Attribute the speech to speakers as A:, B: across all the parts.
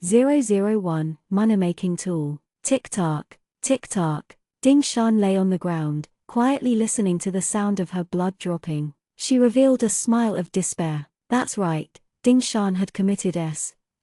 A: 001, money-making tool. Tick-tock, tick-tock. Ding Shan lay on the ground, quietly listening to the sound of her blood dropping. She revealed a smile of despair. That's right, Ding Shan had committed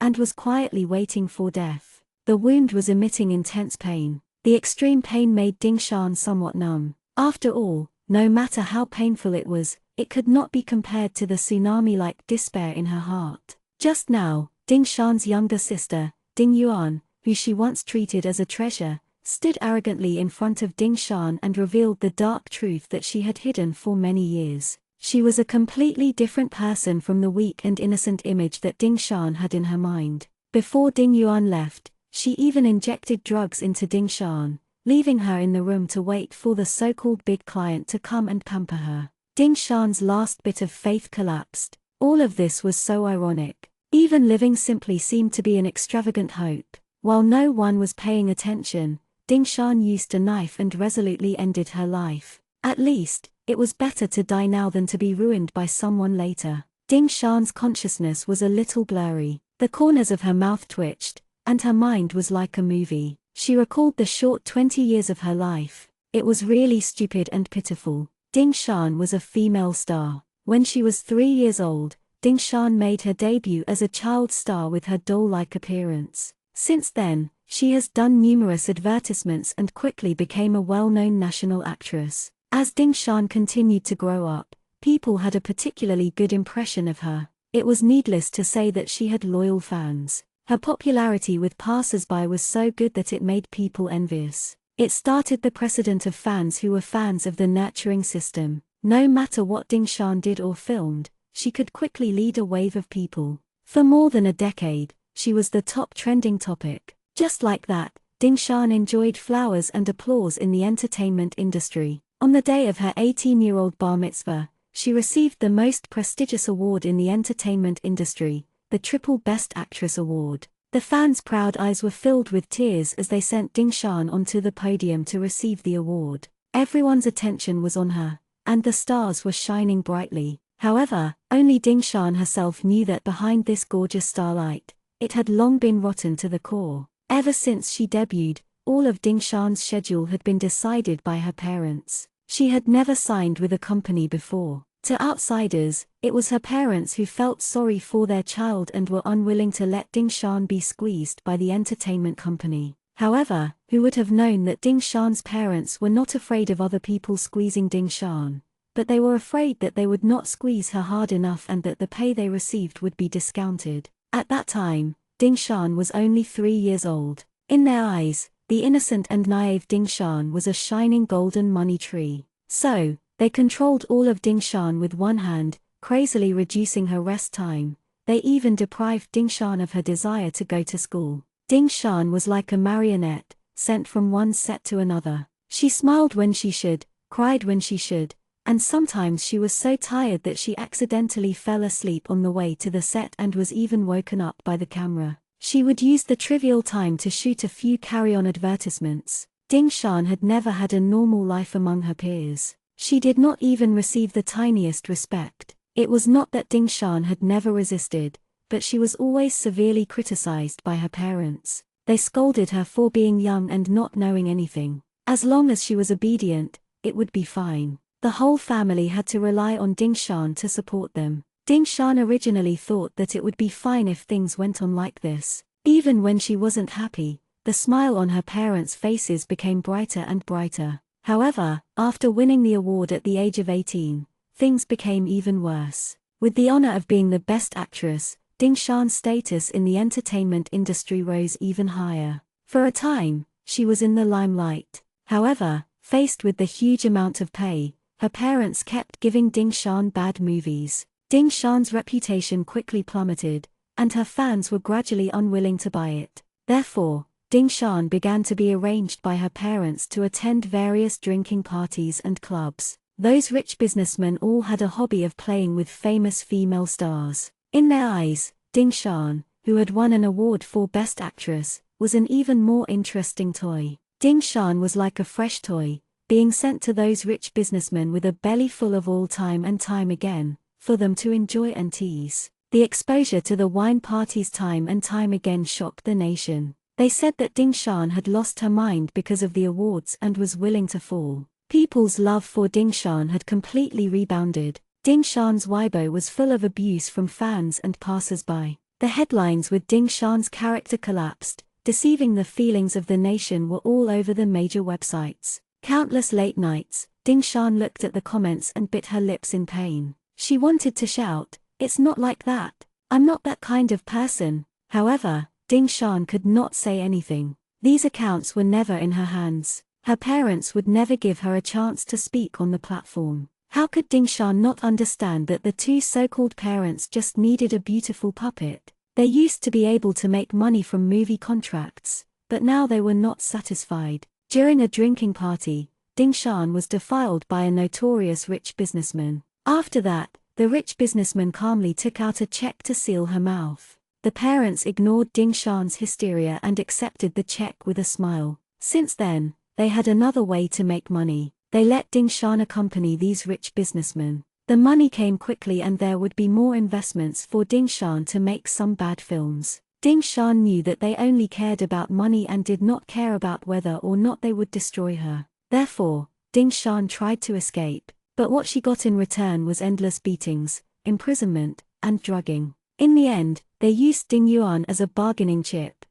A: and was quietly waiting for death. The wound was emitting intense pain. The extreme pain made Ding Shan somewhat numb. After all, no matter how painful it was, it could not be compared to the tsunami-like despair in her heart. Just now, Ding Shan's younger sister, Ding Yuan, who she once treated as a treasure, stood arrogantly in front of Ding Shan and revealed the dark truth that she had hidden for many years. She was a completely different person from the weak and innocent image that Ding Shan had in her mind. Before Ding Yuan left, she even injected drugs into Ding Shan, leaving her in the room to wait for the so-called big client to come and pamper her. Ding Shan's last bit of faith collapsed. All of this was so ironic. Even living simply seemed to be an extravagant hope. While no one was paying attention, Ding Shan used a knife and resolutely ended her life. At least, it was better to die now than to be ruined by someone later. Ding Shan's consciousness was a little blurry. The corners of her mouth twitched, and her mind was like a movie. She recalled the short 20 years of her life. It was really stupid and pitiful. Ding Shan was a female star. When she was 3 years old, Ding Shan made her debut as a child star with her doll-like appearance. Since then, she has done numerous advertisements and quickly became a well-known national actress. As Ding Shan continued to grow up, people had a particularly good impression of her. It was needless to say that she had loyal fans. Her popularity with passers-by was so good that it made people envious. It started the precedent of fans who were fans of the nurturing system. No matter what Ding Shan did or filmed, she could quickly lead a wave of people. For more than a decade, she was the top trending topic. Just like that, Ding Shan enjoyed flowers and applause in the entertainment industry. On the day of her 18-year-old bar mitzvah, she received the most prestigious award in the entertainment industry, the Triple Best Actress Award. The fans' proud eyes were filled with tears as they sent Ding Shan onto the podium to receive the award. Everyone's attention was on her, and the stars were shining brightly. However, only Ding Shan herself knew that behind this gorgeous starlight, it had long been rotten to the core. Ever since she debuted, all of Ding Shan's schedule had been decided by her parents. She had never signed with a company before. To outsiders, it was her parents who felt sorry for their child and were unwilling to let Ding Shan be squeezed by the entertainment company. However, who would have known that Ding Shan's parents were not afraid of other people squeezing Ding Shan, but they were afraid that they would not squeeze her hard enough and that the pay they received would be discounted. At that time, Ding Shan was only 3 years old. In their eyes, the innocent and naive Ding Shan was a shining golden money tree. So, they controlled all of Ding Shan with one hand, crazily reducing her rest time. They even deprived Ding Shan of her desire to go to school. Ding Shan was like a marionette, sent from one set to another. She smiled when she should, cried when she should, and sometimes she was so tired that she accidentally fell asleep on the way to the set and was even woken up by the camera. She would use the trivial time to shoot a few carry-on advertisements. Ding Shan had never had a normal life among her peers. She did not even receive the tiniest respect. It was not that Ding Shan had never resisted, but she was always severely criticized by her parents. They scolded her for being young and not knowing anything. As long as she was obedient, it would be fine. The whole family had to rely on Ding Shan to support them. Ding Shan originally thought that it would be fine if things went on like this. Even when she wasn't happy, the smile on her parents' faces became brighter and brighter. However, after winning the award at the age of 18, things became even worse. With the honor of being the best actress, Ding Shan's status in the entertainment industry rose even higher. For a time, she was in the limelight. However, faced with the huge amount of pay, her parents kept giving Ding Shan bad movies. Ding Shan's reputation quickly plummeted, and her fans were gradually unwilling to buy it. Therefore, Ding Shan began to be arranged by her parents to attend various drinking parties and clubs. Those rich businessmen all had a hobby of playing with famous female stars. In their eyes, Ding Shan, who had won an award for Best Actress, was an even more interesting toy. Ding Shan was like a fresh toy, being sent to those rich businessmen with a belly full of all time and time again, for them to enjoy and tease. The exposure to the wine parties time and time again shocked the nation. They said that Ding Shan had lost her mind because of the awards and was willing to fall. People's love for Ding Shan had completely rebounded. Ding Shan's Weibo was full of abuse from fans and passers-by. The headlines with Ding Shan's character collapsed, deceiving the feelings of the nation were all over the major websites. Countless late nights, Ding Shan looked at the comments and bit her lips in pain. She wanted to shout, "It's not like that. I'm not that kind of person." However, Ding Shan could not say anything. These accounts were never in her hands. Her parents would never give her a chance to speak on the platform. How could Ding Shan not understand that the two so-called parents just needed a beautiful puppet? They used to be able to make money from movie contracts, but now they were not satisfied. During a drinking party, Ding Shan was defiled by a notorious rich businessman. After that, the rich businessman calmly took out a check to seal her mouth. The parents ignored Ding Shan's hysteria and accepted the check with a smile. Since then, they had another way to make money. They let Ding Shan accompany these rich businessmen. The money came quickly and there would be more investments for Ding Shan to make some bad films. Ding Shan knew that they only cared about money and did not care about whether or not they would destroy her. Therefore, Ding Shan tried to escape, but what she got in return was endless beatings, imprisonment, and drugging. In the end, they used Ding Yuan as a bargaining chip.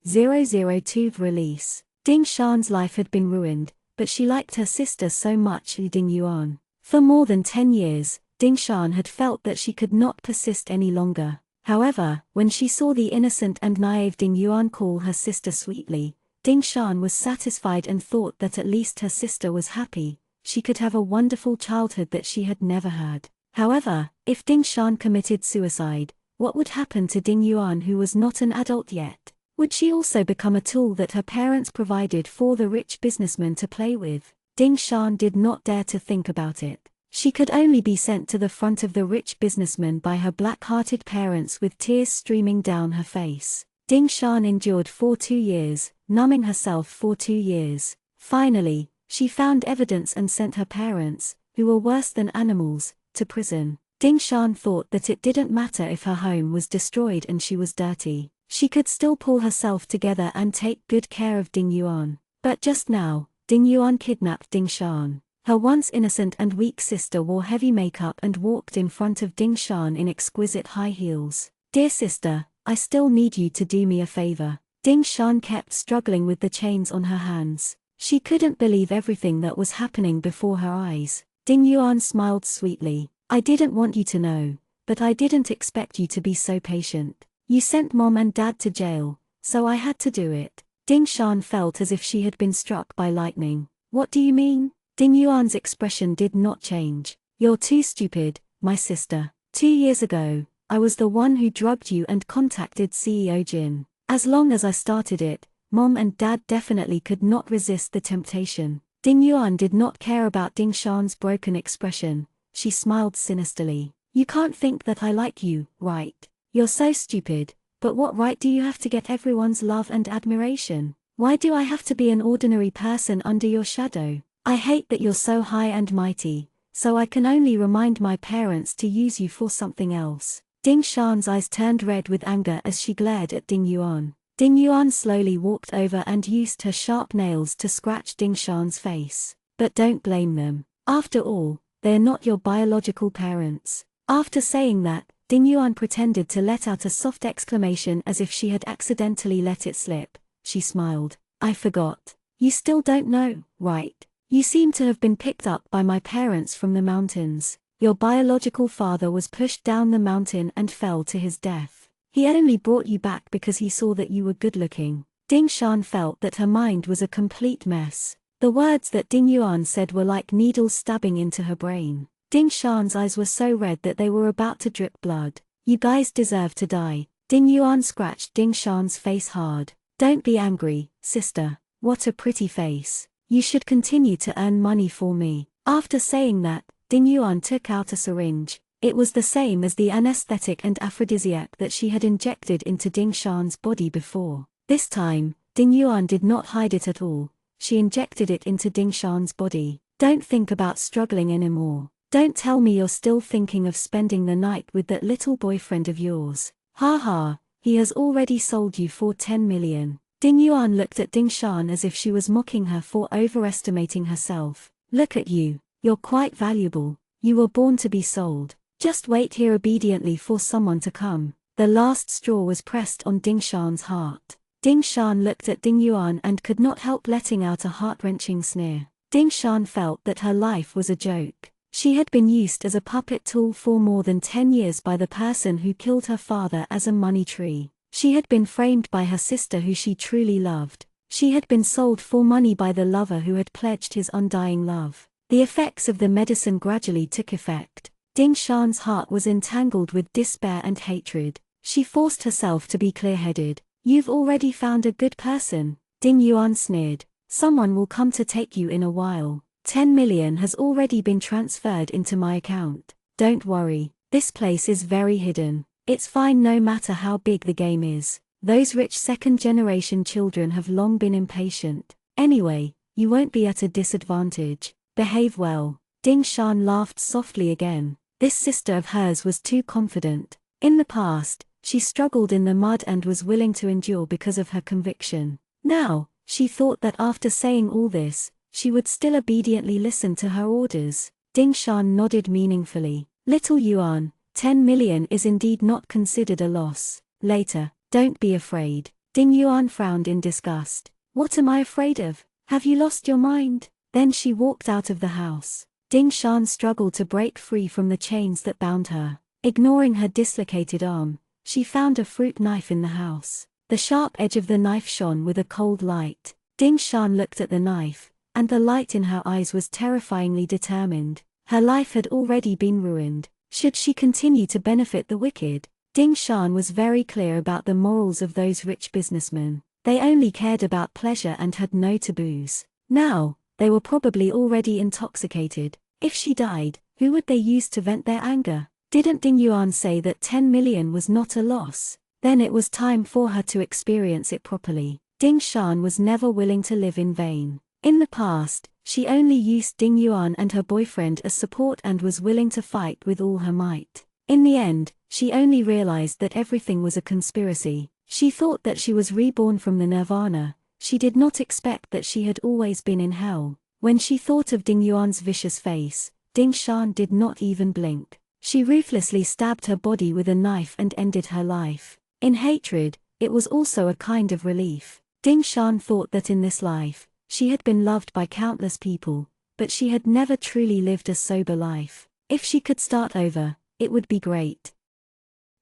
A: 002 release. Ding Shan's life had been ruined, but she liked her sister so much, Ding Yuan. For more than 10 years, Ding Shan had felt that she could not persist any longer. However, when she saw the innocent and naive Ding Yuan call her sister sweetly, Ding Shan was satisfied and thought that at least her sister was happy. She could have a wonderful childhood that she had never had. However, if Ding Shan committed suicide, what would happen to Ding Yuan, who was not an adult yet? Would she also become a tool that her parents provided for the rich businessman to play with? Ding Shan did not dare to think about it. She could only be sent to the front of the rich businessman by her black-hearted parents with tears streaming down her face. Ding Shan endured for 2 years, numbing herself for 2 years. Finally, she found evidence and sent her parents, who were worse than animals, to prison. Ding Shan thought that it didn't matter if her home was destroyed and she was dirty. She could still pull herself together and take good care of Ding Yuan. But just now, Ding Yuan kidnapped Ding Shan. Her once innocent and weak sister wore heavy makeup and walked in front of Ding Shan in exquisite high heels. "Dear sister, I still need you to do me a favor." Ding Shan kept struggling with the chains on her hands. She couldn't believe everything that was happening before her eyes. Ding Yuan smiled sweetly. "I didn't want you to know, but I didn't expect you to be so patient. You sent mom and dad to jail, so I had to do it." Ding Shan felt as if she had been struck by lightning. "What do you mean?" Ding Yuan's expression did not change. "You're too stupid, my sister. 2 years ago, I was the one who drugged you and contacted CEO Jin. As long as I started it, mom and dad definitely could not resist the temptation." Ding Yuan did not care about Ding Shan's broken expression. She smiled sinisterly. "You can't think that I like you, right? You're so stupid, but what right do you have to get everyone's love and admiration? Why do I have to be an ordinary person under your shadow? I hate that you're so high and mighty, so I can only remind my parents to use you for something else." Ding Shan's eyes turned red with anger as she glared at Ding Yuan. Ding Yuan slowly walked over and used her sharp nails to scratch Ding Shan's face. "But don't blame them. After all, they're not your biological parents." After saying that, Ding Yuan pretended to let out a soft exclamation as if she had accidentally let it slip. She smiled. "I forgot. You still don't know, right? You seem to have been picked up by my parents from the mountains. Your biological father was pushed down the mountain and fell to his death. He only brought you back because he saw that you were good-looking." Ding Shan felt that her mind was a complete mess. The words that Ding Yuan said were like needles stabbing into her brain. Ding Shan's eyes were so red that they were about to drip blood. "You guys deserve to die." Ding Yuan scratched Ding Shan's face hard. "Don't be angry, sister. What a pretty face. You should continue to earn money for me." After saying that, Ding Yuan took out a syringe. It was the same as the anesthetic and aphrodisiac that she had injected into Ding Shan's body before. This time, Ding Yuan did not hide it at all. She injected it into Ding Shan's body. "Don't think about struggling anymore. Don't tell me you're still thinking of spending the night with that little boyfriend of yours. Ha ha, he has already sold you for 10 million. Ding Yuan looked at Ding Shan as if she was mocking her for overestimating herself. Look at you, you're quite valuable, you were born to be sold. Just wait here obediently for someone to come. The last straw was pressed on Ding Shan's heart. Ding Shan looked at Ding Yuan and could not help letting out a heart-wrenching sneer. Ding Shan felt that her life was a joke. She had been used as a puppet tool for more than 10 years by the person who killed her father as a money tree. She had been framed by her sister who she truly loved. She had been sold for money by the lover who had pledged his undying love. The effects of the medicine gradually took effect. Ding Shan's heart was entangled with despair and hatred. She forced herself to be clear-headed. You've already found a good person, Ding Yuan sneered. Someone will come to take you in a while. 10 million has already been transferred into my account. Don't worry, this place is very hidden. It's fine no matter how big the game is. Those rich second-generation children have long been impatient. Anyway, you won't be at a disadvantage. Behave well. Ding Shan laughed softly again. This sister of hers was too confident. In the past, she struggled in the mud and was willing to endure because of her conviction. Now, she thought that after saying all this, she would still obediently listen to her orders. Ding Shan nodded meaningfully. Little Yuan, 10 million is indeed not considered a loss. Later, don't be afraid. Ding Yuan frowned in disgust. What am I afraid of? Have you lost your mind? Then she walked out of the house. Ding Shan struggled to break free from the chains that bound her. Ignoring her dislocated arm, she found a fruit knife in the house. The sharp edge of the knife shone with a cold light. Ding Shan looked at the knife, and the light in her eyes was terrifyingly determined. Her life had already been ruined. Should she continue to benefit the wicked? Ding Shan was very clear about the morals of those rich businessmen. They only cared about pleasure and had no taboos. Now, they were probably already intoxicated. If she died, who would they use to vent their anger? Didn't Ding Yuan say that 10 million was not a loss? Then it was time for her to experience it properly. Ding Shan was never willing to live in vain. In the past, she only used Ding Yuan and her boyfriend as support and was willing to fight with all her might. In the end, she only realized that everything was a conspiracy. She thought that she was reborn from the nirvana. She did not expect that she had always been in hell. When she thought of Ding Yuan's vicious face, Ding Shan did not even blink. She ruthlessly stabbed her body with a knife and ended her life. In hatred, it was also a kind of relief. Ding Shan thought that in this life, she had been loved by countless people, but she had never truly lived a sober life. If she could start over, it would be great.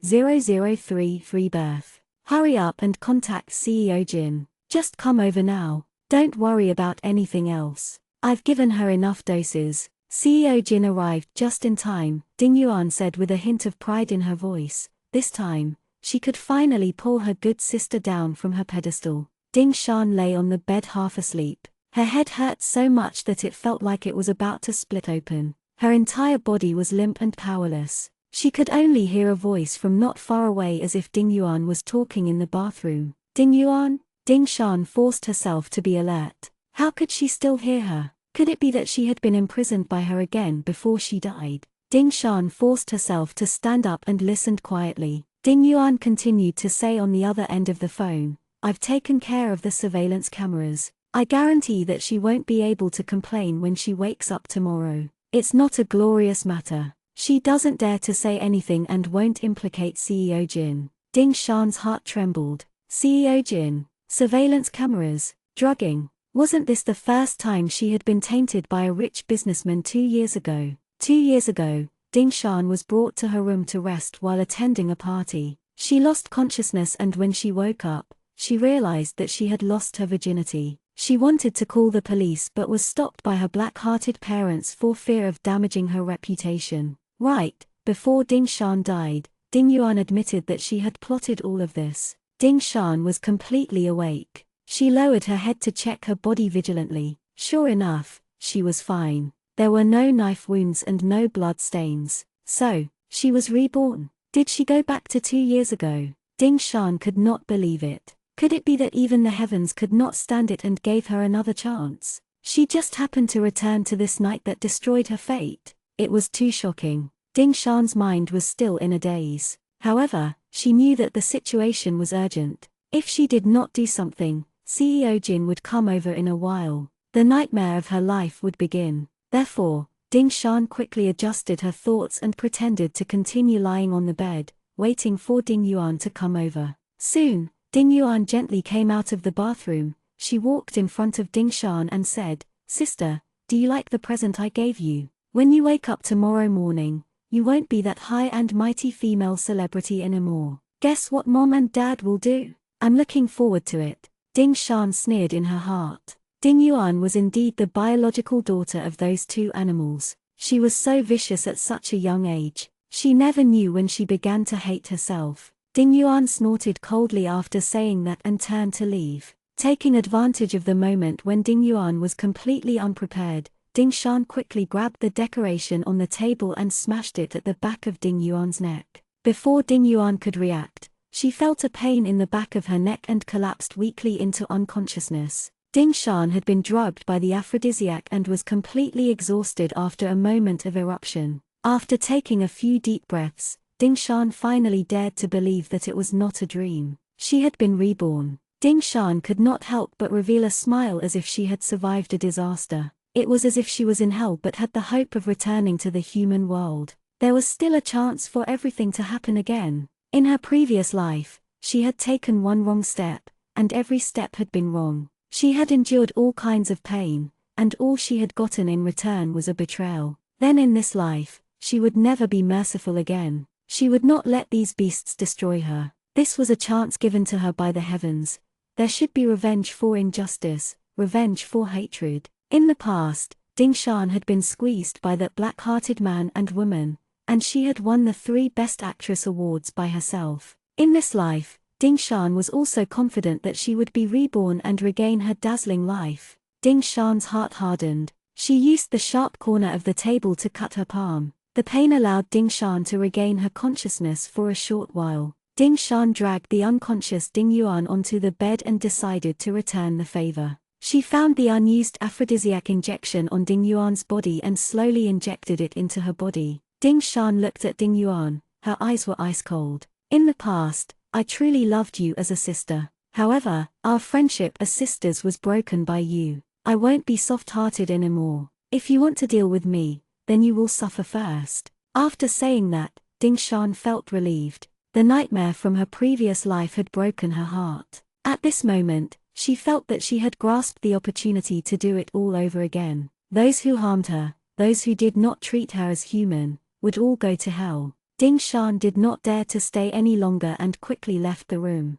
A: 003 Free Birth. Hurry up and contact CEO Jin. Just come over now. Don't worry about anything else. I've given her enough doses. CEO Jin arrived just in time, Ding Yuan said with a hint of pride in her voice. This time, she could finally pull her good sister down from her pedestal. Ding Shan lay on the bed half asleep. Her head hurt so much that it felt like it was about to split open. Her entire body was limp and powerless. She could only hear a voice from not far away as if Ding Yuan was talking in the bathroom. Ding Yuan? Ding Shan forced herself to be alert. How could she still hear her? Could it be that she had been imprisoned by her again before she died? Ding Shan forced herself to stand up and listened quietly. Ding Yuan continued to say on the other end of the phone, I've taken care of the surveillance cameras. I guarantee that she won't be able to complain when she wakes up tomorrow. It's not a glorious matter. She doesn't dare to say anything and won't implicate CEO Jin. Ding Shan's heart trembled. CEO Jin, surveillance cameras, drugging. Wasn't this the first time she had been tainted by a rich businessman 2 years ago? 2 years ago, Ding Shan was brought to her room to rest while attending a party. She lost consciousness and when she woke up, she realized that she had lost her virginity. She wanted to call the police but was stopped by her black-hearted parents for fear of damaging her reputation. Right before Ding Shan died, Ding Yuan admitted that she had plotted all of this. Ding Shan was completely awake. She lowered her head to check her body vigilantly. Sure enough, she was fine. There were no knife wounds and no blood stains. So, she was reborn. Did she go back to 2 years ago? Ding Shan could not believe it. Could it be that even the heavens could not stand it and gave her another chance? She just happened to return to this night that destroyed her fate. It was too shocking. Ding Shan's mind was still in a daze. However, she knew that the situation was urgent. If she did not do something, CEO Jin would come over in a while. The nightmare of her life would begin. Therefore, Ding Shan quickly adjusted her thoughts and pretended to continue lying on the bed, waiting for Ding Yuan to come over. Soon, Ding Yuan gently came out of the bathroom. She walked in front of Ding Shan and said, "Sister, do you like the present I gave you? When you wake up tomorrow morning, you won't be that high and mighty female celebrity anymore. Guess what Mom and Dad will do? I'm looking forward to it." Ding Shan sneered in her heart. Ding Yuan was indeed the biological daughter of those two animals. She was so vicious at such a young age. She never knew when she began to hate herself. Ding Yuan snorted coldly after saying that and turned to leave. Taking advantage of the moment when Ding Yuan was completely unprepared, Ding Shan quickly grabbed the decoration on the table and smashed it at the back of Ding Yuan's neck. Before Ding Yuan could react, she felt a pain in the back of her neck and collapsed weakly into unconsciousness. Ding Shan had been drugged by the aphrodisiac and was completely exhausted after a moment of eruption. After taking a few deep breaths, Ding Shan finally dared to believe that it was not a dream. She had been reborn. Ding Shan could not help but reveal a smile as if she had survived a disaster. It was as if she was in hell but had the hope of returning to the human world. There was still a chance for everything to happen again. In her previous life, she had taken one wrong step, and every step had been wrong. She had endured all kinds of pain, and all she had gotten in return was a betrayal. Then in this life, she would never be merciful again. She would not let these beasts destroy her. This was a chance given to her by the heavens. There should be revenge for injustice, revenge for hatred. In the past, Ding Shan had been squeezed by that black-hearted man and woman, and she had won the 3 Best Actress awards by herself. In this life, Ding Shan was also confident that she would be reborn and regain her dazzling life. Ding Shan's heart hardened. She used the sharp corner of the table to cut her palm. The pain allowed Ding Shan to regain her consciousness for a short while. Ding Shan dragged the unconscious Ding Yuan onto the bed and decided to return the favor. She found the unused aphrodisiac injection on Ding Yuan's body and slowly injected it into her body. Ding Shan looked at Ding Yuan. Her eyes were ice cold. "In the past, I truly loved you as a sister. However, our friendship as sisters was broken by you. I won't be soft-hearted anymore. If you want to deal with me, then you will suffer first." After saying that, Ding Shan felt relieved. The nightmare from her previous life had broken her heart. At this moment, she felt that she had grasped the opportunity to do it all over again. Those who harmed her, those who did not treat her as human, would all go to hell. Ding Shan did not dare to stay any longer and quickly left the room.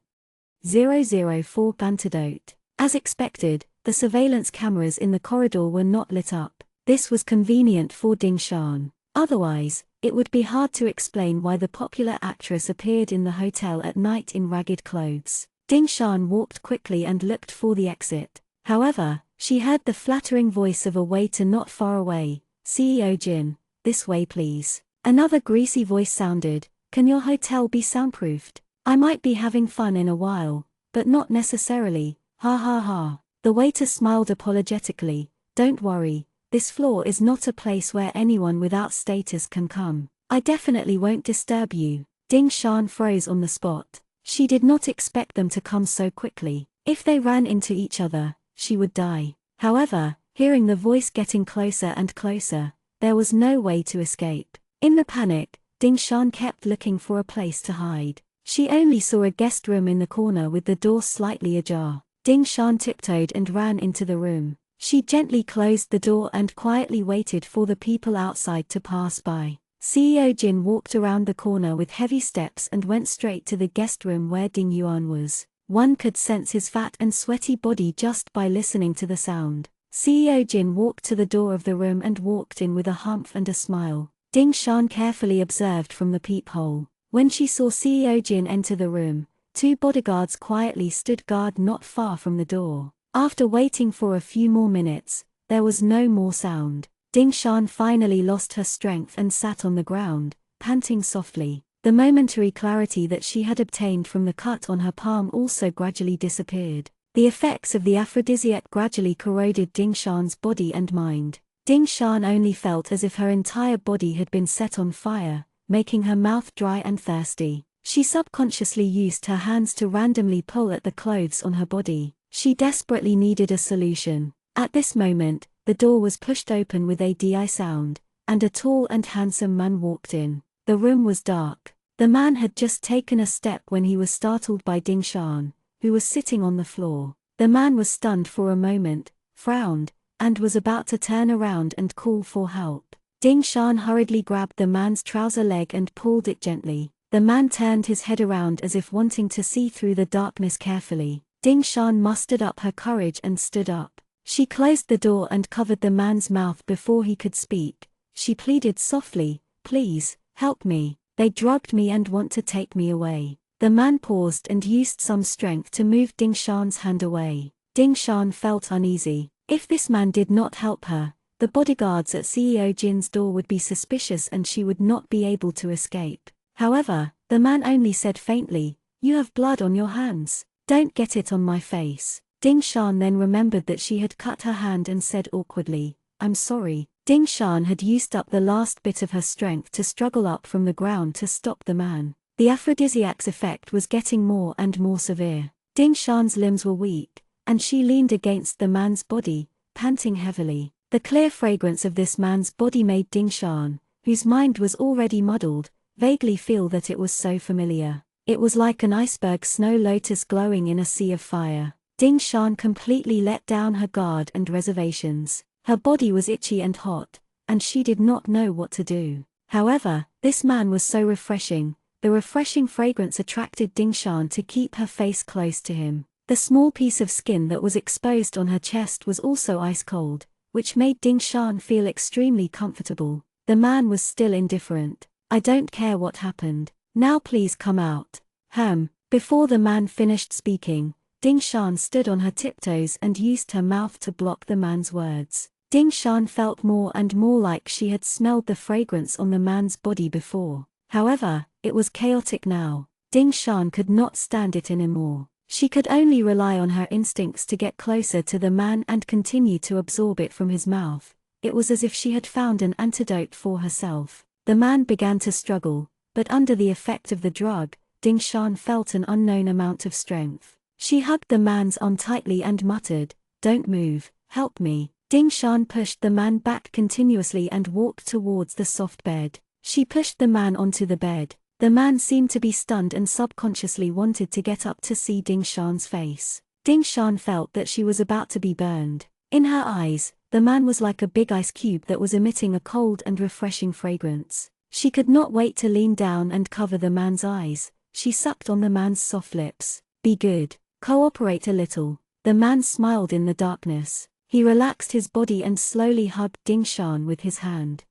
A: 004 Antidote. As expected, the surveillance cameras in the corridor were not lit up. This was convenient for Ding Shan. Otherwise, it would be hard to explain why the popular actress appeared in the hotel at night in ragged clothes. Ding Shan walked quickly and looked for the exit. However, she heard the flattering voice of a waiter not far away. "CEO Jin, this way please." Another greasy voice sounded. "Can your hotel be soundproofed? I might be having fun in a while, but not necessarily, ha ha ha." The waiter smiled apologetically. "Don't worry, this floor is not a place where anyone without status can come. I definitely won't disturb you." Ding Shan froze on the spot. She did not expect them to come so quickly. If they ran into each other, she would die. However, hearing the voice getting closer and closer, there was no way to escape. In the panic, Ding Shan kept looking for a place to hide. She only saw a guest room in the corner with the door slightly ajar. Ding Shan tiptoed and ran into the room. She gently closed the door and quietly waited for the people outside to pass by. CEO Jin walked around the corner with heavy steps and went straight to the guest room where Ding Yuan was. One could sense his fat and sweaty body just by listening to the sound. CEO Jin walked to the door of the room and walked in with a humph and a smile. Ding Shan carefully observed from the peephole. When she saw CEO Jin enter the room, 2 bodyguards quietly stood guard not far from the door. After waiting for a few more minutes, there was no more sound. Ding Shan finally lost her strength and sat on the ground, panting softly. The momentary clarity that she had obtained from the cut on her palm also gradually disappeared. The effects of the aphrodisiac gradually corroded Ding Shan's body and mind. Ding Shan only felt as if her entire body had been set on fire, making her mouth dry and thirsty. She subconsciously used her hands to randomly pull at the clothes on her body. She desperately needed a solution. At this moment, the door was pushed open with a di sound, and a tall and handsome man walked in. The room was dark. The man had just taken a step when he was startled by Ding Shan, who was sitting on the floor. The man was stunned for a moment, frowned, and was about to turn around and call for help. Ding Shan hurriedly grabbed the man's trouser leg and pulled it gently. The man turned his head around as if wanting to see through the darkness carefully. Ding Shan mustered up her courage and stood up. She closed the door and covered the man's mouth before he could speak. She pleaded softly, "Please, help me. They drugged me and want to take me away." The man paused and used some strength to move Ding Shan's hand away. Ding Shan felt uneasy. If this man did not help her, the bodyguards at CEO Jin's door would be suspicious and she would not be able to escape. However, the man only said faintly, "You have blood on your hands. Don't get it on my face." Ding Shan then remembered that she had cut her hand and said awkwardly, "I'm sorry." Ding Shan had used up the last bit of her strength to struggle up from the ground to stop the man. The aphrodisiac's effect was getting more and more severe. Ding Shan's limbs were weak, and she leaned against the man's body, panting heavily. The clear fragrance of this man's body made Ding Shan, whose mind was already muddled, vaguely feel that it was so familiar. It was like an iceberg snow lotus glowing in a sea of fire. Ding Shan completely let down her guard and reservations. Her body was itchy and hot, and she did not know what to do. However, this man was so refreshing. The refreshing fragrance attracted Ding Shan to keep her face close to him. The small piece of skin that was exposed on her chest was also ice cold, which made Ding Shan feel extremely comfortable. The man was still indifferent. "I don't care what happened. Now please come out." Before the man finished speaking, Ding Shan stood on her tiptoes and used her mouth to block the man's words. Ding Shan felt more and more like she had smelled the fragrance on the man's body before. However, it was chaotic now. Ding Shan could not stand it anymore. She could only rely on her instincts to get closer to the man and continue to absorb it from his mouth. It was as if she had found an antidote for herself. The man began to struggle, but under the effect of the drug, Ding Shan felt an unknown amount of strength. She hugged the man's arm tightly and muttered, "Don't move, help me." Ding Shan pushed the man back continuously and walked towards the soft bed. She pushed the man onto the bed. The man seemed to be stunned and subconsciously wanted to get up to see Ding Shan's face. Ding Shan felt that she was about to be burned. In her eyes, the man was like a big ice cube that was emitting a cold and refreshing fragrance. She could not wait to lean down and cover the man's eyes. She sucked on the man's soft lips. "Be good. Cooperate a little." The man smiled in the darkness. He relaxed his body and slowly hugged Ding Shan with his hand.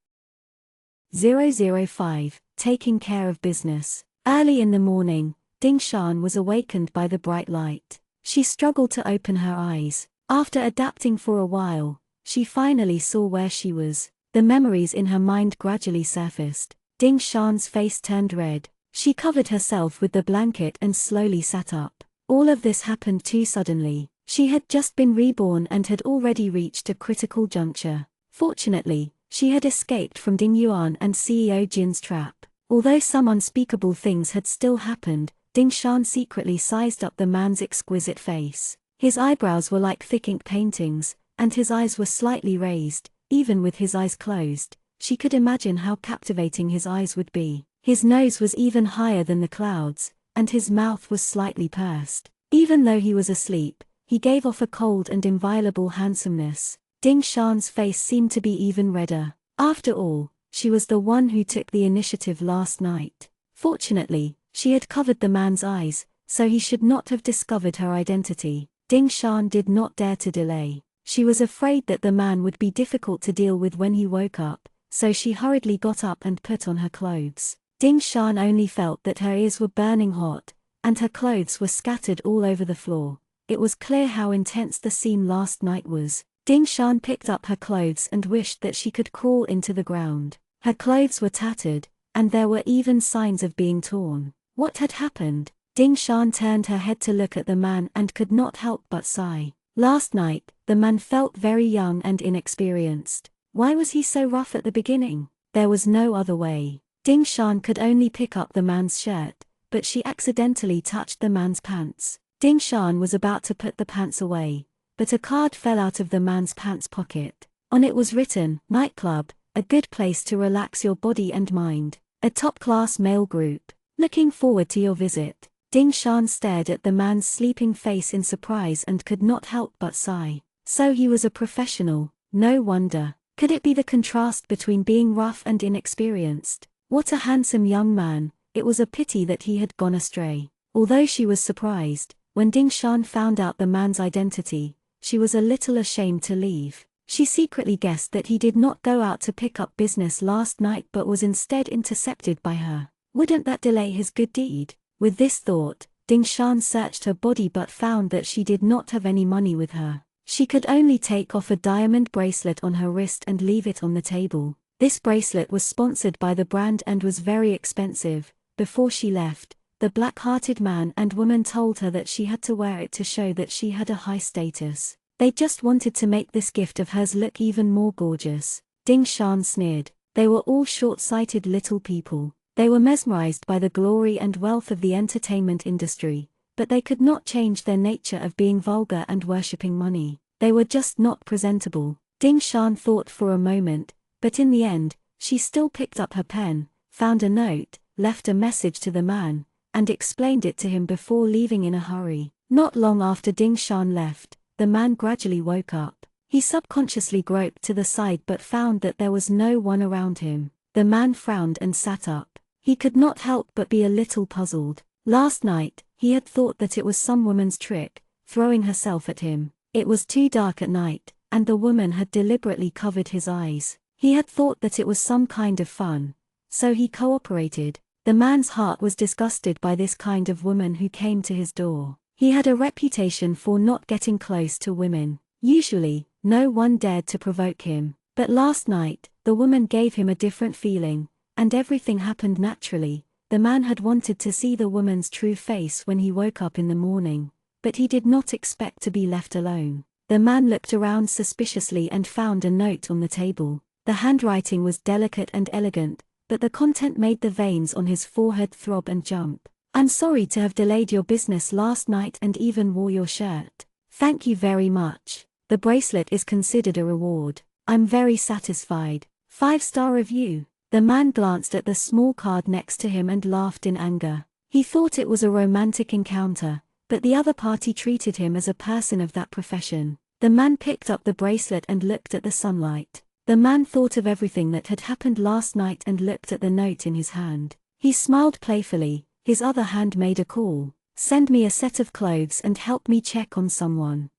A: 005, Taking Care of Business. Early in the morning, Ding Shan was awakened by the bright light. She struggled to open her eyes. After adapting for a while, she finally saw where she was. The memories in her mind gradually surfaced. Ding Shan's face turned red. She covered herself with the blanket and slowly sat up. All of this happened too suddenly. She had just been reborn and had already reached a critical juncture. Fortunately, she had escaped from Ding Yuan and CEO Jin's trap. Although some unspeakable things had still happened, Ding Shan secretly sized up the man's exquisite face. His eyebrows were like thick ink paintings, and his eyes were slightly raised. Even with his eyes closed, she could imagine how captivating his eyes would be. His nose was even higher than the clouds, and his mouth was slightly pursed. Even though he was asleep, he gave off a cold and inviolable handsomeness. Ding Shan's face seemed to be even redder. After all, she was the one who took the initiative last night. Fortunately, she had covered the man's eyes, so he should not have discovered her identity. Ding Shan did not dare to delay. She was afraid that the man would be difficult to deal with when he woke up, so she hurriedly got up and put on her clothes. Ding Shan only felt that her ears were burning hot, and her clothes were scattered all over the floor. It was clear how intense the scene last night was. Ding Shan picked up her clothes and wished that she could crawl into the ground. Her clothes were tattered, and there were even signs of being torn. What had happened? Ding Shan turned her head to look at the man and could not help but sigh. Last night, the man felt very young and inexperienced. Why was he so rough at the beginning? There was no other way. Ding Shan could only pick up the man's shirt, but she accidentally touched the man's pants. Ding Shan was about to put the pants away, but a card fell out of the man's pants pocket. On it was written, "Nightclub, a good place to relax your body and mind. A top-class male group. Looking forward to your visit." Ding Shan stared at the man's sleeping face in surprise and could not help but sigh. So he was a professional, no wonder. Could it be the contrast between being rough and inexperienced? What a handsome young man, it was a pity that he had gone astray. Although she was surprised, when Ding Shan found out the man's identity, she was a little ashamed to leave. She secretly guessed that he did not go out to pick up business last night but was instead intercepted by her. Wouldn't that delay his good deed? With this thought, Ding Shan searched her body but found that she did not have any money with her. She could only take off a diamond bracelet on her wrist and leave it on the table. This bracelet was sponsored by the brand and was very expensive. Before she left, the black-hearted man and woman told her that she had to wear it to show that she had a high status. They just wanted to make this gift of hers look even more gorgeous. Ding Shan sneered. They were all short-sighted little people. They were mesmerized by the glory and wealth of the entertainment industry, but they could not change their nature of being vulgar and worshipping money. They were just not presentable. Ding Shan thought for a moment, but in the end, she still picked up her pen, found a note, left a message to the man, and explained it to him before leaving in a hurry. Not long after Ding Shan left, the man gradually woke up. He subconsciously groped to the side but found that there was no one around him. The man frowned and sat up. He could not help but be a little puzzled. Last night, he had thought that it was some woman's trick, throwing herself at him. It was too dark at night, and the woman had deliberately covered his eyes. He had thought that it was some kind of fun, so he cooperated. The man's heart was disgusted by this kind of woman who came to his door. He had a reputation for not getting close to women. Usually, no one dared to provoke him. But last night, the woman gave him a different feeling, and everything happened naturally. The man had wanted to see the woman's true face when he woke up in the morning, but he did not expect to be left alone. The man looked around suspiciously and found a note on the table. The handwriting was delicate and elegant, but the content made the veins on his forehead throb and jump. "I'm sorry to have delayed your business last night and even wore your shirt. Thank you very much. The bracelet is considered a reward. I'm very satisfied. 5-star review." The man glanced at the small card next to him and laughed in anger. He thought it was a romantic encounter, but the other party treated him as a person of that profession. The man picked up the bracelet and looked at the sunlight. The man thought of everything that had happened last night and looked at the note in his hand. He smiled playfully, his other hand made a call. "Send me a set of clothes and help me check on someone."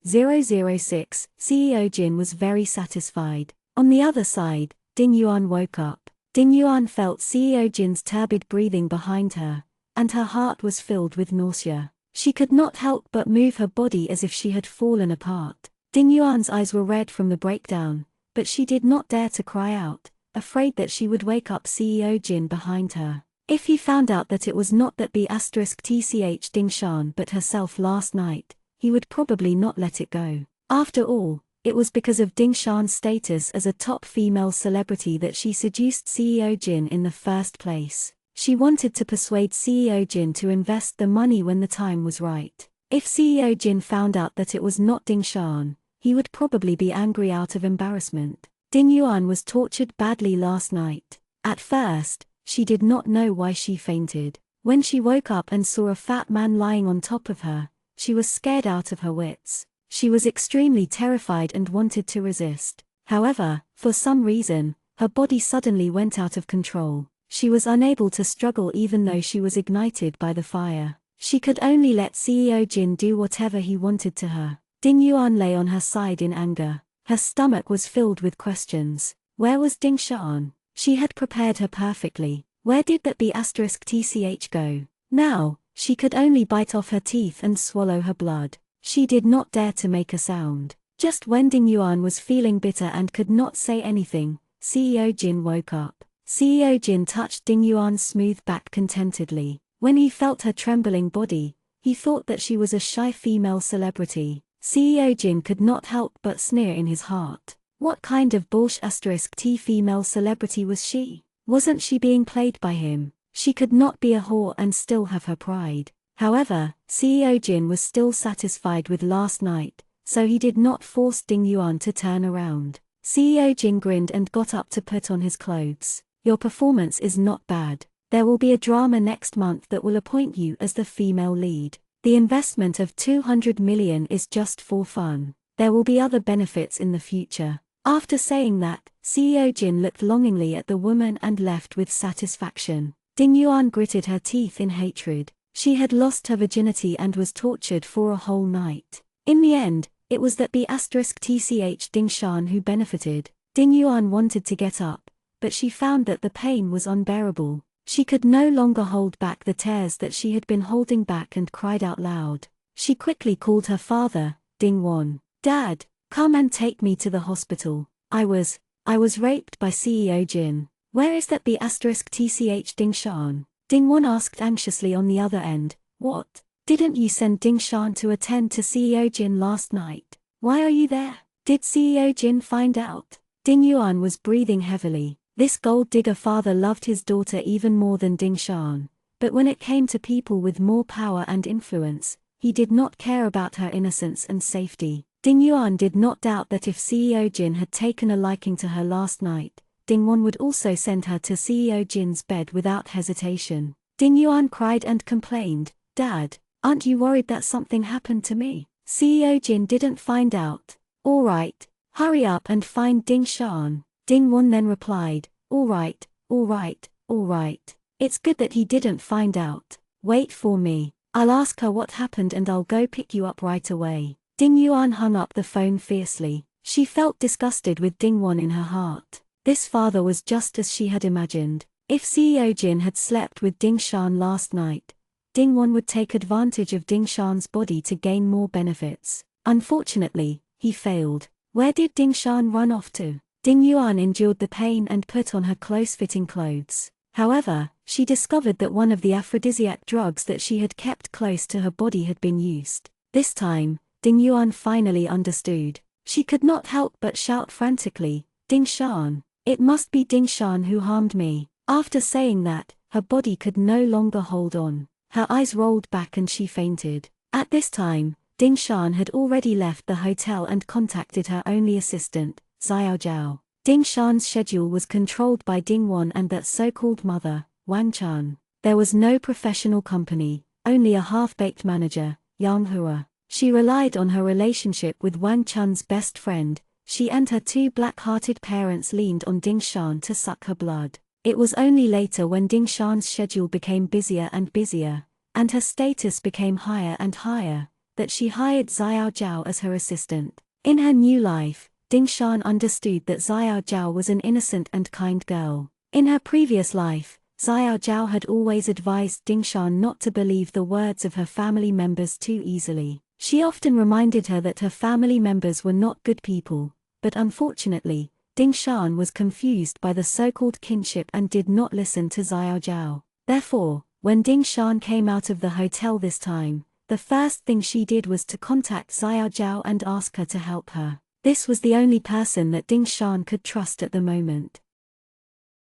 A: 006, CEO Jin was very satisfied. On the other side, Ding Yuan woke up. Ding Yuan felt CEO Jin's turbid breathing behind her, and her heart was filled with nausea. She could not help but move her body as if she had fallen apart. Ding Yuan's eyes were red from the breakdown, but she did not dare to cry out, afraid that she would wake up CEO Jin behind her. If he found out that it was not that B*TCH Ding Shan but herself last night, he would probably not let it go. After all, it was because of Ding Shan's status as a top female celebrity that she seduced CEO Jin in the first place. She wanted to persuade CEO Jin to invest the money when the time was right. If CEO Jin found out that it was not Ding Shan, he would probably be angry out of embarrassment. Ding Yuan was tortured badly last night. At first, she did not know why she fainted. When she woke up and saw a fat man lying on top of her, she was scared out of her wits. She was extremely terrified and wanted to resist. However, for some reason, her body suddenly went out of control. She was unable to struggle even though she was ignited by the fire. She could only let CEO Jin do whatever he wanted to her. Ding Yuan lay on her side in anger. Her stomach was filled with questions. Where was Ding Shan? She had prepared her perfectly. Where did that B*TCH go? Now, she could only bite off her teeth and swallow her blood. She did not dare to make a sound. Just when Ding Yuan was feeling bitter and could not say anything, CEO Jin woke up. CEO Jin touched Ding Yuan's smooth back contentedly. When he felt her trembling body, he thought that she was a shy female celebrity. CEO Jin could not help but sneer in his heart. What kind of *T female celebrity was she? Wasn't she being played by him? She could not be a whore and still have her pride. However, CEO Jin was still satisfied with last night, so he did not force Ding Yuan to turn around. CEO Jin grinned and got up to put on his clothes. Your performance is not bad. There will be a drama next month that will appoint you as the female lead. The investment of 200 million is just for fun. There will be other benefits in the future. After saying that, CEO Jin looked longingly at the woman and left with satisfaction. Ding Yuan gritted her teeth in hatred. She had lost her virginity and was tortured for a whole night. In the end, it was that B*TCH Ding Shan who benefited. Ding Yuan wanted to get up, but she found that the pain was unbearable. She could no longer hold back the tears that she had been holding back and cried out loud. She quickly called her father, Ding Won. Dad, come and take me to the hospital. I was raped by CEO Jin. Where is that B*TCH Ding Shan? Ding Won asked anxiously on the other end. What? Didn't you send Ding Shan to attend to CEO Jin last night? Why are you there? Did CEO Jin find out? Ding Yuan was breathing heavily. This gold digger father loved his daughter even more than Ding Shan. But when it came to people with more power and influence, he did not care about her innocence and safety. Ding Yuan did not doubt that if CEO Jin had taken a liking to her last night, Ding Won would also send her to CEO Jin's bed without hesitation. Ding Yuan cried and complained, Dad, aren't you worried that something happened to me? CEO Jin didn't find out. All right, hurry up and find Ding Shan. Ding Won then replied, all right, all right, all right. It's good that he didn't find out. Wait for me. I'll ask her what happened and I'll go pick you up right away. Ding Yuan hung up the phone fiercely. She felt disgusted with Ding Won in her heart. This father was just as she had imagined. If CEO Jin had slept with Ding Shan last night, Ding Won would take advantage of Ding Shan's body to gain more benefits. Unfortunately, he failed. Where did Ding Shan run off to? Ding Yuan endured the pain and put on her close-fitting clothes. However, she discovered that one of the aphrodisiac drugs that she had kept close to her body had been used. This time, Ding Yuan finally understood. She could not help but shout frantically, Ding Shan! It must be Ding Shan who harmed me. After saying that, her body could no longer hold on. Her eyes rolled back and she fainted. At this time, Ding Shan had already left the hotel and contacted her only assistant, Xiao Zhao. Ding Shan's schedule was controlled by Ding Won and that so-called mother, Wang Chun. There was no professional company, only a half-baked manager, Yang Hua. She relied on her relationship with Wang Chun's best friend. She and her two black-hearted parents leaned on Ding Shan to suck her blood. It was only later when Ding Shan's schedule became busier and busier, and her status became higher and higher, that she hired Xiao Zhao as her assistant. In her new life, Ding Shan understood that Xiao Zhao was an innocent and kind girl. In her previous life, Xiao Zhao had always advised Ding Shan not to believe the words of her family members too easily. She often reminded her that her family members were not good people. But unfortunately, Ding Shan was confused by the so-called kinship and did not listen to Xiao Zhao. Therefore, when Ding Shan came out of the hotel this time, the first thing she did was to contact Xiao Zhao and ask her to help her. This was the only person that Ding Shan could trust at the moment.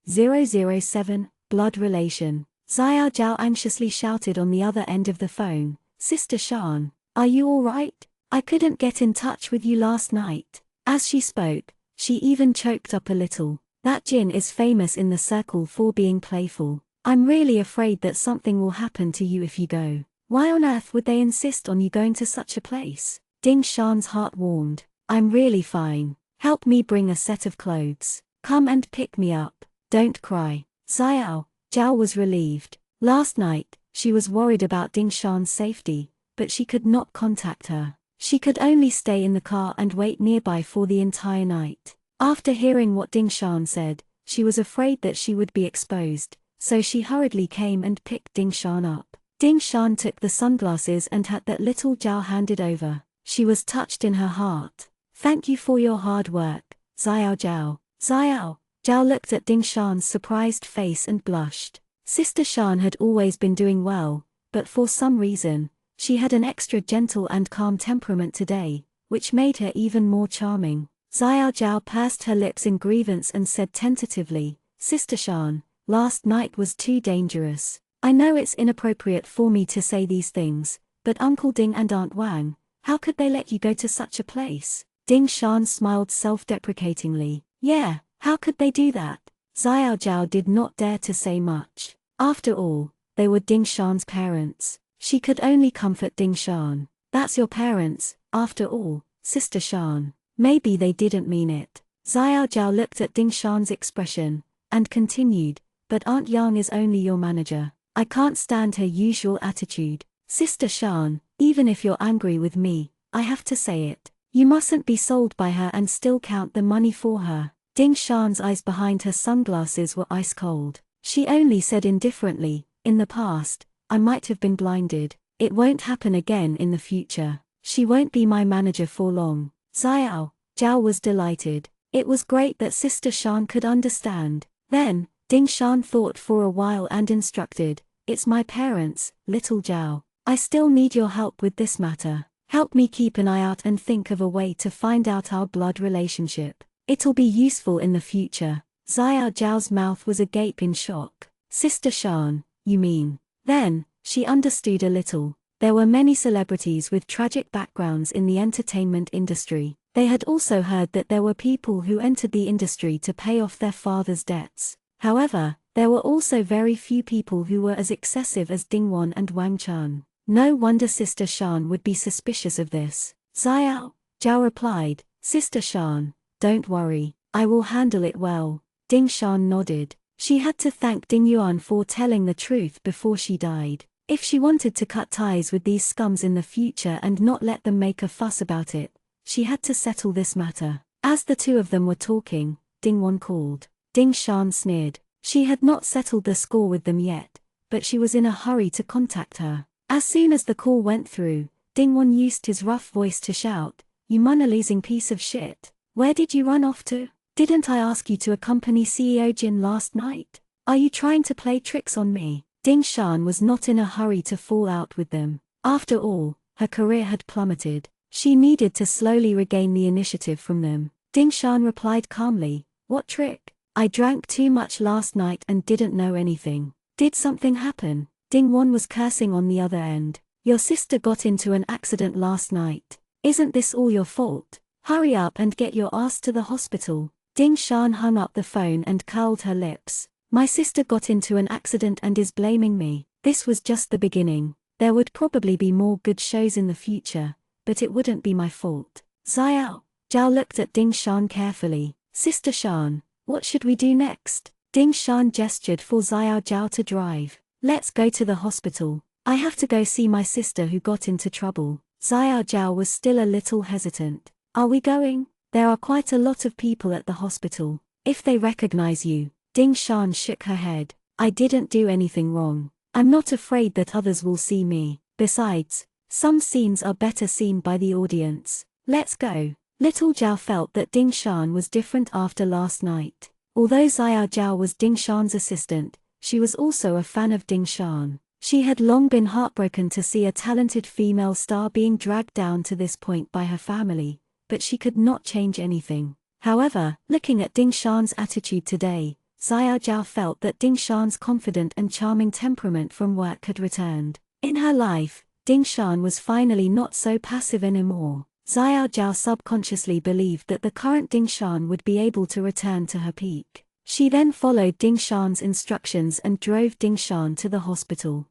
A: 007, Blood Relation. Xiao Zhao anxiously shouted on the other end of the phone, Sister Shan, are you all right? I couldn't get in touch with you last night. As she spoke, she even choked up a little. That Jin is famous in the circle for being playful. I'm really afraid that something will happen to you if you go. Why on earth would they insist on you going to such a place? Ding Shan's heart warmed. I'm really fine. Help me bring a set of clothes. Come and pick me up. Don't cry. Xiao Zhao was relieved. Last night, she was worried about Ding Shan's safety, but she could not contact her. She could only stay in the car and wait nearby for the entire night. After hearing what Ding Shan said, she was afraid that she would be exposed, so she hurriedly came and picked Ding Shan up. Ding Shan took the sunglasses and hat that little Zhao handed over. She was touched in her heart. Thank you for your hard work, Xiao Zhao. Xiao Zhao looked at Ding Shan's surprised face and blushed. Sister Shan had always been doing well, but for some reason, she had an extra gentle and calm temperament today, which made her even more charming. Xiao Zhao pursed her lips in grievance and said tentatively, Sister Shan, last night was too dangerous. I know it's inappropriate for me to say these things, but Uncle Ding and Aunt Wang, how could they let you go to such a place? Ding Shan smiled self-deprecatingly. Yeah, how could they do that? Xiao Zhao did not dare to say much. After all, they were Ding Shan's parents. She could only comfort Ding Shan. That's your parents, after all, Sister Shan. Maybe they didn't mean it. Xiao Zhao looked at Ding Shan's expression, and continued, but Aunt Yang is only your manager. I can't stand her usual attitude. Sister Shan, even if you're angry with me, I have to say it. You mustn't be sold by her and still count the money for her. Ding Shan's eyes behind her sunglasses were ice cold. She only said indifferently, in the past, I might have been blinded. It won't happen again in the future. She won't be my manager for long. Xiao Zhao was delighted. It was great that Sister Shan could understand. Then, Ding Shan thought for a while and instructed, It's my parents, little Zhao. I still need your help with this matter. Help me keep an eye out and think of a way to find out our blood relationship. It'll be useful in the future. Xiao Zhao's mouth was agape in shock. Sister Shan, you mean? Then, she understood a little. There were many celebrities with tragic backgrounds in the entertainment industry. They had also heard that there were people who entered the industry to pay off their father's debts. However, there were also very few people who were as excessive as Ding Wan and Wang Chun. No wonder Sister Shan would be suspicious of this. Xiao Zhao replied, Sister Shan, don't worry, I will handle it well. Ding Shan nodded. She had to thank Ding Yuan for telling the truth before she died. If she wanted to cut ties with these scums in the future and not let them make a fuss about it, she had to settle this matter. As the two of them were talking, Ding Wan called. Ding Shan sneered. She had not settled the score with them yet, but she was in a hurry to contact her. As soon as the call went through, Ding Wan used his rough voice to shout, You money-losing piece of shit. Where did you run off to? Didn't I ask you to accompany CEO Jin last night? Are you trying to play tricks on me? Ding Shan was not in a hurry to fall out with them. After all, her career had plummeted. She needed to slowly regain the initiative from them. Ding Shan replied calmly, What trick? I drank too much last night and didn't know anything. Did something happen? Ding Wan was cursing on the other end. Your sister got into an accident last night. Isn't this all your fault? Hurry up and get your ass to the hospital. Ding Shan hung up the phone and curled her lips. My sister got into an accident and is blaming me. This was just the beginning. There would probably be more good shows in the future, but it wouldn't be my fault. Xiao Zhao looked at Ding Shan carefully. Sister Shan, what should we do next? Ding Shan gestured for Xiao Zhao to drive. Let's go to the hospital. I have to go see my sister who got into trouble. Xiao Zhao was still a little hesitant. Are we going? There are quite a lot of people at the hospital. If they recognize you. Ding Shan shook her head. I didn't do anything wrong. I'm not afraid that others will see me. Besides, some scenes are better seen by the audience. Let's go. Little Zhao felt that Ding Shan was different after last night. Although Xiao Zhao was Ding Shan's assistant, she was also a fan of Ding Shan. She had long been heartbroken to see a talented female star being dragged down to this point by her family, but she could not change anything. However, looking at Ding Shan's attitude today, Xiao Zhao felt that Ding Shan's confident and charming temperament from work had returned. In her life, Ding Shan was finally not so passive anymore. Xiao Zhao subconsciously believed that the current Ding Shan would be able to return to her peak. She then followed Ding Shan's instructions and drove Ding Shan to the hospital.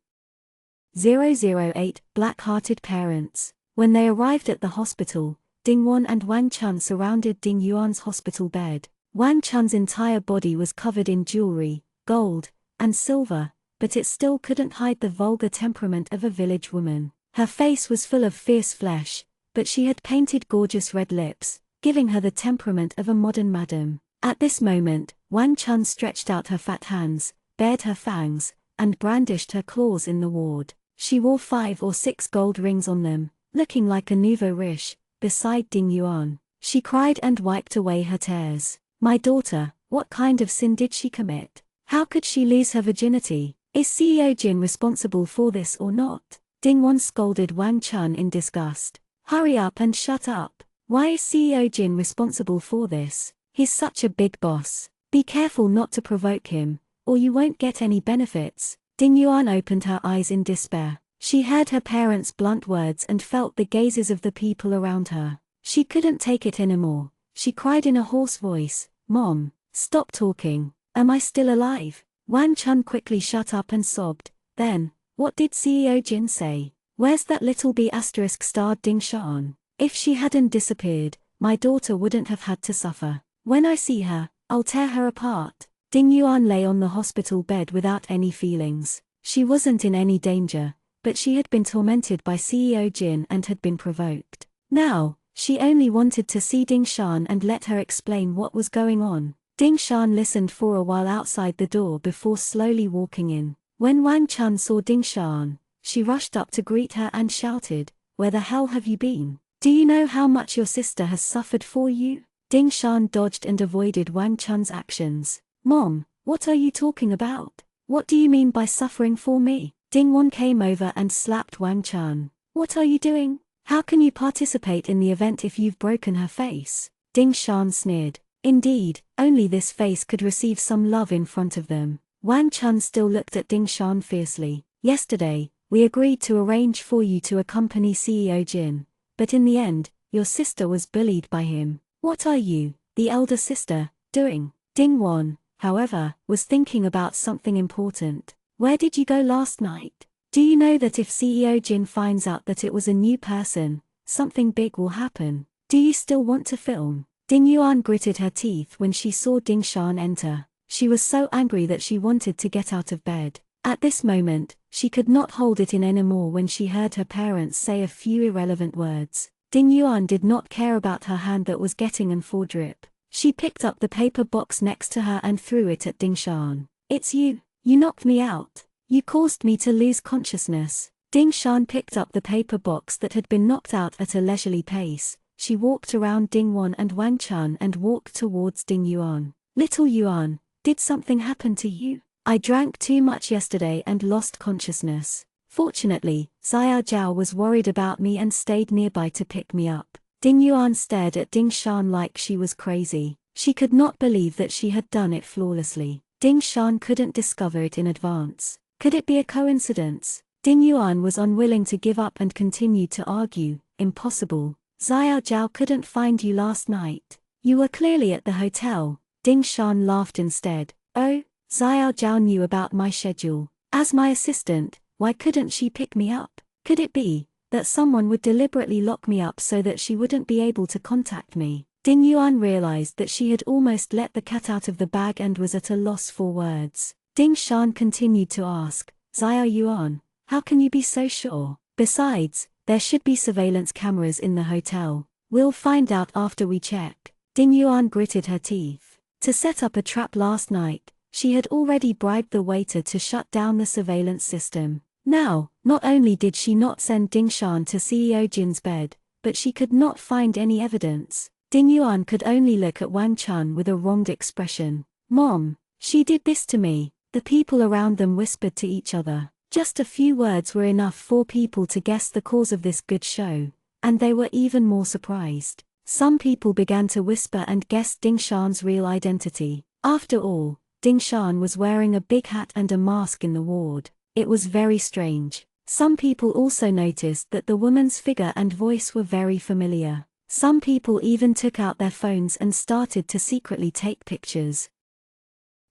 A: 008 Black-hearted parents. When they arrived at the hospital, Ding Wan and Wang Chun surrounded Ding Yuan's hospital bed. Wang Chun's entire body was covered in jewelry, gold, and silver, but it still couldn't hide the vulgar temperament of a village woman. Her face was full of fierce flesh, but she had painted gorgeous red lips, giving her the temperament of a modern madam. At this moment, Wang Chun stretched out her fat hands, bared her fangs, and brandished her claws in the ward. She wore 5 or 6 gold rings on them, looking like a nouveau riche, beside Ding Yuan. She cried and wiped away her tears. My daughter, what kind of sin did she commit? How could she lose her virginity? Is CEO Jin responsible for this or not? Ding Wan scolded Wang Chun in disgust. Hurry up and shut up. Why is CEO Jin responsible for this? He's such a big boss. Be careful not to provoke him, or you won't get any benefits. Ding Yuan opened her eyes in despair. She heard her parents' blunt words and felt the gazes of the people around her. She couldn't take it anymore. She cried in a hoarse voice, "Mom, stop talking. Am I still alive?" Wang Chun quickly shut up and sobbed. Then, what did CEO Jin say? Where's that little B** starred Ding Shan? If she hadn't disappeared, my daughter wouldn't have had to suffer. When I see her, I'll tear her apart. Ding Yuan lay on the hospital bed without any feelings. She wasn't in any danger, but she had been tormented by CEO Jin and had been provoked. Now, she only wanted to see Ding Shan and let her explain what was going on. Ding Shan listened for a while outside the door before slowly walking in. When Wang Chun saw Ding Shan, she rushed up to greet her and shouted, "Where the hell have you been? Do you know how much your sister has suffered for you?" Ding Shan dodged and avoided Wang Chun's actions. "Mom, what are you talking about? What do you mean by suffering for me?" Ding Wan came over and slapped Wang Chun. "What are you doing? How can you participate in the event if you've broken her face?" Ding Shan sneered. Indeed, only this face could receive some love in front of them. Wang Chun still looked at Ding Shan fiercely. "Yesterday, we agreed to arrange for you to accompany CEO Jin, but in the end, your sister was bullied by him. What are you, the elder sister, doing?" Ding Wan, however, was thinking about something important. "Where did you go last night? Do you know that if CEO Jin finds out that it was a new person, something big will happen? Do you still want to film?" Ding Yuan gritted her teeth when she saw Ding Shan enter. She was so angry that she wanted to get out of bed. At this moment, she could not hold it in anymore when she heard her parents say a few irrelevant words. Ding Yuan did not care about her hand that was getting an for drip. She picked up the paper box next to her and threw it at Ding Shan. "It's you. You knocked me out. You caused me to lose consciousness." Ding Shan picked up the paper box that had been knocked out at a leisurely pace. She walked around Ding Wan and Wang Chun and walked towards Ding Yuan. "Little Yuan, did something happen to you? I drank too much yesterday and lost consciousness. Fortunately, Xiao Zhao was worried about me and stayed nearby to pick me up." Ding Yuan stared at Ding Shan like she was crazy. She could not believe that she had done it flawlessly. Ding Shan couldn't discover it in advance. Could it be a coincidence? Ding Yuan was unwilling to give up and continued to argue. "Impossible. Xiao Zhao couldn't find you last night. You were clearly at the hotel." Ding Shan laughed instead. "Oh, Xiao Zhao knew about my schedule. As my assistant, why couldn't she pick me up? Could it be that someone would deliberately lock me up so that she wouldn't be able to contact me?" Ding Yuan realized that she had almost let the cat out of the bag and was at a loss for words. Ding Shan continued to ask, "Xiao Yuan, how can you be so sure? Besides, there should be surveillance cameras in the hotel. We'll find out after we check." Ding Yuan gritted her teeth. To set up a trap last night, she had already bribed the waiter to shut down the surveillance system. Now, not only did she not send Ding Shan to CEO Jin's bed, but she could not find any evidence. Ding Yuan could only look at Wang Chun with a wronged expression. "Mom, she did this to me." The people around them whispered to each other. Just a few words were enough for people to guess the cause of this good show, and they were even more surprised. Some people began to whisper and guess Ding Shan's real identity. After all, Ding Shan was wearing a big hat and a mask in the ward. It was very strange. Some people also noticed that the woman's figure and voice were very familiar. Some people even took out their phones and started to secretly take pictures.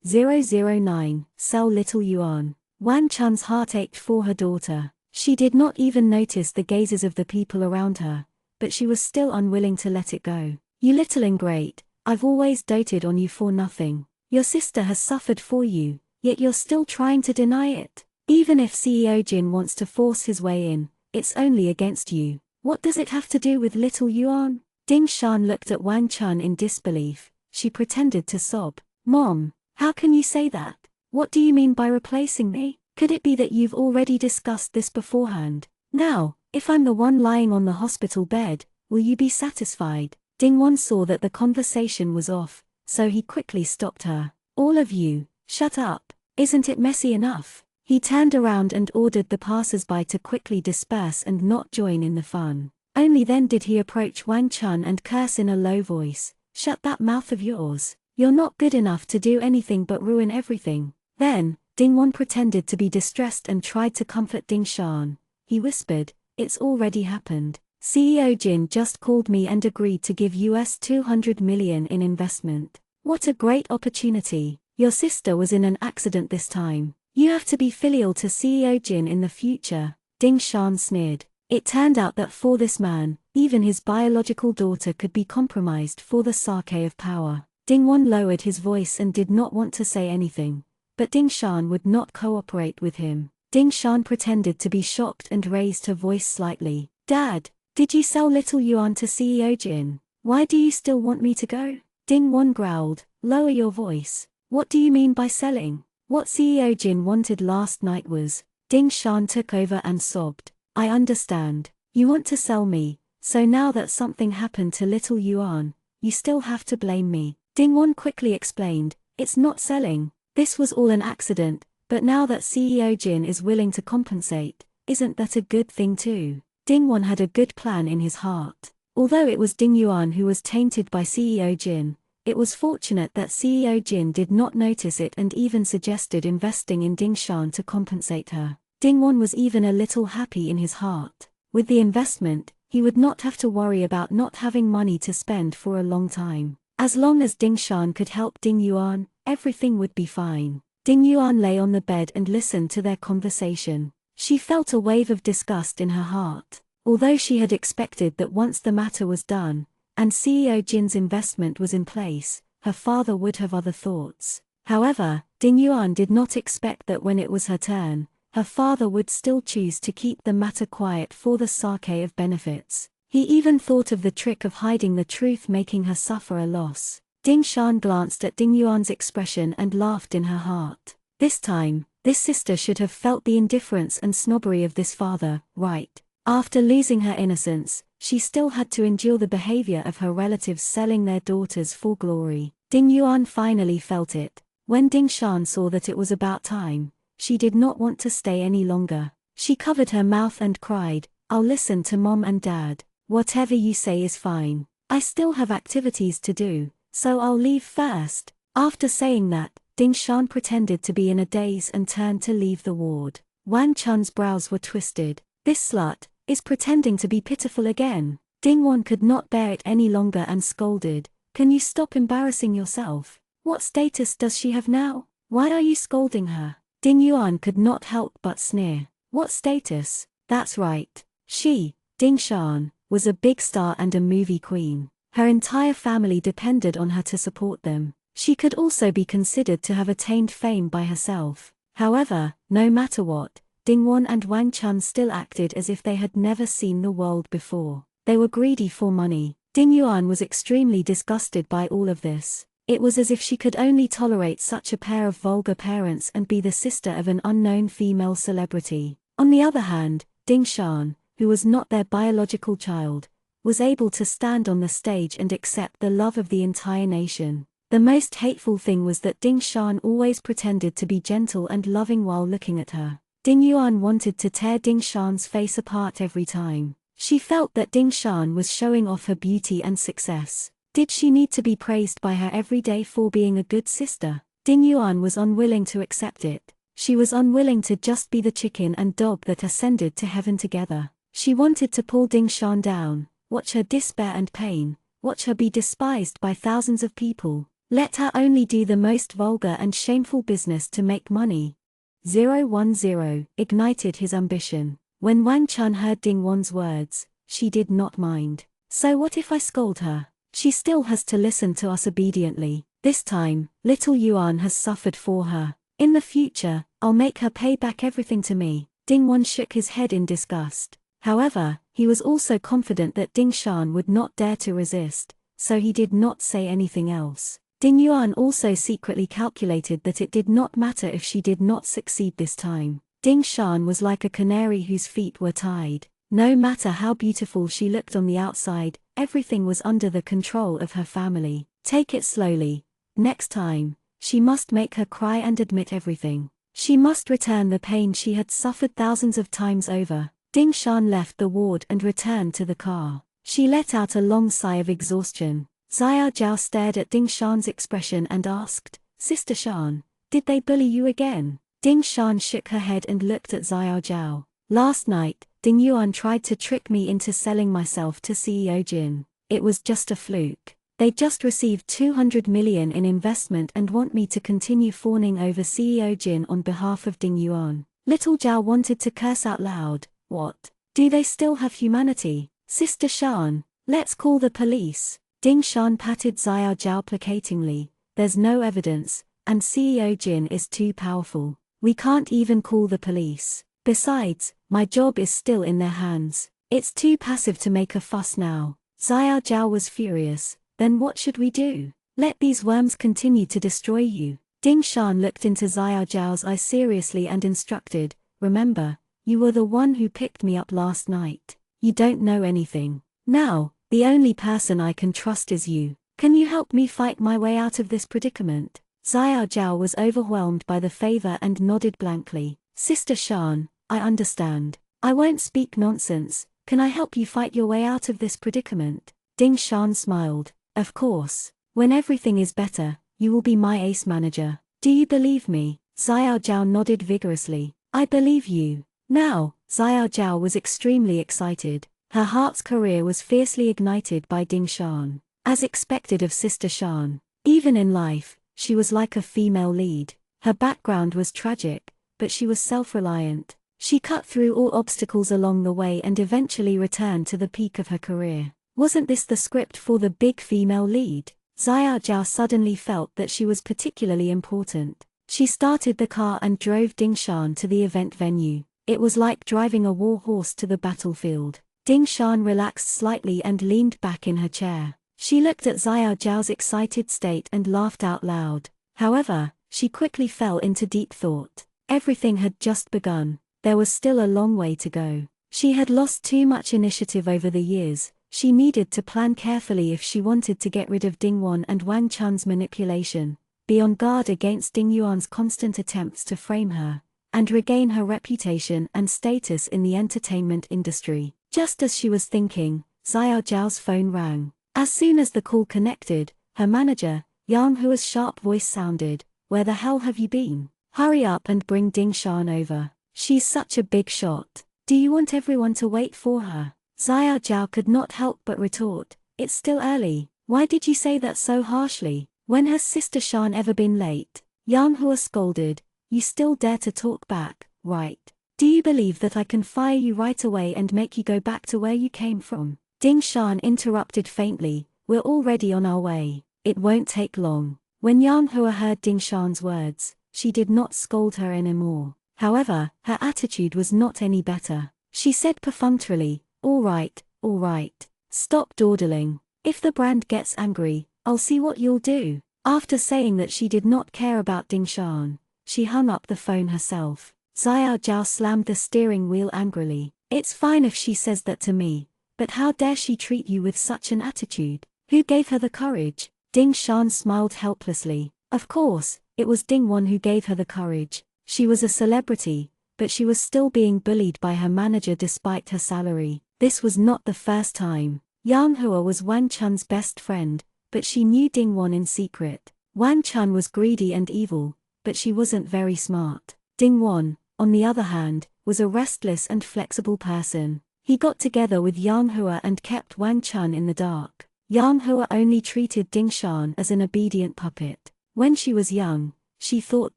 A: 009, Sell Little Yuan. Wang Chun's heart ached for her daughter. She did not even notice the gazes of the people around her, but she was still unwilling to let it go. "You little ingrate, I've always doted on you for nothing. Your sister has suffered for you, yet you're still trying to deny it. Even if CEO Jin wants to force his way in, it's only against you. What does it have to do with little Yuan?" Ding Shan looked at Wang Chun in disbelief. She pretended to sob. "Mom, how can you say that? What do you mean by replacing me? Could it be that you've already discussed this beforehand? Now, if I'm the one lying on the hospital bed, will you be satisfied?" Ding Wan saw that the conversation was off, so he quickly stopped her. "All of you, shut up. Isn't it messy enough?" He turned around and ordered the passers-by to quickly disperse and not join in the fun. Only then did he approach Wang Chun and curse in a low voice, "Shut that mouth of yours. You're not good enough to do anything but ruin everything." Then, Ding Wan pretended to be distressed and tried to comfort Ding Shan. He whispered, "It's already happened. CEO Jin just called me and agreed to give US 200 million in investment. What a great opportunity. Your sister was in an accident this time. You have to be filial to CEO Jin in the future." Ding Shan sneered. It turned out that for this man, even his biological daughter could be compromised for the sake of power. Ding Wan lowered his voice and did not want to say anything, but Ding Shan would not cooperate with him. Ding Shan pretended to be shocked and raised her voice slightly. "Dad, did you sell little Yuan to CEO Jin? Why do you still want me to go?" Ding Wan growled, "Lower your voice. What do you mean by selling? What CEO Jin wanted last night was..." Ding Shan took over and sobbed. "I understand. You want to sell me, so now that something happened to little Yuan, you still have to blame me." Ding Wan quickly explained, "It's not selling. This was all an accident, but now that CEO Jin is willing to compensate, isn't that a good thing too?" Ding Wan had a good plan in his heart. Although it was Ding Yuan who was tainted by CEO Jin, it was fortunate that CEO Jin did not notice it and even suggested investing in Ding Shan to compensate her. Ding Wan was even a little happy in his heart. With the investment, he would not have to worry about not having money to spend for a long time. As long as Ding Shan could help Ding Yuan, everything would be fine. Ding Yuan lay on the bed and listened to their conversation. She felt a wave of disgust in her heart. Although she had expected that once the matter was done, and CEO Jin's investment was in place, her father would have other thoughts. However, Ding Yuan did not expect that when it was her turn, her father would still choose to keep the matter quiet for the sake of benefits. He even thought of the trick of hiding the truth, making her suffer a loss. Ding Shan glanced at Ding Yuan's expression and laughed in her heart. This time, this sister should have felt the indifference and snobbery of this father, right? After losing her innocence, she still had to endure the behavior of her relatives selling their daughters for glory. Ding Yuan finally felt it. When Ding Shan saw that it was about time, she did not want to stay any longer. She covered her mouth and cried, "I'll listen to Mom and Dad. Whatever you say is fine. I still have activities to do, so I'll leave first." After saying that, Ding Shan pretended to be in a daze and turned to leave the ward. Wang Chun's brows were twisted. This slut is pretending to be pitiful again. Ding Wan could not bear it any longer and scolded, "Can you stop embarrassing yourself? What status does she have now? Why are you scolding her?" Ding Yuan could not help but sneer. "What status? That's right. She, Ding Shan, was a big star and a movie queen. Her entire family depended on her to support them. She could also be considered to have attained fame by herself." However, no matter what, Ding Wan and Wang Chun still acted as if they had never seen the world before. They were greedy for money. Ding Yuan was extremely disgusted by all of this. It was as if she could only tolerate such a pair of vulgar parents and be the sister of an unknown female celebrity. On the other hand, Ding Shan, who was not their biological child, was able to stand on the stage and accept the love of the entire nation. The most hateful thing was that Ding Shan always pretended to be gentle and loving while looking at her. Ding Yuan wanted to tear Ding Shan's face apart every time. She felt that Ding Shan was showing off her beauty and success. Did she need to be praised by her every day for being a good sister? Ding Yuan was unwilling to accept it. She was unwilling to just be the chicken and dog that ascended to heaven together. She wanted to pull Ding Shan down, watch her despair and pain, watch her be despised by thousands of people. Let her only do the most vulgar and shameful business to make money. 010 ignited his ambition. When Wang Chun heard Ding Wan's words, she did not mind. "So what if I scold her? She still has to listen to us obediently. This time, little Yuan has suffered for her. In the future, I'll make her pay back everything to me." Ding Wan shook his head in disgust. However, he was also confident that Ding Shan would not dare to resist, so he did not say anything else. Ding Yuan also secretly calculated that it did not matter if she did not succeed this time. Ding Shan was like a canary whose feet were tied. No matter how beautiful she looked on the outside, everything was under the control of her family. Take it slowly. Next time, she must make her cry and admit everything. She must return the pain she had suffered thousands of times over. Ding Shan left the ward and returned to the car. She let out a long sigh of exhaustion. Xiao Zhao stared at Ding Shan's expression and asked, Sister Shan, did they bully you again? Ding Shan shook her head and looked at Xiao Zhao. Last night, Ding Yuan tried to trick me into selling myself to CEO Jin. It was just a fluke. They just received 200 million in investment and want me to continue fawning over CEO Jin on behalf of Ding Yuan. Little Zhao wanted to curse out loud. What? Do they still have humanity? Sister Shan, let's call the police. Ding Shan patted Xiao Zhao placatingly. There's no evidence, and CEO Jin is too powerful. We can't even call the police. Besides, my job is still in their hands. It's too passive to make a fuss now. Xiao Zhao was furious. Then what should we do? Let these worms continue to destroy you. Ding Shan looked into Xiao Zhao's eyes seriously and instructed, Remember, you were the one who picked me up last night. You don't know anything. Now, the only person I can trust is you. Can you help me fight my way out of this predicament? Xiao Zhao was overwhelmed by the favor and nodded blankly. Sister Shan, I understand. I won't speak nonsense. Can I help you fight your way out of this predicament? Ding Shan smiled. Of course. When everything is better, you will be my ace manager. Do you believe me? Xiao Zhao nodded vigorously. I believe you. Now, Xiao Zhao was extremely excited. Her heart's career was fiercely ignited by Ding Shan. As expected of Sister Shan. Even in life, she was like a female lead. Her background was tragic, but she was self-reliant. She cut through all obstacles along the way and eventually returned to the peak of her career. Wasn't this the script for the big female lead? Xiao Zhao suddenly felt that she was particularly important. She started the car and drove Ding Shan to the event venue. It was like driving a war horse to the battlefield. Ding Shan relaxed slightly and leaned back in her chair. She looked at Xiao Zhao's excited state and laughed out loud. However, she quickly fell into deep thought. Everything had just begun. There was still a long way to go. She had lost too much initiative over the years. She needed to plan carefully if she wanted to get rid of Ding Yuan and Wang Chun's manipulation, be on guard against Ding Yuan's constant attempts to frame her, and regain her reputation and status in the entertainment industry. Just as she was thinking, Xiao Zhao's phone rang. As soon as the call connected, her manager, Yang Hua's sharp voice sounded, Where the hell have you been? Hurry up and bring Ding Shan over. She's such a big shot. Do you want everyone to wait for her? Xiao Zhao could not help but retort, It's still early. Why did you say that so harshly? When has Sister Shan ever been late? Yang Hua scolded, You still dare to talk back, right? Do you believe that I can fire you right away and make you go back to where you came from? Ding Shan interrupted faintly, We're already on our way. It won't take long. When Yang Hua heard Ding Shan's words, she did not scold her anymore. However, her attitude was not any better. She said perfunctorily, all right. Stop dawdling. If the brand gets angry, I'll see what you'll do. After saying that she did not care about Ding Shan, she hung up the phone herself. Xiao Zhao slammed the steering wheel angrily. It's fine if she says that to me, but how dare she treat you with such an attitude? Who gave her the courage? Ding Shan smiled helplessly. Of course, it was Ding Yuan who gave her the courage. She was a celebrity, but she was still being bullied by her manager despite her salary. This was not the first time. Yang Hua was Wang Chun's best friend, but she knew Ding Yuan in secret. Wang Chun was greedy and evil, but she wasn't very smart. Ding Yuan, on the other hand, was a restless and flexible person. He got together with Yang Hua and kept Wang Chun in the dark. Yang Hua only treated Ding Shan as an obedient puppet. When she was young, she thought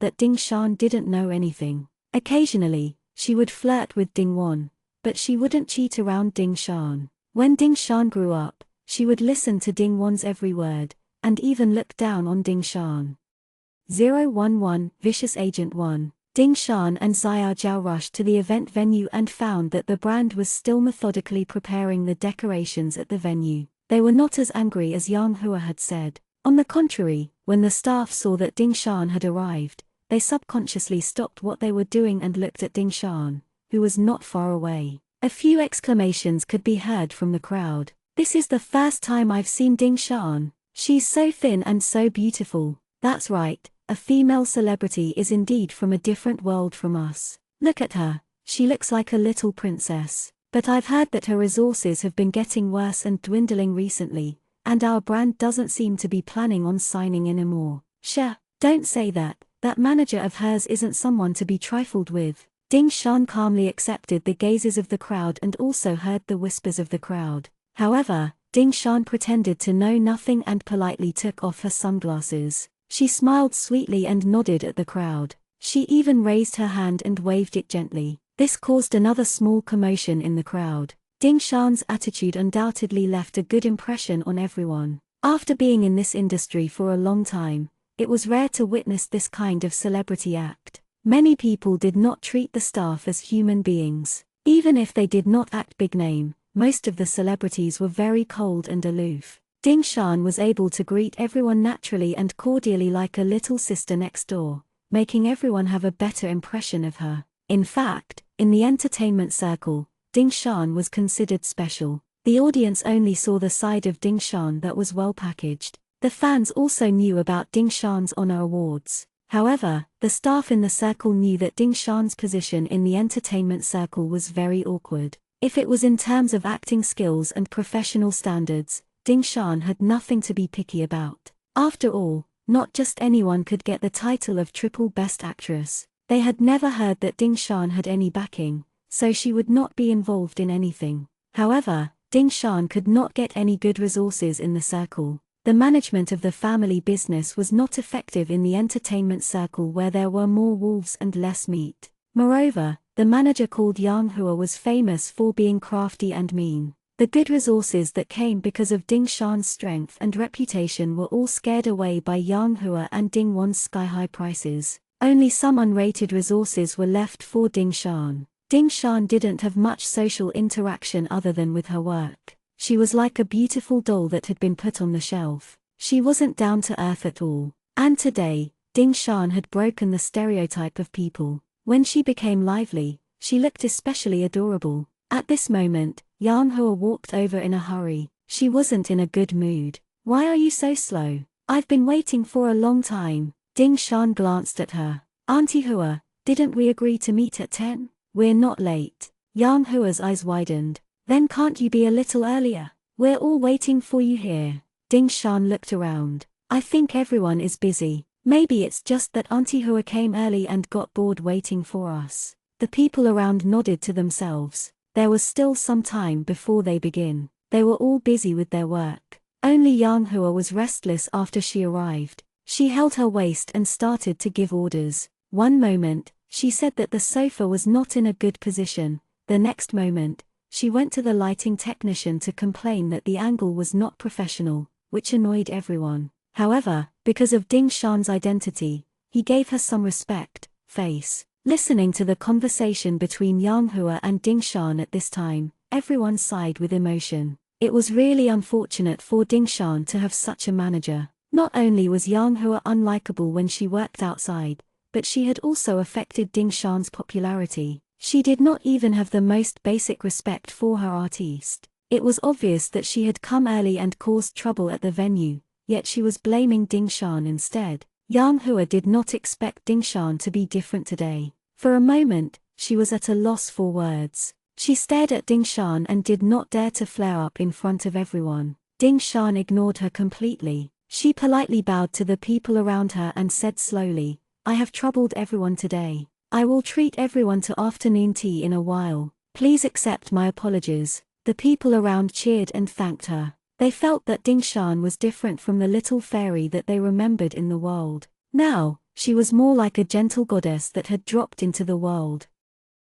A: that Ding Shan didn't know anything. Occasionally, she would flirt with Ding Yuan, but she wouldn't cheat around Ding Shan. When Ding Shan grew up, she would listen to Ding Yuan's every word, and even look down on Ding Shan. 011 Vicious Agent 1. Ding Shan and Xiao Zhao rushed to the event venue and found that the brand was still methodically preparing the decorations at the venue. They were not as angry as Yang Hua had said. On the contrary, when the staff saw that Ding Shan had arrived, they subconsciously stopped what they were doing and looked at Ding Shan, who was not far away. A few exclamations could be heard from the crowd. This is the first time I've seen Ding Shan. She's so thin and so beautiful. That's right, a female celebrity is indeed from a different world from us. Look at her, she looks like a little princess. But I've heard that her resources have been getting worse and dwindling recently, and our brand doesn't seem to be planning on signing anymore. Sure, don't say that. That manager of hers isn't someone to be trifled with. Ding Shan calmly accepted the gazes of the crowd and also heard the whispers of the crowd. However, Ding Shan pretended to know nothing and politely took off her sunglasses. She smiled sweetly and nodded at the crowd. She even raised her hand and waved it gently. This caused another small commotion in the crowd. Ding Shan's attitude undoubtedly left a good impression on everyone. After being in this industry for a long time, it was rare to witness this kind of celebrity act. Many people did not treat the staff as human beings. Even if they did not act big name, most of the celebrities were very cold and aloof. Ding Shan was able to greet everyone naturally and cordially like a little sister next door, making everyone have a better impression of her. In fact, in the entertainment circle, Ding Shan was considered special. The audience only saw the side of Ding Shan that was well packaged. The fans also knew about Ding Shan's honor awards. However, the staff in the circle knew that Ding Shan's position in the entertainment circle was very awkward. If it was in terms of acting skills and professional standards, Ding Shan had nothing to be picky about. After all, not just anyone could get the title of triple best actress. They had never heard that Ding Shan had any backing, so she would not be involved in anything. However, Ding Shan could not get any good resources in the circle. The management of the family business was not effective in the entertainment circle where there were more wolves and less meat. Moreover, the manager called Yang Hua was famous for being crafty and mean. The good resources that came because of Ding Shan's strength and reputation were all scared away by Yang Hua and Ding Wan's sky-high prices. Only some unrated resources were left for Ding Shan. Ding Shan didn't have much social interaction other than with her work. She was like a beautiful doll that had been put on the shelf. She wasn't down to earth at all. And today, Ding Shan had broken the stereotype of people. When she became lively, she looked especially adorable. At this moment, Yang Hua walked over in a hurry. She wasn't in a good mood. "Why are you so slow? I've been waiting for a long time." Ding Shan glanced at her. "Auntie Hua, didn't we agree to meet at 10? We're not late." Yang Hua's eyes widened. "Then can't you be a little earlier? We're all waiting for you here." Ding Shan looked around. "I think everyone is busy. Maybe it's just that Auntie Hua came early and got bored waiting for us." The people around nodded to themselves. There was still some time before they begin. They were all busy with their work. Only Yang Hua was restless after she arrived. She held her waist and started to give orders. One moment, she said that the sofa was not in a good position. The next moment, she went to the lighting technician to complain that the angle was not professional, which annoyed everyone. However, because of Ding Shan's identity, he gave her some respect. Listening to the conversation between Yang Hua and Ding Shan at this time, everyone sighed with emotion. It was really unfortunate for Ding Shan to have such a manager. Not only was Yang Hua unlikable when she worked outside, but she had also affected Ding Shan's popularity. She did not even have the most basic respect for her artiste. It was obvious that she had come early and caused trouble at the venue, yet she was blaming Ding Shan instead. Yang Hua did not expect Ding Shan to be different today. For a moment, she was at a loss for words. She stared at Ding Shan and did not dare to flare up in front of everyone. Ding Shan ignored her completely. She politely bowed to the people around her and said slowly, "I have troubled everyone today. I will treat everyone to afternoon tea in a while. Please accept my apologies." The people around cheered and thanked her. They felt that Ding Shan was different from the little fairy that they remembered in the world. Now, she was more like a gentle goddess that had dropped into the world.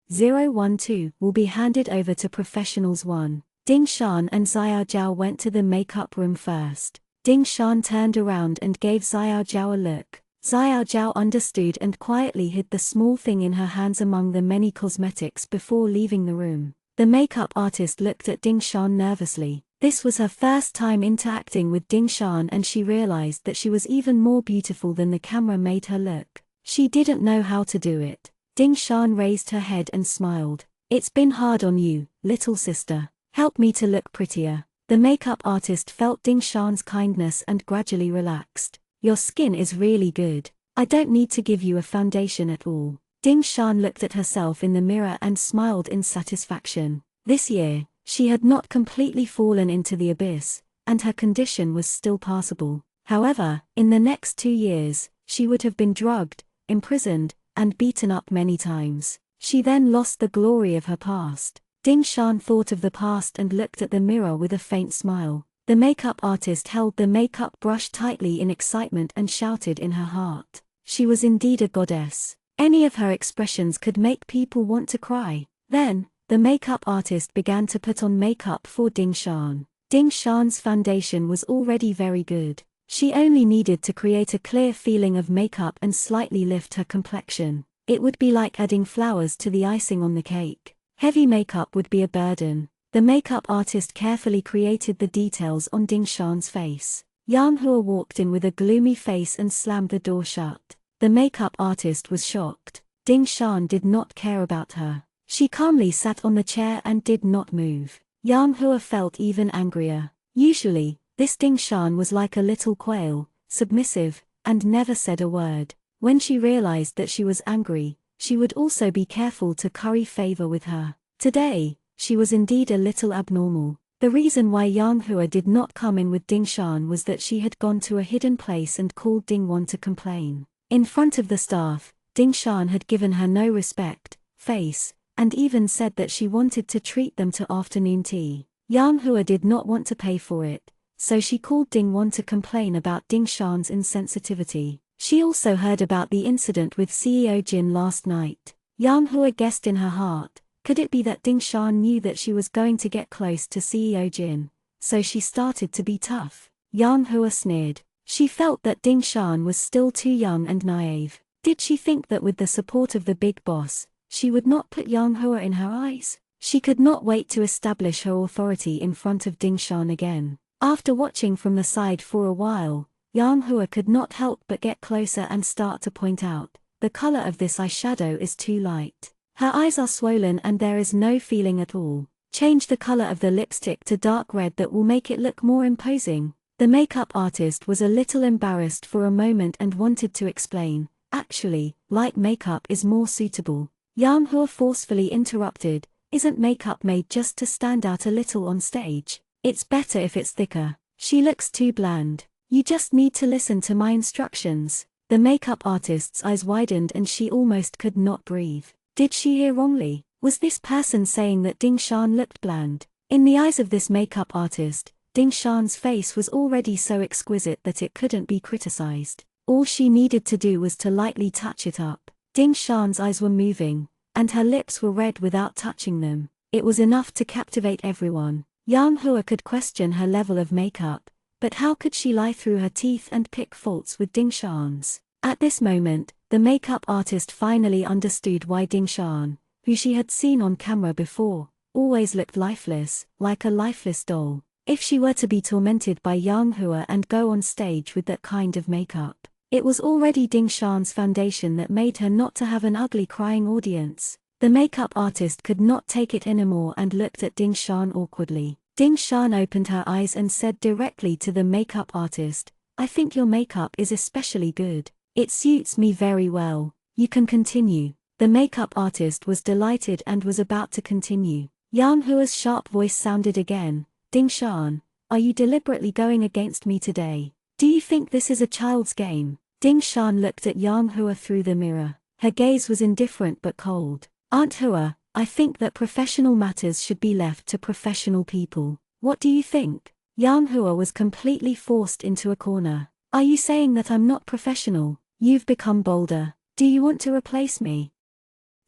A: 012 will be handed over to professionals 1. Ding Shan and Xiao Zhao went to the makeup room first. Ding Shan turned around and gave Xiao Zhao a look. Xiao Zhao understood and quietly hid the small thing in her hands among the many cosmetics before leaving the room. The makeup artist looked at Ding Shan nervously. This was her first time interacting with Ding Shan and she realized that she was even more beautiful than the camera made her look. She didn't know how to do it. Ding Shan raised her head and smiled. "It's been hard on you, little sister. Help me to look prettier." The makeup artist felt Ding Shan's kindness and gradually relaxed. "Your skin is really good. I don't need to give you a foundation at all." Ding Shan looked at herself in the mirror and smiled in satisfaction. This year, she had not completely fallen into the abyss, and her condition was still passable. However, in the next 2 years, she would have been drugged, imprisoned, and beaten up many times. She then lost the glory of her past. Ding Shan thought of the past and looked at the mirror with a faint smile. The makeup artist held the makeup brush tightly in excitement and shouted in her heart. She was indeed a goddess. Any of her expressions could make people want to cry. Then, the makeup artist began to put on makeup for Ding Shan. Ding Shan's foundation was already very good. She only needed to create a clear feeling of makeup and slightly lift her complexion. It would be like adding flowers to the icing on the cake. Heavy makeup would be a burden. The makeup artist carefully created the details on Ding Shan's face. Yang Hua walked in with a gloomy face and slammed the door shut. The makeup artist was shocked. Ding Shan did not care about her. She calmly sat on the chair and did not move. Yang Hua felt even angrier. Usually, this Ding Shan was like a little quail, submissive, and never said a word. When she realized that she was angry, she would also be careful to curry favor with her. Today, she was indeed a little abnormal. The reason why Yang Hua did not come in with Ding Shan was that she had gone to a hidden place and called Ding Wan to complain. In front of the staff, Ding Shan had given her no respect, face, and even said that she wanted to treat them to afternoon tea. Yang Hua did not want to pay for it, so she called Ding Wan to complain about Ding Shan's insensitivity. She also heard about the incident with CEO Jin last night. Yang Hua guessed in her heart, could it be that Ding Shan knew that she was going to get close to CEO Jin, so she started to be tough? Yang Hua sneered. She felt that Ding Shan was still too young and naive. Did she think that with the support of the big boss, she would not put Yang Hua in her eyes? She could not wait to establish her authority in front of Ding Shan again. After watching from the side for a while, Yang Hua could not help but get closer and start to point out, the color of this eyeshadow is too light. Her eyes are swollen and there is no feeling at all. Change the color of the lipstick to dark red, that will make it look more imposing. The makeup artist was a little embarrassed for a moment and wanted to explain, actually, light makeup is more suitable. Yang Hua forcefully interrupted, isn't makeup made just to stand out a little on stage? It's better if it's thicker. She looks too bland. You just need to listen to my instructions. The makeup artist's eyes widened and she almost could not breathe. Did she hear wrongly? Was this person saying that Ding Shan looked bland? In the eyes of this makeup artist, Ding Shan's face was already so exquisite that it couldn't be criticized. All she needed to do was to lightly touch it up. Ding Shan's eyes were moving, and her lips were red without touching them. It was enough to captivate everyone. Yang Hua could question her level of makeup, but how could she lie through her teeth and pick faults with Ding Shan's? At this moment, the makeup artist finally understood why Ding Shan, who she had seen on camera before, always looked lifeless, like a lifeless doll. If she were to be tormented by Yang Hua and go on stage with that kind of makeup, it was already Ding Shan's foundation that made her not to have an ugly crying audience. The makeup artist could not take it anymore and looked at Ding Shan awkwardly. Ding Shan opened her eyes and said directly to the makeup artist, I think your makeup is especially good. It suits me very well. You can continue. The makeup artist was delighted and was about to continue. Yang Hua's sharp voice sounded again, Ding Shan, are you deliberately going against me today? Do you think this is a child's game? Ding Shan looked at Yang Hua through the mirror. Her gaze was indifferent but cold. Aunt Hua, I think that professional matters should be left to professional people. What do you think? Yang Hua was completely forced into a corner. Are you saying that I'm not professional? You've become bolder. Do you want to replace me?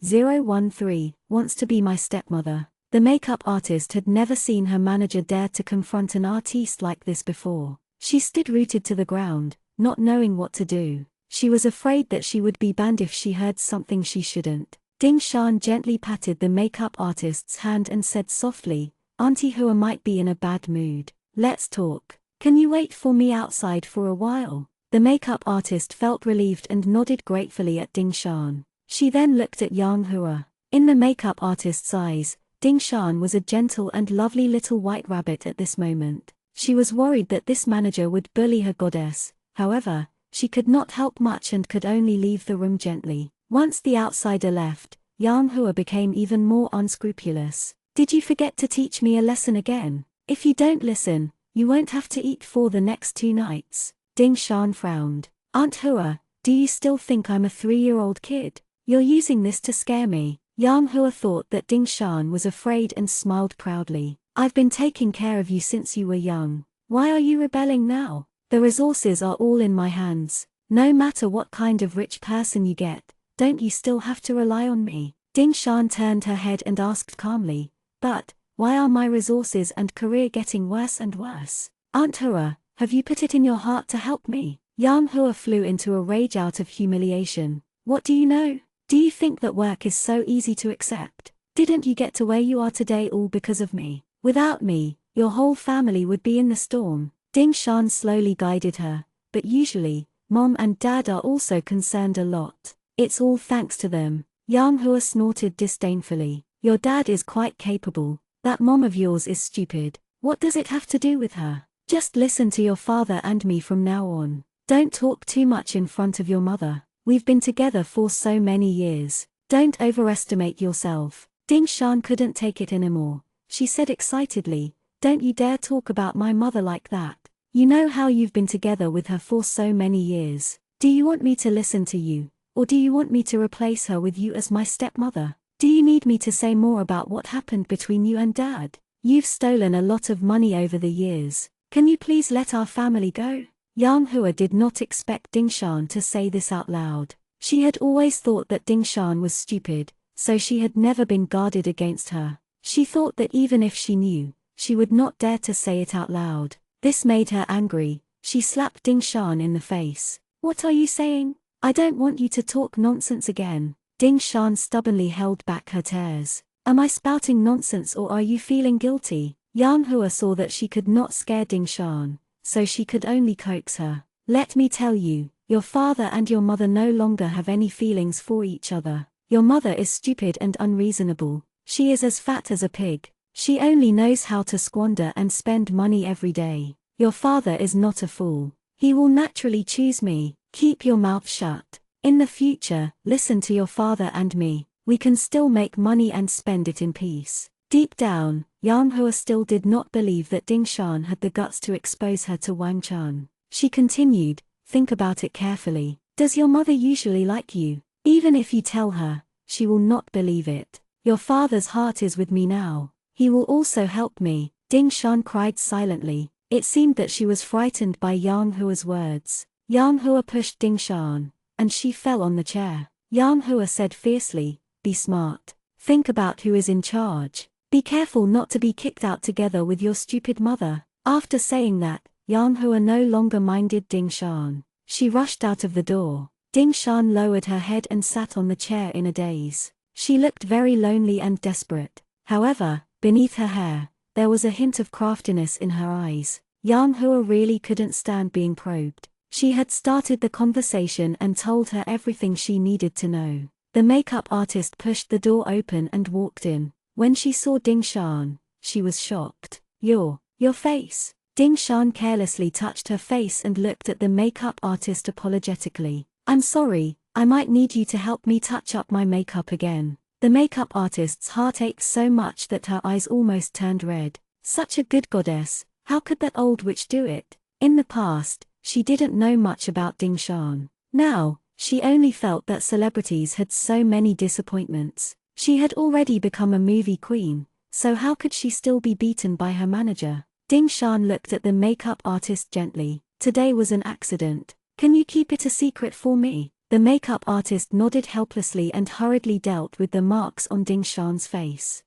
A: 013 wants to be my stepmother. The makeup artist had never seen her manager dare to confront an artiste like this before. She stood rooted to the ground, not knowing what to do. She was afraid that she would be banned if she heard something she shouldn't. Ding Shan gently patted the makeup artist's hand and said softly, Auntie Hua might be in a bad mood. Let's talk. Can you wait for me outside for a while? The makeup artist felt relieved and nodded gratefully at Ding Shan. She then looked at Yang Hua. In the makeup artist's eyes, Ding Shan was a gentle and lovely little white rabbit at this moment. She was worried that this manager would bully her goddess. However, she could not help much and could only leave the room gently. Once the outsider left, Yang Hua became even more unscrupulous. Did you forget to teach me a lesson again? If you don't listen, you won't have to eat for the next 2 nights. Ding Shan frowned. Aunt Hua, do you still think I'm a 3-year-old kid? You're using this to scare me. Yang Hua thought that Ding Shan was afraid and smiled proudly. I've been taking care of you since you were young. Why are you rebelling now? The resources are all in my hands. No matter what kind of rich person you get, don't you still have to rely on me? Ding Shan turned her head and asked calmly, but, why are my resources and career getting worse and worse? Aunt Hua, have you put it in your heart to help me? Yang Hua flew into a rage out of humiliation. What do you know? Do you think that work is so easy to accept? Didn't you get to where you are today all because of me? Without me, your whole family would be in the storm. Ding Shan slowly guided her, but usually, Mom and Dad are also concerned a lot. It's all thanks to them. Yang Hua snorted disdainfully. Your dad is quite capable. That mom of yours is stupid. What does it have to do with her? Just listen to your father and me from now on. Don't talk too much in front of your mother. We've been together for so many years. Don't overestimate yourself. Ding Shan couldn't take it anymore. She said excitedly, don't you dare talk about my mother like that. You know how you've been together with her for so many years. Do you want me to listen to you, or do you want me to replace her with you as my stepmother? Do you need me to say more about what happened between you and Dad? You've stolen a lot of money over the years. Can you please let our family go? Yang Hua did not expect Ding Shan to say this out loud. She had always thought that Ding Shan was stupid, so she had never been guarded against her. She thought that even if she knew, she would not dare to say it out loud. This made her angry. She slapped Ding Shan in the face. What are you saying? I don't want you to talk nonsense again. Ding Shan stubbornly held back her tears. Am I spouting nonsense or are you feeling guilty? Yang Hua saw that she could not scare Ding Shan, so she could only coax her. Let me tell you, your father and your mother no longer have any feelings for each other. Your mother is stupid and unreasonable. She is as fat as a pig. She only knows how to squander and spend money every day. Your father is not a fool. He will naturally choose me. Keep your mouth shut. In the future, listen to your father and me. We can still make money and spend it in peace. Deep down, Yang Hua still did not believe that Ding Shan had the guts to expose her to Wang Chan. She continued, think about it carefully. Does your mother usually like you? Even if you tell her, she will not believe it. Your father's heart is with me now. He will also help me. Ding Shan cried silently. It seemed that she was frightened by Yang Hua's words. Yang Hua pushed Ding Shan, and she fell on the chair. Yang Hua said fiercely, be smart. Think about who is in charge. Be careful not to be kicked out together with your stupid mother. After saying that, Yang Hua no longer minded Ding Shan. She rushed out of the door. Ding Shan lowered her head and sat on the chair in a daze. She looked very lonely and desperate. However, beneath her hair, there was a hint of craftiness in her eyes. Yang Hua really couldn't stand being probed. She had started the conversation and told her everything she needed to know. The makeup artist pushed the door open and walked in. When she saw Ding Shan, she was shocked. Your face. Ding Shan carelessly touched her face and looked at the makeup artist apologetically. I'm sorry, I might need you to help me touch up my makeup again. The makeup artist's heart ached so much that her eyes almost turned red. Such a good goddess, how could that old witch do it? In the past, she didn't know much about Ding Shan. Now, she only felt that celebrities had so many disappointments. She had already become a movie queen, so how could she still be beaten by her manager? Ding Shan looked at the makeup artist gently. Today was an accident. Can you keep it a secret for me? The makeup artist nodded helplessly and hurriedly dealt with the marks on Ding Shan's face.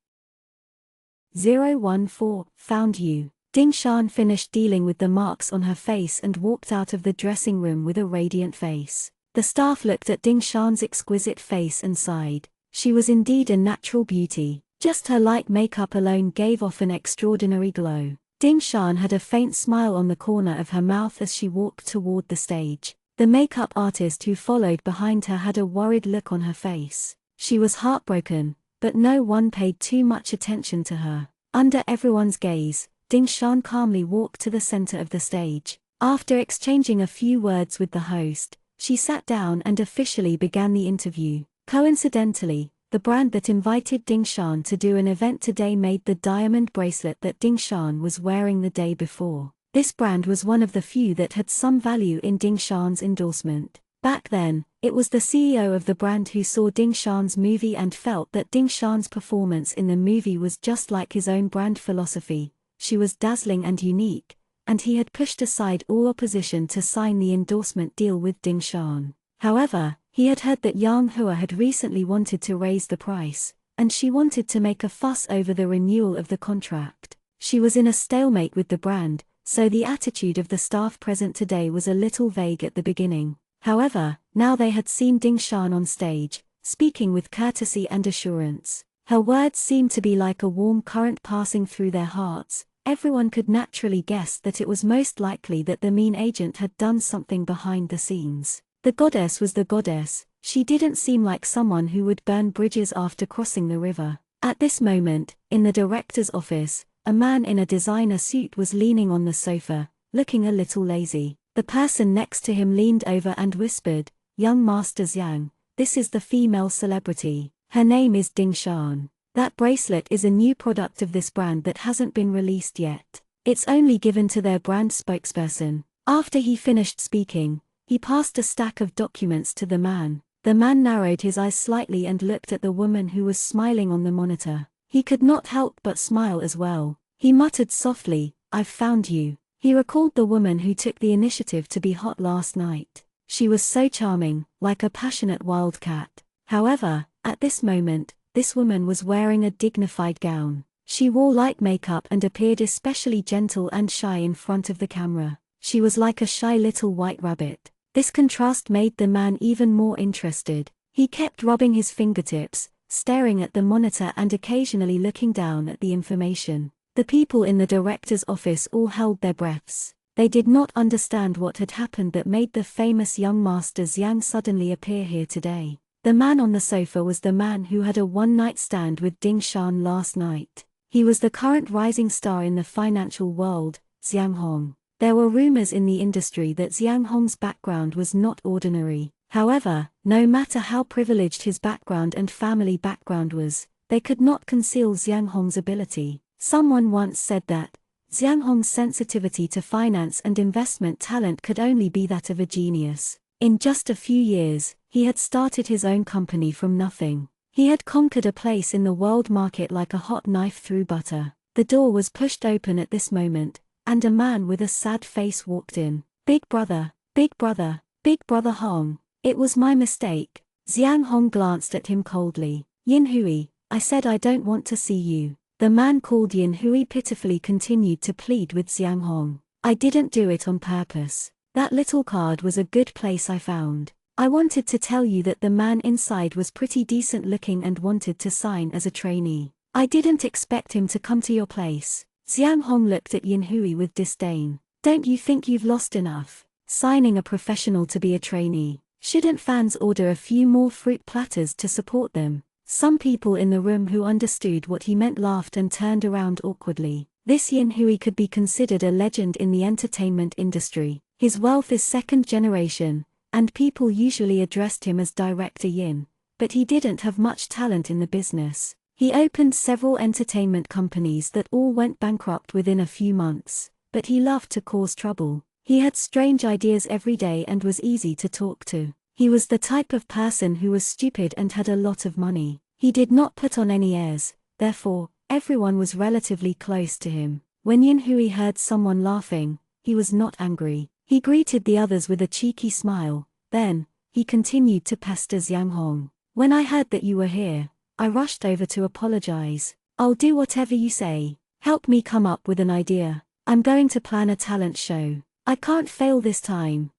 A: 014, found you. Ding Shan finished dealing with the marks on her face and walked out of the dressing room with a radiant face. The staff looked at Ding Shan's exquisite face and sighed. She was indeed a natural beauty. Just her light makeup alone gave off an extraordinary glow. Ding Shan had a faint smile on the corner of her mouth as she walked toward the stage. The makeup artist who followed behind her had a worried look on her face. She was heartbroken, but no one paid too much attention to her. Under everyone's gaze, Ding Shan calmly walked to the center of the stage. After exchanging a few words with the host, She sat down and officially began the interview. Coincidentally, the brand that invited Ding Shan to do an event today made the diamond bracelet that Ding Shan was wearing the day before. This brand was one of the few that had some value in Ding Shan's endorsement. Back then, it was the CEO of the brand who saw Ding Shan's movie and felt that Ding Shan's performance in the movie was just like his own brand philosophy. She was dazzling and unique, and he had pushed aside all opposition to sign the endorsement deal with Ding Shan. However, he had heard that Yang Hua had recently wanted to raise the price, and she wanted to make a fuss over the renewal of the contract. She was in a stalemate with the brand, so the attitude of the staff present today was a little vague at the beginning. However, now they had seen Ding Shan on stage, speaking with courtesy and assurance. Her words seemed to be like a warm current passing through their hearts. Everyone could naturally guess that it was most likely that the mean agent had done something behind the scenes. The goddess was the goddess. She didn't seem like someone who would burn bridges after crossing the river. At this moment, in the director's office, a man in a designer suit was leaning on the sofa, looking a little lazy. The person next to him leaned over and whispered, "Young Master Xiang, this is the female celebrity. Her name is Ding Shan. That bracelet is a new product of this brand that hasn't been released yet. It's only given to their brand spokesperson." After he finished speaking, he passed a stack of documents to the man. The man narrowed his eyes slightly and looked at the woman who was smiling on the monitor. He could not help but smile as well. He muttered softly, "I've found you." He recalled the woman who took the initiative to be hot last night. She was so charming, like a passionate wildcat. However, at this moment, this woman was wearing a dignified gown. She wore light makeup and appeared especially gentle and shy in front of the camera. She was like a shy little white rabbit. This contrast made the man even more interested. He kept rubbing his fingertips, staring at the monitor and occasionally looking down at the information. The people in the director's office all held their breaths. They did not understand what had happened that made the famous young master Xiang suddenly appear here today. The man on the sofa was the man who had a one-night stand with Ding Shan last night. He was the current rising star in the financial world, Xiang Hong. There were rumors in the industry that Xiang Hong's background was not ordinary. However, no matter how privileged his background and family background was, they could not conceal Xiang Hong's ability. Someone once said that Xiang Hong's sensitivity to finance and investment talent could only be that of a genius. In just a few years, he had started his own company from nothing. He had conquered a place in the world market like a hot knife through butter. The door was pushed open at this moment, and a man with a sad face walked in. Big brother, Big brother, Big brother Hong. It was my mistake." Xiang Hong glanced at him coldly. "Yin Hui, I said I don't want to see you." The man called Yin Hui pitifully continued to plead with Xiang Hong. "I didn't do it on purpose. That little card was a good place I found. I wanted to tell you that the man inside was pretty decent looking and wanted to sign as a trainee. I didn't expect him to come to your place." Xiang Hong looked at Yin Hui with disdain. "Don't you think you've lost enough, signing a professional to be a trainee? Shouldn't fans order a few more fruit platters to support them?" Some people in the room who understood what he meant laughed and turned around awkwardly. This Yin Hui could be considered a legend in the entertainment industry. His wealth is second generation, and people usually addressed him as Director Yin, but he didn't have much talent in the business. He opened several entertainment companies that all went bankrupt within a few months, but he loved to cause trouble. He had strange ideas every day and was easy to talk to. He was the type of person who was stupid and had a lot of money. He did not put on any airs, therefore, everyone was relatively close to him. When Yin Hui heard someone laughing, he was not angry. He greeted the others with a cheeky smile. Then, he continued to pester Xiang Hong. "When I heard that you were here, I rushed over to apologize. I'll do whatever you say. Help me come up with an idea. I'm going to plan a talent show. I can't fail this time."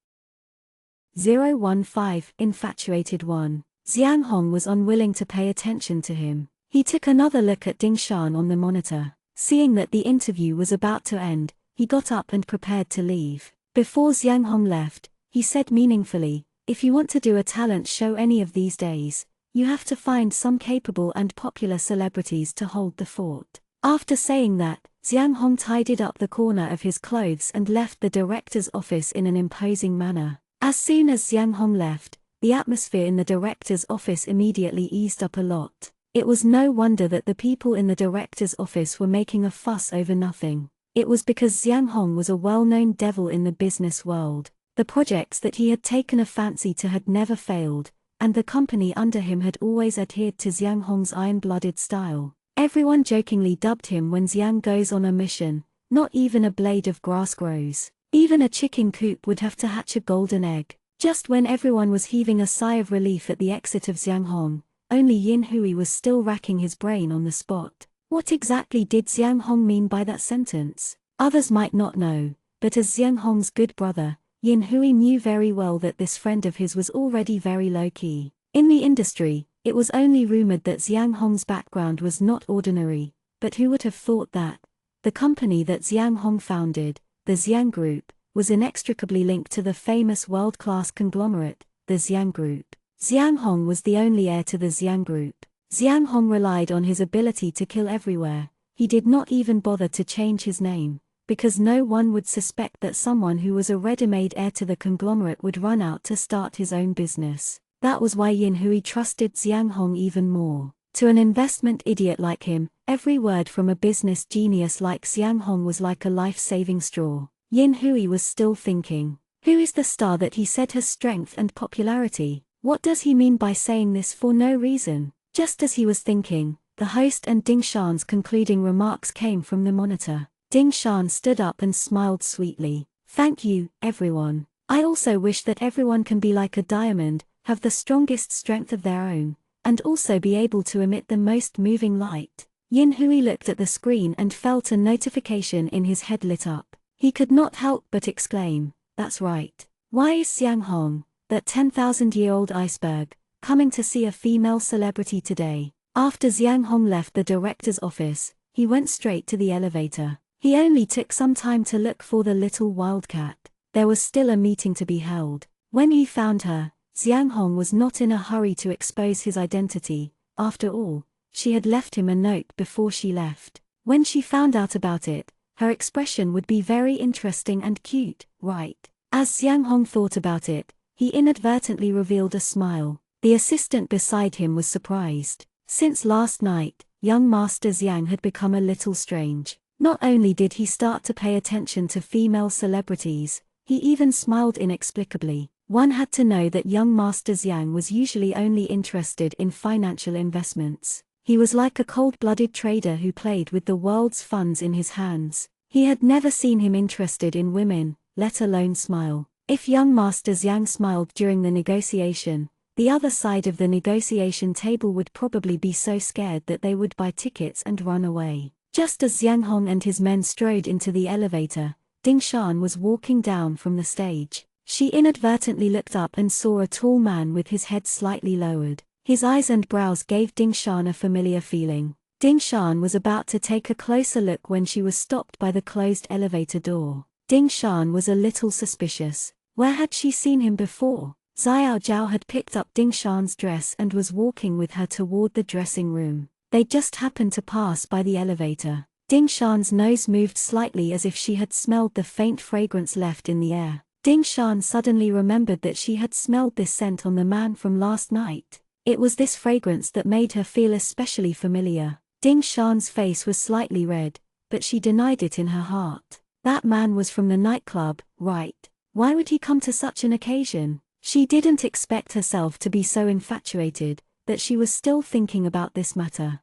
A: 015 Infatuated 1. Xiang Hong was unwilling to pay attention to him. He took another look at Ding Shan on the monitor. Seeing that the interview was about to end, he got up and prepared to leave. Before Xiang Hong left, he said meaningfully, "If you want to do a talent show any of these days, you have to find some capable and popular celebrities to hold the fort." After saying that, Xiang Hong tidied up the corner of his clothes and left the director's office in an imposing manner. As soon as Xiang Hong left, the atmosphere in the director's office immediately eased up a lot. It was no wonder that the people in the director's office were making a fuss over nothing. It was because Xiang Hong was a well-known devil in the business world. The projects that he had taken a fancy to had never failed, and the company under him had always adhered to Xiang Hong's iron-blooded style. Everyone jokingly dubbed him when Xiang goes on a mission, not even a blade of grass grows. Even a chicken coop would have to hatch a golden egg. Just when everyone was heaving a sigh of relief at the exit of Xiang Hong, only Yin Hui was still racking his brain on the spot. What exactly did Xiang Hong mean by that sentence? Others might not know, but as Xiang Hong's good brother, Yin Hui knew very well that this friend of his was already very low-key. In the industry, it was only rumored that Xiang Hong's background was not ordinary, but who would have thought that the company that Xiang Hong founded, the Xiang Group, was inextricably linked to the famous world-class conglomerate, the Xiang Group. Xiang Hong was the only heir to the Xiang Group. Xiang Hong relied on his ability to kill everywhere. He did not even bother to change his name, because no one would suspect that someone who was a ready-made heir to the conglomerate would run out to start his own business. That was why Yin Hui trusted Xiang Hong even more. To an investment idiot like him, every word from a business genius like Xiang Hong was like a life-saving straw. Yin Hui was still thinking, who is the star that he said has strength and popularity? What does he mean by saying this for no reason? Just as he was thinking, the host and Ding Shan's concluding remarks came from the monitor. Ding Shan stood up and smiled sweetly. Thank you, everyone. I also wish that everyone can be like a diamond, have the strongest strength of their own, and also be able to emit the most moving light. Yin Hui looked at the screen and felt a notification in his head lit up. He could not help but exclaim, that's right. Why is Xiang Hong, that 10,000-year-old iceberg, coming to see a female celebrity today? After Xiang Hong left the director's office, he went straight to the elevator. He only took some time to look for the little wildcat. There was still a meeting to be held. When he found her, Xiang Hong was not in a hurry to expose his identity. After all, she had left him a note before she left. When she found out about it, her expression would be very interesting and cute, right? As Xiang Hong thought about it, he inadvertently revealed a smile. The assistant beside him was surprised. Since last night, young Master Xiang had become a little strange. Not only did he start to pay attention to female celebrities, he even smiled inexplicably. One had to know that young Master Xiang was usually only interested in financial investments. He was like a cold-blooded trader who played with the world's funds in his hands. He had never seen him interested in women, let alone smile. If young Master Xiang smiled during the negotiation, the other side of the negotiation table would probably be so scared that they would buy tickets and run away. Just as Xiang Hong and his men strode into the elevator, Ding Shan was walking down from the stage. She inadvertently looked up and saw a tall man with his head slightly lowered. His eyes and brows gave Ding Shan a familiar feeling. Ding Shan was about to take a closer look when she was stopped by the closed elevator door. Ding Shan was a little suspicious. Where had she seen him before? Xiao Zhao had picked up Ding Shan's dress and was walking with her toward the dressing room. They just happened to pass by the elevator. Ding Shan's nose moved slightly as if she had smelled the faint fragrance left in the air. Ding Shan suddenly remembered that she had smelled this scent on the man from last night. It was this fragrance that made her feel especially familiar. Ding Shan's face was slightly red, but she denied it in her heart. That man was from the nightclub, right? Why would he come to such an occasion? She didn't expect herself to be so infatuated, that she was still thinking about this matter.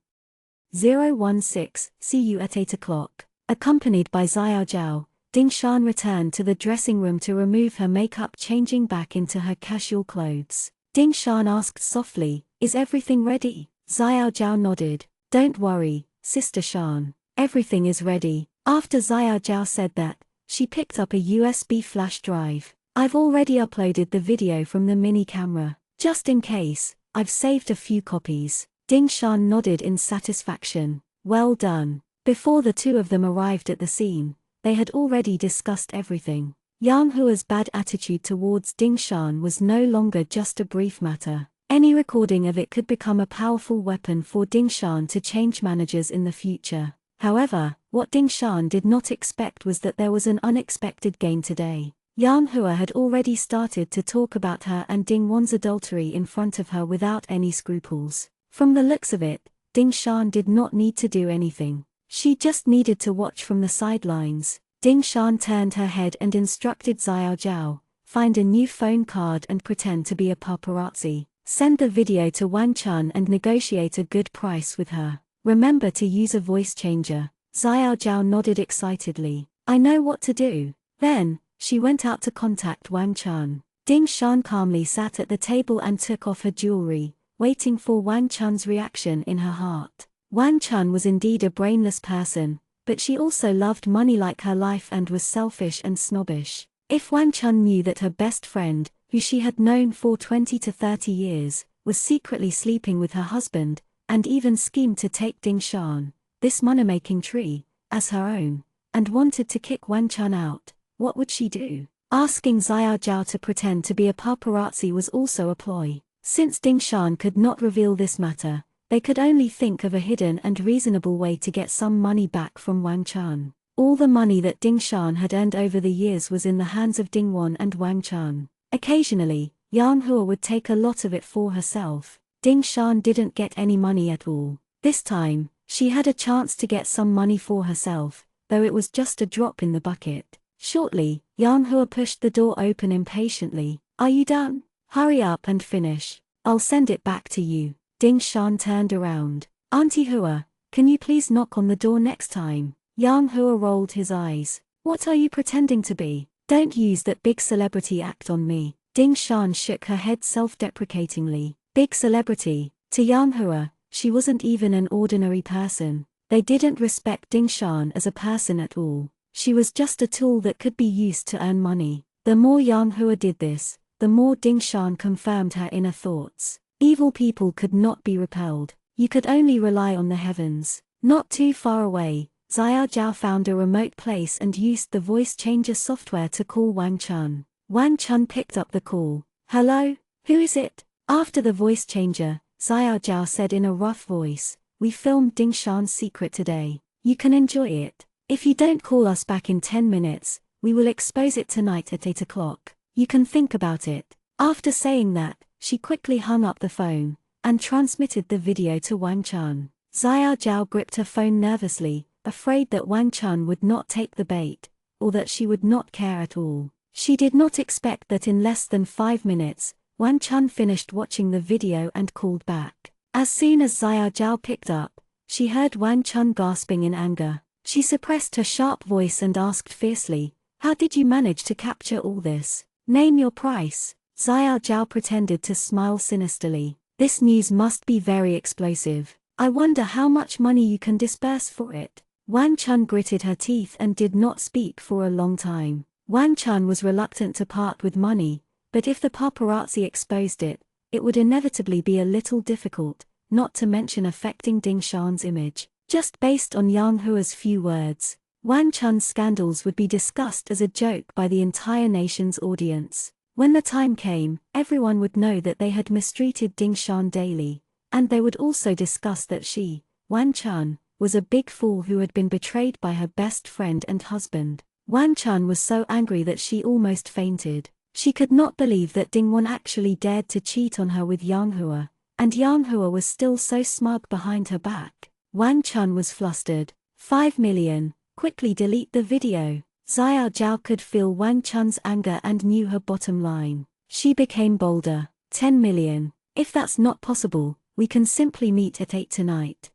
A: 016, see you at 8 o'clock. Accompanied by Xiao Zhao, Ding Shan returned to the dressing room to remove her makeup, changing back into her casual clothes. Ding Shan asked softly, is everything ready? Xiao Zhao nodded. Don't worry, Sister Shan. Everything is ready. After Xiao Zhao said that, she picked up a USB flash drive. I've already uploaded the video from the mini camera. Just in case, I've saved a few copies. Ding Shan nodded in satisfaction. Well done. Before the two of them arrived at the scene, they had already discussed everything. Yang Hua's bad attitude towards Ding Shan was no longer just a brief matter. Any recording of it could become a powerful weapon for Ding Shan to change managers in the future. However, what Ding Shan did not expect was that there was an unexpected gain today. Yang Hua had already started to talk about her and Ding Wan's adultery in front of her without any scruples. From the looks of it, Ding Shan did not need to do anything. She just needed to watch from the sidelines. Ding Shan turned her head and instructed Xiao Zhao, find a new phone card and pretend to be a paparazzi. Send the video to Wang Chun and negotiate a good price with her. Remember to use a voice changer. Xiao Zhao nodded excitedly. I know what to do. Then, she went out to contact Wang Chun. Ding Shan calmly sat at the table and took off her jewelry, waiting for Wang Chun's reaction in her heart. Wang Chun was indeed a brainless person, but she also loved money like her life and was selfish and snobbish. If Wang Chun knew that her best friend, who she had known for 20 to 30 years, was secretly sleeping with her husband, and even schemed to take Ding Shan, this money-making tree, as her own, and wanted to kick Wang Chun out, what would she do? Asking Xiao Zhao to pretend to be a paparazzi was also a ploy. Since Ding Shan could not reveal this matter, they could only think of a hidden and reasonable way to get some money back from Wang Chun. All the money that Ding Shan had earned over the years was in the hands of Ding Wan and Wang Chun. Occasionally, Yang Hua would take a lot of it for herself. Ding Shan didn't get any money at all. This time, she had a chance to get some money for herself, though it was just a drop in the bucket. Shortly, Yang Hua pushed the door open impatiently. Are you done? Hurry up and finish. I'll send it back to you. Ding Shan turned around. Auntie Hua, can you please knock on the door next time? Yang Hua rolled his eyes. What are you pretending to be? Don't use that big celebrity act on me. Ding Shan shook her head self-deprecatingly. Big celebrity. To Yang Hua, she wasn't even an ordinary person. They didn't respect Ding Shan as a person at all. She was just a tool that could be used to earn money. The more Yang Hua did this, the more Ding Shan confirmed her inner thoughts. Evil people could not be repelled. You could only rely on the heavens. Not too far away, Xiao Zhao found a remote place and used the voice changer software to call Wang Chun. Wang Chun picked up the call. Hello? Who is it? After the voice changer, Xiao Zhao said in a rough voice, we filmed Ding Shan's secret today. You can enjoy it. If you don't call us back in 10 minutes, we will expose it tonight at 8 o'clock. You can think about it. After saying that, she quickly hung up the phone, and transmitted the video to Wang Chun. Xiao Zhao gripped her phone nervously, afraid that Wang Chun would not take the bait, or that she would not care at all. She did not expect that in less than 5 minutes, Wang Chun finished watching the video and called back. As soon as Xiao Zhao picked up, she heard Wang Chun gasping in anger. She suppressed her sharp voice and asked fiercely, how did you manage to capture all this? Name your price. Xiao Zhao pretended to smile sinisterly. This news must be very explosive. I wonder how much money you can disburse for it. Wang Chun gritted her teeth and did not speak for a long time. Wang Chun was reluctant to part with money, but if the paparazzi exposed it, it would inevitably be a little difficult, not to mention affecting Ding Shan's image. Just based on Yang Hua's few words, Wang Chun's scandals would be discussed as a joke by the entire nation's audience. When the time came, everyone would know that they had mistreated Ding Shan daily, and they would also discuss that she, Wang Chun, was a big fool who had been betrayed by her best friend and husband. Wang Chun was so angry that she almost fainted. She could not believe that Ding Wan actually dared to cheat on her with Yang Hua, and Yang Hua was still so smug behind her back. Wang Chun was flustered. 5 million, quickly delete the video. Xiao Zhao could feel Wang Chun's anger and knew her bottom line. She became bolder. 10 million. If that's not possible, we can simply meet at 8 tonight.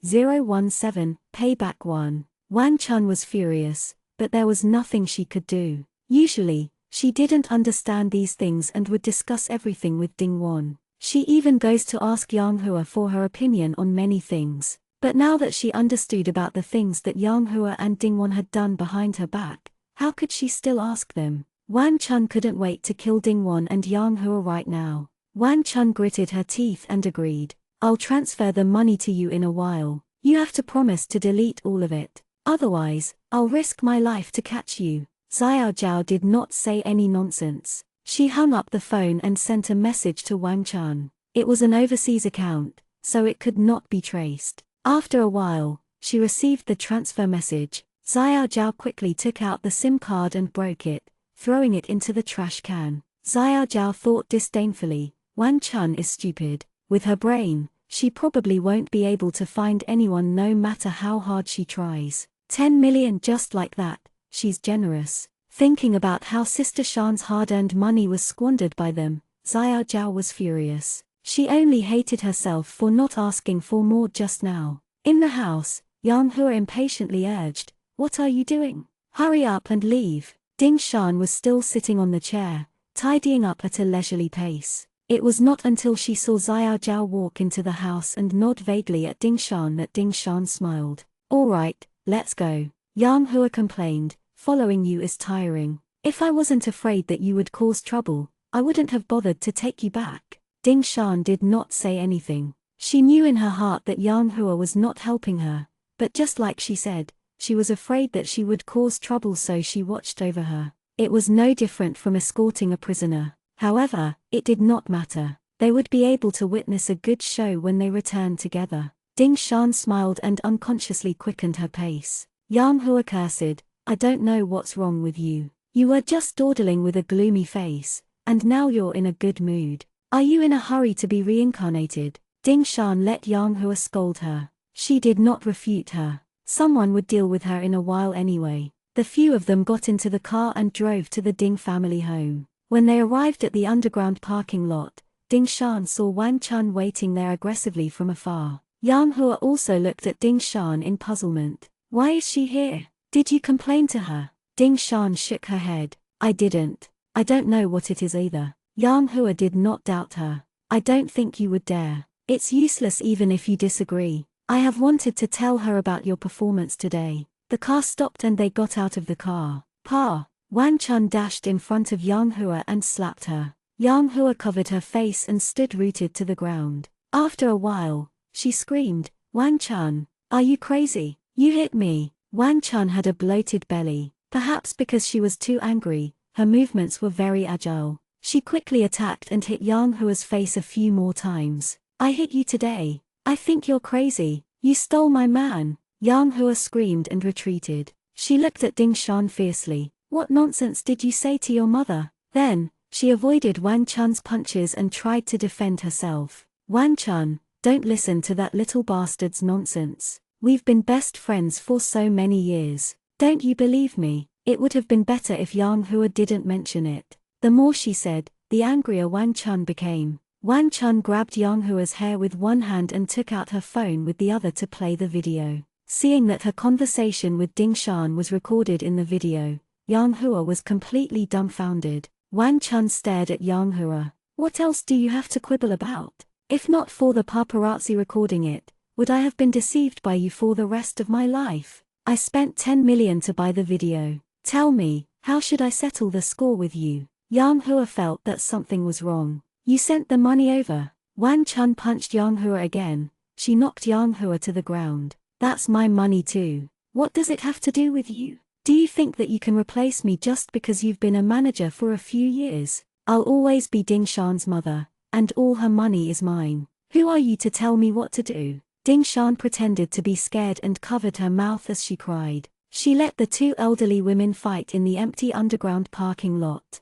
A: 017, Payback 1. Wang Chun was furious, but there was nothing she could do. Usually, she didn't understand these things and would discuss everything with Ding Wan. She even goes to ask Yang Hua for her opinion on many things. But now that she understood about the things that Yang Hua and Ding Wan had done behind her back, how could she still ask them? Wang Chun couldn't wait to kill Ding Wan and Yang Hua right now. Wang Chun gritted her teeth and agreed. I'll transfer the money to you in a while. You have to promise to delete all of it. Otherwise, I'll risk my life to catch you. Xiao Zhao did not say any nonsense. She hung up the phone and sent a message to Wang Chun. It was an overseas account, so it could not be traced. After a while, she received the transfer message. Xiao Zhao quickly took out the SIM card and broke it, throwing it into the trash can. Xiao Zhao thought disdainfully, Wan Chun is stupid. With her brain, she probably won't be able to find anyone no matter how hard she tries. 10 million just like that, she's generous. Thinking about how Sister Shan's hard-earned money was squandered by them, Xiao Zhao was furious. She only hated herself for not asking for more just now. In the house, Yang Hua impatiently urged, "What are you doing? Hurry up and leave." Ding Shan was still sitting on the chair, tidying up at a leisurely pace. It was not until she saw Xiao Zhao walk into the house and nod vaguely at Ding Shan that Ding Shan smiled. "All right, let's go," Yang Hua complained, "following you is tiring. If I wasn't afraid that you would cause trouble, I wouldn't have bothered to take you back." Ding Shan did not say anything. She knew in her heart that Yang Hua was not helping her, but just like she said, she was afraid that she would cause trouble, so she watched over her. It was no different from escorting a prisoner. However, it did not matter. They would be able to witness a good show when they returned together. Ding Shan smiled and unconsciously quickened her pace. Yang Hua cursed, "I don't know what's wrong with you. You were just dawdling with a gloomy face, and now you're in a good mood. Are you in a hurry to be reincarnated?" Ding Shan let Yang Hua scold her. She did not refute her. Someone would deal with her in a while anyway. The few of them got into the car and drove to the Ding family home. When they arrived at the underground parking lot, Ding Shan saw Wan Chun waiting there aggressively from afar. Yang Hua also looked at Ding Shan in puzzlement. "Why is she here? Did you complain to her?" Ding Shan shook her head. "I didn't. I don't know what it is either." Yang Hua did not doubt her. "I don't think you would dare. It's useless even if you disagree. I have wanted to tell her about your performance today." The car stopped and they got out of the car. "Pa!" Wan Chun dashed in front of Yang Hua and slapped her. Yang Hua covered her face and stood rooted to the ground. After a while, she screamed, "Wan Chun, are you crazy? You hit me." Wan Chun had a bloated belly. Perhaps because she was too angry, her movements were very agile. She quickly attacked and hit Yang Hua's face a few more times. "I hit you today. I think you're crazy. You stole my man." Yang Hua screamed and retreated. She looked at Ding Shan fiercely. "What nonsense did you say to your mother?" Then, she avoided Wan Chun's punches and tried to defend herself. "Wan Chun, don't listen to that little bastard's nonsense. We've been best friends for so many years. Don't you believe me?" It would have been better if Yang Hua didn't mention it. The more she said, the angrier Wan Chun became. Wan Chun grabbed Yang Hua's hair with one hand and took out her phone with the other to play the video. Seeing that her conversation with Ding Shan was recorded in the video, Yang Hua was completely dumbfounded. Wan Chun stared at Yang Hua. "What else do you have to quibble about? If not for the paparazzi recording it, would I have been deceived by you for the rest of my life? I spent 10 million to buy the video. Tell me, how should I settle the score with you?" Yang Hua felt that something was wrong. "You sent the money over." Wan Chun punched Yang Hua again. She knocked Yang Hua to the ground. "That's my money too. What does it have to do with you? Do you think that you can replace me just because you've been a manager for a few years? I'll always be Ding Shan's mother, and all her money is mine. Who are you to tell me what to do?" Ding Shan pretended to be scared and covered her mouth as she cried. She let the two elderly women fight in the empty underground parking lot.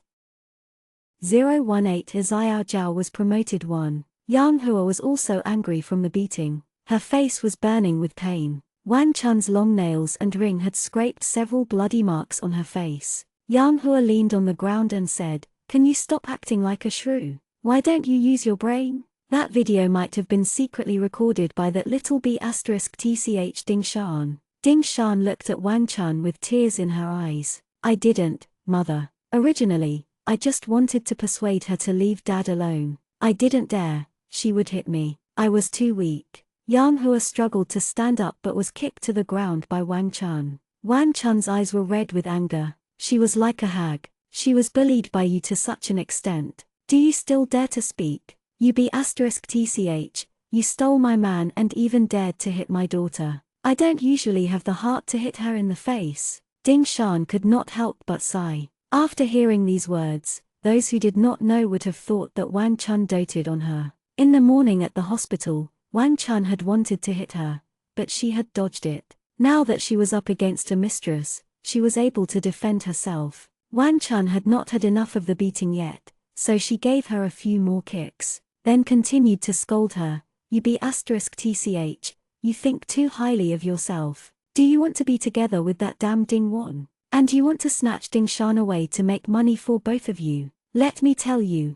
A: 018 Xiao Zhao was promoted 1. Yang Hua was also angry from the beating. Her face was burning with pain. Wan Chun's long nails and ring had scraped several bloody marks on her face. Yang Hua leaned on the ground and said, "Can you stop acting like a shrew? Why don't you use your brain?" That video might have been secretly recorded by that little b*tch Ding Shan. Ding Shan looked at Wan Chun with tears in her eyes. "I didn't, mother. Originally, I just wanted to persuade her to leave dad alone. I didn't dare. She would hit me. I was too weak." Yang Hua struggled to stand up but was kicked to the ground by Wan Chun. Wan Chun's eyes were red with anger. She was like a hag. "She was bullied by you to such an extent. Do you still dare to speak? You b*tch, you stole my man and even dared to hit my daughter. I don't usually have the heart to hit her in the face." Ding Shan could not help but sigh. After hearing these words, those who did not know would have thought that Wan Chun doted on her. In the morning at the hospital, Wan Chun had wanted to hit her, but she had dodged it. Now that she was up against a mistress, she was able to defend herself. Wan Chun had not had enough of the beating yet, so she gave her a few more kicks, then continued to scold her. You B*tch, you think too highly of yourself. Do you want to be together with that damn Ding Won? And you want to snatch Ding Shan away to make money for both of you? Let me tell you,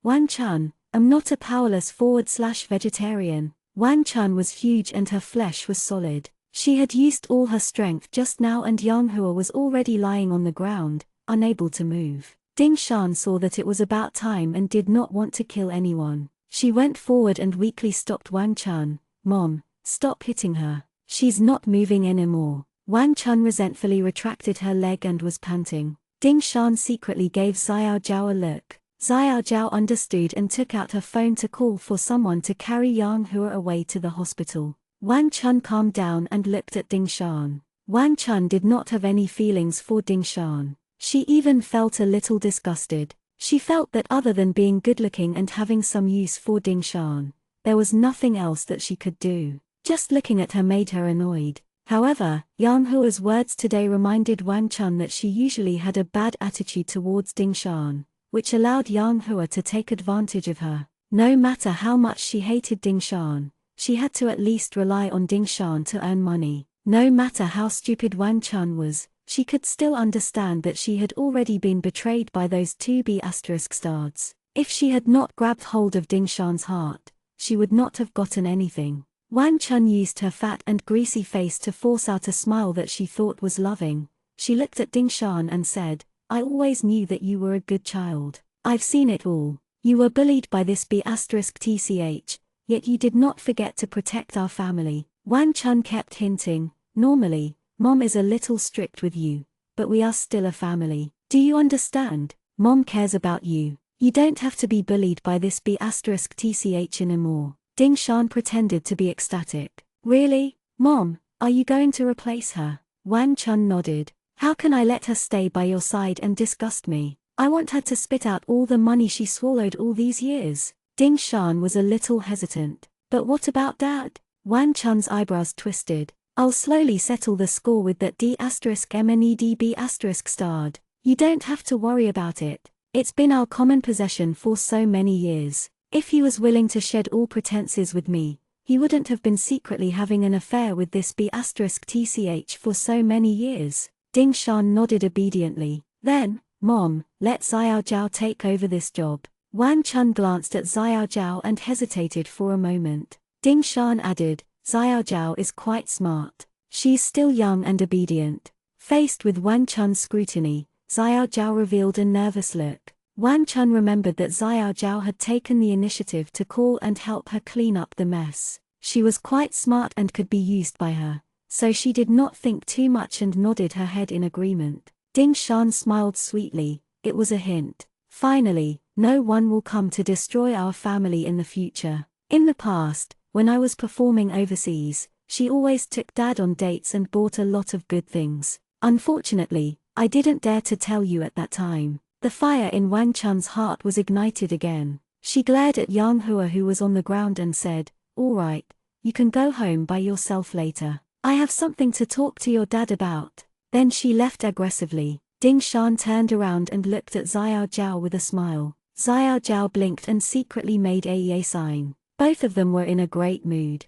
A: Wan Chun, am not a powerless /vegetarian. Wan Chun was huge and her flesh was solid. She had used all her strength just now and Yang Hua was already lying on the ground, unable to move. Ding Shan saw that it was about time and did not want to kill anyone. She went forward and weakly stopped Wan Chun. Mom, stop hitting her. She's not moving anymore. Wan Chun resentfully retracted her leg and was panting. Ding Shan secretly gave Xiao Zhao a look. Xiao Zhao understood and took out her phone to call for someone to carry Yang Hua away to the hospital. Wan Chun calmed down and looked at Ding Shan. Wan Chun did not have any feelings for Ding Shan. She even felt a little disgusted. She felt that other than being good-looking and having some use for Ding Shan, there was nothing else that she could do. Just looking at her made her annoyed. However, Yang Hua's words today reminded Wan Chun that she usually had a bad attitude towards Ding Shan, which allowed Yang Hua to take advantage of her. No matter how much she hated Ding Shan, she had to at least rely on Ding Shan to earn money. No matter how stupid Wan Chun was, she could still understand that she had already been betrayed by those two B***stars. If she had not grabbed hold of Ding Shan's heart, she would not have gotten anything. Wan Chun used her fat and greasy face to force out a smile that she thought was loving. She looked at Ding Shan and said, I always knew that you were a good child. I've seen it all. You were bullied by this B***tch, yet you did not forget to protect our family. Wan Chun kept hinting, normally, Mom is a little strict with you, but we are still a family. Do you understand? Mom cares about you. You don't have to be bullied by this B***tch anymore. Ding Shan pretended to be ecstatic. Really? Mom, are you going to replace her? Wan Chun nodded. How can I let her stay by your side and disgust me? I want her to spit out all the money she swallowed all these years. Ding Shan was a little hesitant. But what about Dad? Wan Chun's eyebrows twisted. I'll slowly settle the score with that D***MNEDB***starred. You don't have to worry about it. It's been our common possession for so many years. If he was willing to shed all pretenses with me, he wouldn't have been secretly having an affair with this B***tch for so many years. Ding Shan nodded obediently. Then, Mom, let Xiao Zhao take over this job. Wan Chun glanced at Xiao Zhao and hesitated for a moment. Ding Shan added, Xiao Zhao is quite smart. She's still young and obedient. Faced with Wan Chun's scrutiny, Xiao Zhao revealed a nervous look. Wan Chun remembered that Xiao Zhao had taken the initiative to call and help her clean up the mess. She was quite smart and could be used by her, so she did not think too much and nodded her head in agreement. Ding Shan smiled sweetly. It was a hint. Finally, no one will come to destroy our family in the future. In the past, when I was performing overseas, she always took Dad on dates and bought a lot of good things. Unfortunately, I didn't dare to tell you at that time. The fire in Wan Chun's heart was ignited again. She glared at Yang Hua who was on the ground and said, All right, you can go home by yourself later. I have something to talk to your dad about. Then she left aggressively. Ding Shan turned around and looked at Xiao Zhao with a smile. Xiao Zhao blinked and secretly made a yay sign. Both of them were in a great mood.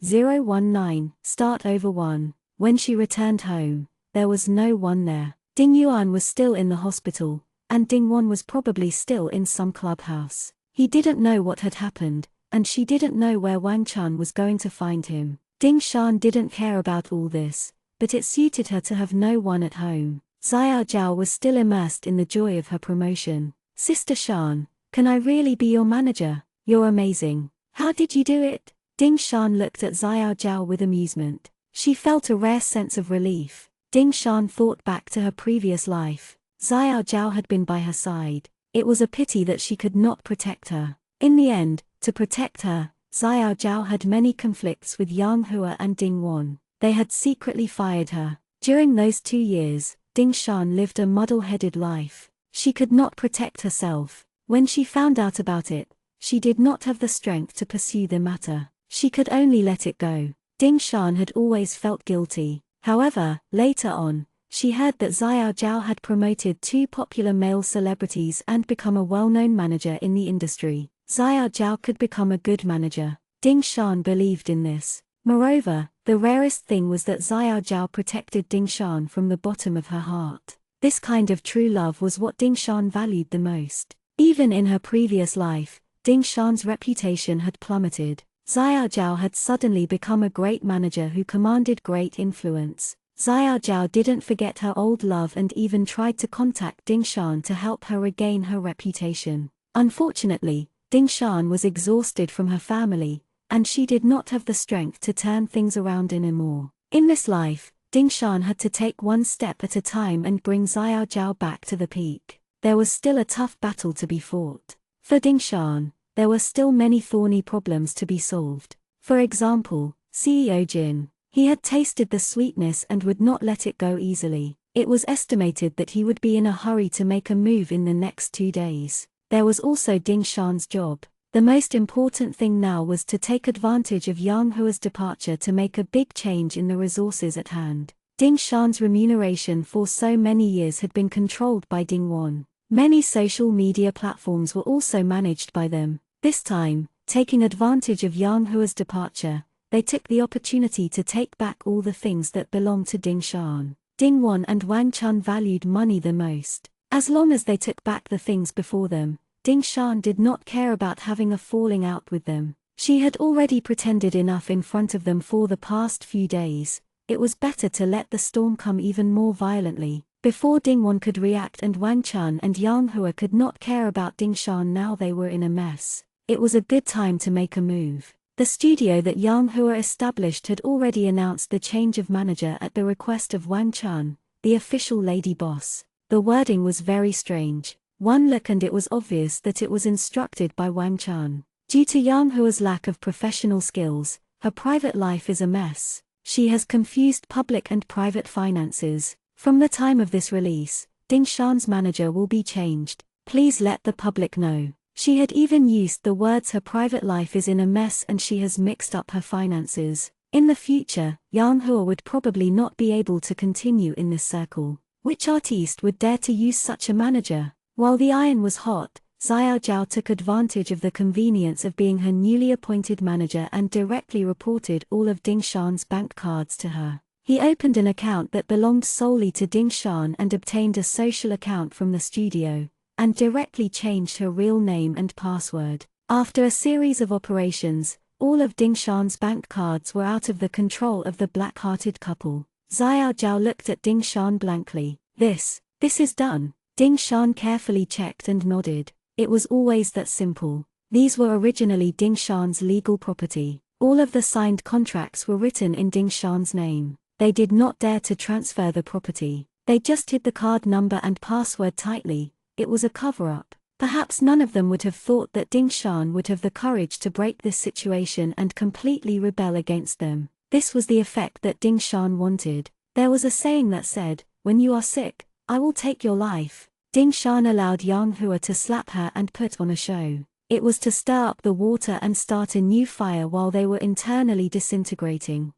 A: 019, start over 1. When she returned home, there was no one there. Ding Yuan was still in the hospital, and Ding Won was probably still in some clubhouse. He didn't know what had happened, and she didn't know where Wan Chun was going to find him. Ding Shan didn't care about all this, but it suited her to have no one at home. Xiao Zhao was still immersed in the joy of her promotion. Sister Shan, can I really be your manager? You're amazing. How did you do it? Ding Shan looked at Xiao Zhao with amusement. She felt a rare sense of relief. Ding Shan thought back to her previous life. Xiao Zhao had been by her side. It was a pity that she could not protect her. In the end, to protect her, Xiao Zhao had many conflicts with Yang Hua and Ding Won. They had secretly fired her. During those 2 years, Ding Shan lived a muddle-headed life. She could not protect herself. When she found out about it, she did not have the strength to pursue the matter. She could only let it go. Ding Shan had always felt guilty. However, later on, she heard that Xiao Zhao had promoted two popular male celebrities and become a well-known manager in the industry. Xiao Zhao could become a good manager. Ding Shan believed in this. Moreover, the rarest thing was that Xiao Zhao protected Ding Shan from the bottom of her heart. This kind of true love was what Ding Shan valued the most. Even in her previous life, Ding Shan's reputation had plummeted. Xiao Zhao had suddenly become a great manager who commanded great influence. Xiao Zhao didn't forget her old love and even tried to contact Ding Shan to help her regain her reputation. Unfortunately, Ding Shan was exhausted from her family, and she did not have the strength to turn things around anymore. In this life, Ding Shan had to take one step at a time and bring Xiao Zhao back to the peak. There was still a tough battle to be fought. For Ding Shan, there were still many thorny problems to be solved. For example, CEO Jin. He had tasted the sweetness and would not let it go easily. It was estimated that he would be in a hurry to make a move in the next 2 days. There was also Ding Shan's job. The most important thing now was to take advantage of Yang Hua's departure to make a big change in the resources at hand. Ding Shan's remuneration for so many years had been controlled by Ding Wan. Many social media platforms were also managed by them. This time, taking advantage of Yang Hua's departure, they took the opportunity to take back all the things that belonged to Ding Shan. Ding Wan and Wang Chun valued money the most. As long as they took back the things before them, Ding Shan did not care about having a falling out with them. She had already pretended enough in front of them for the past few days. It was better to let the storm come even more violently. Before Ding Wan could react and Wang Chun and Yang Hua could not care about Ding Shan, now they were in a mess. It was a good time to make a move. The studio that Yang Hua established had already announced the change of manager at the request of Wang Chun, the official lady boss. The wording was very strange. One look and it was obvious that it was instructed by Wang Chun. Due to Yang Hua's lack of professional skills, her private life is a mess. She has confused public and private finances. From the time of this release, Ding Shan's manager will be changed. Please let the public know. She had even used the words her private life is in a mess and she has mixed up her finances. In the future, Yang Hua would probably not be able to continue in this circle. Which artiste would dare to use such a manager? While the iron was hot, Xiao Zhao took advantage of the convenience of being her newly appointed manager and directly reported all of Ding Shan's bank cards to her. He opened an account that belonged solely to Ding Shan and obtained a social account from the studio, and directly changed her real name and password. After a series of operations, all of Ding Shan's bank cards were out of the control of the black-hearted couple. Xiao Zhao looked at Ding Shan blankly. This is done. Ding Shan carefully checked and nodded. It was always that simple. These were originally Ding Shan's legal property. All of the signed contracts were written in Ding Shan's name. They did not dare to transfer the property. They just hid the card number and password tightly. It was a cover-up. Perhaps none of them would have thought that Ding Shan would have the courage to break this situation and completely rebel against them. This was the effect that Ding Shan wanted. There was a saying that said, "When you are sick, I will take your life." Ding Shan allowed Yang Hua to slap her and put on a show. It was to stir up the water and start a new fire while they were internally disintegrating.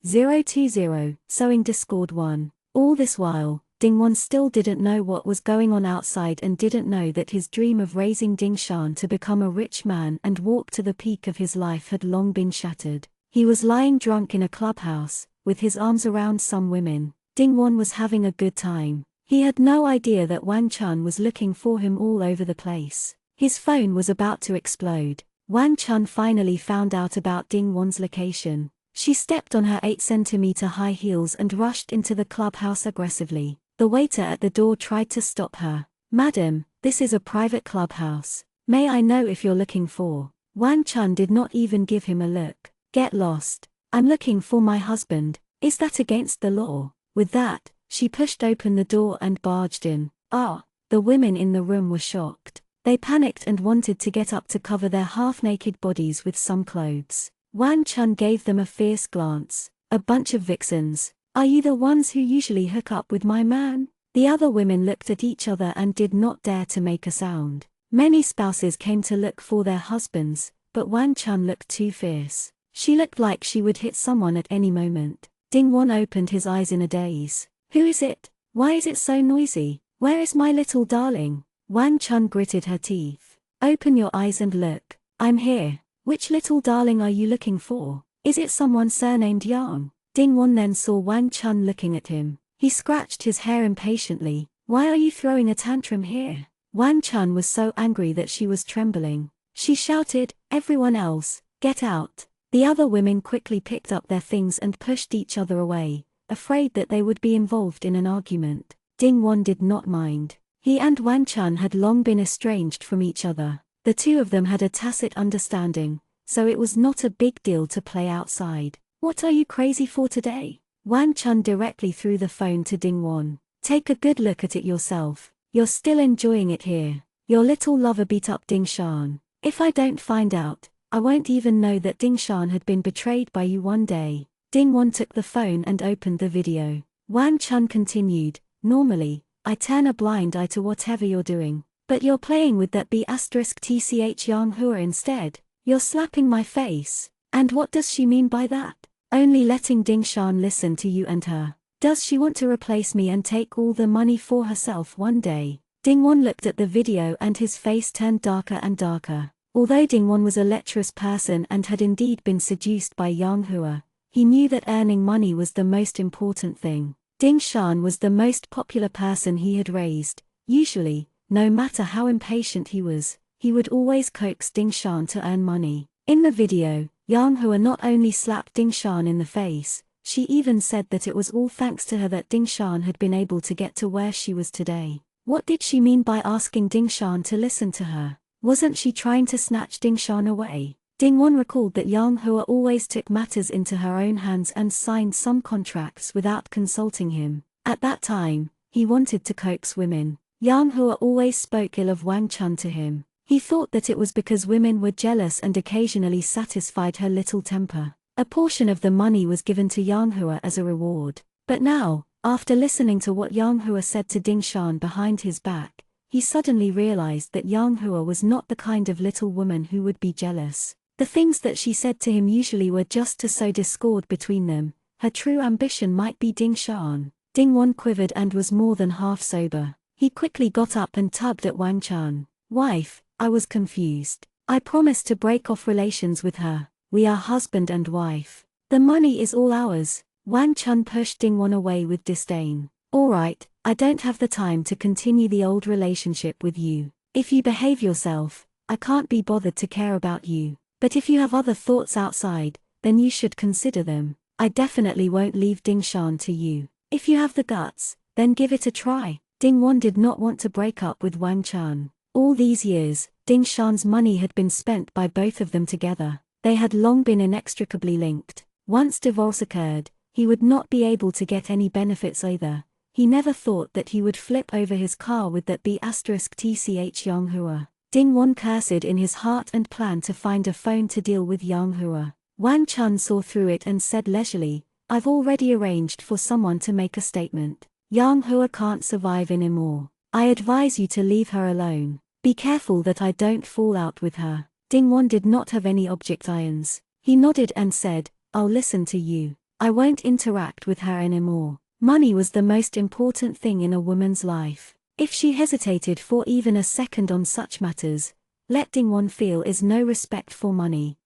A: 020, Sowing Discord 1. All this while, Ding Wan still didn't know what was going on outside and didn't know that his dream of raising Ding Shan to become a rich man and walk to the peak of his life had long been shattered. He was lying drunk in a clubhouse, with his arms around some women. Ding Wan was having a good time. He had no idea that Wang Chun was looking for him all over the place. His phone was about to explode. Wang Chun finally found out about Ding Wan's location. She stepped on her 8-centimeter high heels and rushed into the clubhouse aggressively. The waiter at the door tried to stop her. "Madam, this is a private clubhouse. May I know if you're looking for?" Wang Chun did not even give him a look. "Get lost. I'm looking for my husband. Is that against the law?" With that, she pushed open the door and barged in. The women in the room were shocked. They panicked and wanted to get up to cover their half-naked bodies with some clothes. Wang Chun gave them a fierce glance. "A bunch of vixens. Are you the ones who usually hook up with my man?" The other women looked at each other and did not dare to make a sound. Many spouses came to look for their husbands, but Wang Chun looked too fierce. She looked like she would hit someone at any moment. Ding Wan opened his eyes in a daze. Who is it? Why is it so noisy? Where is my little darling? Wang Chun gritted her teeth. Open your eyes and look. I'm here. Which little darling are you looking for? Is it someone surnamed Yang? Dingwon then saw Wang Chun looking at him. He scratched his hair impatiently. Why are you throwing a tantrum here? Wang Chun was so angry that she was trembling. She shouted, everyone else, get out. The other women quickly picked up their things and pushed each other away, afraid that they would be involved in an argument. Dingwon did not mind. He and Wang Chun had long been estranged from each other. The two of them had a tacit understanding, so it was not a big deal to play outside. What are you crazy for today? Wang Chun directly threw the phone to Dingwon. Take a good look at it yourself. You're still enjoying it here. Your little lover beat up Dingshan. If I don't find out, I won't even know that Dingshan had been betrayed by you one day. Dingwon took the phone and opened the video. Wang Chun continued, normally, I turn a blind eye to whatever you're doing. But you're playing with that B*TCH Yang Hua instead. You're slapping my face. And what does she mean by that? Only letting Dingshan listen to you and her. Does she want to replace me and take all the money for herself one day? Dingwon looked at the video and his face turned darker and darker. Although Dingwon was a lecherous person and had indeed been seduced by Yang Hua, he knew that earning money was the most important thing. Dingshan was the most popular person he had raised. Usually, no matter how impatient he would always coax Dingshan to earn money. In the video, Yang Hua not only slapped Dingshan in the face, she even said that it was all thanks to her that Dingshan had been able to get to where she was today. What did she mean by asking Dingshan to listen to her? Wasn't she trying to snatch Dingshan away? Dingwon recalled that Yang Hua always took matters into her own hands and signed some contracts without consulting him. At that time, he wanted to coax women. Yang Hua always spoke ill of Wang Chun to him. He thought that it was because women were jealous and occasionally satisfied her little temper. A portion of the money was given to Yang Hua as a reward. But now, after listening to what Yang Hua said to Dingshan behind his back, he suddenly realized that Yang Hua was not the kind of little woman who would be jealous. The things that she said to him usually were just to sow discord between them. Her true ambition might be Dingshan. Dingwon quivered and was more than half sober. He quickly got up and tugged at Wang Chun. Wife, I was confused. I promised to break off relations with her. We are husband and wife. The money is all ours. Wang Chun pushed Dingwon away with disdain. Alright, I don't have the time to continue the old relationship with you. If you behave yourself, I can't be bothered to care about you. But if you have other thoughts outside, then you should consider them. I definitely won't leave Dingshan to you. If you have the guts, then give it a try. Dingwon did not want to break up with Wang Chun. All these years, Dingshan's money had been spent by both of them together. They had long been inextricably linked. Once divorce occurred, he would not be able to get any benefits either. He never thought that he would flip over his car with that B*TCH Yang Hua. Dingwon cursed in his heart and planned to find a phone to deal with Yang Hua. Wang Chun saw through it and said leisurely, I've already arranged for someone to make a statement. Yang Hua can't survive anymore. I advise you to leave her alone. Be careful that I don't fall out with her. Dingwon did not have any objections. He nodded and said, I'll listen to you. I won't interact with her anymore. Money was the most important thing in a woman's life. If she hesitated for even a second on such matters, let Dingwon feel is no respect for money.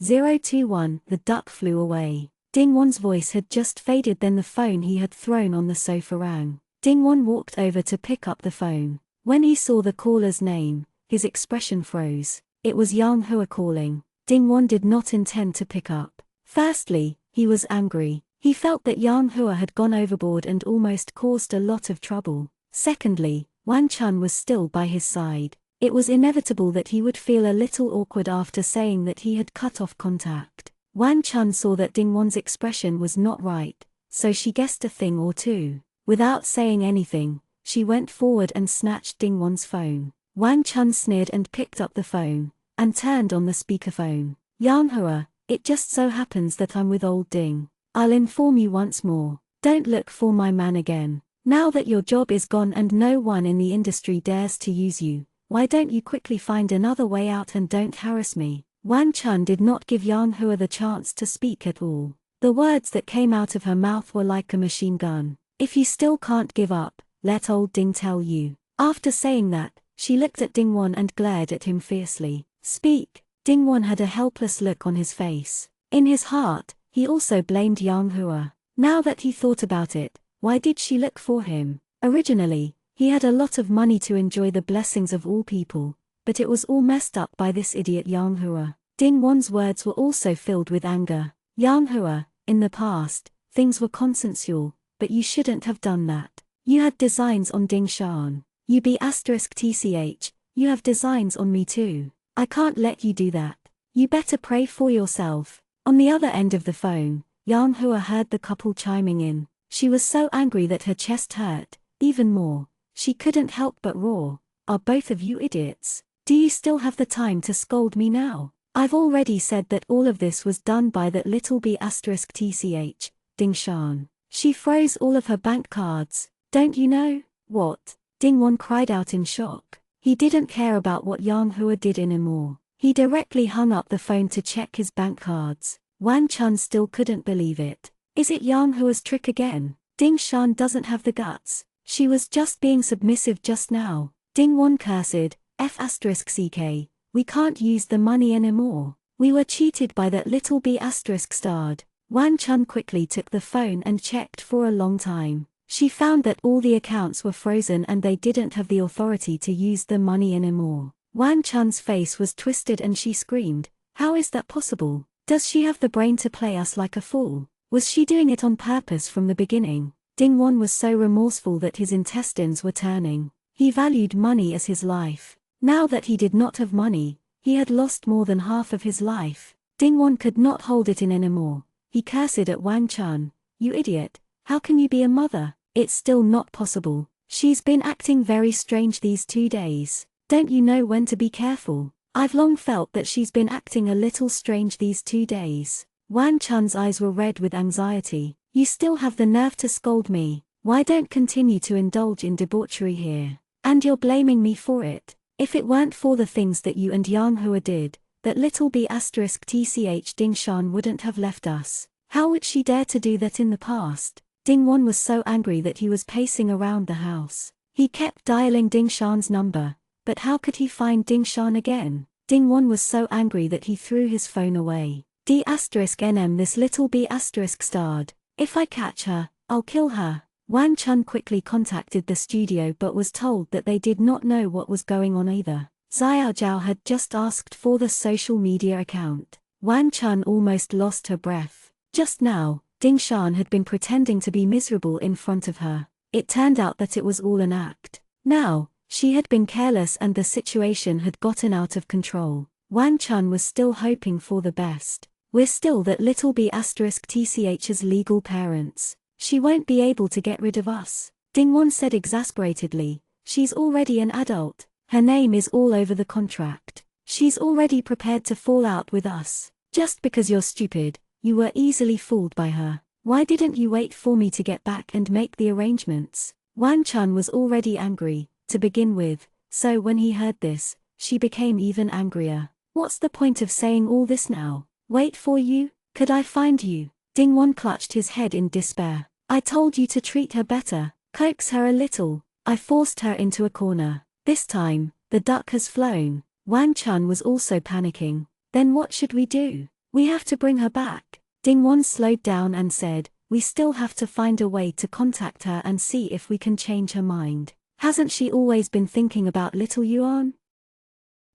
A: 021 The duck flew away. Dingwon's voice had just faded, then the phone he had thrown on the sofa rang. Dingwon walked over to pick up the phone. When he saw the caller's name, his expression froze. It was Yang Hua calling. Dingwon did not intend to pick up. Firstly, he was angry. He felt that Yang Hua had gone overboard and almost caused a lot of trouble. Secondly, Wang Chun was still by his side. It was inevitable that he would feel a little awkward after saying that he had cut off contact. Wang Chun saw that Dingwon's expression was not right, so she guessed a thing or two. Without saying anything, she went forward and snatched Dingwon's phone. Wang Chun sneered and picked up the phone, and turned on the speakerphone. Yang Hua, it just so happens that I'm with old Ding. I'll inform you once more. Don't look for my man again. Now that your job is gone and no one in the industry dares to use you, why don't you quickly find another way out and don't harass me? Wang Chun did not give Yang Hua the chance to speak at all. The words that came out of her mouth were like a machine gun. If you still can't give up, let old Ding tell you. After saying that, she looked at Dingwon and glared at him fiercely. Speak. Dingwon had a helpless look on his face. In his heart, he also blamed Yang Hua. Now that he thought about it, why did she look for him? Originally, he had a lot of money to enjoy the blessings of all people, but it was all messed up by this idiot Yang Hua. Dingwon's words were also filled with anger. Yang Hua, in the past, things were consensual, but you shouldn't have done that. You had designs on Ding Shan. You be *tch, you have designs on me too. I can't let you do that. You better pray for yourself. On the other end of the phone, Yang Hua heard the couple chiming in. She was so angry that her chest hurt, even more. She couldn't help but roar. Are both of you idiots? Do you still have the time to scold me now? I've already said that all of this was done by that little *tch, Ding Shan. She froze all of her bank cards. Don't you know? What? Dingwon cried out in shock. He didn't care about what Yang Hua did anymore. He directly hung up the phone to check his bank cards. Wan Chun still couldn't believe it. Is it Yang Hua's trick again? Ding Shan doesn't have the guts. She was just being submissive just now. Dingwon cursed, F*ck, we can't use the money anymore. We were cheated by that little ***. Wan Chun quickly took the phone and checked for a long time. She found that all the accounts were frozen and they didn't have the authority to use the money anymore. Wan Chun's face was twisted and she screamed, how is that possible? Does she have the brain to play us like a fool? Was she doing it on purpose from the beginning? Dingwon was so remorseful that his intestines were turning. He valued money as his life. Now that he did not have money, he had lost more than half of his life. Dingwon could not hold it in anymore. He cursed at Wan Chun. You idiot, how can you be a mother? It's still not possible. She's been acting very strange these 2 days. Don't you know when to be careful? I've long felt that she's been acting a little strange these 2 days. Wan Chun's eyes were red with anxiety. You still have the nerve to scold me. Why don't continue to indulge in debauchery here? And you're blaming me for it. If it weren't for the things that you and Yang Hua did, that little ***tch Ding Shan wouldn't have left us. How would she dare to do that in the past? Dingwon was so angry that he was pacing around the house. He kept dialing Ding Shan's number, but how could he find Ding Shan again? Dingwon was so angry that he threw his phone away. D***nm this little ***. If I catch her, I'll kill her. Wan Chun quickly contacted the studio but was told that they did not know what was going on either. Xiao Zhao had just asked for the social media account. Wan Chun almost lost her breath. Just now, Ding Shan had been pretending to be miserable in front of her. It turned out that it was all an act. Now, she had been careless and the situation had gotten out of control. Wan Chun was still hoping for the best. We're still that little ***''s legal parents. She won't be able to get rid of us. Dingwon said exasperatedly. She's already an adult. Her name is all over the contract. She's already prepared to fall out with us. Just because you're stupid, you were easily fooled by her. Why didn't you wait for me to get back and make the arrangements? Wan Chun was already angry, to begin with, so when he heard this, she became even angrier. What's the point of saying all this now? Wait for you? Could I find you? Dingwon clutched his head in despair. I told you to treat her better, coax her a little. I forced her into a corner. This time, the duck has flown. Wan Chun was also panicking. Then what should we do? We have to bring her back. Dingwon slowed down and said, we still have to find a way to contact her and see if we can change her mind. Hasn't she always been thinking about little Yuan?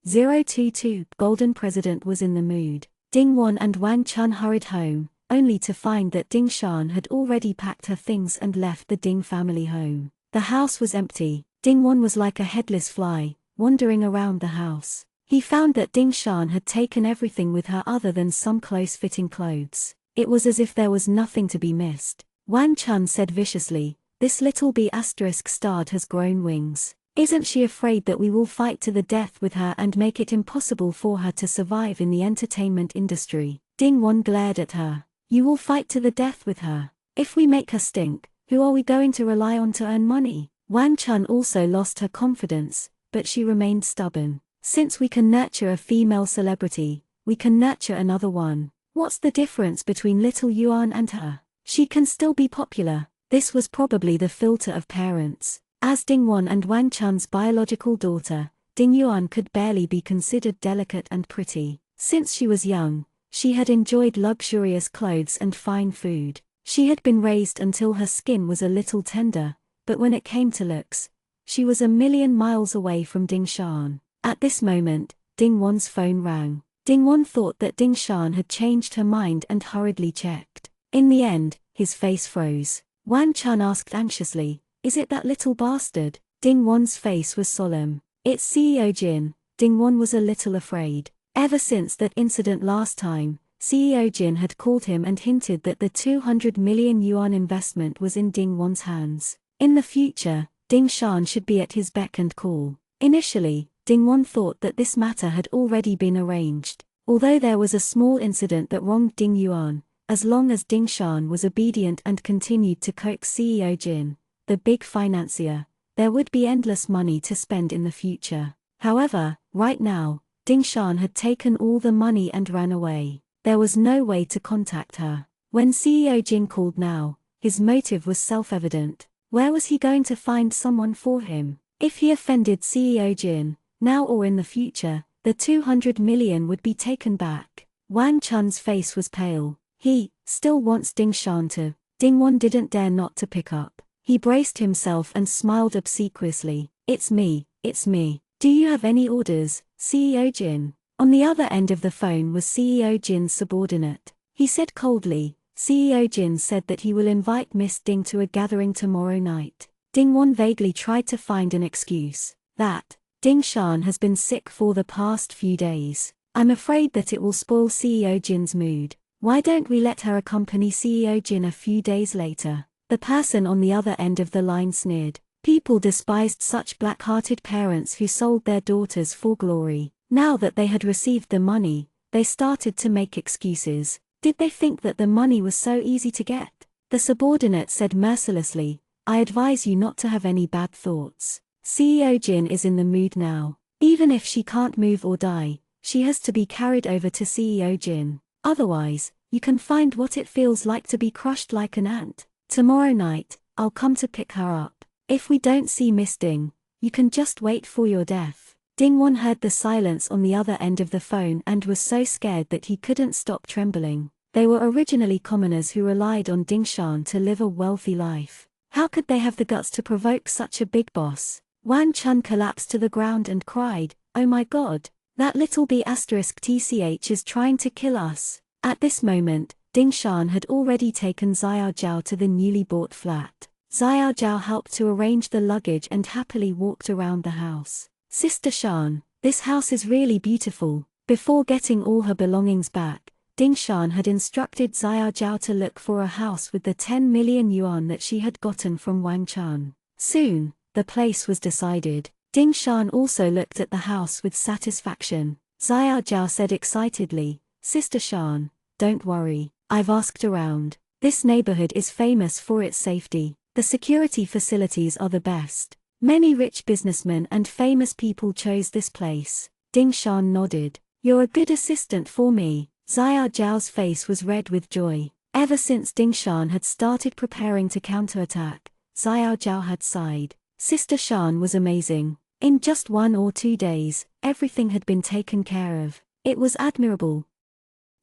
A: 022 Golden President was in the mood. Dingwon and Wan Chun hurried home, only to find that Ding Shan had already packed her things and left the Ding family home. The house was empty. Dingwon was like a headless fly, wandering around the house. He found that Ding Shan had taken everything with her other than some close-fitting clothes. It was as if there was nothing to be missed. Wan Chun said viciously, this little *** has grown wings. Isn't she afraid that we will fight to the death with her and make it impossible for her to survive in the entertainment industry? Dingwon glared at her. You will fight to the death with her? If we make her stink, who are we going to rely on to earn money? Wan Chun also lost her confidence, but she remained stubborn. Since we can nurture a female celebrity, we can nurture another one. What's the difference between little Yuan and her? She can still be popular. This was probably the filter of parents. As Ding-won and Wang Chun's biological daughter, Ding-yuan could barely be considered delicate and pretty. Since she was young, she had enjoyed luxurious clothes and fine food. She had been raised until her skin was a little tender, but when it came to looks, she was a million miles away from Ding Shan. At this moment, Ding-won's phone rang. Ding-won thought that Ding Shan had changed her mind and hurriedly checked. In the end, his face froze. Wang Chun asked anxiously, "Is it that little bastard?" Ding-won's face was solemn. "It's CEO Jin." Ding-won was a little afraid. Ever since that incident last time, CEO Jin had called him and hinted that the 200 million yuan investment was in Ding-won's hands. In the future, Ding Shan should be at his beck and call. Initially, Ding-won thought that this matter had already been arranged. Although there was a small incident that wronged Ding Yuan, as long as Ding Shan was obedient and continued to coax CEO Jin, the big financier, there would be endless money to spend in the future. However, right now, Ding Shan had taken all the money and ran away. There was no way to contact her. When CEO Jin called now, his motive was self-evident. Where was he going to find someone for him? If he offended CEO Jin, now or in the future, the 200 million would be taken back. Wang Chun's face was pale. He still wants Ding Shan to. Ding-won didn't dare not to pick up. He braced himself and smiled obsequiously. It's me. Do you have any orders, CEO Jin?" On the other end of the phone was CEO Jin's subordinate. He said coldly, "CEO Jin said that he will invite Miss Ding to a gathering tomorrow night." Ding-won vaguely tried to find an excuse. "That Ding Shan has been sick for the past few days. I'm afraid that it will spoil CEO Jin's mood. Why don't we let her accompany CEO Jin a few days later?" The person on the other end of the line sneered. People despised such black-hearted parents who sold their daughters for glory. Now that they had received the money, they started to make excuses. Did they think that the money was so easy to get? The subordinate said mercilessly, "I advise you not to have any bad thoughts. CEO Jin is in the mood now. Even if she can't move or die, she has to be carried over to CEO Jin. Otherwise, you can find what it feels like to be crushed like an ant. Tomorrow night, I'll come to pick her up. If we don't see Miss Ding, you can just wait for your death." Ding-won heard the silence on the other end of the phone and was so scared that he couldn't stop trembling. They were originally commoners who relied on Ding Shan to live a wealthy life. How could they have the guts to provoke such a big boss? Wang Chun collapsed to the ground and cried, "Oh my god, that little B*TCH is trying to kill us." At this moment, Ding Shan had already taken Xiao Zhao to the newly bought flat. Xiao Zhao helped to arrange the luggage and happily walked around the house. "Sister Shan, this house is really beautiful." Before getting all her belongings back, Ding Shan had instructed Xiao Zhao to look for a house with the 10 million yuan that she had gotten from Wang Chun. Soon, the place was decided. Ding Shan also looked at the house with satisfaction. Xiao Zhao said excitedly, "Sister Shan, don't worry, I've asked around. This neighborhood is famous for its safety. The security facilities are the best. Many rich businessmen and famous people chose this place." Ding Shan nodded. "You're a good assistant for me." Xiao Zhao's face was red with joy. Ever since Ding Shan had started preparing to counterattack, Xiao Zhao had sighed. Sister Shan was amazing. In just 1 or 2 days, everything had been taken care of. It was admirable.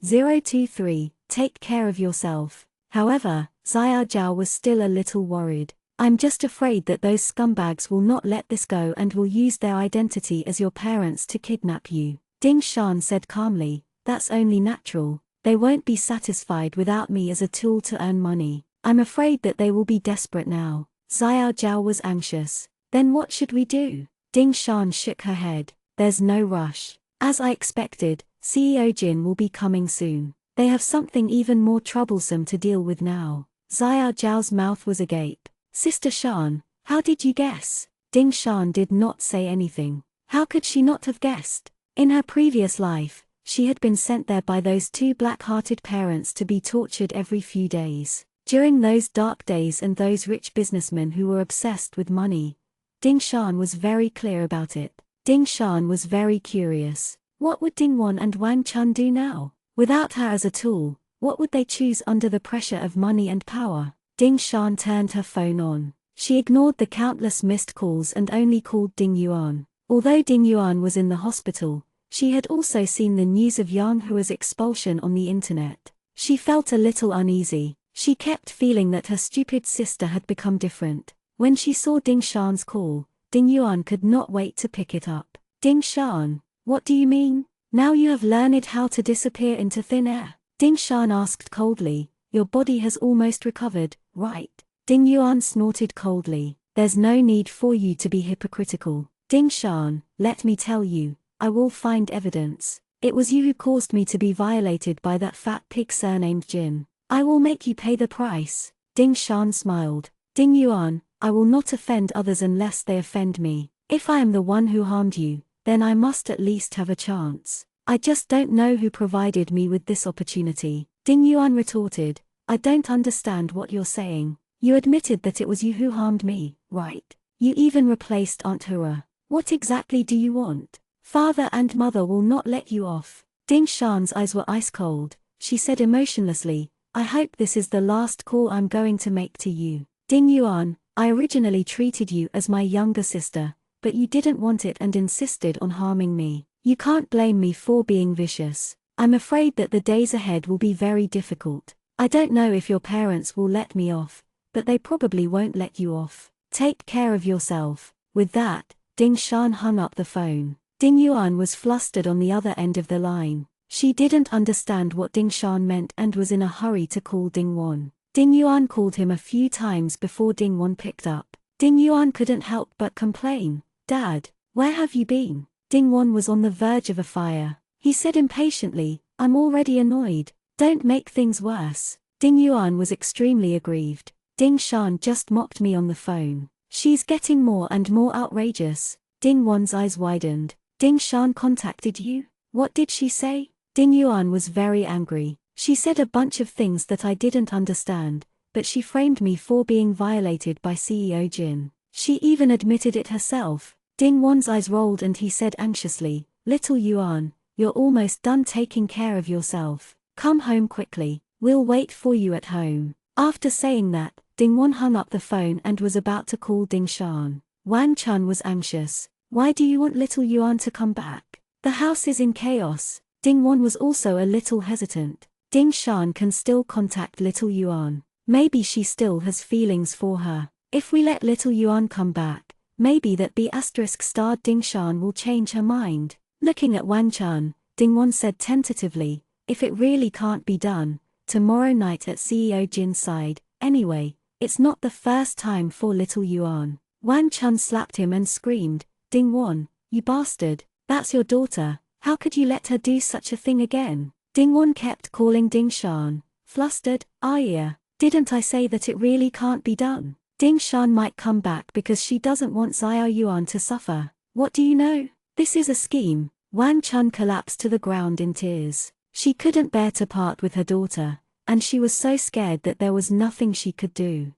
A: 023, take care of yourself. However, Xiao Zhao was still a little worried. "I'm just afraid that those scumbags will not let this go and will use their identity as your parents to kidnap you." Ding Shan said calmly, "That's only natural. They won't be satisfied without me as a tool to earn money. I'm afraid that they will be desperate now." Xiao Zhao was anxious. "Then what should we do?" Ding Shan shook her head. "There's no rush. As I expected, CEO Jin will be coming soon. They have something even more troublesome to deal with now." Xiao Zhao's mouth was agape. "Sister Shan, how did you guess?" Ding Shan did not say anything. How could she not have guessed? In her previous life, she had been sent there by those 2 black-hearted parents to be tortured every few days. During those dark days and those rich businessmen who were obsessed with money, Ding Shan was very clear about it. Ding Shan was very curious. What would Ding-won and Wang Chun do now? Without her as a tool, what would they choose under the pressure of money and power? Ding Shan turned her phone on. She ignored the countless missed calls and only called Ding Yuan. Although Ding Yuan was in the hospital, she had also seen the news of Yang Hua's expulsion on the internet. She felt a little uneasy. She kept feeling that her stupid sister had become different. When she saw Ding Shan's call, Ding Yuan could not wait to pick it up. Ding Shan, what do you mean? Now you have learned how to disappear into thin air? Ding Shan asked coldly. Your body has almost recovered, right? Ding Yuan snorted coldly. There's no need for you to be hypocritical. Ding Shan, let me tell you, I will find evidence. It was you who caused me to be violated by that fat pig surnamed Jin. I will make you pay the price. Ding Shan smiled. Ding Yuan, I will not offend others unless they offend me. If I am the one who harmed you, then I must at least have a chance. I just don't know who provided me with this opportunity. Ding Yuan retorted. I don't understand what you're saying. You admitted that it was you who harmed me, right? You even replaced Aunt Hua. What exactly do you want? Father and mother will not let you off. Ding Shan's eyes were ice cold. She said emotionlessly, I hope this is the last call I'm going to make to you. Ding Yuan, I originally treated you as my younger sister, but you didn't want it and insisted on harming me. You can't blame me for being vicious. I'm afraid that the days ahead will be very difficult. I don't know if your parents will let me off, but they probably won't let you off. Take care of yourself. With that, Ding Shan hung up the phone. Ding Yuan was flustered on the other end of the line. She didn't understand what Ding Shan meant and was in a hurry to call Ding Wan. Ding Yuan called him a few times before Ding Wan picked up. Ding Yuan couldn't help but complain. Dad, where have you been? Ding Wan was on the verge of a fire. He said impatiently, I'm already annoyed. Don't make things worse. Ding Yuan was extremely aggrieved. Ding Shan just mocked me on the phone. She's getting more and more outrageous. Ding Wan's eyes widened. Ding Shan contacted you? What did she say? Ding Yuan was very angry. She said a bunch of things that I didn't understand, but she framed me for being violated by CEO Jin. She even admitted it herself. Ding Wan's eyes rolled and he said anxiously, Little Yuan, you're almost done taking care of yourself. Come home quickly, we'll wait for you at home. After saying that, Ding Wan hung up the phone and was about to call Ding Shan. Wang Chun was anxious. Why do you want little Yuan to come back? The house is in chaos. Ding Wan was also a little hesitant. Ding Shan can still contact little Yuan. Maybe she still has feelings for her. If we let little Yuan come back, maybe that B***starred Ding Shan will change her mind. Looking at Wang Chun, Ding Wan said tentatively, if it really can't be done, tomorrow night at CEO Jin's side, anyway, it's not the first time for little Yuan. Wang Chun slapped him and screamed, Ding Wan, you bastard, that's your daughter, how could you let her do such a thing again? Ding Wan kept calling Ding Shan, flustered, yeah, didn't I say that it really can't be done? Ding Shan might come back because she doesn't want Xiao Yuan to suffer. What do you know? This is a scheme. Wang Chun collapsed to the ground in tears. She couldn't bear to part with her daughter, and she was so scared that there was nothing she could do.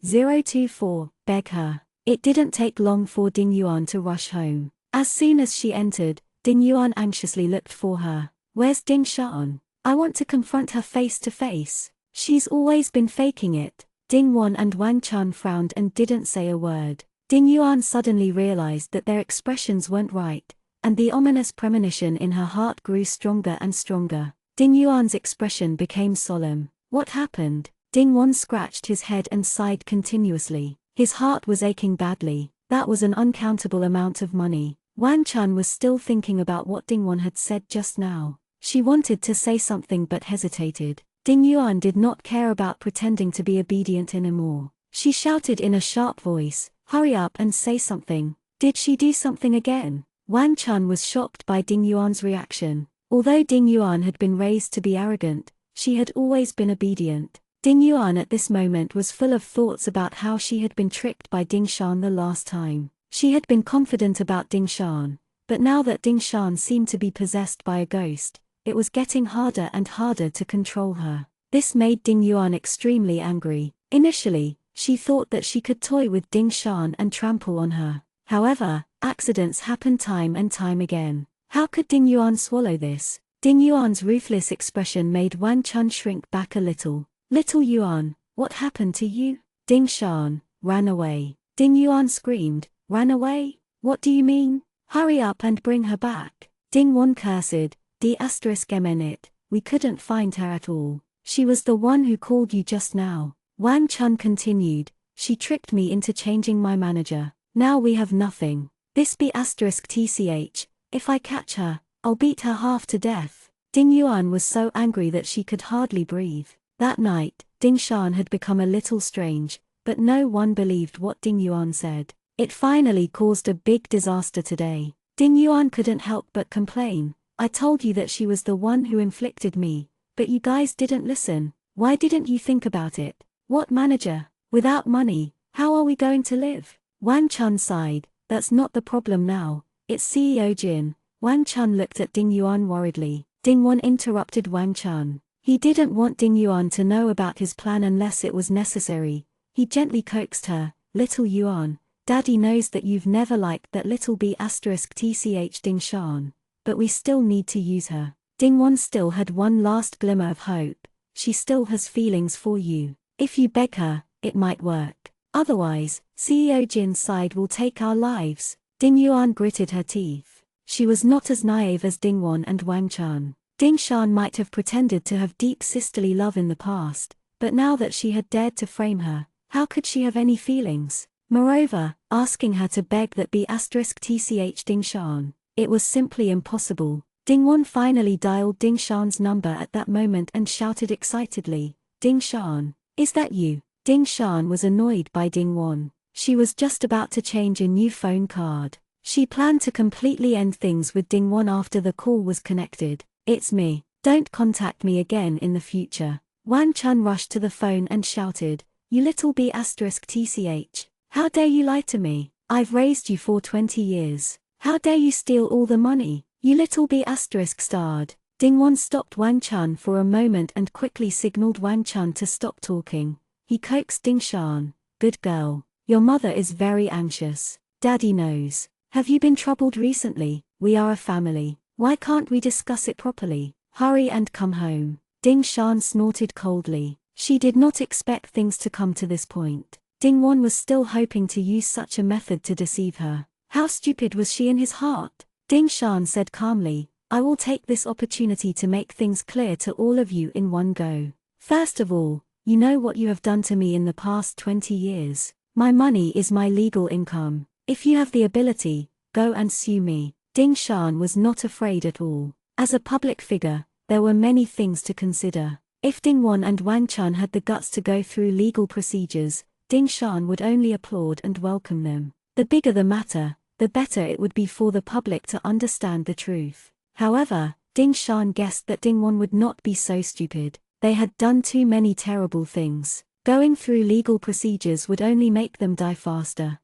A: 024, beg her. It didn't take long for Ding Yuan to rush home. As soon as she entered, Ding Yuan anxiously looked for her. Where's Ding Shan? I want to confront her face to face. She's always been faking it. Ding Wan and Wang Chun frowned and didn't say a word. Ding Yuan suddenly realized that their expressions weren't right, and the ominous premonition in her heart grew stronger and stronger. Ding Yuan's expression became solemn. What happened? Ding Wan scratched his head and sighed continuously. His heart was aching badly. That was an uncountable amount of money. Wang Chun was still thinking about what Ding Wan had said just now. She wanted to say something but hesitated. Ding Yuan did not care about pretending to be obedient anymore. She shouted in a sharp voice, hurry up and say something. Did she do something again? Wang Chun was shocked by Ding Yuan's reaction. Although Ding Yuan had been raised to be arrogant, she had always been obedient. Ding Yuan at this moment was full of thoughts about how she had been tricked by Ding Shan the last time. She had been confident about Ding Shan, but now that Ding Shan seemed to be possessed by a ghost, it was getting harder and harder to control her. This made Ding Yuan extremely angry. Initially, she thought that she could toy with Ding Shan and trample on her. However, accidents happen time and time again. How could Ding Yuan swallow this? Ding Yuan's ruthless expression made Wang Chun shrink back a little. Little Yuan, What happened to you? Ding Shan, ran away. Ding Yuan screamed, ran away? What do you mean? Hurry up and bring her back. Ding Wan cursed, d*mnit, we couldn't find her at all. She was the one who called you just now. Wang Chun continued, she tricked me into changing my manager. Now we have nothing. This be *tch, if I catch her, I'll beat her half to death. Ding Yuan was so angry that she could hardly breathe. That night, Ding Shan had become a little strange, but no one believed what Ding Yuan said. It finally caused a big disaster today. Ding Yuan couldn't help but complain. I told you that she was the one who inflicted me, but you guys didn't listen. Why didn't you think about it? What manager? Without money, how are we going to live? Wang Chun sighed, that's not the problem now, it's CEO Jin. Wang Chun looked at Ding Yuan worriedly. Ding Wan interrupted Wang Chun. He didn't want Ding Yuan to know about his plan unless it was necessary. He gently coaxed her, little Yuan, Daddy knows that you've never liked that little b*tch Ding Shan, but we still need to use her. Ding Wan still had one last glimmer of hope. She still has feelings for you. If you beg her, it might work. Otherwise, CEO Jin's side will take our lives. Ding Yuan gritted her teeth. She was not as naive as Ding Wan and Wang Chun. Ding Shan might have pretended to have deep sisterly love in the past, but now that she had dared to frame her, how could she have any feelings? Moreover, asking her to beg that b*tch Ding Shan, it was simply impossible. Ding Wan finally dialed Ding Shan's number at that moment and shouted excitedly, Ding Shan, is that you? Ding Shan was annoyed by Ding Wan. She was just about to change a new phone card. She planned to completely end things with Ding Wan after the call was connected. It's me. Don't contact me again in the future. Wang Chun rushed to the phone and shouted, you little b*tch. How dare you lie to me? I've raised you for 20 years. How dare you steal all the money? You little b*****. Ding Wan stopped Wang Chun for a moment and quickly signaled Wang Chun to stop talking. He coaxed Ding Shan, good girl. Your mother is very anxious. Daddy knows. Have you been troubled recently? We are a family. Why can't we discuss it properly? Hurry and come home. Ding Shan snorted coldly. She did not expect things to come to this point. Ding Wan was still hoping to use such a method to deceive her. How stupid was she in his heart? Ding Shan said calmly, I will take this opportunity to make things clear to all of you in one go. First of all, you know what you have done to me in the past 20 years. My money is my legal income. If you have the ability, go and sue me. Ding Shan was not afraid at all. As a public figure, there were many things to consider. If Ding Wan and Wang Chun had the guts to go through legal procedures, Ding Shan would only applaud and welcome them. The bigger the matter, the better it would be for the public to understand the truth. However, Ding Shan guessed that Ding Wan would not be so stupid. They had done too many terrible things. Going through legal procedures would only make them die faster.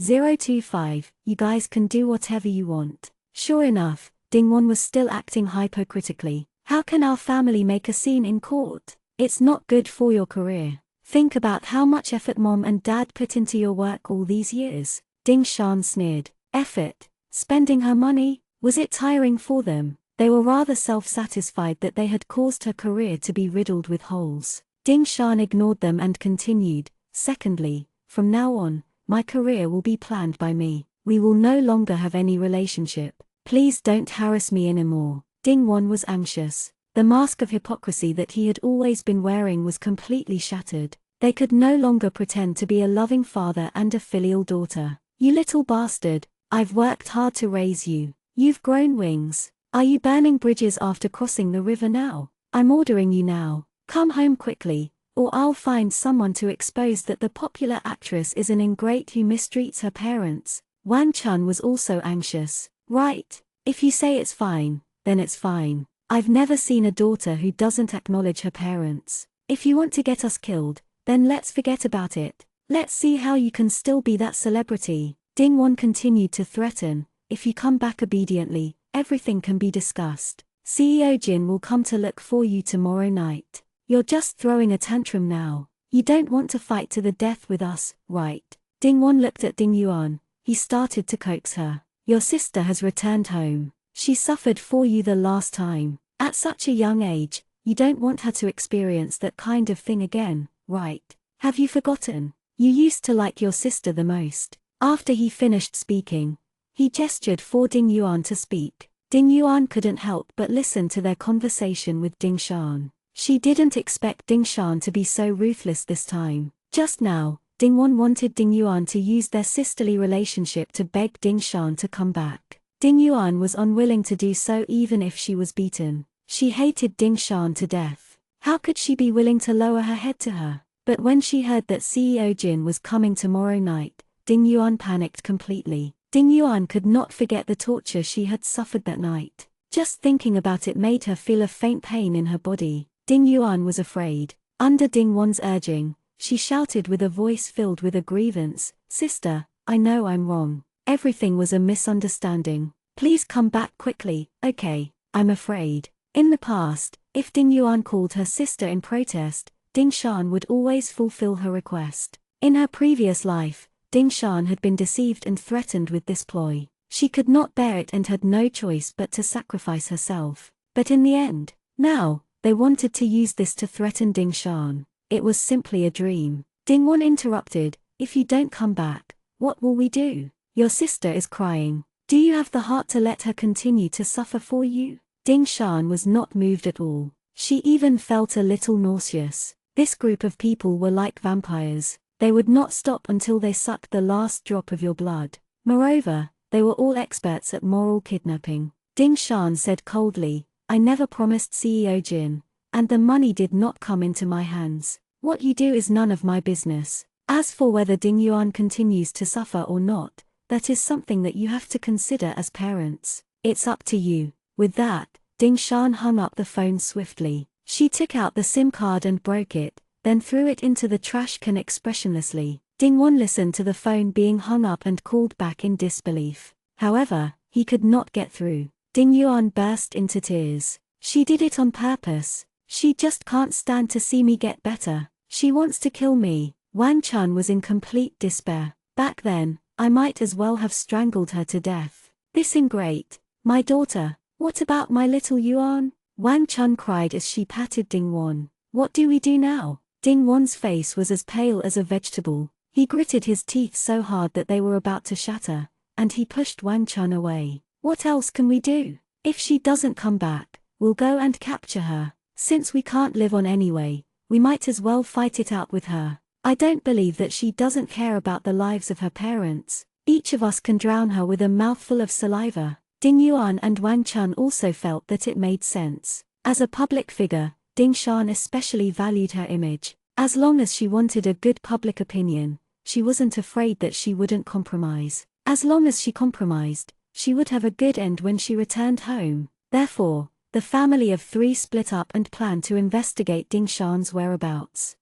A: 025, you guys can do whatever you want. Sure enough, Ding Wan was still acting hypocritically. How can our family make a scene in court? It's not good for your career. Think about how much effort Mom and Dad put into your work all these years. Ding Shan sneered. Effort? Spending her money? Was it tiring for them? They were rather self-satisfied that they had caused her career to be riddled with holes. Ding Shan ignored them and continued, secondly, from now on, my career will be planned by me. We will no longer have any relationship. Please don't harass me anymore. Ding Wan was anxious. The mask of hypocrisy that he had always been wearing was completely shattered. They could no longer pretend to be a loving father and a filial daughter. You little bastard, I've worked hard to raise you. You've grown wings. Are you burning bridges after crossing the river now? I'm ordering you now. Come home quickly, or I'll find someone to expose that the popular actress is an ingrate who mistreats her parents. Wang Chun was also anxious. Right, if you say it's fine, then it's fine. I've never seen a daughter who doesn't acknowledge her parents. If you want to get us killed, then let's forget about it. Let's see how you can still be that celebrity. Ding Wan continued to threaten, if you come back obediently, everything can be discussed. CEO Jin will come to look for you tomorrow night. You're just throwing a tantrum now. You don't want to fight to the death with us, right? Ding Wan looked at Ding Yuan. He started to coax her. Your sister has returned home. She suffered for you the last time. At such a young age, You don't want her to experience that kind of thing again, right? Have you forgotten? You used to like your sister the most. After he finished speaking, he gestured for Ding Yuan to speak. Ding Yuan couldn't help but listen to their conversation with Ding Shan. She didn't expect Ding Shan to be so ruthless this time. Just now, Ding Wan wanted Ding Yuan to use their sisterly relationship to beg Ding Shan to come back. Ding Yuan was unwilling to do so even if she was beaten. She hated Ding Shan to death. How could she be willing to lower her head to her? But when she heard that CEO Jin was coming tomorrow night, Ding Yuan panicked completely. Ding Yuan could not forget the torture she had suffered that night. Just thinking about it made her feel a faint pain in her body. Ding Yuan was afraid. Under Ding Wan's urging, she shouted with a voice filled with a grievance, "Sister, I know I'm wrong. Everything was a misunderstanding. Please come back quickly, okay? I'm afraid." In the past, if Ding Yuan called her sister in protest, Ding Shan would always fulfill her request. In her previous life, Ding Shan had been deceived and threatened with this ploy. She could not bear it and had no choice but to sacrifice herself. But in the end, now, they wanted to use this to threaten Ding Shan. It was simply a dream. Ding Wan interrupted, "If you don't come back, what will we do? Your sister is crying. Do you have the heart to let her continue to suffer for you?" Ding Shan was not moved at all. She even felt a little nauseous. This group of people were like vampires. They would not stop until they sucked the last drop of your blood. Moreover, they were all experts at moral kidnapping. Ding Shan said coldly, "I never promised CEO Jin, and the money did not come into my hands. What you do is none of my business. As for whether Ding Yuan continues to suffer or not, that is something that you have to consider as parents. It's up to you." With that, Ding Shan hung up the phone swiftly. She took out the SIM card and broke it, then threw it into the trash can expressionlessly. Ding Wan listened to the phone being hung up and called back in disbelief. However, he could not get through. Ding Yuan burst into tears. "She did it on purpose. She just can't stand to see me get better. She wants to kill me." Wang Chun was in complete despair. "Back then, I might as well have strangled her to death. This ingrate. My daughter. What about my little Yuan?" Wang Chun cried as she patted Ding Wan. "What do we do now?" Ding Wan's face was as pale as a vegetable. He gritted his teeth so hard that they were about to shatter, and he pushed Wang Chun away. "What else can we do? If she doesn't come back, we'll go and capture her. Since we can't live on anyway, we might as well fight it out with her. I don't believe that she doesn't care about the lives of her parents. Each of us can drown her with a mouthful of saliva." Ding Yuan and Wang Chun also felt that it made sense. As a public figure, Ding Shan especially valued her image. As long as she wanted a good public opinion, she wasn't afraid that she wouldn't compromise. As long as she compromised, she would have a good end when she returned home. Therefore, the family of three split up and planned to investigate Ding Shan's whereabouts.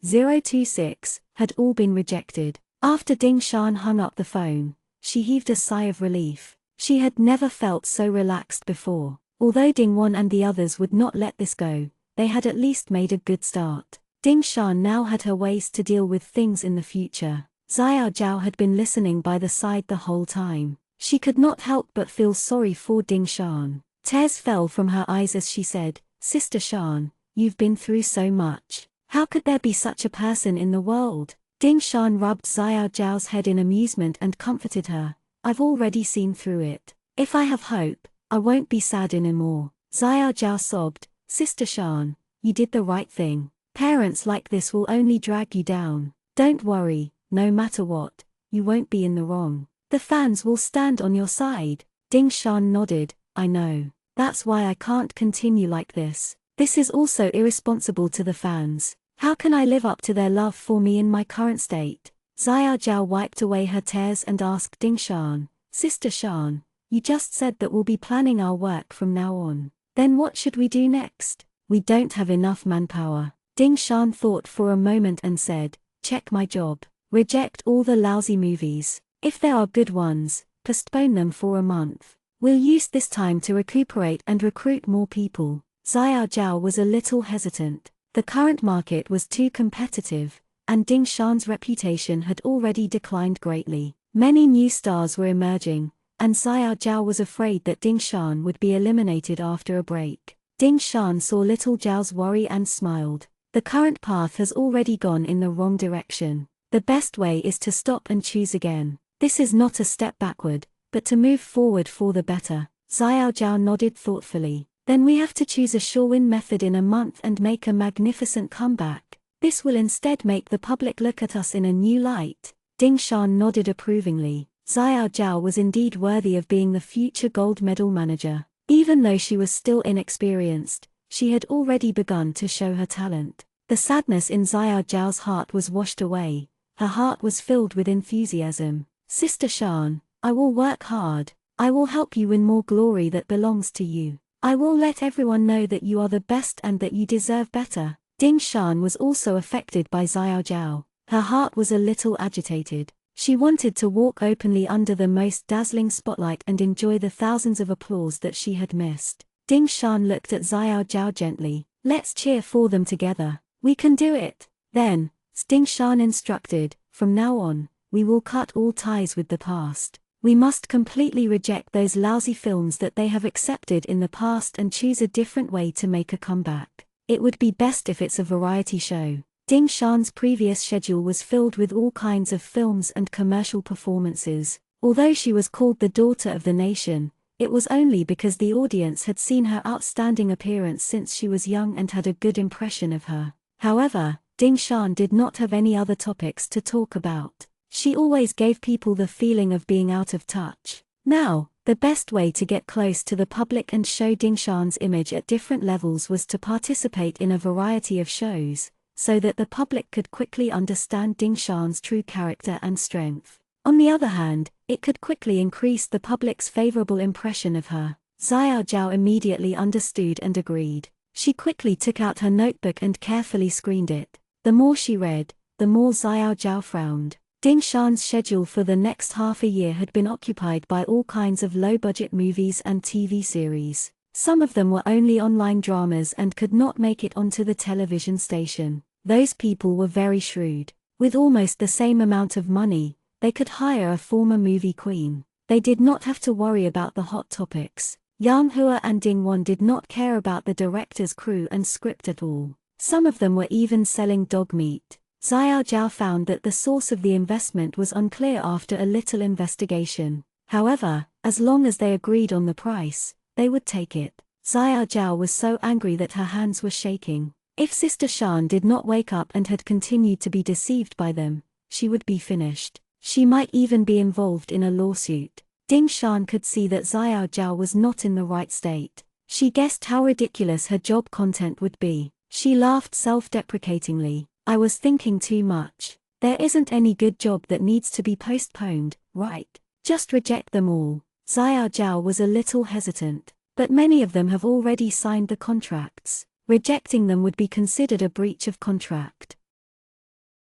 A: 026 had all been rejected. After Ding Shan hung up the phone, she heaved a sigh of relief. She had never felt so relaxed before. Although Ding Wan and the others would not let this go, they had at least made a good start. Ding Shan now had her ways to deal with things in the future. Xiao Zhao had been listening by the side the whole time. She could not help but feel sorry for Ding Shan. Tears fell from her eyes as she said, "Sister Shan, you've been through so much. How could there be such a person in the world?" Ding Shan rubbed Xiao Zhao's head in amusement and comforted her. "I've already seen through it. If I have hope, I won't be sad anymore." Xiao Zhao sobbed, "Sister Shan, you did the right thing. Parents like this will only drag you down. Don't worry, no matter what, you won't be in the wrong. The fans will stand on your side." Ding Shan nodded, "I know. That's why I can't continue like this. This is also irresponsible to the fans. How can I live up to their love for me in my current state?" Xiao Zhao wiped away her tears and asked Ding Shan, "Sister Shan, you just said that we'll be planning our work from now on. Then what should we do next?" "We don't have enough manpower." Ding Shan thought for a moment and said, "Check my job. Reject all the lousy movies. If there are good ones, postpone them for a month. We'll use this time to recuperate and recruit more people." Xiao Zhao was a little hesitant. The current market was too competitive, and Ding Shan's reputation had already declined greatly. Many new stars were emerging, and Xiao Zhao was afraid that Ding Shan would be eliminated after a break. Ding Shan saw little Zhao's worry and smiled. The current path has already gone in the wrong direction. The best way is to stop and choose again. This is not a step backward, but to move forward for the better. Xiao Zhao nodded thoughtfully. Then we have to choose a sure win method in a month and make a magnificent comeback. This will instead make the public look at us in a new light. Ding Shan nodded approvingly. Xiao Zhao was indeed worthy of being the future gold medal manager. Even though she was still inexperienced, she had already begun to show her talent. The sadness in Xiao Zhao's heart was washed away. Her heart was filled with enthusiasm. Sister Shan, I will work hard. I will help you win more glory that belongs to you. I will let everyone know that you are the best and that you deserve better. Ding Shan was also affected by Xiao Zhao. Her heart was a little agitated. She wanted to walk openly under the most dazzling spotlight and enjoy the thousands of applause that she had missed. Ding Shan looked at Xiao Zhao gently. Let's cheer for them together. We can do it. Then, Ding Shan instructed, from now on, we will cut all ties with the past. We must completely reject those lousy films that they have accepted in the past and choose a different way to make a comeback. It would be best if it's a variety show. Ding Shan's previous schedule was filled with all kinds of films and commercial performances. Although she was called the daughter of the nation, it was only because the audience had seen her outstanding appearance since she was young and had a good impression of her. However, Ding Shan did not have any other topics to talk about. She always gave people the feeling of being out of touch. Now, the best way to get close to the public and show Ding Shan's image at different levels was to participate in a variety of shows, so that the public could quickly understand Ding Shan's true character and strength. On the other hand, it could quickly increase the public's favorable impression of her. Xiao Zhao immediately understood and agreed. She quickly took out her notebook and carefully screened it. The more she read, the more Xiao Zhao frowned. Ding Shan's schedule for the next half a year had been occupied by all kinds of low-budget movies and TV series. Some of them were only online dramas and could not make it onto the television station. Those people were very shrewd. With almost the same amount of money, they could hire a former movie queen. They did not have to worry about the hot topics. Yang Hua and Ding Wan did not care about the director's crew and script at all. Some of them were even selling dog meat. Xiao Zhao found that the source of the investment was unclear after a little investigation. However, as long as they agreed on the price, they would take it. Xiao Zhao was so angry that her hands were shaking. If Sister Shan did not wake up and had continued to be deceived by them, she would be finished. She might even be involved in a lawsuit. Ding Shan could see that Xiao Zhao was not in the right state. She guessed how ridiculous her job content would be. She laughed self-deprecatingly. I was thinking too much. There isn't any good job that needs to be postponed, right? Just reject them all. Xiao Zhao was a little hesitant, but many of them have already signed the contracts. Rejecting them would be considered a breach of contract.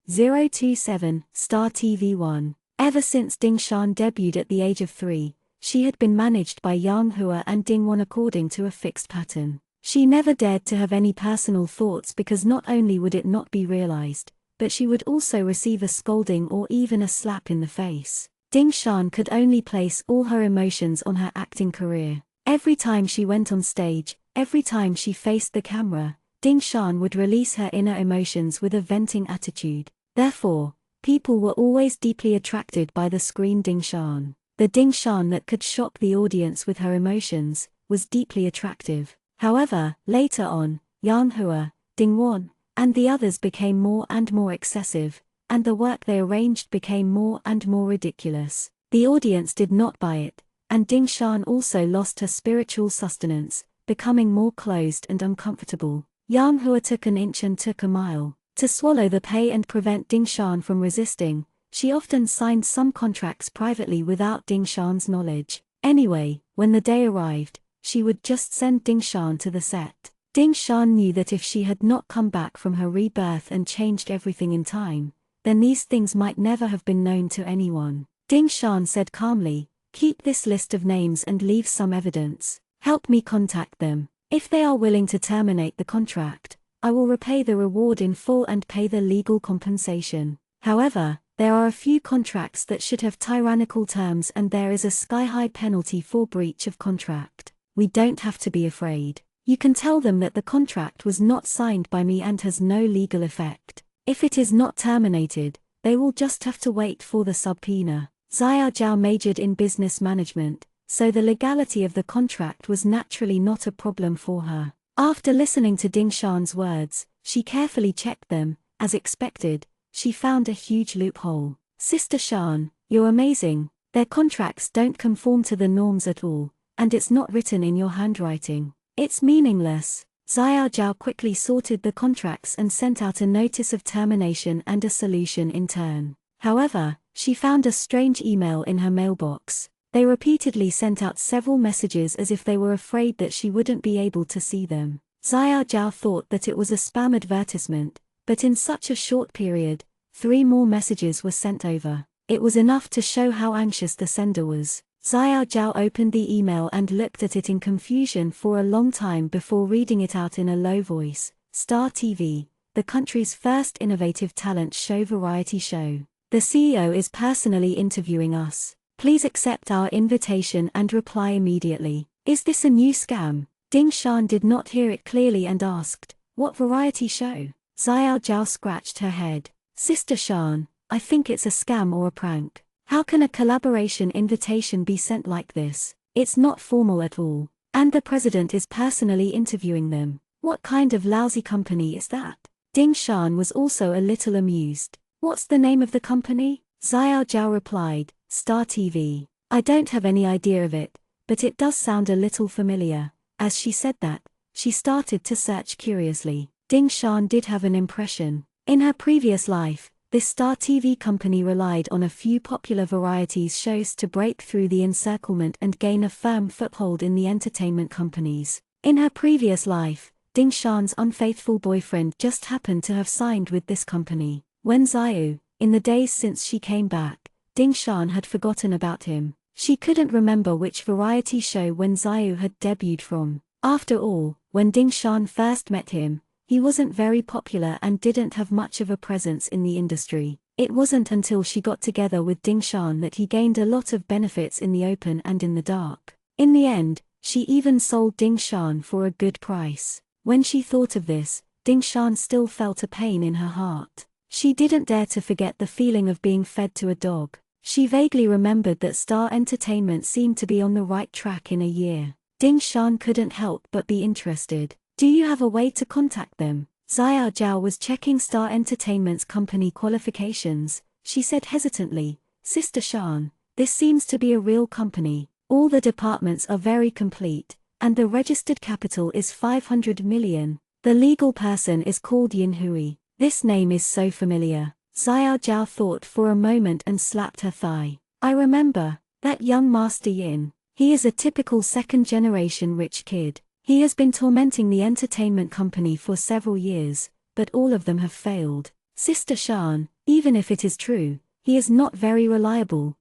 A: 027, Star TV 1. Ever since Ding Shan debuted at the age of 3, she had been managed by Yang Hua and Ding Wan according to a fixed pattern. She never dared to have any personal thoughts because not only would it not be realized, but she would also receive a scolding or even a slap in the face. Ding Shan could only place all her emotions on her acting career. Every time she went on stage, every time she faced the camera, Ding Shan would release her inner emotions with a venting attitude. Therefore, people were always deeply attracted by the screen Ding Shan. The Ding Shan that could shock the audience with her emotions was deeply attractive. However, later on, Yang Hua, Ding Wan, and the others became more and more excessive, and the work they arranged became more and more ridiculous. The audience did not buy it, and Ding Shan also lost her spiritual sustenance, becoming more closed and uncomfortable. Yang Hua took an inch and took a mile. To swallow the pay and prevent Ding Shan from resisting, she often signed some contracts privately without Ding Shan's knowledge. Anyway, when the day arrived, she would just send Ding Shan to the set. Ding Shan knew that if she had not come back from her rebirth and changed everything in time, then these things might never have been known to anyone. Ding Shan said calmly, "Keep this list of names and leave some evidence. Help me contact them. If they are willing to terminate the contract, I will repay the reward in full and pay the legal compensation. However, there are a few contracts that should have tyrannical terms and there is a sky-high penalty for breach of contract. We don't have to be afraid." You can tell them that the contract was not signed by me and has no legal effect. If it is not terminated, they will just have to wait for the subpoena. Xiao Zhao majored in business management, so the legality of the contract was naturally not a problem for her. After listening to Ding Shan's words, she carefully checked them. As expected, she found a huge loophole. Sister Shan, you're amazing. Their contracts don't conform to the norms at all, and it's not written in your handwriting. It's meaningless. Xiao Zhao quickly sorted the contracts and sent out a notice of termination and a solution in turn. However, she found a strange email in her mailbox. They repeatedly sent out several messages as if they were afraid that she wouldn't be able to see them. Xiao Zhao thought that it was a spam advertisement, but in such a short period, 3 more messages were sent over. It was enough to show how anxious the sender was. Xiao Zhao opened the email and looked at it in confusion for a long time before reading it out in a low voice. Star TV, the country's first innovative talent show variety show. The CEO is personally interviewing us. Please accept our invitation and reply immediately. Is this a new scam? Ding Shan did not hear it clearly and asked, what variety show? Xiao Zhao scratched her head. Sister Shan, I think it's a scam or a prank. How can a collaboration invitation be sent like this? It's not formal at all. And the president is personally interviewing them. What kind of lousy company is that? Ding Shan was also a little amused. What's the name of the company? Xiao Zhao replied, Star TV. I don't have any idea of it, but it does sound a little familiar. As she said that, she started to search curiously. Ding Shan did have an impression. In her previous life, this Star TV company relied on a few popular varieties shows to break through the encirclement and gain a firm foothold in the entertainment companies. In her previous life, Ding Shan's unfaithful boyfriend just happened to have signed with this company. When Xiao, in the days since she came back, Ding Shan had forgotten about him. She couldn't remember which variety show when Xiao had debuted from. After all, when Ding Shan first met him, he wasn't very popular and didn't have much of a presence in the industry. It wasn't until she got together with Ding Shan that he gained a lot of benefits in the open and in the dark. In the end, she even sold Ding Shan for a good price. When she thought of this, Ding Shan still felt a pain in her heart. She didn't dare to forget the feeling of being fed to a dog. She vaguely remembered that Star Entertainment seemed to be on the right track in a year. Ding Shan couldn't help but be interested. Do you have a way to contact them? Xiao Zhao was checking Star Entertainment's company qualifications. She said hesitantly, Sister Shan, this seems to be a real company. All the departments are very complete, and the registered capital is 500 million. The legal person is called Yin Hui. This name is so familiar. Xiao Zhao thought for a moment and slapped her thigh. I remember, that young Master Yin. He is a typical second-generation rich kid. He has been tormenting the entertainment company for several years, but all of them have failed. Sister Shan, even if it is true, he is not very reliable.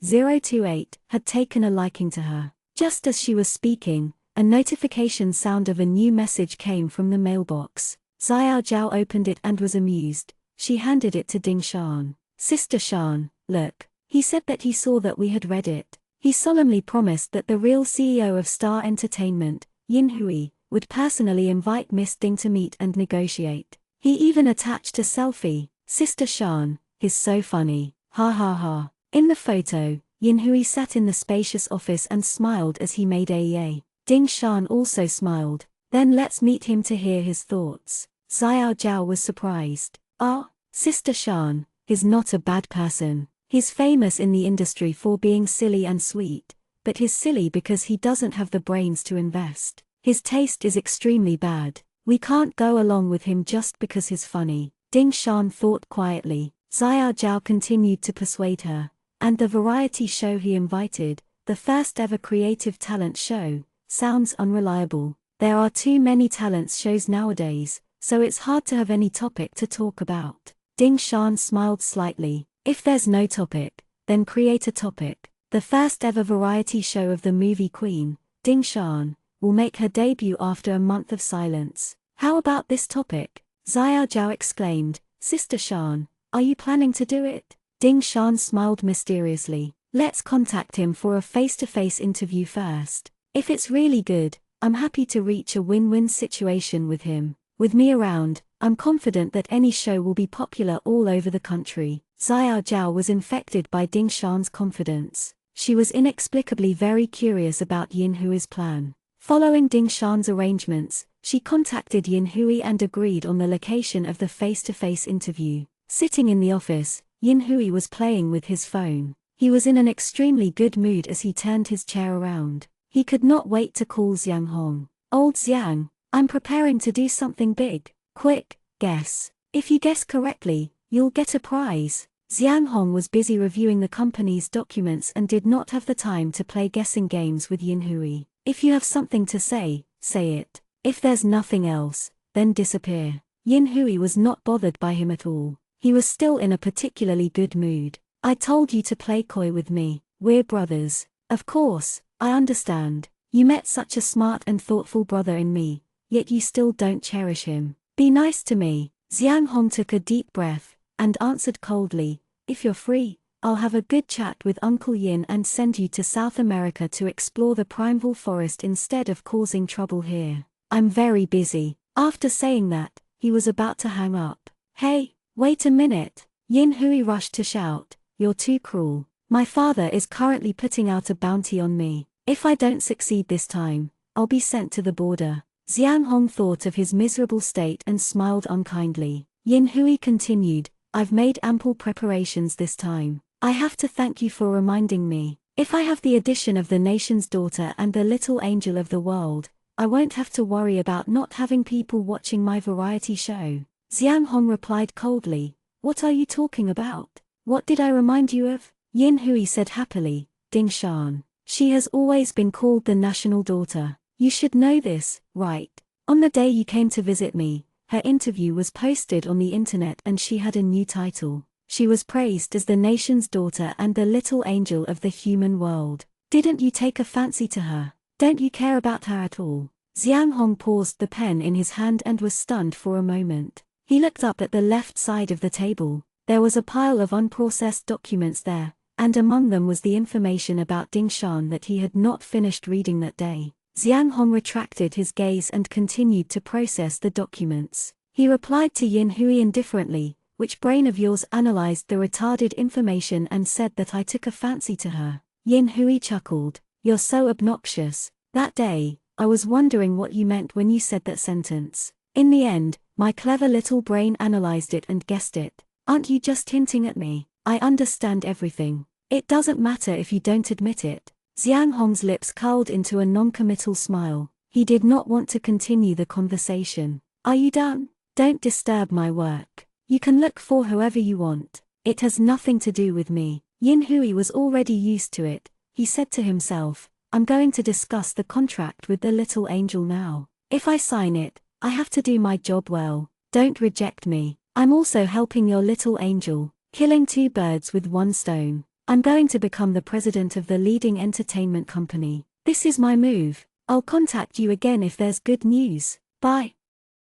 A: 028 had taken a liking to her. Just as she was speaking, a notification sound of a new message came from the mailbox. Xiao Zhao opened it and was amused. She handed it to Ding Shan. Sister Shan, look. He said that he saw that we had read it. He solemnly promised that the real CEO of Star Entertainment, Yin Hui, would personally invite Miss Ding to meet and negotiate. He even attached a selfie. Sister Shan, he's so funny. Ha ha ha. In the photo, Yin Hui sat in the spacious office and smiled as he made a. Ding Shan also smiled. Then let's meet him to hear his thoughts. Xiao Zhao was surprised. Ah, Sister Shan, he's not a bad person. He's famous in the industry for being silly and sweet, but he's silly because he doesn't have the brains to invest. His taste is extremely bad. We can't go along with him just because he's funny. Ding Shan thought quietly. Xiao Zhao continued to persuade her. And the variety show he invited, the first ever creative talent show, sounds unreliable. There are too many talents shows nowadays, so it's hard to have any topic to talk about. Ding Shan smiled slightly. If there's no topic, then create a topic. The first ever variety show of the movie Queen, Ding Shan, will make her debut after a month of silence. How about this topic? Xiao Zhao exclaimed. Sister Shan, are you planning to do it? Ding Shan smiled mysteriously. Let's contact him for a face-to-face interview first. If it's really good, I'm happy to reach a win-win situation with him. With me around, I'm confident that any show will be popular all over the country. Xiao Zhao was infected by Ding Shan's confidence. She was inexplicably very curious about Yin Hui's plan. Following Ding Shan's arrangements, she contacted Yin Hui and agreed on the location of the face-to-face interview. Sitting in the office, Yin Hui was playing with his phone. He was in an extremely good mood as he turned his chair around. He could not wait to call Xiang Hong. Old Xiang, I'm preparing to do something big. Quick, guess. If you guess correctly, you'll get a prize. Xiang Hong was busy reviewing the company's documents and did not have the time to play guessing games with Yin Hui. If you have something to say it. If there's nothing else, then disappear. Yin Hui was not bothered by him at all. He was still in a particularly good mood. I told you to play coy with me. We're brothers. Of course, I understand. You met such a smart and thoughtful brother in me, yet you still don't cherish him. Be nice to me. Xiang Hong took a deep breath and answered coldly, if you're free, I'll have a good chat with Uncle Yin and send you to South America to explore the primeval forest instead of causing trouble here. I'm very busy. After saying that, he was about to hang up. Hey, wait a minute. Yin Hui rushed to shout, you're too cruel. My father is currently putting out a bounty on me. If I don't succeed this time, I'll be sent to the border. Xiang Hong thought of his miserable state and smiled unkindly. Yin Hui continued, I've made ample preparations this time. I have to thank you for reminding me. If I have the addition of the nation's daughter and the little angel of the world, I won't have to worry about not having people watching my variety show. Xiang Hong replied coldly, what are you talking about? What did I remind you of? Yin Hui said happily, Ding Shan. She has always been called the national daughter. You should know this, right? On the day you came to visit me, her interview was posted on the internet and she had a new title. She was praised as the nation's daughter and the little angel of the human world. Didn't you take a fancy to her? Don't you care about her at all? Xiang Hong paused the pen in his hand and was stunned for a moment. He looked up at the left side of the table. There was a pile of unprocessed documents there, and among them was the information about Ding Shan that he had not finished reading that day. Xiang Hong retracted his gaze and continued to process the documents. He replied to Yin Hui indifferently, which brain of yours analyzed the retarded information and said that I took a fancy to her? Yin Hui chuckled, you're so obnoxious. That day, I was wondering what you meant when you said that sentence. In the end, my clever little brain analyzed it and guessed it. Aren't you just hinting at me? I understand everything. It doesn't matter if you don't admit it. Xiang Hong's lips curled into a non-committal smile. He did not want to continue the conversation. Are you done? Don't disturb my work. You can look for whoever you want. It has nothing to do with me. Yin Hui was already used to it. He said to himself, I'm going to discuss the contract with the little angel now. If I sign it, I have to do my job well. Don't reject me. I'm also helping your little angel, killing two birds with one stone. I'm going to become the president of the leading entertainment company. This is my move. I'll contact you again if there's good news. Bye.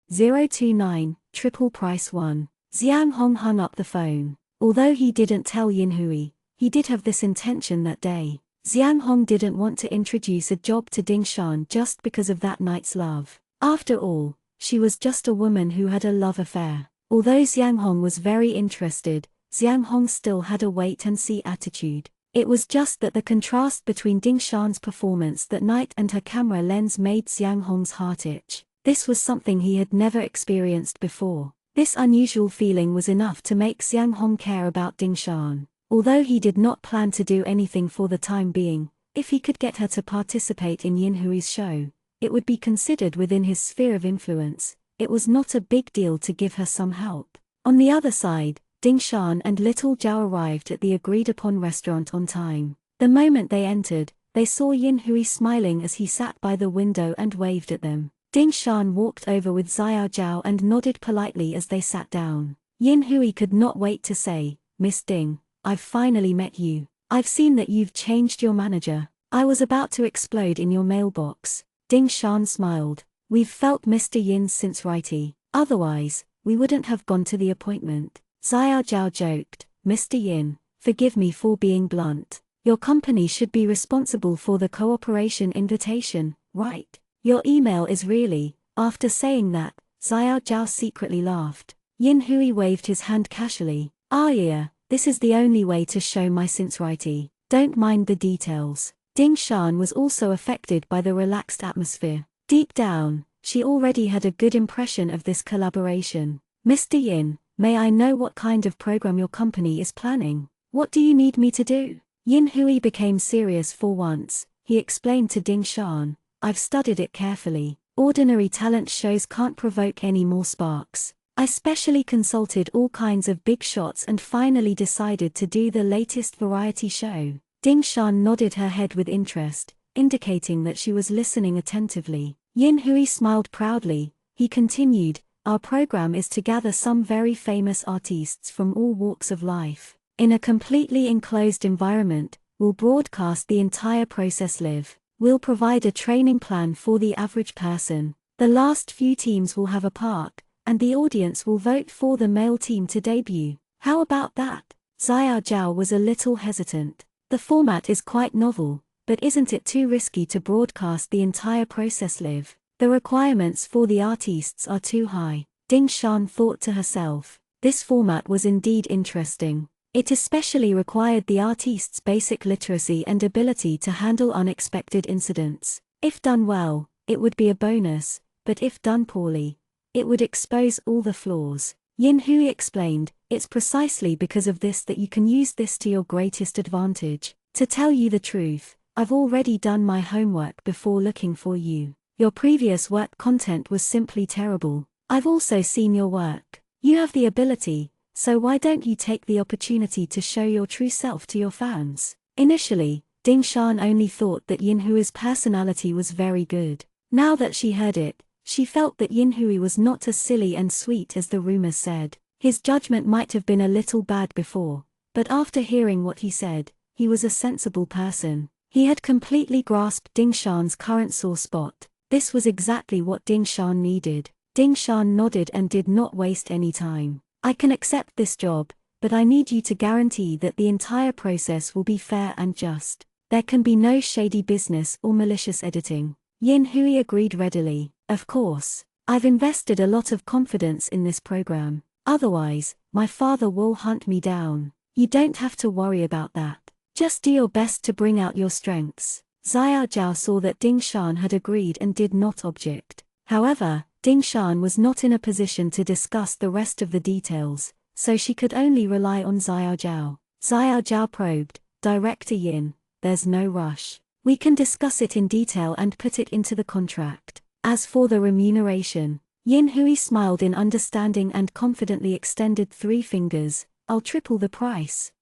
A: 029, triple price 1. Xiang Hong hung up the phone. Although he didn't tell Yin Hui, he did have this intention that day. Xiang Hong didn't want to introduce a job to Ding Shan just because of that night's love. After all, she was just a woman who had a love affair. Although Xiang Hong was very interested, Xiang Hong still had a wait-and-see attitude. It was just that the contrast between Ding Shan's performance that night and her camera lens made Xiang Hong's heart itch. This was something he had never experienced before. This unusual feeling was enough to make Xiang Hong care about Ding Shan. Although he did not plan to do anything for the time being, if he could get her to participate in Yin Hui's show, it would be considered within his sphere of influence. It was not a big deal to give her some help. On the other side, Ding Shan and Little Zhao arrived at the agreed-upon restaurant on time. The moment they entered, they saw Yin Hui smiling as he sat by the window and waved at them. Ding Shan walked over with Xiao Zhao and nodded politely as they sat down. Yin Hui could not wait to say, Miss Ding, I've finally met you. I've seen that you've changed your manager. I was about to explode in your mailbox. Ding Shan smiled. We've felt Mr. Yin since righty. Otherwise, we wouldn't have gone to the appointment. Xiao Zhao joked, Mr. Yin, forgive me for being blunt. Your company should be responsible for the cooperation invitation, right? Your email is really. After saying that, Xiao Zhao secretly laughed. Yin Hui waved his hand casually. Ah yeah, this is the only way to show my sincerity. Don't mind the details. Ding Shan was also affected by the relaxed atmosphere. Deep down, she already had a good impression of this collaboration. Mr. Yin, may I know what kind of program your company is planning? What do you need me to do? Yin Hui became serious for once. He explained to Ding Shan, I've studied it carefully. Ordinary talent shows can't provoke any more sparks. I specially consulted all kinds of big shots and finally decided to do the latest variety show. Ding Shan nodded her head with interest, indicating that she was listening attentively. Yin Hui smiled proudly. He continued, our program is to gather some very famous artists from all walks of life. In a completely enclosed environment, we'll broadcast the entire process live. We'll provide a training plan for the average person. The last few teams will have a park, and the audience will vote for the male team to debut. How about that? Xiao Zhao was a little hesitant. The format is quite novel, but isn't it too risky to broadcast the entire process live? The requirements for the artists are too high. Ding Shan thought to herself. This format was indeed interesting. It especially required the artists' basic literacy and ability to handle unexpected incidents. If done well, it would be a bonus, but if done poorly, it would expose all the flaws. Yin Hui explained, it's precisely because of this that you can use this to your greatest advantage. To tell you the truth, I've already done my homework before looking for you. Your previous work content was simply terrible. I've also seen your work. You have the ability, so why don't you take the opportunity to show your true self to your fans? Initially, Ding Shan only thought that Yin Hui's personality was very good. Now that she heard it, she felt that Yin Hui was not as silly and sweet as the rumors said. His judgment might have been a little bad before, but after hearing what he said, he was a sensible person. He had completely grasped Ding Shan's current sore spot. This was exactly what Ding Shan needed. Ding Shan nodded and did not waste any time. I can accept this job, but I need you to guarantee that the entire process will be fair and just. There can be no shady business or malicious editing. Yin Hui agreed readily. Of course. I've invested a lot of confidence in this program. Otherwise, my father will hunt me down. You don't have to worry about that. Just do your best to bring out your strengths. Xiao Zhao saw that Ding Shan had agreed and did not object. However, Ding Shan was not in a position to discuss the rest of the details, so she could only rely on Xiao Zhao. Xiao Zhao probed, Director Yin, there's no rush. We can discuss it in detail and put it into the contract. As for the remuneration, Yin Hui smiled in understanding and confidently extended 3 fingers. I'll triple the price.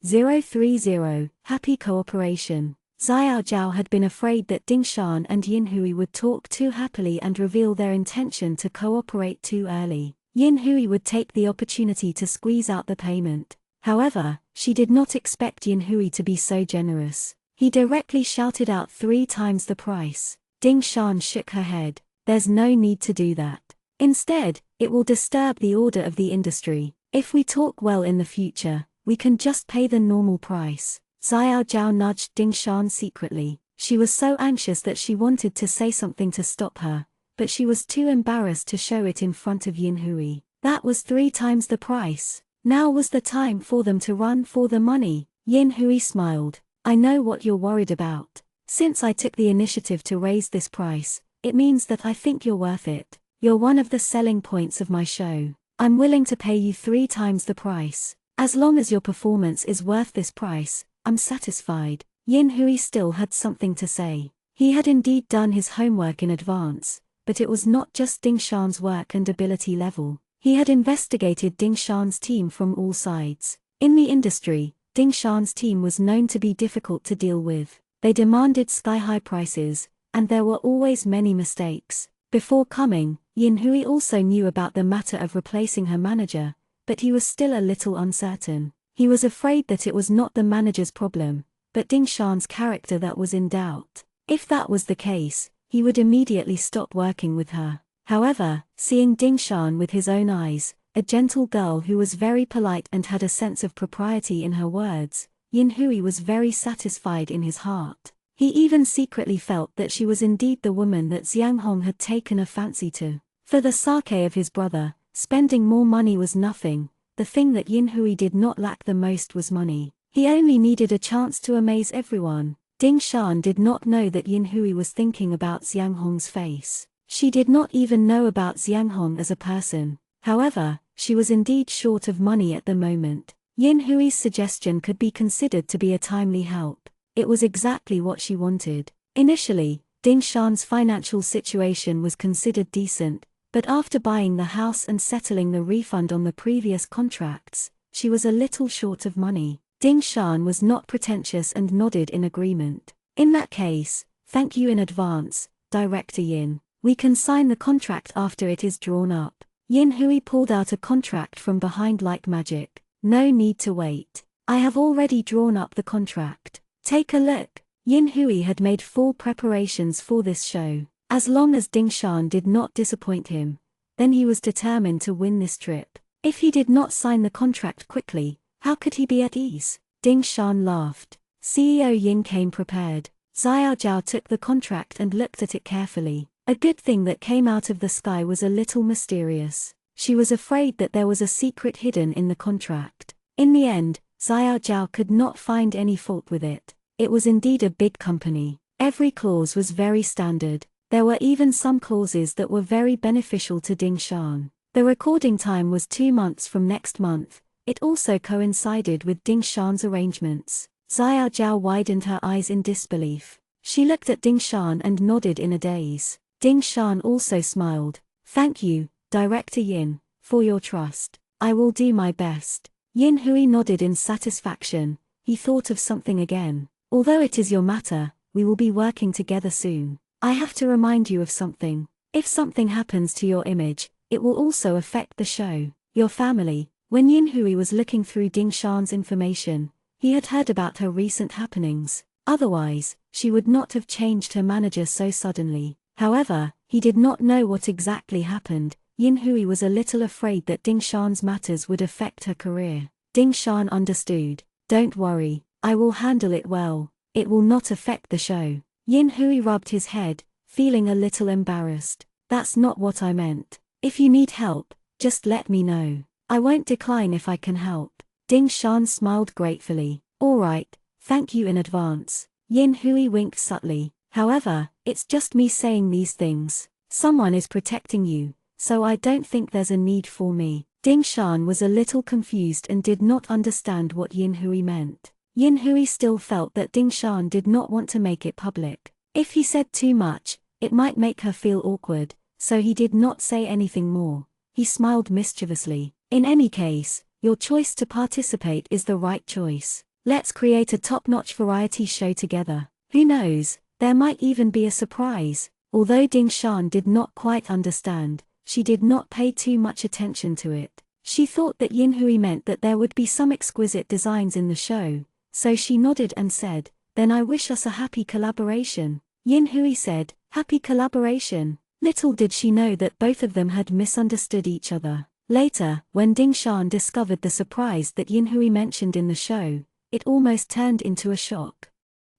A: 030, happy cooperation. Xiao Zhao had been afraid that Ding Shan and Yin Hui would talk too happily and reveal their intention to cooperate too early. Yin Hui would take the opportunity to squeeze out the payment. However, she did not expect Yin Hui to be so generous. He directly shouted out 3 times the price. Ding Shan shook her head. There's no need to do that. Instead, it will disturb the order of the industry. If we talk well in the future, we can just pay the normal price. Xiao Zhao nudged Ding Shan secretly. She was so anxious that she wanted to say something to stop her, but she was too embarrassed to show it in front of Yin Hui. That was 3 times the price. Now was the time for them to run for the money. Yin Hui smiled. I know what you're worried about. Since I took the initiative to raise this price, it means that I think you're worth it. You're one of the selling points of my show. I'm willing to pay you 3 times the price. As long as your performance is worth this price, I'm satisfied. Yin Hui still had something to say. He had indeed done his homework in advance, but it was not just Ding Shan's work and ability level. He had investigated Ding Shan's team from all sides. In the industry, Ding Shan's team was known to be difficult to deal with. They demanded sky-high prices, and there were always many mistakes. Before coming, Yin Hui also knew about the matter of replacing her manager, but he was still a little uncertain. He was afraid that it was not the manager's problem, but Ding Shan's character that was in doubt. If that was the case, he would immediately stop working with her. However, seeing Ding Shan with his own eyes, a gentle girl who was very polite and had a sense of propriety in her words, Yin Hui was very satisfied in his heart. He even secretly felt that she was indeed the woman that Xiang Hong had taken a fancy to. For the sake of his brother, spending more money was nothing. The thing that Yin Hui did not lack the most was money. He only needed a chance to amaze everyone. Ding Shan did not know that Yin Hui was thinking about Xiang Hong's face. She did not even know about Xiang Hong as a person. However, she was indeed short of money at the moment. Yin Hui's suggestion could be considered to be a timely help. It was exactly what she wanted. Initially, Ding Shan's financial situation was considered decent, but after buying the house and settling the refund on the previous contracts, she was a little short of money. Ding Shan was not pretentious and nodded in agreement. In that case, thank you in advance, Director Yin. We can sign the contract after it is drawn up. Yin Hui pulled out a contract from behind like magic. No need to wait. I have already drawn up the contract. Take a look. Yin Hui had made full preparations for this show. As long as Ding Shan did not disappoint him, then he was determined to win this trip. If he did not sign the contract quickly, how could he be at ease? Ding Shan laughed. CEO Yin came prepared. Xiao Zhao took the contract and looked at it carefully. A good thing that came out of the sky was a little mysterious. She was afraid that there was a secret hidden in the contract. In the end, Xiao Zhao could not find any fault with it. It was indeed a big company. Every clause was very standard. There were even some clauses that were very beneficial to Ding Shan. The recording time was 2 months from next month. It also coincided with Ding Shan's arrangements. Xiao Zhao widened her eyes in disbelief. She looked at Ding Shan and nodded in a daze. Ding Shan also smiled. Thank you, Director Yin, for your trust. I will do my best. Yin Hui nodded in satisfaction. He thought of something again. Although it is your matter, we will be working together soon. I have to remind you of something. If something happens to your image, it will also affect the show. Your family. When Yin Hui was looking through Ding Shan's information, he had heard about her recent happenings. Otherwise, she would not have changed her manager so suddenly. However, he did not know what exactly happened. Yin Hui was a little afraid that Ding Shan's matters would affect her career. Ding Shan understood. Don't worry, I will handle it well. It will not affect the show. Yin Hui rubbed his head, feeling a little embarrassed. That's not what I meant. If you need help, just let me know. I won't decline if I can help. Ding Shan smiled gratefully. All right, thank you in advance. Yin Hui winked subtly. However, it's just me saying these things. Someone is protecting you, so I don't think there's a need for me. Ding Shan was a little confused and did not understand what Yin Hui meant. Yin Hui still felt that Ding Shan did not want to make it public. If he said too much, it might make her feel awkward, so he did not say anything more. He smiled mischievously. In any case, your choice to participate is the right choice. Let's create a top-notch variety show together. Who knows? There might even be a surprise. Although Ding Shan did not quite understand, she did not pay too much attention to it. She thought that Yin Hui meant that there would be some exquisite designs in the show, so she nodded and said, then I wish us a happy collaboration. Yin Hui said, happy collaboration. Little did she know that both of them had misunderstood each other. Later, when Ding Shan discovered the surprise that Yin Hui mentioned in the show, it almost turned into a shock.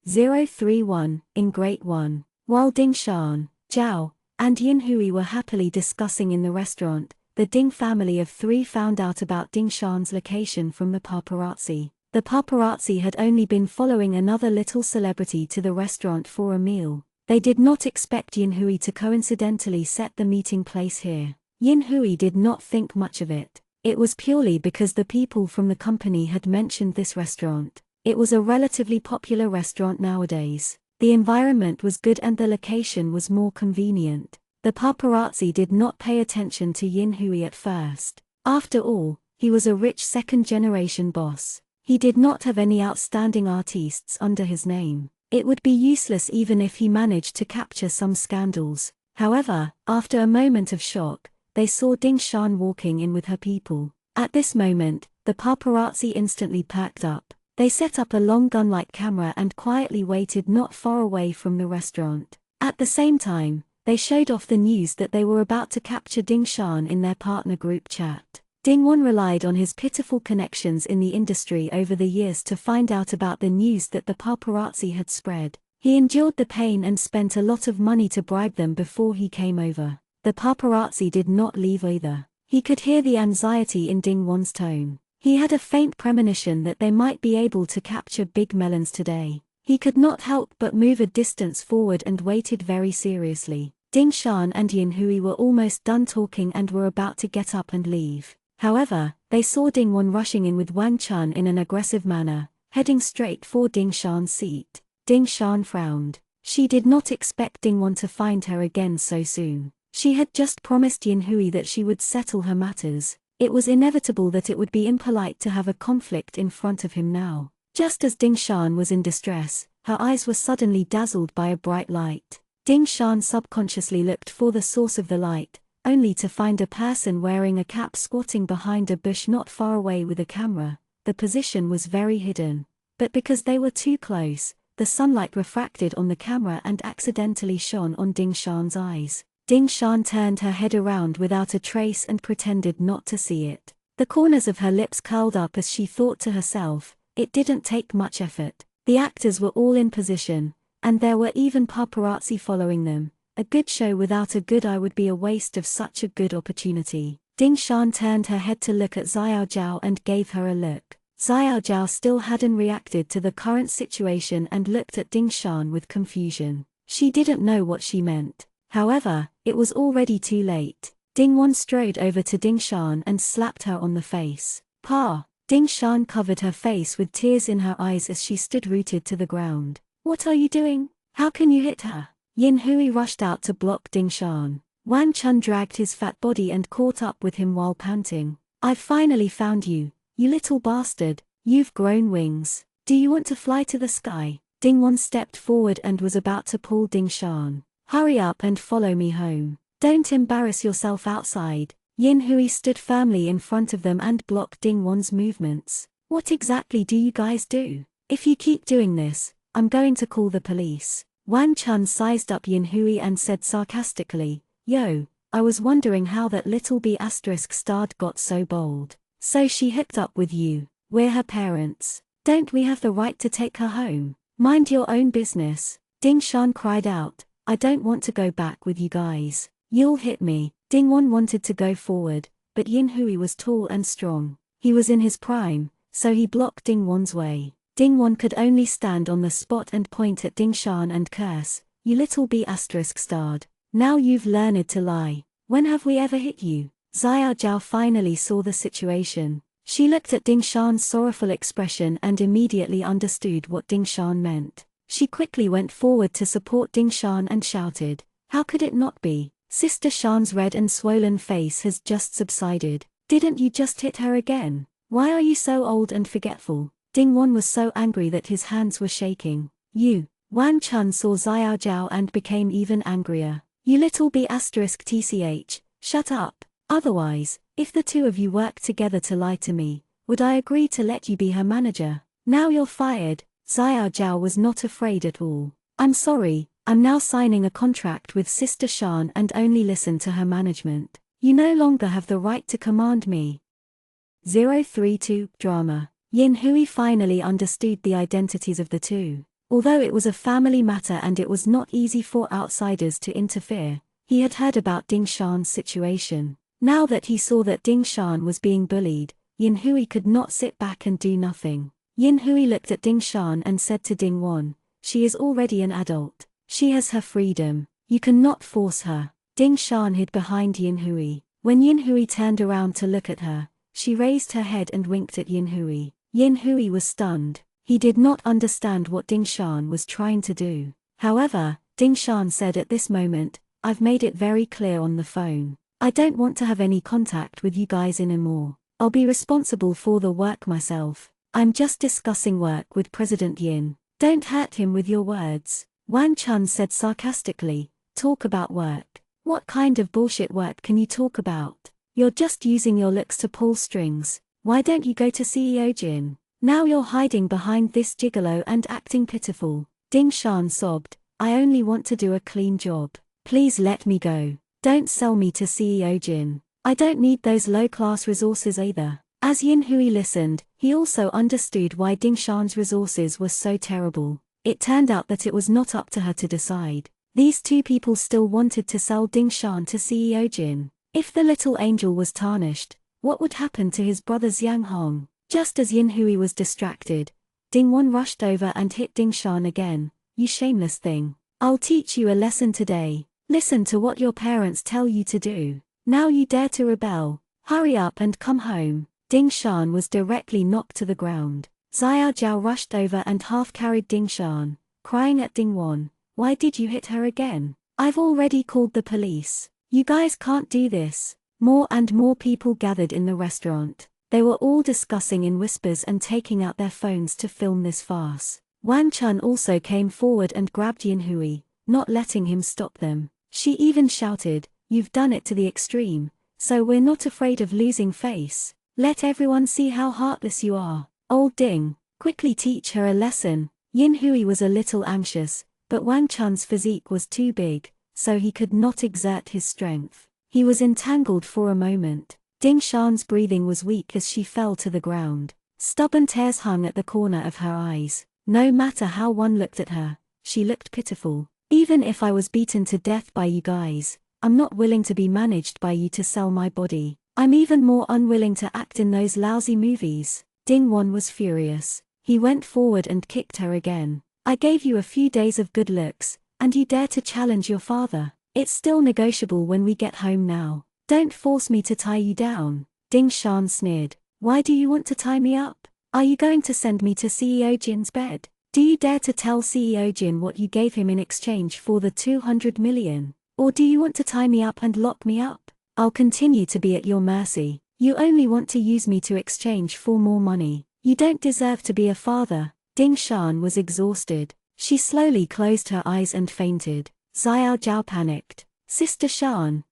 A: 031, in Grade 1. While Ding Shan, Zhao, and Yin Hui were happily discussing in the restaurant, the Ding family of 3 found out about Ding Shan's location from the paparazzi. The paparazzi had only been following another little celebrity to the restaurant for a meal. They did not expect Yin Hui to coincidentally set the meeting place here. Yin Hui did not think much of it. It was purely because the people from the company had mentioned this restaurant. It was a relatively popular restaurant nowadays. The environment was good and the location was more convenient. The paparazzi did not pay attention to Yin Hui at first. After all, he was a rich second-generation boss. He did not have any outstanding artists under his name. It would be useless even if he managed to capture some scandals. However, after a moment of shock, they saw Ding Shan walking in with her people. At this moment, the paparazzi instantly perked up. They set up a long gun-like camera and quietly waited not far away from the restaurant. At the same time, they showed off the news that they were about to capture Ding Shan in their partner group chat. Ding Wan relied on his pitiful connections in the industry over the years to find out about the news that the paparazzi had spread. He endured the pain and spent a lot of money to bribe them before he came over. The paparazzi did not leave either. He could hear the anxiety in Ding-won's tone. He had a faint premonition that they might be able to capture Big Melons today. He could not help but move a distance forward and waited very seriously. Ding Shan and Yin Hui were almost done talking and were about to get up and leave. However, they saw Ding Won rushing in with Wang Chun in an aggressive manner, heading straight for Ding Shan's seat. Ding Shan frowned. She did not expect Ding Won to find her again so soon. She had just promised Yin Hui that she would settle her matters. It was inevitable that it would be impolite to have a conflict in front of him now. Just as Ding Shan was in distress, her eyes were suddenly dazzled by a bright light. Ding Shan subconsciously looked for the source of the light, only to find a person wearing a cap squatting behind a bush not far away with a camera. The position was very hidden, but because they were too close, the sunlight refracted on the camera and accidentally shone on Ding Shan's eyes. Ding Shan turned her head around without a trace and pretended not to see it. The corners of her lips curled up as she thought to herself, it didn't take much effort. The actors were all in position, and there were even paparazzi following them. A good show without a good eye would be a waste of such a good opportunity. Ding Shan turned her head to look at Xiao Zhao and gave her a look. Xiao Zhao still hadn't reacted to the current situation and looked at Ding Shan with confusion. She didn't know what she meant. However, it was already too late. Ding Won strode over to Ding Shan and slapped her on the face. Pa! Ding Shan covered her face with tears in her eyes as she stood rooted to the ground. What are you doing? How can you hit her? Yin Hui rushed out to block Ding Shan. Wang Chun dragged his fat body and caught up with him while panting. I've finally found you, you little bastard. You've grown wings. Do you want to fly to the sky? Ding Won stepped forward and was about to pull Ding Shan. Hurry up and follow me home. Don't embarrass yourself outside. Yin Hui stood firmly in front of them and blocked Ding Won's movements. What exactly do you guys do? If you keep doing this, I'm going to call the police. Wang Chun sized up Yin Hui and said sarcastically, Yo, I was wondering how that little B** starred got so bold. So she hooked up with you. We're her parents. Don't we have the right to take her home? Mind your own business. Ding Shan cried out, I don't want to go back with you guys. You'll hit me. Ding Won wanted to go forward, but Yin Hui was tall and strong. He was in his prime, so he blocked Ding Won's way. Ding Won could only stand on the spot and point at Ding Shan and curse, you little B** starred. Now you've learned to lie. When have we ever hit you? Xiao Zhao finally saw the situation. She looked at Ding Shan's sorrowful expression and immediately understood what Ding Shan meant. She quickly went forward to support Ding Shan and shouted, how could it not be? Sister Shan's red and swollen face has just subsided. Didn't you just hit her again? Why are you so old and forgetful? Ding Won was so angry that his hands were shaking. You. Wang Chun saw Xiao Zhao and became even angrier. You little B** tch, shut up. Otherwise, if the two of you work together to lie to me, would I agree to let you be her manager? Now you're fired. Xiao Zhao was not afraid at all. I'm sorry, I'm now signing a contract with Sister Shan and only listen to her management. You no longer have the right to command me. 032 Drama. Yin Hui finally understood the identities of the two. Although it was a family matter and it was not easy for outsiders to interfere, he had heard about Ding Shan's situation. Now that he saw that Ding Shan was being bullied, Yin Hui could not sit back and do nothing. Yin Hui looked at Ding Shan and said to Ding Won, she is already an adult. She has her freedom. You cannot force her. Ding Shan hid behind Yin Hui. When Yin Hui turned around to look at her, she raised her head and winked at Yin Hui. Yin Hui was stunned. He did not understand what Ding Shan was trying to do. However, Ding Shan said at this moment, I've made it very clear on the phone. I don't want to have any contact with you guys anymore. I'll be responsible for the work myself. I'm just discussing work with President Yin. Don't hurt him with your words. Wang Chun said sarcastically, talk about work. What kind of bullshit work can you talk about? You're just using your looks to pull strings. Why don't you go to CEO Jin? Now you're hiding behind this gigolo and acting pitiful. Ding Shan sobbed, I only want to do a clean job. Please let me go. Don't sell me to CEO Jin. I don't need those low-class resources either. As Yin Hui listened, he also understood why Ding Shan's resources were so terrible. It turned out that it was not up to her to decide. These two people still wanted to sell Ding Shan to CEO Jin. If the little angel was tarnished, what would happen to his brother Xiang Hong? Just as Yin Hui was distracted, Ding Wan rushed over and hit Ding Shan again. You shameless thing. I'll teach you a lesson today. Listen to what your parents tell you to do. Now you dare to rebel. Hurry up and come home. Ding Shan was directly knocked to the ground. Xiao Jiao rushed over and half-carried Ding Shan, crying at Ding Wan. Why did you hit her again? I've already called the police. You guys can't do this. More and more people gathered in the restaurant. They were all discussing in whispers and taking out their phones to film this farce. Wang Chun also came forward and grabbed Yin Hui, not letting him stop them. She even shouted, "You've done it to the extreme, so we're not afraid of losing face. Let everyone see how heartless you are. Old Ding, quickly teach her a lesson." Yin Hui was a little anxious, but Wang Chun's physique was too big, so he could not exert his strength. He was entangled for a moment. Ding Shan's breathing was weak as she fell to the ground. Stubborn tears hung at the corner of her eyes. No matter how one looked at her, she looked pitiful. Even if I was beaten to death by you guys, I'm not willing to be managed by you to sell my body. I'm even more unwilling to act in those lousy movies. Ding Wan was furious. He went forward and kicked her again. I gave you a few days of good looks, and you dare to challenge your father. It's still negotiable when we get home now. Don't force me to tie you down. Ding Shan sneered. Why do you want to tie me up? Are you going to send me to CEO Jin's bed? Do you dare to tell CEO Jin what you gave him in exchange for the 200 million? Or do you want to tie me up and lock me up? I'll continue to be at your mercy. You only want to use me to exchange for more money. You don't deserve to be a father. Ding Shan was exhausted. She slowly closed her eyes and fainted. Xiao Jiao panicked. Sister Shan,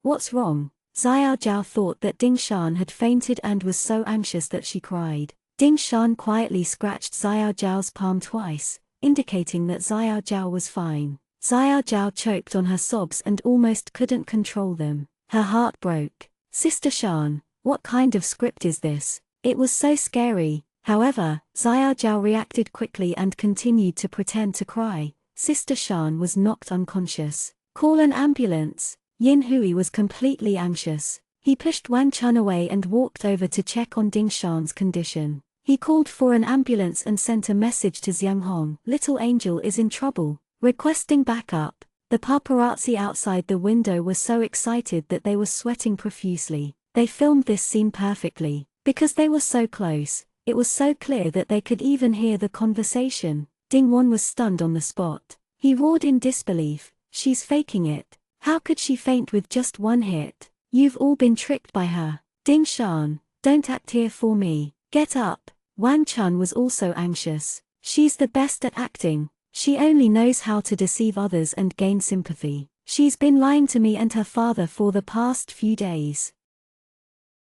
A: what's wrong? Xiao Jiao thought that Ding Shan had fainted and was so anxious that she cried. Ding Shan quietly scratched Xiao Jiao's palm twice, indicating that Xiao Jiao was fine. Xiao Jiao choked on her sobs and almost couldn't control them. Her heart broke. Sister Shan, what kind of script is this? It was so scary. However, Xiao Jiao reacted quickly and continued to pretend to cry. Sister Shan was knocked unconscious. Call an ambulance. Yin Hui was completely anxious. He pushed Wang Chun away and walked over to check on Ding Shan's condition. He called for an ambulance and sent a message to Xiang Hong. Little Angel is in trouble, requesting backup. The paparazzi outside the window were so excited that they were sweating profusely. They filmed this scene perfectly. Because they were so close, it was so clear that they could even hear the conversation. Ding Wan was stunned on the spot. He roared in disbelief. She's faking it. How could she faint with just one hit? You've all been tricked by her. Ding Shan, don't act here for me. Get up. Wang Chun was also anxious. She's the best at acting. She only knows how to deceive others and gain sympathy. She's been lying to me and her father for the past few days.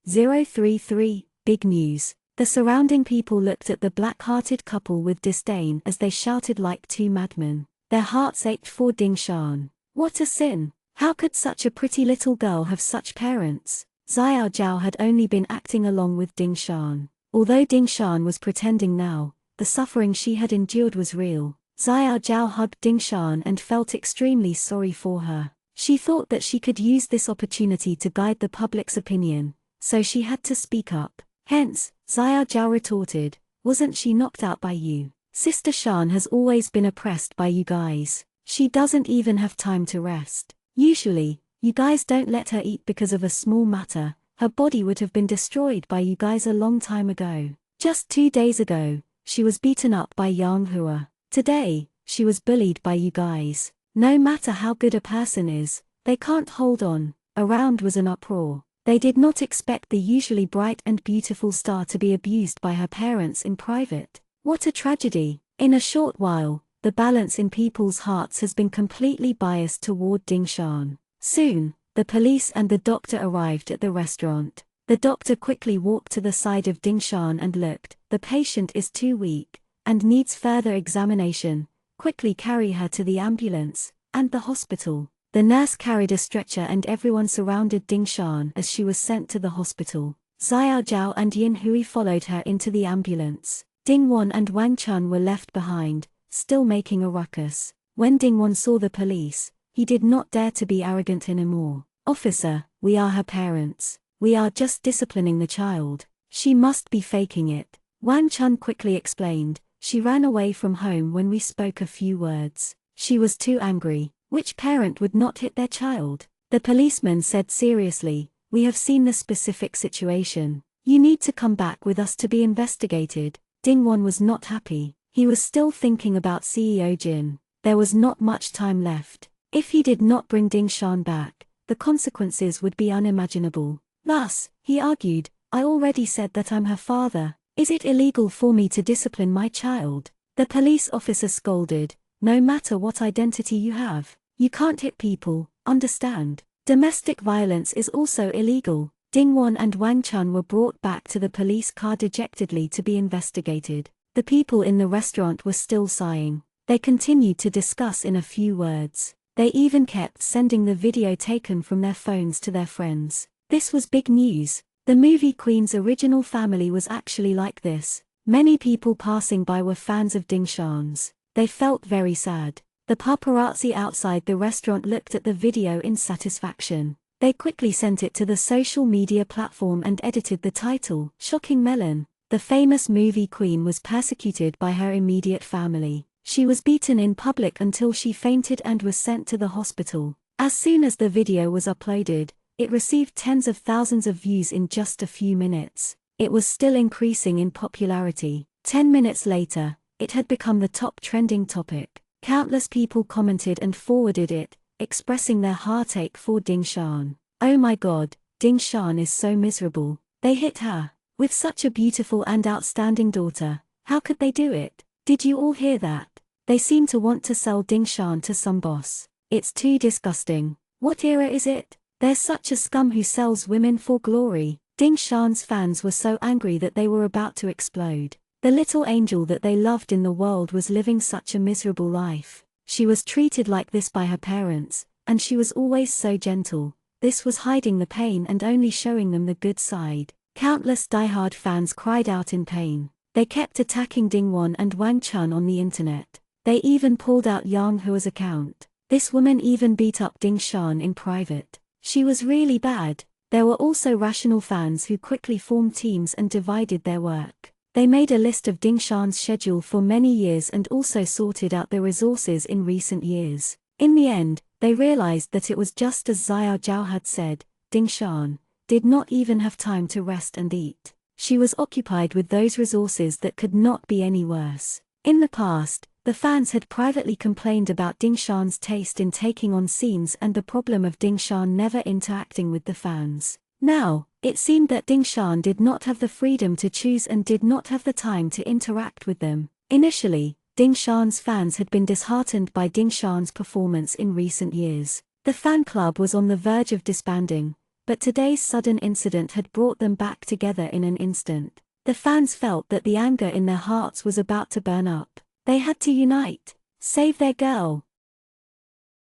A: 033, big news. The surrounding people looked at the black-hearted couple with disdain as they shouted like two madmen. Their hearts ached for Ding Shan. What a sin! How could such a pretty little girl have such parents? Xiao Jiao had only been acting along with Ding Shan. Although Ding Shan was pretending now, the suffering she had endured was real. Xiao Jiao hugged Ding Shan and felt extremely sorry for her. She thought that she could use this opportunity to guide the public's opinion, so she had to speak up. Hence, Xiao Jiao retorted, wasn't she knocked out by you? Sister Shan has always been oppressed by you guys. She doesn't even have time to rest. Usually, you guys don't let her eat because of a small matter. Her body would have been destroyed by you guys a long time ago. Just 2 days ago, she was beaten up by Yang Hua. Today, she was bullied by you guys. No matter how good a person is, they can't hold on. Around was an uproar. They did not expect the usually bright and beautiful star to be abused by her parents in private. What a tragedy. In a short while, the balance in people's hearts has been completely biased toward Ding Shan. Soon, the police and the doctor arrived at the restaurant. The doctor quickly walked to the side of Ding Shan and looked. The patient is too weak and needs further examination. Quickly carry her to the ambulance and the hospital. The nurse carried a stretcher and everyone surrounded Ding Shan as she was sent to the hospital. Xiao Jiao and Yin Hui followed her into the ambulance. Dingwon and Wang Chun were left behind, still making a ruckus. When Dingwon saw the police, he did not dare to be arrogant anymore. "Officer, we are her parents. We are just disciplining the child. She must be faking it," Wang Chun quickly explained. "She ran away from home when we spoke a few words. She was too angry. Which parent would not hit their child?" The policeman said seriously, "We have seen the specific situation. You need to come back with us to be investigated." Dingwon was not happy. He was still thinking about CEO Jin. There was not much time left. If he did not bring Ding Shan back, the consequences would be unimaginable. Thus, he argued, "I already said that I'm her father. Is it illegal for me to discipline my child?" The police officer scolded, "No matter what identity you have, you can't hit people, understand? Domestic violence is also illegal." Dingwon and Wang Chun were brought back to the police car dejectedly to be investigated. The people in the restaurant were still sighing. They continued to discuss in a few words. They even kept sending the video taken from their phones to their friends. This was big news. The movie Queen's original family was actually like this. Many people passing by were fans of Ding Shan's. They felt very sad. The paparazzi outside the restaurant looked at the video in satisfaction. They quickly sent it to the social media platform and edited the title, "Shocking Melon." The famous movie Queen was persecuted by her immediate family. She was beaten in public until she fainted and was sent to the hospital. As soon as the video was uploaded, it received tens of thousands of views in just a few minutes. It was still increasing in popularity. 10 minutes later, it had become the top trending topic. Countless people commented and forwarded it, expressing their heartache for Ding Shan. "Oh my God, Ding Shan is so miserable. They hit her. With such a beautiful and outstanding daughter, how could they do it? Did you all hear that? They seem to want to sell Ding Shan to some boss. It's too disgusting. What era is it? There's such a scum who sells women for glory." Ding Shan's fans were so angry that they were about to explode. The little angel that they loved in the world was living such a miserable life. She was treated like this by her parents, and she was always so gentle. This was hiding the pain and only showing them the good side. Countless diehard fans cried out in pain. They kept attacking Dingwon and Wang Chun on the internet. They even pulled out Yang Hua's account. This woman even beat up Ding Shan in private. She was really bad. There were also rational fans who quickly formed teams and divided their work. They made a list of Ding Shan's schedule for many years and also sorted out the resources in recent years. In the end, they realized that it was just as Xiao Zhao had said. Ding Shan did not even have time to rest and eat. She was occupied with those resources that could not be any worse. In the past, the fans had privately complained about Ding Shan's taste in taking on scenes and the problem of Ding Shan never interacting with the fans. Now, it seemed that Ding Shan did not have the freedom to choose and did not have the time to interact with them. Initially, Ding Shan's fans had been disheartened by Ding Shan's performance in recent years. The fan club was on the verge of disbanding, but today's sudden incident had brought them back together in an instant. The fans felt that the anger in their hearts was about to burn up. They had to unite. Save their girl.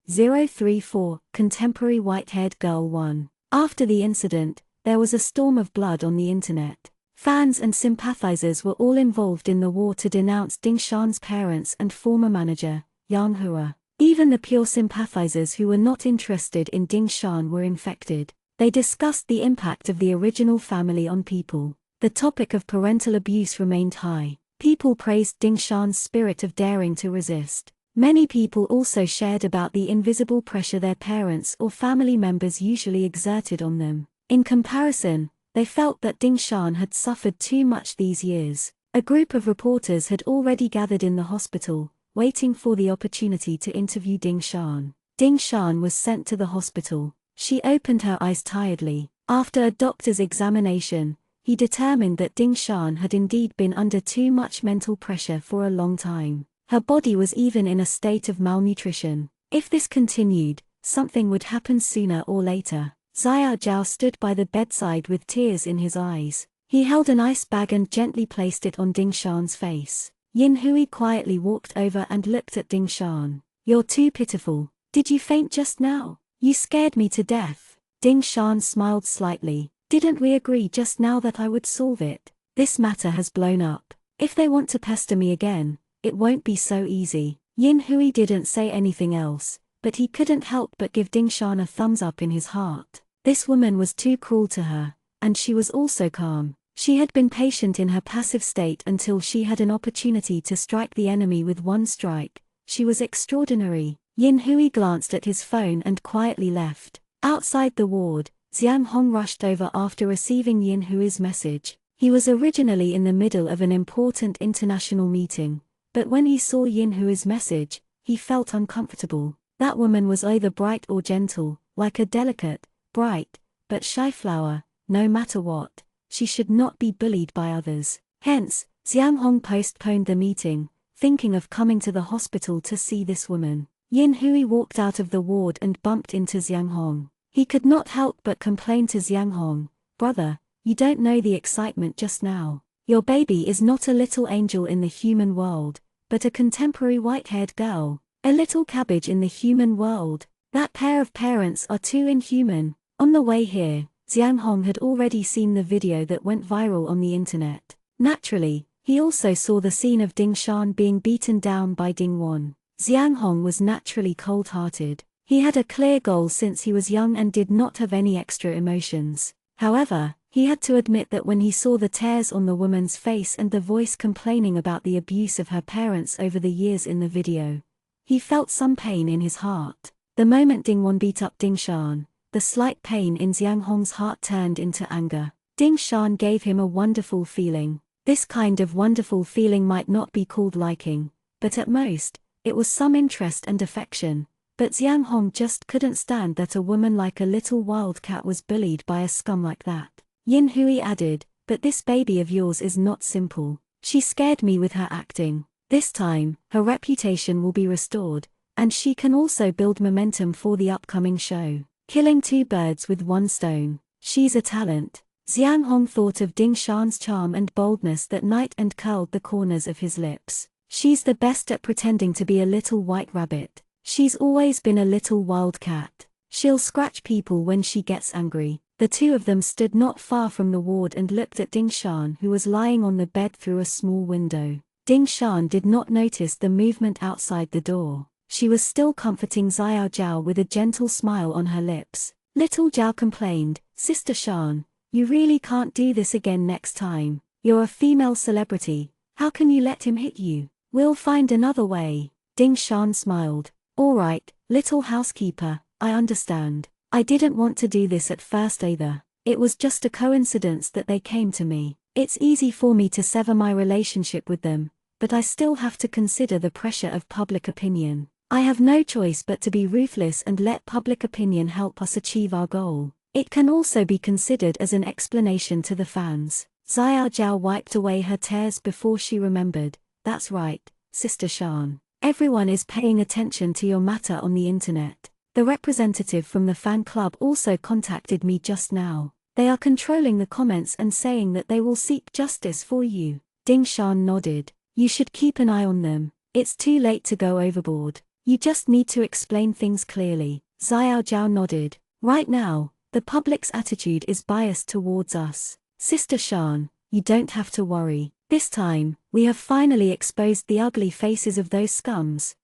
A: 034, Contemporary White-Haired Girl 1. After the incident, there was a storm of blood on the internet. Fans and sympathizers were all involved in the war to denounce Ding Shan's parents and former manager, Yang Hua. Even the pure sympathizers who were not interested in Ding Shan were infected. They discussed the impact of the original family on people. The topic of parental abuse remained high. People praised Ding Shan's spirit of daring to resist. Many people also shared about the invisible pressure their parents or family members usually exerted on them. In comparison, they felt that Ding Shan had suffered too much these years. A group of reporters had already gathered in the hospital, waiting for the opportunity to interview Ding Shan. Ding Shan was sent to the hospital. She opened her eyes tiredly. After a doctor's examination, he determined that Ding Shan had indeed been under too much mental pressure for a long time. Her body was even in a state of malnutrition. If this continued, something would happen sooner or later. Xiao Zhao stood by the bedside with tears in his eyes. He held an ice bag and gently placed it on Ding Shan's face. Yin Hui quietly walked over and looked at Ding Shan. "You're too pitiful. Did you faint just now? You scared me to death." Ding Shan smiled slightly. "Didn't we agree just now that I would solve it? This matter has blown up. If they want to pester me again, it won't be so easy. Yin Hui didn't say anything else, but he couldn't help but give Ding Shan a thumbs up in his heart. This woman was too cruel to her, and she was also calm. She had been patient in her passive state until she had an opportunity to strike the enemy with one strike. She was extraordinary. Yin Hui glanced at his phone and quietly left. Outside the ward, Xiang Hong rushed over after receiving Yin Hui's message. He was originally in the middle of an important international meeting, but when he saw Yin Hui's message, he felt uncomfortable. That woman was either bright or gentle, like a delicate, bright, but shy flower. No matter what, she should not be bullied by others. Hence, Xiang Hong postponed the meeting, thinking of coming to the hospital to see this woman. Yin Hui walked out of the ward and bumped into Xiang Hong. He could not help but complain to Xiang Hong, "Brother, you don't know the excitement just now. Your baby is not a little angel in the human world, but a contemporary white-haired girl, a little cabbage in the human world. That pair of parents are too inhuman." On the way here, Xiang Hong had already seen the video that went viral on the internet. Naturally, he also saw the scene of Ding Shan being beaten down by Ding Wan. Xiang Hong was naturally cold-hearted. He had a clear goal since he was young and did not have any extra emotions. However, he had to admit that when he saw the tears on the woman's face and the voice complaining about the abuse of her parents over the years in the video, he felt some pain in his heart. The moment Ding Wan beat up Ding Shan, the slight pain in Xiang Hong's heart turned into anger. Ding Shan gave him a wonderful feeling. This kind of wonderful feeling might not be called liking, but at most, it was some interest and affection. But Xiang Hong just couldn't stand that a woman like a little wildcat was bullied by a scum like that. Yin Hui added, "But this baby of yours is not simple. She scared me with her acting. This time, her reputation will be restored, and she can also build momentum for the upcoming show. Killing two birds with one stone. She's a talent." Xiang Hong thought of Ding Shan's charm and boldness that night and curled the corners of his lips. She's the best at pretending to be a little white rabbit. She's always been a little wildcat. She'll scratch people when she gets angry. The two of them stood not far from the ward and looked at Ding Shan, who was lying on the bed through a small window. Ding Shan did not notice the movement outside the door. She was still comforting Xiao Zhao with a gentle smile on her lips. Little Zhao complained, "Sister Shan, you really can't do this again next time. You're a female celebrity. How can you let him hit you? We'll find another way." Ding Shan smiled. "All right, little housekeeper, I understand. I didn't want to do this at first either. It was just a coincidence that they came to me. It's easy for me to sever my relationship with them, but I still have to consider the pressure of public opinion. I have no choice but to be ruthless and let public opinion help us achieve our goal. It can also be considered as an explanation to the fans." Xiao Zhao wiped away her tears before she remembered, "That's right, Sister Shan. Everyone is paying attention to your matter on the internet. The representative from the fan club also contacted me just now. They are controlling the comments and saying that they will seek justice for you." Ding Shan nodded. "You should keep an eye on them. It's too late to go overboard. You just need to explain things clearly." Xiao Zhao nodded. "Right now, the public's attitude is biased towards us. Sister Shan, you don't have to worry. This time, we have finally exposed the ugly faces of those scums."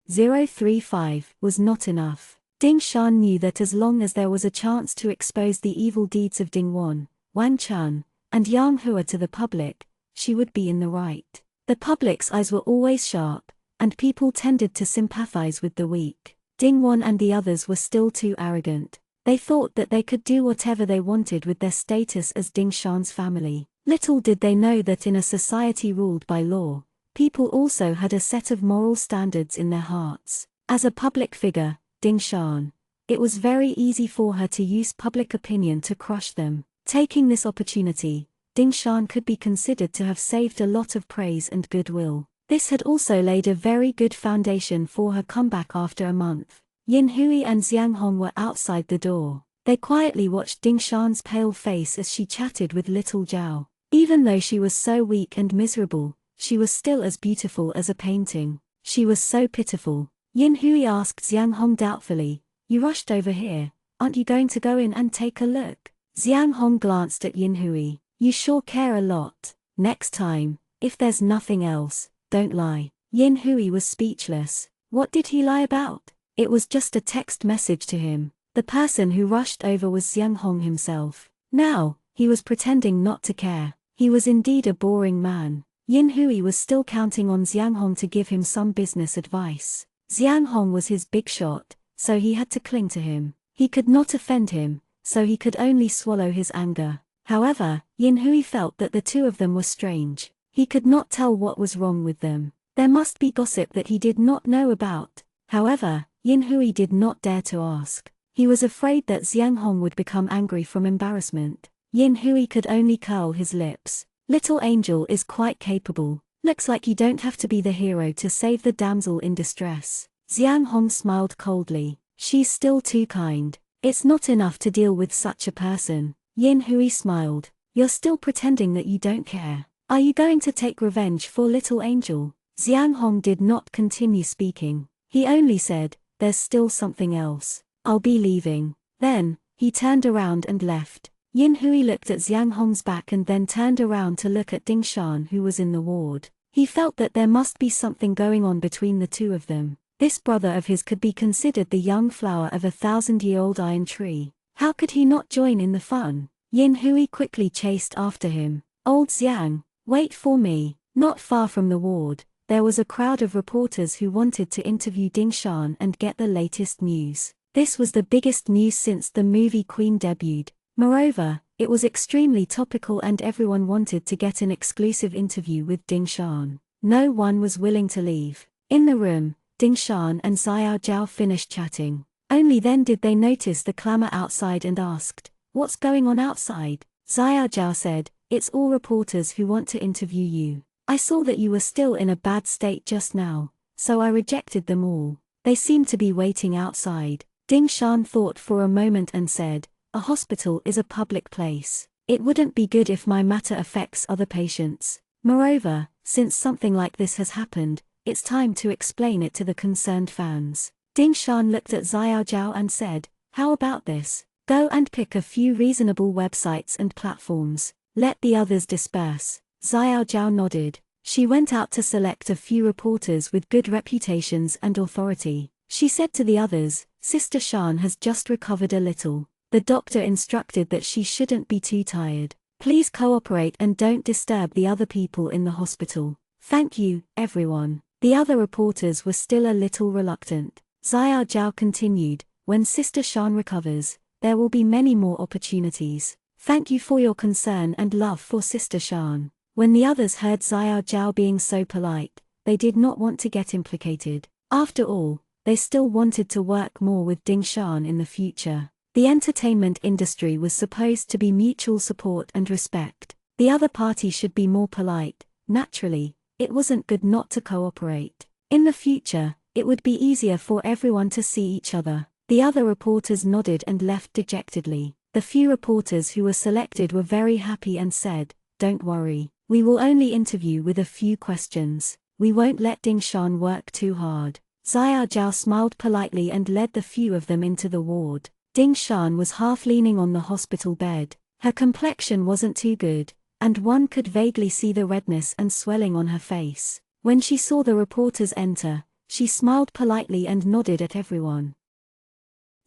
A: 035 was not enough. Ding Shan knew that as long as there was a chance to expose the evil deeds of Ding Wan, Wang Chun, and Yang Hua to the public, she would be in the right. The public's eyes were always sharp, and people tended to sympathize with the weak. Ding Wan and the others were still too arrogant. They thought that they could do whatever they wanted with their status as Ding Shan's family. Little did they know that in a society ruled by law, people also had a set of moral standards in their hearts. As a public figure, Ding Shan, it was very easy for her to use public opinion to crush them. Taking this opportunity, Ding Shan could be considered to have saved a lot of praise and goodwill. This had also laid a very good foundation for her comeback after a month. Yin Hui and Xiang Hong were outside the door. They quietly watched Ding Shan's pale face as she chatted with little Zhao. Even though she was so weak and miserable, she was still as beautiful as a painting. She was so pitiful. Yin Hui asked Xiang Hong doubtfully, "You rushed over here, aren't you going to go in and take a look?" Xiang Hong glanced at Yin Hui. "You sure care a lot. Next time, If there's nothing else, don't lie. Yin Hui was speechless. What did he lie about? It was just a text message to him. The person who rushed over was Xiang Hong himself. Now, he was pretending not to care. He was indeed a boring man. Yin Hui was still counting on Xiang Hong to give him some business advice. Xiang Hong was his big shot, so he had to cling to him. He could not offend him, so he could only swallow his anger. However, Yin Hui felt that the two of them were strange. He could not tell what was wrong with them. There must be gossip that he did not know about. However, Yin Hui did not dare to ask. He was afraid that Xiang Hong would become angry from embarrassment. Yin Hui could only curl his lips. Little angel is quite capable. Looks like you don't have to be the hero to save the damsel in distress. Xiang Hong smiled coldly. She's still too kind. It's not enough to deal with such a person. Yin Hui smiled. You're still pretending that you don't care. Are you going to take revenge for little angel? Xiang Hong did not continue speaking. He only said, there's still something else. I'll be leaving. Then, he turned around and left. Yin Hui looked at Xiang Hong's back and then turned around to look at Ding Shan, who was in the ward. He felt that there must be something going on between the two of them. This brother of his could be considered the young flower of a 1,000-year-old iron tree. How could he not join in the fun? Yin Hui quickly chased after him. Old Xiang, wait for me. Not far from the ward, there was a crowd of reporters who wanted to interview Ding Shan and get the latest news. This was the biggest news since the movie Queen debuted. Moreover, it was extremely topical and everyone wanted to get an exclusive interview with Ding Shan. No one was willing to leave. In the room, Ding Shan and Xiao Zhao finished chatting. Only then did they notice the clamor outside and asked, "What's going on outside?" Xiao Zhao said, "It's all reporters who want to interview you. I saw that you were still in a bad state just now, so I rejected them all. They seem to be waiting outside." Ding Shan thought for a moment and said, "A hospital is a public place. It wouldn't be good if my matter affects other patients. Moreover, since something like this has happened, it's time to explain it to the concerned fans." Ding Shan looked at Xiao Zhao and said, "How about this? Go and pick a few reasonable websites and platforms. Let the others disperse." Xiao Zhao nodded. She went out to select a few reporters with good reputations and authority. She said to the others, "Sister Shan has just recovered a little. The doctor instructed that she shouldn't be too tired. Please cooperate and don't disturb the other people in the hospital." "Thank you, everyone." The other reporters were still a little reluctant. Xiao Zhao continued, "When Sister Shan recovers, there will be many more opportunities. Thank you for your concern and love for Sister Shan." When the others heard Xiao Zhao being so polite, they did not want to get implicated. After all, they still wanted to work more with Ding Shan in the future. The entertainment industry was supposed to be mutual support and respect. The other party should be more polite. Naturally, it wasn't good not to cooperate. In the future, it would be easier for everyone to see each other. The other reporters nodded and left dejectedly. The few reporters who were selected were very happy and said, "Don't worry, we will only interview with a few questions. We won't let Ding Shan work too hard." Xiao Zhao smiled politely and led the few of them into the ward. Ding Shan was half leaning on the hospital bed. Her complexion wasn't too good, and one could vaguely see the redness and swelling on her face. When she saw the reporters enter, she smiled politely and nodded at everyone.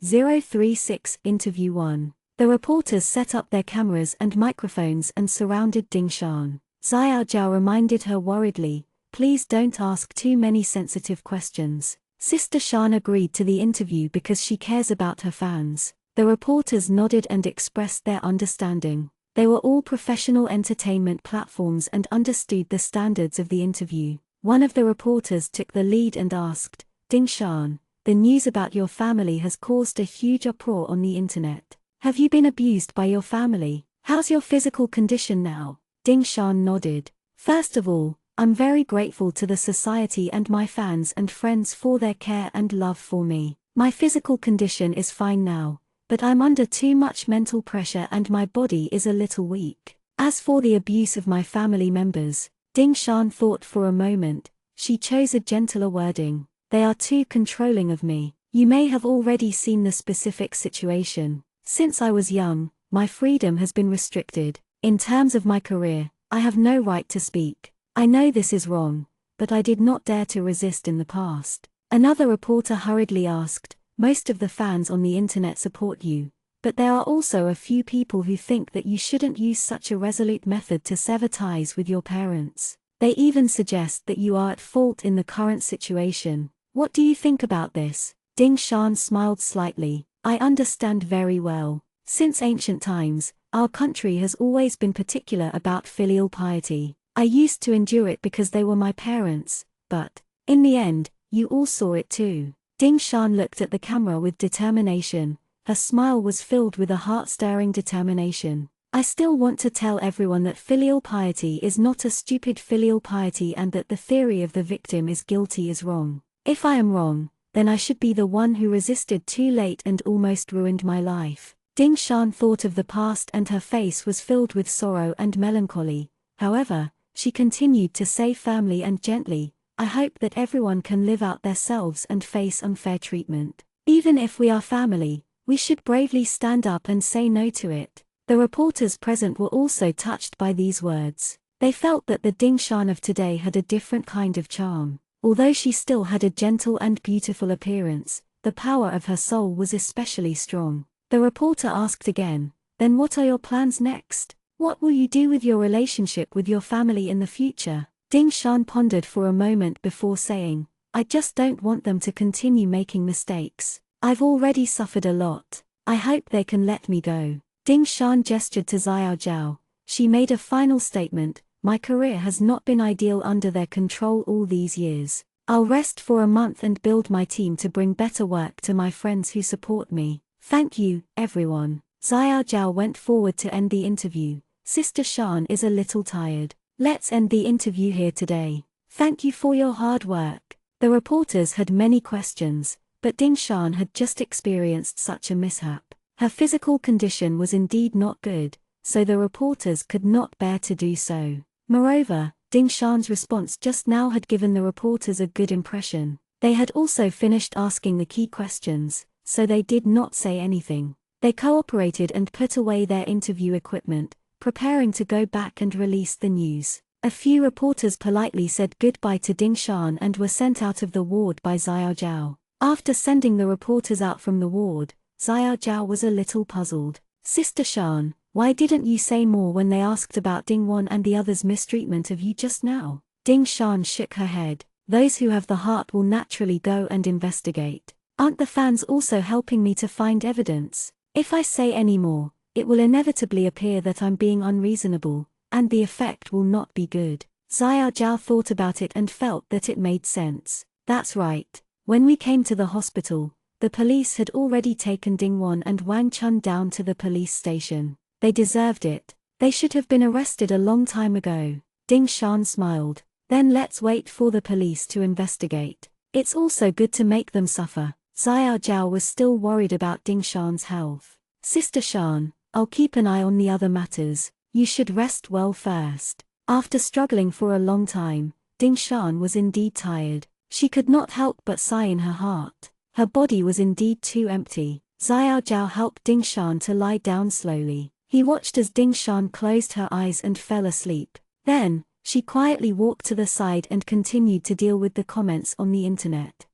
A: 036 Interview 1. The reporters set up their cameras and microphones and surrounded Ding Shan. Xiao Zhao reminded her worriedly, "Please don't ask too many sensitive questions." Sister Shan agreed to the interview because she cares about her fans. The reporters nodded and expressed their understanding. They were all professional entertainment platforms and understood the standards of the interview. One of the reporters took the lead and asked, "Ding Shan, the news about your family has caused a huge uproar on the internet. Have you been abused by your family? How's your physical condition now?" Ding Shan nodded. "First of all, I'm very grateful to the society and my fans and friends for their care and love for me. My physical condition is fine now, but I'm under too much mental pressure and my body is a little weak. As for the abuse of my family members," Ding Shan thought for a moment. She chose a gentler wording. "They are too controlling of me. You may have already seen the specific situation. Since I was young, my freedom has been restricted. In terms of my career, I have no right to speak. I know this is wrong, but I did not dare to resist in the past. Another reporter hurriedly asked, most of the fans on the internet support you, but there are also a few people who think that you shouldn't use such a resolute method to sever ties with your parents. They even suggest that you are at fault in the current situation. What do you think about this? Ding Shan smiled slightly. I understand very well. Since ancient times, our country has always been particular about filial piety. I used to endure it because they were my parents, but, in the end, you all saw it too. Ding Shan looked at the camera with determination. Her smile was filled with a heart-stirring determination. I still want to tell everyone that filial piety is not a stupid filial piety and that the theory of the victim is guilty is wrong. If I am wrong, then I should be the one who resisted too late and almost ruined my life. Ding Shan thought of the past and her face was filled with sorrow and melancholy. However, she continued to say firmly and gently, I hope that everyone can live out their selves and face unfair treatment. Even if we are family, we should bravely stand up and say no to it. The reporters present were also touched by these words. They felt that the Ding Shan of today had a different kind of charm. Although she still had a gentle and beautiful appearance, the power of her soul was especially strong. The reporter asked again, then what are your plans next? What will you do with your relationship with your family in the future? Ding Shan pondered for a moment before saying, I just don't want them to continue making mistakes. I've already suffered a lot. I hope they can let me go. Ding Shan gestured to Xiao Zhao. She made a final statement, my career has not been ideal under their control all these years. I'll rest for a month and build my team to bring better work to my friends who support me. Thank you, everyone. Xiao Zhao went forward to end the interview. Sister Shan is a little tired. Let's end the interview here today. Thank you for your hard work. The reporters had many questions, but Ding Shan had just experienced such a mishap. Her physical condition was indeed not good, so the reporters could not bear to do so. Moreover, Ding Shan's response just now had given the reporters a good impression. They had also finished asking the key questions, so they did not say anything. They cooperated and put away their interview equipment, preparing to go back and release the news. A few reporters politely said goodbye to Ding Shan and were sent out of the ward by Xiao Zhao. After sending the reporters out from the ward, Xiao Zhao was a little puzzled. Sister Shan, why didn't you say more when they asked about Ding Wan and the others' mistreatment of you just now? Ding Shan shook her head. Those who have the heart will naturally go and investigate. Aren't the fans also helping me to find evidence? If I say any more, it will inevitably appear that I'm being unreasonable, and the effect will not be good. Xiao Zhao thought about it and felt that it made sense. That's right. When we came to the hospital, the police had already taken Ding Wan and Wang Chun down to the police station. They deserved it. They should have been arrested a long time ago. Ding Shan smiled. Then let's wait for the police to investigate. It's also good to make them suffer. Xiao Zhao was still worried about Ding Shan's health. Sister Shan, I'll keep an eye on the other matters. You should rest well first. After struggling for a long time, Ding Shan was indeed tired. She could not help but sigh in her heart. Her body was indeed too empty. Xiao Zhao helped Ding Shan to lie down slowly. He watched as Ding Shan closed her eyes and fell asleep. Then, she quietly walked to the side and continued to deal with the comments on the internet.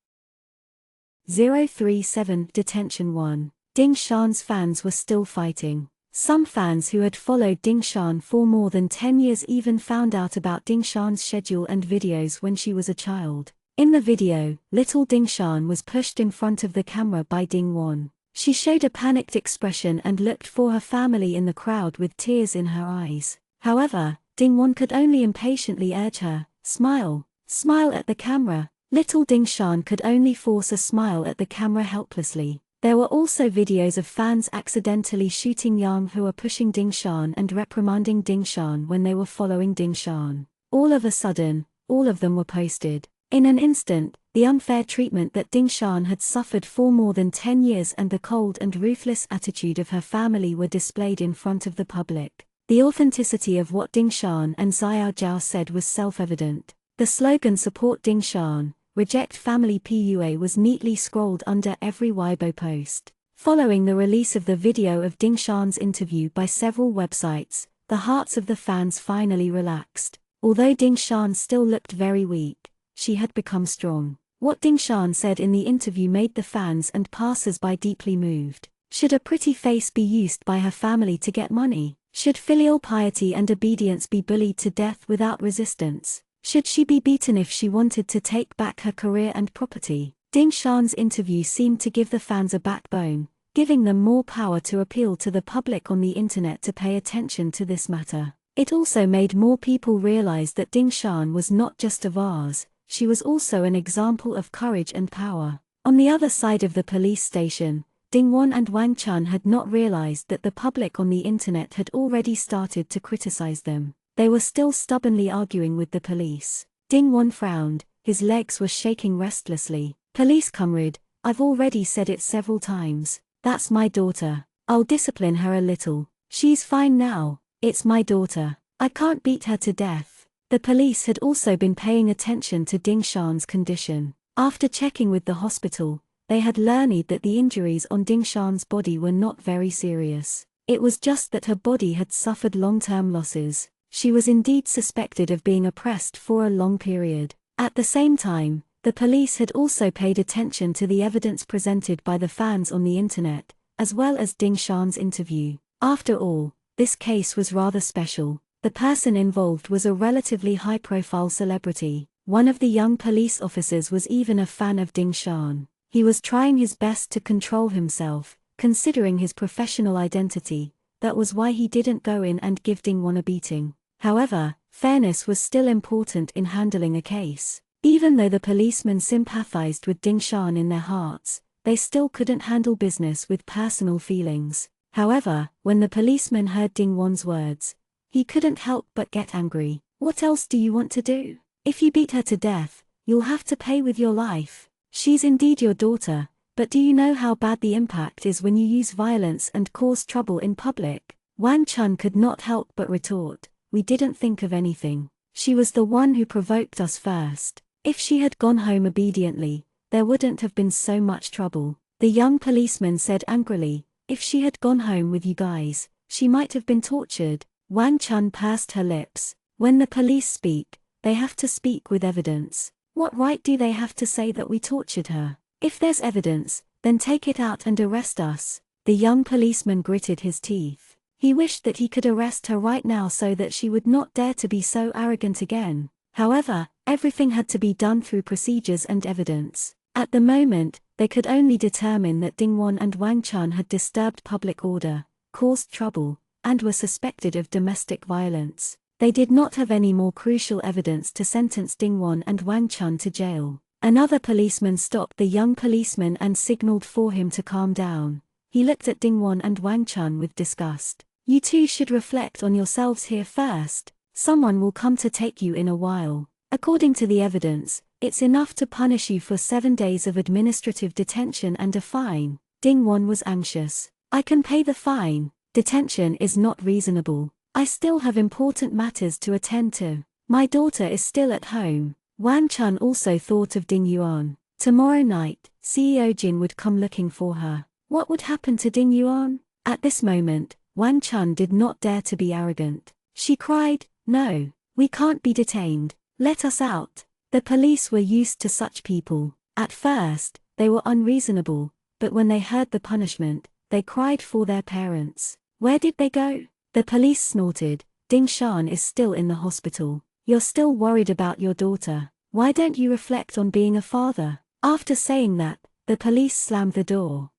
A: 037 Detention 1. Ding Shan's fans were still fighting. Some fans who had followed Ding Shan for more than 10 years even found out about Ding Shan's schedule and videos when she was a child. In the video, little Ding Shan was pushed in front of the camera by Ding Wan. She showed a panicked expression and looked for her family in the crowd with tears in her eyes. However, Ding Wan could only impatiently urge her, smile, smile at the camera. Little Ding Shan could only force a smile at the camera helplessly. There were also videos of fans accidentally shooting Yang who were pushing Ding Shan and reprimanding Ding Shan when they were following Ding Shan. All of a sudden, all of them were posted. In an instant, the unfair treatment that Ding Shan had suffered for more than 10 years and the cold and ruthless attitude of her family were displayed in front of the public. The authenticity of what Ding Shan and Xiao Zhao said was self-evident. The slogan "Support Ding Shan, Reject Family PUA" was neatly scrolled under every Weibo post. Following the release of the video of Ding Shan's interview by several websites, the hearts of the fans finally relaxed. Although Ding Shan still looked very weak, she had become strong. What Ding Shan said in the interview made the fans and passers-by deeply moved. Should a pretty face be used by her family to get money? Should filial piety and obedience be bullied to death without resistance? Should she be beaten if she wanted to take back her career and property? Ding Shan's interview seemed to give the fans a backbone, giving them more power to appeal to the public on the internet to pay attention to this matter. It also made more people realize that Ding Shan was not just a vase, she was also an example of courage and power. On the other side of the police station, Ding Wan and Wang Chun had not realized that the public on the internet had already started to criticize them. They were still stubbornly arguing with the police. Ding Wan frowned, his legs were shaking restlessly. Police comrade, I've already said it several times. That's my daughter. I'll discipline her a little. She's fine now. It's my daughter. I can't beat her to death. The police had also been paying attention to Ding Shan's condition. After checking with the hospital, they had learned that the injuries on Ding Shan's body were not very serious. It was just that her body had suffered long-term losses. She was indeed suspected of being oppressed for a long period. At the same time, the police had also paid attention to the evidence presented by the fans on the internet, as well as Ding Shan's interview. After all, this case was rather special. The person involved was a relatively high-profile celebrity. One of the young police officers was even a fan of Ding Shan. He was trying his best to control himself, considering his professional identity. That was why he didn't go in and give Ding Wan a beating. However, fairness was still important in handling a case. Even though the policemen sympathized with Ding Shan in their hearts, they still couldn't handle business with personal feelings. However, when the policeman heard Ding Wan's words, he couldn't help but get angry. What else do you want to do? If you beat her to death, you'll have to pay with your life. She's indeed your daughter, but do you know how bad the impact is when you use violence and cause trouble in public? Wang Chun could not help but retort, we didn't think of anything. She was the one who provoked us first. If she had gone home obediently, there wouldn't have been so much trouble. The young policeman said angrily, if she had gone home with you guys, she might have been tortured. Wang Chun pursed her lips. When the police speak, they have to speak with evidence. What right do they have to say that we tortured her? If there's evidence, then take it out and arrest us. The young policeman gritted his teeth. He wished that he could arrest her right now so that she would not dare to be so arrogant again. However, everything had to be done through procedures and evidence. At the moment, they could only determine that Ding Wan and Wang Chun had disturbed public order, caused trouble, and were suspected of domestic violence. They did not have any more crucial evidence to sentence Ding Wan and Wang Chun to jail. Another policeman stopped the young policeman and signaled for him to calm down. He looked at Ding Wan and Wang Chun with disgust. You two should reflect on yourselves here first. Someone will come to take you in a while. According to the evidence, it's enough to punish you for 7 days of administrative detention and a fine. Ding Wan was anxious. I can pay the fine. Detention is not reasonable. I still have important matters to attend to. My daughter is still at home. Wang Chun also thought of Ding Yuan. Tomorrow night, CEO Jin would come looking for her. What would happen to Ding Yuan? At this moment, Wang Chun did not dare to be arrogant. She cried, no, we can't be detained. Let us out. The police were used to such people. At first, they were unreasonable, but when they heard the punishment, they cried for their parents. Where did they go? The police snorted. Ding Shan is still in the hospital. You're still worried about your daughter. Why don't you reflect on being a father? After saying that, the police slammed the door.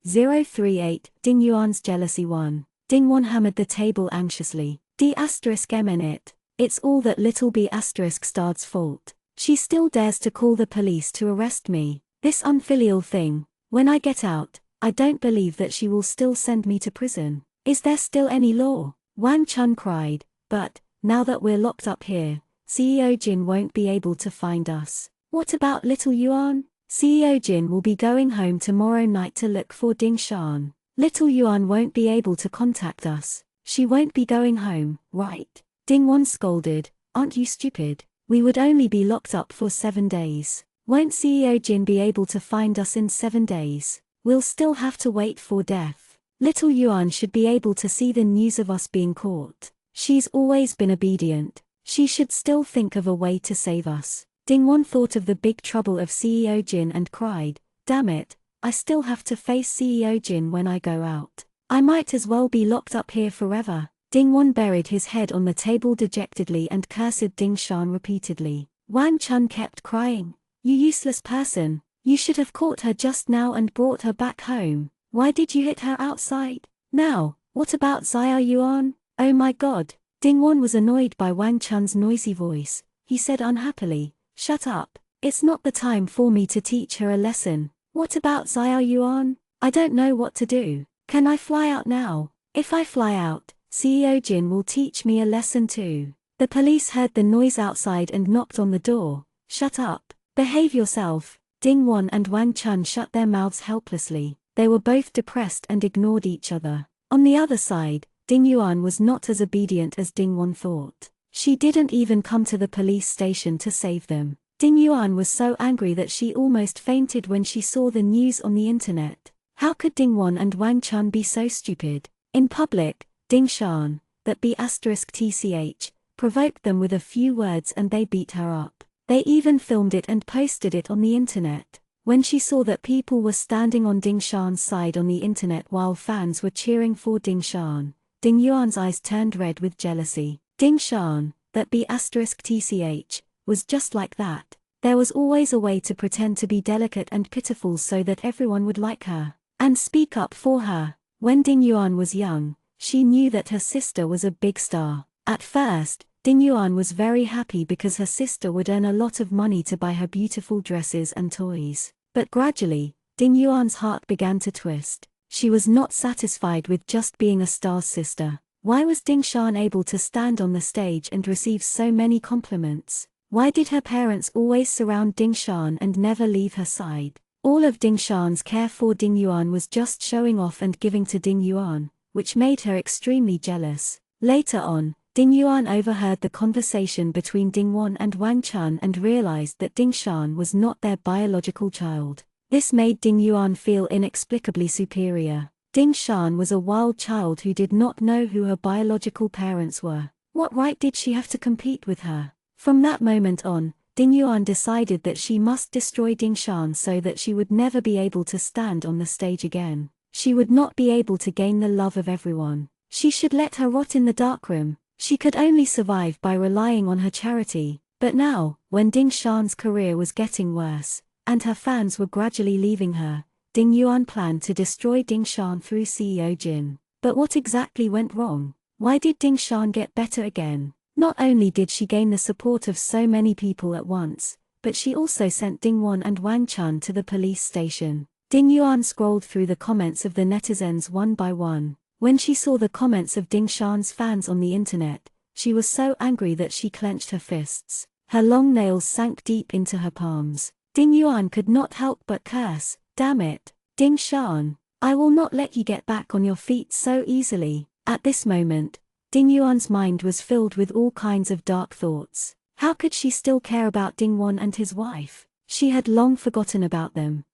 A: 038, Ding Yuan's jealousy won. Ding Wan hammered the table anxiously. D*MN it. It's all that little B*Stard's fault. She still dares to call the police to arrest me. This unfilial thing. When I get out, I don't believe that she will still send me to prison. Is there still any law? Wang Chun cried, but, now that we're locked up here, CEO Jin won't be able to find us. What about little Yuan? CEO Jin will be going home tomorrow night to look for Ding Shan. Little Yuan won't be able to contact us. She won't be going home, right? Ding Wan scolded, aren't you stupid? We would only be locked up for 7 days. Won't CEO Jin be able to find us in 7 days? We'll still have to wait for death. Little Yuan should be able to see the news of us being caught. She's always been obedient. She should still think of a way to save us. Ding-won thought of the big trouble of CEO Jin and cried, "Damn it, I still have to face CEO Jin when I go out. I might as well be locked up here forever." Ding-won buried his head on the table dejectedly and cursed Ding-shan repeatedly. Wang Chun kept crying, "You useless person, you should have caught her just now and brought her back home. Why did you hit her outside? Now, what about Xiao Yuan? Oh my god." Ding-won was annoyed by Wang Chun's noisy voice. He said unhappily, "Shut up, it's not the time for me to teach her a lesson. What about Xiao Yuan? I don't know what to do. Can I fly out now? If I fly out, CEO Jin will teach me a lesson too." The police heard the noise outside and knocked on the door. "Shut up, behave yourself." Ding-won and Wang Chun shut their mouths helplessly. They were both depressed and ignored each other. On the other side, Ding-yuan was not as obedient as Ding-won thought. She didn't even come to the police station to save them. Ding-yuan was so angry that she almost fainted when she saw the news on the internet. How could Ding-won and Wang Chun be so stupid? In public, Ding-shan, that B*tch, provoked them with a few words and they beat her up. They even filmed it and posted it on the internet. When she saw that people were standing on Ding-shan's side on the internet while fans were cheering for Ding-shan, Ding-yuan's eyes turned red with jealousy. Ding-shan, that B*tch, was just like that. There was always a way to pretend to be delicate and pitiful so that everyone would like her and speak up for her. When Ding-yuan was young, she knew that her sister was a big star. At first, Ding-yuan was very happy because her sister would earn a lot of money to buy her beautiful dresses and toys. But gradually, Ding-yuan's heart began to twist. She was not satisfied with just being a star's sister. Why was Ding-shan able to stand on the stage and receive so many compliments? Why did her parents always surround Ding-shan and never leave her side? All of Ding-shan's care for Ding-yuan was just showing off and giving to Ding-yuan, which made her extremely jealous. Later on, Ding-yuan overheard the conversation between Ding-won and Wang Chun and realized that Ding-shan was not their biological child. This made Ding-yuan feel inexplicably superior. Ding-shan was a wild child who did not know who her biological parents were. What right did she have to compete with her? From that moment on, Ding-yuan decided that she must destroy Ding-shan so that she would never be able to stand on the stage again. She would not be able to gain the love of everyone. She should let her rot in the darkroom. She could only survive by relying on her charity. But now, when Ding-shan's career was getting worse, and her fans were gradually leaving her, Ding-yuan planned to destroy Ding-shan through CEO Jin. But what exactly went wrong? Why did Ding-shan get better again? Not only did she gain the support of so many people at once, but she also sent Ding-won and Wang Chun to the police station. Ding-yuan scrolled through the comments of the netizens one by one. When she saw the comments of Ding-shan's fans on the internet, she was so angry that she clenched her fists. Her long nails sank deep into her palms. Ding-yuan could not help but curse, "Damn it, Ding-shan, I will not let you get back on your feet so easily." At this moment, Ding-yuan's mind was filled with all kinds of dark thoughts. How could she still care about Ding-won and his wife? She had long forgotten about them.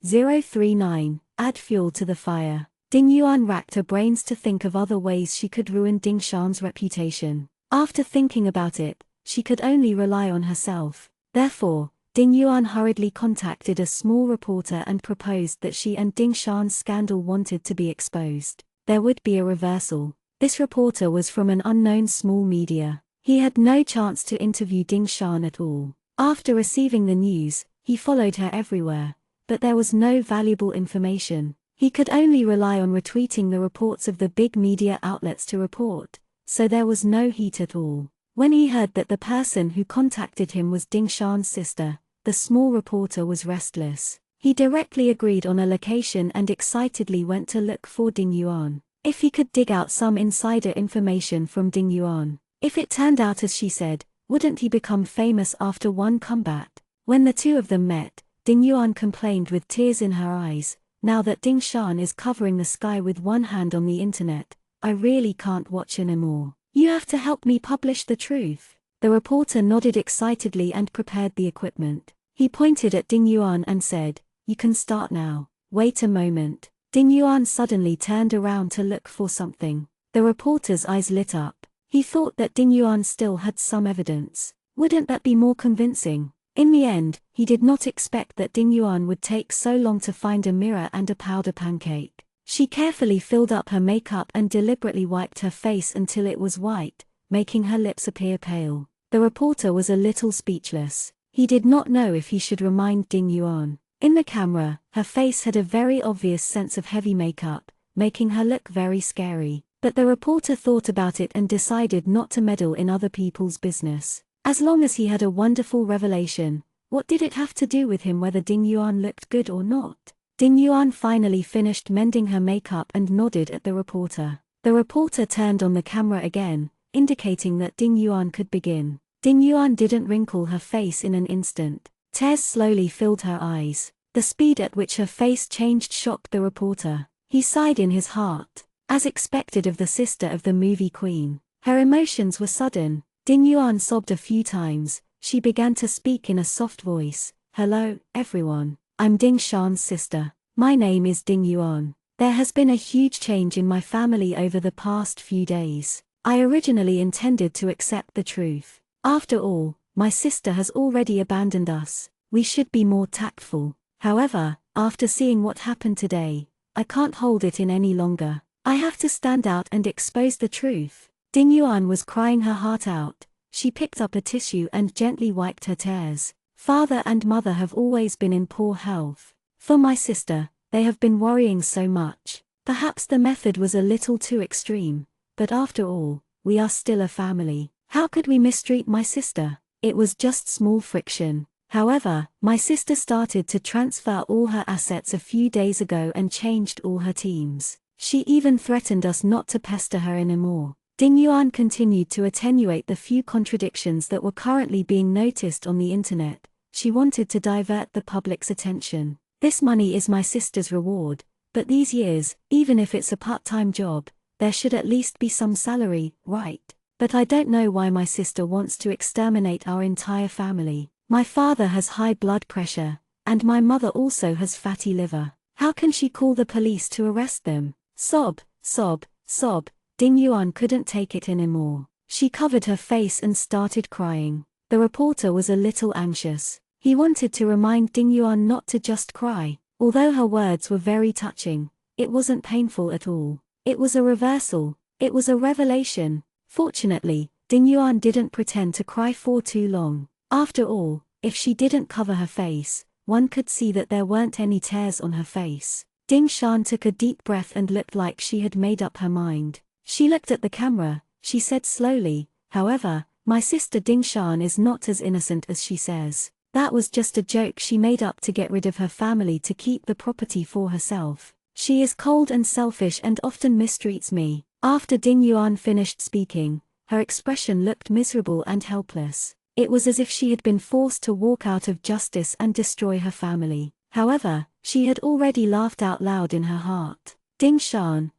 A: 039. Add fuel to the fire. Ding-yuan racked her brains to think of other ways she could ruin Ding-shan's reputation. After thinking about it, she could only rely on herself. Therefore, Ding-yuan hurriedly contacted a small reporter and proposed that she and Ding-shan's scandal wanted to be exposed. There would be a reversal. This reporter was from an unknown small media. He had no chance to interview Ding-shan at all. After receiving the news, he followed her everywhere, but there was no valuable information. He could only rely on retweeting the reports of the big media outlets to report, so there was no heat at all. When he heard that the person who contacted him was Ding-shan's sister, the small reporter was restless. He directly agreed on a location and excitedly went to look for Ding-yuan. If he could dig out some insider information from Ding-yuan, if it turned out as she said, wouldn't he become famous after one combat? When the two of them met, Ding-yuan complained with tears in her eyes, "Now that Ding-shan is covering the sky with one hand on the internet, I really can't watch anymore. You have to help me publish the truth." The reporter nodded excitedly and prepared the equipment. He pointed at Ding-yuan and said, "You can start now." Wait a moment. Ding-yuan suddenly turned around to look for something. The reporter's eyes lit up. He thought that Ding Yuan still had some evidence. Wouldn't that be more convincing? In the end, he did not expect that Ding Yuan would take so long to find a mirror and a powder pancake. She carefully filled up her makeup and deliberately wiped her face until it was white, making her lips appear pale. The reporter was a little speechless. He did not know if he should remind Ding Yuan. In the camera, her face had a very obvious sense of heavy makeup, making her look very scary. But the reporter thought about it and decided not to meddle in other people's business. As long as he had a wonderful revelation, what did it have to do with him whether Ding Yuan looked good or not? Ding Yuan finally finished mending her makeup and nodded at the reporter. The reporter turned on the camera again, indicating that Ding Yuan could begin. Ding Yuan didn't wrinkle her face in an instant. Tears slowly filled her eyes. The speed at which her face changed shocked the reporter. He sighed in his heart. As expected of the sister of the movie queen, her emotions were sudden. Ding Yuan sobbed a few times. She began to speak in a soft voice. "Hello, everyone. I'm Ding Shan's sister. My name is Ding Yuan. There has been a huge change in my family over the past few days. I originally intended to accept the truth. After all, my sister has already abandoned us. We should be more tactful. However, after seeing what happened today, I can't hold it in any longer. I have to stand out and expose the truth." Ding Yuan was crying her heart out. She picked up a tissue and gently wiped her tears. "Father and mother have always been in poor health. For my sister, they have been worrying so much. Perhaps the method was a little too extreme, but after all, we are still a family. How could we mistreat my sister? It was just small friction. However, my sister started to transfer all her assets a few days ago and changed all her teams. She even threatened us not to pester her anymore." Ding Yuan continued to attenuate the few contradictions that were currently being noticed on the internet. She wanted to divert the public's attention. "This money is my sister's reward, but these years, even if it's a part-time job, there should at least be some salary, right? But I don't know why my sister wants to exterminate our entire family. My father has high blood pressure, and my mother also has fatty liver. How can she call the police to arrest them?" Sob, sob, sob. Ding Yuan couldn't take it anymore. She covered her face and started crying. The reporter was a little anxious. He wanted to remind Ding Yuan not to just cry. Although her words were very touching, it wasn't painful at all. It was a reversal. It was a revelation. Fortunately, Ding Yuan didn't pretend to cry for too long. After all, if she didn't cover her face, one could see that there weren't any tears on her face. Ding Shan took a deep breath and looked like she had made up her mind. She looked at the camera. She said slowly, "However, my sister Ding Shan is not as innocent as she says. That was just a joke she made up to get rid of her family to keep the property for herself. She is cold and selfish and often mistreats me." After Ding Yuan finished speaking, her expression looked miserable and helpless. It was as if she had been forced to walk out of justice and destroy her family. However, she had already laughed out loud in her heart. "Ding Shan,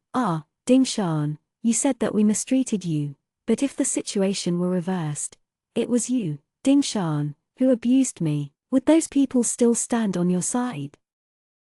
A: Ding Shan, you said that we mistreated you, but if the situation were reversed, it was you, Ding Shan, who abused me. Would those people still stand on your side?"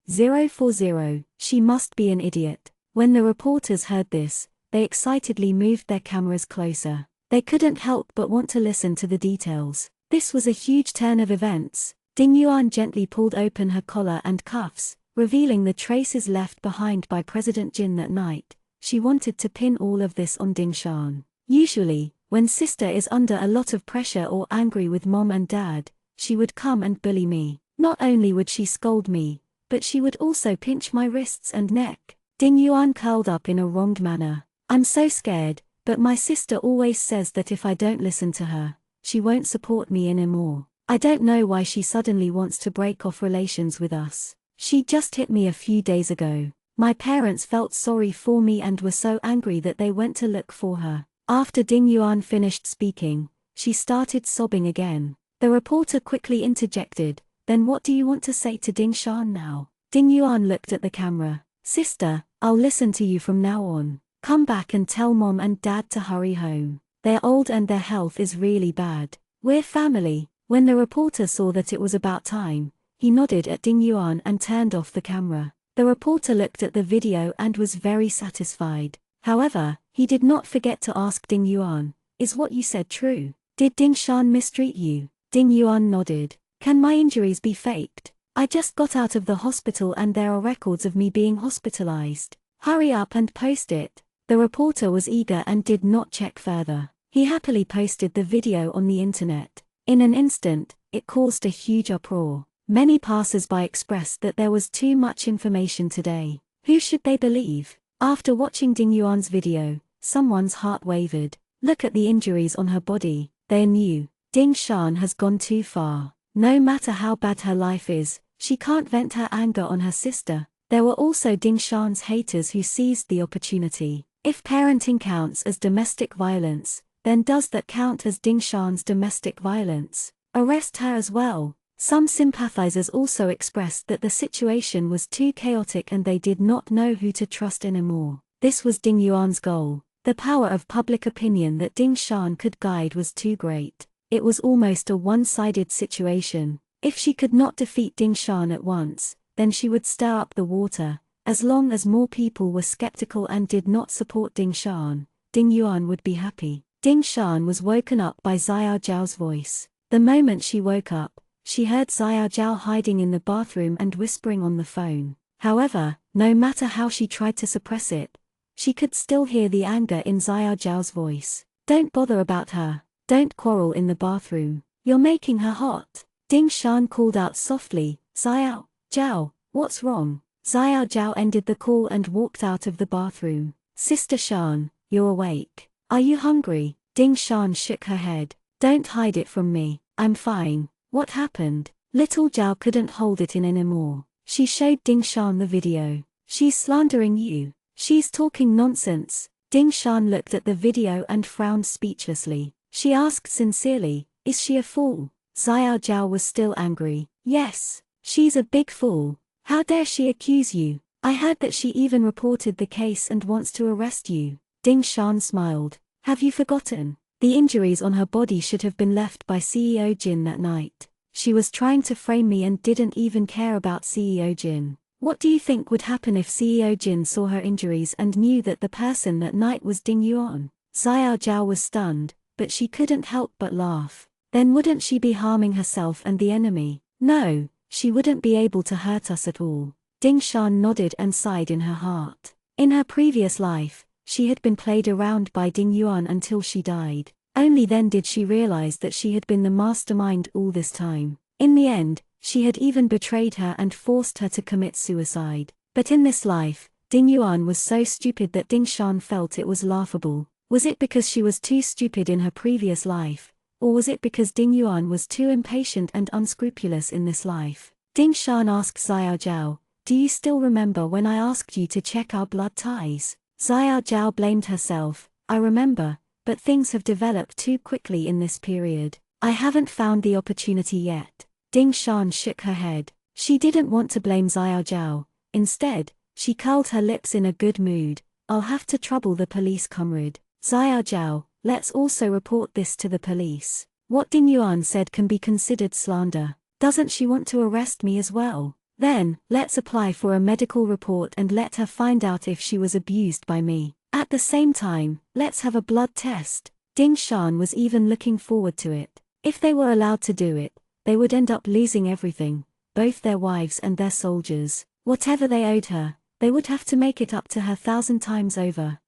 A: 040, she must be an idiot. When the reporters heard this, they excitedly moved their cameras closer. They couldn't help but want to listen to the details. This was a huge turn of events. Ding Yuan gently pulled open her collar and cuffs, revealing the traces left behind by President Jin that night. She wanted to pin all of this on Ding Shan. Usually, when sister is under a lot of pressure or angry with mom and dad, she would come and bully me. Not only would she scold me, but she would also pinch my wrists and neck. Ding Yuan curled up in a wronged manner. "I'm so scared, but my sister always says that if I don't listen to her, she won't support me anymore. I don't know why she suddenly wants to break off relations with us. She just hit me a few days ago. My parents felt sorry for me and were so angry that they went to look for her." After Ding Yuan finished speaking, she started sobbing again. The reporter quickly interjected, "Then what do you want to say to Ding Shan now?" Ding Yuan looked at the camera. "Sister, I'll listen to you from now on. Come back and tell mom and dad to hurry home. They're old and their health is really bad. We're family." When the reporter saw that it was about time, he nodded at Ding Yuan and turned off the camera. The reporter looked at the video and was very satisfied. However, He did not forget to ask Ding Yuan, "Is what you said true? Did Ding Shan mistreat you?" Ding Yuan nodded. "Can my injuries be faked? I just got out of the hospital and there are records of me being hospitalized. Hurry up and post it." The reporter was eager and did not check further. He happily posted the video on the internet. In an instant, it caused a huge uproar. Many passers-by expressed that there was too much information today. Who should they believe? After watching Ding Yuan's video, someone's heart wavered. Look at the injuries on her body. They knew. Ding Shan has gone too far. No matter how bad her life is, she can't vent her anger on her sister. There were also Ding Shan's haters who seized the opportunity. If parenting counts as domestic violence, then does that count as Ding Shan's domestic violence? Arrest her as well. Some sympathizers also expressed that the situation was too chaotic and they did not know who to trust anymore. This was Ding Yuan's goal. The power of public opinion that Ding Shan could guide was too great. It was almost a one-sided situation. If she could not defeat Ding Shan at once, then she would stir up the water. As long as more people were skeptical and did not support Ding Shan, Ding Yuan would be happy. Ding Shan was woken up by Xiao Zhao's voice. The moment she woke up, she heard Xiao Zhao hiding in the bathroom and whispering on the phone. However, no matter how she tried to suppress it, she could still hear the anger in Xiao Zhao's voice. "Don't bother about her. Don't quarrel in the bathroom. You're making her hot." Ding Shan called out softly, "Xiao Zhao, what's wrong?" Xiao Zhao ended the call and walked out of the bathroom. "Sister Shan, you're awake. Are you hungry?" Ding Shan shook her head. "Don't hide it from me. I'm fine." "What happened?" Little Zhao couldn't hold it in anymore. She showed Ding Shan the video. "She's slandering you. She's talking nonsense." Ding Shan looked at the video and frowned speechlessly. She asked sincerely, "Is she a fool?" Xiao Zhao was still angry. "Yes, she's a big fool. How dare she accuse you? I heard that she even reported the case and wants to arrest you." Ding Shan smiled. "Have you forgotten? The injuries on her body should have been left by CEO Jin that night. She was trying to frame me and didn't even care about CEO Jin. What do you think would happen if CEO Jin saw her injuries and knew that the person that night was Ding Yuan?" Xiao Zhao was stunned, but she couldn't help but laugh. "Then wouldn't she be harming herself and the enemy?" "No, she wouldn't be able to hurt us at all." Ding Shan nodded and sighed in her heart. In her previous life, she had been played around by Ding Yuan until she died. Only then did she realize that she had been the mastermind all this time. In the end, she had even betrayed her and forced her to commit suicide. But in this life, Ding Yuan was so stupid that Ding Shan felt it was laughable. Was it because she was too stupid in her previous life? Or was it because Ding Yuan was too impatient and unscrupulous in this life? Ding Shan asked Xiao Zhao, "Do you still remember when I asked you to check our blood ties?" Xiao Zhao blamed herself. "I remember, but things have developed too quickly in this period. I haven't found the opportunity yet." Ding Shan shook her head. She didn't want to blame Xiao Zhao. Instead, she curled her lips in a good mood. "I'll have to trouble the police, comrade. Xiao Zhao, let's also report this to the police. What Ding Yuan said can be considered slander. Doesn't she want to arrest me as well? Then, let's apply for a medical report and let her find out if she was abused by me. At the same time, let's have a blood test." Ding Shan was even looking forward to it. If they were allowed to do it, they would end up losing everything, both their wives and their soldiers. Whatever they owed her, they would have to make it up to her 1,000 times over.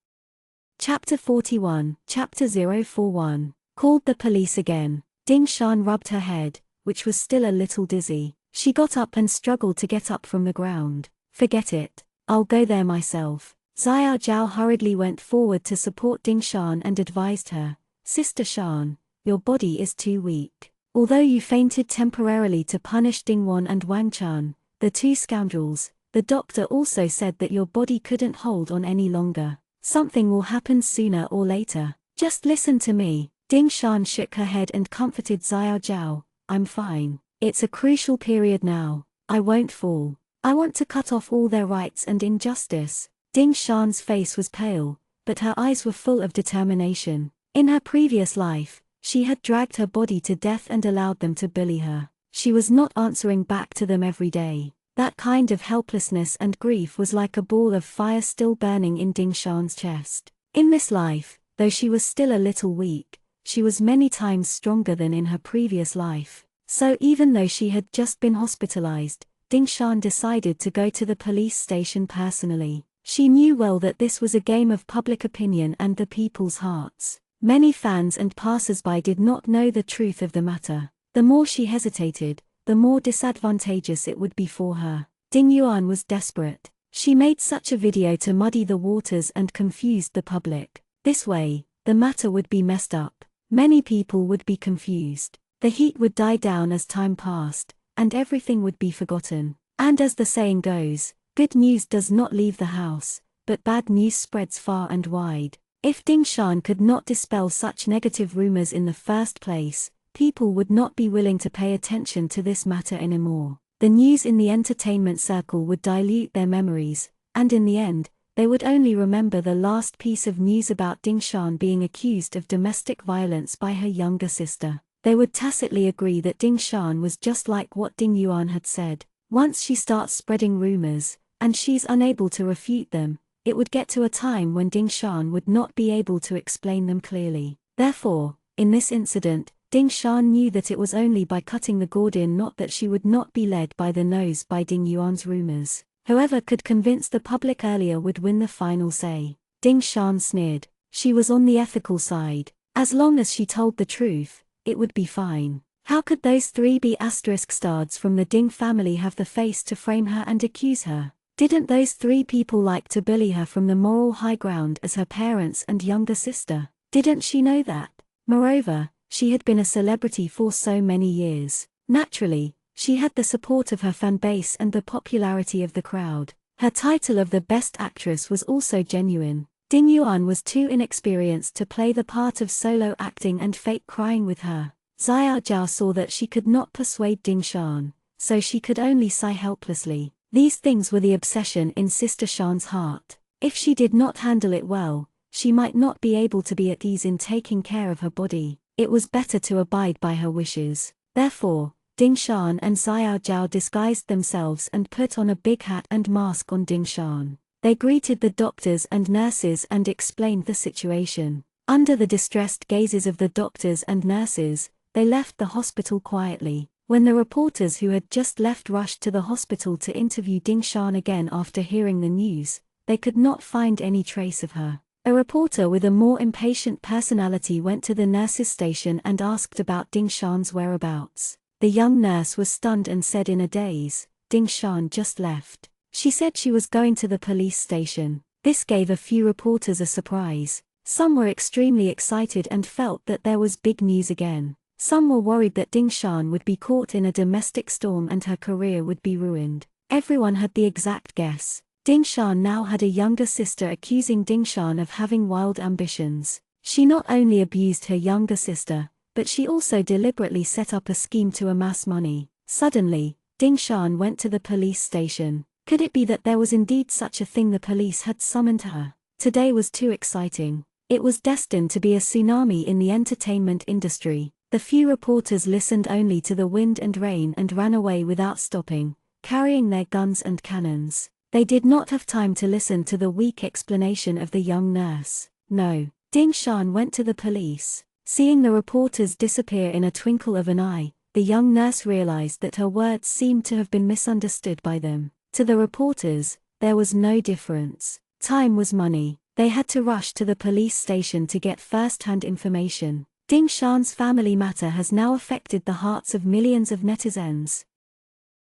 A: Chapter 41, Chapter 041. Called the police again. Ding Shan rubbed her head, which was still a little dizzy. She got up and struggled to get up from the ground. "Forget it. I'll go there myself." Xiao Zhao hurriedly went forward to support Ding Shan and advised her, "Sister Shan, your body is too weak. Although you fainted temporarily to punish Ding Wan and Wang Chan, the two scoundrels, the doctor also said that your body couldn't hold on any longer. Something will happen sooner or later. Just listen to me." Ding Shan shook her head and comforted Xiao Zhao. "I'm fine. It's a crucial period now. I won't fall. I want to cut off all their rights and injustice." Ding Shan's face was pale, but her eyes were full of determination. In her previous life, she had dragged her body to death and allowed them to bully her. She was not answering back to them every day. That kind of helplessness and grief was like a ball of fire still burning in Ding Shan's chest. In this life, though she was still a little weak, she was many times stronger than in her previous life. So even though she had just been hospitalized, Ding Shan decided to go to the police station personally. She knew well that this was a game of public opinion and the people's hearts. Many fans and passers-by did not know the truth of the matter. The more she hesitated, the more disadvantageous it would be for her. Ding Yuan was desperate. She made such a video to muddy the waters and confused the public. This way, the matter would be messed up. Many people would be confused. The heat would die down as time passed, and everything would be forgotten. And as the saying goes, good news does not leave the house, but bad news spreads far and wide. If Ding Shan could not dispel such negative rumors in the first place, people would not be willing to pay attention to this matter anymore. The news in the entertainment circle would dilute their memories, and in the end, they would only remember the last piece of news about Ding Shan being accused of domestic violence by her younger sister. They would tacitly agree that Ding Shan was just like what Ding Yuan had said. Once she starts spreading rumors, and she's unable to refute them, it would get to a time when Ding Shan would not be able to explain them clearly. Therefore, in this incident, Ding Shan knew that it was only by cutting the Gordian knot that she would not be led by the nose by Ding Yuan's rumors. Whoever could convince the public earlier would win the final say. Ding Shan sneered. She was on the ethical side. As long as she told the truth, it would be fine. How could those three B** stars from the Ding family have the face to frame her and accuse her? Didn't those three people like to bully her from the moral high ground as her parents and younger sister? Didn't she know that? Moreover, she had been a celebrity for so many years. Naturally, she had the support of her fan base and the popularity of the crowd. Her title of the best actress was also genuine. Ding Yuan was too inexperienced to play the part of solo acting and fake crying with her. Xiao Zhao saw that she could not persuade Ding Shan, so she could only sigh helplessly. These things were the obsession in Sister Shan's heart. If she did not handle it well, she might not be able to be at ease in taking care of her body. It was better to abide by her wishes. Therefore, Ding Shan and Xiao Zhao disguised themselves and put on a big hat and mask on Ding Shan. They greeted the doctors and nurses and explained the situation. Under the distressed gazes of the doctors and nurses, they left the hospital quietly. When the reporters who had just left rushed to the hospital to interview Ding Shan again after hearing the news, they could not find any trace of her. A reporter with a more impatient personality went to the nurse's station and asked about Ding Shan's whereabouts. The young nurse was stunned and said in a daze, "Ding Shan just left. She said she was going to the police station." This gave a few reporters a surprise. Some were extremely excited and felt that there was big news again. Some were worried that Ding Shan would be caught in a domestic storm and her career would be ruined. Everyone had the exact guess. Ding Shan now had a younger sister accusing Ding Shan of having wild ambitions. She not only abused her younger sister, but she also deliberately set up a scheme to amass money. Suddenly, Ding Shan went to the police station. Could it be that there was indeed such a thing? The police had summoned her. Today was too exciting. It was destined to be a tsunami in the entertainment industry. The few reporters listened only to the wind and rain and ran away without stopping, carrying their guns and cannons. They did not have time to listen to the weak explanation of the young nurse. No. Ding Shan went to the police. Seeing the reporters disappear in a twinkle of an eye, the young nurse realized that her words seemed to have been misunderstood by them. To the reporters, there was no difference. Time was money. They had to rush to the police station to get first-hand information. Ding Shan's family matter has now affected the hearts of millions of netizens.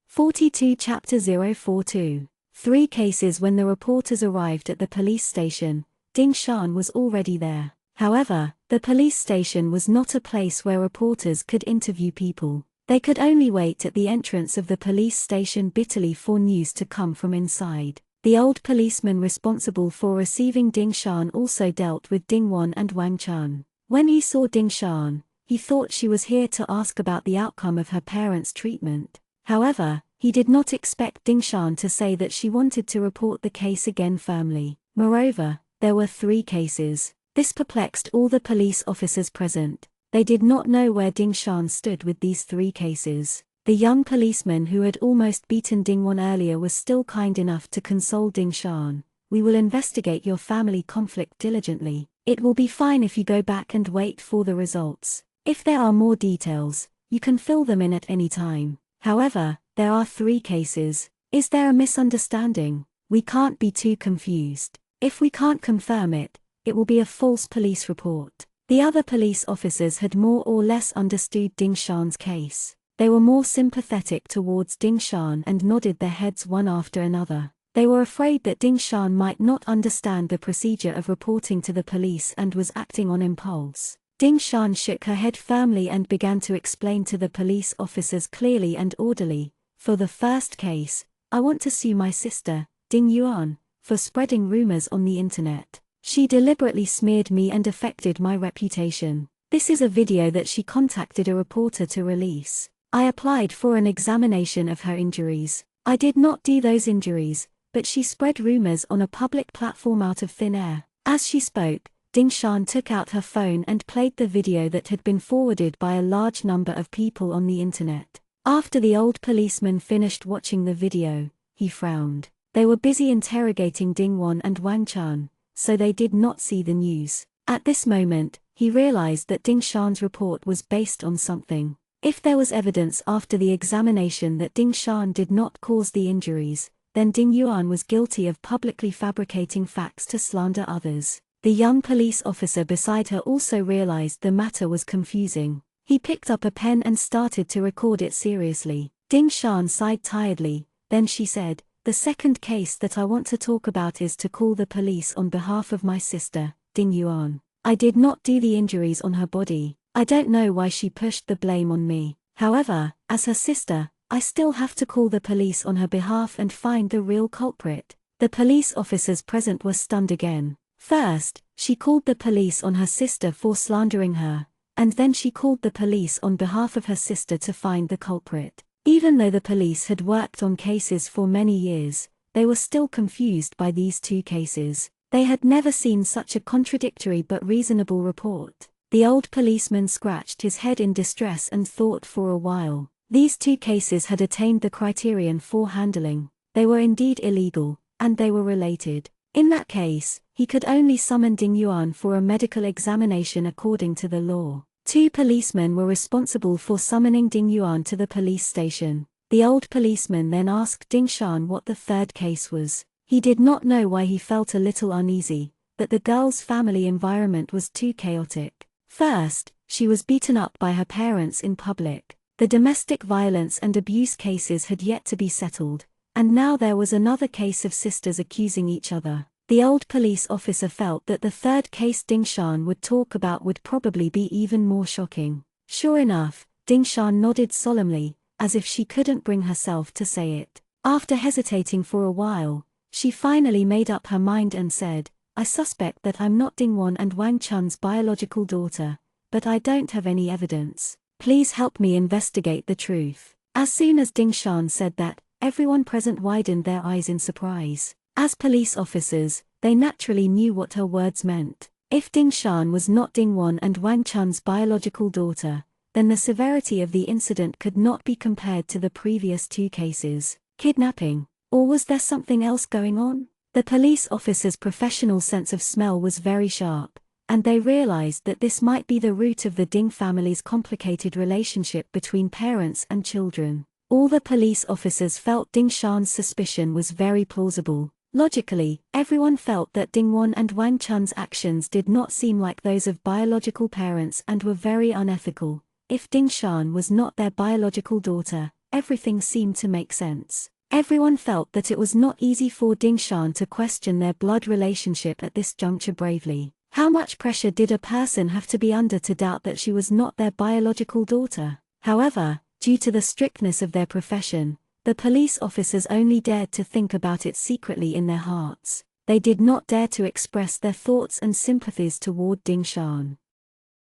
A: 42 Chapter 042. 3 cases. When the reporters arrived at the police station, Ding Shan was already there. However, the police station was not a place where reporters could interview people. They could only wait at the entrance of the police station bitterly for news to come from inside. The old policeman responsible for receiving Ding Shan also dealt with Ding Wan and Wang Chun. When he saw Ding Shan, he thought she was here to ask about the outcome of her parents' treatment. However, he did not expect Ding Shan to say that she wanted to report the case again firmly. Moreover, there were 3 cases. This perplexed all the police officers present. They did not know where Ding Shan stood with these 3 cases. The young policeman who had almost beaten Ding Wan earlier was still kind enough to console Ding Shan. we will investigate your family conflict diligently. It will be fine if you go back and wait for the results. If there are more details, you can fill them in at any time. However, there are 3 cases. Is there a misunderstanding? We can't be too confused. If we can't confirm it, it will be a false police report. The other police officers had more or less understood Ding Shan's case. They were more sympathetic towards Ding Shan and nodded their heads one after another. They were afraid that Ding Shan might not understand the procedure of reporting to the police and was acting on impulse. Ding Shan shook her head firmly and began to explain to the police officers clearly and orderly. For the first case, I want to sue my sister, Ding Yuan, for spreading rumors on the internet. She deliberately smeared me and affected my reputation. This is a video that she contacted a reporter to release. I applied for an examination of her injuries. I did not do those injuries, but she spread rumors on a public platform out of thin air. As she spoke, Ding Shan took out her phone and played the video that had been forwarded by a large number of people on the internet. After the old policeman finished watching the video, he frowned. They were busy interrogating Ding Wan and Wang Chan, so they did not see the news. At this moment, he realized that Ding Shan's report was based on something. If there was evidence after the examination that Ding Shan did not cause the injuries, then Ding Yuan was guilty of publicly fabricating facts to slander others. The young police officer beside her also realized the matter was confusing. He picked up a pen and started to record it seriously. Ding Shan sighed tiredly, then she said, "The second case that I want to talk about is to call the police on behalf of my sister, Ding Yuan. I did not do the injuries on her body. I don't know why she pushed the blame on me. However, as her sister, I still have to call the police on her behalf and find the real culprit." The police officers present were stunned again. First, she called the police on her sister for slandering her, and then she called the police on behalf of her sister to find the culprit. Even though the police had worked on cases for many years, they were still confused by these 2 cases. They had never seen such a contradictory but reasonable report. The old policeman scratched his head in distress and thought for a while. These 2 cases had attained the criterion for handling. They were indeed illegal, and they were related. In that case, he could only summon Ding Yuan for a medical examination according to the law. 2 policemen were responsible for summoning Ding Yuan to the police station. The old policeman then asked Ding Shan what the 3rd case was. He did not know why he felt a little uneasy, but the girl's family environment was too chaotic. First, she was beaten up by her parents in public. The domestic violence and abuse cases had yet to be settled, and now there was another case of sisters accusing each other. The old police officer felt that the 3rd case Ding Shan would talk about would probably be even more shocking. Sure enough, Ding Shan nodded solemnly, as if she couldn't bring herself to say it. After hesitating for a while, she finally made up her mind and said, "I suspect that I'm not Ding Wan and Wang Chun's biological daughter, but I don't have any evidence. Please help me investigate the truth." As soon as Ding Shan said that, everyone present widened their eyes in surprise. As police officers, they naturally knew what her words meant. If Ding Shan was not Ding Wan and Wang Chun's biological daughter, then the severity of the incident could not be compared to the previous 2 cases. Kidnapping? Or was there something else going on? The police officers' professional sense of smell was very sharp, and they realized that this might be the root of the Ding family's complicated relationship between parents and children. All the police officers felt Ding Shan's suspicion was very plausible. Logically, everyone felt that Ding Wan and Wang Chun's actions did not seem like those of biological parents and were very unethical. If Ding Shan was not their biological daughter, everything seemed to make sense. Everyone felt that it was not easy for Ding Shan to question their blood relationship at this juncture bravely. How much pressure did a person have to be under to doubt that she was not their biological daughter? However, due to the strictness of their profession, the police officers only dared to think about it secretly in their hearts. They did not dare to express their thoughts and sympathies toward Ding Shan.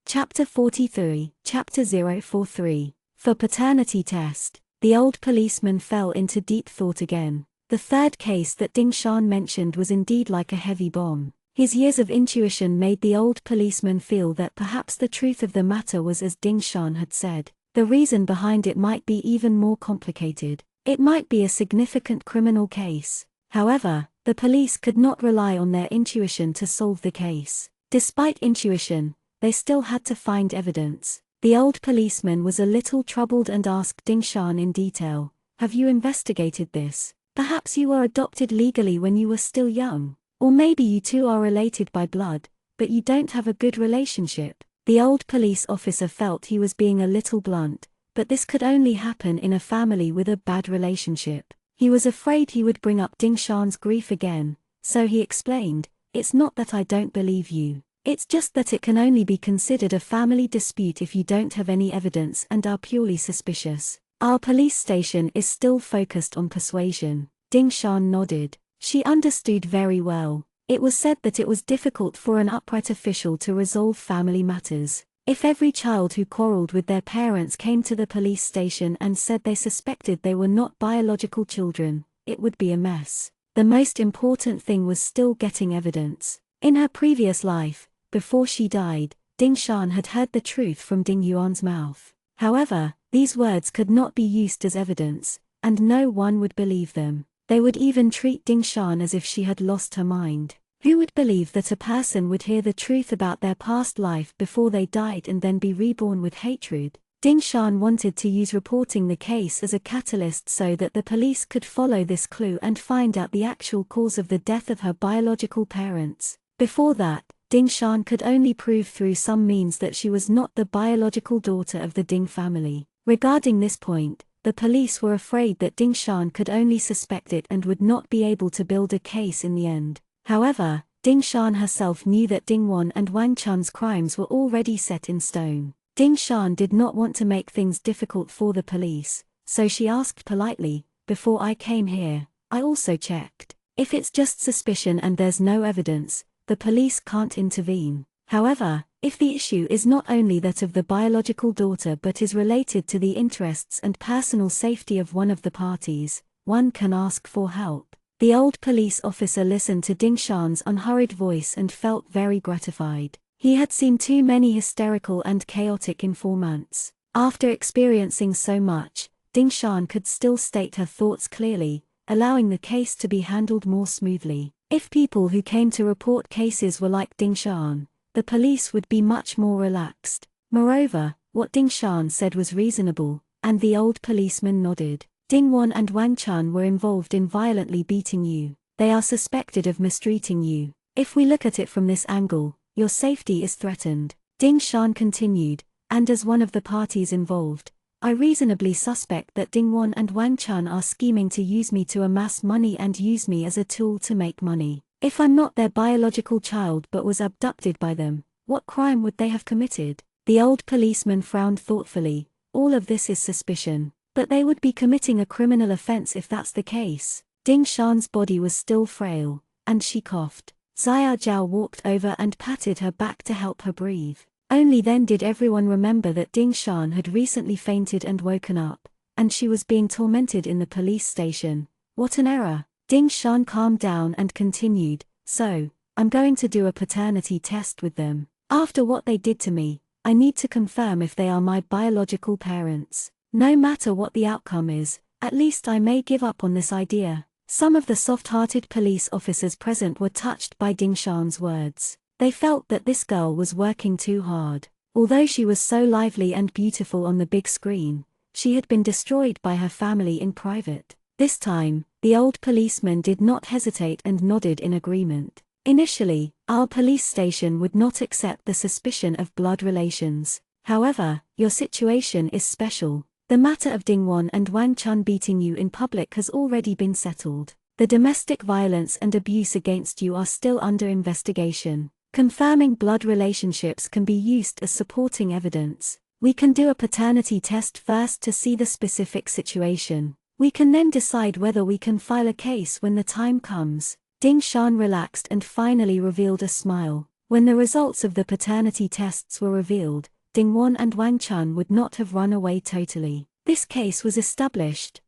A: Chapter 43, Chapter 043. For paternity test. The old policeman fell into deep thought again. The 3rd case that Ding Shan mentioned was indeed like a heavy bomb. His years of intuition made the old policeman feel that perhaps the truth of the matter was as Ding Shan had said. The reason behind it might be even more complicated. It might be a significant criminal case. However, the police could not rely on their intuition to solve the case. Despite intuition, they still had to find evidence. The old policeman was a little troubled and asked Ding Shan in detail, "Have you investigated this? Perhaps you were adopted legally when you were still young. Or maybe you two are related by blood, but you don't have a good relationship." The old police officer felt he was being a little blunt, but this could only happen in a family with a bad relationship. He was afraid he would bring up Ding Shan's grief again, so he explained, "It's not that I don't believe you. It's just that it can only be considered a family dispute if you don't have any evidence and are purely suspicious. Our police station is still focused on persuasion." Ding Shan nodded. She understood very well. It was said that it was difficult for an upright official to resolve family matters. If every child who quarreled with their parents came to the police station and said they suspected they were not biological children, it would be a mess. The most important thing was still getting evidence. In her previous life, before she died, Ding Shan had heard the truth from Ding Yuan's mouth. However, these words could not be used as evidence, and no one would believe them. They would even treat Ding Shan as if she had lost her mind. Who would believe that a person would hear the truth about their past life before they died and then be reborn with hatred? Ding Shan wanted to use reporting the case as a catalyst so that the police could follow this clue and find out the actual cause of the death of her biological parents. Before that, Ding Shan could only prove through some means that she was not the biological daughter of the Ding family. Regarding this point, the police were afraid that Ding Shan could only suspect it and would not be able to build a case in the end. However, Ding Shan herself knew that Ding Wan and Wang Chun's crimes were already set in stone. Ding Shan did not want to make things difficult for the police, so she asked politely, "Before I came here, I also checked. If it's just suspicion and there's no evidence, the police can't intervene. However, if the issue is not only that of the biological daughter but is related to the interests and personal safety of one of the parties, one can ask for help." The old police officer listened to Ding Shan's unhurried voice and felt very gratified. He had seen too many hysterical and chaotic informants. After experiencing so much, Ding Shan could still state her thoughts clearly, allowing the case to be handled more smoothly. If people who came to report cases were like Ding Shan, the police would be much more relaxed. Moreover, what Ding Shan said was reasonable, and the old policeman nodded. "Ding Wan and Wang Chun were involved in violently beating you. They are suspected of mistreating you. If we look at it from this angle, your safety is threatened." Ding Shan continued, "And as one of the parties involved, I reasonably suspect that Ding Wan and Wang Chun are scheming to use me to amass money and use me as a tool to make money. If I'm not their biological child but was abducted by them, what crime would they have committed?" The old policeman frowned thoughtfully. "All of this is suspicion. But they would be committing a criminal offense if that's the case." Ding Shan's body was still frail, and she coughed. Xia Zhao walked over and patted her back to help her breathe. Only then did everyone remember that Ding Shan had recently fainted and woken up, and she was being tormented in the police station. What an error! Ding Shan calmed down and continued, "So, I'm going to do a paternity test with them. After what they did to me, I need to confirm if they are my biological parents. No matter what the outcome is, at least I may give up on this idea." Some of the soft-hearted police officers present were touched by Ding Shan's words. They felt that this girl was working too hard. Although she was so lively and beautiful on the big screen, she had been destroyed by her family in private. This time, the old policeman did not hesitate and nodded in agreement. "Initially, our police station would not accept the suspicion of blood relations. However, your situation is special. The matter of Ding Wan and Wang Chun beating you in public has already been settled. The domestic violence and abuse against you are still under investigation. Confirming blood relationships can be used as supporting evidence. We can do a paternity test first to see the specific situation. We can then decide whether we can file a case when the time comes." Ding Shan relaxed and finally revealed a smile. When the results of the paternity tests were revealed, Ding Wan and Wang Chun would not have run away totally. This case was established.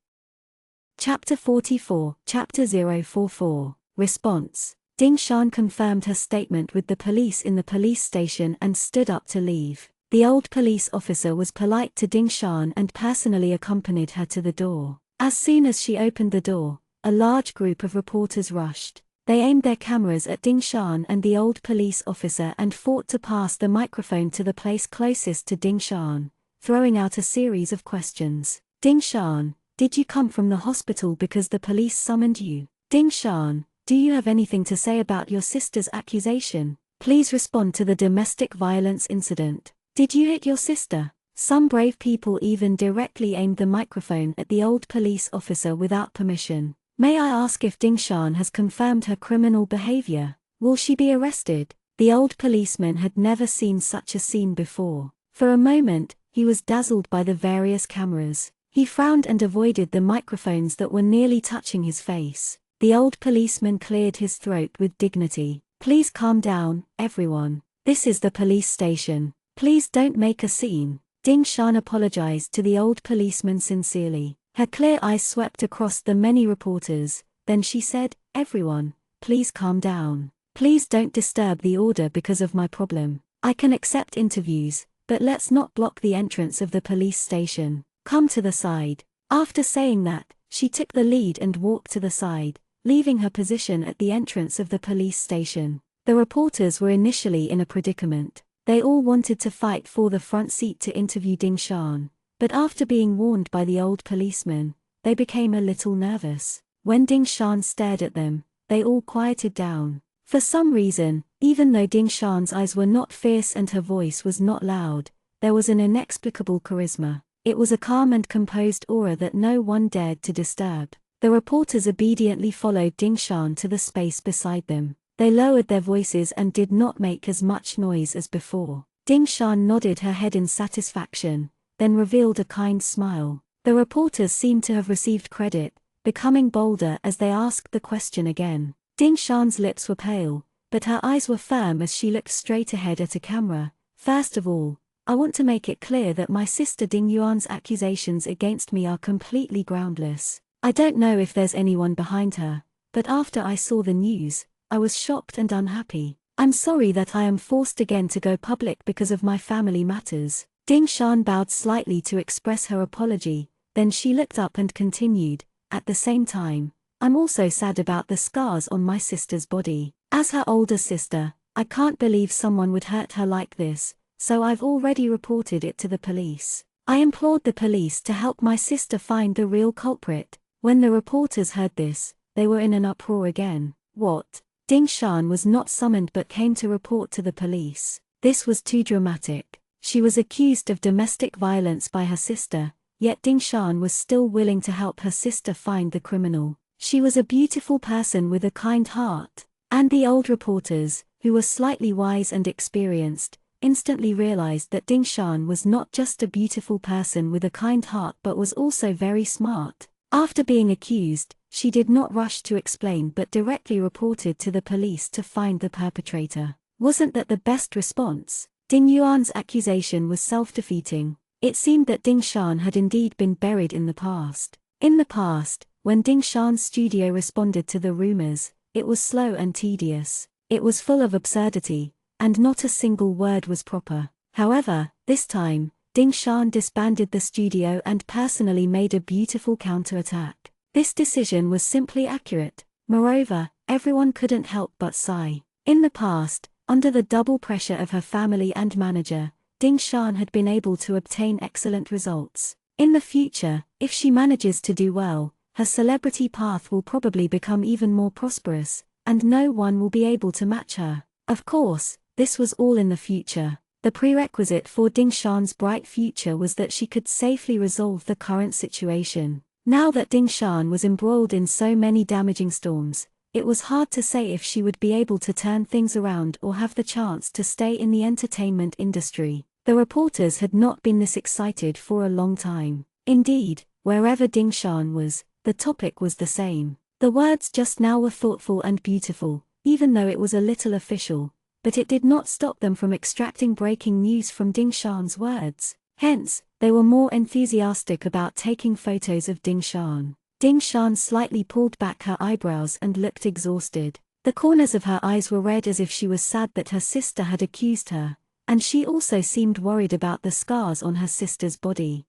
A: Chapter 44, Chapter 044, Response. Ding Shan confirmed her statement with the police in the police station and stood up to leave. The old police officer was polite to Ding Shan and personally accompanied her to the door. As soon as she opened the door, a large group of reporters rushed. They aimed their cameras at Ding Shan and the old police officer and fought to pass the microphone to the place closest to Ding Shan, throwing out a series of questions. Ding Shan, did you come from the hospital because the police summoned you? Ding Shan, do you have anything to say about your sister's accusation? Please respond to the domestic violence incident. Did you hit your sister? Some brave people even directly aimed the microphone at the old police officer without permission. May I ask if Ding Shan has confirmed her criminal behavior? Will she be arrested? The old policeman had never seen such a scene before. For a moment, he was dazzled by the various cameras. He frowned and avoided the microphones that were nearly touching his face. The old policeman cleared his throat with dignity. Please calm down, everyone. This is the police station. Please don't make a scene. Ding Shan apologized to the old policeman sincerely. Her clear eyes swept across the many reporters, then she said, everyone, please calm down. Please don't disturb the order because of my problem. I can accept interviews, but let's not block the entrance of the police station. Come to the side. After saying that, she took the lead and walked to the side, leaving her position at the entrance of the police station. The reporters were initially in a predicament. They all wanted to fight for the front seat to interview Ding Shan, but after being warned by the old policeman, they became a little nervous. When Ding Shan stared at them, they all quieted down. For some reason, even though Ding Shan's eyes were not fierce and her voice was not loud, there was an inexplicable charisma. It was a calm and composed aura that no one dared to disturb. The reporters obediently followed Ding Shan to the space beside them. They lowered their voices and did not make as much noise as before. Ding Shan nodded her head in satisfaction, then revealed a kind smile. The reporters seemed to have received credit, becoming bolder as they asked the question again. Ding Shan's lips were pale, but her eyes were firm as she looked straight ahead at a camera. First of all, I want to make it clear that my sister Ding Yuan's accusations against me are completely groundless. I don't know if there's anyone behind her, but after I saw the news, I was shocked and unhappy. I'm sorry that I am forced again to go public because of my family matters. Ding Shan bowed slightly to express her apology, then she looked up and continued, at the same time, I'm also sad about the scars on my sister's body. As her older sister, I can't believe someone would hurt her like this, so I've already reported it to the police. I implored the police to help my sister find the real culprit. When the reporters heard this, they were in an uproar again. What? Ding Shan was not summoned but came to report to the police. This was too dramatic. She was accused of domestic violence by her sister, yet Ding Shan was still willing to help her sister find the criminal. She was a beautiful person with a kind heart. And the old reporters, who were slightly wise and experienced, instantly realized that Ding Shan was not just a beautiful person with a kind heart but was also very smart. After being accused, she did not rush to explain but directly reported to the police to find the perpetrator. Wasn't that the best response? Ding Yuan's accusation was self-defeating. It seemed that Ding Shan had indeed been buried in the past. In the past, when Ding Shan's studio responded to the rumors, it was slow and tedious. It was full of absurdity, and not a single word was proper. However, this time, Ding Shan disbanded the studio and personally made a beautiful counterattack. This decision was simply accurate. Moreover, everyone couldn't help but sigh. In the past, under the double pressure of her family and manager, Ding Shan had been able to obtain excellent results. In the future, if she manages to do well, her celebrity path will probably become even more prosperous, and no one will be able to match her. Of course, this was all in the future. The prerequisite for Ding Shan's bright future was that she could safely resolve the current situation. Now that Ding Shan was embroiled in so many damaging storms, it was hard to say if she would be able to turn things around or have the chance to stay in the entertainment industry. The reporters had not been this excited for a long time. Indeed, wherever Ding Shan was, the topic was the same. The words just now were thoughtful and beautiful, even though it was a little official. But it did not stop them from extracting breaking news from Ding Shan's words. Hence, they were more enthusiastic about taking photos of Ding Shan. Ding Shan slightly pulled back her eyebrows and looked exhausted. The corners of her eyes were red as if she was sad that her sister had accused her, and she also seemed worried about the scars on her sister's body.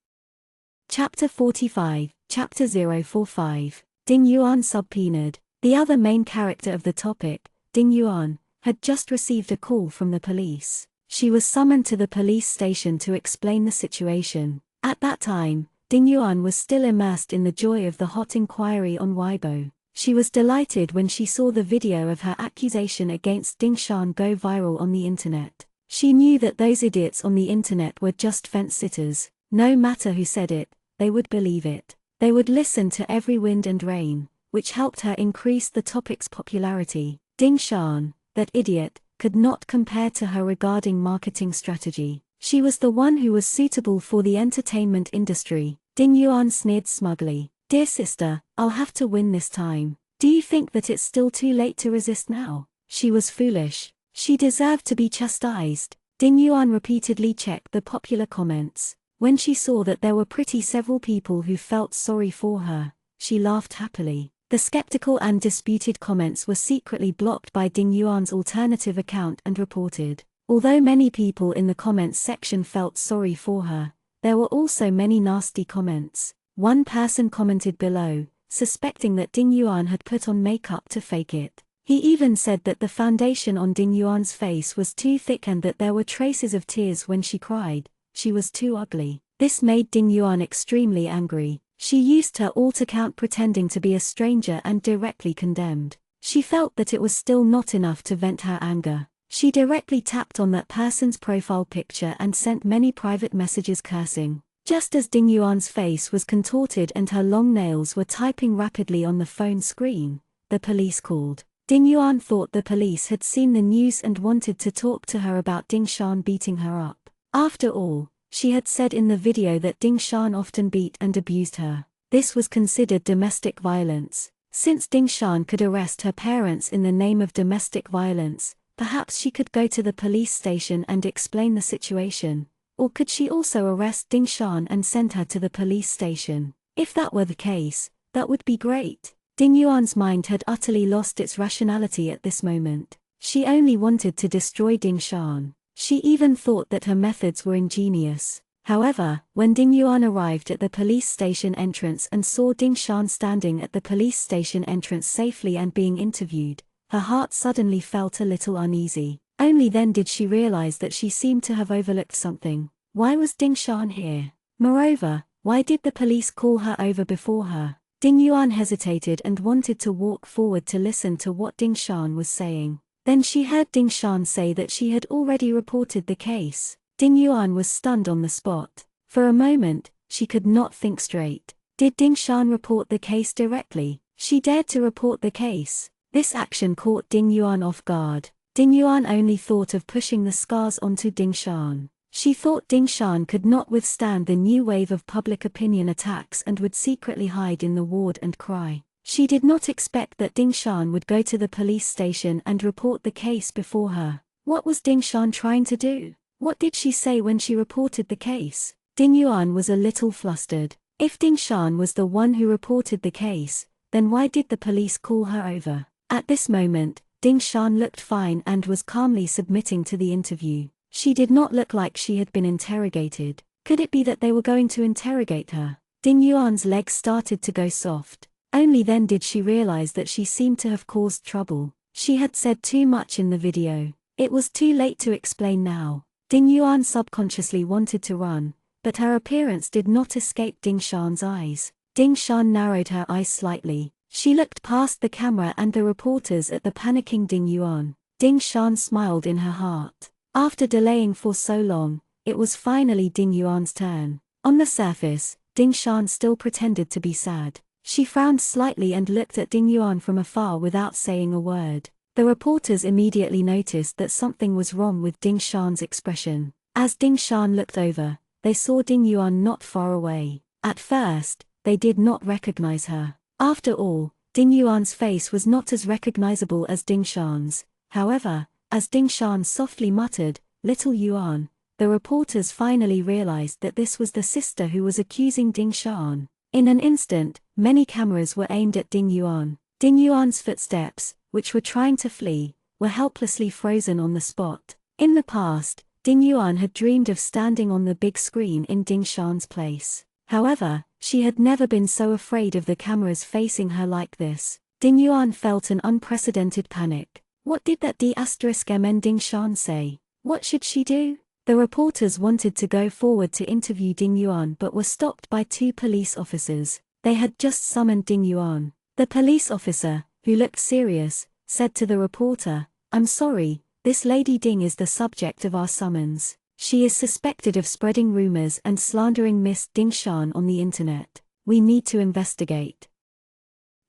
A: Chapter 45, Chapter 045. Ding Yuan subpoenaed. The other main character of the topic, Ding Yuan, had just received a call from the police. She was summoned to the police station to explain the situation. At that time, Ding Yuan was still immersed in the joy of the hot inquiry on Weibo. She was delighted when she saw the video of her accusation against Ding Shan go viral on the internet. She knew that those idiots on the internet were just fence-sitters. No matter who said it, they would believe it. They would listen to every wind and rain, which helped her increase the topic's popularity. Ding Shan, that idiot, could not compare to her regarding marketing strategy. She was the one who was suitable for the entertainment industry. Ding Yuan sneered smugly. Dear sister, I'll have to win this time. Do you think that it's still too late to resist now? She was foolish. She deserved to be chastised. Ding Yuan repeatedly checked the popular comments. When she saw that there were several people who felt sorry for her, she laughed happily. The skeptical and disputed comments were secretly blocked by Ding Yuan's alternative account and reported. Although many people in the comments section felt sorry for her, there were also many nasty comments. One person commented below, suspecting that Ding Yuan had put on makeup to fake it. He even said that the foundation on Ding Yuan's face was too thick and that there were traces of tears when she cried. She was too ugly. This made Ding Yuan extremely angry. She used her alt account pretending to be a stranger and directly condemned. She felt that it was still not enough to vent her anger. She directly tapped on that person's profile picture and sent many private messages cursing. Just as Ding Yuan's face was contorted and her long nails were typing rapidly on the phone screen, the police called. Ding Yuan thought the police had seen the news and wanted to talk to her about Ding Shan beating her up. After all, she had said in the video that Ding Shan often beat and abused her. This was considered domestic violence. Since Ding Shan could arrest her parents in the name of domestic violence, perhaps she could go to the police station and explain the situation. Or could she also arrest Ding Shan and send her to the police station? If that were the case, that would be great. Ding Yuan's mind had utterly lost its rationality at this moment. She only wanted to destroy Ding Shan. She even thought that her methods were ingenious. However, when Ding Yuan arrived at the police station entrance and saw Ding Shan standing at the police station entrance safely and being interviewed, her heart suddenly felt a little uneasy. Only then did she realize that she seemed to have overlooked something. Why was Ding Shan here? Moreover, why did the police call her over before her? Ding Yuan hesitated and wanted to walk forward to listen to what Ding Shan was saying. Then she heard Ding Shan say that she had already reported the case. Ding Yuan was stunned on the spot. For a moment, she could not think straight. Did Ding Shan report the case directly? She dared to report the case. This action caught Ding Yuan off guard. Ding Yuan only thought of pushing the scars onto Ding Shan. She thought Ding Shan could not withstand the new wave of public opinion attacks and would secretly hide in the ward and cry. She did not expect that Ding Shan would go to the police station and report the case before her. What was Ding Shan trying to do? What did she say when she reported the case? Ding Yuan was a little flustered. If Ding Shan was the one who reported the case, then why did the police call her over? At this moment, Ding Shan looked fine and was calmly submitting to the interview. She did not look like she had been interrogated. Could it be that they were going to interrogate her? Ding Yuan's legs started to go soft. Only then did she realize that she seemed to have caused trouble. She had said too much in the video. It was too late to explain now. Ding Yuan subconsciously wanted to run, but her appearance did not escape Ding Shan's eyes. Ding Shan narrowed her eyes slightly. She looked past the camera and the reporters at the panicking Ding Yuan. Ding Shan smiled in her heart. After delaying for so long, it was finally Ding Yuan's turn. On the surface, Ding Shan still pretended to be sad. She frowned slightly and looked at Ding Yuan from afar without saying a word. The reporters immediately noticed that something was wrong with Ding Shan's expression. As Ding Shan looked over, they saw Ding Yuan not far away. At first, they did not recognize her. After all, Ding Yuan's face was not as recognizable as Ding Shan's. However, as Ding Shan softly muttered, "Little Yuan," the reporters finally realized that this was the sister who was accusing Ding Shan. In an instant, many cameras were aimed at Ding Yuan. Ding Yuan's footsteps, which were trying to flee, were helplessly frozen on the spot. In the past, Ding Yuan had dreamed of standing on the big screen in Ding Shan's place. However, She had never been so afraid of the cameras facing her like this. Ding Yuan felt an unprecedented panic. What did that D*MN Ding Shan say? What should she do? The reporters wanted to go forward to interview Ding Yuan but were stopped by two police officers. They had just summoned Ding Yuan. The police officer, who looked serious, said to the reporter, "I'm sorry, this Lady Ding is the subject of our summons. She is suspected of spreading rumors and slandering Miss Ding Shan on the internet. We need to investigate."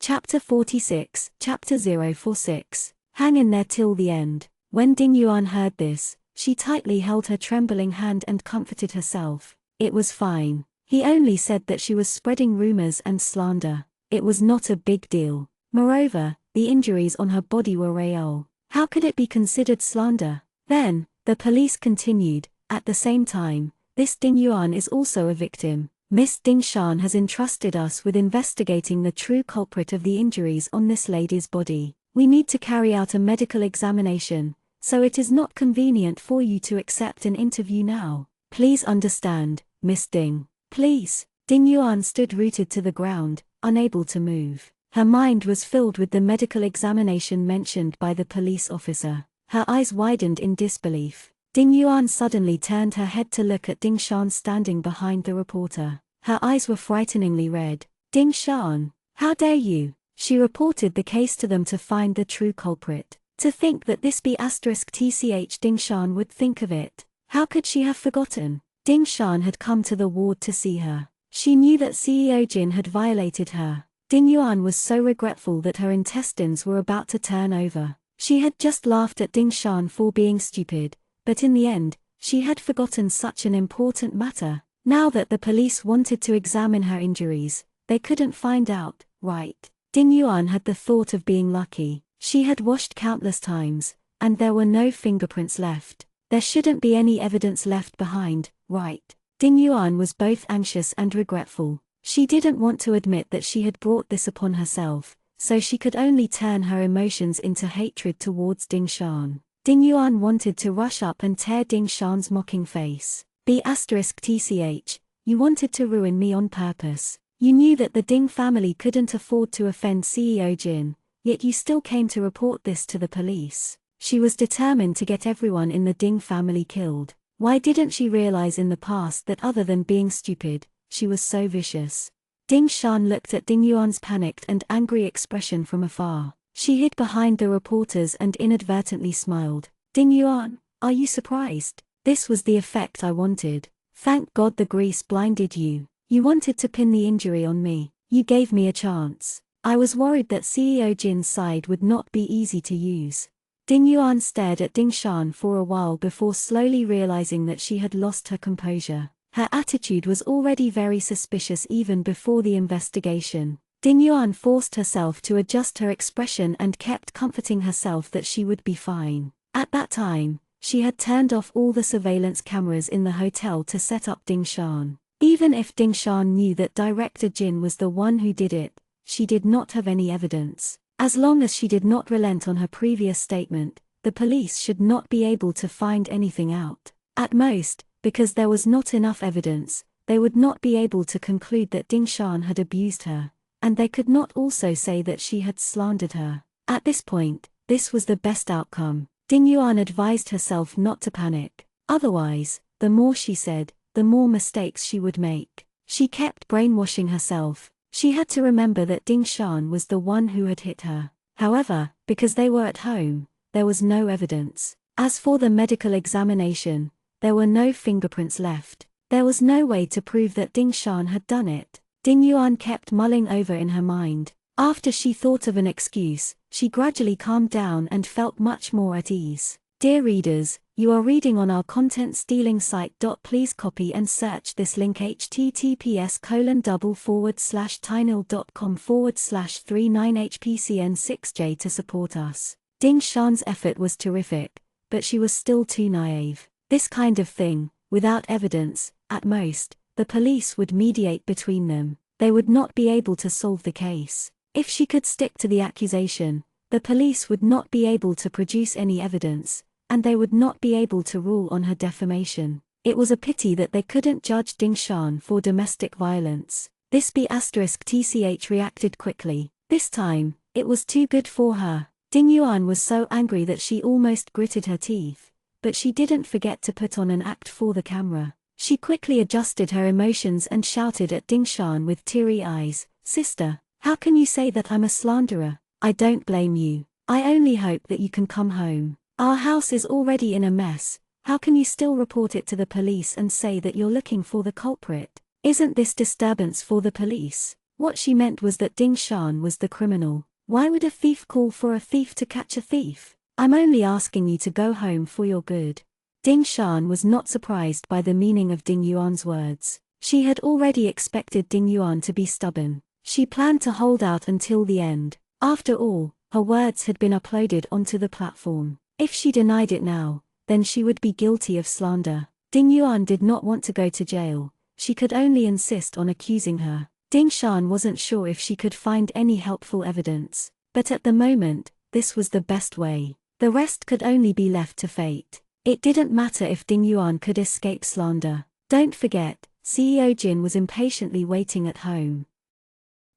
A: Chapter 46, Chapter 046. Hang in there till the end. When Ding Yuan heard this, she tightly held her trembling hand and comforted herself. It was fine. He only said that she was spreading rumors and slander. It was not a big deal. Moreover, the injuries on her body were real. How could it be considered slander? Then, the police continued, "At the same time, this Ding Yuan is also a victim. Miss Ding Shan has entrusted us with investigating the true culprit of the injuries on this lady's body. We need to carry out a medical examination, so it is not convenient for you to accept an interview now. Please understand, Miss Ding. Please." Ding Yuan stood rooted to the ground, unable to move. Her mind was filled with the medical examination mentioned by the police officer. Her eyes widened in disbelief. Ding Yuan suddenly turned her head to look at Ding Shan standing behind the reporter. Her eyes were frighteningly red. "Ding Shan, how dare you?" She reported the case to them to find the true culprit. To think that this B*TCH Ding Shan would think of it. How could she have forgotten? Ding Shan had come to the ward to see her. She knew that CEO Jin had violated her. Ding Yuan was so regretful that her intestines were about to turn over. She had just laughed at Ding Shan for being stupid, but in the end, she had forgotten such an important matter. Now that the police wanted to examine her injuries, they couldn't find out, right? Ding Yuan had the thought of being lucky. She had washed countless times, and there were no fingerprints left. There shouldn't be any evidence left behind, right? Ding Yuan was both anxious and regretful. She didn't want to admit that she had brought this upon herself, so she could only turn her emotions into hatred towards Ding Shan. Ding Yuan wanted to rush up and tear Ding Shan's mocking face. B*TCH, you wanted to ruin me on purpose. You knew that the Ding family couldn't afford to offend CEO Jin, yet you still came to report this to the police. She was determined to get everyone in the Ding family killed. Why didn't she realize in the past that other than being stupid, she was so vicious? Ding Shan looked at Ding Yuan's panicked and angry expression from afar. She hid behind the reporters and inadvertently smiled. "Ding Yuan, are you surprised? This was the effect I wanted. Thank God the grease blinded you. You wanted to pin the injury on me. You gave me a chance. I was worried that CEO Jin's side would not be easy to use." Ding Yuan stared at Ding Shan for a while before slowly realizing that she had lost her composure. Her attitude was already very suspicious even before the investigation. Ding Yuan forced herself to adjust her expression and kept comforting herself that she would be fine. At that time, she had turned off all the surveillance cameras in the hotel to set up Ding Shan. Even if Ding Shan knew that Director Jin was the one who did it, she did not have any evidence. As long as she did not relent on her previous statement, the police should not be able to find anything out. At most, because there was not enough evidence, they would not be able to conclude that Ding Shan had abused her, and they could not also say that she had slandered her. At this point, this was the best outcome. Ding Yuan advised herself not to panic. Otherwise, the more she said, the more mistakes she would make. She kept brainwashing herself. She had to remember that Ding Shan was the one who had hit her. However, because they were at home, there was no evidence. As for the medical examination, there were no fingerprints left. There was no way to prove that Ding Shan had done it. Ding Yuan kept mulling over in her mind. After she thought of an excuse, she gradually calmed down and felt much more at ease. Dear readers, you are reading on our content stealing site. Please copy and search this link https://tinyle.com/39hpcn6j to support us. Ding Shan's effort was terrific, but she was still too naive. This kind of thing, without evidence, at most, the police would mediate between them. They would not be able to solve the case. If she could stick to the accusation, the police would not be able to produce any evidence, and they would not be able to rule on her defamation. It was a pity that they couldn't judge Ding Shan for domestic violence. This B** tch reacted quickly. This time, it was too good for her. Ding Yuan was so angry that she almost gritted her teeth. But she didn't forget to put on an act for the camera. She quickly adjusted her emotions and shouted at Ding Shan with teary eyes, "Sister, how can you say that I'm a slanderer? I don't blame you. I only hope that you can come home. Our house is already in a mess. How can you still report it to the police and say that you're looking for the culprit? Isn't this disturbance for the police?" What she meant was that Ding Shan was the criminal. Why would a thief call for a thief to catch a thief? I'm only asking you to go home for your good. Ding Shan was not surprised by the meaning of Ding Yuan's words. She had already expected Ding Yuan to be stubborn. She planned to hold out until the end. After all, her words had been uploaded onto the platform. If she denied it now, then she would be guilty of slander. Ding Yuan did not want to go to jail. She could only insist on accusing her. Ding Shan wasn't sure if she could find any helpful evidence. But at the moment, this was the best way. The rest could only be left to fate. It didn't matter if Ding Yuan could escape slander. Don't forget, CEO Jin was impatiently waiting at home.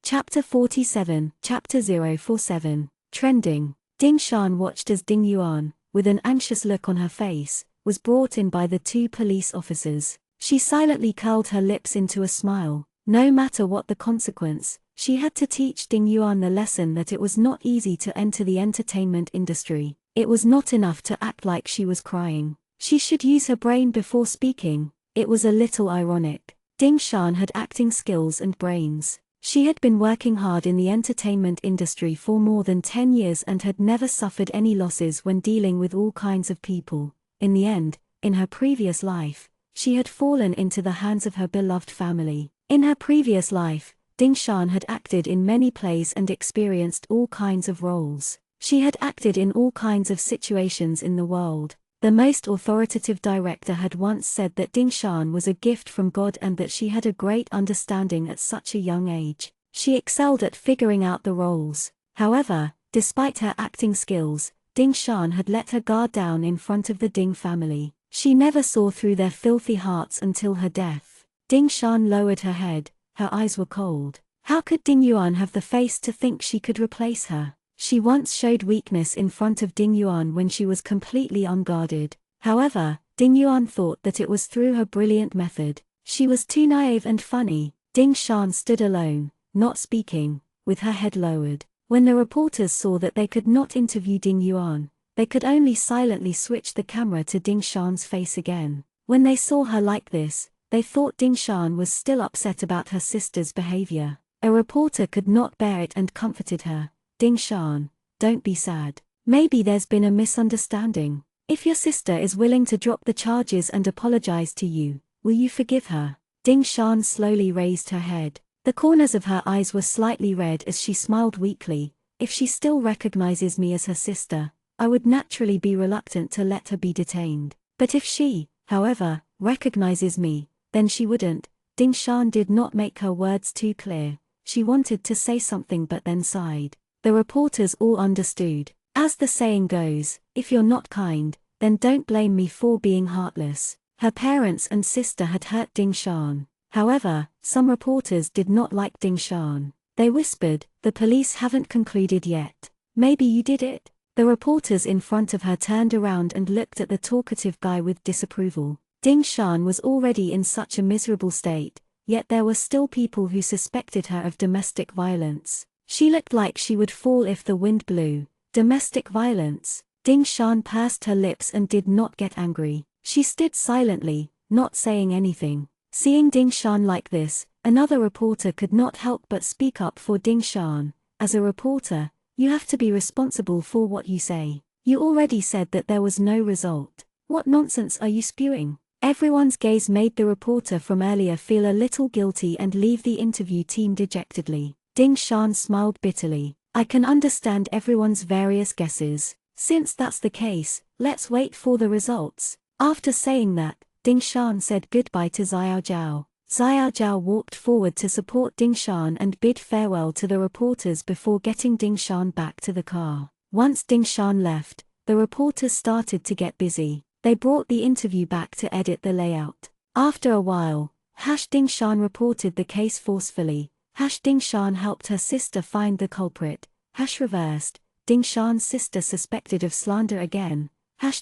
A: Chapter 47, Chapter 047, Trending. Ding Shan watched as Ding Yuan, with an anxious look on her face, was brought in by the two police officers. She silently curled her lips into a smile. No matter what the consequence, she had to teach Ding Yuan the lesson that it was not easy to enter the entertainment industry. It was not enough to act like she was crying. She should use her brain before speaking. It was a little ironic. Ding Shan had acting skills and brains. She had been working hard in the entertainment industry for more than 10 years and had never suffered any losses when dealing with all kinds of people. In the end, in her previous life, she had fallen into the hands of her beloved family. In her previous life, Ding Shan had acted in many plays and experienced all kinds of roles. She had acted in all kinds of situations in the world. The most authoritative director had once said that Ding Shan was a gift from God and that she had a great understanding at such a young age. She excelled at figuring out the roles. However, despite her acting skills, Ding Shan had let her guard down in front of the Ding family. She never saw through their filthy hearts until her death. Ding Shan lowered her head, her eyes were cold. How could Ding Yuan have the face to think she could replace her? She once showed weakness in front of Ding Yuan when she was completely unguarded. However, Ding Yuan thought that it was through her brilliant method. She was too naive and funny. Ding Shan stood alone, not speaking, with her head lowered. When the reporters saw that they could not interview Ding Yuan, they could only silently switch the camera to Ding Shan's face again. When they saw her like this, they thought Ding Shan was still upset about her sister's behavior. A reporter could not bear it and comforted her. "Ding Shan, don't be sad. Maybe there's been a misunderstanding. If your sister is willing to drop the charges and apologize to you, will you forgive her?" Ding Shan slowly raised her head. The corners of her eyes were slightly red as she smiled weakly. "If she still recognizes me as her sister, I would naturally be reluctant to let her be detained. But if she, however, recognizes me, then she wouldn't." Ding Shan did not make her words too clear. She wanted to say something but then sighed. The reporters all understood. As the saying goes, if you're not kind, then don't blame me for being heartless. Her parents and sister had hurt Ding Shan. However, some reporters did not like Ding Shan. They whispered, "The police haven't concluded yet. Maybe you did it?" The reporters in front of her turned around and looked at the talkative guy with disapproval. Ding Shan was already in such a miserable state, yet there were still people who suspected her of domestic violence. She looked like she would fall if the wind blew. Domestic violence? Ding Shan pursed her lips and did not get angry. She stood silently, not saying anything. Seeing Ding Shan like this, another reporter could not help but speak up for Ding Shan. "As a reporter, you have to be responsible for what you say. You already said that there was no result. What nonsense are you spewing?" Everyone's gaze made the reporter from earlier feel a little guilty and leave the interview team dejectedly. Ding Shan smiled bitterly. "I can understand everyone's various guesses. Since that's the case, let's wait for the results." After saying that, Ding Shan said goodbye to Xiao Zhao. Xiao Zhao walked forward to support Ding Shan and bid farewell to the reporters before getting Ding Shan back to the car. Once Ding Shan left, the reporters started to get busy. They brought the interview back to edit the layout. After a while, Ding Shan reported the case forcefully. Ding Shan helped her sister find the culprit. Reversed. Ding Shan's sister suspected of slander again.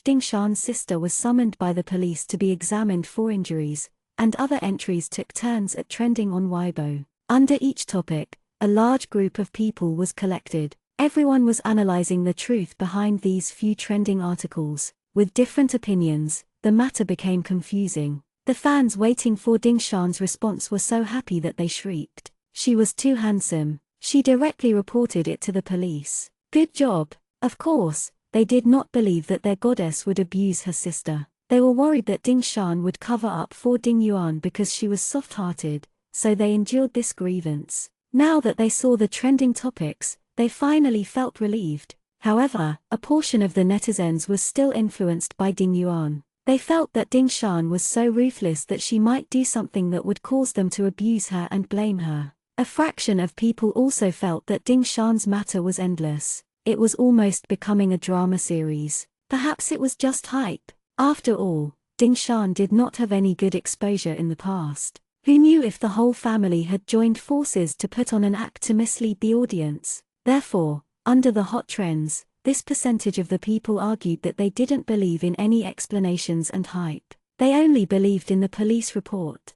A: Ding Shan's sister was summoned by the police to be examined for injuries, and other entries took turns at trending on Weibo. Under each topic, a large group of people was collected. Everyone was analyzing the truth behind these few trending articles. With different opinions, the matter became confusing. The fans waiting for Ding Shan's response were so happy that they shrieked. She was too handsome. She directly reported it to the police. Good job. Of course, they did not believe that their goddess would abuse her sister. They were worried that Ding Shan would cover up for Ding Yuan because she was soft-hearted, so they endured this grievance. Now that they saw the trending topics, they finally felt relieved. However, a portion of the netizens was still influenced by Ding Yuan. They felt that Ding Shan was so ruthless that she might do something that would cause them to abuse her and blame her. A fraction of people also felt that Ding Shan's matter was endless. It was almost becoming a drama series. Perhaps it was just hype. After all, Ding Shan did not have any good exposure in the past. Who knew if the whole family had joined forces to put on an act to mislead the audience? Therefore, under the hot trends, this percentage of the people argued that they didn't believe in any explanations and hype. They only believed in the police report.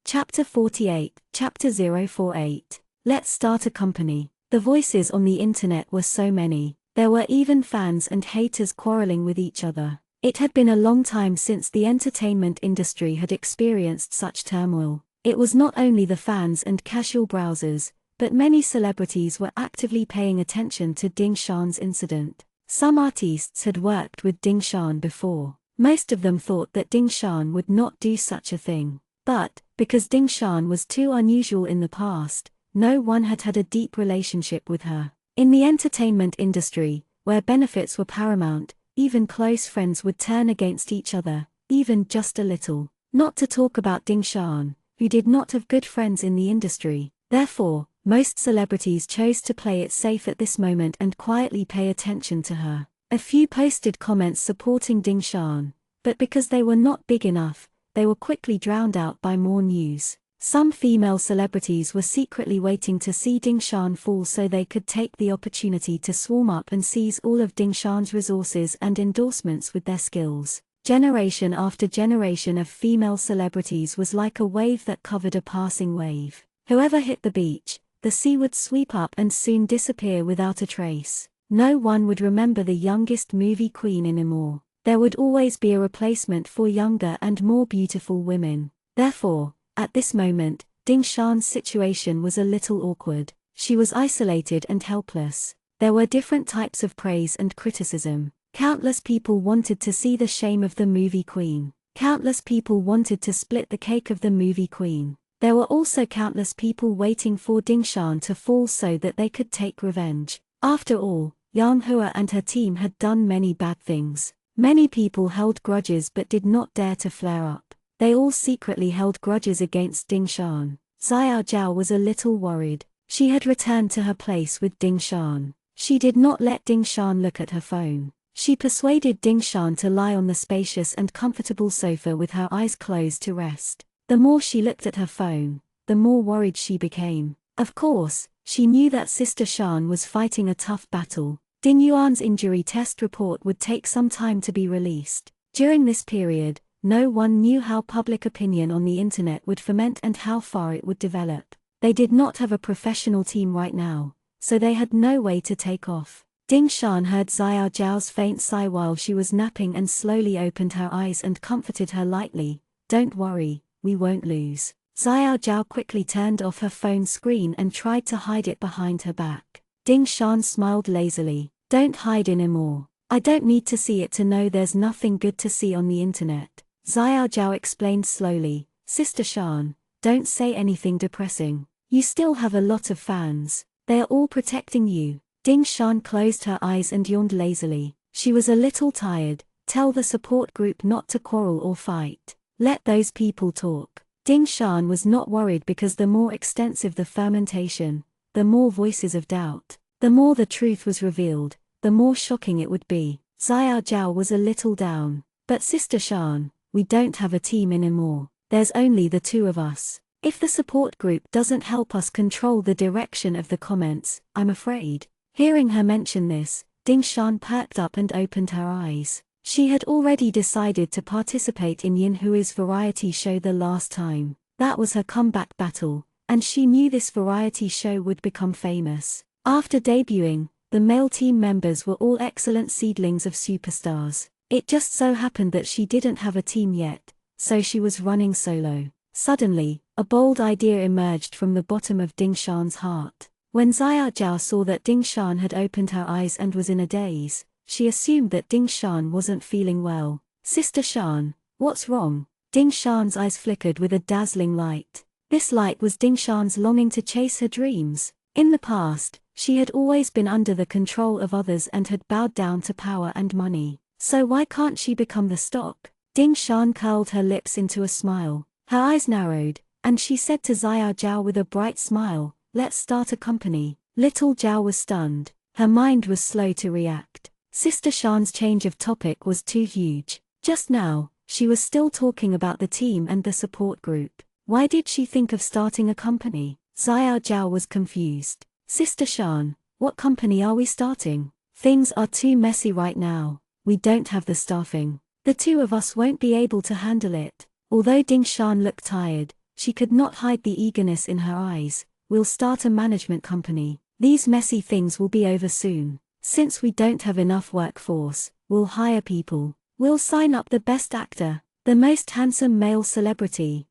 A: Chapter 48, Chapter 048. Let's start a company. The voices on the internet were so many. There were even fans and haters quarreling with each other. It had been a long time since the entertainment industry had experienced such turmoil. It was not only the fans and casual browsers, but many celebrities were actively paying attention to Ding Shan's incident. Some artists had worked with Ding Shan before. Most of them thought that Ding Shan would not do such a thing. But, because Ding Shan was too unusual in the past, no one had had a deep relationship with her. In the entertainment industry, where benefits were paramount, even close friends would turn against each other, even just a little. Not to talk about Ding Shan, who did not have good friends in the industry. Therefore, most celebrities chose to play it safe at this moment and quietly pay attention to her. A few posted comments supporting Ding Shan, but because they were not big enough, they were quickly drowned out by more news. Some female celebrities were secretly waiting to see Ding Shan fall so they could take the opportunity to swarm up and seize all of Ding Shan's resources and endorsements with their skills. Generation after generation of female celebrities was like a wave that covered a passing wave. Whoever hit the beach, the sea would sweep up and soon disappear without a trace. No one would remember the youngest movie queen anymore. There would always be a replacement for younger and more beautiful women. Therefore, at this moment, Ding Shan's situation was a little awkward. She was isolated and helpless. There were different types of praise and criticism. Countless people wanted to see the shame of the movie queen. Countless people wanted to split the cake of the movie queen. There were also countless people waiting for Ding Shan to fall so that they could take revenge. After all, Yang Hua and her team had done many bad things. Many people held grudges but did not dare to flare up. They all secretly held grudges against Ding Shan. Xiao Zhao was a little worried. She had returned to her place with Ding Shan. She did not let Ding Shan look at her phone. She persuaded Ding Shan to lie on the spacious and comfortable sofa with her eyes closed to rest. The more she looked at her phone, the more worried she became. Of course, she knew that Sister Shan was fighting a tough battle. Ding Yuan's injury test report would take some time to be released. During this period, no one knew how public opinion on the internet would ferment and how far it would develop. They did not have a professional team right now, so they had no way to take off. Ding Shan heard Xiao Zhao's faint sigh while she was napping and slowly opened her eyes and comforted her lightly. "Don't worry, we won't lose." Xiao Zhao quickly turned off her phone screen and tried to hide it behind her back. Ding Shan smiled lazily. "Don't hide anymore. I don't need to see it to know there's nothing good to see on the internet." Xiao Zhao explained slowly. "Sister Shan, don't say anything depressing. You still have a lot of fans. They are all protecting you." Ding Shan closed her eyes and yawned lazily. She was a little tired. Tell the support group not to quarrel or fight. Let those people talk. Ding Shan was not worried because the more extensive the fermentation, the more voices of doubt, the more the truth was revealed, the more shocking it would be. Xiao Zhao was a little down. "But Sister Shan, we don't have a team anymore. there's only the two of us. If the support group doesn't help us control the direction of the comments, I'm afraid. Hearing her mention this, Ding Shan perked up and opened her eyes. She had already decided to participate in Yin Hui's variety show the last time. That was her comeback battle, and she knew this variety show would become famous. After debuting, the male team members were all excellent seedlings of superstars. It just so happened that she didn't have a team yet, so she was running solo. Suddenly, a bold idea emerged from the bottom of Ding Shan's heart. When Xiaojiao saw that Ding Shan had opened her eyes and was in a daze, she assumed that Ding Shan wasn't feeling well. Sister Shan, what's wrong? Ding Shan's eyes flickered with a dazzling light. This light was Ding Shan's longing to chase her dreams. In the past, she had always been under the control of others and had bowed down to power and money. So why can't she become the stock? Ding Shan curled her lips into a smile. Her eyes narrowed, and she said to Xiaojiao with a bright smile, "Let's start a company." Little Zhao was stunned. Her mind was slow to react. Sister Shan's change of topic was too huge. Just now, she was still talking about the team and the support group. Why did she think of starting a company? Xiaojiao was confused. Sister Shan, what company are we starting? Things are too messy right now. We don't have the staffing. The two of us won't be able to handle it. Although Ding Shan looked tired, she could not hide the eagerness in her eyes. We'll start a management company. These messy things will be over soon. Since we don't have enough workforce, we'll hire people. We'll sign up the best actor, the most handsome male celebrity.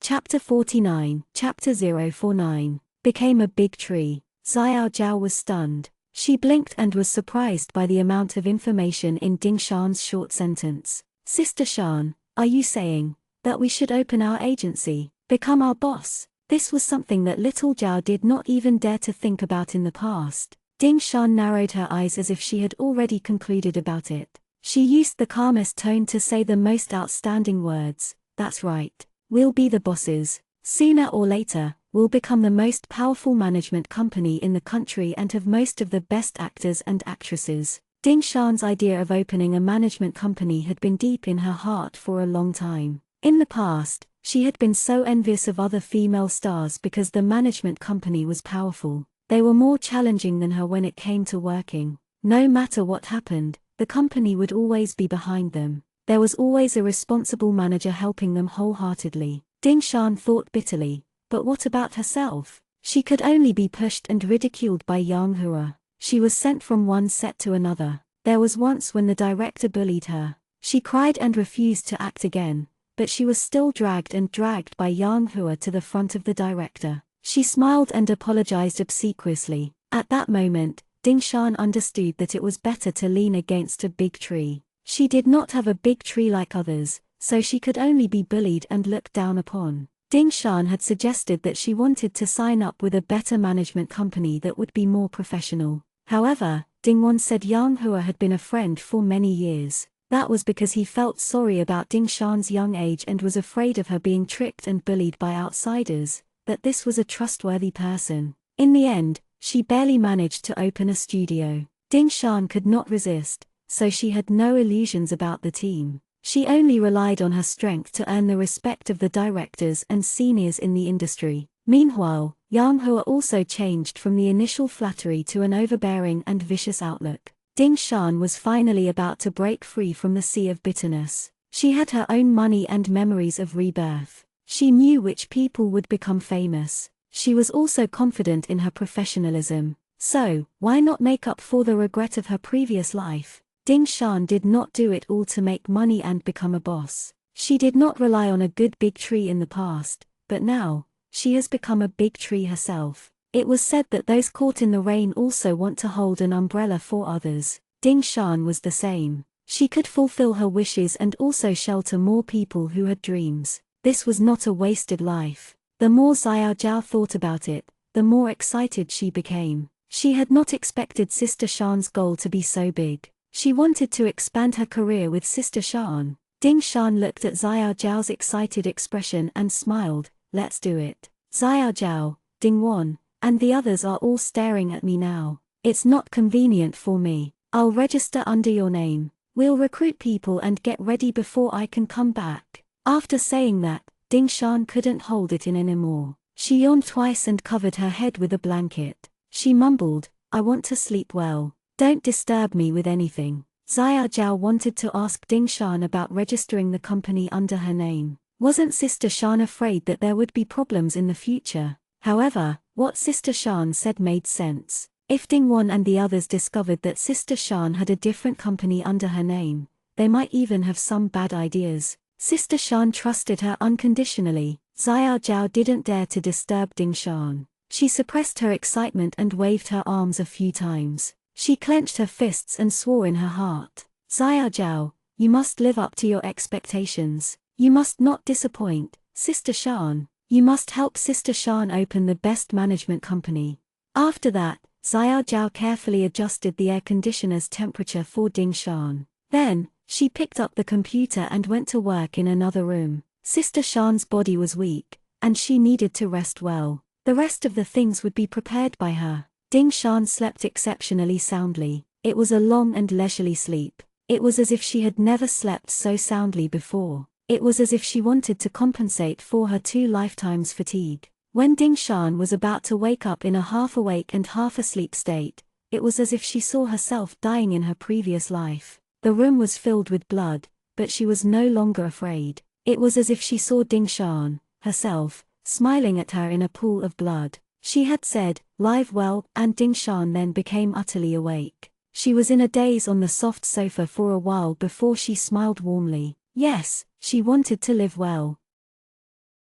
A: Chapter 49, Chapter 049, became a big tree. Xiaojiao was stunned. She blinked and was surprised by the amount of information in Ding Shan's short sentence. Sister Shan, are you saying that we should open our agency, become our boss? This was something that little Zhao did not even dare to think about in the past. Ding Shan narrowed her eyes as if she had already concluded about it. She used the calmest tone to say the most outstanding words. That's right. We'll be the bosses. Sooner or later, we'll become the most powerful management company in the country and have most of the best actors and actresses. Ding Shan's idea of opening a management company had been deep in her heart for a long time. In the past, she had been so envious of other female stars because the management company was powerful. They were more challenging than her when it came to working. No matter what happened, the company would always be behind them. There was always a responsible manager helping them wholeheartedly. Ding Shan thought bitterly, but what about herself? She could only be pushed and ridiculed by Yang Hua. She was sent from one set to another. There was once when the director bullied her. She cried and refused to act again, but she was still dragged by Yang Hua to the front of the director. She smiled and apologized obsequiously. At that moment, Ding Shan understood that it was better to lean against a big tree. She did not have a big tree like others, so she could only be bullied and looked down upon. Ding Shan had suggested that she wanted to sign up with a better management company that would be more professional. However, Ding Wan said Yang Hua had been a friend for many years. That was because he felt sorry about Ding Shan's young age and was afraid of her being tricked and bullied by outsiders, that this was a trustworthy person. In the end, she barely managed to open a studio. Ding Shan could not resist, so she had no illusions about the team. She only relied on her strength to earn the respect of the directors and seniors in the industry. Meanwhile, Yang Hua also changed from the initial flattery to an overbearing and vicious outlook. Ding Shan was finally about to break free from the sea of bitterness. She had her own money and memories of rebirth. She knew which people would become famous. She was also confident in her professionalism. So, why not make up for the regret of her previous life? Ding Shan did not do it all to make money and become a boss. She did not rely on a good big tree in the past, but now, she has become a big tree herself. It was said that those caught in the rain also want to hold an umbrella for others. Ding Shan was the same. She could fulfill her wishes and also shelter more people who had dreams. This was not a wasted life. The more Xiaojiao thought about it, the more excited she became. She had not expected Sister Shan's goal to be so big. She wanted to expand her career with Sister Shan. Ding Shan looked at Xiaojiao's excited expression and smiled. Let's do it. Xiaojiao, Ding Wan, and the others are all staring at me now. It's not convenient for me. I'll register under your name. We'll recruit people and get ready before I can come back. After saying that, Ding Shan couldn't hold it in anymore. She yawned twice and covered her head with a blanket. She mumbled, "I want to sleep well. Don't disturb me with anything." Xiao Zhao wanted to ask Ding Shan about registering the company under her name. Wasn't Sister Shan afraid that there would be problems in the future? However, what Sister Shan said made sense. If Ding Wan and the others discovered that Sister Shan had a different company under her name, they might even have some bad ideas. Sister Shan trusted her unconditionally. Xiao Zhao didn't dare to disturb Ding Shan. She suppressed her excitement and waved her arms a few times. She clenched her fists and swore in her heart. "Xiao Zhao, you must live up to your expectations. You must not disappoint Sister Shan. You must help Sister Shan open the best management company." After that, Xiao Zhao carefully adjusted the air conditioner's temperature for Ding Shan. Then, she picked up the computer and went to work in another room. Sister Shan's body was weak, and she needed to rest well. The rest of the things would be prepared by her. Ding Shan slept exceptionally soundly. It was a long and leisurely sleep. It was as if she had never slept so soundly before. It was as if she wanted to compensate for her 2 lifetimes' fatigue. When Ding Shan was about to wake up in a half-awake and half-asleep state, it was as if she saw herself dying in her previous life. The room was filled with blood, but she was no longer afraid. It was as if she saw Ding Shan, herself, smiling at her in a pool of blood. She had said, "Live well," and Ding Shan then became utterly awake. She was in a daze on the soft sofa for a while before she smiled warmly. Yes, she wanted to live well.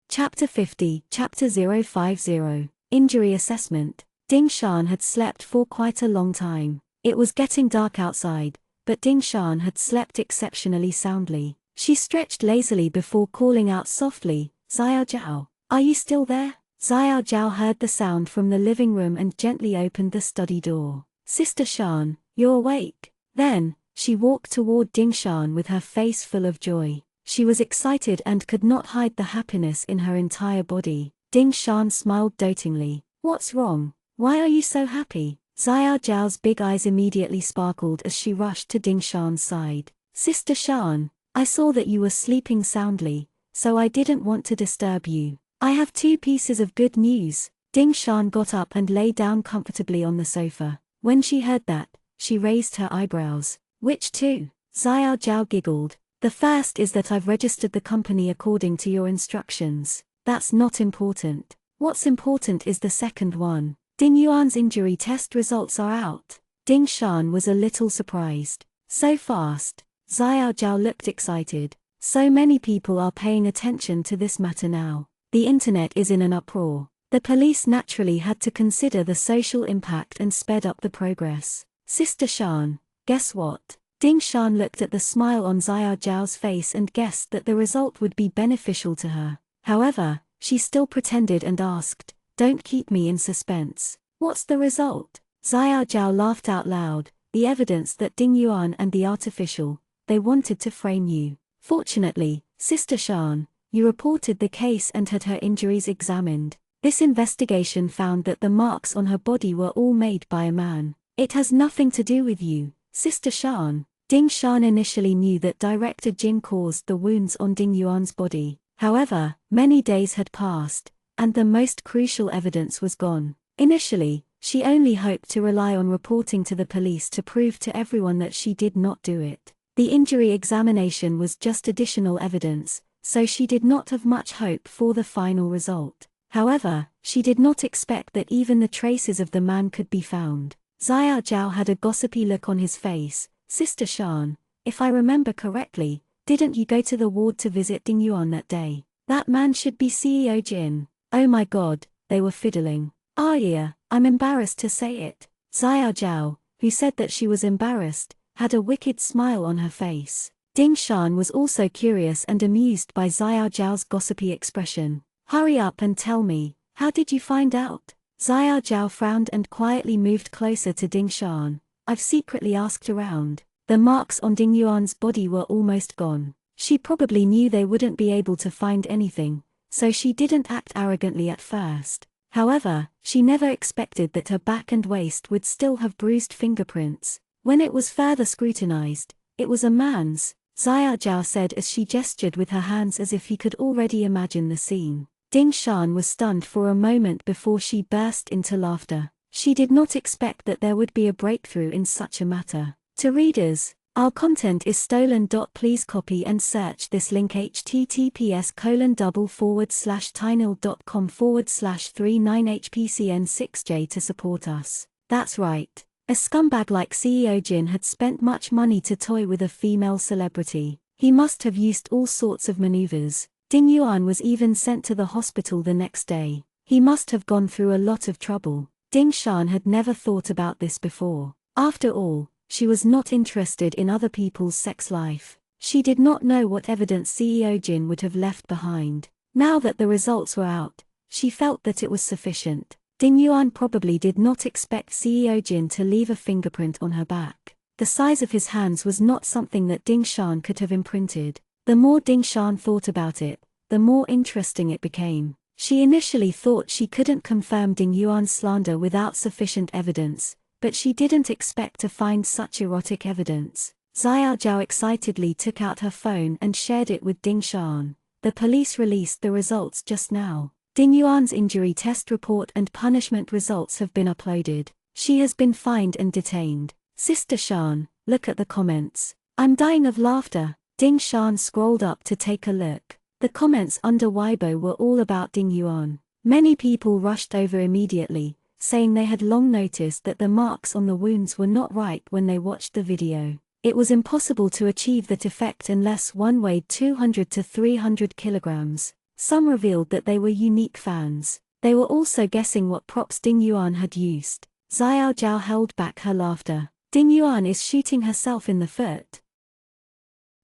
A: Chapter 50, Chapter 050, Injury Assessment. Ding Shan had slept for quite a long time. It was getting dark outside, but Ding Shan had slept exceptionally soundly. She stretched lazily before calling out softly, "Xiao Zhao, are you still there?" Xiao Zhao heard the sound from the living room and gently opened the study door. "Sister Shan, you're awake." Then, she walked toward Ding Shan with her face full of joy. She was excited and could not hide the happiness in her entire body. Ding Shan smiled dotingly. "What's wrong? Why are you so happy?" Xiao Zhao's big eyes immediately sparkled as she rushed to Ding Shan's side. "Sister Shan, I saw that you were sleeping soundly, so I didn't want to disturb you. I have 2 pieces of good news." Ding Shan got up and lay down comfortably on the sofa. When she heard that, she raised her eyebrows. "Which 2?" Xiao Zhao giggled. "The first is that I've registered the company according to your instructions. That's not important. What's important is the second one. Ding Yuan's injury test results are out." Ding Shan was a little surprised. "So fast?" Xiao Zhao looked excited. "So many people are paying attention to this matter now. The internet is in an uproar. The police naturally had to consider the social impact and sped up the progress. Sister Shan, guess what?" Ding Shan looked at the smile on Xiao Zhao's face and guessed that the result would be beneficial to her. However, she still pretended and asked, "Don't keep me in suspense. What's the result?" Xiao Zhao laughed out loud. "The evidence that Ding Yuan and the artificial, they wanted to frame you. Fortunately, Sister Shan, you reported the case and had her injuries examined. This investigation found that the marks on her body were all made by a man. It has nothing to do with you, Sister Shan." Ding Shan initially knew that Director Jin caused the wounds on Ding Yuan's body. However, many days had passed, and the most crucial evidence was gone. Initially, she only hoped to rely on reporting to the police to prove to everyone that she did not do it. The injury examination was just additional evidence, so she did not have much hope for the final result. However, she did not expect that even the traces of the man could be found. Xiao Zhao had a gossipy look on his face. "Sister Shan, if I remember correctly, didn't you go to the ward to visit Ding Yuan that day? That man should be CEO Jin." "Oh my god," they were fiddling. "Ah yeah, I'm embarrassed to say it." Xiao Zhao, who said that she was embarrassed, had a wicked smile on her face. Ding Shan was also curious and amused by Xiao Zhao's gossipy expression. "Hurry up and tell me, how did you find out?" Xiao Zhao frowned and quietly moved closer to Ding Shan. "I've secretly asked around. The marks on Ding Yuan's body were almost gone. She probably knew they wouldn't be able to find anything, so she didn't act arrogantly at first. However, she never expected that her back and waist would still have bruised fingerprints. When it was further scrutinized, it was a man's. Xiaozhao said as she gestured with her hands as if he could already imagine the scene. Ding Shan was stunned for a moment before she burst into laughter. She did not expect that there would be a breakthrough in such a matter. To readers, our content is stolen. Please copy and search this link https://tinal.com/39hpcn6j to support us. That's right. A scumbag like CEO Jin had spent much money to toy with a female celebrity. He must have used all sorts of maneuvers. Ding Yuan was even sent to the hospital the next day. He must have gone through a lot of trouble. Ding Shan had never thought about this before. After all, she was not interested in other people's sex life. She did not know what evidence CEO Jin would have left behind. Now that the results were out, she felt that it was sufficient. Ding Yuan probably did not expect CEO Jin to leave a fingerprint on her back. The size of his hands was not something that Ding Shan could have imprinted. The more Ding Shan thought about it, the more interesting it became. She initially thought she couldn't confirm Ding Yuan's slander without sufficient evidence, but she didn't expect to find such erotic evidence. Xiaozhao excitedly took out her phone and shared it with Ding Shan. The police released the results just now. Ding Yuan's injury test report and punishment results have been uploaded. She has been fined and detained. Sister Shan, look at the comments. I'm dying of laughter. Ding Shan scrolled up to take a look. The comments under Weibo were all about Ding Yuan. Many people rushed over immediately, saying they had long noticed that the marks on the wounds were not right when they watched the video. It was impossible to achieve that effect unless one weighed 200 to 300 kilograms. Some revealed that they were unique fans. They were also guessing what props Ding Yuan had used. Xiaozhao held back her laughter. Ding Yuan is shooting herself in the foot.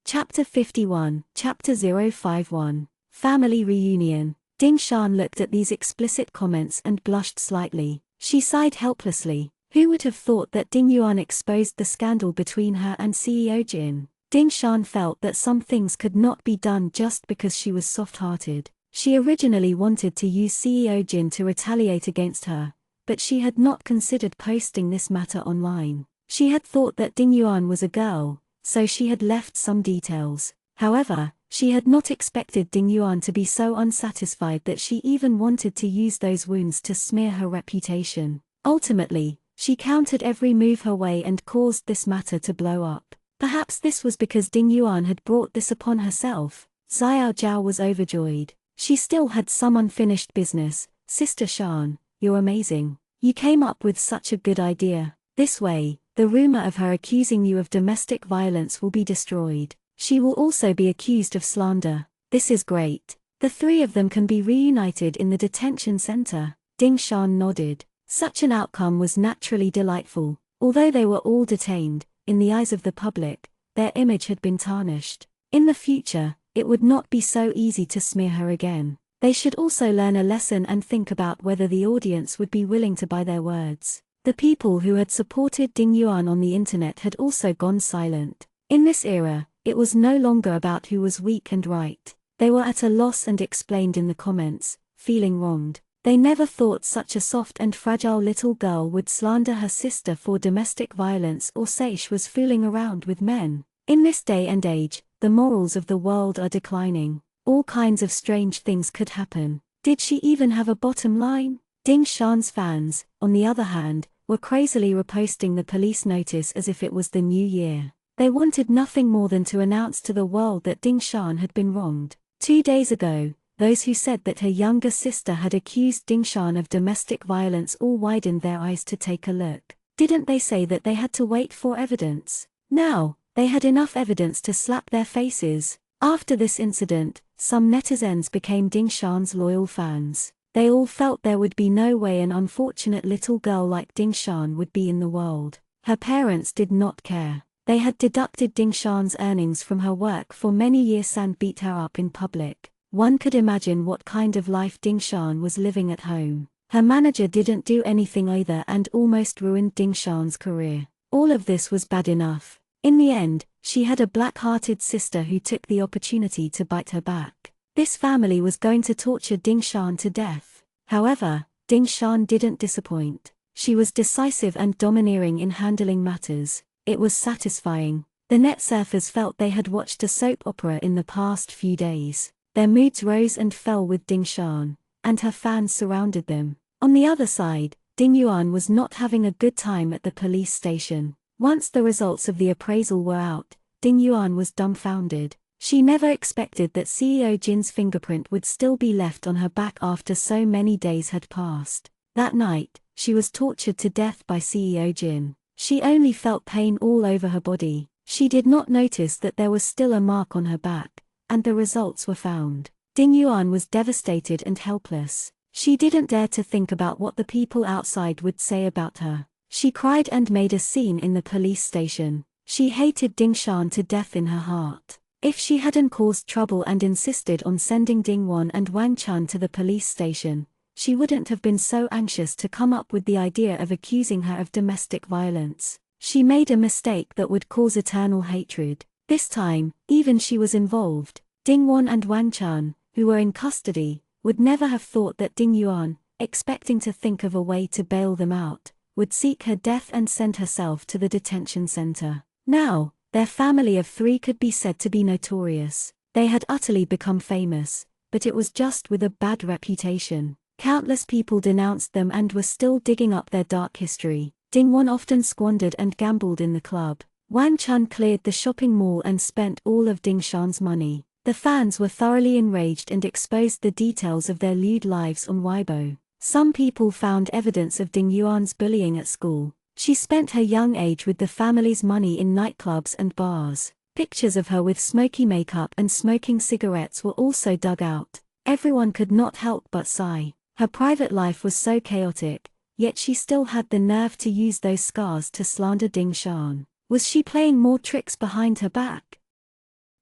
A: Chapter 51, Chapter 051, Family Reunion. Ding Shan looked at these explicit comments and blushed slightly. She sighed helplessly. Who would have thought that Ding Yuan exposed the scandal between her and CEO Jin? Ding Shan felt that some things could not be done just because she was soft-hearted. She originally wanted to use CEO Jin to retaliate against her, but she had not considered posting this matter online. She had thought that Ding Yuan was a girl, so she had left some details. However, she had not expected Ding Yuan to be so unsatisfied that she even wanted to use those wounds to smear her reputation. Ultimately, she countered every move her way and caused this matter to blow up. Perhaps this was because Ding Yuan had brought this upon herself. Xiaozhao was overjoyed. She still had some unfinished business. Sister Shan, you're amazing. You came up with such a good idea. This way, the rumor of her accusing you of domestic violence will be destroyed. She will also be accused of slander. This is great. The three of them can be reunited in the detention center. Ding Shan nodded. Such an outcome was naturally delightful. Although they were all detained, in the eyes of the public, their image had been tarnished. In the future, it would not be so easy to smear her again. They should also learn a lesson and think about whether the audience would be willing to buy their words. The people who had supported Ding Yuan on the internet had also gone silent. In this era, it was no longer about who was weak and right. They were at a loss and explained in the comments, feeling wronged. They never thought such a soft and fragile little girl would slander her sister for domestic violence or say she was fooling around with men. In this day and age, the morals of the world are declining. All kinds of strange things could happen. Did she even have a bottom line? Ding Shan's fans, on the other hand, were crazily reposting the police notice as if it was the new year. They wanted nothing more than to announce to the world that Ding Shan had been wronged. 2 days ago, those who said that her younger sister had accused Ding Shan of domestic violence all widened their eyes to take a look. Didn't they say that they had to wait for evidence? Now, they had enough evidence to slap their faces. After this incident, some netizens became Ding Shan's loyal fans. They all felt there would be no way an unfortunate little girl like Ding Shan would be in the world. Her parents did not care. They had deducted Ding Shan's earnings from her work for many years and beat her up in public. One could imagine what kind of life Ding Shan was living at home. Her manager didn't do anything either and almost ruined Ding Shan's career. All of this was bad enough. In the end, she had a black-hearted sister who took the opportunity to bite her back. This family was going to torture Ding Shan to death. However, Ding Shan didn't disappoint. She was decisive and domineering in handling matters. It was satisfying. The net surfers felt they had watched a soap opera in the past few days. Their moods rose and fell with Ding Shan, and her fans surrounded them. On the other side, Ding Yuan was not having a good time at the police station. Once the results of the appraisal were out, Ding Yuan was dumbfounded. She never expected that CEO Jin's fingerprint would still be left on her back after so many days had passed. That night, she was tortured to death by CEO Jin. She only felt pain all over her body. She did not notice that there was still a mark on her back, and the results were found. Ding Yuan was devastated and helpless. She didn't dare to think about what the people outside would say about her. She cried and made a scene in the police station. She hated Ding Shan to death in her heart. If she hadn't caused trouble and insisted on sending Ding Wan and Wang Chun to the police station, she wouldn't have been so anxious to come up with the idea of accusing her of domestic violence. She made a mistake that would cause eternal hatred. This time, even she was involved. Ding Wan and Wang Chun, who were in custody, would never have thought that Ding Yuan, expecting to think of a way to bail them out, would seek her death and send herself to the detention center. Now, their family of 3 could be said to be notorious. They had utterly become famous, but it was just with a bad reputation. Countless people denounced them and were still digging up their dark history. Ding Wan often squandered and gambled in the club. Wang Chun cleared the shopping mall and spent all of Ding Shan's money. The fans were thoroughly enraged and exposed the details of their lewd lives on Weibo. Some people found evidence of Ding Yuan's bullying at school. She spent her young age with the family's money in nightclubs and bars. Pictures of her with smoky makeup and smoking cigarettes were also dug out. Everyone could not help but sigh. Her private life was so chaotic, yet she still had the nerve to use those scars to slander Ding Shan. Was she playing more tricks behind her back?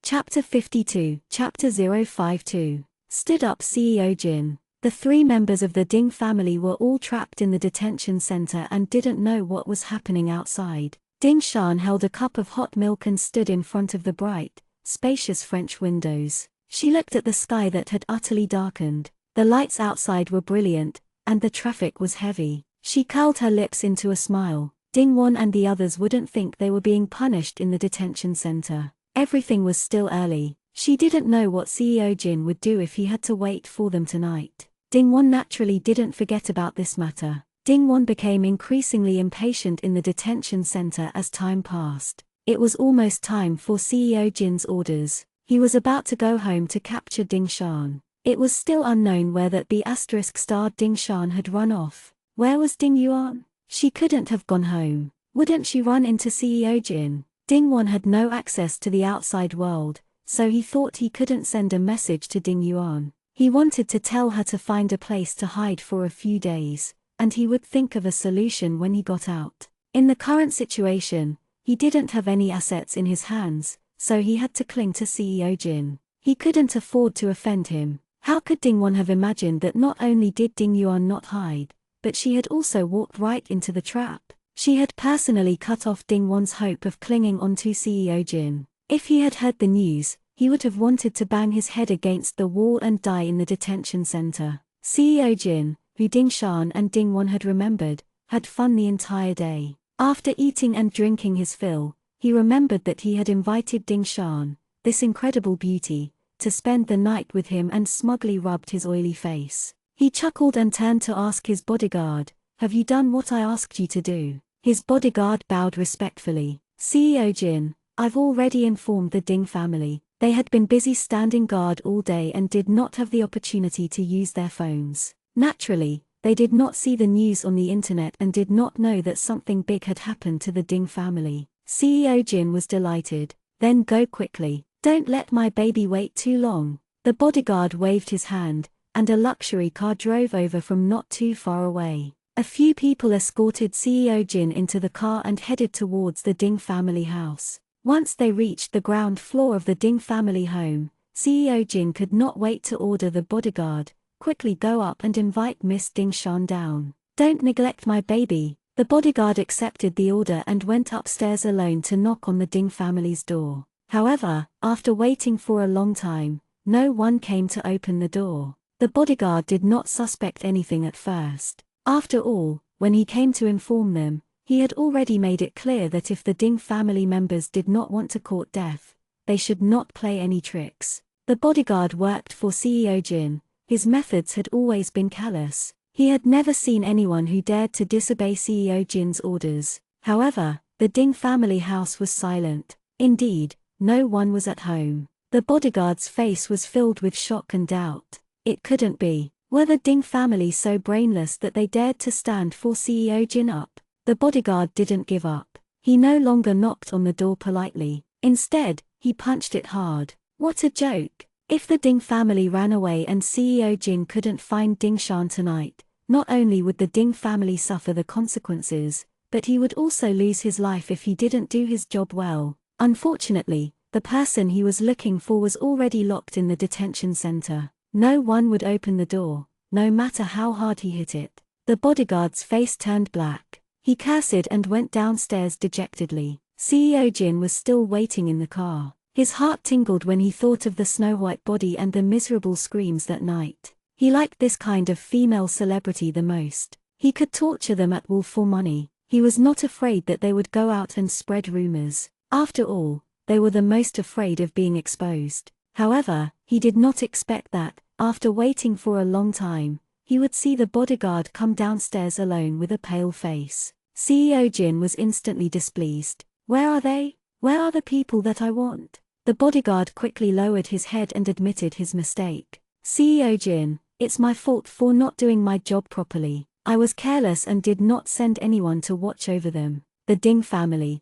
A: Chapter 52, Chapter 052. Stood up CEO Jin. The 3 members of the Ding family were all trapped in the detention center and didn't know what was happening outside. Ding Shan held a cup of hot milk and stood in front of the bright, spacious French windows. She looked at the sky that had utterly darkened. The lights outside were brilliant, and the traffic was heavy. She curled her lips into a smile. Ding Wan and the others wouldn't think they were being punished in the detention center. Everything was still early. She didn't know what CEO Jin would do if he had to wait for them tonight. Ding Wan naturally didn't forget about this matter. Ding Wan became increasingly impatient in the detention center as time passed. It was almost time for CEO Jin's orders. He was about to go home to capture Ding Shan. It was still unknown where that B***-starred Ding Shan had run off. Where was Ding Yuan? She couldn't have gone home. Wouldn't she run into CEO Jin? Ding Wan had no access to the outside world, so he thought he couldn't send a message to Ding Yuan. He wanted to tell her to find a place to hide for a few days, and he would think of a solution when he got out. In the current situation, he didn't have any assets in his hands, so he had to cling to CEO Jin. He couldn't afford to offend him. How could Ding Wan have imagined that not only did Ding Yuan not hide, but she had also walked right into the trap? She had personally cut off Ding Wan's hope of clinging onto CEO Jin. If he had heard the news, he would have wanted to bang his head against the wall and die in the detention center. CEO Jin, who Ding Shan and Ding Wan had remembered, had fun the entire day. After eating and drinking his fill, he remembered that he had invited Ding Shan, this incredible beauty, to spend the night with him and smugly rubbed his oily face. He chuckled and turned to ask his bodyguard, "Have you done what I asked you to do?" His bodyguard bowed respectfully. CEO Jin, "I've already informed the Ding family." They had been busy standing guard all day and did not have the opportunity to use their phones. Naturally, they did not see the news on the internet and did not know that something big had happened to the Ding family. CEO Jin was delighted. "Then go quickly. Don't let my baby wait too long." The bodyguard waved his hand, and a luxury car drove over from not too far away. A few people escorted CEO Jin into the car and headed towards the Ding family house. Once they reached the ground floor of the Ding family home, CEO Jin could not wait to order the bodyguard, "Quickly go up and invite Miss Ding Shan down. Don't neglect my baby." The bodyguard accepted the order and went upstairs alone to knock on the Ding family's door. However, after waiting for a long time, no one came to open the door. The bodyguard did not suspect anything at first. After all, when he came to inform them, He had already made it clear that if the Ding family members did not want to court death, they should not play any tricks. The bodyguard worked for CEO Jin. His methods had always been callous. He had never seen anyone who dared to disobey CEO Jin's orders. However, the Ding family house was silent. Indeed, no one was at home. The bodyguard's face was filled with shock and doubt. It couldn't be. Were the Ding family so brainless that they dared to stand for CEO Jin up? The bodyguard didn't give up. He no longer knocked on the door politely. Instead, he punched it hard. What a joke! If the Ding family ran away and CEO Jin couldn't find Ding Shan tonight, not only would the Ding family suffer the consequences, but he would also lose his life if he didn't do his job well. Unfortunately, the person he was looking for was already locked in the detention center. No one would open the door, no matter how hard he hit it. The bodyguard's face turned black. He cursed and went downstairs dejectedly. CEO Jin was still waiting in the car. His heart tingled when he thought of the snow-white body and the miserable screams that night. He liked this kind of female celebrity the most. He could torture them at will for money. He was not afraid that they would go out and spread rumors. After all, they were the most afraid of being exposed. However, he did not expect that, after waiting for a long time, he would see the bodyguard come downstairs alone with a pale face. CEO Jin was instantly displeased. Where are they? Where are the people that I want? The bodyguard quickly lowered his head and admitted his mistake. CEO Jin, it's my fault for not doing my job properly. I was careless and did not send anyone to watch over them. The Ding family,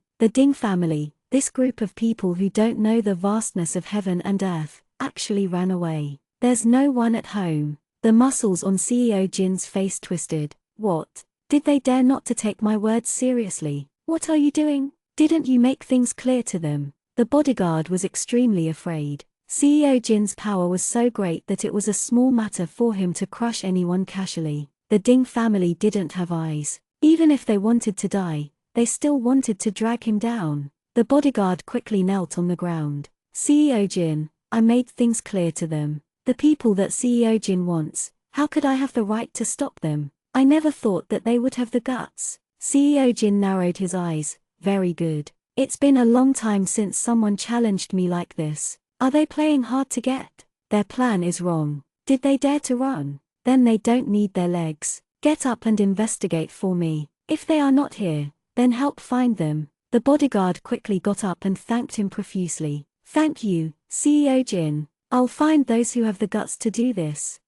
A: this group of people who don't know the vastness of heaven and earth, actually ran away. There's no one at home. The muscles on CEO Jin's face twisted. What? Did they dare not to take my words seriously? What are you doing? Didn't you make things clear to them? The bodyguard was extremely afraid. CEO Jin's power was so great that it was a small matter for him to crush anyone casually. The Ding family didn't have eyes. Even if they wanted to die, they still wanted to drag him down. The bodyguard quickly knelt on the ground. CEO Jin, I made things clear to them. The people that CEO Jin wants, how could I have the right to stop them? I never thought that they would have the guts. CEO Jin narrowed his eyes. Very good. It's been a long time since someone challenged me like this. Are they playing hard to get? Their plan is wrong. Did they dare to run? Then they don't need their legs. Get up and investigate for me. If they are not here, then help find them. The bodyguard quickly got up and thanked him profusely. Thank you, CEO Jin. I'll find those who have the guts to do this.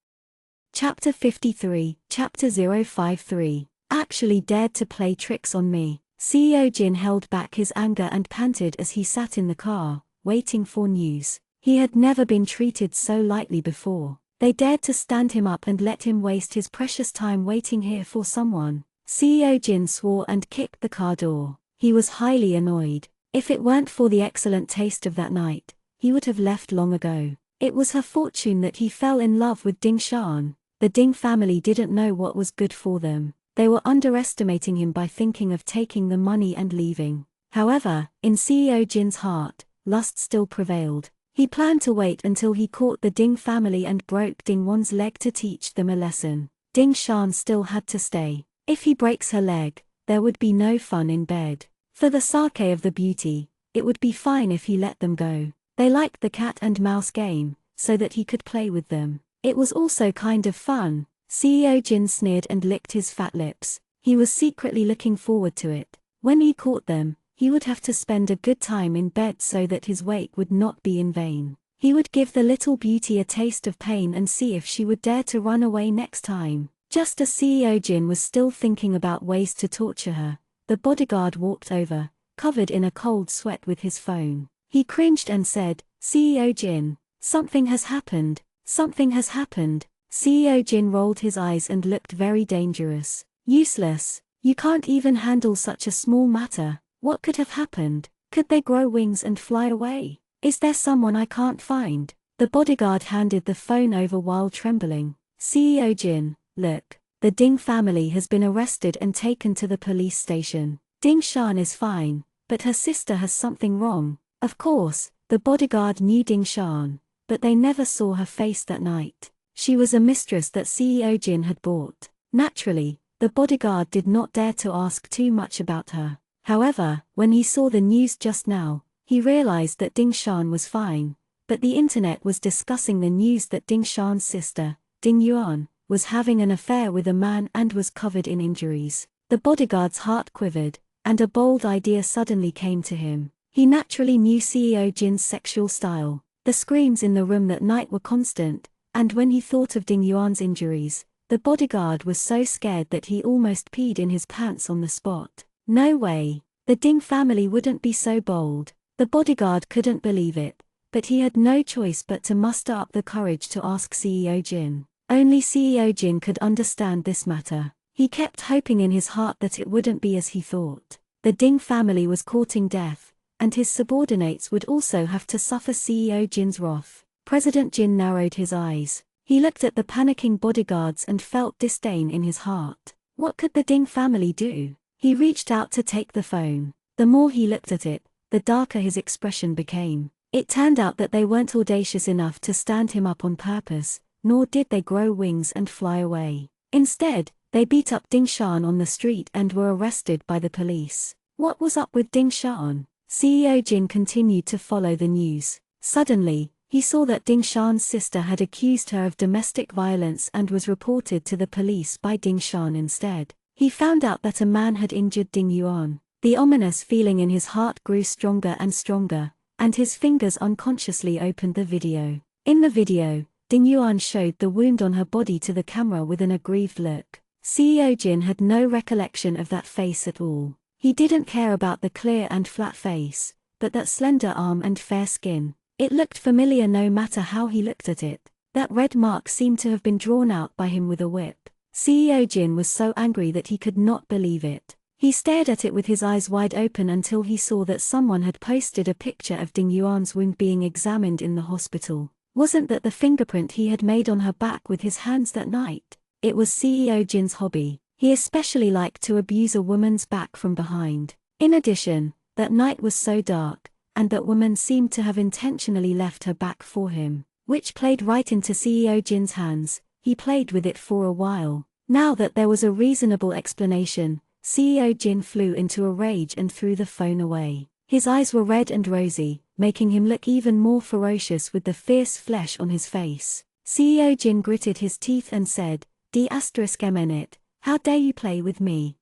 A: Chapter 53, Chapter 053. Actually dared to play tricks on me. CEO Jin held back his anger and panted as he sat in the car, waiting for news. He had never been treated so lightly before. They dared to stand him up and let him waste his precious time waiting here for someone. CEO Jin swore and kicked the car door. He was highly annoyed. If it weren't for the excellent taste of that night, he would have left long ago. It was her fortune that he fell in love with Ding Shan. The Ding family didn't know what was good for them. They were underestimating him by thinking of taking the money and leaving. However, in CEO Jin's heart, lust still prevailed. He planned to wait until he caught the Ding family and broke Ding Wan's leg to teach them a lesson. Ding Shan still had to stay. If he breaks her leg, there would be no fun in bed. For the sake of the beauty, it would be fine if he let them go. They liked the cat and mouse game, so that he could play with them. It was also kind of fun. CEO Jin sneered and licked his fat lips. He was secretly looking forward to it. When he caught them, he would have to spend a good time in bed so that his wait would not be in vain. He would give the little beauty a taste of pain and see if she would dare to run away next time. Just as CEO Jin was still thinking about ways to torture her, the bodyguard walked over, covered in a cold sweat with his phone. He cringed and said, CEO Jin, something has happened, something has happened. CEO Jin rolled his eyes and looked very dangerous. Useless. You can't even handle such a small matter. What could have happened? Could they grow wings and fly away? Is there someone I can't find? The bodyguard handed the phone over while trembling. CEO Jin, look. The Ding family has been arrested and taken to the police station. Ding Shan is fine, but her sister has something wrong. Of course, the bodyguard knew Ding Shan, but they never saw her face that night. She was a mistress that CEO Jin had bought. Naturally, the bodyguard did not dare to ask too much about her. However, when he saw the news just now, he realized that Ding Shan was fine, but the internet was discussing the news that Ding Shan's sister, Ding Yuan, was having an affair with a man and was covered in injuries. The bodyguard's heart quivered, and a bold idea suddenly came to him. He naturally knew CEO Jin's sexual style. The screams in the room that night were constant, and when he thought of Ding Yuan's injuries, the bodyguard was so scared that he almost peed in his pants on the spot. No way. The Ding family wouldn't be so bold. The bodyguard couldn't believe it, but he had no choice but to muster up the courage to ask CEO Jin. Only CEO Jin could understand this matter. He kept hoping in his heart that it wouldn't be as he thought. The Ding family was courting death, and his subordinates would also have to suffer CEO Jin's wrath. President Jin narrowed his eyes. He looked at the panicking bodyguards and felt disdain in his heart. What could the Ding family do? He reached out to take the phone. The more he looked at it, the darker his expression became. It turned out that they weren't audacious enough to stand him up on purpose, nor did they grow wings and fly away. Instead, they beat up Ding Shan on the street and were arrested by the police. What was up with Ding Shan? CEO Jin continued to follow the news. Suddenly, he saw that Ding Shan's sister had accused her of domestic violence and was reported to the police by Ding Shan instead. He found out that a man had injured Ding Yuan. The ominous feeling in his heart grew stronger and stronger, and his fingers unconsciously opened the video. In the video, Ding Yuan showed the wound on her body to the camera with an aggrieved look. CEO Jin had no recollection of that face at all. He didn't care about the clear and flat face, but that slender arm and fair skin. It looked familiar no matter how he looked at it. That red mark seemed to have been drawn out by him with a whip. CEO Jin was so angry that he could not believe it. He stared at it with his eyes wide open until he saw that someone had posted a picture of Ding Yuan's wound being examined in the hospital. Wasn't that the fingerprint he had made on her back with his hands that night? It was CEO Jin's hobby. He especially liked to abuse a woman's back from behind. In addition, that night was so dark, and that woman seemed to have intentionally left her back for him, which played right into CEO Jin's hands. He played with it for a while. Now that there was a reasonable explanation, CEO Jin flew into a rage and threw the phone away. His eyes were red and rosy, making him look even more ferocious with the fierce flesh on his face. CEO Jin gritted his teeth and said, D***MN, how dare you play with me?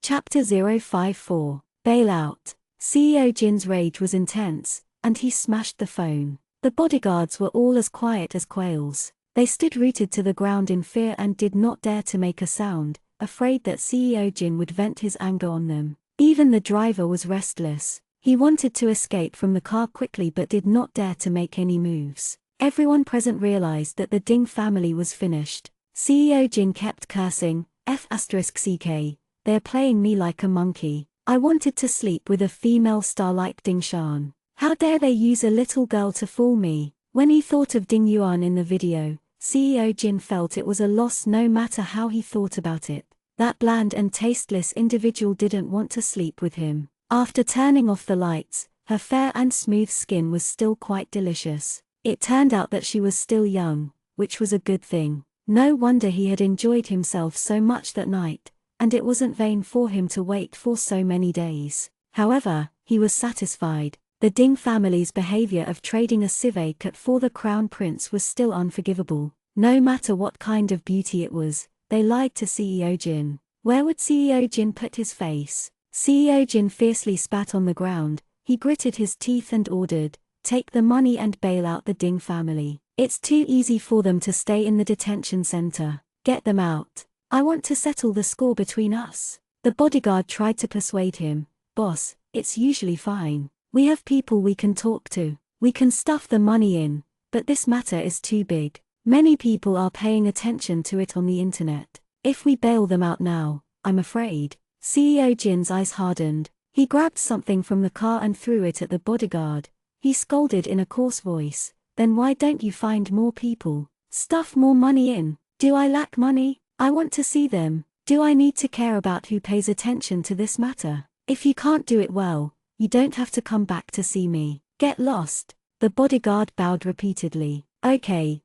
A: Chapter 054. Bailout. CEO Jin's rage was intense, and he smashed the phone. The bodyguards were all as quiet as quails. They stood rooted to the ground in fear and did not dare to make a sound, afraid that CEO Jin would vent his anger on them. Even the driver was restless. He wanted to escape from the car quickly but did not dare to make any moves. Everyone present realized that the Ding family was finished. CEO Jin kept cursing, F***ck, they're playing me like a monkey. I wanted to sleep with a female star like Ding Shan. How dare they use a little girl to fool me? When he thought of Ding Yuan in the video, CEO Jin felt it was a loss no matter how he thought about it. That bland and tasteless individual didn't want to sleep with him. After turning off the lights, her fair and smooth skin was still quite delicious. It turned out that she was still young, which was a good thing. No wonder he had enjoyed himself so much that night, and it wasn't vain for him to wait for so many days. However, he was satisfied. The Ding family's behavior of trading a civet cat for the crown prince was still unforgivable. No matter what kind of beauty it was, they lied to CEO Jin. Where would CEO Jin put his face? CEO Jin fiercely spat on the ground. He gritted his teeth and ordered, "Take the money and bail out the Ding family. It's too easy for them to stay in the detention center. Get them out. I want to settle the score between us." The bodyguard tried to persuade him, "Boss, it's usually fine. We have people we can talk to. We can stuff the money in, but this matter is too big. Many people are paying attention to it on the internet. If we bail them out now, I'm afraid." CEO Jin's eyes hardened. He grabbed something from the car and threw it at the bodyguard. He scolded in a coarse voice, "Then why don't you find more people? Stuff more money in. Do I lack money? I want to see them. Do I need to care about who pays attention to this matter? If you can't do it well, you don't have to come back to see me. Get lost." The bodyguard bowed repeatedly. Okay.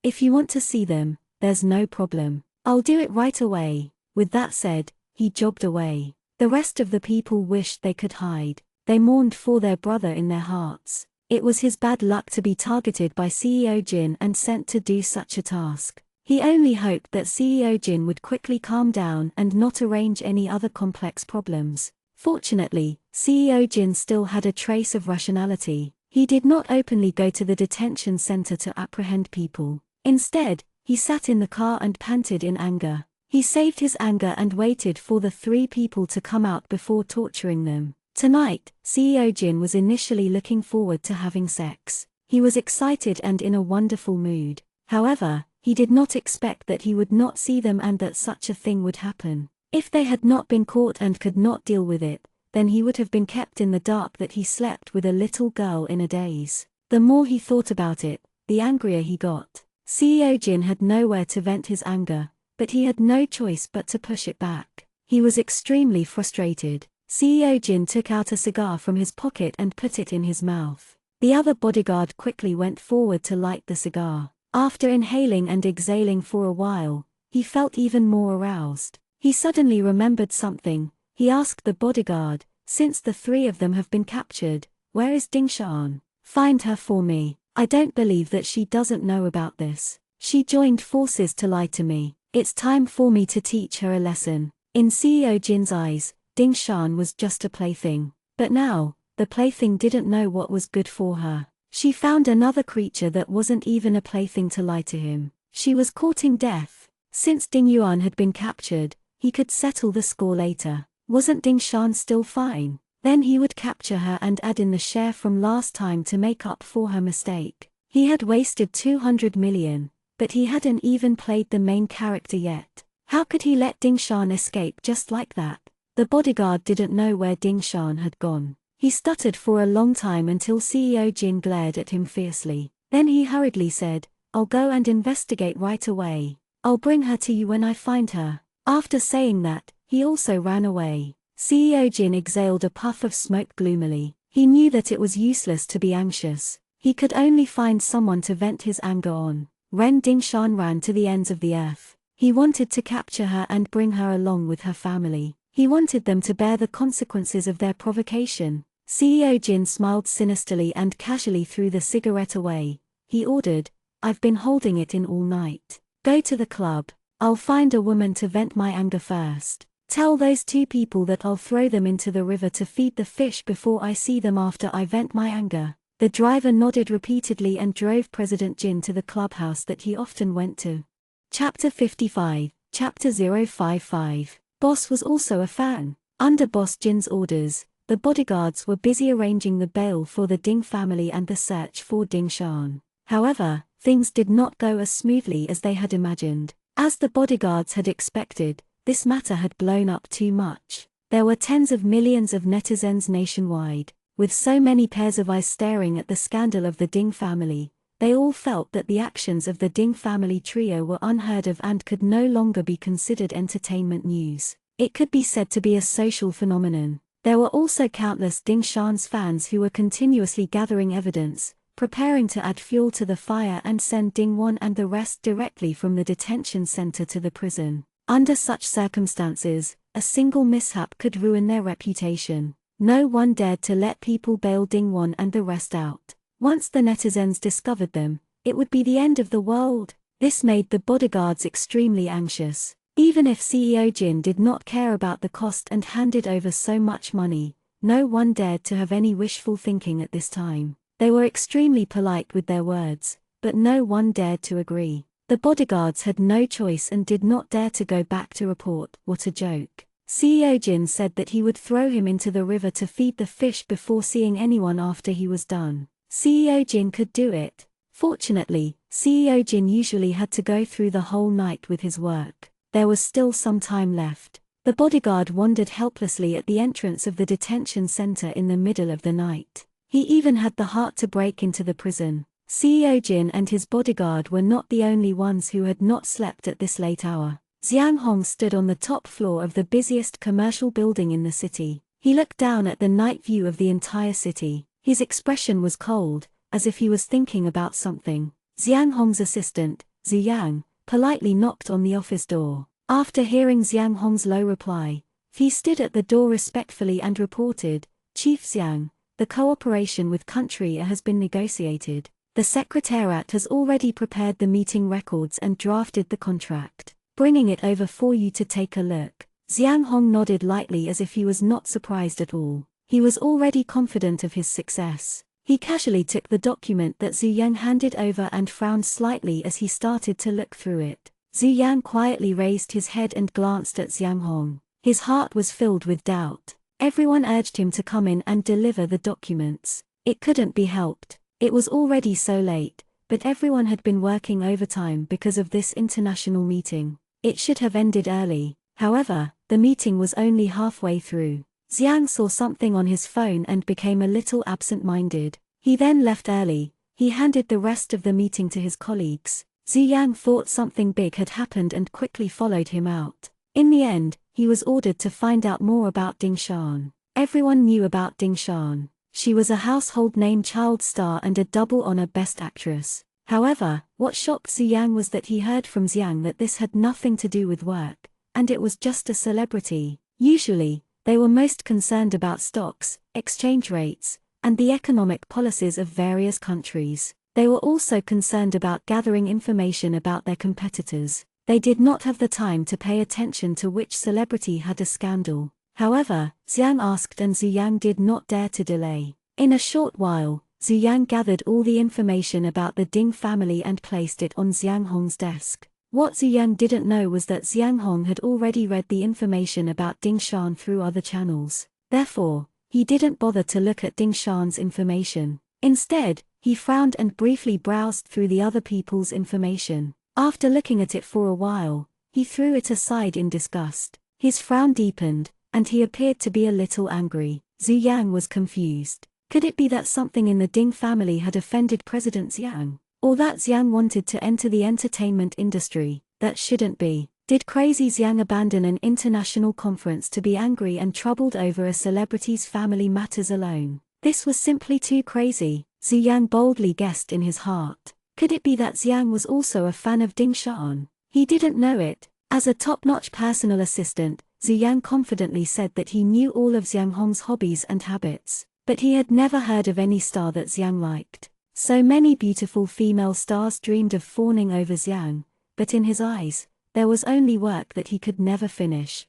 A: If you want to see them, there's no problem. I'll do it right away." With that said, he jogged away. The rest of the people wished they could hide. They mourned for their brother in their hearts. It was his bad luck to be targeted by CEO Jin and sent to do such a task. He only hoped that CEO Jin would quickly calm down and not arrange any other complex problems. Fortunately, CEO Jin still had a trace of rationality. He did not openly go to the detention center to apprehend people. Instead, he sat in the car and panted in anger. He saved his anger and waited for the 3 people to come out before torturing them. Tonight, CEO Jin was initially looking forward to having sex. He was excited and in a wonderful mood. However, he did not expect that he would not see them and that such a thing would happen. If they had not been caught and could not deal with it, then he would have been kept in the dark that he slept with a little girl in a daze. The more he thought about it, the angrier he got. CEO Jin had nowhere to vent his anger, but he had no choice but to push it back. He was extremely frustrated. CEO Jin took out a cigar from his pocket and put it in his mouth. The other bodyguard quickly went forward to light the cigar. After inhaling and exhaling for a while, he felt even more aroused. He suddenly remembered something. He asked the bodyguard, "Since the 3 of them have been captured, where is Ding Shan? Find her for me. I don't believe that she doesn't know about this. She joined forces to lie to me. It's time for me to teach her a lesson." In CEO Jin's eyes, Ding Shan was just a plaything. But now, the plaything didn't know what was good for her. She found another creature that wasn't even a plaything to lie to him. She was courting death. Since Ding Yuan had been captured, he could settle the score later. Wasn't Ding Shan still fine? Then he would capture her and add in the share from last time to make up for her mistake. He had wasted 200 million, but he hadn't even played the main character yet. How could he let Ding Shan escape just like that? The bodyguard didn't know where Ding Shan had gone. He stuttered for a long time until CEO Jin glared at him fiercely. Then he hurriedly said, "I'll go and investigate right away. I'll bring her to you when I find her." After saying that, he also ran away. CEO Jin exhaled a puff of smoke gloomily. He knew that it was useless to be anxious. He could only find someone to vent his anger on. Ren Dingshan ran to the ends of the earth. He wanted to capture her and bring her along with her family. He wanted them to bear the consequences of their provocation. CEO Jin smiled sinisterly and casually threw the cigarette away. He ordered, "I've been holding it in all night. Go to the club. I'll find a woman to vent my anger first. Tell those 2 people that I'll throw them into the river to feed the fish before I see them after I vent my anger." The driver nodded repeatedly and drove President Jin to the clubhouse that he often went to. Chapter 55, Chapter 055. Boss was also a fan. Under Boss Jin's orders, the bodyguards were busy arranging the bail for the Ding family and the search for Ding Shan. However, things did not go as smoothly as they had imagined. As the bodyguards had expected, this matter had blown up too much. There were tens of millions of netizens nationwide. With so many pairs of eyes staring at the scandal of the Ding family, they all felt that the actions of the Ding family trio were unheard of and could no longer be considered entertainment news. It could be said to be a social phenomenon. There were also countless Ding Shan's fans who were continuously gathering evidence, preparing to add fuel to the fire and send Ding Wan and the rest directly from the detention center to the prison. Under such circumstances, a single mishap could ruin their reputation. No one dared to let people bail Ding Wan and the rest out. Once the netizens discovered them, it would be the end of the world. This made the bodyguards extremely anxious. Even if CEO Jin did not care about the cost and handed over so much money, no one dared to have any wishful thinking at this time. They were extremely polite with their words, but no one dared to agree. The bodyguards had no choice and did not dare to go back to report. What a joke. CEO Jin said that he would throw him into the river to feed the fish before seeing anyone after he was done. CEO Jin could do it. Fortunately, CEO Jin usually had to go through the whole night with his work. There was still some time left. The bodyguard wandered helplessly at the entrance of the detention center in the middle of the night. He even had the heart to break into the prison. CEO Jin and his bodyguard were not the only ones who had not slept at this late hour. Xiang Hong stood on the top floor of the busiest commercial building in the city. He looked down at the night view of the entire city. His expression was cold, as if he was thinking about something. Xiang Hong's assistant, Zhu Yang, politely knocked on the office door. After hearing Xiang Hong's low reply, he stood at the door respectfully and reported, "Chief Xiang, the cooperation with country has been negotiated. The Secretariat has already prepared the meeting records and drafted the contract, bringing it over for you to take a look." Xiang Hong nodded lightly as if he was not surprised at all. He was already confident of his success. He casually took the document that Zhu Yang handed over and frowned slightly as he started to look through it. Zhu Yang quietly raised his head and glanced at Xiang Hong. His heart was filled with doubt. Everyone urged him to come in and deliver the documents. It couldn't be helped. It was already so late, but everyone had been working overtime because of this international meeting. It should have ended early. However, the meeting was only halfway through. Xiang saw something on his phone and became a little absent-minded. He then left early. He handed the rest of the meeting to his colleagues. Zhu Yang thought something big had happened and quickly followed him out. In the end, he was ordered to find out more about Ding Shan. Everyone knew about Ding Shan. She was a household name child star and a double honor Best Actress. However, what shocked Zhu Yang was that he heard from Xiang that this had nothing to do with work, and it was just a celebrity. Usually, they were most concerned about stocks, exchange rates, and the economic policies of various countries. They were also concerned about gathering information about their competitors. They did not have the time to pay attention to which celebrity had a scandal. However, Xiang asked and Zhu Yang did not dare to delay. In a short while, Zhu Yang gathered all the information about the Ding family and placed it on Xiang Hong's desk. What Zhu Yang didn't know was that Xiang Hong had already read the information about Ding Shan through other channels. Therefore, he didn't bother to look at Ding Shan's information. Instead, he frowned and briefly browsed through the other people's information. After looking at it for a while, he threw it aside in disgust. His frown deepened, and he appeared to be a little angry. Zhu Yang was confused. Could it be that something in the Ding family had offended President Xiang? Or that Xiang wanted to enter the entertainment industry? That shouldn't be. Did crazy Xiang abandon an international conference to be angry and troubled over a celebrity's family matters alone? This was simply too crazy, Zhu Yang boldly guessed in his heart. Could it be that Xiang was also a fan of Ding Shan? He didn't know it. As a top-notch personal assistant, Zhu Yang confidently said that he knew all of Xiang Hong's hobbies and habits. But he had never heard of any star that Xiang liked. So many beautiful female stars dreamed of fawning over Xiang, but in his eyes, there was only work that he could never finish.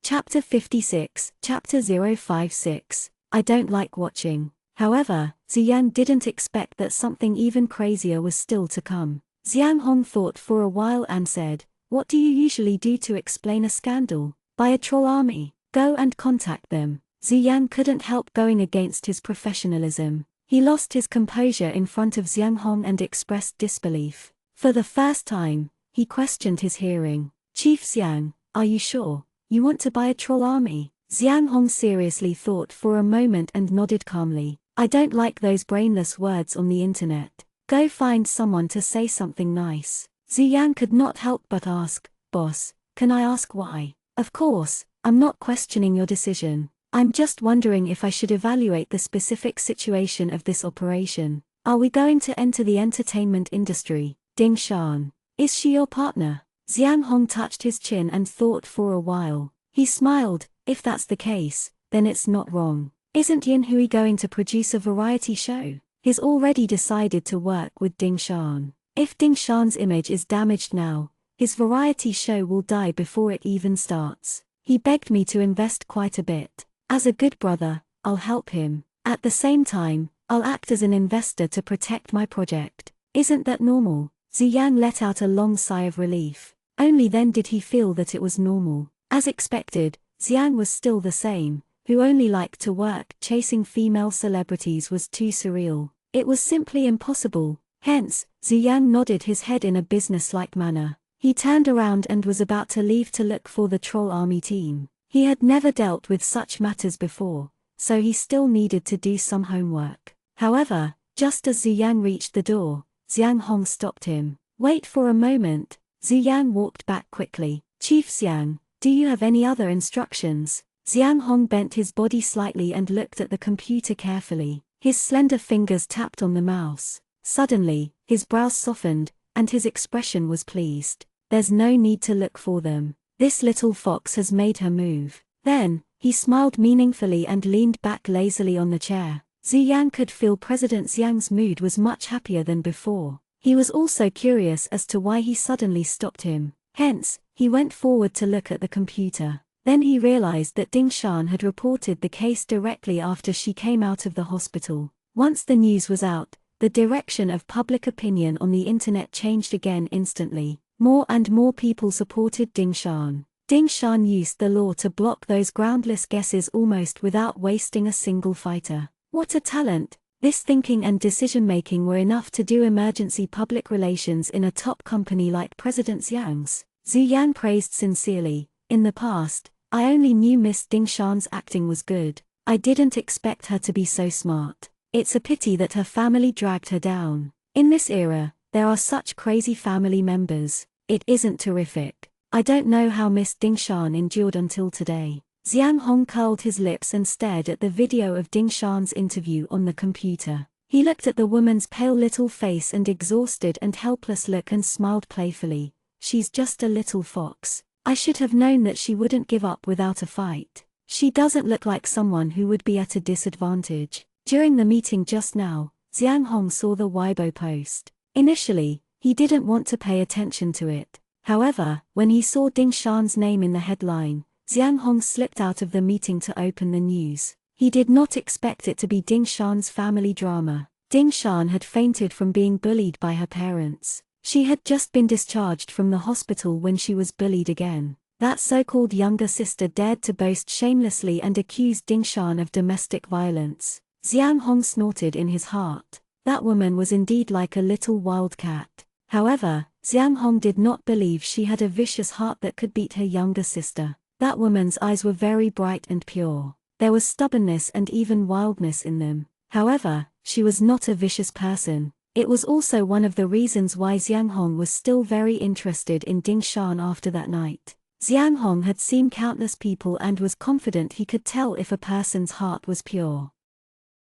A: Chapter 56, Chapter 056, I don't like watching. However, Zhu Yang didn't expect that something even crazier was still to come. Xiang Hong thought for a while and said, "What do you usually do to explain a scandal? Buy a troll army. Go and contact them." Zhu Yang couldn't help going against his professionalism. He lost his composure in front of Xiang Hong and expressed disbelief. For the first time, he questioned his hearing. "Chief Xiang, are you sure? You want to buy a troll army?" Xiang Hong seriously thought for a moment and nodded calmly. "I don't like those brainless words on the internet. Go find someone to say something nice." Zhu Yang could not help but ask, "Boss, can I ask why?" "Of course, I'm not questioning your decision. I'm just wondering if I should evaluate the specific situation of this operation. Are we going to enter the entertainment industry? Ding Shan, is she your partner?" Xiang Hong touched his chin and thought for a while. He smiled. "If that's the case, then it's not wrong. Isn't Yin Hui going to produce a variety show? He's already decided to work with Ding Shan. If Ding Shan's image is damaged now, his variety show will die before it even starts. He begged me to invest quite a bit. As a good brother, I'll help him. At the same time, I'll act as an investor to protect my project. Isn't that normal?" Zhu Yang let out a long sigh of relief. Only then did he feel that it was normal. As expected, Xiang was still the same, who only liked to work. Chasing female celebrities was too surreal. It was simply impossible. Hence, Zhu Yang nodded his head in a businesslike manner. He turned around and was about to leave to look for the troll army team. He had never dealt with such matters before, so he still needed to do some homework. However, just as Zhu Yang reached the door, Xiang Hong stopped him. "Wait for a moment." Zhu Yang walked back quickly. "Chief Xiang, do you have any other instructions?" Xiang Hong bent his body slightly and looked at the computer carefully. His slender fingers tapped on the mouse. Suddenly, his brows softened, and his expression was pleased. "There's no need to look for them. This little fox has made her move. Then, he smiled meaningfully and leaned back lazily on the chair. Zhu Yang could feel President Xiang's mood was much happier than before. He was also curious as to why he suddenly stopped him. Hence, he went forward to look at the computer. Then he realized that Ding Shan had reported the case directly after she came out of the hospital. Once the news was out, the direction of public opinion on the internet changed again instantly. More and more people supported Ding Shan. Ding Shan used the law to block those groundless guesses almost without wasting a single fighter. What a talent! This thinking and decision-making were enough to do emergency public relations in a top company like President Xiang's. Zhu Yang praised sincerely. In the past, I only knew Miss Ding Shan's acting was good. I didn't expect her to be so smart. It's a pity that her family dragged her down. In this era, there are such crazy family members. It isn't terrific. I don't know how Miss Ding Shan endured until today. Xiang Hong curled his lips and stared at the video of Ding Shan's interview on the computer. He looked at the woman's pale little face and exhausted and helpless look and smiled playfully. She's just a little fox. I should have known that she wouldn't give up without a fight. She doesn't look like someone who would be at a disadvantage. During the meeting just now, Xiang Hong saw the Weibo post. Initially, he didn't want to pay attention to it. However, when he saw Ding Shan's name in the headline, Xiang Hong slipped out of the meeting to open the news. He did not expect it to be Ding Shan's family drama. Ding Shan had fainted from being bullied by her parents. She had just been discharged from the hospital when she was bullied again. That so-called younger sister dared to boast shamelessly and accused Ding Shan of domestic violence. Xiang Hong snorted in his heart. That woman was indeed like a little wildcat. However, Xiang Hong did not believe she had a vicious heart that could beat her younger sister. That woman's eyes were very bright and pure. There was stubbornness and even wildness in them. However, she was not a vicious person. It was also one of the reasons why Xiang Hong was still very interested in Ding Shan after that night. Xiang Hong had seen countless people and was confident he could tell if a person's heart was pure.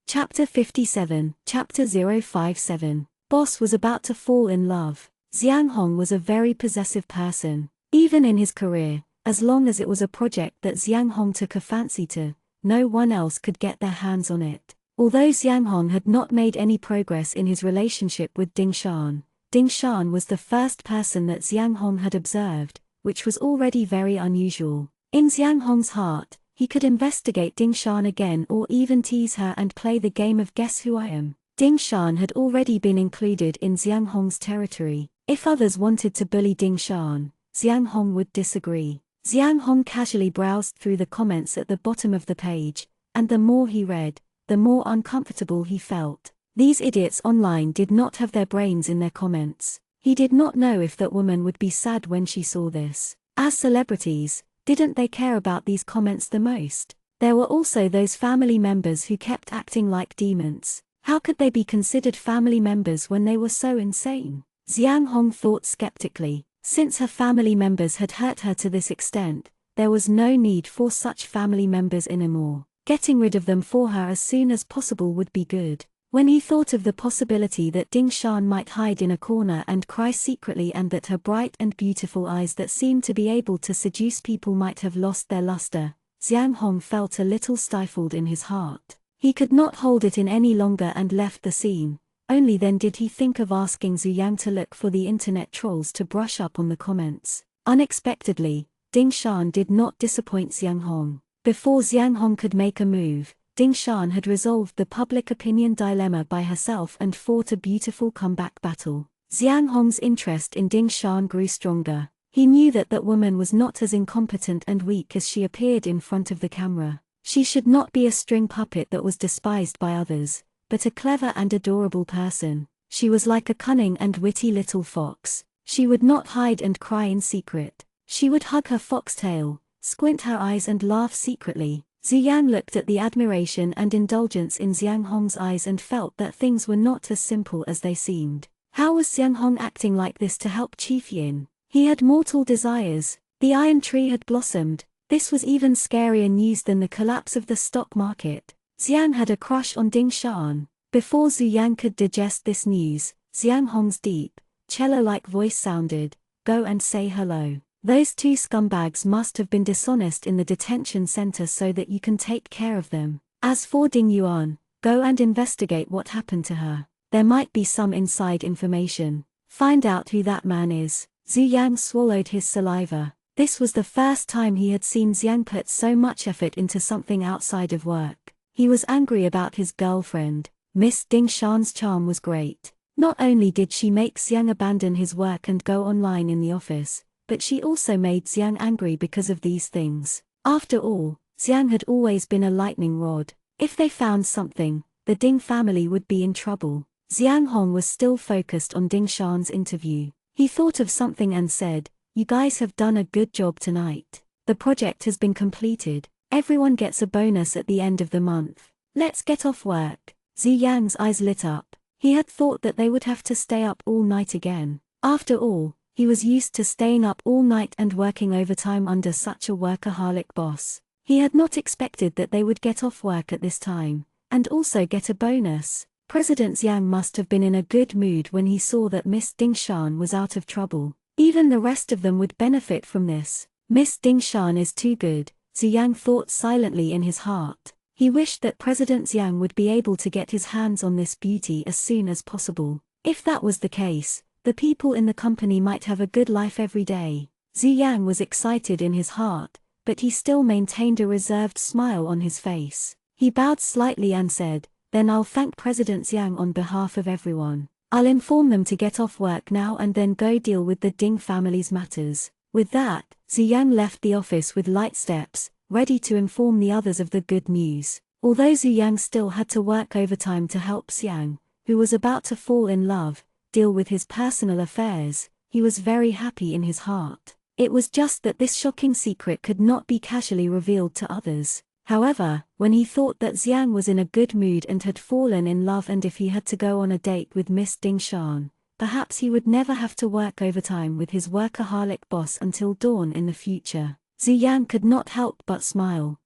A: Chapter 57, Chapter 057. Boss was about to fall in love. Xiang Hong was a very possessive person. Even in his career, as long as it was a project that Xiang Hong took a fancy to, no one else could get their hands on it. Although Xiang Hong had not made any progress in his relationship with Ding Shan was the first person that Xiang Hong had observed, which was already very unusual. In Xiang Hong's heart, he could investigate Ding Shan again or even tease her and play the game of Guess Who I Am. Ding Shan had already been included in Xiang Hong's territory. If others wanted to bully Ding Shan, Xiang Hong would disagree. Xiang Hong casually browsed through the comments at the bottom of the page, and the more he read, the more uncomfortable he felt. These idiots online did not have their brains in their comments. He did not know if that woman would be sad when she saw this. As celebrities, didn't they care about these comments the most? There were also those family members who kept acting like demons. How could they be considered family members when they were so insane? Xiang Hong thought skeptically. Since her family members had hurt her to this extent, there was no need for such family members anymore. Getting rid of them for her as soon as possible would be good. When he thought of the possibility that Ding Shan might hide in a corner and cry secretly and that her bright and beautiful eyes that seemed to be able to seduce people might have lost their luster, Xiang Hong felt a little stifled in his heart. He could not hold it in any longer and left the scene. Only then did he think of asking Zhu Yang to look for the internet trolls to brush up on the comments. Unexpectedly, Ding Shan did not disappoint Xiang Hong. Before Xiang Hong could make a move, Ding Shan had resolved the public opinion dilemma by herself and fought a beautiful comeback battle. Xiang Hong's interest in Ding Shan grew stronger. He knew that that woman was not as incompetent and weak as she appeared in front of the camera. She should not be a string puppet that was despised by others, but a clever and adorable person. She was like a cunning and witty little fox. She would not hide and cry in secret. She would hug her foxtail, squint her eyes and laugh secretly. Zhu Yang looked at the admiration and indulgence in Xiang Hong's eyes and felt that things were not as simple as they seemed. How was Xiang Hong acting like this to help Chief Yin? He had mortal desires. The iron tree had blossomed. This was even scarier news than the collapse of the stock market. Xiang had a crush on Ding Shan. Before Zhu Yang could digest this news, Xiang Hong's deep, cello-like voice sounded, "Go and say hello." Those two scumbags must have been dishonest in the detention center so that you can take care of them. As for Ding Yuan, go and investigate what happened to her. There might be some inside information. Find out who that man is. Zhu Yang swallowed his saliva. This was the first time he had seen Xiang put so much effort into something outside of work. He was angry about his girlfriend. Miss Ding Shan's charm was great. Not only did she make Xiang abandon his work and go online in the office, but she also made Xiang angry because of these things. After all, Xiang had always been a lightning rod. If they found something, the Ding family would be in trouble. Xiang Hong was still focused on Ding Shan's interview. He thought of something and said, "You guys have done a good job tonight. The project has been completed. Everyone gets a bonus at the end of the month. Let's get off work." Zhu Yang's eyes lit up. He had thought that they would have to stay up all night again. After all, he was used to staying up all night and working overtime under such a workaholic boss. He had not expected that they would get off work at this time, and also get a bonus. President Xiang must have been in a good mood when he saw that Miss Ding Shan was out of trouble. Even the rest of them would benefit from this. Miss Ding Shan is too good, Zhu Yang thought silently in his heart. He wished that President Xiang would be able to get his hands on this beauty as soon as possible. If that was the case, the people in the company might have a good life every day. Zhu Yang was excited in his heart, but he still maintained a reserved smile on his face. He bowed slightly and said, "Then I'll thank President Xiang on behalf of everyone. I'll inform them to get off work now and then go deal with the Ding family's matters." With that, Zhu Yang left the office with light steps, ready to inform the others of the good news. Although Zhu Yang still had to work overtime to help Xiang, who was about to fall in love, deal with his personal affairs, he was very happy in his heart. It was just that this shocking secret could not be casually revealed to others. However, when he thought that Xiang was in a good mood and had fallen in love, and if he had to go on a date with Miss Ding Shan, perhaps he would never have to work overtime with his workaholic boss until dawn in the future. Zhu Yang could not help but smile.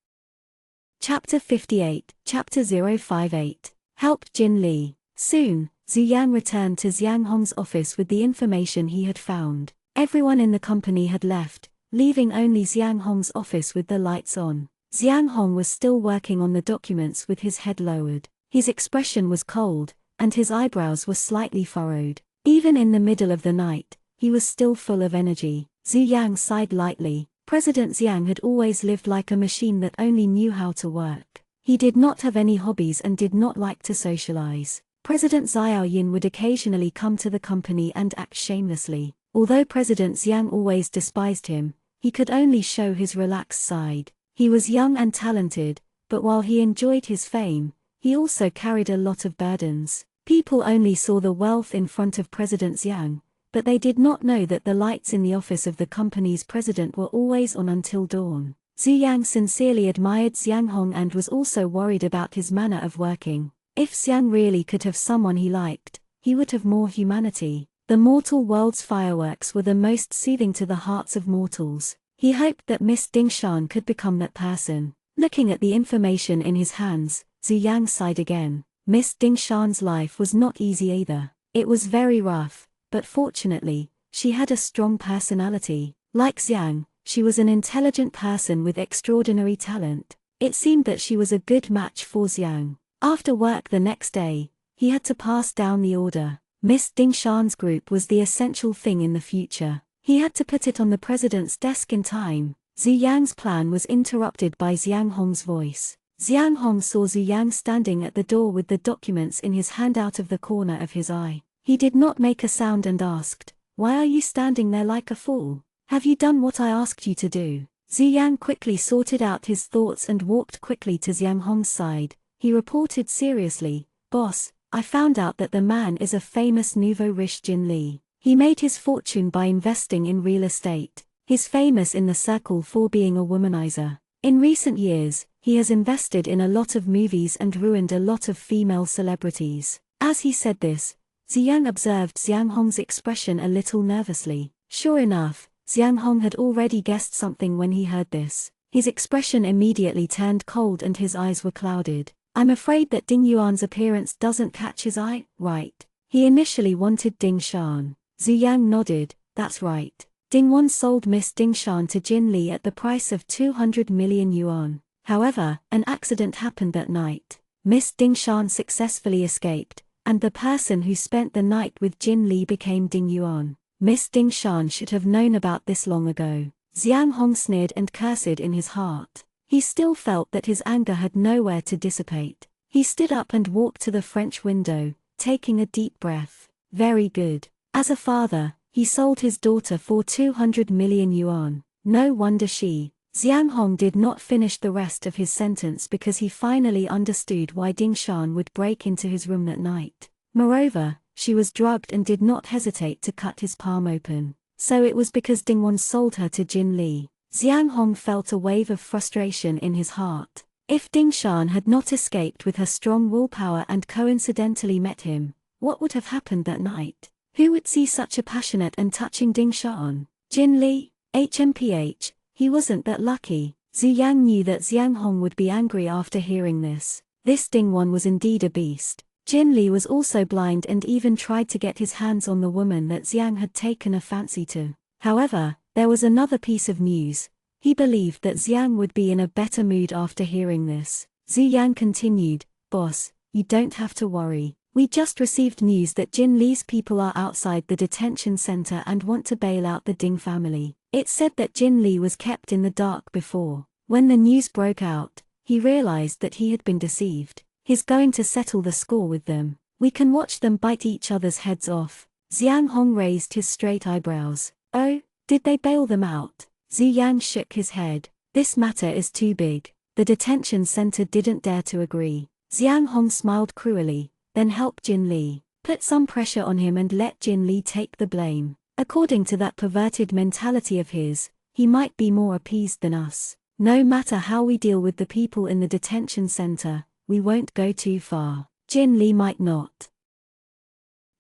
A: Chapter 58, Chapter 058. Help Jin Li. Soon, Zhu Yang returned to Xiang Hong's office with the information he had found. Everyone in the company had left, leaving only Xiang Hong's office with the lights on. Xiang Hong was still working on the documents with his head lowered. His expression was cold, and his eyebrows were slightly furrowed. Even in the middle of the night, he was still full of energy. Zhu Yang sighed lightly. President Xiang had always lived like a machine that only knew how to work. He did not have any hobbies and did not like to socialize. President Xiao Yin would occasionally come to the company and act shamelessly. Although President Xiang always despised him, he could only show his relaxed side. He was young and talented, but while he enjoyed his fame, he also carried a lot of burdens. People only saw the wealth in front of President Xiang, but they did not know that the lights in the office of the company's president were always on until dawn. Zhu Yang sincerely admired Xiang Hong and was also worried about his manner of working. If Xiang really could have someone he liked, he would have more humanity. The mortal world's fireworks were the most soothing to the hearts of mortals. He hoped that Miss Ding Shan could become that person. Looking at the information in his hands, Zhu Yang sighed again. Miss Ding Shan's life was not easy either. It was very rough, but fortunately, she had a strong personality. Like Xiang, she was an intelligent person with extraordinary talent. It seemed that she was a good match for Xiang. After work the next day, he had to pass down the order. Miss Ding Shan's group was the essential thing in the future. He had to put it on the president's desk in time. Zhu Yang's plan was interrupted by Xiang Hong's voice. Xiang Hong saw Zhu Yang standing at the door with the documents in his hand out of the corner of his eye. He did not make a sound and asked, "Why are you standing there like a fool? Have you done what I asked you to do?" Zhu Yang quickly sorted out his thoughts and walked quickly to Xiang Hong's side. He reported seriously, "Boss, I found out that the man is a famous nouveau riche Jin Li. He made his fortune by investing in real estate. He's famous in the circle for being a womanizer. In recent years, he has invested in a lot of movies and ruined a lot of female celebrities." As he said this, Zhu Yang observed Xiang Hong's expression a little nervously. Sure enough, Xiang Hong had already guessed something when he heard this. His expression immediately turned cold and his eyes were clouded. "I'm afraid that Ding Yuan's appearance doesn't catch his eye, right? He initially wanted Ding Shan." Zhu Yang nodded, "That's right. Dingwon sold Miss Dingshan to Jin Li at the price of 200 million yuan. However, an accident happened that night. Miss Dingshan successfully escaped, and the person who spent the night with Jin Li became Ding Yuan. Miss Dingshan should have known about this long ago. Xiang Hong sneered and cursed in his heart. He still felt that his anger had nowhere to dissipate. He stood up and walked to the French window, taking a deep breath. Very good. As a father, he sold his daughter for 200 million yuan. No wonder she. Xiang Hong did not finish the rest of his sentence because he finally understood why Dingshan would break into his room that night. Moreover, she was drugged and did not hesitate to cut his palm open. So it was because Dingwon sold her to Jin Li. Xiang Hong felt a wave of frustration in his heart. If Dingshan had not escaped with her strong willpower and coincidentally met him, what would have happened that night? Who would see such a passionate and touching Dingshan? Jin Li? HMPH, he wasn't that lucky. Zhu Yang knew that Xiang Hong would be angry after hearing this. This Dingwon was indeed a beast. Jin Li was also blind and even tried to get his hands on the woman that Xiang had taken a fancy to. However, there was another piece of news. He believed that Xiang would be in a better mood after hearing this. Zhu Yang continued, "Boss, you don't have to worry. We just received news that Jin Li's people are outside the detention center and want to bail out the Ding family." It said that Jin Li was kept in the dark before. When the news broke out, he realized that he had been deceived. He's going to settle the score with them. We can watch them bite each other's heads off. Xiang Hong raised his straight eyebrows. Oh, did they bail them out? Zhu Yang shook his head. This matter is too big. The detention center didn't dare to agree. Xiang Hong smiled cruelly, then helped Jin Li. Put some pressure on him and let Jin Li take the blame. According to that perverted mentality of his, he might be more appeased than us. No matter how we deal with the people in the detention center, we won't go too far. Jin Li might not.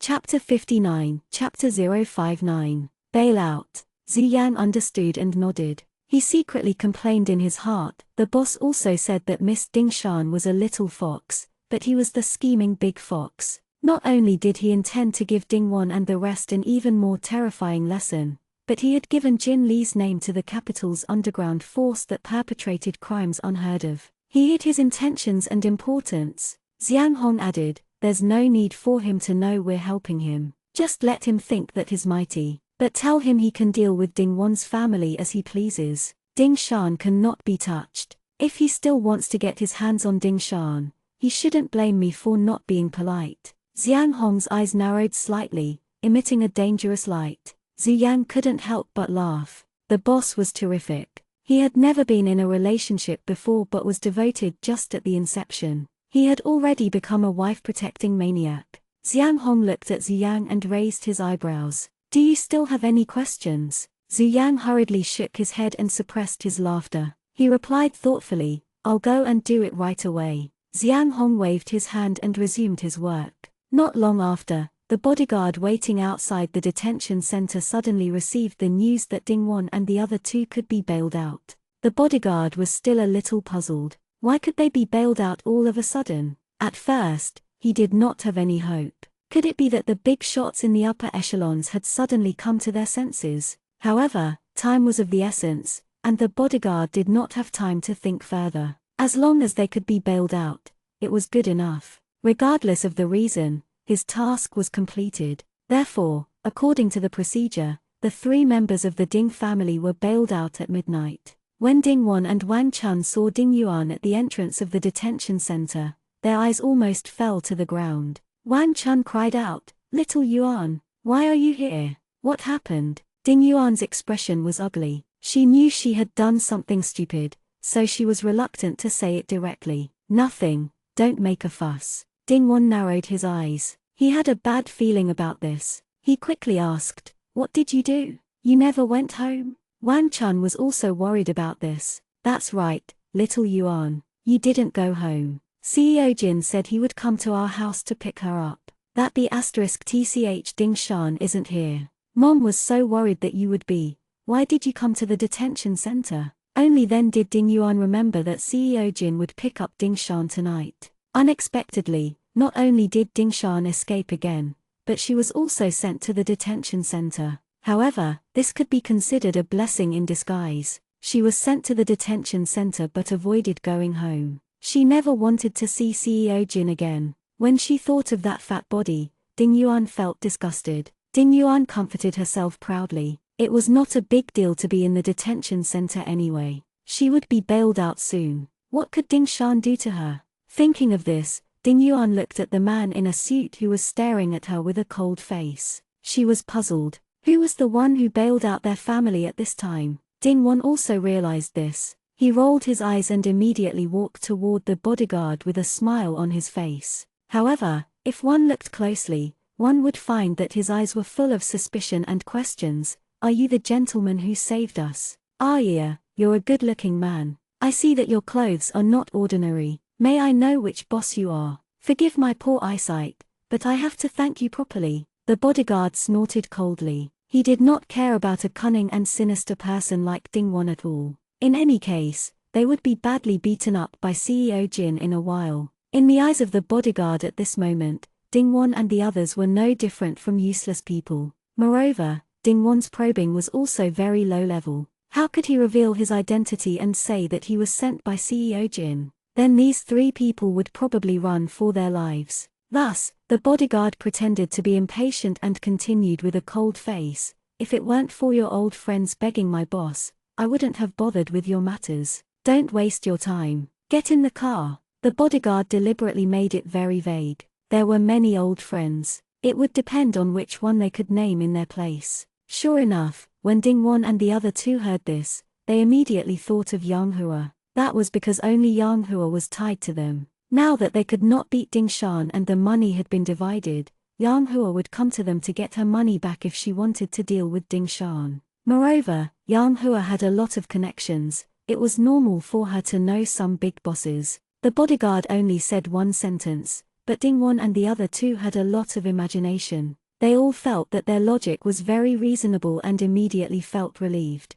A: Chapter 59, Chapter 059. Bailout. Zhu Yang understood and nodded. He secretly complained in his heart. The boss also said that Miss Dingshan was a little fox, but he was the scheming big fox. Not only did he intend to give Dingwon and the rest an even more terrifying lesson, but he had given Jin Li's name to the capital's underground force that perpetrated crimes unheard of. He hid his intentions and importance. Xiang Hong added, "There's no need for him to know we're helping him. Just let him think that he's mighty. But tell him he can deal with Dingwon's family as he pleases. Dingshan cannot be touched. If he still wants to get his hands on Dingshan, he shouldn't blame me for not being polite." Xiang Hong's eyes narrowed slightly, emitting a dangerous light. Zhu Yang couldn't help but laugh. The boss was terrific. He had never been in a relationship before but was devoted just at the inception. He had already become a wife-protecting maniac. Xiang Hong looked at Zhu Yang and raised his eyebrows. "Do you still have any questions?" Zhu Yang hurriedly shook his head and suppressed his laughter. He replied thoughtfully, "I'll go and do it right away." Xiang Hong waved his hand and resumed his work. Not long after, the bodyguard waiting outside the detention center suddenly received the news that Dingwon and the other two could be bailed out. The bodyguard was still a little puzzled. Why could they be bailed out all of a sudden? At first, he did not have any hope. Could it be that the big shots in the upper echelons had suddenly come to their senses? However, time was of the essence, and the bodyguard did not have time to think further. As long as they could be bailed out, it was good enough. Regardless of the reason, his task was completed. Therefore, according to the procedure, the three members of the Ding family were bailed out at midnight. When Dingwon and Wang Chun saw Ding Yuan at the entrance of the detention center, their eyes almost fell to the ground. Wang Chun cried out, "Little Yuan, why are you here? What happened?" Ding Yuan's expression was ugly. She knew she had done something stupid, so she was reluctant to say it directly. "Nothing, don't make a fuss." Dingwon narrowed his eyes. He had a bad feeling about this. He quickly asked, "What did you do? You never went home?" Wang Chun was also worried about this. "That's right, little Yuan, you didn't go home. CEO Jin said he would come to our house to pick her up. That be asterisk tch Dingshan isn't here. Mom was so worried that you would be. Why did you come to the detention center?" Only then did Ding Yuan remember that CEO Jin would pick up Dingshan tonight. Unexpectedly, not only did Dingshan escape again, but she was also sent to the detention center. However, this could be considered a blessing in disguise. She was sent to the detention center but avoided going home. She never wanted to see CEO Jin again. When she thought of that fat body, Ding Yuan felt disgusted. Ding Yuan comforted herself proudly. It was not a big deal to be in the detention center anyway. She would be bailed out soon. What could Ding Shan do to her? Thinking of this, Ding Yuan looked at the man in a suit who was staring at her with a cold face. She was puzzled. Who was the one who bailed out their family at this time? Ding Yuan also realized this. He rolled his eyes and immediately walked toward the bodyguard with a smile on his face. However, if one looked closely, one would find that his eyes were full of suspicion and questions. Are you the gentleman who saved us? Ah yeah, you're a good-looking man. I see that your clothes are not ordinary. May I know which boss you are? Forgive my poor eyesight, but I have to thank you properly. The bodyguard snorted coldly. He did not care about a cunning and sinister person like Ding Yuan at all. In any case, they would be badly beaten up by CEO Jin in a while. In the eyes of the bodyguard at this moment, Ding Yuan and the others were no different from useless people. Moreover, Ding Yuan's probing was also very low level. How could he reveal his identity and say that he was sent by CEO Jin? Then these three people would probably run for their lives. Thus, the bodyguard pretended to be impatient and continued with a cold face. If it weren't for your old friends begging my boss, I wouldn't have bothered with your matters. Don't waste your time. Get in the car. The bodyguard deliberately made it very vague. There were many old friends. It would depend on which one they could name in their place. Sure enough, when Ding Yuan and the other two heard this, they immediately thought of Yang Hua. That was because only Yang Hua was tied to them. Now that they could not beat Ding Shan and the money had been divided, Yang Hua would come to them to get her money back if she wanted to deal with Ding Shan. Moreover, Yang Hua had a lot of connections. It was normal for her to know some big bosses. The bodyguard only said one sentence, but Ding Yuan and the other two had a lot of imagination. They all felt that their logic was very reasonable and immediately felt relieved.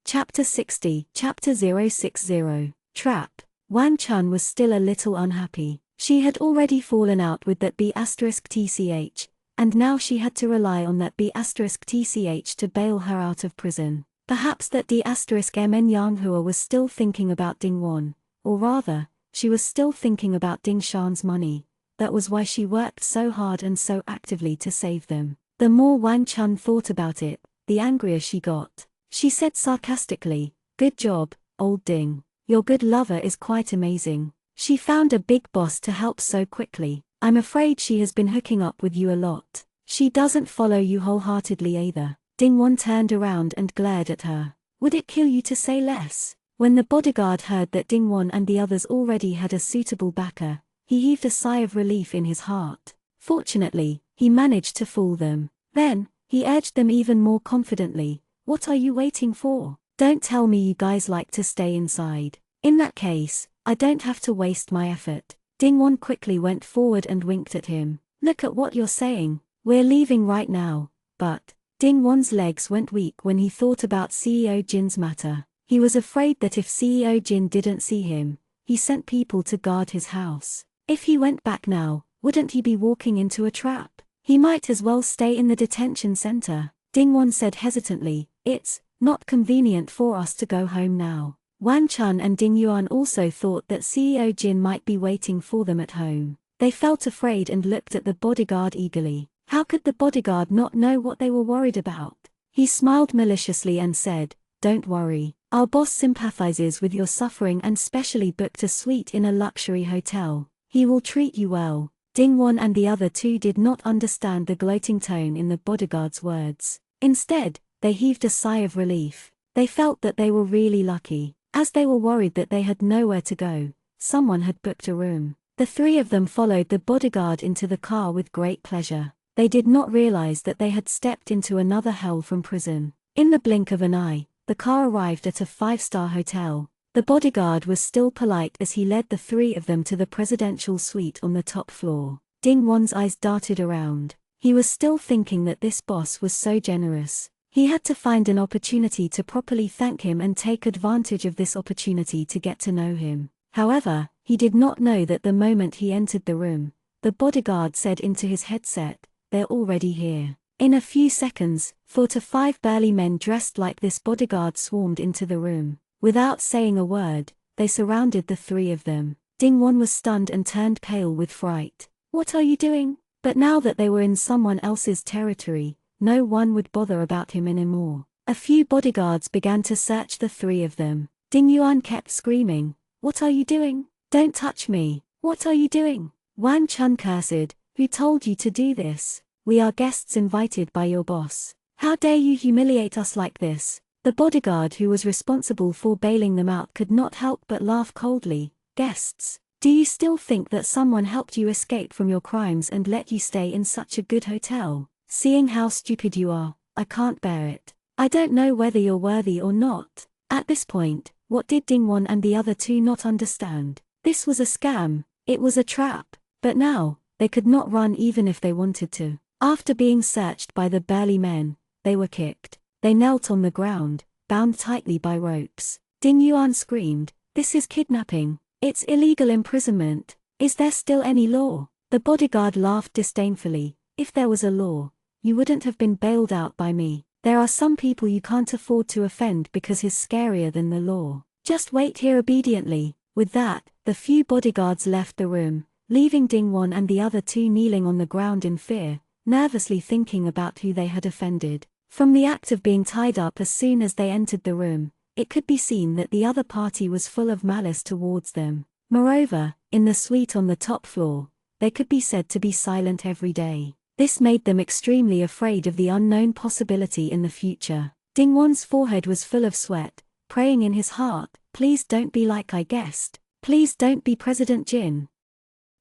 A: Chapter 60, Chapter 060, Trap. Wang Chun was still a little unhappy. She had already fallen out with that B*TCH, and now she had to rely on that B*TCH to bail her out of prison. Perhaps that D*MN Yang Hua was still thinking about Ding Yuan, or rather, she was still thinking about Ding Shan's money. That was why she worked so hard and so actively to save them. The more Wang Chun thought about it, the angrier she got. She said sarcastically, "Good job, old Ding. Your good lover is quite amazing. She found a big boss to help so quickly. I'm afraid she has been hooking up with you a lot. She doesn't follow you wholeheartedly either." Ding Yuan turned around and glared at her. "Would it kill you to say less?" When the bodyguard heard that Ding Yuan and the others already had a suitable backer, he heaved a sigh of relief in his heart. Fortunately, he managed to fool them. Then, he urged them even more confidently, "What are you waiting for? Don't tell me you guys like to stay inside. In that case, I don't have to waste my effort." Ding Yuan quickly went forward and winked at him. "Look at what you're saying. We're leaving right now." But Ding Yuan's legs went weak when he thought about CEO Jin's matter. He was afraid that if CEO Jin didn't see him, he sent people to guard his house. If he went back now, wouldn't he be walking into a trap? He might as well stay in the detention center. Ding Yuan said hesitantly, "It's not convenient for us to go home now." Wang Chun and Ding Yuan also thought that CEO Jin might be waiting for them at home. They felt afraid and looked at the bodyguard eagerly. How could the bodyguard not know what they were worried about? He smiled maliciously and said, "Don't worry. Our boss sympathizes with your suffering and specially booked a suite in a luxury hotel. He will treat you well." Ding Yuan and the other two did not understand the gloating tone in the bodyguard's words. Instead, they heaved a sigh of relief. They felt that they were really lucky. As they were worried that they had nowhere to go, someone had booked a room. The three of them followed the bodyguard into the car with great pleasure. They did not realize that they had stepped into another hell from prison. In the blink of an eye, the car arrived at a 5-star hotel. The bodyguard was still polite as he led the three of them to the presidential suite on the top floor. Ding Yuan's eyes darted around. He was still thinking that this boss was so generous. He had to find an opportunity to properly thank him and take advantage of this opportunity to get to know him. However, he did not know that the moment he entered the room, the bodyguard said into his headset, "They're already here." In a few seconds, 4 to 5 burly men dressed like this bodyguard swarmed into the room. Without saying a word, they surrounded the three of them. Ding-won was stunned and turned pale with fright. "What are you doing?" But now that they were in someone else's territory, no one would bother about him anymore. A few bodyguards began to search the three of them. Ding Yuan kept screaming, "What are you doing? Don't touch me! What are you doing?" Wang Chun cursed, "Who told you to do this? We are guests invited by your boss. How dare you humiliate us like this?" The bodyguard who was responsible for bailing them out could not help but laugh coldly. "Guests? Do you still think that someone helped you escape from your crimes and let you stay in such a good hotel? Seeing how stupid you are, I can't bear it. I don't know whether you're worthy or not." At this point, what did Ding-won and the other two not understand? This was a scam, it was a trap. But now, they could not run even if they wanted to. After being searched by the burly men, they were kicked. They knelt on the ground, bound tightly by ropes. Ding Yuan screamed, "This is kidnapping. It's illegal imprisonment. Is there still any law?" The bodyguard laughed disdainfully. "If there was a law, you wouldn't have been bailed out by me. There are some people you can't afford to offend because he's scarier than the law. Just wait here obediently." With that, the few bodyguards left the room, leaving Ding-won and the other two kneeling on the ground in fear, nervously thinking about who they had offended. From the act of being tied up as soon as they entered the room, it could be seen that the other party was full of malice towards them. Moreover, in the suite on the top floor, they could be said to be silent every day. This made them extremely afraid of the unknown possibility in the future. Ding-won's forehead was full of sweat, praying in his heart, "Please don't be like I guessed. Please don't be President Jin."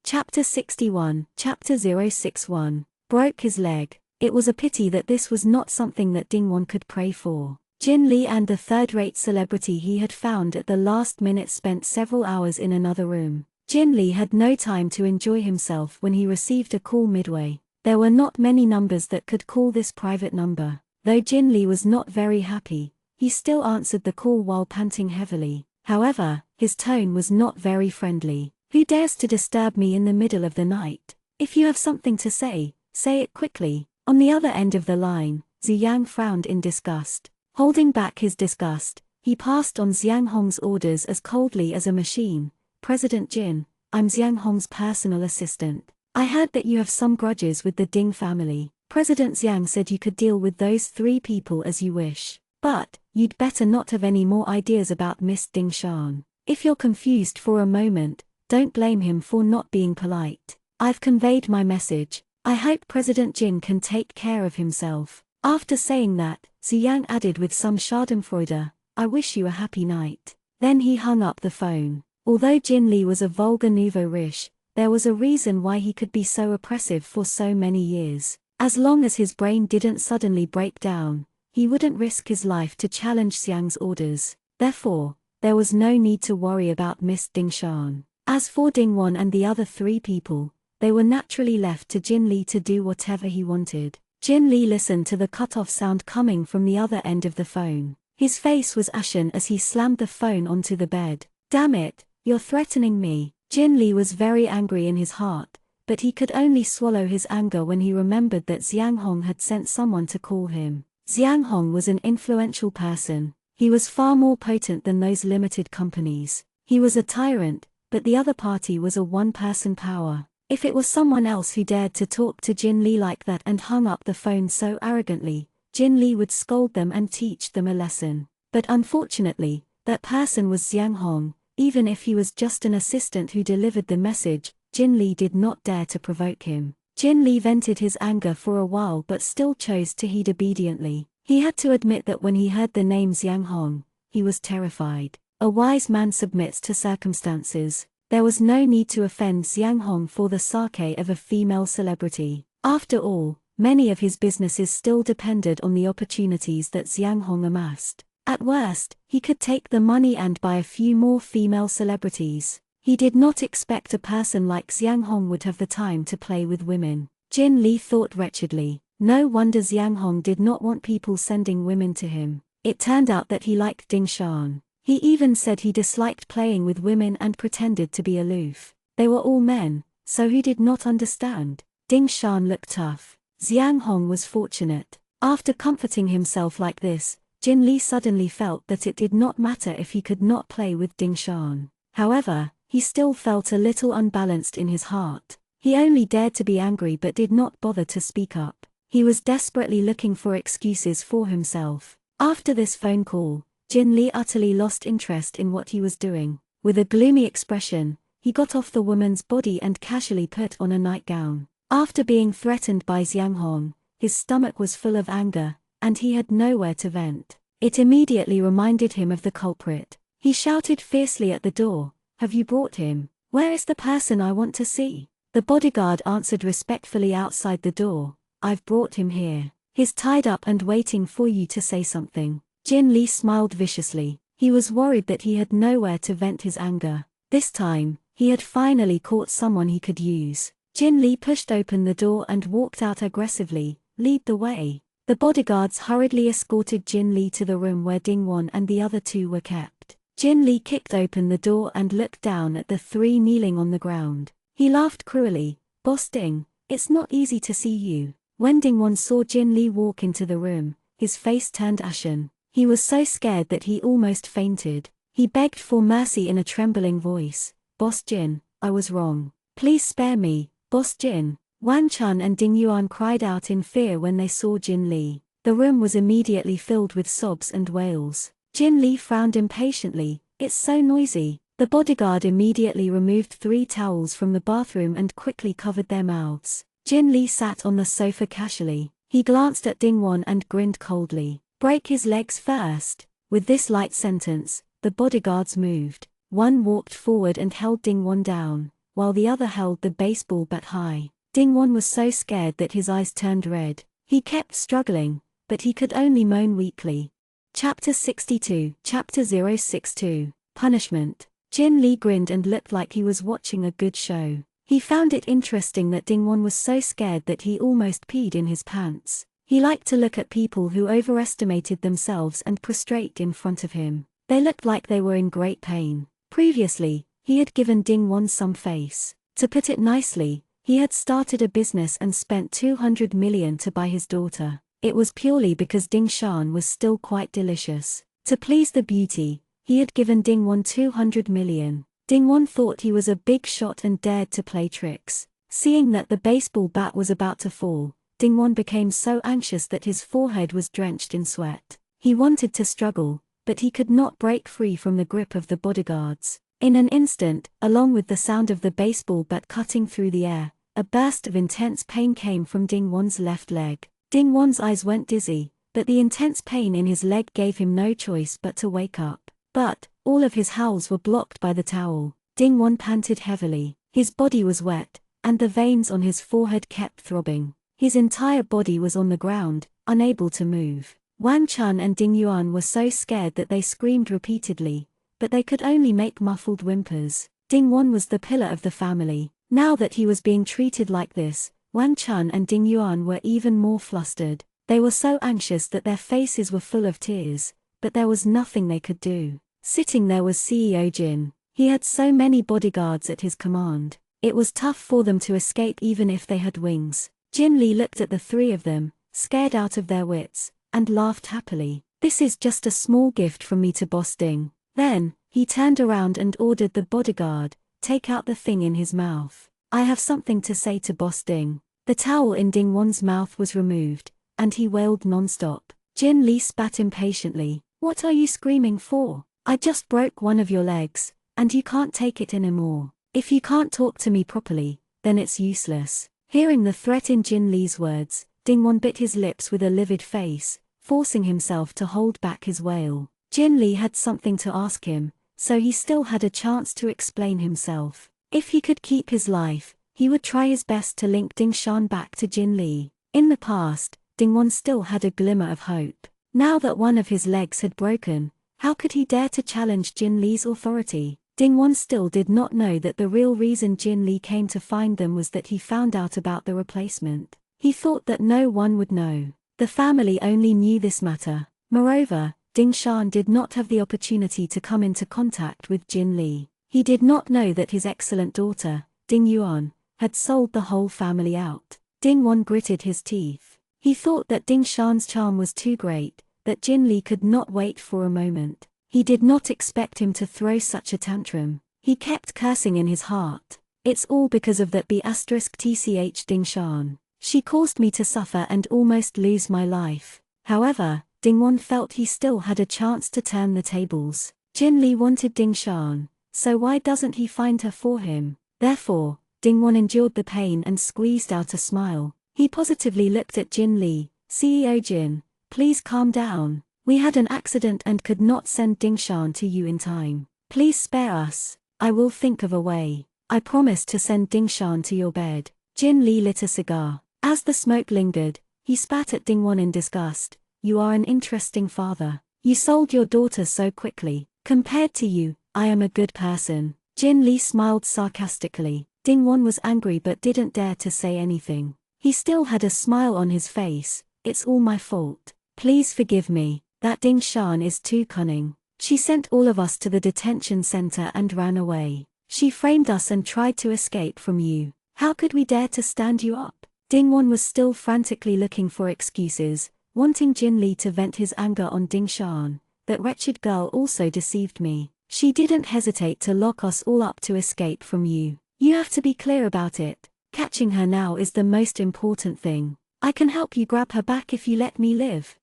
A: Chapter 61, Chapter 061. Broke his leg. It was a pity that this was not something that Ding-won could pray for. Jin Lee and the third-rate celebrity he had found at the last minute spent several hours in another room. Jin Lee had no time to enjoy himself when he received a call midway. There were not many numbers that could call this private number. Though Jin Lee was not very happy, he still answered the call while panting heavily. However, his tone was not very friendly. "Who dares to disturb me in the middle of the night? If you have something to say it quickly." On the other end of the line, Zhu Yang frowned in disgust. Holding back his disgust, he passed on Xiang Hong's orders as coldly as a machine. "President Jin, I'm Xiang Hong's personal assistant. I heard that you have some grudges with the Ding family. President Xiang said you could deal with those three people as you wish. But, you'd better not have any more ideas about Miss Ding Shan. If you're confused for a moment, don't blame him for not being polite. I've conveyed my message. I hope President Jin can take care of himself." After saying that, Zhu Yang added with some schadenfreude, "I wish you a happy night." Then he hung up the phone. Although Jin Lee was a vulgar nouveau riche, there was a reason why he could be so oppressive for so many years. As long as his brain didn't suddenly break down, he wouldn't risk his life to challenge Xiang's orders. Therefore, there was no need to worry about Miss Ding Shan. As for Ding-won and the other three people, they were naturally left to Jin Lee to do whatever he wanted. Jin Lee listened to the cut-off sound coming from the other end of the phone. His face was ashen as he slammed the phone onto the bed. "Damn it, you're threatening me." Jin Lee was very angry in his heart, but he could only swallow his anger when he remembered that Xiang Hong had sent someone to call him. Xiang Hong was an influential person. He was far more potent than those limited companies. He was a tyrant, but the other party was a one-person power. If it was someone else who dared to talk to Jin Lee like that and hung up the phone so arrogantly, Jin Lee would scold them and teach them a lesson. But unfortunately, that person was Xiang Hong. Even if he was just an assistant who delivered the message, Jin Lee did not dare to provoke him. Jin Lee vented his anger for a while but still chose to heed obediently. He had to admit that when he heard the name Xiang Hong, he was terrified. A wise man submits to circumstances. There was no need to offend Xiang Hong for the sake of a female celebrity. After all, many of his businesses still depended on the opportunities that Xiang Hong amassed. At worst, he could take the money and buy a few more female celebrities. He did not expect a person like Xiang Hong would have the time to play with women. Jin Lee thought wretchedly. No wonder Xiang Hong did not want people sending women to him. It turned out that he liked Ding Shan. He even said he disliked playing with women and pretended to be aloof. They were all men, so who did not understand? Ding Shan looked tough. Xiang Hong was fortunate. After comforting himself like this, Jin Li suddenly felt that it did not matter if he could not play with Ding Shan. However, he still felt a little unbalanced in his heart. He only dared to be angry but did not bother to speak up. He was desperately looking for excuses for himself. After this phone call, Jin Li utterly lost interest in what he was doing. With a gloomy expression, he got off the woman's body and casually put on a nightgown. After being threatened by Xiang Hong, his stomach was full of anger, and he had nowhere to vent. It immediately reminded him of the culprit. He shouted fiercely at the door, "Have you brought him? Where is the person I want to see?" The bodyguard answered respectfully outside the door, "I've brought him here. He's tied up and waiting for you to say something." Jin Li smiled viciously. He was worried that he had nowhere to vent his anger. This time, he had finally caught someone he could use. Jin Li pushed open the door and walked out aggressively, "Lead the way." The bodyguards hurriedly escorted Jin Li to the room where Ding Wan and the other two were kept. Jin Li kicked open the door and looked down at the three kneeling on the ground. He laughed cruelly, "Boss Ding, it's not easy to see you." When Ding Wan saw Jin Li walk into the room, his face turned ashen. He was so scared that he almost fainted. He begged for mercy in a trembling voice, "Boss Jin, I was wrong. Please spare me, Boss Jin." Wang Chun and Ding Yuan cried out in fear when they saw Jin Li. The room was immediately filled with sobs and wails. Jin Li frowned impatiently, "It's so noisy." The bodyguard immediately removed 3 towels from the bathroom and quickly covered their mouths. Jin Li sat on the sofa casually. He glanced at Ding Wan and grinned coldly. "Break his legs first." With this light sentence, the bodyguards moved. One walked forward and held Ding Wan down, while the other held the baseball bat high. Ding Wan was so scared that his eyes turned red. He kept struggling, but he could only moan weakly. Chapter 62, Chapter 062, Punishment. Jin Li grinned and looked like he was watching a good show. He found it interesting that Ding Wan was so scared that he almost peed in his pants. He liked to look at people who overestimated themselves and prostrate in front of him. They looked like they were in great pain. Previously, he had given Ding Wan some face. To put it nicely, he had started a business and spent 200 million to buy his daughter. It was purely because Ding Shan was still quite delicious. To please the beauty, he had given Ding Wan 200 million. Ding Wan thought he was a big shot and dared to play tricks. Seeing that the baseball bat was about to fall, Ding Wan became so anxious that his forehead was drenched in sweat. He wanted to struggle, but he could not break free from the grip of the bodyguards. In an instant, along with the sound of the baseball bat cutting through the air, a burst of intense pain came from Ding Wan's left leg. Ding Wan's eyes went dizzy, but the intense pain in his leg gave him no choice but to wake up. But all of his howls were blocked by the towel. Ding Wan panted heavily. His body was wet, and the veins on his forehead kept throbbing. His entire body was on the ground, unable to move. Wang Chun and Ding Yuan were so scared that they screamed repeatedly, but they could only make muffled whimpers. Ding Wan was the pillar of the family. Now that he was being treated like this, Wang Chun and Ding Yuan were even more flustered. They were so anxious that their faces were full of tears, but there was nothing they could do. Sitting there was CEO Jin. He had so many bodyguards at his command. It was tough for them to escape even if they had wings. Jin Li looked at the 3 of them, scared out of their wits, and laughed happily. "This is just a small gift from me to Boss Ding." Then, he turned around and ordered the bodyguard, "Take out the thing in his mouth. I have something to say to Boss Ding." The towel in Ding Wan's mouth was removed, and he wailed non-stop. Jin Li spat impatiently. "What are you screaming for? I just broke one of your legs, and you can't take it anymore. If you can't talk to me properly, then it's useless." Hearing the threat in Jin Li's words, Ding Wan bit his lips with a livid face, forcing himself to hold back his wail. Jin Li had something to ask him, so he still had a chance to explain himself. If he could keep his life, he would try his best to link Ding Shan back to Jin Li. In the past, Ding Wan still had a glimmer of hope. Now that one of his legs had broken, how could he dare to challenge Jin Li's authority? Ding Wan still did not know that the real reason Jin Li came to find them was that he found out about the replacement. He thought that no one would know. The family only knew this matter. Moreover, Ding Shan did not have the opportunity to come into contact with Jin Li. He did not know that his excellent daughter, Ding Yuan, had sold the whole family out. Ding Wan gritted his teeth. He thought that Ding Shan's charm was too great, that Jin Li could not wait for a moment. He did not expect him to throw such a tantrum. He kept cursing in his heart. It's all because of that B*tch Ding Shan. She caused me to suffer and almost lose my life. However, Ding Wan felt he still had a chance to turn the tables. Jin Li wanted Ding Shan, so why doesn't he find her for him? Therefore, Ding Wan endured the pain and squeezed out a smile. He positively looked at Jin Li. CEO Jin, please calm down. We had an accident and could not send Ding Shan to you in time. Please spare us. I will think of a way. I promise to send Ding Shan to your bed. Jin Li lit a cigar. As the smoke lingered, he spat at Ding Wan in disgust. You are an interesting father. You sold your daughter so quickly. Compared to you, I am a good person. Jin Li smiled sarcastically. Ding Wan was angry but didn't dare to say anything. He still had a smile on his face. It's all my fault. Please forgive me. That Ding Shan is too cunning. She sent all of us to the detention center and ran away. She framed us and tried to escape from you. How could we dare to stand you up? Ding Wan was still frantically looking for excuses, wanting Jin Li to vent his anger on Ding Shan. That wretched girl also deceived me. She didn't hesitate to lock us all up to escape from you. You have to be clear about it. Catching her now is the most important thing. I can help you grab her back if you let me live.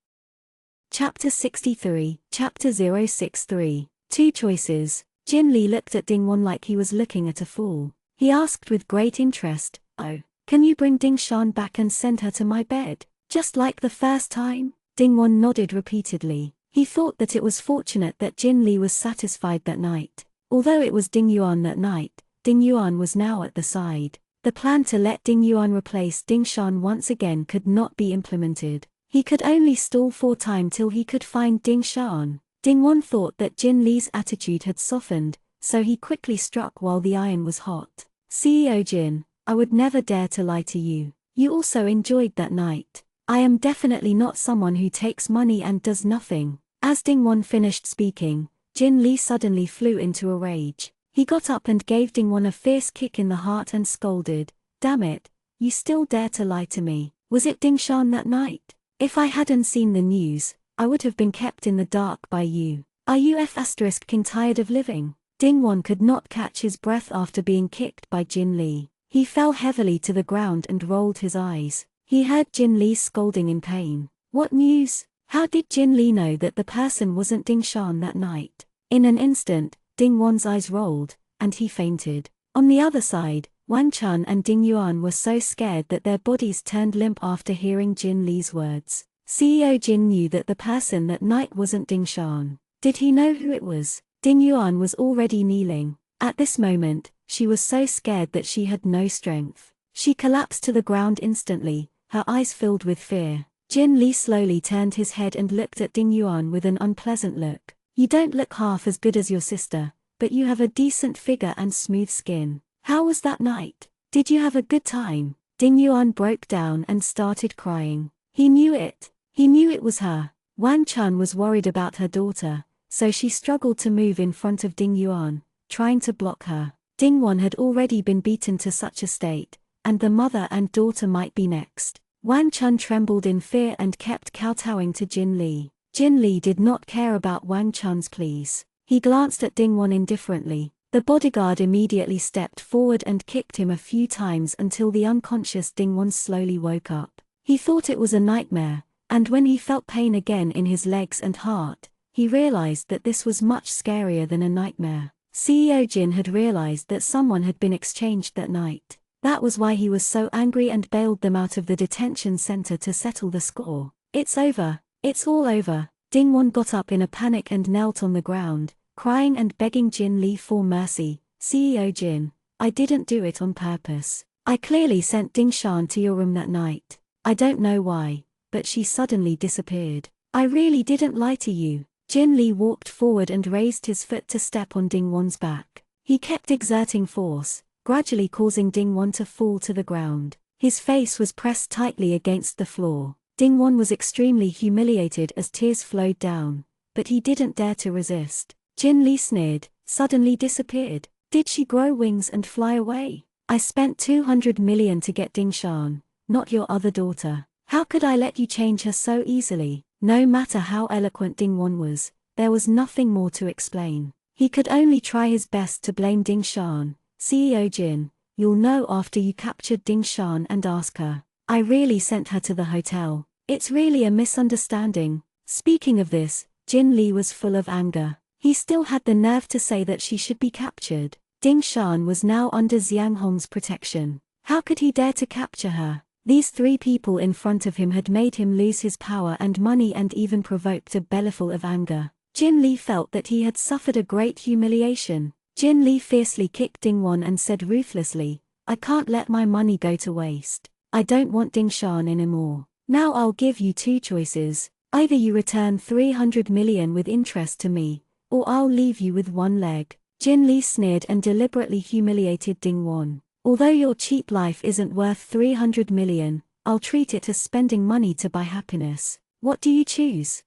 A: Chapter 63, Chapter 063. Two choices. Jin Li looked at Ding Wan like he was looking at a fool. He asked with great interest, "Oh, can you bring Ding Shan back and send her to my bed? Just like the first time?" Ding Wan nodded repeatedly. He thought that it was fortunate that Jin Li was satisfied that night. Although it was Ding Yuan that night, Ding Yuan was now at the side. The plan to let Ding Yuan replace Ding Shan once again could not be implemented. He could only stall for time till he could find Ding Shan. Ding Wan thought that Jin Li's attitude had softened, so he quickly struck while the iron was hot. CEO Jin, I would never dare to lie to you. You also enjoyed that night. I am definitely not someone who takes money and does nothing. As Ding Wan finished speaking, Jin Li suddenly flew into a rage. He got up and gave Ding Wan a fierce kick in the heart and scolded, "Damn it, you still dare to lie to me. Was it Ding Shan that night? If I hadn't seen the news, I would have been kept in the dark by you. Are you king tired of living?" Ding Wan could not catch his breath after being kicked by Jin Li. He fell heavily to the ground and rolled his eyes. He heard Jin Li scolding in pain. What news? How did Jin Li know that the person wasn't Ding Shan that night? In an instant, Ding Wan's eyes rolled, and he fainted. On the other side, Wang Chun and Ding Yuan were so scared that their bodies turned limp after hearing Jin Li's words. CEO Jin knew that the person that night wasn't Ding Shan. Did he know who it was? Ding Yuan was already kneeling. At this moment, she was so scared that she had no strength. She collapsed to the ground instantly, her eyes filled with fear. Jin Li slowly turned his head and looked at Ding Yuan with an unpleasant look. You don't look half as good as your sister, but you have a decent figure and smooth skin. How was that night? Did you have a good time? Ding Yuan broke down and started crying. He knew it. He knew it was her. Wang Chun was worried about her daughter, so she struggled to move in front of Ding Yuan, trying to block her. Ding Wan had already been beaten to such a state, and the mother and daughter might be next. Wang Chun trembled in fear and kept kowtowing to Jin Li. Jin Li did not care about Wang Chun's pleas. He glanced at Ding Wan indifferently. The bodyguard immediately stepped forward and kicked him a few times until the unconscious Ding Wan slowly woke up. He thought it was a nightmare, and when he felt pain again in his legs and heart, he realized that this was much scarier than a nightmare. CEO Jin had realized that someone had been exchanged that night. That was why he was so angry and bailed them out of the detention center to settle the score. It's over. It's all over. Ding Wan got up in a panic and knelt on the ground, crying and begging Jin Li for mercy. CEO Jin, I didn't do it on purpose. I clearly sent Ding Shan to your room that night. I don't know why, but she suddenly disappeared. I really didn't lie to you. Jin Li walked forward and raised his foot to step on Ding Wan's back. He kept exerting force, gradually causing Ding Wan to fall to the ground. His face was pressed tightly against the floor. Ding Wan was extremely humiliated as tears flowed down, but he didn't dare to resist. Jin Li sneered, suddenly disappeared. Did she grow wings and fly away? I spent 200 million to get Ding Shan, not your other daughter. How could I let you change her so easily? No matter how eloquent Ding-won was, there was nothing more to explain. He could only try his best to blame Ding-shan. CEO Jin, you'll know after you captured Ding-shan and ask her. I really sent her to the hotel. It's really a misunderstanding. Speaking of this, Jin Lee was full of anger. He still had the nerve to say that she should be captured. Ding-shan was now under Xiang Hong's protection. How could he dare to capture her? These three people in front of him had made him lose his power and money and even provoked a bellyful of anger. Jin Lee felt that he had suffered a great humiliation. Jin Lee fiercely kicked Ding-won and said ruthlessly, I can't let my money go to waste. I don't want Ding-shan anymore. Now I'll give you two choices. Either you return 300 million with interest to me, or I'll leave you with one leg. Jin Lee sneered and deliberately humiliated Ding-won. Although your cheap life isn't worth 300 million, I'll treat it as spending money to buy happiness. What do you choose?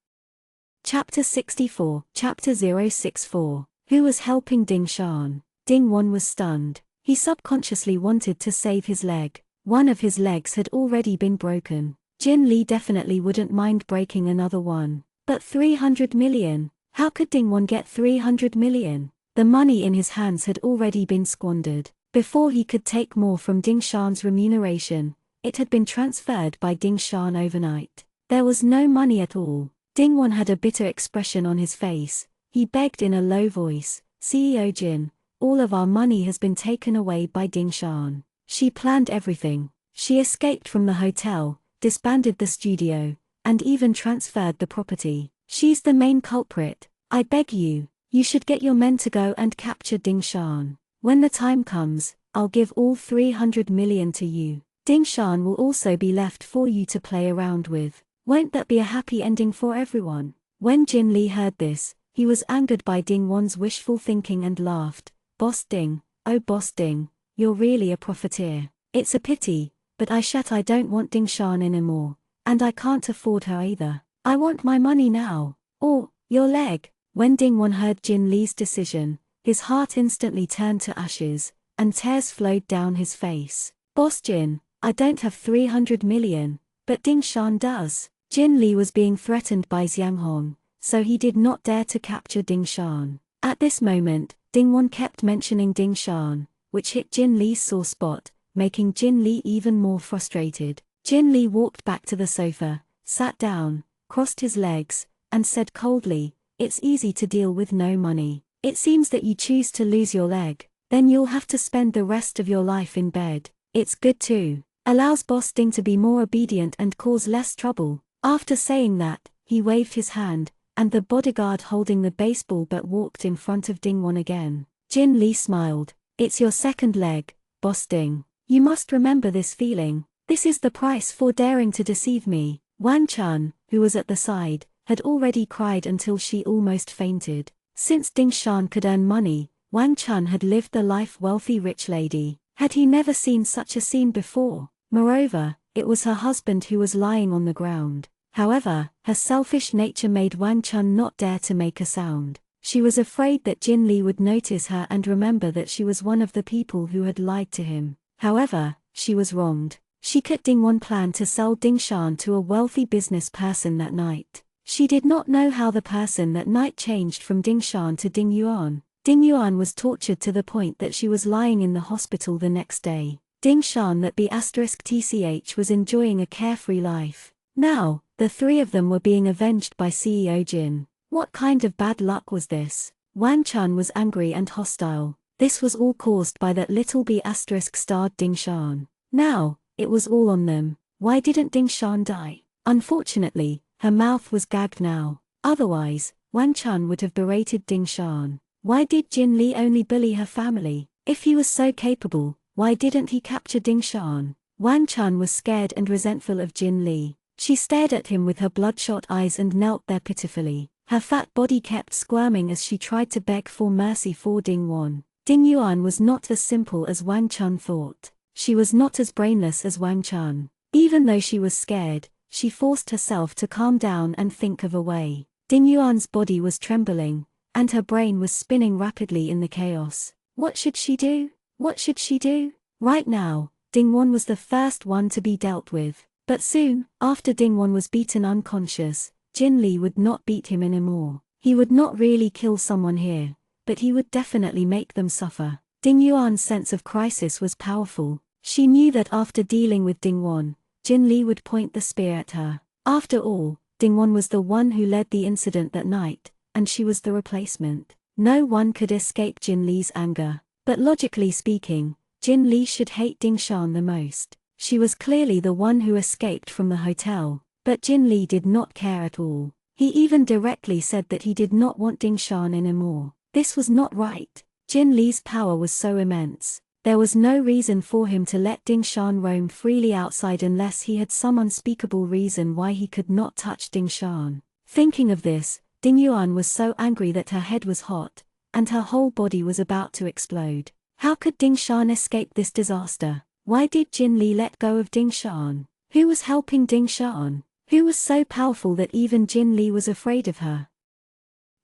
A: Chapter 64, Chapter 064. Who was helping Ding-shan? Ding-won was stunned. He subconsciously wanted to save his leg. One of his legs had already been broken. Jin Lee definitely wouldn't mind breaking another one. But 300 million? How could Ding-won get 300 million? The money in his hands had already been squandered. Before he could take more from Ding-shan's remuneration, it had been transferred by Ding-shan overnight. There was no money at all. Ding-won had a bitter expression on his face. He begged in a low voice, CEO Jin, all of our money has been taken away by Ding-shan. She planned everything. She escaped from the hotel, disbanded the studio, and even transferred the property. She's the main culprit. I beg you, you should get your men to go and capture Ding-shan. When the time comes, I'll give all 300 million to you. Ding-shan will also be left for you to play around with. Won't that be a happy ending for everyone? When Jin Lee heard this, he was angered by Ding-won's wishful thinking and laughed. Boss Ding, oh Boss Ding, you're really a profiteer. It's a pity, but I don't want Ding-shan anymore, and I can't afford her either. I want my money now. Or, your leg. When Ding-won heard Jin Lee's decision, his heart instantly turned to ashes, and tears flowed down his face. Boss Jin, I don't have 300 million, but Ding-shan does. Jin Lee was being threatened by Xiang Hong, so he did not dare to capture Ding-shan. At this moment, Ding-won kept mentioning Ding-shan, which hit Jin Lee's sore spot, making Jin Lee even more frustrated. Jin Lee walked back to the sofa, sat down, crossed his legs, and said coldly, it's easy to deal with no money. It seems that you choose to lose your leg, then you'll have to spend the rest of your life in bed. It's good too. Allows Boss Ding to be more obedient and cause less trouble. After saying that, he waved his hand, and the bodyguard holding the baseball bat walked in front of Ding-won again. Jin Lee smiled. It's your second leg, Boss Ding. You must remember this feeling. This is the price for daring to deceive me. Wang Chun, who was at the side, had already cried until she almost fainted. Since Ding-shan could earn money, Wang Chun had lived the life wealthy rich lady. Had he never seen such a scene before? Moreover, it was her husband who was lying on the ground. However, her selfish nature made Wang Chun not dare to make a sound. She was afraid that Jin Lee would notice her and remember that she was one of the people who had lied to him. However, she was wronged. She cut Ding-won plan to sell Ding-shan to a wealthy business person that night. She did not know how the person that night changed from Ding-shan to Ding-yuan. Ding-yuan was tortured to the point that she was lying in the hospital the next day. Ding-shan that *tch was enjoying a carefree life. Now, the three of them were being avenged by CEO Jin. What kind of bad luck was this? Wang Chun was angry and hostile. This was all caused by that little **starred Ding-shan. Now, it was all on them. Why didn't Ding-shan die? Unfortunately, her mouth was gagged now. Otherwise, Wang Chun would have berated Ding-shan. Why did Jin Lee only bully her family? If he was so capable, why didn't he capture Ding-shan? Wang Chun was scared and resentful of Jin Lee. She stared at him with her bloodshot eyes and knelt there pitifully. Her fat body kept squirming as she tried to beg for mercy for Ding-won. Ding-yuan was not as simple as Wang Chun thought. She was not as brainless as Wang Chun. Even though she was scared, she forced herself to calm down and think of a way. Ding-yuan's body was trembling, and her brain was spinning rapidly in the chaos. What should she do? What should she do? Right now, Dingwon was the first one to be dealt with. But soon, after Dingwon was beaten unconscious, Jin Lee would not beat him anymore. He would not really kill someone here, but he would definitely make them suffer. Ding Yuan's sense of crisis was powerful. She knew that after dealing with Dingwon, Jin Lee would point the spear at her. After all, Dingwon was the one who led the incident that night, and she was the replacement. No one could escape Jin Lee's anger. But logically speaking, Jin Lee should hate Ding Shan the most. She was clearly the one who escaped from the hotel, but Jin Lee did not care at all. He even directly said that he did not want Ding Shan anymore. This was not right. Jin Lee's power was so immense. There was no reason for him to let Ding Shan roam freely outside unless he had some unspeakable reason why he could not touch Ding Shan. Thinking of this, Ding Yuan was so angry that her head was hot, and her whole body was about to explode. How could Ding Shan escape this disaster? Why did Jin Lee let go of Ding Shan? Who was helping Ding Shan? Who was so powerful that even Jin Lee was afraid of her?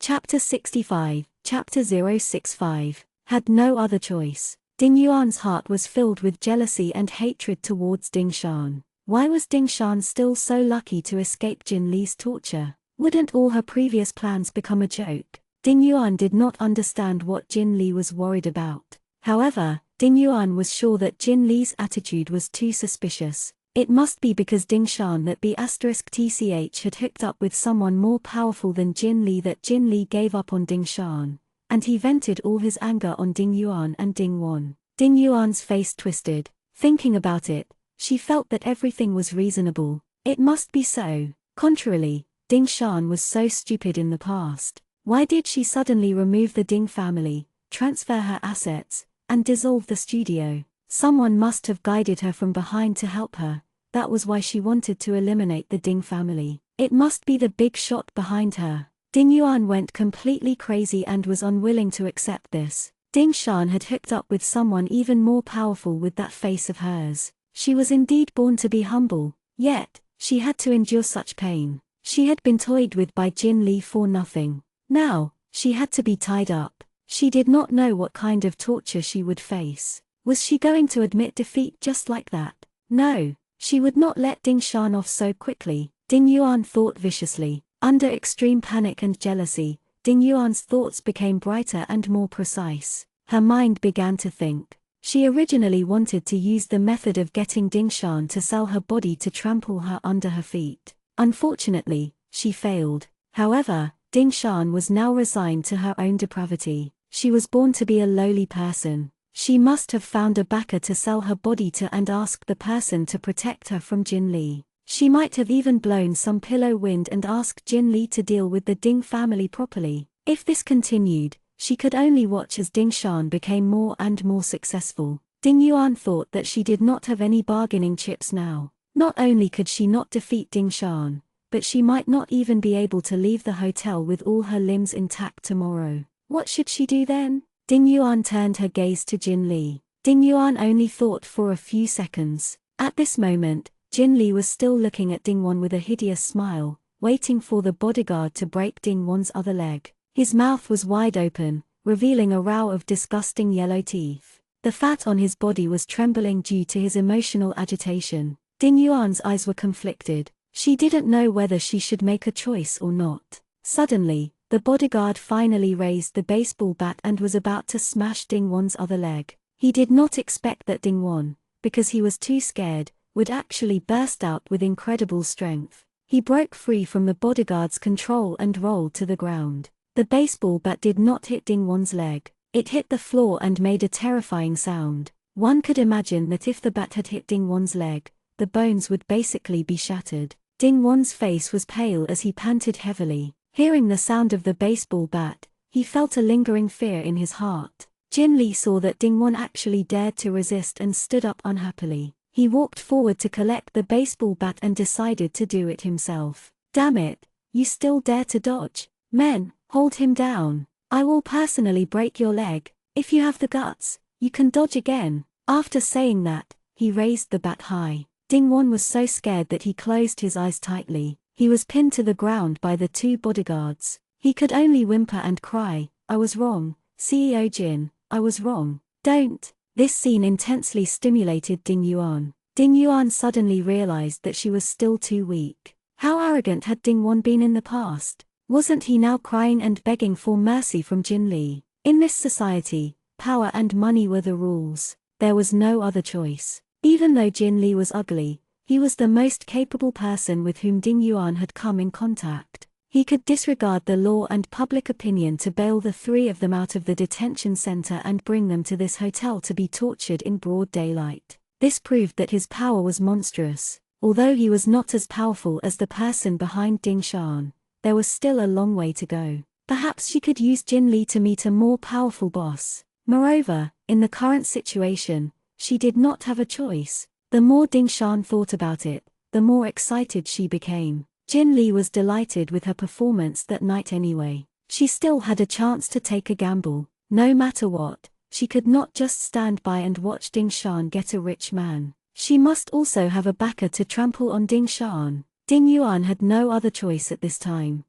A: Chapter 65, Chapter 065, had no other choice. Ding Yuan's heart was filled with jealousy and hatred towards Ding Shan. Why was Ding Shan still so lucky to escape Jin Lee's torture? Wouldn't all her previous plans become a joke? Ding Yuan did not understand what Jin Lee was worried about. However, Ding Yuan was sure that Jin Lee's attitude was too suspicious. It must be because Ding Shan that B*TCH had hooked up with someone more powerful than Jin Lee that Jin Lee gave up on Ding Shan, and he vented all his anger on Ding Yuan and Ding Won. Ding Yuan's face twisted. Thinking about it, she felt that everything was reasonable. It must be so. Contrarily, Ding Shan was so stupid in the past. Why did she suddenly remove the Ding family, transfer her assets, and dissolve the studio? Someone must have guided her from behind to help her. That was why she wanted to eliminate the Ding family. It must be the big shot behind her. Ding Yuan went completely crazy and was unwilling to accept this. Ding Shan had hooked up with someone even more powerful with that face of hers. She was indeed born to be humble, yet, she had to endure such pain. She had been toyed with by Jin Lee for nothing. Now, she had to be tied up. She did not know what kind of torture she would face. Was she going to admit defeat just like that? No, she would not let Ding Shan off so quickly. Ding Yuan thought viciously. Under extreme panic and jealousy, Ding Yuan's thoughts became brighter and more precise. Her mind began to think. She originally wanted to use the method of getting Ding Shan to sell her body to trample her under her feet. Unfortunately, she failed. However, Ding Shan was now resigned to her own depravity. She was born to be a lowly person. She must have found a backer to sell her body to and asked the person to protect her from Jin Lee. She might have even blown some pillow wind and asked Jin Lee to deal with the Ding family properly. If this continued, she could only watch as Ding Shan became more and more successful. Ding Yuan thought that she did not have any bargaining chips now. Not only could she not defeat Ding Shan, but she might not even be able to leave the hotel with all her limbs intact tomorrow. What should she do then? Ding Yuan turned her gaze to Jin Lee. Ding Yuan only thought for a few seconds. At this moment, Jin Lee was still looking at Ding Won with a hideous smile, waiting for the bodyguard to break Ding Won's other leg. His mouth was wide open, revealing a row of disgusting yellow teeth. The fat on his body was trembling due to his emotional agitation. Ding Yuan's eyes were conflicted. She didn't know whether she should make a choice or not. Suddenly, the bodyguard finally raised the baseball bat and was about to smash Ding Won's other leg. He did not expect that Ding Won, because he was too scared, would actually burst out with incredible strength. He broke free from the bodyguard's control and rolled to the ground. The baseball bat did not hit Ding Won's leg. It hit the floor and made a terrifying sound. One could imagine that if the bat had hit Ding Won's leg, the bones would basically be shattered. Ding Won's face was pale as he panted heavily. Hearing the sound of the baseball bat, he felt a lingering fear in his heart. Jin Lee saw that Ding Won actually dared to resist and stood up unhappily. He walked forward to collect the baseball bat and decided to do it himself. Damn it, you still dare to dodge? Men, hold him down. I will personally break your leg. If you have the guts, you can dodge again. After saying that, he raised the bat high. Ding Won was so scared that he closed his eyes tightly. He was pinned to the ground by the two bodyguards. He could only whimper and cry, "I was wrong, CEO Jin, I was wrong. Don't This scene intensely stimulated Ding Yuan. Ding Yuan suddenly realized that she was still too weak. How arrogant had Ding Wan been in the past? Wasn't he now crying and begging for mercy from Jin Li? In this society, power and money were the rules. There was no other choice. Even though Jin Li was ugly, he was the most capable person with whom Ding Yuan had come in contact. He could disregard the law and public opinion to bail the three of them out of the detention center and bring them to this hotel to be tortured in broad daylight. This proved that his power was monstrous. Although he was not as powerful as the person behind Ding Shan, there was still a long way to go. Perhaps she could use Jin Li to meet a more powerful boss. Moreover, in the current situation, she did not have a choice. The more Ding Shan thought about it, the more excited she became. Jin Li was delighted with her performance that night anyway. She still had a chance to take a gamble. No matter what, she could not just stand by and watch Ding Shan get a rich man. She must also have a backer to trample on Ding Shan. Ding Yuan had no other choice at this time.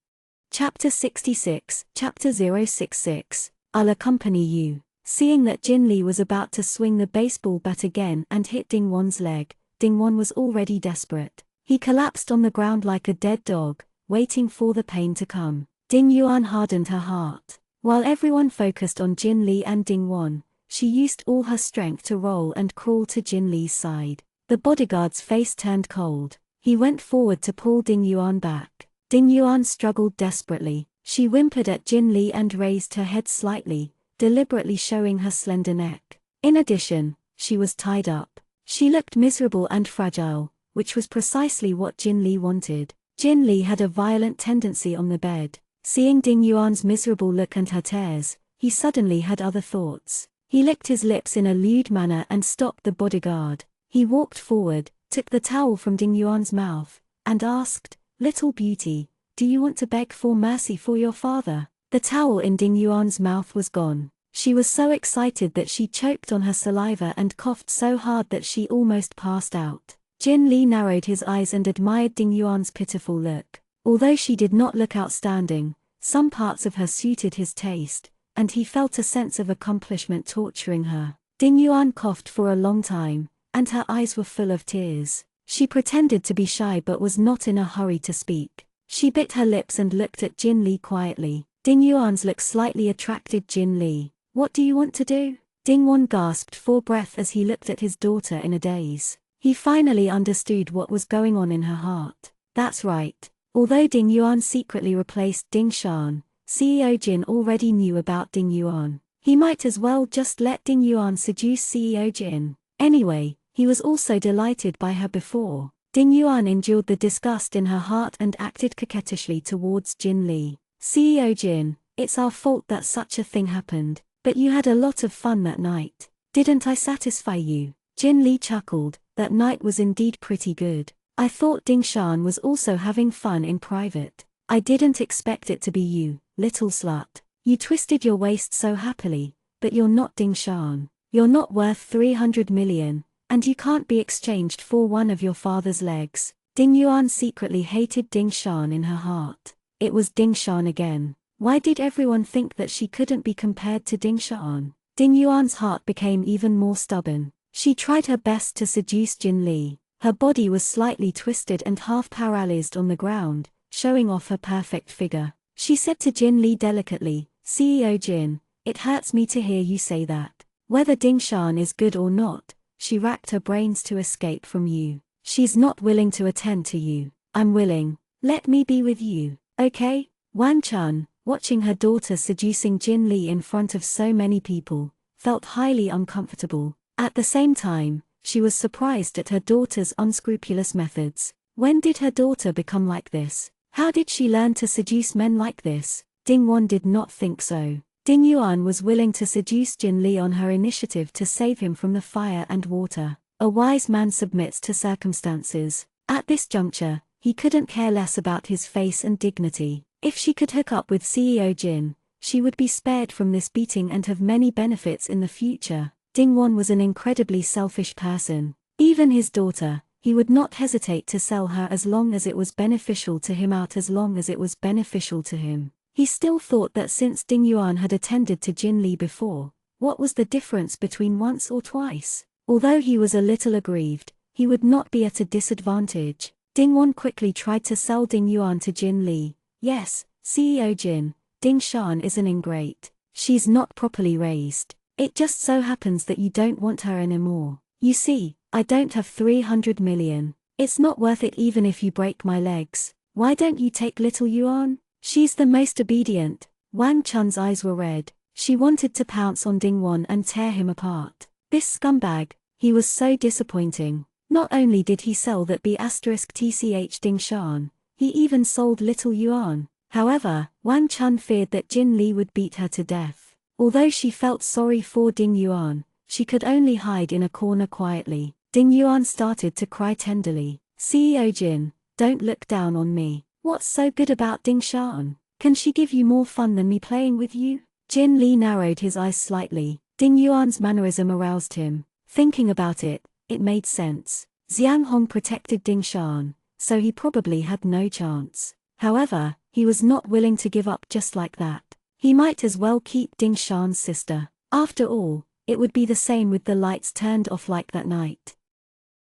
A: Chapter 66, Chapter 066, I'll accompany you. Seeing that Jin Li was about to swing the baseball bat again and hit Ding Wan's leg, Ding Wan was already desperate. He collapsed on the ground like a dead dog, waiting for the pain to come. Ding Yuan hardened her heart. While everyone focused on Jin Li and Ding Wan, she used all her strength to roll and crawl to Jin Li's side. The bodyguard's face turned cold. He went forward to pull Ding Yuan back. Ding Yuan struggled desperately. She whimpered at Jin Li and raised her head slightly, deliberately showing her slender neck. In addition, she was tied up. She looked miserable and fragile, which was precisely what Jin Li wanted. Jin Li had a violent tendency on the bed. Seeing Ding Yuan's miserable look and her tears, he suddenly had other thoughts. He licked his lips in a lewd manner and stopped the bodyguard. He walked forward, took the towel from Ding Yuan's mouth, and asked, "Little beauty, do you want to beg for mercy for your father?" The towel in Ding Yuan's mouth was gone. She was so excited that she choked on her saliva and coughed so hard that she almost passed out. Jin Li narrowed his eyes and admired Ding Yuan's pitiful look. Although she did not look outstanding, some parts of her suited his taste, and he felt a sense of accomplishment torturing her. Ding Yuan coughed for a long time, and her eyes were full of tears. She pretended to be shy but was not in a hurry to speak. She bit her lips and looked at Jin Li quietly. Ding Yuan's look slightly attracted Jin Li. "What do you want to do?" Ding Wan gasped for breath as he looked at his daughter in a daze. He finally understood what was going on in her heart. That's right. Although Ding Yuan secretly replaced Ding Shan, CEO Jin already knew about Ding Yuan. He might as well just let Ding Yuan seduce CEO Jin. Anyway, he was also delighted by her before. Ding Yuan endured the disgust in her heart and acted coquettishly towards Jin Li. "CEO Jin, it's our fault that such a thing happened, but you had a lot of fun that night. Didn't I satisfy you?" Jin Li chuckled. "That night was indeed pretty good. I thought Ding Shan was also having fun in private. I didn't expect it to be you, little slut. You twisted your waist so happily, but you're not Ding Shan. You're not worth 300 million, and you can't be exchanged for one of your father's legs." Ding Yuan secretly hated Ding Shan in her heart. It was Ding Shan again. Why did everyone think that she couldn't be compared to Ding Shan? Ding Yuan's heart became even more stubborn. She tried her best to seduce Jin Li. Her body was slightly twisted and half paralyzed on the ground, showing off her perfect figure. She said to Jin Li delicately, "CEO Jin, it hurts me to hear you say that. Whether Ding Shan is good or not, she racked her brains to escape from you. She's not willing to attend to you. I'm willing. Let me be with you, okay?" Wan Chun, watching her daughter seducing Jin Li in front of so many people, felt highly uncomfortable. At the same time, she was surprised at her daughter's unscrupulous methods. When did her daughter become like this? How did she learn to seduce men like this? Ding Wan did not think so. Ding Yuan was willing to seduce Jin Li on her initiative to save him from the fire and water. A wise man submits to circumstances. At this juncture, he couldn't care less about his face and dignity. If she could hook up with CEO Jin, she would be spared from this beating and have many benefits in the future. Ding Wan was an incredibly selfish person. Even his daughter, he would not hesitate to sell her as long as it was beneficial to him as long as it was beneficial to him. He still thought that since Ding Yuan had attended to Jin Li before, What was the difference between once or twice? Although he was a little aggrieved, he would not be at a disadvantage. Ding-won quickly tried to sell Ding Yuan to Jin Lee. Yes, CEO Jin, Ding Shan is an ingrate. She's not properly raised. It just so happens that you don't want her anymore. You see, I don't have 300 million. It's not worth it even if you break my legs. Why don't you take little Yuan? She's the most obedient. Wang Chun's eyes were red. She wanted to pounce on Ding-won and tear him apart. This scumbag, he was so disappointing. Not only did he sell that B*TCH Ding Shan, he even sold little Yuan. However, Wang Chun feared that Jin Lee would beat her to death. Although she felt sorry for Ding Yuan, she could only hide in a corner quietly. Ding Yuan started to cry tenderly. CEO Jin, don't look down on me. What's so good about Ding Shan? Can she give you more fun than me playing with you? Jin Lee narrowed his eyes slightly. Ding Yuan's mannerism aroused him. Thinking about it, it made sense. Xiang Hong protected Ding Shan, so he probably had no chance. However, he was not willing to give up just like that. He might as well keep Ding Shan's sister. After all, it would be the same with the lights turned off like that night.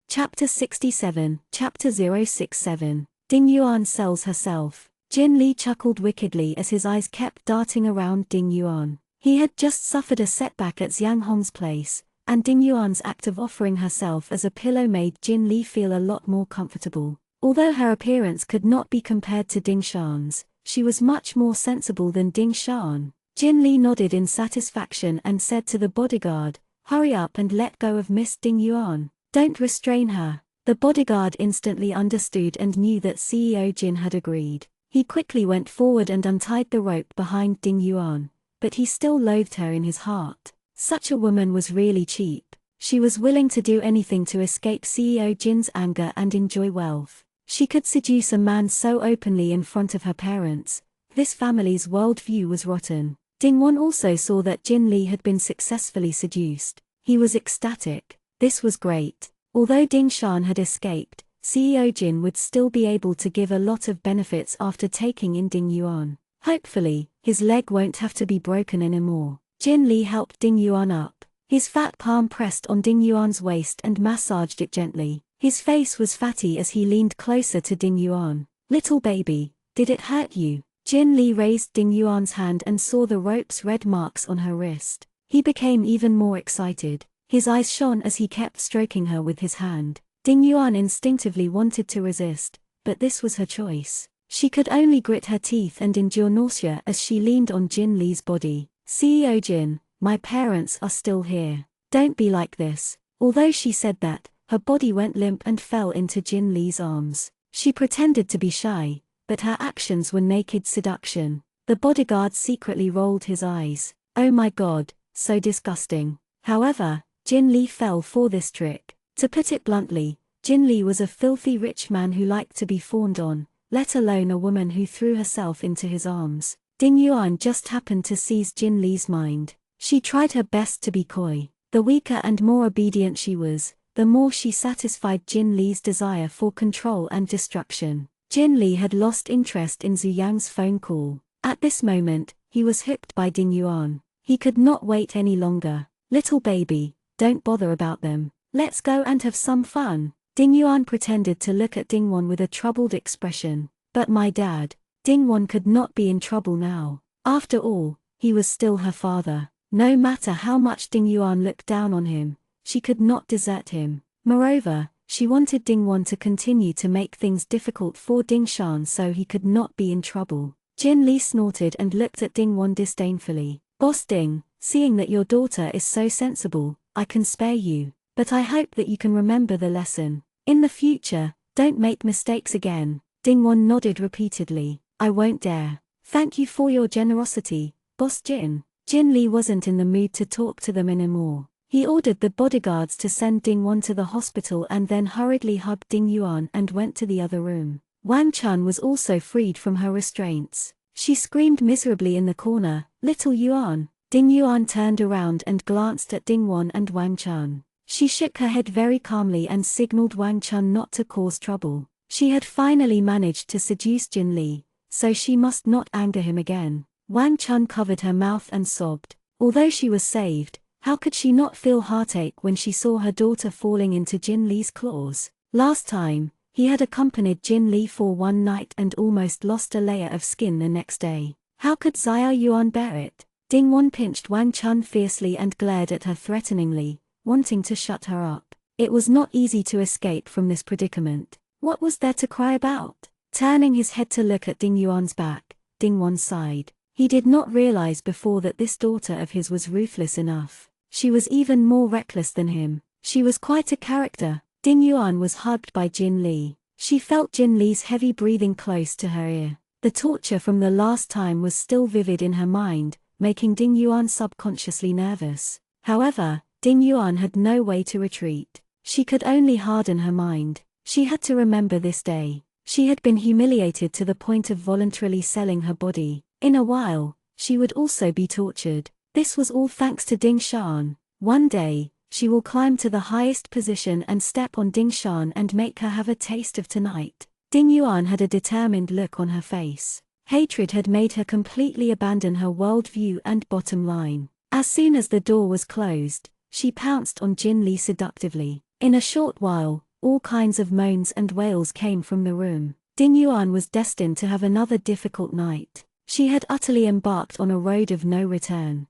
A: Chapter 67, Chapter 067. Ding Yuan sells herself. Jin Lee chuckled wickedly as his eyes kept darting around Ding Yuan. He had just suffered a setback at Xiang Hong's place, and Ding Yuan's act of offering herself as a pillow made Jin Lee feel a lot more comfortable. Although her appearance could not be compared to Ding Shan's, she was much more sensible than Ding Shan. Jin Lee nodded in satisfaction and said to the bodyguard, "Hurry up and let go of Miss Ding Yuan. Don't restrain her." The bodyguard instantly understood and knew that CEO Jin had agreed. He quickly went forward and untied the rope behind Ding Yuan, but he still loathed her in his heart. Such a woman was really cheap. She was willing to do anything to escape CEO Jin's anger and enjoy wealth. She could seduce a man so openly in front of her parents. This family's worldview was rotten. Ding-won also saw that Jin Lee had been successfully seduced. He was ecstatic. This was great. Although Ding Shan had escaped, CEO Jin would still be able to give a lot of benefits after taking in Ding Yuan. Hopefully, his leg won't have to be broken anymore. Jin Lee helped Ding Yuan up. His fat palm pressed on Ding Yuan's waist and massaged it gently. His face was fatty as he leaned closer to Ding Yuan. "Little baby, did it hurt you?" Jin Lee raised Ding Yuan's hand and saw the rope's red marks on her wrist. He became even more excited. His eyes shone as he kept stroking her with his hand. Ding Yuan instinctively wanted to resist, but this was her choice. She could only grit her teeth and endure nausea as she leaned on Jin Lee's body. "CEO Jin, my parents are still here. Don't be like this." Although she said that, her body went limp and fell into Jin Lee's arms. She pretended to be shy, but her actions were naked seduction. The bodyguard secretly rolled his eyes. Oh my god, so disgusting. However, Jin Lee fell for this trick. To put it bluntly, Jin Lee was a filthy rich man who liked to be fawned on, let alone a woman who threw herself into his arms. Ding Yuan just happened to seize Jin Lee's mind. She tried her best to be coy. The weaker and more obedient she was, the more she satisfied Jin Lee's desire for control and destruction. Jin Lee had lost interest in Zhu Yang's phone call. At this moment, he was hooked by Ding Yuan. He could not wait any longer. "Little baby, don't bother about them. Let's go and have some fun." Ding Yuan pretended to look at Ding-won with a troubled expression. But my dad, Ding-won could not be in trouble now. After all, he was still her father. No matter how much Ding Yuan looked down on him, she could not desert him. Moreover, she wanted Ding-won to continue to make things difficult for Ding Shan so he could not be in trouble. Jin Lee snorted and looked at Ding-won disdainfully. "Boss Ding, seeing that your daughter is so sensible, I can spare you. But I hope that you can remember the lesson. In the future, don't make mistakes again." Ding-won nodded repeatedly. "I won't dare. Thank you for your generosity, Boss Jin." Jin Lee wasn't in the mood to talk to them anymore. He ordered the bodyguards to send Ding-won to the hospital and then hurriedly hugged Ding Yuan and went to the other room. Wang Chun was also freed from her restraints. She screamed miserably in the corner, "Little Yuan." Ding Yuan turned around and glanced at Ding-won and Wang Chun. She shook her head very calmly and signaled Wang Chun not to cause trouble. She had finally managed to seduce Jin Lee, so she must not anger him again. Wang Chun covered her mouth and sobbed. Although she was saved, How could she not feel heartache when she saw her daughter falling into Jin Lee's claws? Last time, he had accompanied Jin Lee for one night and almost lost a layer of skin the next day. How could Xiao Yuan bear it? Ding Yuan pinched Wang Chun fiercely and glared at her threateningly, wanting to shut her up. It was not easy to escape from this predicament. What was there to cry about? Turning his head to look at Ding Yuan's back, Ding Yuan sighed. He did not realize before that this daughter of his was ruthless enough. She was even more reckless than him. She was quite a character. Ding Yuan was hugged by Jin Lee. She felt Jin Lee's heavy breathing close to her ear. The torture from the last time was still vivid in her mind, making Ding Yuan subconsciously nervous. However, Ding Yuan had no way to retreat. She could only harden her mind. She had to remember this day. She had been humiliated to the point of voluntarily selling her body. In a while, she would also be tortured. This was all thanks to Ding Shan. One day, she will climb to the highest position and step on Ding Shan and make her have a taste of tonight. Ding Yuan had a determined look on her face. Hatred had made her completely abandon her worldview and bottom line. As soon as the door was closed, she pounced on Jin Lee seductively. In a short while, all kinds of moans and wails came from the room. Ding Yuan was destined to have another difficult night. She had utterly embarked on a road of no return.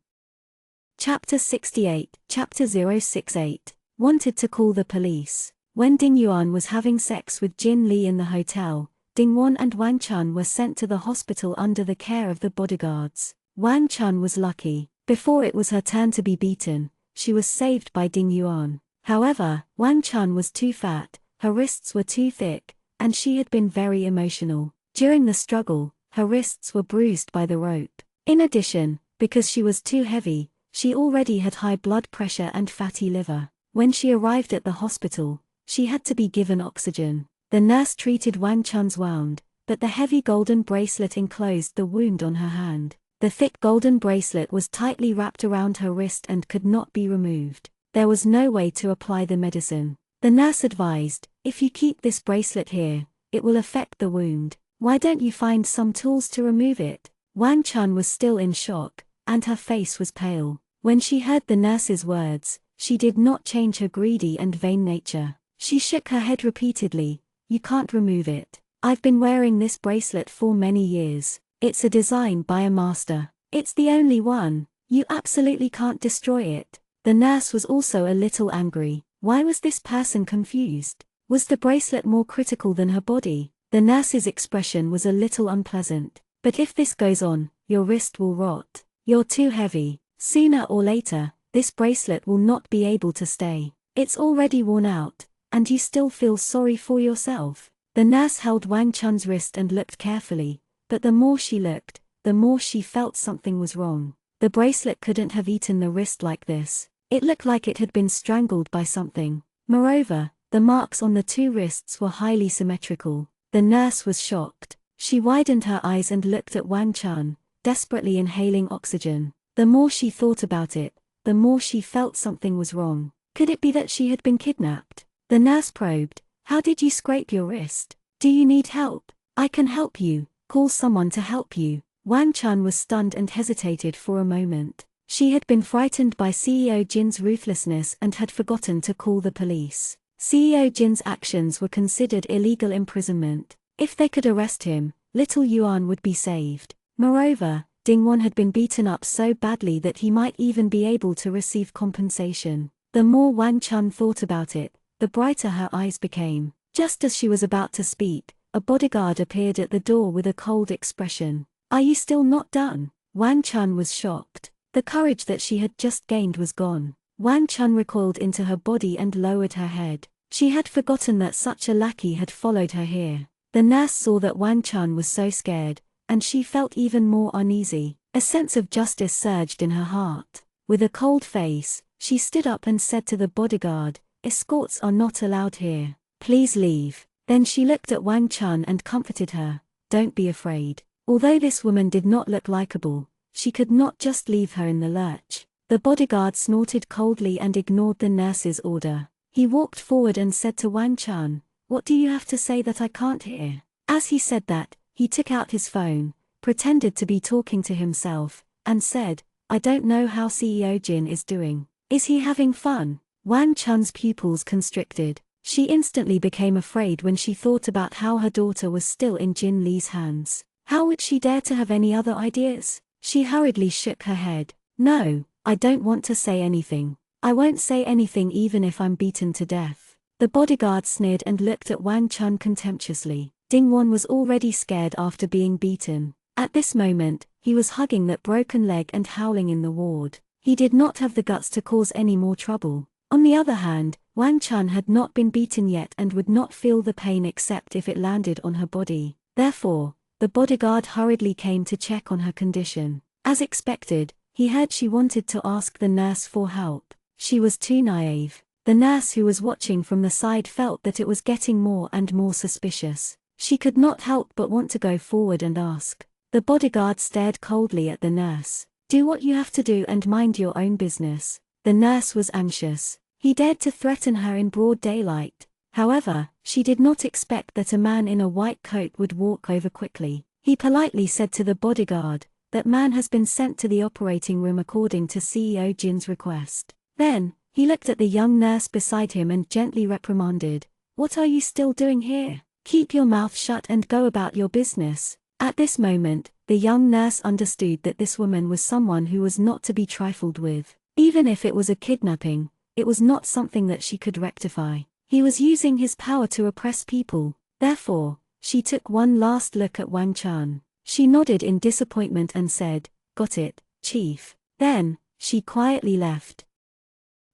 A: Chapter 68, Chapter 068. Wanted to call the police. When Ding Yuan was having sex with Jin Lee in the hotel, Ding Yuan and Wang Chun were sent to the hospital under the care of the bodyguards. Wang Chun was lucky. Before it was her turn to be beaten, she was saved by Ding Yuan. However, Wang Chun was too fat, her wrists were too thick, and she had been very emotional. During the struggle, her wrists were bruised by the rope. In addition, because she was too heavy, she already had high blood pressure and fatty liver. When she arrived at the hospital, she had to be given oxygen. The nurse treated Wang Chun's wound, but the heavy golden bracelet enclosed the wound on her hand. The thick golden bracelet was tightly wrapped around her wrist and could not be removed. There was no way to apply the medicine. The nurse advised, "If you keep this bracelet here, it will affect the wound. Why don't you find some tools to remove it?" Wang Chun was still in shock, and her face was pale. When she heard the nurse's words, she did not change her greedy and vain nature. She shook her head repeatedly. "You can't remove it. I've been wearing this bracelet for many years. It's a design by a master. It's the only one. You absolutely can't destroy it." The nurse was also a little angry. Why was this person confused? Was the bracelet more critical than her body? The nurse's expression was a little unpleasant. "But if this goes on, your wrist will rot. You're too heavy. Sooner or later, this bracelet will not be able to stay. It's already worn out, and you still feel sorry for yourself." The nurse held Wang Chun's wrist and looked carefully, but the more she looked, the more she felt something was wrong. The bracelet couldn't have eaten the wrist like this. It looked like it had been strangled by something. Moreover, the marks on the two wrists were highly symmetrical. The nurse was shocked. She widened her eyes and looked at Wang Chun, desperately inhaling oxygen. The more she thought about it, the more she felt something was wrong. Could it be that she had been kidnapped? The nurse probed. "How did you scrape your wrist? Do you need help? I can help you. Call someone to help you." Wang Chun was stunned and hesitated for a moment. She had been frightened by CEO Jin's ruthlessness and had forgotten to call the police. CEO Jin's actions were considered illegal imprisonment. If they could arrest him, little Yuan would be saved. Moreover, Ding Yuan had been beaten up so badly that he might even be able to receive compensation. The more Wang Chun thought about it, the brighter her eyes became. Just as she was about to speak, a bodyguard appeared at the door with a cold expression. "Are you still not done?" Wang Chun was shocked. The courage that she had just gained was gone. Wang Chun recoiled into her body and lowered her head. She had forgotten that such a lackey had followed her here. The nurse saw that Wang Chun was so scared, and she felt even more uneasy. A sense of justice surged in her heart. With a cold face, she stood up and said to the bodyguard, "Escorts are not allowed here. Please leave." Then she looked at Wang Chun and comforted her. "Don't be afraid." Although this woman did not look likable, she could not just leave her in the lurch. The bodyguard snorted coldly and ignored the nurse's order. He walked forward and said to Wang Chun, "What do you have to say that I can't hear?" As he said that, he took out his phone, pretended to be talking to himself, and said, "I don't know how CEO Jin is doing. Is he having fun? Wang Chun's pupils constricted. She instantly became afraid when she thought about how her daughter was still in Jin Li's hands. How would she dare to have any other ideas? She hurriedly shook her head. No, I don't want to say anything. I won't say anything even if I'm beaten to death. The bodyguard sneered and looked at Wang Chun contemptuously. Dingwon was already scared after being beaten. At this moment, he was hugging that broken leg and howling in the ward. He did not have the guts to cause any more trouble. On the other hand, Wang Chun had not been beaten yet and would not feel the pain except if it landed on her body. Therefore, the bodyguard hurriedly came to check on her condition. As expected, he heard she wanted to ask the nurse for help. She was too naive. The nurse who was watching from the side felt that it was getting more and more suspicious. She could not help but want to go forward and ask. The bodyguard stared coldly at the nurse. Do what you have to do and mind your own business. The nurse was anxious. He dared to threaten her in broad daylight. However, she did not expect that a man in a white coat would walk over quickly. He politely said to the bodyguard, "That man has been sent to the operating room according to CEO Jin's request." Then, he looked at the young nurse beside him and gently reprimanded, "What are you still doing here? Keep your mouth shut and go about your business." At this moment, the young nurse understood that this woman was someone who was not to be trifled with. Even if it was a kidnapping, it was not something that she could rectify. He was using his power to oppress people. Therefore, she took one last look at Wang Chun. She nodded in disappointment and said, "Got it, Chief." Then, she quietly left.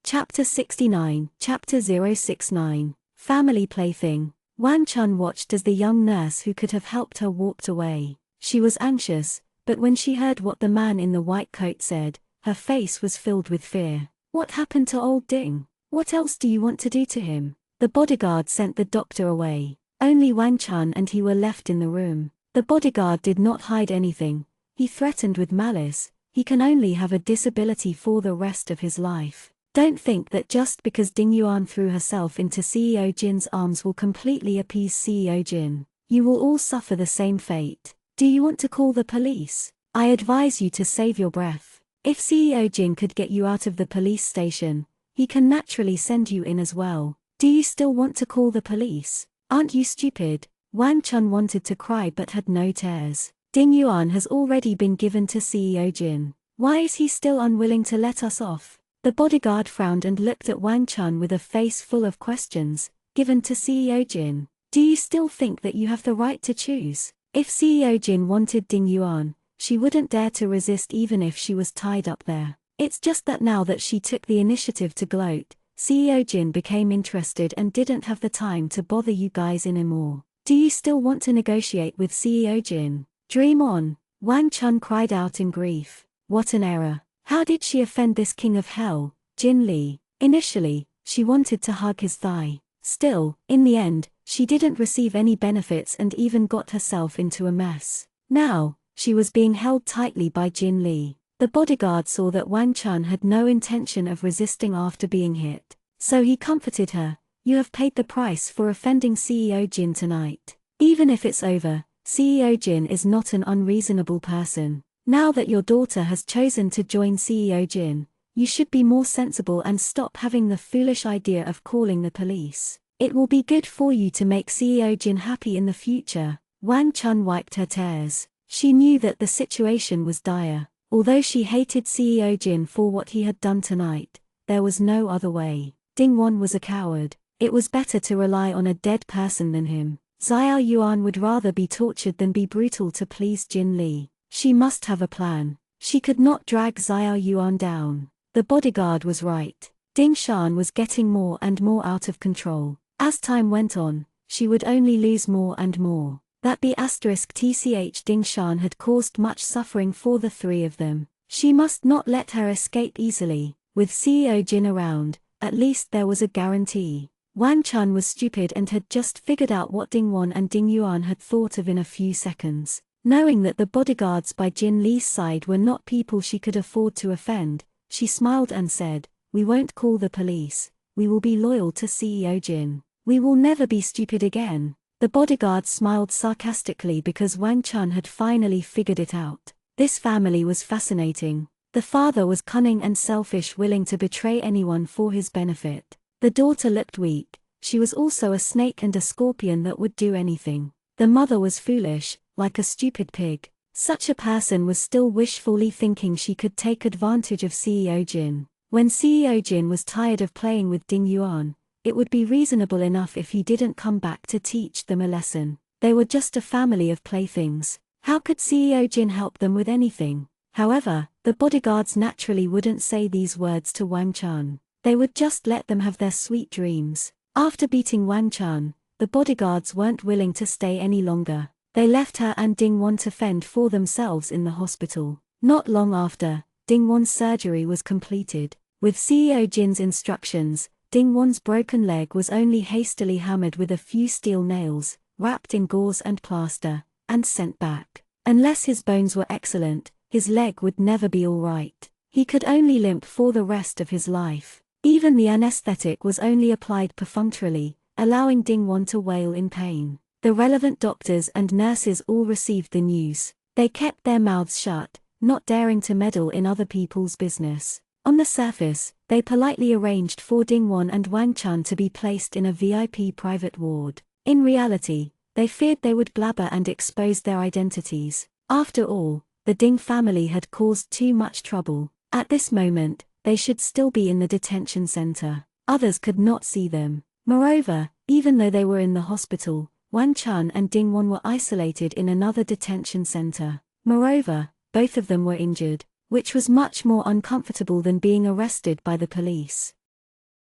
A: Chapter 69, Chapter 069, Family Plaything. Wang Chun watched as the young nurse who could have helped her walked away. She was anxious, but when she heard what the man in the white coat said, her face was filled with fear. What happened to old Ding? What else do you want to do to him? The bodyguard sent the doctor away. Only Wang Chun and he were left in the room. The bodyguard did not hide anything. He threatened with malice. He can only have a disability for the rest of his life. Don't think that just because Ding Yuan threw herself into CEO Jin's arms will completely appease CEO Jin. You will all suffer the same fate. Do you want to call the police? I advise you to save your breath. If CEO Jin could get you out of the police station, he can naturally send you in as well. Do you still want to call the police? Aren't you stupid? Wang Chun wanted to cry but had no tears. Ding Yuan has already been given to CEO Jin. Why is he still unwilling to let us off? The bodyguard frowned and looked at Wang Chun with a face full of questions. Given to CEO Jin. Do you still think that you have the right to choose? If CEO Jin wanted Ding Yuan, she wouldn't dare to resist even if she was tied up there. It's just that now that she took the initiative to gloat, CEO Jin became interested and didn't have the time to bother you guys anymore. Do you still want to negotiate with CEO Jin? Dream on. Wang Chun cried out in grief. What an error. How did she offend this king of hell, Jin Li? Initially, she wanted to hug his thigh. Still, in the end, she didn't receive any benefits and even got herself into a mess. Now, she was being held tightly by Jin Li. The bodyguard saw that Wang Chun had no intention of resisting after being hit. So he comforted her. You have paid the price for offending CEO Jin tonight. Even if it's over, CEO Jin is not an unreasonable person. Now that your daughter has chosen to join CEO Jin, you should be more sensible and stop having the foolish idea of calling the police. It will be good for you to make CEO Jin happy in the future. Wang Chun wiped her tears. She knew that the situation was dire. Although she hated CEO Jin for what he had done tonight, there was no other way. Dingwon was a coward. It was better to rely on a dead person than him. Xiao Yuan would rather be tortured than be brutal to please Jin Li. She must have a plan. She could not drag Xiao Yuan down. The bodyguard was right. Ding Shan was getting more and more out of control. As time went on, she would only lose more and more. That *tch Ding Shan had caused much suffering for the three of them. She must not let her escape easily. With CEO Jin around, at least there was a guarantee. Wang Chun was stupid and had just figured out what Dingwon and Ding Yuan had thought of in a few seconds. Knowing that the bodyguards by Jin Li's side were not people she could afford to offend, she smiled and said, "We won't call the police. We will be loyal to CEO Jin. We will never be stupid again." The bodyguard smiled sarcastically because Wang Chun had finally figured it out. This family was fascinating. The father was cunning and selfish, willing to betray anyone for his benefit. The daughter looked weak, she was also a snake and a scorpion that would do anything. The mother was foolish, like a stupid pig. Such a person was still wishfully thinking she could take advantage of CEO Jin. When CEO Jin was tired of playing with Ding Yuan, it would be reasonable enough if he didn't come back to teach them a lesson. They were just a family of playthings. How could CEO Jin help them with anything? However, the bodyguards naturally wouldn't say these words to Wang Chun. They would just let them have their sweet dreams. After beating Wang Chun, the bodyguards weren't willing to stay any longer. They left her and Ding Won to fend for themselves in the hospital. Not long after, Ding Won's surgery was completed. With CEO Jin's instructions, Ding Won's broken leg was only hastily hammered with a few steel nails, wrapped in gauze and plaster, and sent back. Unless his bones were excellent, his leg would never be all right. He could only limp for the rest of his life. Even the anesthetic was only applied perfunctorily, allowing Ding Won to wail in pain. The relevant doctors and nurses all received the news. They kept their mouths shut, not daring to meddle in other people's business. On the surface, they politely arranged for Ding Won and Wang Chun to be placed in a VIP private ward. In reality, they feared they would blabber and expose their identities. After all, the Ding family had caused too much trouble. At this moment, they should still be in the detention center. Others could not see them. Moreover, even though they were in the hospital, Wang Chun and Ding Won were isolated in another detention center. Moreover, both of them were injured, which was much more uncomfortable than being arrested by the police.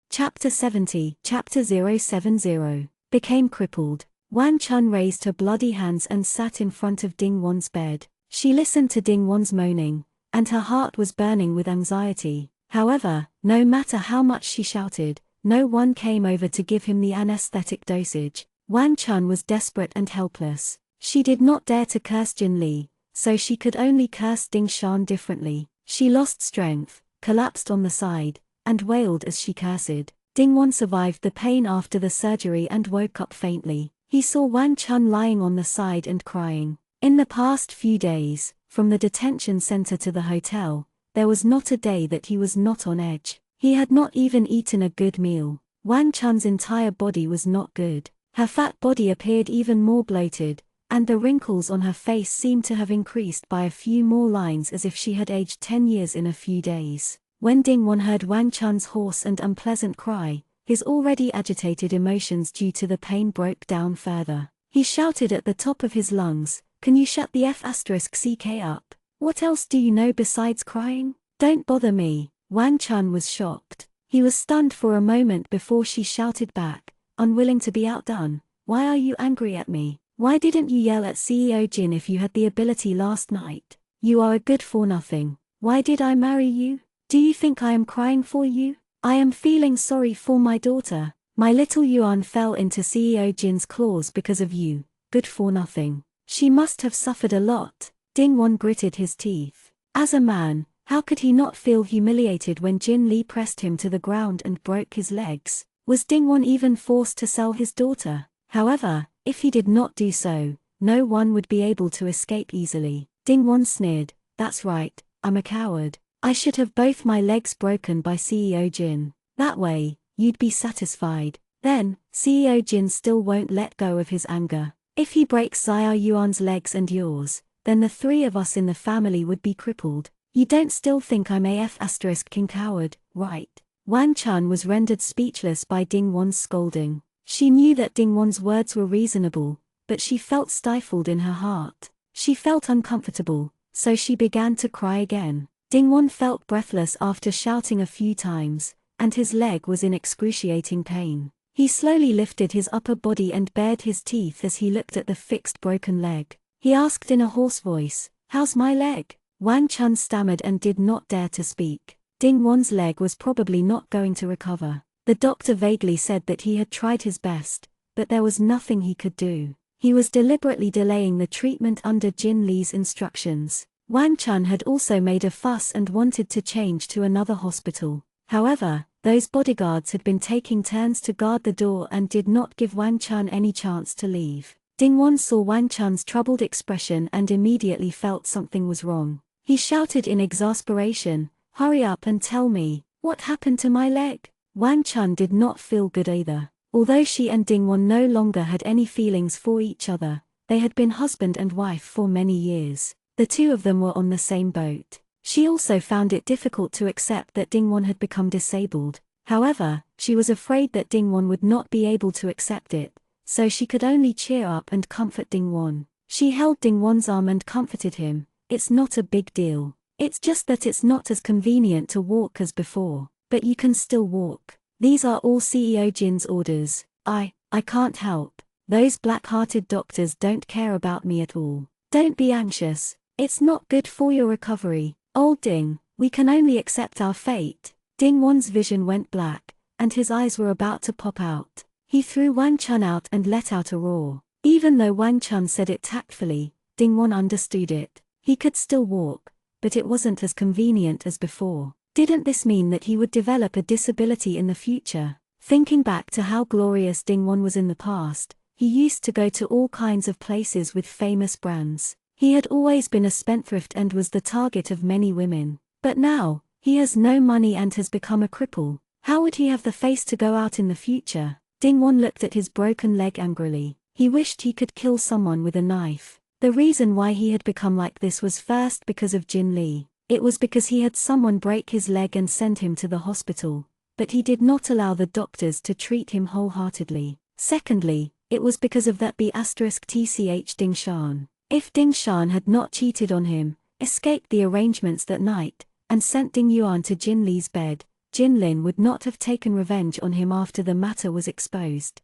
A: Chapter 70, Chapter 070, became crippled. Wang Chun raised her bloody hands and sat in front of Ding Won's bed. She listened to Ding Won's moaning, and her heart was burning with anxiety. However, no matter how much she shouted, no one came over to give him the anesthetic dosage. Wang Chun was desperate and helpless. She did not dare to curse Jin Li, so she could only curse Ding Shan differently. She lost strength, collapsed on the side, and wailed as she cursed. Ding Won survived the pain after the surgery and woke up faintly. He saw Wang Chun lying on the side and crying. In the past few days, from the detention center to the hotel, there was not a day that he was not on edge. He had not even eaten a good meal. Wang Chun's entire body was not good. Her fat body appeared even more bloated, and the wrinkles on her face seemed to have increased by a few more lines, as if she had aged 10 years in a few days. When Ding Won heard Wang Chun's hoarse and unpleasant cry, his already agitated emotions due to the pain broke down further. He shouted at the top of his lungs, "Can you shut the F***ck up? What else do you know besides crying? Don't bother me." Wang Chun was shocked. He was stunned for a moment before she shouted back, unwilling to be outdone, "Why are you angry at me? Why didn't you yell at CEO Jin if you had the ability last night? You are a good for nothing. Why did I marry you? Do you think I am crying for you? I am feeling sorry for my daughter. My little Yuan fell into CEO Jin's claws because of you, good for nothing. She must have suffered a lot." Ding Won gritted his teeth. As a man, how could he not feel humiliated when Jin Li pressed him to the ground and broke his legs? Was Ding Won even forced to sell his daughter? However, if he did not do so, no one would be able to escape easily. Ding Won sneered, "That's right, I'm a coward. I should have both my legs broken by CEO Jin. That way, you'd be satisfied. Then, CEO Jin still won't let go of his anger. If he breaks Xia Yuan's legs and yours, then the three of us in the family would be crippled. You don't still think I'm **king coward, right?" Wang Chun was rendered speechless by Ding Won's scolding. She knew that Ding Won's words were reasonable, but she felt stifled in her heart. She felt uncomfortable, so she began to cry again. Ding Won felt breathless after shouting a few times, and his leg was in excruciating pain. He slowly lifted his upper body and bared his teeth as he looked at the fixed broken leg. He asked in a hoarse voice, "How's my leg?" Wang Chun stammered and did not dare to speak. Ding Won's leg was probably not going to recover. The doctor vaguely said that he had tried his best, but there was nothing he could do. He was deliberately delaying the treatment under Jin Li's instructions. Wang Chun had also made a fuss and wanted to change to another hospital. However, those bodyguards had been taking turns to guard the door and did not give Wang Chun any chance to leave. Ding Won saw Wang Chun's troubled expression and immediately felt something was wrong. He shouted in exasperation, "Hurry up and tell me, what happened to my leg?" Wang Chun did not feel good either. Although she and Dingwon no longer had any feelings for each other, they had been husband and wife for many years. The two of them were on the same boat. She also found it difficult to accept that Dingwon had become disabled. However, she was afraid that Dingwon would not be able to accept it, so she could only cheer up and comfort Dingwon. She held Dingwon's arm and comforted him. "It's not a big deal. It's just that it's not as convenient to walk as before, but you can still walk. These are all CEO Jin's orders. I can't help. Those black-hearted doctors don't care about me at all. Don't be anxious. It's not good for your recovery. Old Ding, we can only accept our fate." Dingwon's vision went black, and his eyes were about to pop out. He threw Wang Chun out and let out a roar. Even though Wang Chun said it tactfully, Dingwon understood it. He could still walk, but it wasn't as convenient as before. Didn't this mean that he would develop a disability in the future? Thinking back to how glorious Dingwon was in the past, he used to go to all kinds of places with famous brands. He had always been a spendthrift and was the target of many women. But now, he has no money and has become a cripple. How would he have the face to go out in the future? Dingwon looked at his broken leg angrily. He wished he could kill someone with a knife. The reason why he had become like this was first because of Jin Lee. It was because he had someone break his leg and send him to the hospital, but he did not allow the doctors to treat him wholeheartedly. Secondly, it was because of that B*TCH Ding Shan. If Ding Shan had not cheated on him, escaped the arrangements that night, and sent Ding Yuan to Jin Lee's bed, Jin Lin would not have taken revenge on him after the matter was exposed.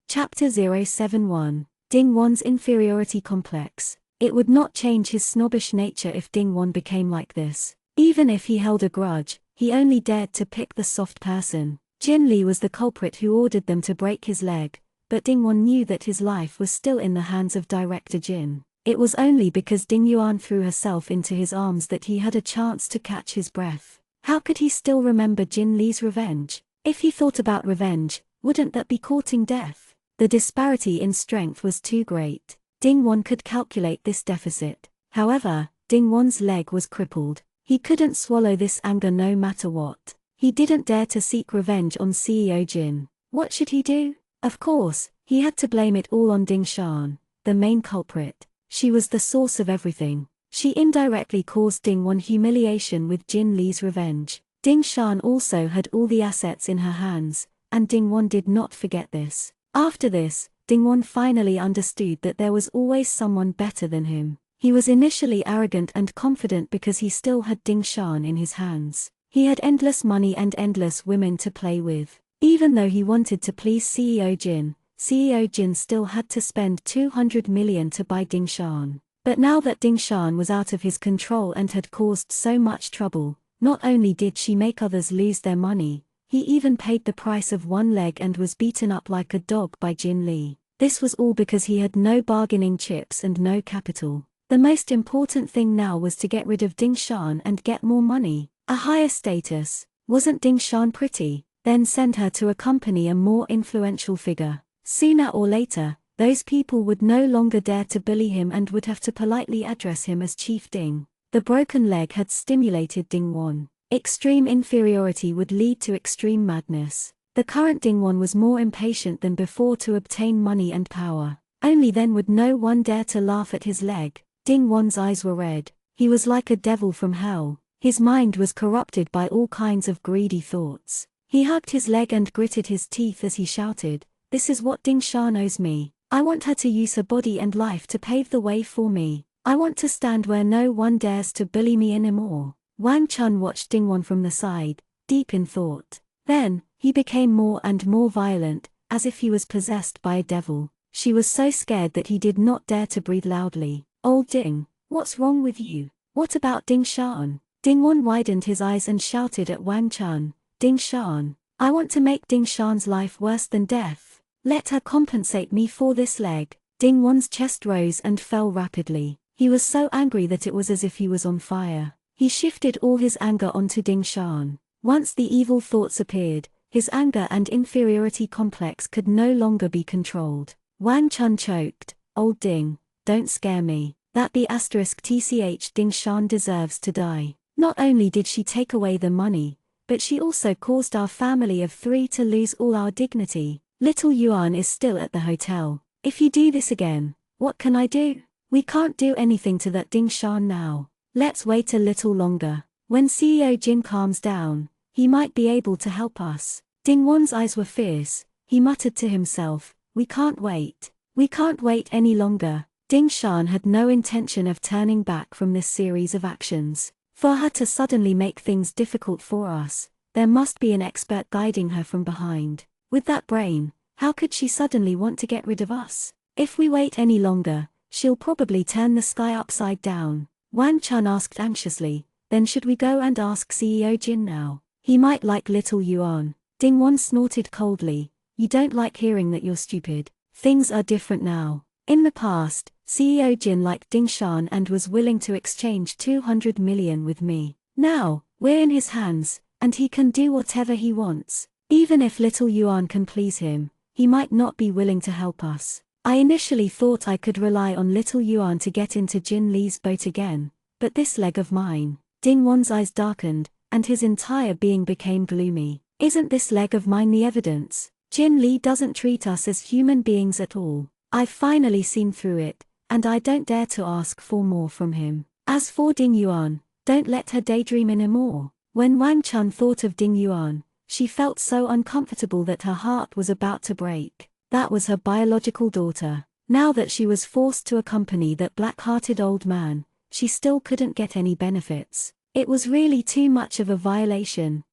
A: Chapter 071, Dingwon's Inferiority Complex. It would not change his snobbish nature if Dingwon became like this. Even if he held a grudge, he only dared to pick the soft person. Jin Lee was the culprit who ordered them to break his leg, but Dingwon knew that his life was still in the hands of Director Jin. It was only because Ding Yuan threw herself into his arms that he had a chance to catch his breath. How could he still remember Jin Lee's revenge? If he thought about revenge, wouldn't that be courting death? The disparity in strength was too great. Dingwon could calculate this deficit. However, Dingwon's leg was crippled. He couldn't swallow this anger no matter what. He didn't dare to seek revenge on CEO Jin. What should he do? Of course, he had to blame it all on Ding Shan, the main culprit. She was the source of everything. She indirectly caused Dingwon humiliation with Jin Lee's revenge. Ding Shan also had all the assets in her hands, and Dingwon did not forget this. After this, Dingwon finally understood that there was always someone better than him. He was initially arrogant and confident because he still had Ding Shan in his hands. He had endless money and endless women to play with. Even though he wanted to please CEO Jin still had to spend 200 million to buy Ding Shan. But now that Ding Shan was out of his control and had caused so much trouble, not only did she make others lose their money, he even paid the price of one leg and was beaten up like a dog by Jin Lee. This was all because he had no bargaining chips and no capital. The most important thing now was to get rid of Ding Shan and get more money, a higher status. Wasn't Ding Shan pretty? Then send her to accompany a more influential figure. Sooner or later, those people would no longer dare to bully him and would have to politely address him as Chief Ding. The broken leg had stimulated Dingwon. Extreme inferiority would lead to extreme madness. The current Dingwon was more impatient than before to obtain money and power. Only then would no one dare to laugh at his leg. Dingwon's eyes were red. He was like a devil from hell. His mind was corrupted by all kinds of greedy thoughts. He hugged his leg and gritted his teeth as he shouted, "This is what Ding Shan owes me. I want her to use her body and life to pave the way for me. I want to stand where no one dares to bully me anymore." Wang Chun watched Dingwon from the side, deep in thought. Then, he became more and more violent, as if he was possessed by a devil. She was so scared that he did not dare to breathe loudly. "Old Ding, what's wrong with you? What about Ding Shan?" Dingwon widened his eyes and shouted at Wang Chun, "Ding Shan, I want to make Ding Shan's life worse than death. Let her compensate me for this leg." Dingwon's chest rose and fell rapidly. He was so angry that it was as if he was on fire. He shifted all his anger onto Ding Shan. Once the evil thoughts appeared, his anger and inferiority complex could no longer be controlled. Wang Chun choked, "Old Ding, don't scare me. That the *tch Ding Shan deserves to die. Not only did she take away the money, but she also caused our family of 3 to lose all our dignity. Little Yuan is still at the hotel. If you do this again, what can I do? We can't do anything to that Ding Shan now. Let's wait a little longer. When CEO Jin calms down, he might be able to help us. Ding Wan's eyes were fierce. He muttered to himself, we can't wait. We can't wait any longer. Ding Shan had no intention of turning back from this series of actions. For her to suddenly make things difficult for us, there must be an expert guiding her from behind. With that brain, how could she suddenly want to get rid of us? If we wait any longer, she'll probably turn the sky upside down. Wang Chun asked anxiously, then should we go and ask CEO Jin now? He might like little Yuan. Ding Wan snorted coldly, you don't like hearing that you're stupid. Things are different now. In the past, CEO Jin liked Ding Shan and was willing to exchange 200 million with me. Now, we're in his hands, and he can do whatever he wants. Even if little Yuan can please him, he might not be willing to help us. I initially thought I could rely on little Yuan to get into Jin Li's boat again, but this leg of mine. Ding Wan's eyes darkened, and his entire being became gloomy. Isn't this leg of mine the evidence? Jin Li doesn't treat us as human beings at all. I've finally seen through it, and I don't dare to ask for more from him. As for Ding Yuan, don't let her daydream anymore. When Wang Chun thought of Ding Yuan, she felt so uncomfortable that her heart was about to break. That was her biological daughter. Now that she was forced to accompany that black-hearted old man, she still couldn't get any benefits. It was really too much of a violation.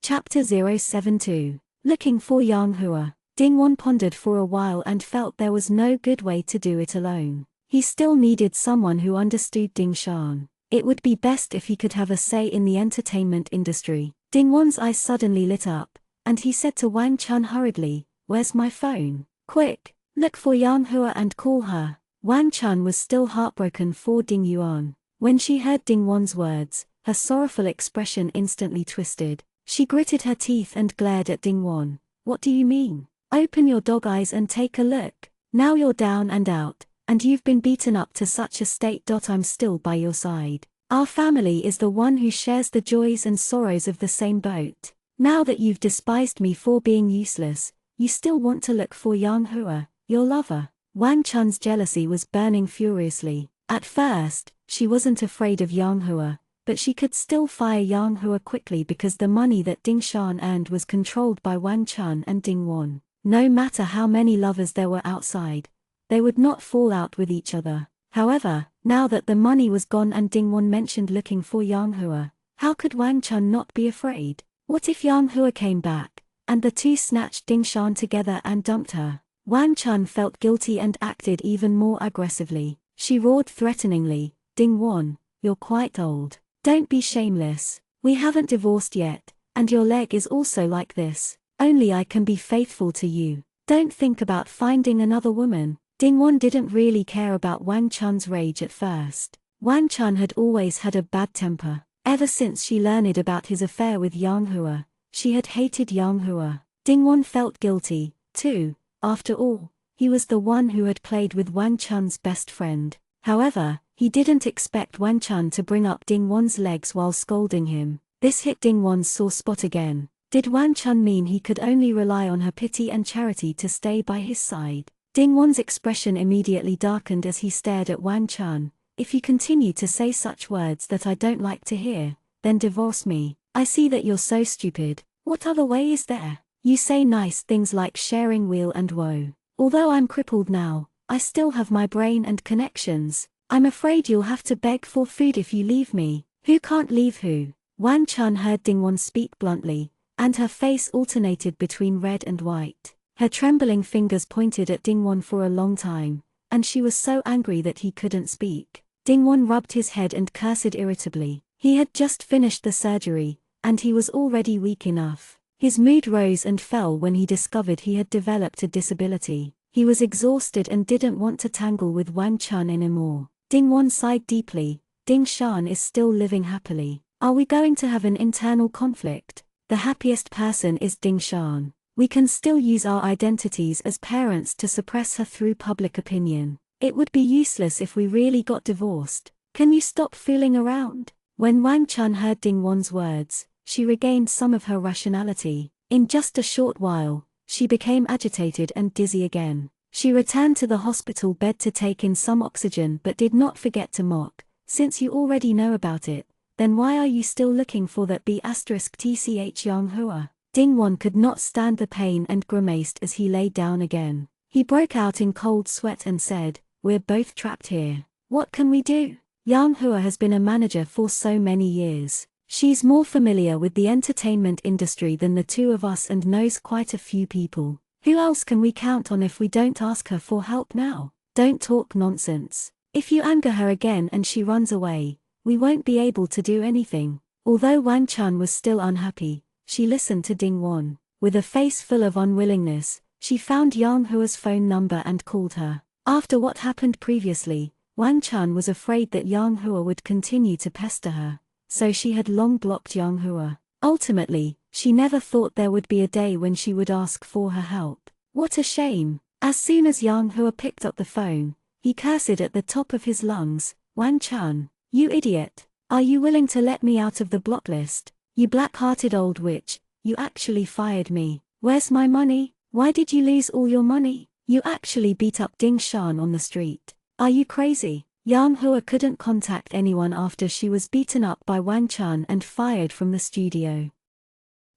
A: Chapter 072. Looking for Yang Hua. Ding Wan pondered for a while and felt there was no good way to do it alone. He still needed someone who understood Ding Shan. It would be best if he could have a say in the entertainment industry. Ding Wan's eyes suddenly lit up, and he said to Wang Chun hurriedly, where's my phone? Quick, look for Yang Hua and call her. Wang Chun was still heartbroken for Ding Yuan. When she heard Ding Wan's words, her sorrowful expression instantly twisted. She gritted her teeth and glared at Ding Wan. What do you mean? Open your dog eyes and take a look. Now you're down and out, and you've been beaten up to such a state. I'm still by your side. Our family is the one who shares the joys and sorrows of the same boat. Now that you've despised me for being useless, you still want to look for Yang Hua, your lover. Wang Chun's jealousy was burning furiously. At first, she wasn't afraid of Yang Hua, but she could still fire Yang Hua quickly because the money that Ding Shan earned was controlled by Wang Chun and Ding Wan. No matter how many lovers there were outside, they would not fall out with each other. However, now that the money was gone and Ding Wan mentioned looking for Yang Hua, how could Wang Chun not be afraid? What if Yang Hua came back, and the two snatched Ding Shan together and dumped her? Wang Chun felt guilty and acted even more aggressively. She roared threateningly, Ding Wan, you're quite old. Don't be shameless. We haven't divorced yet, and your leg is also like this. Only I can be faithful to you. Don't think about finding another woman. Ding Wan didn't really care about Wang Chun's rage at first. Wang Chun had always had a bad temper. Ever since she learned about his affair with Yang Hua, she had hated Yang Hua. Ding Wan felt guilty, too. After all, he was the one who had played with Wang Chun's best friend. However, he didn't expect Wang Chun to bring up Ding Wan's legs while scolding him. This hit Ding Wan's sore spot again. Did Wang Chun mean he could only rely on her pity and charity to stay by his side? Ding Wan's expression immediately darkened as he stared at Wang Chun. If you continue to say such words that I don't like to hear, then divorce me. I see that you're so stupid. What other way is there? You say nice things like sharing weal and woe. Although I'm crippled now, I still have my brain and connections. I'm afraid you'll have to beg for food if you leave me. Who can't leave who? Wang Chun heard Ding Wan speak bluntly, and her face alternated between red and white. Her trembling fingers pointed at Ding Wan for a long time, and she was so angry that he couldn't speak. Ding Wan rubbed his head and cursed irritably. He had just finished the surgery, and he was already weak enough. His mood rose and fell when he discovered he had developed a disability. He was exhausted and didn't want to tangle with Wang Chun anymore. Ding Wan sighed deeply. Ding Shan is still living happily. Are we going to have an internal conflict? The happiest person is Ding Shan. We can still use our identities as parents to suppress her through public opinion. It would be useless if we really got divorced. Can you stop fooling around? When Wang Chun heard Ding Wan's words, she regained some of her rationality. In just a short while, she became agitated and dizzy again. She returned to the hospital bed to take in some oxygen but did not forget to mock, "Since you already know about it, then why are you still looking for that B*TCH Yang Hua?" Ding Wan could not stand the pain and grimaced as he lay down again. He broke out in cold sweat and said, "We're both trapped here. What can we do? Yang Hua has been a manager for so many years. She's more familiar with the entertainment industry than the two of us and knows quite a few people. Who else can we count on if we don't ask her for help now? Don't talk nonsense. If you anger her again and she runs away, we won't be able to do anything." Although Wang Chun was still unhappy, she listened to Ding Wan. With a face full of unwillingness, she found Yang Hua's phone number and called her. After what happened previously, Wang Chun was afraid that Yang Hua would continue to pester her, so she had long blocked Yang Hua. Ultimately, she never thought there would be a day when she would ask for her help. What a shame! As soon as Yang Hua picked up the phone, he cursed at the top of his lungs, "Wang Chun, you idiot! Are you willing to let me out of the block list? You black-hearted old witch, you actually fired me. Where's my money? Why did you lose all your money? You actually beat up Ding Shan on the street. Are you crazy?" Yang Hua couldn't contact anyone after she was beaten up by Wang Chun and fired from the studio.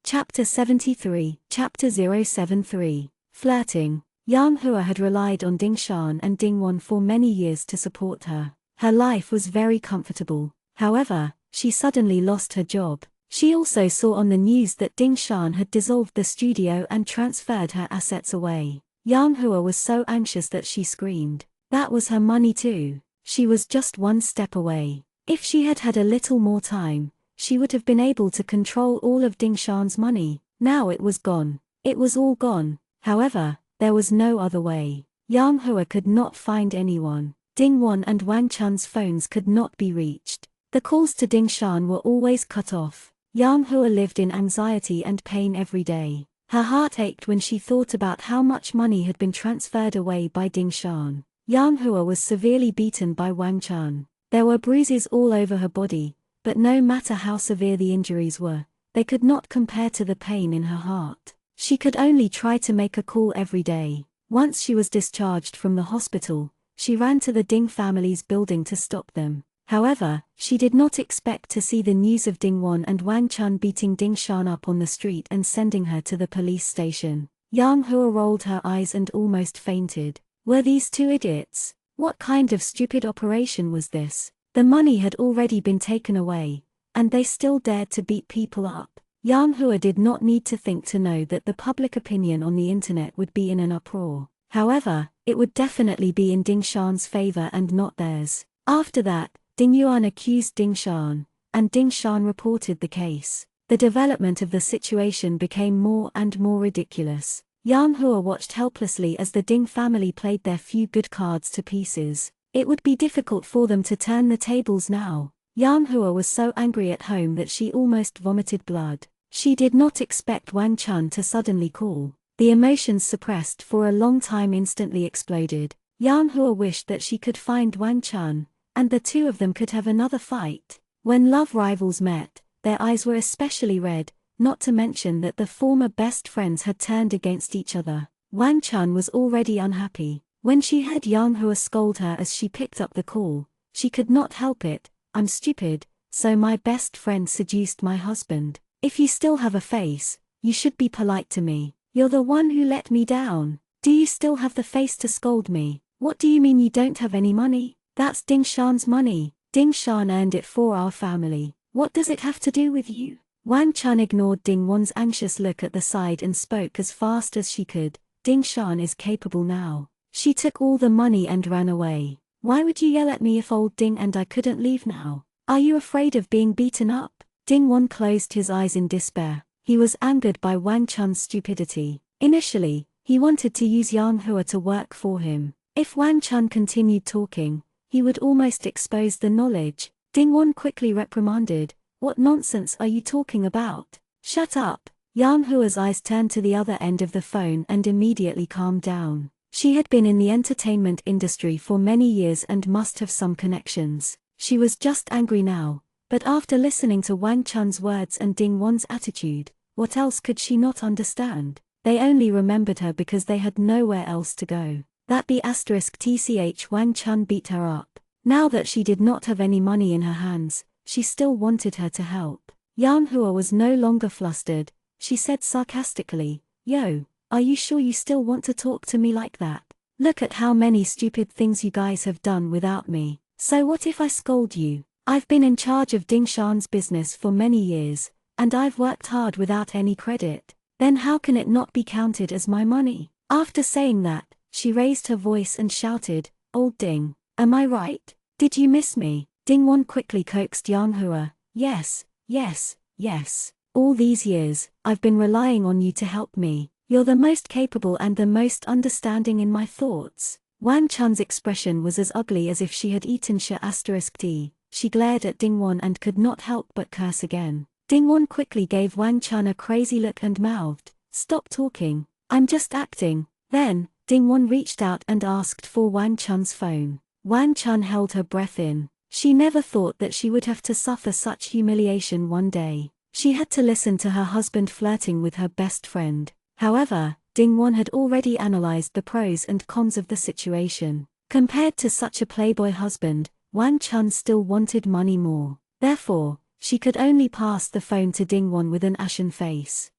A: Chapter 73, Chapter 073, Flirting. Yang Hua had relied on Ding Shan and Ding Wan for many years to support her. Her life was very comfortable. However, she suddenly lost her job. She also saw on the news that Ding Shan had dissolved the studio and transferred her assets away. Yang Hua was so anxious that she screamed. That was her money too. She was just one step away. If she had had a little more time, she would have been able to control all of Ding Shan's money. Now it was gone. It was all gone. However, there was no other way. Yang Hua could not find anyone. Ding Wan and Wang Chun's phones could not be reached. The calls to Ding Shan were always cut off. Yang Hua lived in anxiety and pain every day. Her heart ached when she thought about how much money had been transferred away by Ding Shan. Yang Hua was severely beaten by Wang Chun. There were bruises all over her body, but no matter how severe the injuries were, they could not compare to the pain in her heart. She could only try to make a call every day. Once she was discharged from the hospital, she ran to the Ding family's building to stop them. However, she did not expect to see the news of Ding Wan and Wang Chun beating Ding Shan up on the street and sending her to the police station. Yang Hua rolled her eyes and almost fainted. Were these two idiots? What kind of stupid operation was this? The money had already been taken away, and they still dared to beat people up. Yang Hua did not need to think to know that the public opinion on the internet would be in an uproar. However, it would definitely be in Ding Shan's favor and not theirs. After that, Ding Yuan accused Ding Shan, and Ding Shan reported the case. The development of the situation became more and more ridiculous. Yang Hua watched helplessly as the Ding family played their few good cards to pieces. It would be difficult for them to turn the tables now. Yang Hua was so angry at home that she almost vomited blood. She did not expect Wang Chun to suddenly call. The emotions suppressed for a long time instantly exploded. Yang Hua wished that she could find Wang Chun, and the two of them could have another fight. When love rivals met, their eyes were especially red, not to mention that the former best friends had turned against each other. Wang Chun was already unhappy. When she heard Yang Hua scold her as she picked up the call, she could not help it. "I'm stupid, so my best friend seduced my husband. If you still have a face, you should be polite to me. You're the one who let me down. Do you still have the face to scold me? What do you mean you don't have any money? That's Ding Shan's money. Ding Shan earned it for our family. What does it have to do with you?" Wang Chun ignored Ding Wan's anxious look at the side and spoke as fast as she could. "Ding Shan is capable now. She took all the money and ran away. Why would you yell at me if old Ding and I couldn't leave now? Are you afraid of being beaten up?" Ding Wan closed his eyes in despair. He was angered by Wang Chun's stupidity. Initially, he wanted to use Yang Hua to work for him. If Wang Chun continued talking, he would almost expose the knowledge. Ding Wan quickly reprimanded, "What nonsense are you talking about? Shut up." Yang Hua's eyes turned to the other end of the phone and immediately calmed down. She had been in the entertainment industry for many years and must have some connections. She was just angry now, but after listening to Wang Chun's words and Ding Wan's attitude, what else could she not understand? They only remembered her because they had nowhere else to go. That be *tch Wang Chun beat her up. Now that she did not have any money in her hands, she still wanted her to help. Yang Hua was no longer flustered. She said sarcastically, "Yo, are you sure you still want to talk to me like that? Look at how many stupid things you guys have done without me. So what if I scold you? I've been in charge of Ding Shan's business for many years, and I've worked hard without any credit. Then how can it not be counted as my money?" After saying that, she raised her voice and shouted, "Old Ding, am I right? Did you miss me?" Ding Wan quickly coaxed Yang Hua, "Yes, yes, yes. All these years, I've been relying on you to help me. You're the most capable and the most understanding in my thoughts." Wang Chun's expression was as ugly as if she had eaten *t. She glared at Ding Wan and could not help but curse again. Ding Wan quickly gave Wang Chun a crazy look and mouthed, "Stop talking. I'm just acting." Then, Ding Wan reached out and asked for Wang Chun's phone. Wang Chun held her breath in. She never thought that she would have to suffer such humiliation one day. She had to listen to her husband flirting with her best friend. However, Ding Wan had already analyzed the pros and cons of the situation. Compared to such a playboy husband, Wang Chun still wanted money more. Therefore, she could only pass the phone to Ding Wan with an ashen face.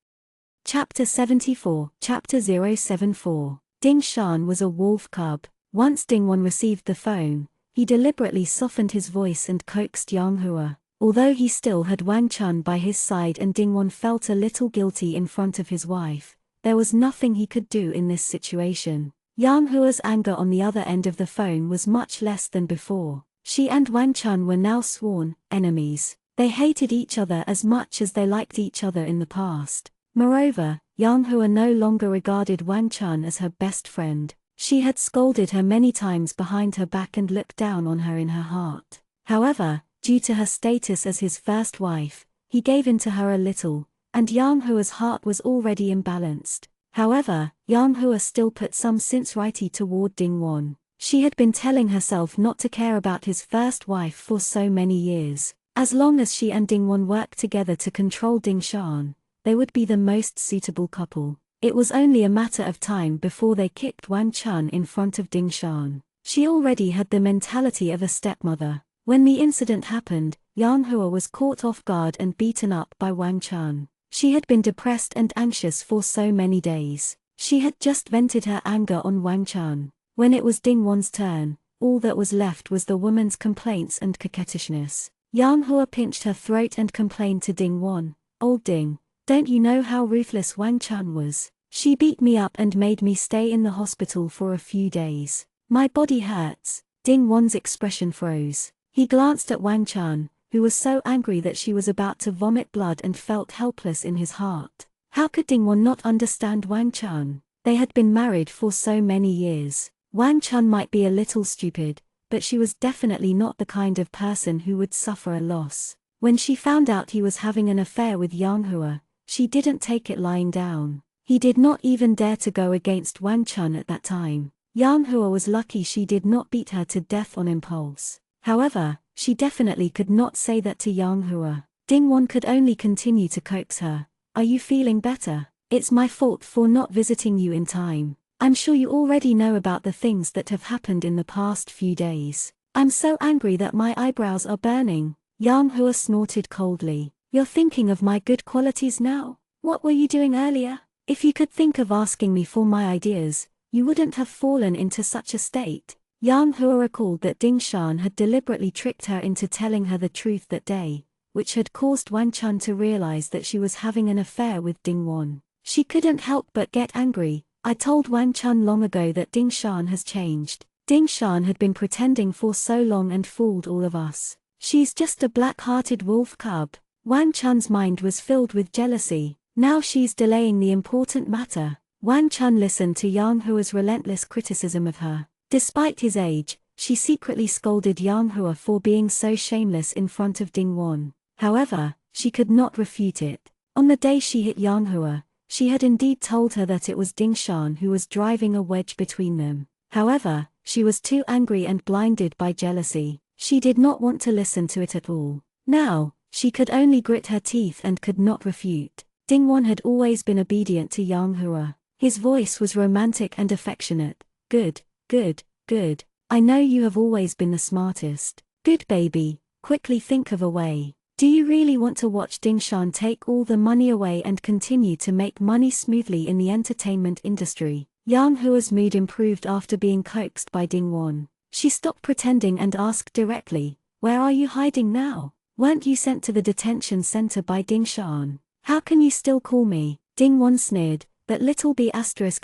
A: Chapter 74, Chapter 074. Ding Shan was a wolf cub. Once Ding Wan received the phone, he deliberately softened his voice and coaxed Yang Hua. Although he still had Wang Chun by his side and Ding Wan felt a little guilty in front of his wife, there was nothing he could do in this situation. Yang Hua's anger on the other end of the phone was much less than before. She and Wang Chun were now sworn enemies. They hated each other as much as they liked each other in the past. Moreover, Yang Hua no longer regarded Wang Chun as her best friend. She had scolded her many times behind her back and looked down on her in her heart. However, due to her status as his first wife, he gave in to her a little, and Yang Hua's heart was already imbalanced. However, Yang Hua still put some sincerity toward Ding Wan. She had been telling herself not to care about his first wife for so many years. As long as she and Ding Wan worked together to control Ding Shan, they would be the most suitable couple. It was only a matter of time before they kicked Wang Chun in front of Ding Shan. She already had the mentality of a stepmother. When the incident happened, Yang Hua was caught off guard and beaten up by Wang Chun. She had been depressed and anxious for so many days. She had just vented her anger on Wang Chun. When it was Ding Wan's turn, all that was left was the woman's complaints and coquettishness. Yang Hua pinched her throat and complained to Ding Wan, "Old Ding, don't you know how ruthless Wang Chun was? She beat me up and made me stay in the hospital for a few days. My body hurts." Ding Wan's expression froze. He glanced at Wang Chun, who was so angry that she was about to vomit blood and felt helpless in his heart. How could Ding Wan not understand Wang Chun? They had been married for so many years. Wang Chun might be a little stupid, but she was definitely not the kind of person who would suffer a loss. When she found out he was having an affair with Yang Hua, she didn't take it lying down. He did not even dare to go against Wang Chun at that time. Yang Hua was lucky she did not beat her to death on impulse. However, she definitely could not say that to Yang Hua. Ding Wan could only continue to coax her. "Are you feeling better? It's my fault for not visiting you in time. I'm sure you already know about the things that have happened in the past few days. I'm so angry that my eyebrows are burning." Yang Hua snorted coldly. "You're thinking of my good qualities now? What were you doing earlier? If you could think of asking me for my ideas, you wouldn't have fallen into such a state." Yang Hua recalled that Ding Shan had deliberately tricked her into telling her the truth that day, which had caused Wang Chun to realize that she was having an affair with Ding Wan. She couldn't help but get angry. "I told Wang Chun long ago that Ding Shan has changed. Ding Shan had been pretending for so long and fooled all of us. She's just a black-hearted wolf cub." Wang Chun's mind was filled with jealousy. Now she's delaying the important matter. Wang Chun listened to Yang Hua's relentless criticism of her. Despite his age, she secretly scolded Yang Hua for being so shameless in front of Ding Wan. However, she could not refute it. On the day she hit Yang Hua, She had indeed told her that it was Ding Shan who was driving a wedge between them. However, she was too angry and blinded by jealousy. She did not want to listen to it at all. Now, she could only grit her teeth and could not refute. Ding Wan had always been obedient to Yang Hua. His voice was romantic and affectionate. Good, good, good. I know you have always been the smartest. Good baby, quickly think of a way. Do you really want to watch Ding Shan take all the money away and continue to make money smoothly in the entertainment industry? Yang Hua's mood improved after being coaxed by Ding Wan. She stopped pretending and asked directly, "Where are you hiding now? Weren't you sent to the detention center by Ding Shan? How can you still call me?" Ding Wan sneered, "That little B**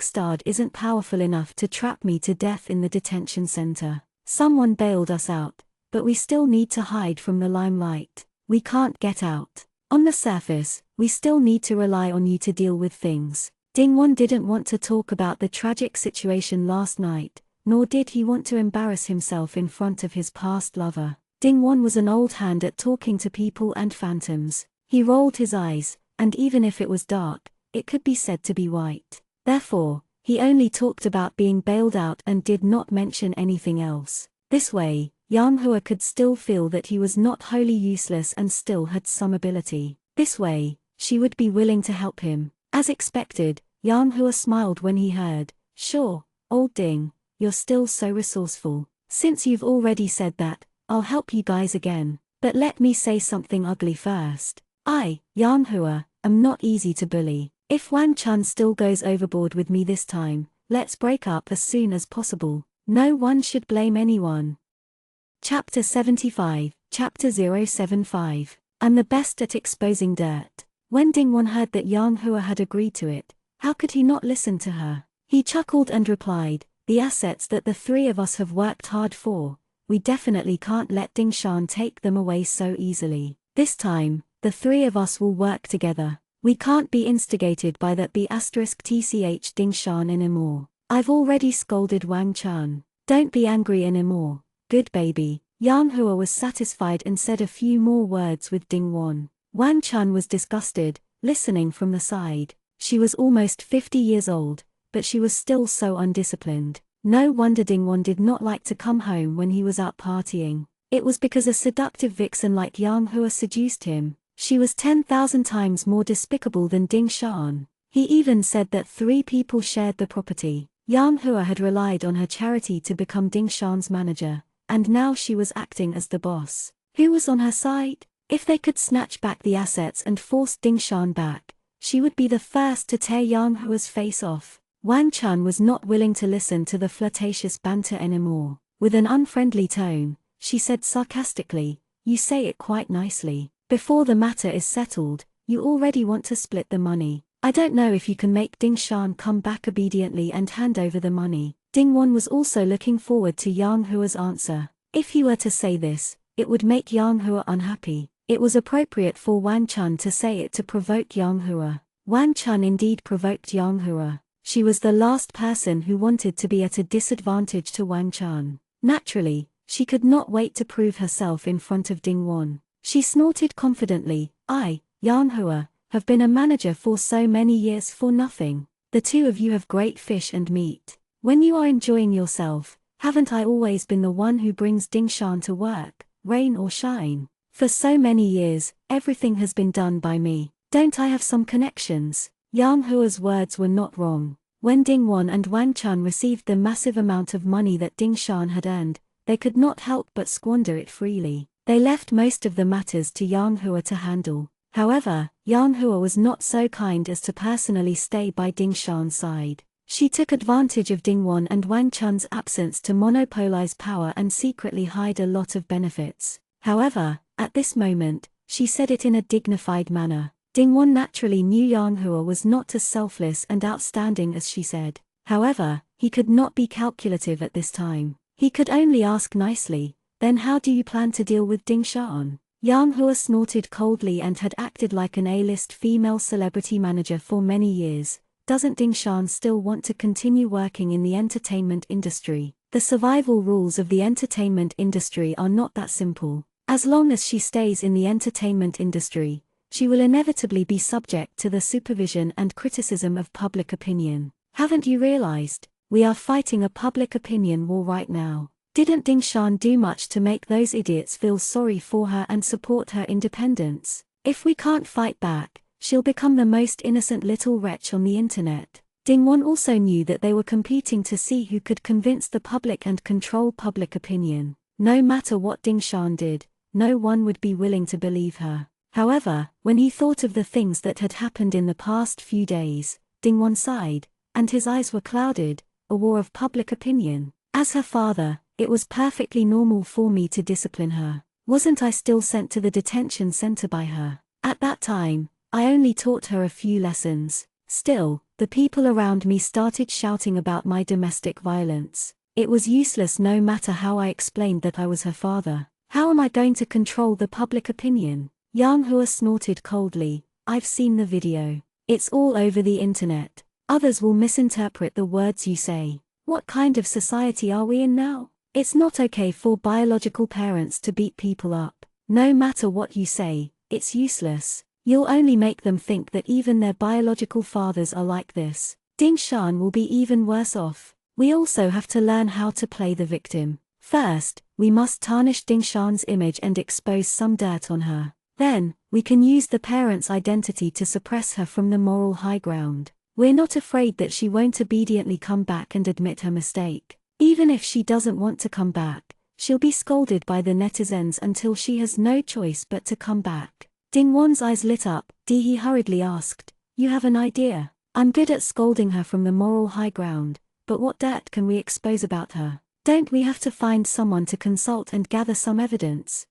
A: starred isn't powerful enough to trap me to death in the detention center. Someone bailed us out, but we still need to hide from the limelight. We can't get out. On the surface, we still need to rely on you to deal with things." Ding Wan didn't want to talk about the tragic situation last night, nor did he want to embarrass himself in front of his past lover. Ding Wan was an old hand at talking to people and phantoms. He rolled his eyes, and even if it was dark, it could be said to be white. Therefore, he only talked about being bailed out and did not mention anything else. This way, Yang Hua could still feel that he was not wholly useless and still had some ability. This way, she would be willing to help him. As expected, Yang Hua smiled when he heard, "Sure, old Ding, you're still so resourceful. Since you've already said that, I'll help you guys again. But let me say something ugly first. I, Yang Hua, am not easy to bully. If Wang Chun still goes overboard with me this time, let's break up as soon as possible. No one should blame anyone." Chapter 75, Chapter 075. I'm the best at exposing dirt. When Ding Wan heard that Yang Hua had agreed to it, how could he not listen to her? He chuckled and replied, "The assets that the three of us have worked hard for, we definitely can't let Ding Shan take them away so easily. This time, the three of us will work together. We can't be instigated by that B**tch Ding Shan anymore. I've already scolded Wang Chun. Don't be angry anymore. Good baby." Yang Hua was satisfied and said a few more words with Ding Wan. Wang Chun was disgusted, listening from the side. She was almost 50 years old, but she was still so undisciplined. No wonder Ding Wan did not like to come home when he was out partying. It was because a seductive vixen like Yang Hua seduced him. She was 10,000 times more despicable than Ding Shan. He even said that 3 people shared the property. Yang Hua had relied on her charity to become Ding Shan's manager, and now she was acting as the boss. Who was on her side? If they could snatch back the assets and force Ding Shan back, she would be the first to tear Yang Hua's face off. Wang Chun was not willing to listen to the flirtatious banter anymore. With an unfriendly tone, she said sarcastically, "You say it quite nicely. Before the matter is settled, you already want to split the money. I don't know if you can make Ding Shan come back obediently and hand over the money." Ding Wan was also looking forward to Yang Hua's answer. If he were to say this, it would make Yang Hua unhappy. It was appropriate for Wang Chun to say it to provoke Yang Hua. Wang Chun indeed provoked Yang Hua. She was the last person who wanted to be at a disadvantage to Wang Chun. Naturally, she could not wait to prove herself in front of Ding Wan. She snorted confidently, "I, Yang Hua, have been a manager for so many years for nothing. The two of you have great fish and meat. When you are enjoying yourself, haven't I always been the one who brings Ding Shan to work, rain or shine? For so many years, everything has been done by me. Don't I have some connections?" Yang Hua's words were not wrong. When Ding Wan and Wang Chun received the massive amount of money that Ding Shan had earned, they could not help but squander it freely. They left most of the matters to Yang Hua to handle. However, Yang Hua was not so kind as to personally stay by Ding Shan's side. She took advantage of Ding Wan and Wang Chun's absence to monopolize power and secretly hide a lot of benefits. However, at this moment, she said it in a dignified manner. Ding Wan naturally knew Yang Hua was not as selfless and outstanding as she said. However, he could not be calculative at this time. He could only ask nicely, "Then how do you plan to deal with Ding Shan?" Yang Hua snorted coldly and had acted like an A-list female celebrity manager for many years. Doesn't Ding Shan still want to continue working in the entertainment industry? The survival rules of the entertainment industry are not that simple. As long as she stays in the entertainment industry, she will inevitably be subject to the supervision and criticism of public opinion. Haven't you realized? We are fighting a public opinion war right now. Didn't Dingshan do much to make those idiots feel sorry for her and support her independence? If we can't fight back, she'll become the most innocent little wretch on the internet. Dingwon also knew that they were competing to see who could convince the public and control public opinion. No matter what Dingshan did, no one would be willing to believe her. However, when he thought of the things that had happened in the past few days, Dingwon sighed, and his eyes were clouded. A war of public opinion. As her father, it was perfectly normal for me to discipline her. Wasn't I still sent to the detention center by her? At that time, I only taught her a few lessons. Still, the people around me started shouting about my domestic violence. It was useless no matter how I explained that I was her father. How am I going to control the public opinion? Yang Hua snorted coldly. I've seen the video. It's all over the internet. Others will misinterpret the words you say. What kind of society are we in now? It's not okay for biological parents to beat people up. No matter what you say, it's useless. You'll only make them think that even their biological fathers are like this. Dingshan will be even worse off. We also have to learn how to play the victim. First, we must tarnish Dingshan's image and expose some dirt on her. Then, we can use the parent's identity to suppress her from the moral high ground. We're not afraid that she won't obediently come back and admit her mistake. Even if she doesn't want to come back, she'll be scolded by the netizens until she has no choice but to come back. Dingwon's eyes lit up. He hurriedly asked, "You have an idea?" "I'm good at scolding her from the moral high ground, but what dirt can we expose about her? Don't we have to find someone to consult and gather some evidence?"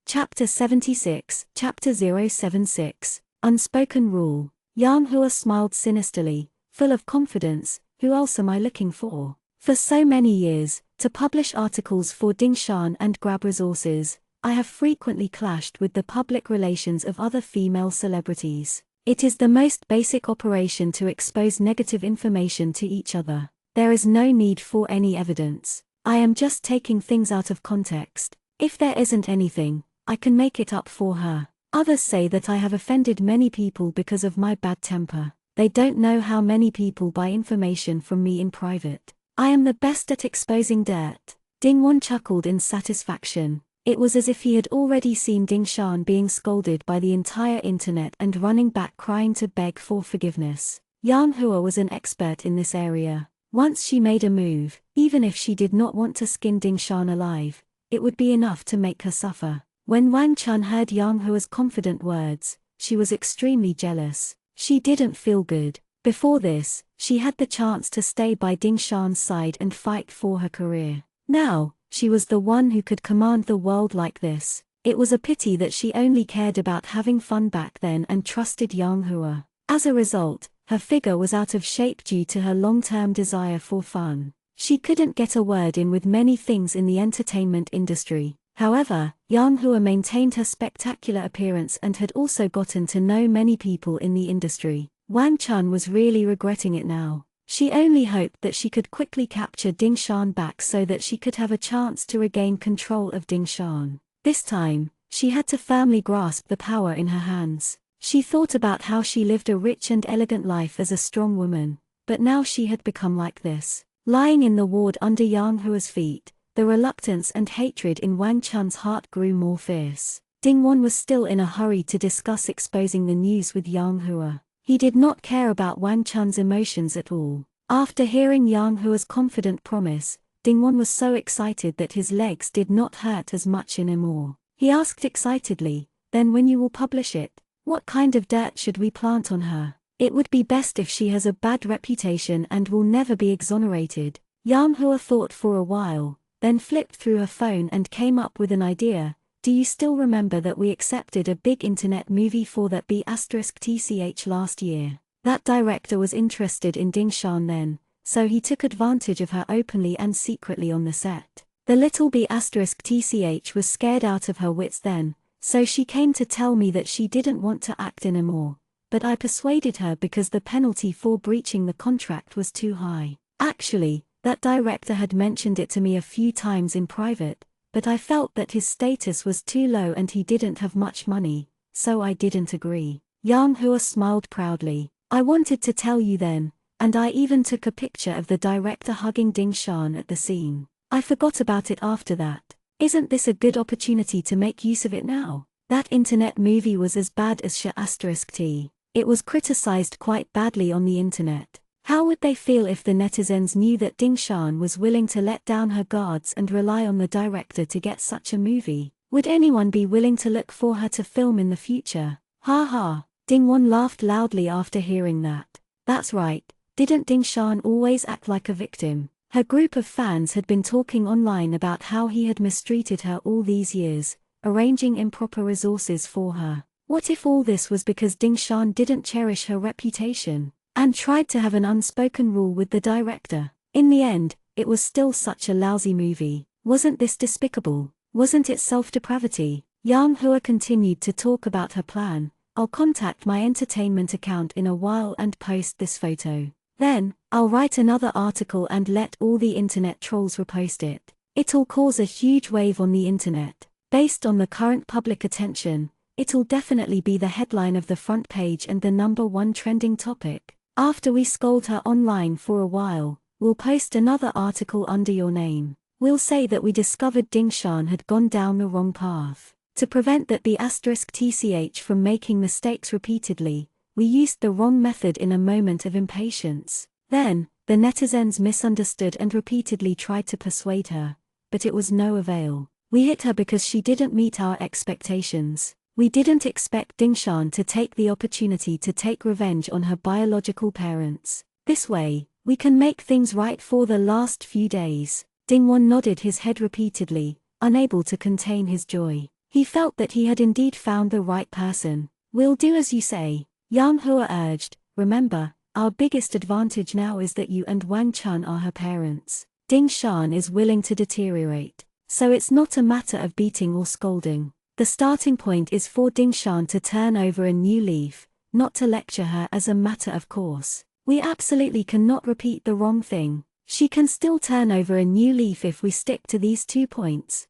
A: Chapter 76, Chapter 076, Unspoken Rule. Yang Hua smiled sinisterly, full of confidence. Who else am I looking for? For so many years, to publish articles for Dingshan and grab resources, I have frequently clashed with the public relations of other female celebrities. It is the most basic operation to expose negative information to each other. There is no need for any evidence. I am just taking things out of context. If there isn't anything, I can make it up for her. Others say that I have offended many people because of my bad temper. They don't know how many people buy information from me in private. I am the best at exposing dirt. Dingwon chuckled in satisfaction. It was as if he had already seen Dingshan being scolded by the entire internet and running back crying to beg for forgiveness. Yang Hua was an expert in this area. Once she made a move, even if she did not want to skin Dingshan alive, it would be enough to make her suffer. When Wang Chun heard Yang Hua's confident words, she was extremely jealous. She didn't feel good. Before this, she had the chance to stay by Dingshan's side and fight for her career. Now, she was the one who could command the world like this. It was a pity that she only cared about having fun back then and trusted Yang Hua. As a result, her figure was out of shape due to her long-term desire for fun. She couldn't get a word in with many things in the entertainment industry. However, Yang Hua maintained her spectacular appearance and had also gotten to know many people in the industry. Wang Chun was really regretting it now. She only hoped that she could quickly capture Dingshan back so that she could have a chance to regain control of Dingshan. This time, she had to firmly grasp the power in her hands. She thought about how she lived a rich and elegant life as a strong woman, but now she had become like this. Lying in the ward under Yang Hua's feet, the reluctance and hatred in Wang Chun's heart grew more fierce. Dingwon was still in a hurry to discuss exposing the news with Yang Hua. He did not care about Wang Chun's emotions at all. After hearing Yang Hua's confident promise, Dingwon was so excited that his legs did not hurt as much anymore. He asked excitedly, "Then when you will publish it, what kind of dirt should we plant on her? It would be best if she has a bad reputation and will never be exonerated." Yang Hua thought for a while, then flipped through her phone and came up with an idea. "Do you still remember that we accepted a big internet movie for that B*TCH last year? That director was interested in Dingshan then, so he took advantage of her openly and secretly on the set. The little B*TCH was scared out of her wits then, so she came to tell me that she didn't want to act anymore, but I persuaded her because the penalty for breaching the contract was too high. Actually, that director had mentioned it to me a few times in private, but I felt that his status was too low and he didn't have much money, so I didn't agree. Yang Hua smiled proudly. I wanted to tell you then, and I even took a picture of the director hugging Ding Shan at the scene. I forgot about it after that. Isn't this a good opportunity to make use of it now? That internet movie was as bad as *T. It was criticized quite badly on the internet. How would they feel if the netizens knew that Ding Shan was willing to let down her guards and rely on the director to get such a movie? Would anyone be willing to look for her to film in the future? Ha ha. Ding Won laughed loudly after hearing that. That's right, didn't Ding Shan always act like a victim? Her group of fans had been talking online about how he had mistreated her all these years, arranging improper resources for her. What if all this was because Ding Shan didn't cherish her reputation, and tried to have an unspoken rule with the director? In the end, it was still such a lousy movie. Wasn't this despicable? Wasn't it self-depravity? Yang Hua continued to talk about her plan. I'll contact my entertainment account in a while and post this photo. Then, I'll write another article and let all the internet trolls repost it. It'll cause a huge wave on the internet. Based on the current public attention, it'll definitely be the headline of the front page and the #1 trending topic. After we scold her online for a while, we'll post another article under your name. We'll say that we discovered Ding Shan had gone down the wrong path. To prevent that *TCH from making mistakes repeatedly, we used the wrong method in a moment of impatience. Then, the netizens misunderstood and repeatedly tried to persuade her, but it was no avail. We hit her because she didn't meet our expectations. We didn't expect Ding Shan to take the opportunity to take revenge on her biological parents. This way, we can make things right for the last few days. Ding Won nodded his head repeatedly, unable to contain his joy. He felt that he had indeed found the right person. We'll do as you say, Yang Hua urged. Remember, our biggest advantage now is that you and Wang Chun are her parents. Ding Shan is willing to deteriorate, so it's not a matter of beating or scolding. The starting point is for Ding Shan to turn over a new leaf, not to lecture her as a matter of course. We absolutely cannot repeat the wrong thing. She can still turn over a new leaf if we stick to these 2 points.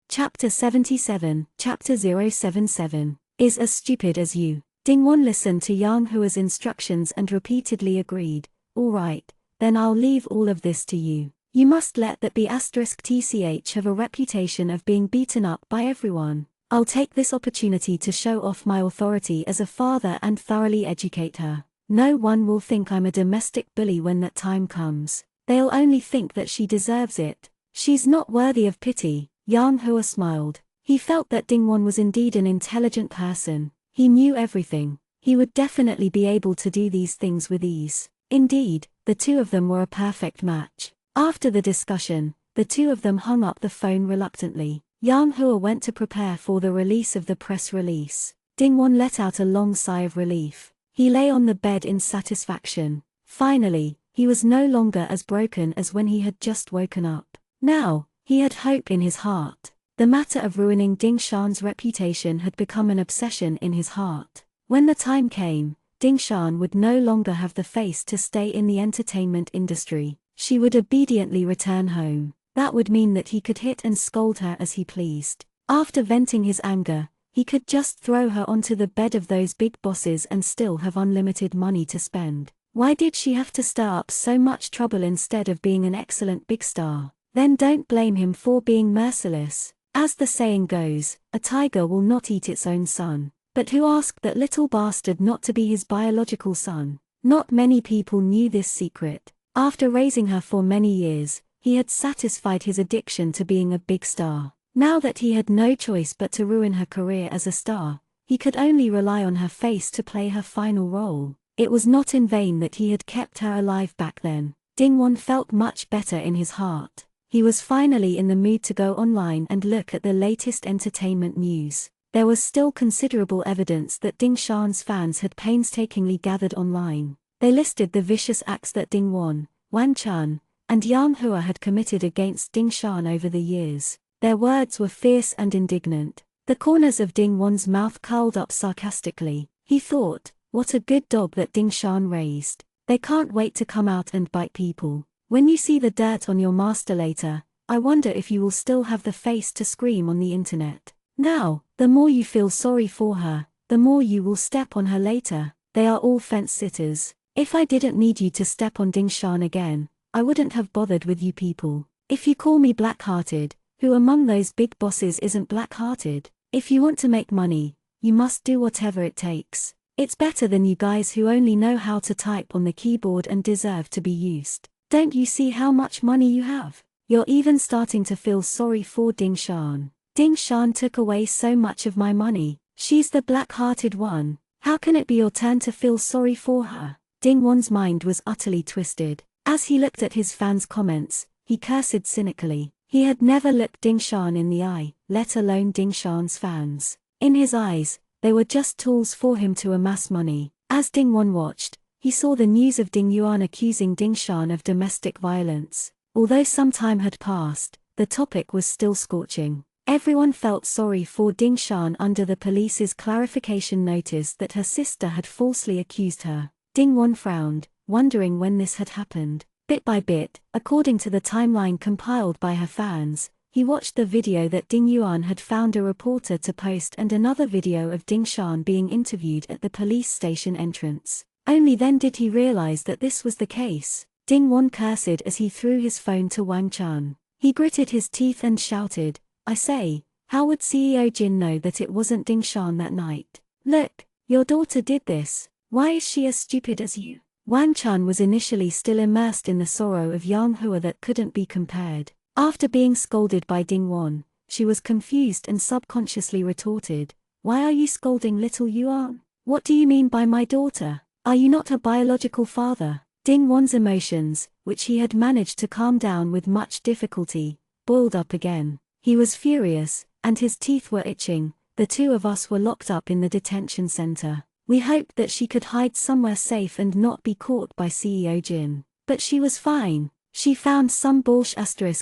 A: Chapter 77, Chapter 077, is as stupid as you. Ding Won listened to Yang Hua's instructions and repeatedly agreed. All right, then I'll leave all of this to you. You must let that *TCH have a reputation of being beaten up by everyone. I'll take this opportunity to show off my authority as a father and thoroughly educate her. No one will think I'm a domestic bully when that time comes. They'll only think that she deserves it. She's not worthy of pity. Yang Hua smiled. He felt that Ding Won was indeed an intelligent person. He knew everything. He would definitely be able to do these things with ease. Indeed, the two of them were a perfect match. After the discussion, the two of them hung up the phone reluctantly. Yang Hua went to prepare for the release of the press release. Ding Won let out a long sigh of relief. He lay on the bed in satisfaction. Finally, he was no longer as broken as when he had just woken up. Now, he had hope in his heart. The matter of ruining Ding Shan's reputation had become an obsession in his heart. When the time came, Ding Shan would no longer have the face to stay in the entertainment industry. She would obediently return home. That would mean that he could hit and scold her as he pleased. After venting his anger, he could just throw her onto the bed of those big bosses and still have unlimited money to spend. Why did she have to stir up so much trouble instead of being an excellent big star? Then don't blame him for being merciless. As the saying goes, a tiger will not eat its own son. But who asked that little bastard not to be his biological son? Not many people knew this secret. After raising her for many years, he had satisfied his addiction to being a big star. Now that he had no choice but to ruin her career as a star, he could only rely on her face to play her final role. It was not in vain that he had kept her alive back then. Ding Won felt much better in his heart. He was finally in the mood to go online and look at the latest entertainment news. There was still considerable evidence that Ding Shan's fans had painstakingly gathered online. They listed the vicious acts that Ding Won, Wang Chun, and Yang Hua had committed against Ding Shan over the years. Their words were fierce and indignant. The corners of Ding Won's mouth curled up sarcastically. He thought, what a good dog that Ding Shan raised. They can't wait to come out and bite people. When you see the dirt on your master later, I wonder if you will still have the face to scream on the internet. Now, the more you feel sorry for her, the more you will step on her later. They are all fence sitters. If I didn't need you to step on Dingshan again, I wouldn't have bothered with you people. If you call me black-hearted, who among those big bosses isn't black-hearted? If you want to make money, you must do whatever it takes. It's better than you guys who only know how to type on the keyboard and deserve to be used. Don't you see how much money you have? You're even starting to feel sorry for Dingshan. Dingshan took away so much of my money. She's the black-hearted one. How can it be your turn to feel sorry for her? Dingwon's mind was utterly twisted. As he looked at his fans' comments, he cursed cynically. He had never looked Dingshan in the eye, let alone Dingshan's fans. In his eyes, they were just tools for him to amass money. As Dingwon watched, he saw the news of Ding Yuan accusing Dingshan of domestic violence. Although some time had passed, the topic was still scorching. Everyone felt sorry for Dingshan under the police's clarification notice that her sister had falsely accused her. Dingwon frowned, wondering when this had happened. Bit by bit, according to the timeline compiled by her fans, he watched the video that Ding Yuan had found a reporter to post and another video of Dingshan being interviewed at the police station entrance. Only then did he realize that this was the case. Dingwon cursed as he threw his phone to Wang Chun. He gritted his teeth and shouted, "I say, how would CEO Jin know that it wasn't Dingshan that night? Look, your daughter did this. Why is she as stupid as you?" Wang Chun was initially still immersed in the sorrow of Yang Hua that couldn't be compared. After being scolded by Dingwon, she was confused and subconsciously retorted, "Why are you scolding little Yuan? What do you mean by my daughter? Are you not a biological father?" Dingwon's emotions, which he had managed to calm down with much difficulty, boiled up again. He was furious, and his teeth were itching. "The two of us were locked up in the detention center. We hoped that she could hide somewhere safe and not be caught by CEO Jin. But she was fine. She found some bullsh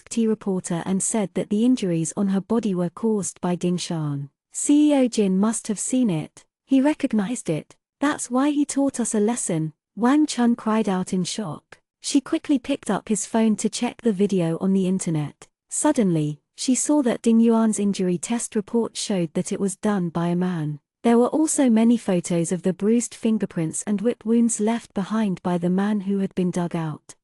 A: T reporter and said that the injuries on her body were caused by Dingshan. CEO Jin must have seen it. He recognized it. That's why he taught us a lesson." Wang Chun cried out in shock. She quickly picked up his phone to check the video on the internet. Suddenly, she saw that Ding Yuan's injury test report showed that it was done by a man. There were also many photos of the bruised fingerprints and whip wounds left behind by the man who had been dug out.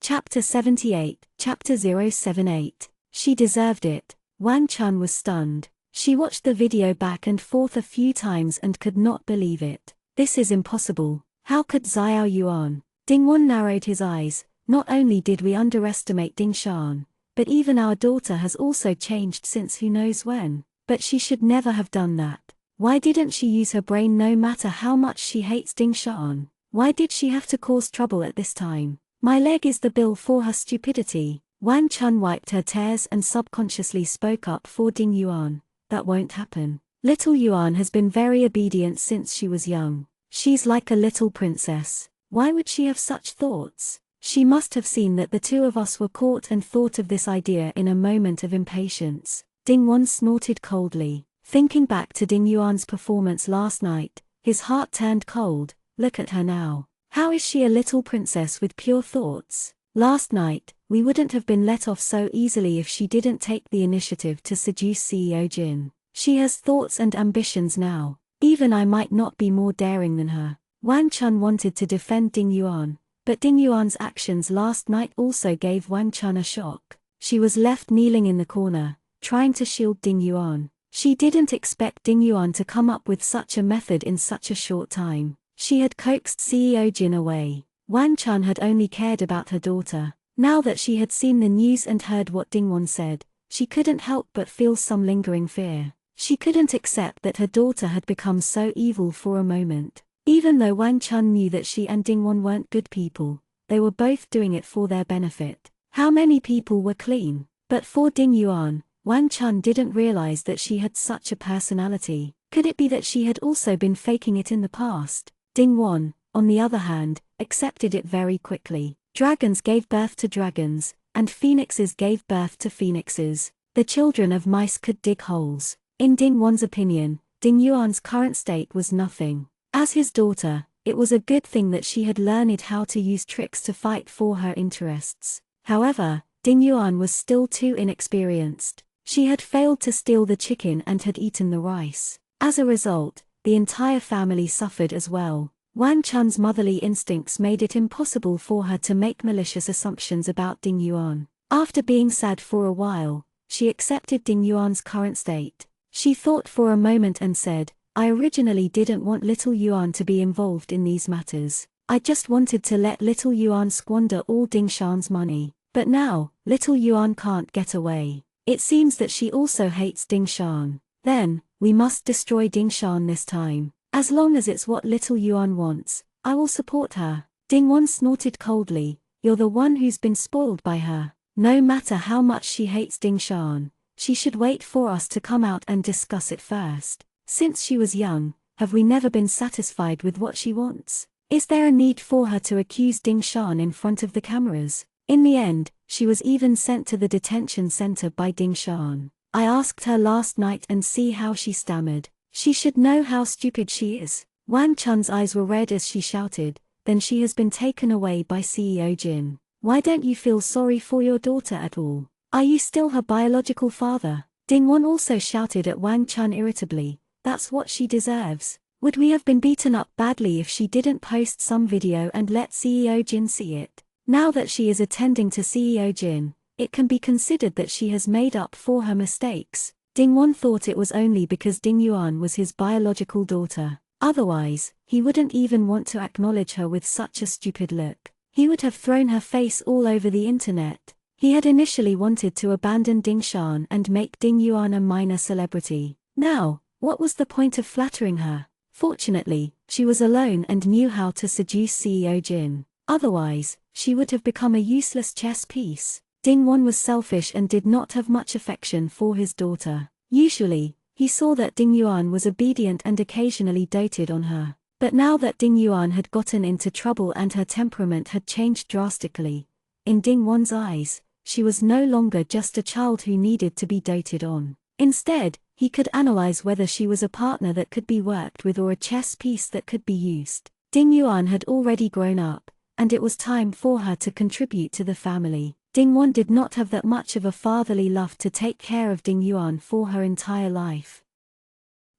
A: Chapter 78, Chapter 078. She deserved it. Wang Chun was stunned. She watched the video back and forth a few times and could not believe it. This is impossible. How could Xiao Yuan? Dingwon narrowed his eyes. Not only did we underestimate Dingshan, but even our daughter has also changed since who knows when. But she should never have done that. Why didn't she use her brain no matter how much she hates Dingshan? Why did she have to cause trouble at this time? My leg is the bill for her stupidity. Wang Chun wiped her tears and subconsciously spoke up for Ding Yuan. That won't happen. Little Yuan has been very obedient since she was young. She's like a little princess. Why would she have such thoughts? She must have seen that the two of us were caught and thought of this idea in a moment of impatience. Dingwon snorted coldly. Thinking back to Ding Yuan's performance last night, his heart turned cold. Look at her now. How is she a little princess with pure thoughts? Last night, we wouldn't have been let off so easily if she didn't take the initiative to seduce CEO Jin. She has thoughts and ambitions now. Even I might not be more daring than her. Wang Chun wanted to defend Ding Yuan, but Ding Yuan's actions last night also gave Wang Chun a shock. She was left kneeling in the corner, trying to shield Ding Yuan. She didn't expect Ding Yuan to come up with such a method in such a short time. She had coaxed CEO Jin away. Wang Chun had only cared about her daughter. Now that she had seen the news and heard what Dingwon said, she couldn't help but feel some lingering fear. She couldn't accept that her daughter had become so evil for a moment. Even though Wang Chun knew that she and Dingwon weren't good people, they were both doing it for their benefit. How many people were clean? But for Ding Yuan, Wang Chun didn't realize that she had such a personality. Could it be that she had also been faking it in the past? Dingwon, on the other hand, accepted it very quickly. Dragons gave birth to dragons, and phoenixes gave birth to phoenixes. The children of mice could dig holes. In Dingwon's opinion, Ding Yuan's current state was nothing. As his daughter, it was a good thing that she had learned how to use tricks to fight for her interests. However, Ding Yuan was still too inexperienced. She had failed to steal the chicken and had eaten the rice. As a result, the entire family suffered as well. Wang Chun's motherly instincts made it impossible for her to make malicious assumptions about Ding Yuan. After being sad for a while, she accepted Ding Yuan's current state. She thought for a moment and said, I originally didn't want little Yuan to be involved in these matters. I just wanted to let little Yuan squander all Ding Shan's money. But now, little Yuan can't get away. It seems that she also hates Ding Shan. Then, we must destroy Ding Shan this time. As long as it's what little Yuan wants, I will support her. Ding Wan snorted coldly, you're the one who's been spoiled by her. No matter how much she hates Ding Shan, she should wait for us to come out and discuss it first. Since she was young, have we never been satisfied with what she wants? Is there a need for her to accuse Ding Shan in front of the cameras? In the end, she was even sent to the detention center by Ding Shan. I asked her last night and see how she stammered. She should know how stupid she is. Wang Chun's eyes were red as she shouted, then she has been taken away by CEO Jin. Why don't you feel sorry for your daughter at all? Are you still her biological father? Ding Wan also shouted at Wang Chun irritably, that's what she deserves. Would we have been beaten up badly if she didn't post some video and let CEO Jin see it? Now that she is attending to CEO Jin, it can be considered that she has made up for her mistakes. Ding Wan thought it was only because Ding Yuan was his biological daughter. Otherwise, he wouldn't even want to acknowledge her with such a stupid look. He would have thrown her face all over the internet. He had initially wanted to abandon Ding Shan and make Ding Yuan a minor celebrity. Now, what was the point of flattering her? Fortunately, she was alone and knew how to seduce CEO Jin. Otherwise, she would have become a useless chess piece. Ding Wan was selfish and did not have much affection for his daughter. Usually, he saw that Ding Yuan was obedient and occasionally doted on her. But now that Ding Yuan had gotten into trouble and her temperament had changed drastically, in Ding Wan's eyes, she was no longer just a child who needed to be doted on. Instead, he could analyze whether she was a partner that could be worked with or a chess piece that could be used. Ding Yuan had already grown up, and it was time for her to contribute to the family. Ding Wan did not have that much of a fatherly love to take care of Ding Yuan for her entire life.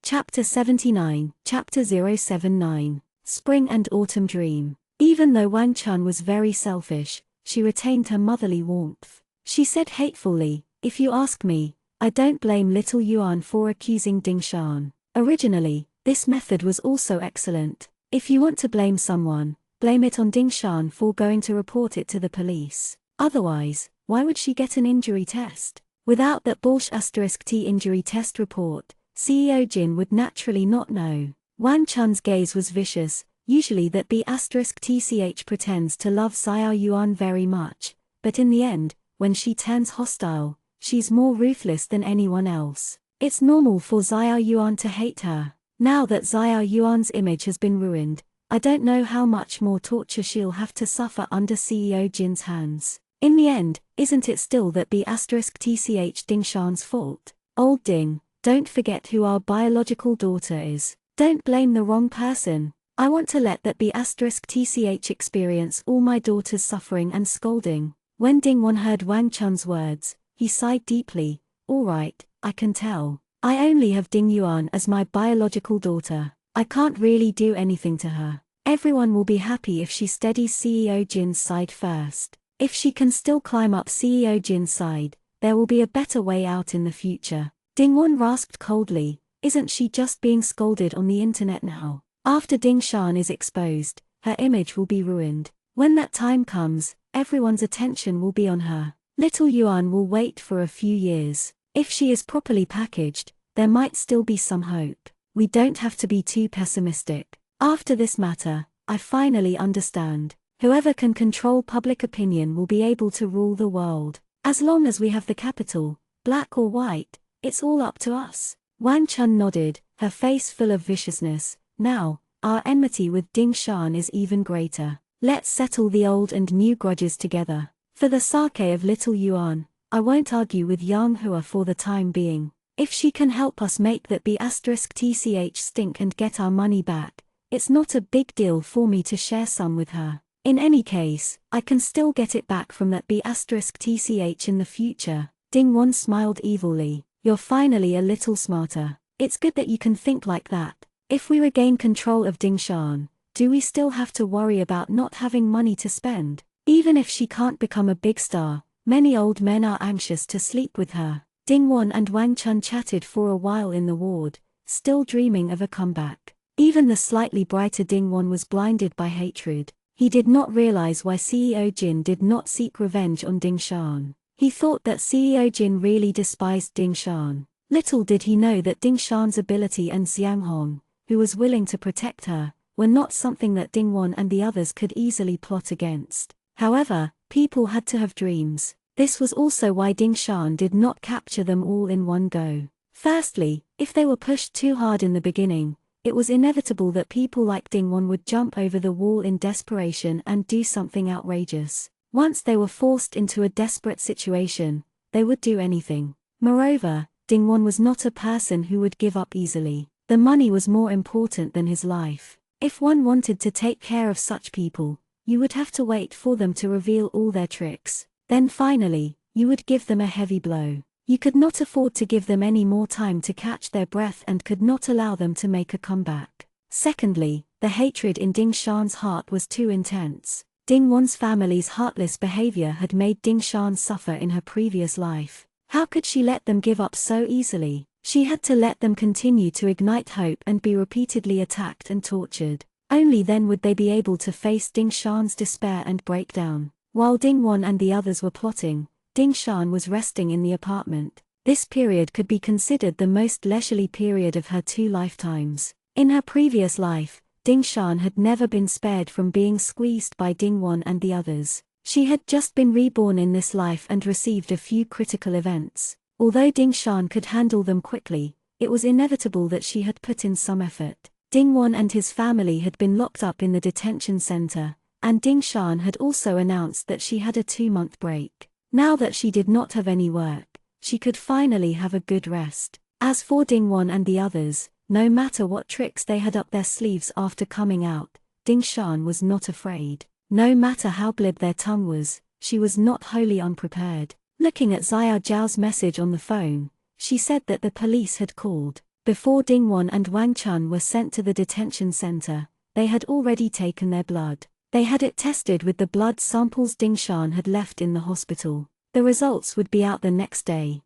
A: Chapter 79, Chapter 079, Spring and Autumn Dream. Even though Wang Chun was very selfish, she retained her motherly warmth. She said hatefully, if you ask me, I don't blame little Yuan for accusing Ding Shan. Originally, this method was also excellent. If you want to blame someone, blame it on Ding Shan for going to report it to the police. Otherwise, why would she get an injury test? Without that *T injury test report, CEO Jin would naturally not know. Wang Chun's gaze was vicious, usually that *TCH pretends to love Xiao Yuan very much, but in the end, when she turns hostile, she's more ruthless than anyone else. It's normal for Xiao Yuan to hate her. Now that Xiao Yuan's image has been ruined, I don't know how much more torture she'll have to suffer under CEO Jin's hands. In the end, isn't it still that *TCH Ding Shan's fault? Old Ding, don't forget who our biological daughter is. Don't blame the wrong person. I want to let that *TCH experience all my daughter's suffering and scolding. When Ding Wan heard Wang Chun's words, he sighed deeply. All right, I can tell. I only have Ding Yuan as my biological daughter. I can't really do anything to her. Everyone will be happy if she steadies CEO Jin's side first. If she can still climb up CEO Jin's side, there will be a better way out in the future. Ding Wan rasped coldly, isn't she just being scolded on the internet now? After Ding Shan is exposed, her image will be ruined. When that time comes, everyone's attention will be on her. Little Yuan will wait for a few years. If she is properly packaged, there might still be some hope. We don't have to be too pessimistic. After this matter, I finally understand. Whoever can control public opinion will be able to rule the world. As long as we have the capital, black or white, it's all up to us. Wang Chun nodded, her face full of viciousness. Now, our enmity with Ding Shan is even greater. Let's settle the old and new grudges together. For the sake of little Yuan, I won't argue with Yang Hua for the time being. If she can help us make that *TCH stink and get our money back, it's not a big deal for me to share some with her. In any case, I can still get it back from that *TCH in the future. Ding-won smiled evilly. You're finally a little smarter. It's good that you can think like that. If we regain control of Dingshan, do we still have to worry about not having money to spend? Even if she can't become a big star, many old men are anxious to sleep with her. Ding-won and Wang Chun chatted for a while in the ward, still dreaming of a comeback. Even the slightly brighter Ding-won was blinded by hatred. He did not realize why CEO Jin did not seek revenge on Dingshan. He thought that CEO Jin really despised Dingshan. Little did he know that Dingshan's ability and Xiang Hong, who was willing to protect her, were not something that Ding-won and the others could easily plot against. However, people had to have dreams. This was also why Dingshan did not capture them all in one go. Firstly, if they were pushed too hard in the beginning, it was inevitable that people like Ding-won would jump over the wall in desperation and do something outrageous. Once they were forced into a desperate situation, they would do anything. Moreover, Ding-won was not a person who would give up easily. The money was more important than his life. If one wanted to take care of such people, you would have to wait for them to reveal all their tricks. Then finally, you would give them a heavy blow. You could not afford to give them any more time to catch their breath and could not allow them to make a comeback. Secondly, the hatred in Dingshan's heart was too intense. Ding-won's family's heartless behavior had made Dingshan suffer in her previous life. How could she let them give up so easily? She had to let them continue to ignite hope and be repeatedly attacked and tortured. Only then would they be able to face Dingshan's despair and breakdown. While Ding-won and the others were plotting, Dingshan was resting in the apartment. This period could be considered the most leisurely period of her 2 lifetimes. In her previous life, Dingshan had never been spared from being squeezed by Ding-won and the others. She had just been reborn in this life and received a few critical events. Although Dingshan could handle them quickly, it was inevitable that she had put in some effort. Ding-won and his family had been locked up in the detention center, and Dingshan had also announced that she had a 2-month break. Now that she did not have any work, she could finally have a good rest. As for Ding-won and the others, no matter what tricks they had up their sleeves after coming out, Dingshan was not afraid. No matter how glib their tongue was, she was not wholly unprepared. Looking at Xiao Zhao's message on the phone, she said that the police had called. Before Ding-won and Wang Chun were sent to the detention center, they had already taken their blood. They had it tested with the blood samples Dingshan had left in the hospital. The results would be out the next day.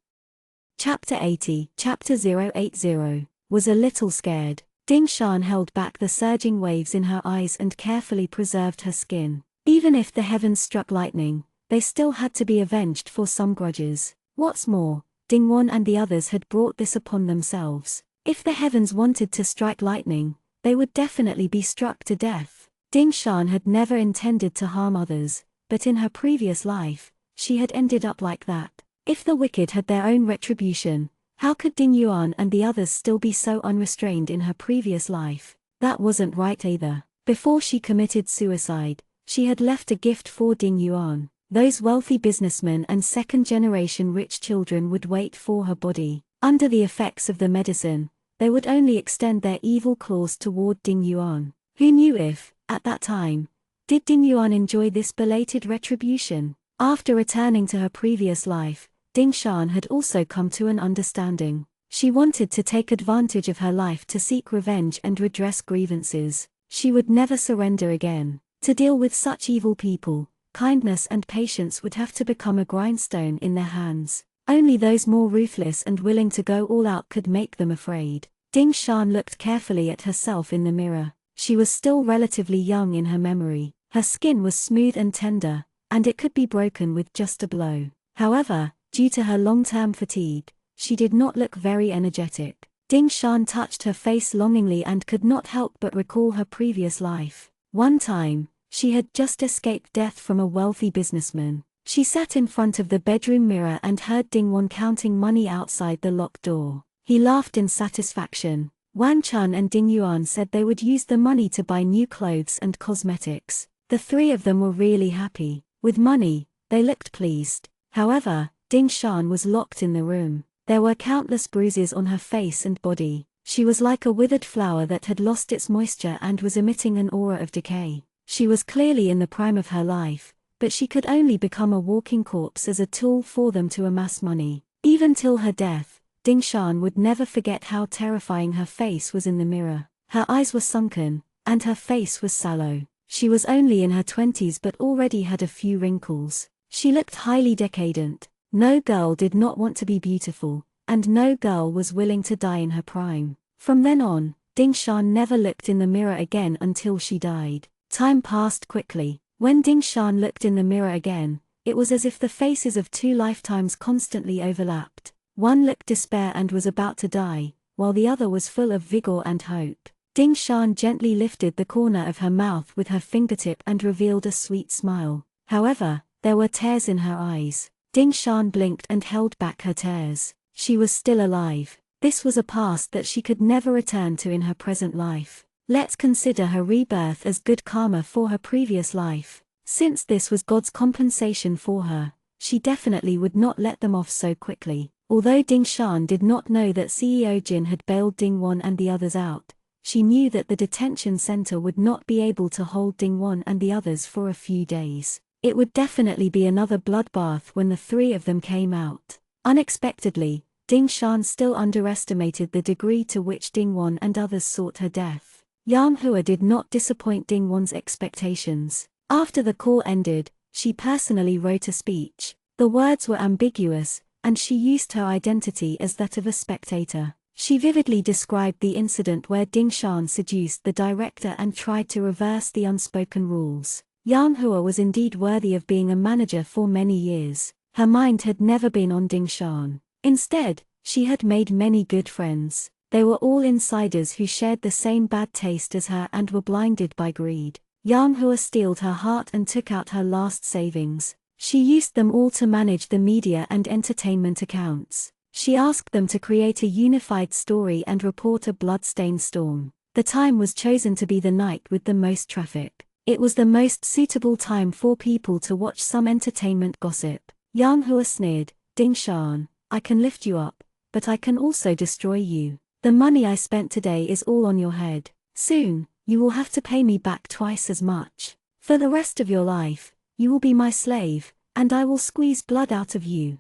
A: Chapter 80, Chapter 080, was a little scared. Dingshan held back the surging waves in her eyes and carefully preserved her skin. Even if the heavens struck lightning, they still had to be avenged for some grudges. What's more, Ding-won and the others had brought this upon themselves. If the heavens wanted to strike lightning, they would definitely be struck to death. Dingshan had never intended to harm others, but in her previous life, she had ended up like that. If the wicked had their own retribution, how could Ding Yuan and the others still be so unrestrained in her previous life? That wasn't right either. Before she committed suicide, she had left a gift for Ding Yuan. Those wealthy businessmen and second-generation rich children would wait for her body. Under the effects of the medicine, they would only extend their evil claws toward Ding Yuan. Who knew if, at that time, did Ding Yuan enjoy this belated retribution? After returning to her previous life, Dingshan had also come to an understanding. She wanted to take advantage of her life to seek revenge and redress grievances. She would never surrender again. To deal with such evil people, kindness and patience would have to become a grindstone in their hands. Only those more ruthless and willing to go all out could make them afraid. Dingshan looked carefully at herself in the mirror. She was still relatively young in her memory. Her skin was smooth and tender, and it could be broken with just a blow. However, due to her long-term fatigue, she did not look very energetic. Dingshan touched her face longingly and could not help but recall her previous life. One time, she had just escaped death from a wealthy businessman. She sat in front of the bedroom mirror and heard Ding-won counting money outside the locked door. He laughed in satisfaction. Wang Chun and Ding Yuan said they would use the money to buy new clothes and cosmetics. The 3 of them were really happy. With money, they looked pleased. However, Dingshan was locked in the room. There were countless bruises on her face and body. She was like a withered flower that had lost its moisture and was emitting an aura of decay. She was clearly in the prime of her life, but she could only become a walking corpse as a tool for them to amass money. Even till her death, Ding Shan would never forget how terrifying her face was in the mirror. Her eyes were sunken, and her face was sallow. She was only in her 20s but already had a few wrinkles. She looked highly decadent. No girl did not want to be beautiful, and no girl was willing to die in her prime. From then on, Ding Shan never looked in the mirror again until she died. Time passed quickly. When Ding Shan looked in the mirror again, it was as if the faces of two lifetimes constantly overlapped. One looked despair and was about to die, while the other was full of vigor and hope. Ding Shan gently lifted the corner of her mouth with her fingertip and revealed a sweet smile. However, there were tears in her eyes. Ding Shan blinked and held back her tears. She was still alive. This was a past that she could never return to in her present life. Let's consider her rebirth as good karma for her previous life. Since this was God's compensation for her, she definitely would not let them off so quickly. Although Ding Shan did not know that CEO Jin had bailed Ding Won and the others out, she knew that the detention center would not be able to hold Ding Won and the others for a few days. It would definitely be another bloodbath when the three of them came out. Unexpectedly, Ding Shan still underestimated the degree to which Ding Won and others sought her death. Yang Hua did not disappoint Ding Won's expectations. After the call ended, she personally wrote a speech. The words were ambiguous, and she used her identity as that of a spectator. She vividly described the incident where Ding Shan seduced the director and tried to reverse the unspoken rules. Yang Hua was indeed worthy of being a manager for many years. Her mind had never been on Ding Shan. Instead, she had made many good friends. They were all insiders who shared the same bad taste as her and were blinded by greed. Yang Hua steeled her heart and took out her last savings. She used them all to manage the media and entertainment accounts. She asked them to create a unified story and report a blood-stained storm. The time was chosen to be the night with the most traffic. It was the most suitable time for people to watch some entertainment gossip. Yang Hua sneered, "Ding Shan, I can lift you up, but I can also destroy you. The money I spent today is all on your head. Soon, you will have to pay me back twice as much. For the rest of your life, you will be my slave, and I will squeeze blood out of you."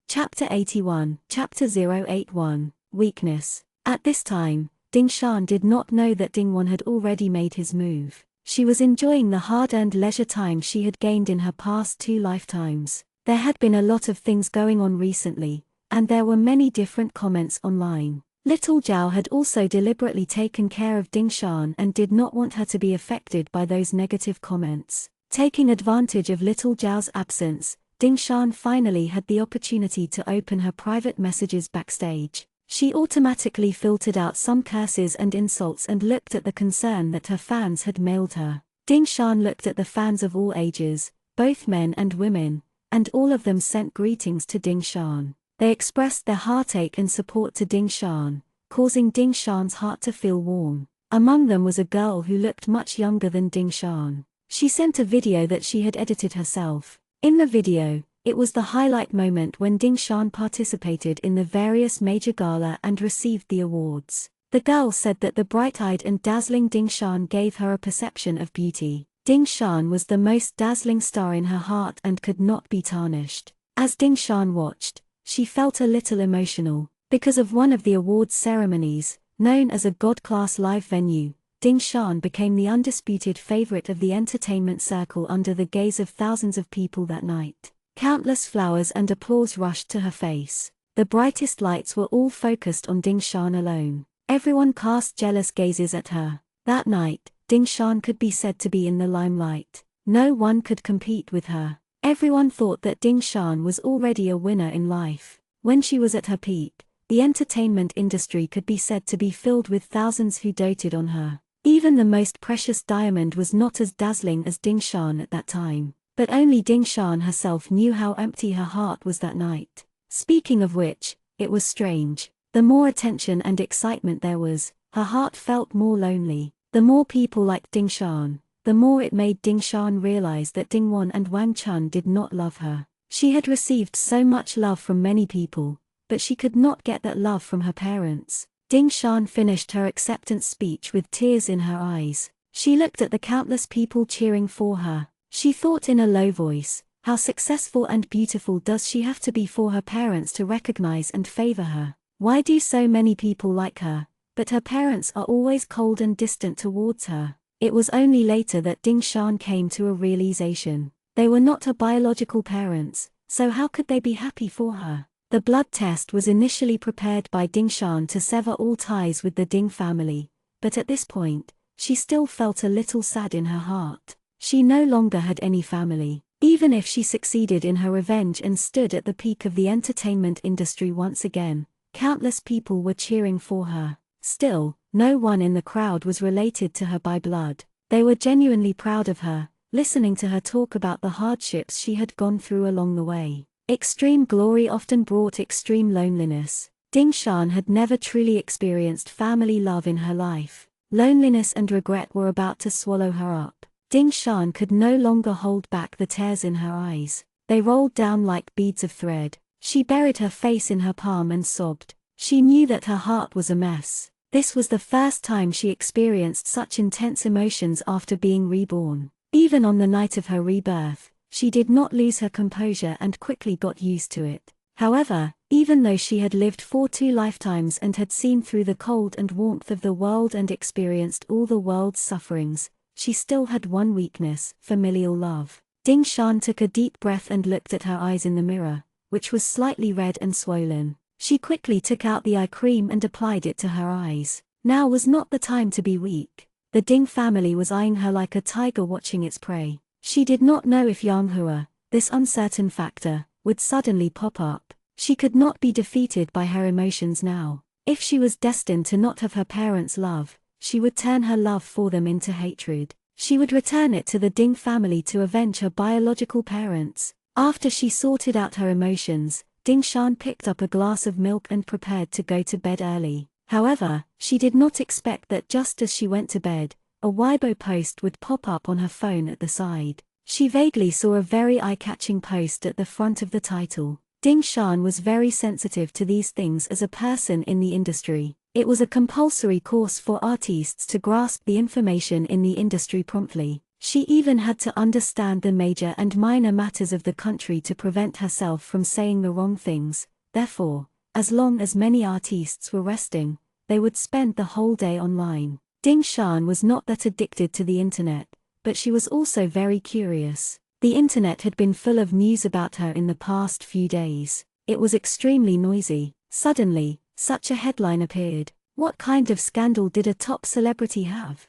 A: Chapter 81, Chapter 081, Weakness. At this time, Ding Shan did not know that Ding Won had already made his move. She was enjoying the hard-earned leisure time she had gained in her past 2 lifetimes. There had been a lot of things going on recently, and there were many different comments online. Little Zhao had also deliberately taken care of Ding Shan and did not want her to be affected by those negative comments. Taking advantage of Little Zhao's absence, Ding Shan finally had the opportunity to open her private messages backstage. She automatically filtered out some curses and insults and looked at the concern that her fans had mailed her. Ding Shan looked at the fans of all ages, both men and women, and all of them sent greetings to Ding Shan. They expressed their heartache and support to Ding Shan, causing Ding Shan's heart to feel warm. Among them was a girl who looked much younger than Ding Shan. She sent a video that she had edited herself. In the video, it was the highlight moment when Ding Shan participated in the various major gala and received the awards. The girl said that the bright-eyed and dazzling Ding Shan gave her a perception of beauty. Ding Shan was the most dazzling star in her heart and could not be tarnished. As Ding Shan watched, she felt a little emotional. Because of one of the awards ceremonies, known as a God-class live venue, Ding Shan became the undisputed favorite of the entertainment circle under the gaze of thousands of people that night. Countless flowers and applause rushed to her face. The brightest lights were all focused on Ding Shan alone. Everyone cast jealous gazes at her. That night, Ding Shan could be said to be in the limelight. No one could compete with her. Everyone thought that Ding Shan was already a winner in life. When she was at her peak, the entertainment industry could be said to be filled with thousands who doted on her. Even the most precious diamond was not as dazzling as Ding Shan at that time. But only Ding Shan herself knew how empty her heart was that night. Speaking of which, it was strange. The more attention and excitement there was, her heart felt more lonely. The more people liked Ding Shan, the more it made Ding Shan realize that Ding Won and Wang Chun did not love her. She had received so much love from many people, but she could not get that love from her parents. Ding Shan finished her acceptance speech with tears in her eyes. She looked at the countless people cheering for her. She thought in a low voice, how successful and beautiful does she have to be for her parents to recognize and favor her? Why do so many people like her, but her parents are always cold and distant towards her? It was only later that Ding Shan came to a realization. They were not her biological parents, so how could they be happy for her? The blood test was initially prepared by Ding Shan to sever all ties with the Ding family, but at this point, she still felt a little sad in her heart. She no longer had any family. Even if she succeeded in her revenge and stood at the peak of the entertainment industry once again, countless people were cheering for her. Still, no one in the crowd was related to her by blood. They were genuinely proud of her, listening to her talk about the hardships she had gone through along the way. Extreme glory often brought extreme loneliness. Ding Shan had never truly experienced family love in her life. Loneliness and regret were about to swallow her up. Ding Shan could no longer hold back the tears in her eyes. They rolled down like beads of thread. She buried her face in her palm and sobbed. She knew that her heart was a mess. This was the first time she experienced such intense emotions after being reborn. Even on the night of her rebirth, she did not lose her composure and quickly got used to it. However, even though she had lived for 2 lifetimes and had seen through the cold and warmth of the world and experienced all the world's sufferings, she still had one weakness: familial love. Ding Shan took a deep breath and looked at her eyes in the mirror, which was slightly red and swollen. She quickly took out the eye cream and applied it to her eyes. Now was not the time to be weak. The Ding family was eyeing her like a tiger watching its prey. She did not know if Yang Hua, this uncertain factor, would suddenly pop up. She could not be defeated by her emotions now. If she was destined to not have her parents' love, she would turn her love for them into hatred. She would return it to the Ding family to avenge her biological parents. After she sorted out her emotions, Ding Shan picked up a glass of milk and prepared to go to bed early. However, she did not expect that just as she went to bed, a Weibo post would pop up on her phone at the side. She vaguely saw a very eye-catching post at the front of the title. Ding Shan was very sensitive to these things as a person in the industry. It was a compulsory course for artists to grasp the information in the industry promptly. She even had to understand the major and minor matters of the country to prevent herself from saying the wrong things. Therefore, as long as many artists were resting, they would spend the whole day online. Ding Shan was not that addicted to the internet, but she was also very curious. The internet had been full of news about her in the past few days. It was extremely noisy. Suddenly, such a headline appeared. What kind of scandal did a top celebrity have?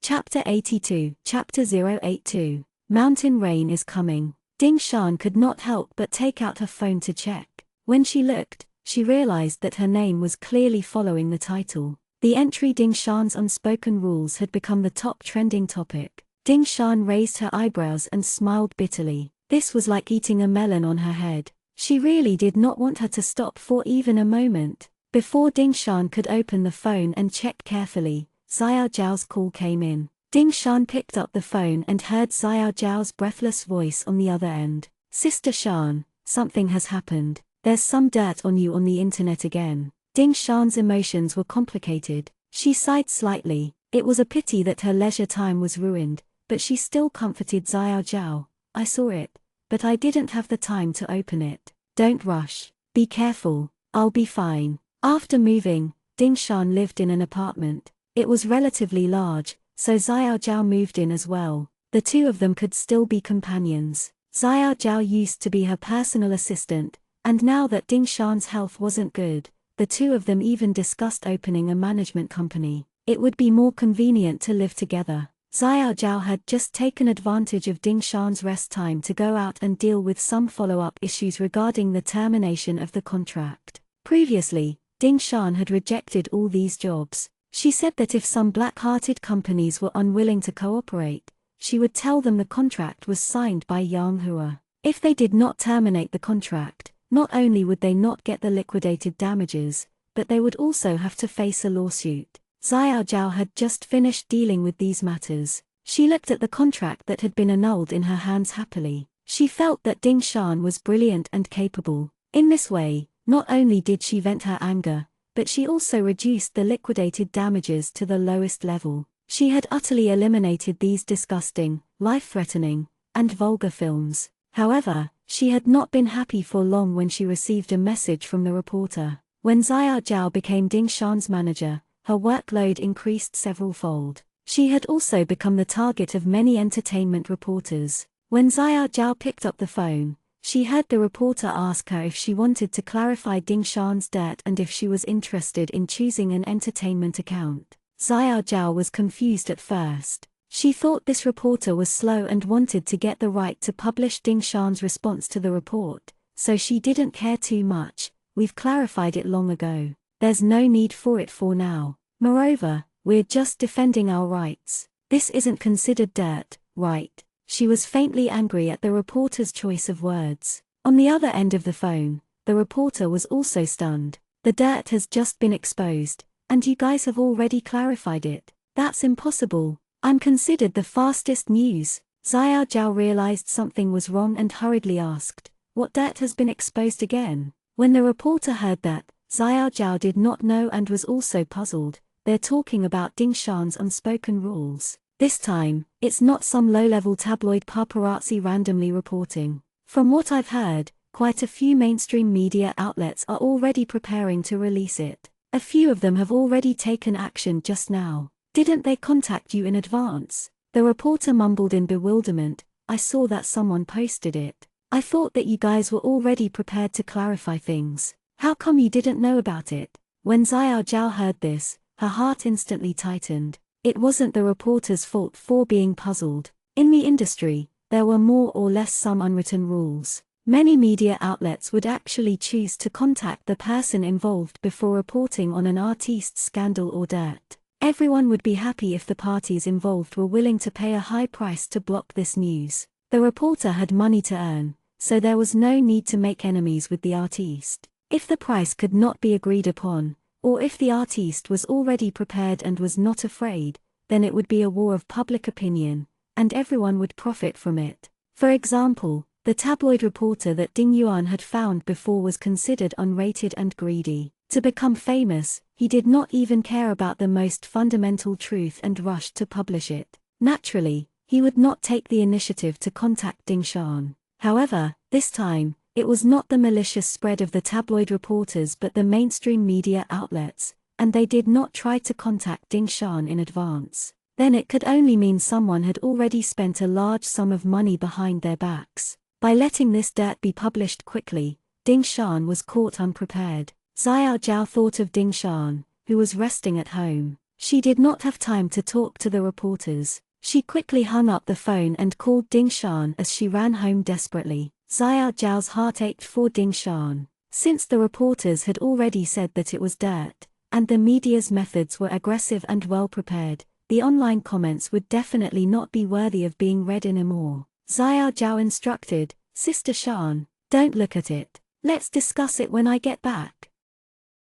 A: Chapter 82, Chapter 082. Mountain rain is coming. Ding Shan could not help but take out her phone to check. When she looked, she realized that her name was clearly following the title. The entry Ding Shan's unspoken rules had become the top trending topic. Ding Shan raised her eyebrows and smiled bitterly. This was like eating a melon on her head. She really did not want her to stop for even a moment. Before Ding Shan could open the phone and check carefully, Xiao Zhao's call came in. Ding Shan picked up the phone and heard Xiao Zhao's breathless voice on the other end. Sister Shan, something has happened. There's some dirt on you on the internet again. Ding Shan's emotions were complicated. She sighed slightly. It was a pity that her leisure time was ruined, but she still comforted Xiao Zhao. I saw it, but I didn't have the time to open it. Don't rush. Be careful. I'll be fine. After moving, Ding Shan lived in an apartment. It was relatively large, so Xiao Zhao moved in as well. The two of them could still be companions. Xiao Zhao used to be her personal assistant, and now that Ding Shan's health wasn't good, the two of them even discussed opening a management company. It would be more convenient to live together. Xiao Zhao had just taken advantage of Ding Shan's rest time to go out and deal with some follow-up issues regarding the termination of the contract. Previously, Ding Shan had rejected all these jobs. She said that if some black-hearted companies were unwilling to cooperate, she would tell them the contract was signed by Yang Hua. If they did not terminate the contract, not only would they not get the liquidated damages, but they would also have to face a lawsuit. Xiao Zhao had just finished dealing with these matters. She looked at the contract that had been annulled in her hands happily. She felt that Ding Shan was brilliant and capable. In this way, not only did she vent her anger, but she also reduced the liquidated damages to the lowest level. She had utterly eliminated these disgusting, life-threatening, and vulgar films. However, she had not been happy for long when she received a message from the reporter. When Xiao Zhao became Ding Shan's manager, her workload increased several-fold. She had also become the target of many entertainment reporters. When Xiao Zhao picked up the phone, she heard the reporter ask her if she wanted to clarify Ding Shan's dirt and if she was interested in choosing an entertainment account. Xiao Zhao was confused at first. She thought this reporter was slow and wanted to get the right to publish Ding Shan's response to the report, so she didn't care too much. We've clarified it long ago. There's no need for it for now. Moreover, we're just defending our rights. This isn't considered dirt, right? She was faintly angry at the reporter's choice of words. On the other end of the phone, the reporter was also stunned. The dirt has just been exposed, and you guys have already clarified it. That's impossible. I'm considered the fastest news. Xiao Zhao realized something was wrong and hurriedly asked, "What dirt has been exposed again?" When the reporter heard that, Xiao Zhao did not know and was also puzzled. They're talking about Ding Shan's unspoken rules. This time, it's not some low-level tabloid paparazzi randomly reporting. From what I've heard, quite a few mainstream media outlets are already preparing to release it. A few of them have already taken action just now. Didn't they contact you in advance? The reporter mumbled in bewilderment. I saw that someone posted it. I thought that you guys were already prepared to clarify things. How come you didn't know about it? When Xiao Zhao heard this, her heart instantly tightened. It wasn't the reporter's fault for being puzzled. In the industry, there were more or less some unwritten rules. Many media outlets would actually choose to contact the person involved before reporting on an artiste's scandal or dirt. Everyone would be happy if the parties involved were willing to pay a high price to block this news. The reporter had money to earn, so there was no need to make enemies with the artiste. If the price could not be agreed upon, or if the artiste was already prepared and was not afraid, then it would be a war of public opinion, and everyone would profit from it. For example, the tabloid reporter that Ding Yuan had found before was considered unrated and greedy. To become famous, he did not even care about the most fundamental truth and rushed to publish it. Naturally, he would not take the initiative to contact Ding Shan. However, this time, it was not the malicious spread of the tabloid reporters but the mainstream media outlets, and they did not try to contact Ding Shan in advance. Then it could only mean someone had already spent a large sum of money behind their backs. By letting this dirt be published quickly, Ding Shan was caught unprepared. Xiao Zhao thought of Ding Shan, who was resting at home. She did not have time to talk to the reporters. She quickly hung up the phone and called Ding Shan as she ran home desperately. Xiao Zhao's heart ached for Ding Shan. Since the reporters had already said that it was dirt, and the media's methods were aggressive and well-prepared, the online comments would definitely not be worthy of being read anymore. Xiao Zhao instructed, "Sister Shan, don't look at it. Let's discuss it when I get back."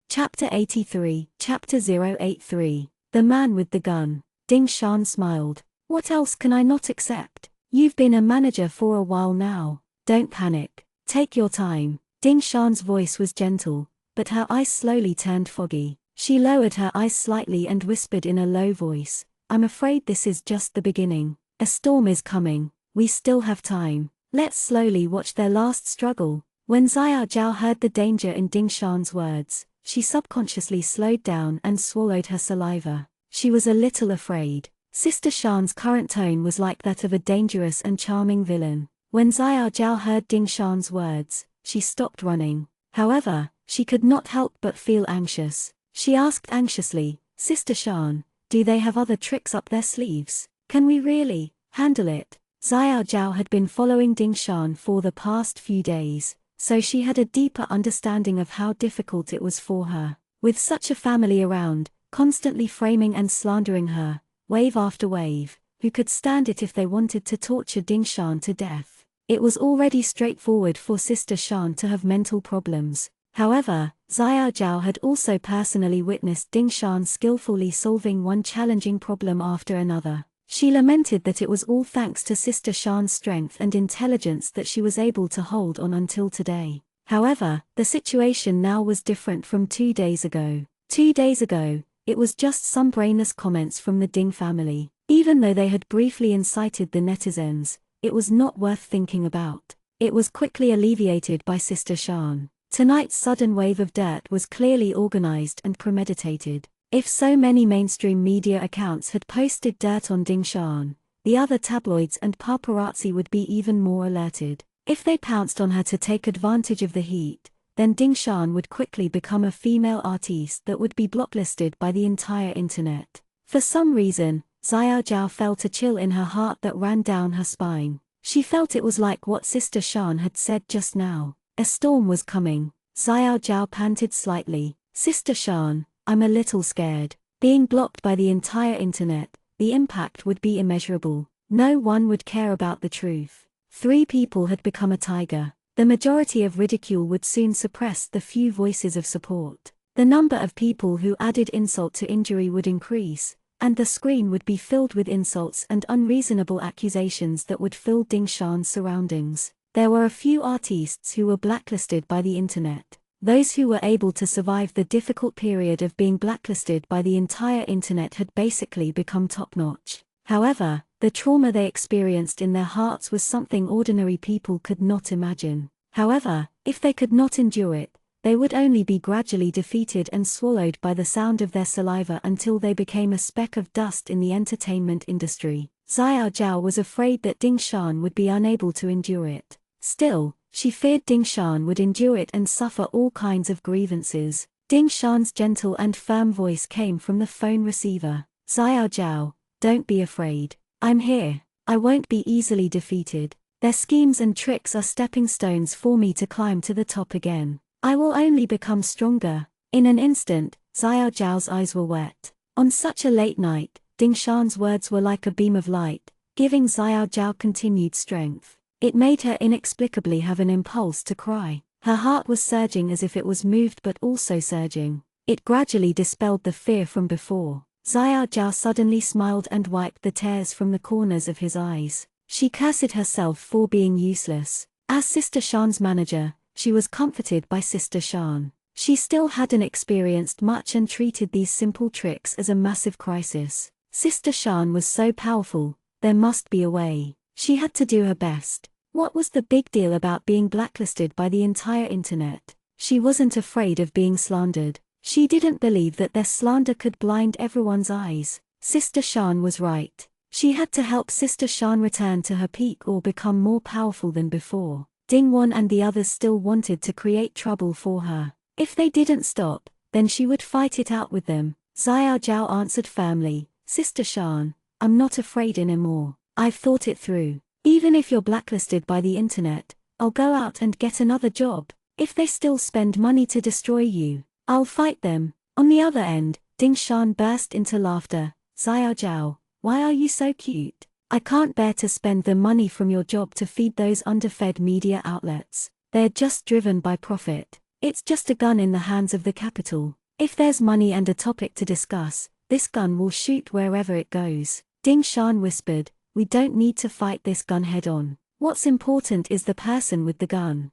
A: Chapter 83, Chapter 083. The Man with the Gun. Ding Shan smiled. "What else can I not accept? You've been a manager for a while now. Don't panic. Take your time." Ding Shan's voice was gentle, but her eyes slowly turned foggy. She lowered her eyes slightly and whispered in a low voice, "I'm afraid this is just the beginning. A storm is coming. We still have time. Let's slowly watch their last struggle." When Xiao Zhao heard the danger in Ding Shan's words, she subconsciously slowed down and swallowed her saliva. She was a little afraid. Sister Shan's current tone was like that of a dangerous and charming villain. When Xiao Zhao heard Ding Shan's words, she stopped running. However, she could not help but feel anxious. She asked anxiously, "Sister Shan, do they have other tricks up their sleeves? Can we really handle it?" Xiao Zhao had been following Ding Shan for the past few days, so she had a deeper understanding of how difficult it was for her. With such a family around, constantly framing and slandering her, wave after wave, who could stand it if they wanted to torture Ding Shan to death? It was already straightforward for Sister Shan to have mental problems. However, Xiao Zhao had also personally witnessed Ding Shan skillfully solving one challenging problem after another. She lamented that it was all thanks to Sister Shan's strength and intelligence that she was able to hold on until today. However, the situation now was different from 2 days ago. 2 days ago, it was just some brainless comments from the Ding family. Even though they had briefly incited the netizens, it was not worth thinking about. It was quickly alleviated by Sister Shan. Tonight's sudden wave of dirt was clearly organized and premeditated. If so many mainstream media accounts had posted dirt on Ding Shan, the other tabloids and paparazzi would be even more alerted. If they pounced on her to take advantage of the heat, then Ding Shan would quickly become a female artiste that would be blocklisted by the entire internet. For some reason, Xiao Zhao felt a chill in her heart that ran down her spine. She felt it was like what Sister Shan had said just now. A storm was coming. Xiao Zhao panted slightly. Sister Shan, I'm a little scared. Being blocked by the entire internet, the impact would be immeasurable. No one would care about the truth. 3 people had become a tiger. The majority of ridicule would soon suppress the few voices of support. The number of people who added insult to injury would increase, and the screen would be filled with insults and unreasonable accusations that would fill Ding Shan's surroundings. There were a few artists who were blacklisted by the internet. Those who were able to survive the difficult period of being blacklisted by the entire internet had basically become top-notch. However, the trauma they experienced in their hearts was something ordinary people could not imagine. However, if they could not endure it, they would only be gradually defeated and swallowed by the sound of their saliva until they became a speck of dust in the entertainment industry. Xiao Zhao was afraid that Ding Shan would be unable to endure it. Still, she feared Ding Shan would endure it and suffer all kinds of grievances. Ding Shan's gentle and firm voice came from the phone receiver. Xiao Zhao, don't be afraid. I'm here. I won't be easily defeated. Their schemes and tricks are stepping stones for me to climb to the top again. I will only become stronger. In an instant, Xiao Zhao's eyes were wet. On such a late night, Ding Shan's words were like a beam of light, giving Xiao Zhao continued strength. It made her inexplicably have an impulse to cry. Her heart was surging as if it was moved but also surging. It gradually dispelled the fear from before. Xiao Zhao suddenly smiled and wiped the tears from the corners of his eyes. She cursed herself for being useless. As Sister Shan's manager, she was comforted by Sister Shan. She still hadn't experienced much and treated these simple tricks as a massive crisis. Sister Shan was so powerful, there must be a way. She had to do her best. What was the big deal about being blacklisted by the entire internet? She wasn't afraid of being slandered. She didn't believe that their slander could blind everyone's eyes. Sister Shan was right. She had to help Sister Shan return to her peak or become more powerful than before. Ding Wan and the others still wanted to create trouble for her. If they didn't stop, then she would fight it out with them. Xiao Zhao answered firmly, Sister Shan, I'm not afraid anymore. I've thought it through. Even if you're blacklisted by the internet, I'll go out and get another job. If they still spend money to destroy you, I'll fight them. On the other end, Ding Shan burst into laughter. Xiao Zhao, why are you so cute? I can't bear to spend the money from your job to feed those underfed media outlets. They're just driven by profit. It's just a gun in the hands of the capital. If there's money and a topic to discuss, this gun will shoot wherever it goes. Ding Shan whispered, we don't need to fight this gun head-on. What's important is the person with the gun.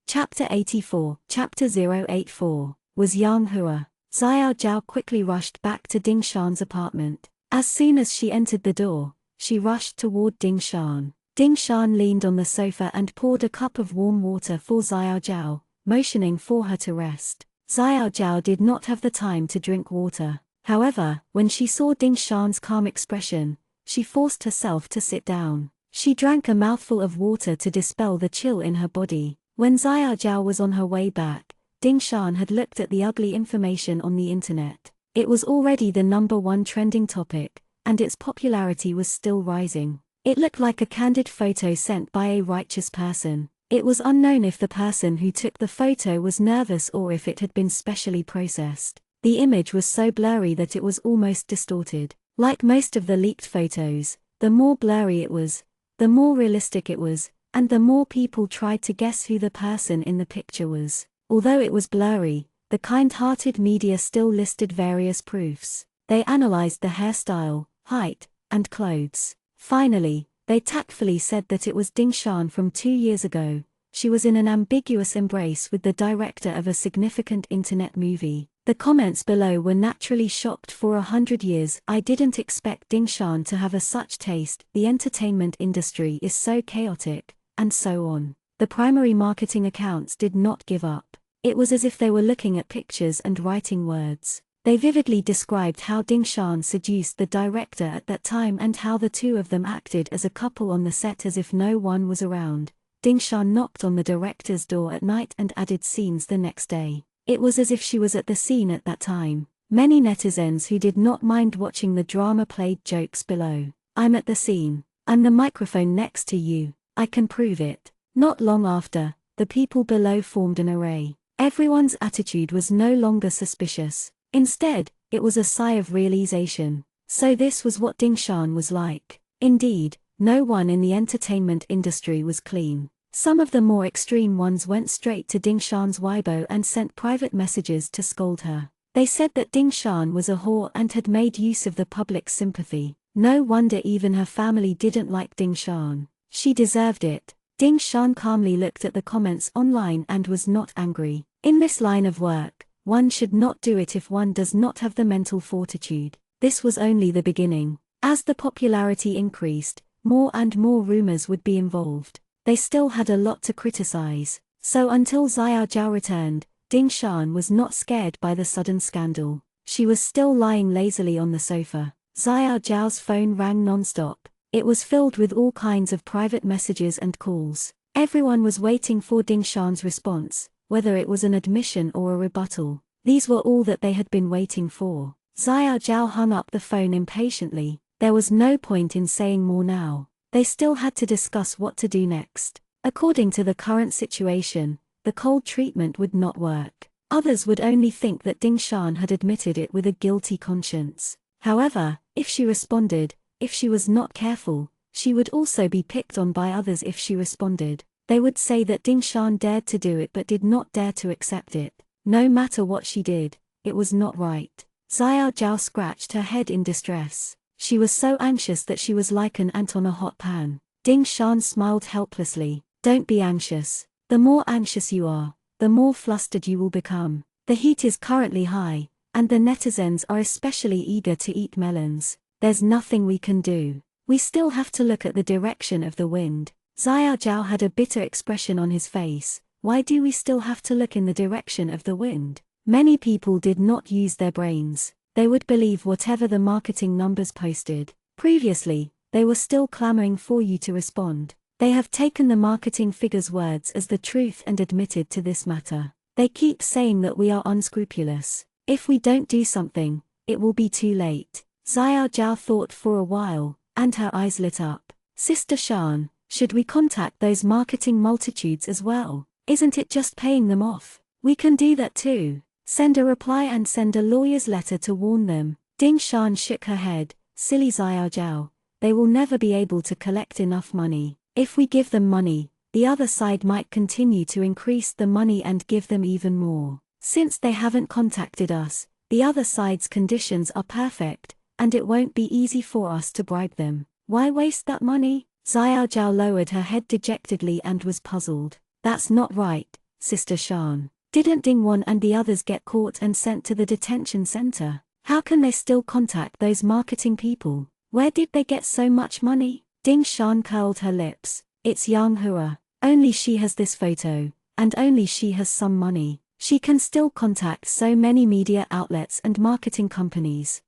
A: Chapter 84, Chapter 084, was Yang Hua. Xiao Zhao quickly rushed back to Ding Shan's apartment. As soon as she entered the door, she rushed toward Ding Shan. Ding Shan leaned on the sofa and poured a cup of warm water for Xiao Zhao, motioning for her to rest. Xiao Zhao did not have the time to drink water. However, when she saw Ding Shan's calm expression, she forced herself to sit down. She drank a mouthful of water to dispel the chill in her body. When Xiao Zhao was on her way back, Ding Shan had looked at the ugly information on the internet. It was already the #1 trending topic, and its popularity was still rising. It looked like a candid photo sent by a righteous person. It was unknown if the person who took the photo was nervous or if it had been specially processed. The image was so blurry that it was almost distorted. Like most of the leaked photos, the more blurry it was, the more realistic it was, and the more people tried to guess who the person in the picture was. Although it was blurry, the kind-hearted media still listed various proofs. They analyzed the hairstyle, height, and clothes. Finally, they tactfully said that it was Ding Shan from 2 years ago, she was in an ambiguous embrace with the director of a significant internet movie. The comments below were naturally shocked. For 100 years I didn't expect Ding Shan to have such taste, the entertainment industry is so chaotic, and so on. The primary marketing accounts did not give up. It was as if they were looking at pictures and writing words. They vividly described how Ding Shan seduced the director at that time and how the two of them acted as a couple on the set as if no one was around. Ding Shan knocked on the director's door at night and added scenes the next day. It was as if she was at the scene at that time. Many netizens who did not mind watching the drama played jokes below. "I'm at the scene. I'm the microphone next to you. I can prove it." Not long after, the people below formed an array. Everyone's attitude was no longer suspicious. Instead, it was a sigh of realization. So this was what Ding Shan was like. Indeed, no one in the entertainment industry was clean. Some of the more extreme ones went straight to Ding Shan's Weibo and sent private messages to scold her. They said that Ding Shan was a whore and had made use of the public's sympathy. No wonder even her family didn't like Ding Shan. She deserved it. Ding Shan calmly looked at the comments online and was not angry. In this line of work, one should not do it if one does not have the mental fortitude. This was only the beginning. As the popularity increased, more and more rumors would be involved. They still had a lot to criticize. So until Xiao Zhao returned, Ding Shan was not scared by the sudden scandal. She was still lying lazily on the sofa. Xiao Zhao's phone rang non-stop. It was filled with all kinds of private messages and calls. Everyone was waiting for Ding Shan's response, whether it was an admission or a rebuttal. These were all that they had been waiting for. Xiao Zhao hung up the phone impatiently. There was no point in saying more now. They still had to discuss what to do next. According to the current situation, the cold treatment would not work. Others would only think that Ding Shan had admitted it with a guilty conscience. However, if she responded, if she was not careful, she would also be picked on by others. If she responded, they would say that Ding Shan dared to do it but did not dare to accept it. No matter what she did, it was not right. Xiao Zhao scratched her head in distress. She was so anxious that she was like an ant on a hot pan. Ding Shan smiled helplessly. "Don't be anxious. The more anxious you are, the more flustered you will become. The heat is currently high, and the netizens are especially eager to eat melons. There's nothing we can do. We still have to look at the direction of the wind." Xiao Zhao had a bitter expression on his face. Why do we still have to look in the direction of the wind? Many people did not use their brains. They would believe whatever the marketing numbers posted. Previously, they were still clamoring for you to respond. They have taken the marketing figures' words as the truth and admitted to this matter. They keep saying that we are unscrupulous. If we don't do something, it will be too late. Xiao Zhao thought for a while, and her eyes lit up. "Sister Shan, should we contact those marketing multitudes as well? Isn't it just paying them off? We can do that too. Send a reply and send a lawyer's letter to warn them." Ding Shan shook her head. "Silly Xiao Zhao, they will never be able to collect enough money. If we give them money, the other side might continue to increase the money and give them even more. Since they haven't contacted us, the other side's conditions are perfect, and it won't be easy for us to bribe them. Why waste that money?" Xiao Zhao lowered her head dejectedly and was puzzled. "That's not right, Sister Shan. Didn't Ding Wan and the others get caught and sent to the detention center? How can they still contact those marketing people? Where did they get so much money?" Ding Shan curled her lips. "It's Yang Hua. Only she has this photo, and only she has some money. She can still contact so many media outlets and marketing companies."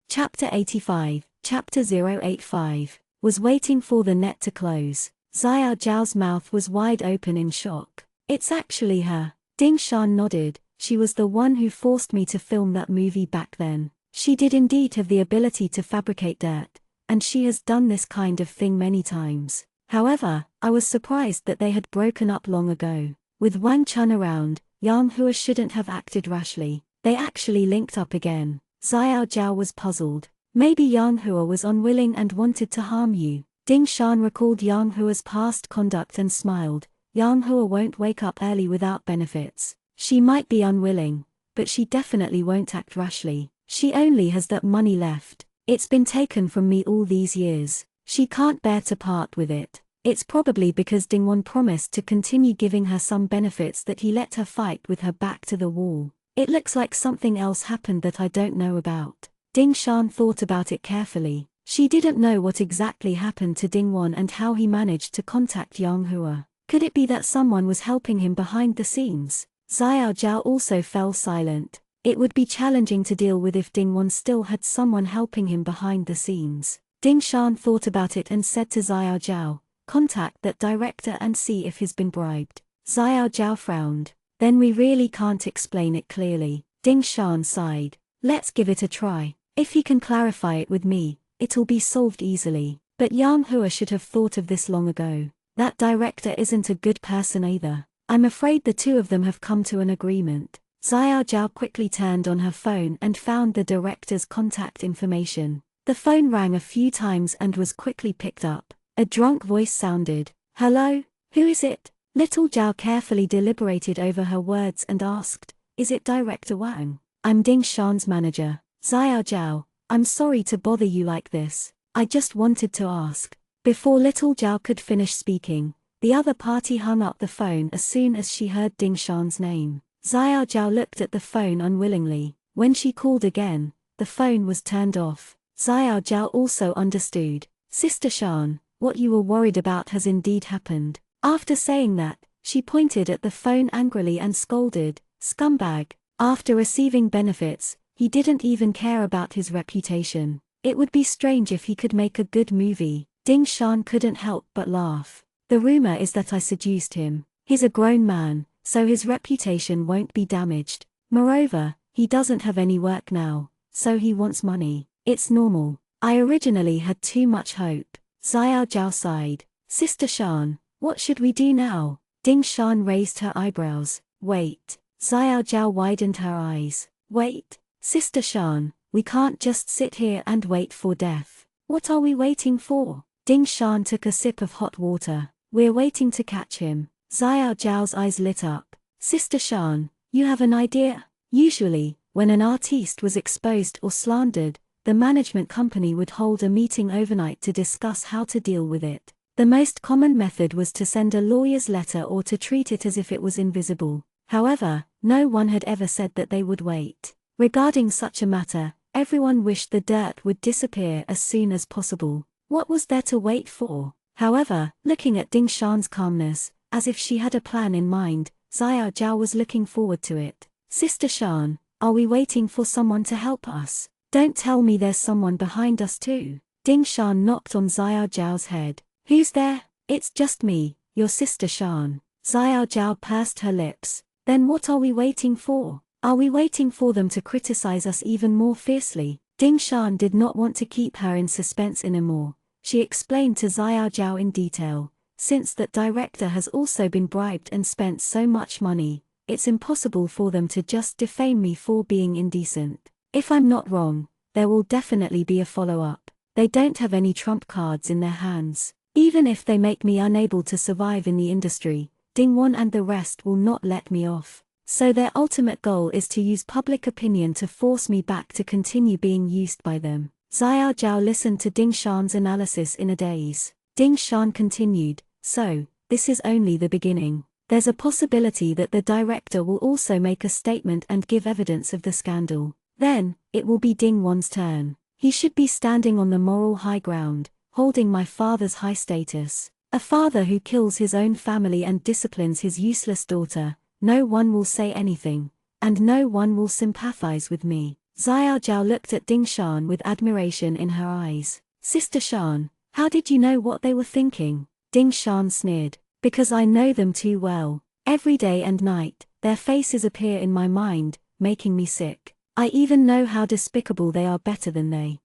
A: Chapter 85, Chapter 085, was waiting for the net to close. Xiao Zhao's mouth was wide open in shock. "It's actually her." Ding Shan nodded. "She was the one who forced me to film that movie back then. She did indeed have the ability to fabricate dirt, and she has done this kind of thing many times. However, I was surprised that they had broken up long ago. With Wang Chun around, Yang Hua shouldn't have acted rashly. They actually linked up again." Xiao Zhao was puzzled. "Maybe Yang Hua was unwilling and wanted to harm you." Ding Shan recalled Yang Hua's past conduct and smiled. "Yang Hua won't wake up early without benefits. She might be unwilling, but she definitely won't act rashly. She only has that money left. It's been taken from me all these years. She can't bear to part with it." It's probably because Dingwon promised to continue giving her some benefits that he let her fight with her back to the wall. It looks like something else happened that I don't know about. Ding Shan thought about it carefully. She didn't know what exactly happened to Dingwon and how he managed to contact Yang Hua. Could it be that someone was helping him behind the scenes? Xiao Zhao also fell silent. It would be challenging to deal with if Dingwon still had someone helping him behind the scenes. Ding Shan thought about it and said to Xiao Zhao, "Contact that director and see if he's been bribed." Xiao Zhao frowned. "Then we really can't explain it clearly." Ding Shan sighed. "Let's give it a try. If he can clarify it with me, it'll be solved easily." But Yang Hua should have thought of this long ago. That director isn't a good person either. I'm afraid the two of them have come to an agreement. Xiao Zhao quickly turned on her phone and found the director's contact information. The phone rang a few times and was quickly picked up. A drunk voice sounded. "Hello? Who is it?" Little Zhao carefully deliberated over her words and asked, "Is it Director Wang?" "I'm Ding Shan's manager." "Xiao Zhao, I'm sorry to bother you like this. I just wanted to ask." Before Little Zhao could finish speaking, the other party hung up the phone as soon as she heard Ding Shan's name. Xiao Zhao looked at the phone unwillingly. When she called again, the phone was turned off. Xiao Zhao also understood. "Sister Shan, what you were worried about has indeed happened." After saying that, she pointed at the phone angrily and scolded, "Scumbag." After receiving benefits, he didn't even care about his reputation. It would be strange if he could make a good movie. Ding Shan couldn't help but laugh. "The rumor is that I seduced him. He's a grown man, so his reputation won't be damaged. Moreover, he doesn't have any work now, so he wants money. It's normal. I originally had too much hope." Xiao Zhao sighed. "Sister Shan, what should we do now?" Ding Shan raised her eyebrows. "Wait." Xiao Zhao widened her eyes. "Wait? Sister Shan, we can't just sit here and wait for death. What are we waiting for?" Ding Shan took a sip of hot water. "We're waiting to catch him." Xiao Zhao's eyes lit up. "Sister Shan, you have an idea?" Usually, when an artiste was exposed or slandered, the management company would hold a meeting overnight to discuss how to deal with it. The most common method was to send a lawyer's letter or to treat it as if it was invisible. However, no one had ever said that they would wait. Regarding such a matter, everyone wished the dirt would disappear as soon as possible. What was there to wait for? However, looking at Ding Shan's calmness, as if she had a plan in mind, Xiao Zhao was looking forward to it. "Sister Shan, are we waiting for someone to help us? Don't tell me there's someone behind us too." Ding Shan knocked on Xiao Zhao's head. "Who's there?" "It's just me, your sister Shan." Xiao Zhao pursed her lips. "Then what are we waiting for? Are we waiting for them to criticize us even more fiercely?" Ding Shan did not want to keep her in suspense anymore. She explained to Xiao Zhao in detail. "Since that director has also been bribed and spent so much money, it's impossible for them to just defame me for being indecent. If I'm not wrong, there will definitely be a follow-up. They don't have any trump cards in their hands. Even if they make me unable to survive in the industry, Dingwon and the rest will not let me off. So their ultimate goal is to use public opinion to force me back to continue being used by them." Xiao Zhao listened to Ding Shan's analysis in a daze. Ding Shan continued, "So, this is only the beginning. There's a possibility that the director will also make a statement and give evidence of the scandal. Then, it will be Dingwon's turn. He should be standing on the moral high ground, holding my father's high status. A father who kills his own family and disciplines his useless daughter. No one will say anything, and no one will sympathize with me." Xiao Zhao looked at Ding Shan with admiration in her eyes. "Sister Shan, how did you know what they were thinking?" Ding Shan sneered. "Because I know them too well. Every day and night, their faces appear in my mind, making me sick. I even know how despicable they are better than they."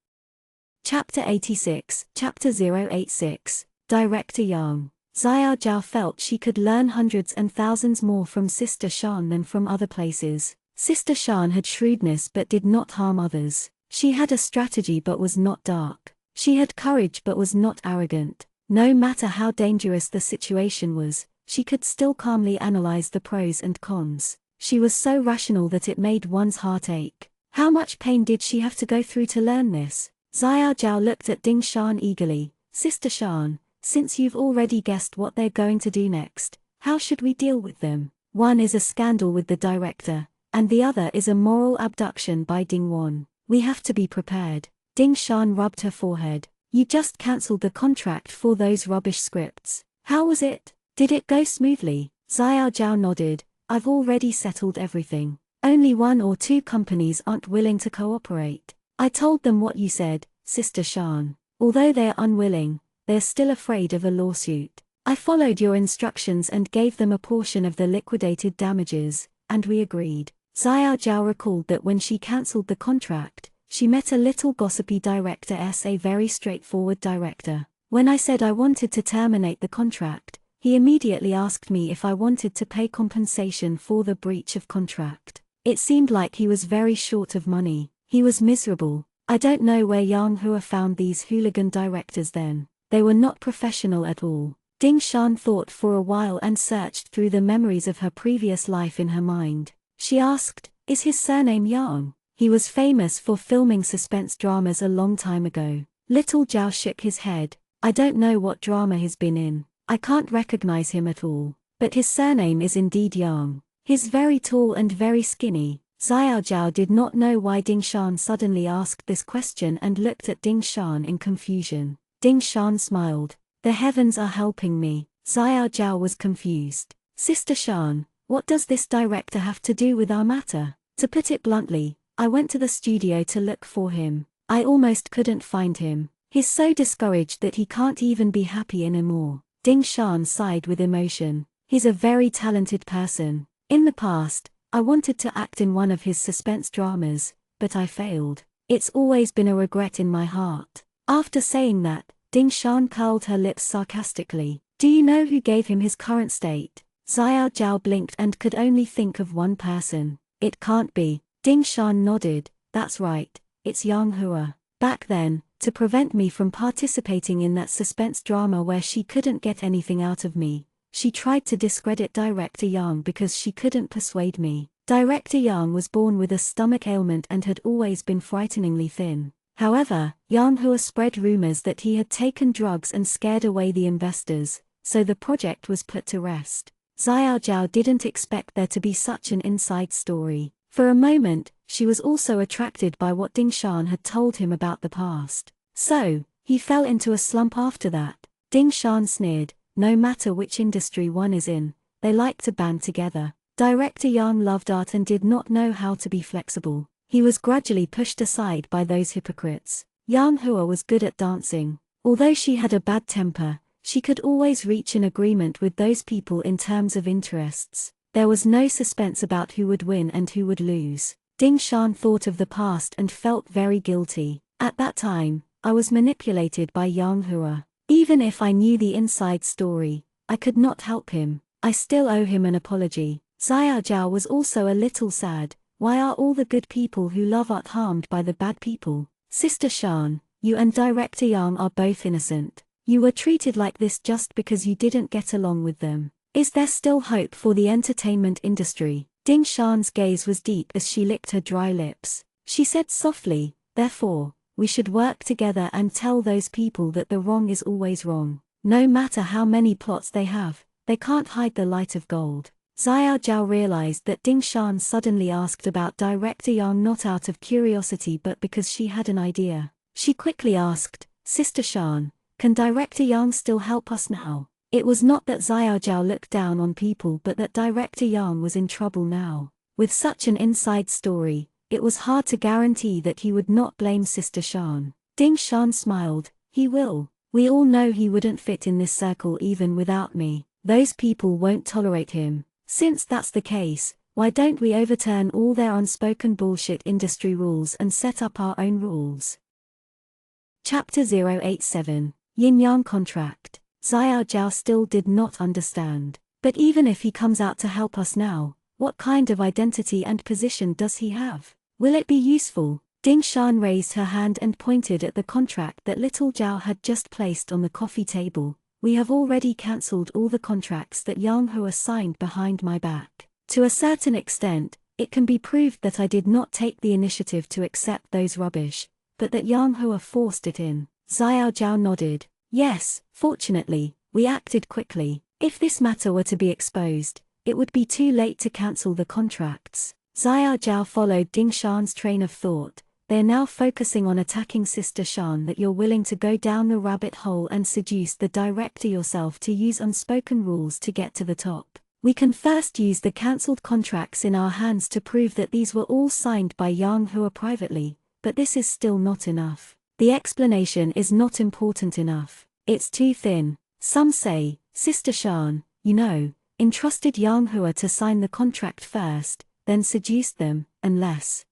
A: Chapter 86, Chapter 086, Director Yang. Xiao Zhao felt she could learn hundreds and thousands more from Sister Shan than from other places. Sister Shan had shrewdness but did not harm others. She had a strategy but was not dark. She had courage but was not arrogant. No matter how dangerous the situation was, she could still calmly analyze the pros and cons. She was so rational that it made one's heart ache. How much pain did she have to go through to learn this? Xiao Zhao looked at Ding Shan eagerly. "Sister Shan, Since you've already guessed what they're going to do next, how should we deal with them? One is a scandal with the director, and the other is a moral abduction by Ding Won. We have to be prepared. Ding Shan rubbed her forehead. You just cancelled the contract for those rubbish scripts. How was it? Did it go smoothly? Xiao Zhao nodded. I've already settled everything. Only 1 or 2 companies aren't willing to cooperate. I told them what you said, Sister Shan. Although they're unwilling, they're still afraid of a lawsuit. I followed your instructions and gave them a portion of the liquidated damages, and we agreed. Xiao Zhao recalled that when she cancelled the contract, she met a little gossipy director a very straightforward director. When I said I wanted to terminate the contract, he immediately asked me if I wanted to pay compensation for the breach of contract. It seemed like he was very short of money. He was miserable. I don't know where Yang Hua found these hooligan directors then. They were not professional at all. Ding Shan thought for a while and searched through the memories of her previous life in her mind. She asked, is his surname Yang? He was famous for filming suspense dramas a long time ago. Little Zhao shook his head. I don't know what drama he's been in. I can't recognize him at all. But his surname is indeed Yang. He's very tall and very skinny. Xiao Zhao did not know why Ding Shan suddenly asked this question and looked at Ding Shan in confusion. Ding Shan smiled. The heavens are helping me. Xiao Zhao was confused. Sister Shan, what does this director have to do with our matter? To put it bluntly, I went to the studio to look for him. I almost couldn't find him. He's so discouraged that he can't even be happy anymore. Ding Shan sighed with emotion. He's a very talented person. In the past, I wanted to act in one of his suspense dramas, but I failed. It's always been a regret in my heart. After saying that, Ding Shan curled her lips sarcastically. Do you know who gave him his current state? Xiao Zhao blinked and could only think of one person. It can't be. Ding Shan nodded. That's right, it's Yang Hua. Back then, to prevent me from participating in that suspense drama where she couldn't get anything out of me, she tried to discredit Director Yang because she couldn't persuade me. Director Yang was born with a stomach ailment and had always been frighteningly thin. However, Yang Hua spread rumors that he had taken drugs and scared away the investors, so the project was put to rest. Xiao Zhao didn't expect there to be such an inside story. For a moment, she was also attracted by what Ding Shan had told him about the past. So, he fell into a slump after that. Ding Shan sneered, no matter which industry one is in, they like to band together. Director Yang loved art and did not know how to be flexible. He was gradually pushed aside by those hypocrites. Yang Hua was good at dancing. Although she had a bad temper, she could always reach an agreement with those people in terms of interests. There was no suspense about who would win and who would lose. Ding Shan thought of the past and felt very guilty. At that time, I was manipulated by Yang Hua. Even if I knew the inside story, I could not help him. I still owe him an apology. Xiao Zhao was also a little sad. Why are all the good people who love art harmed by the bad people? Sister Shan, you and Director Yang are both innocent. You were treated like this just because you didn't get along with them. Is there still hope for the entertainment industry? Ding Shan's gaze was deep as she licked her dry lips. She said softly, therefore, we should work together and tell those people that the wrong is always wrong. No matter how many plots they have, they can't hide the light of gold. Xiao Zhao realized that Ding Shan suddenly asked about Director Yang not out of curiosity but because she had an idea. She quickly asked, Sister Shan, can Director Yang still help us now? It was not that Xiao Zhao looked down on people but that Director Yang was in trouble now. With such an inside story, it was hard to guarantee that he would not blame Sister Shan. Ding Shan smiled, he will. We all know he wouldn't fit in this circle even without me. Those people won't tolerate him. Since that's the case, why don't we overturn all their unspoken bullshit industry rules and set up our own rules? Chapter 087, Yin-Yang Contract. Xiao Zhao still did not understand. But even if he comes out to help us now, what kind of identity and position does he have? Will it be useful? Ding Shan raised her hand and pointed at the contract that little Zhao had just placed on the coffee table. We have already cancelled all the contracts that Yang Hua signed behind my back. To a certain extent, it can be proved that I did not take the initiative to accept those rubbish, but that Yang Hua forced it in. Xiao Zhao nodded. Yes, fortunately, we acted quickly. If this matter were to be exposed, it would be too late to cancel the contracts. Xiao Zhao followed Ding Shan's train of thought. They're now focusing on attacking Sister Shan, that you're willing to go down the rabbit hole and seduce the director yourself to use unspoken rules to get to the top. We can first use the cancelled contracts in our hands to prove that these were all signed by Yang Hua privately, but this is still not enough. The explanation is not important enough. It's too thin. Some say, Sister Shan, entrusted Yang Hua to sign the contract first, then seduced them, unless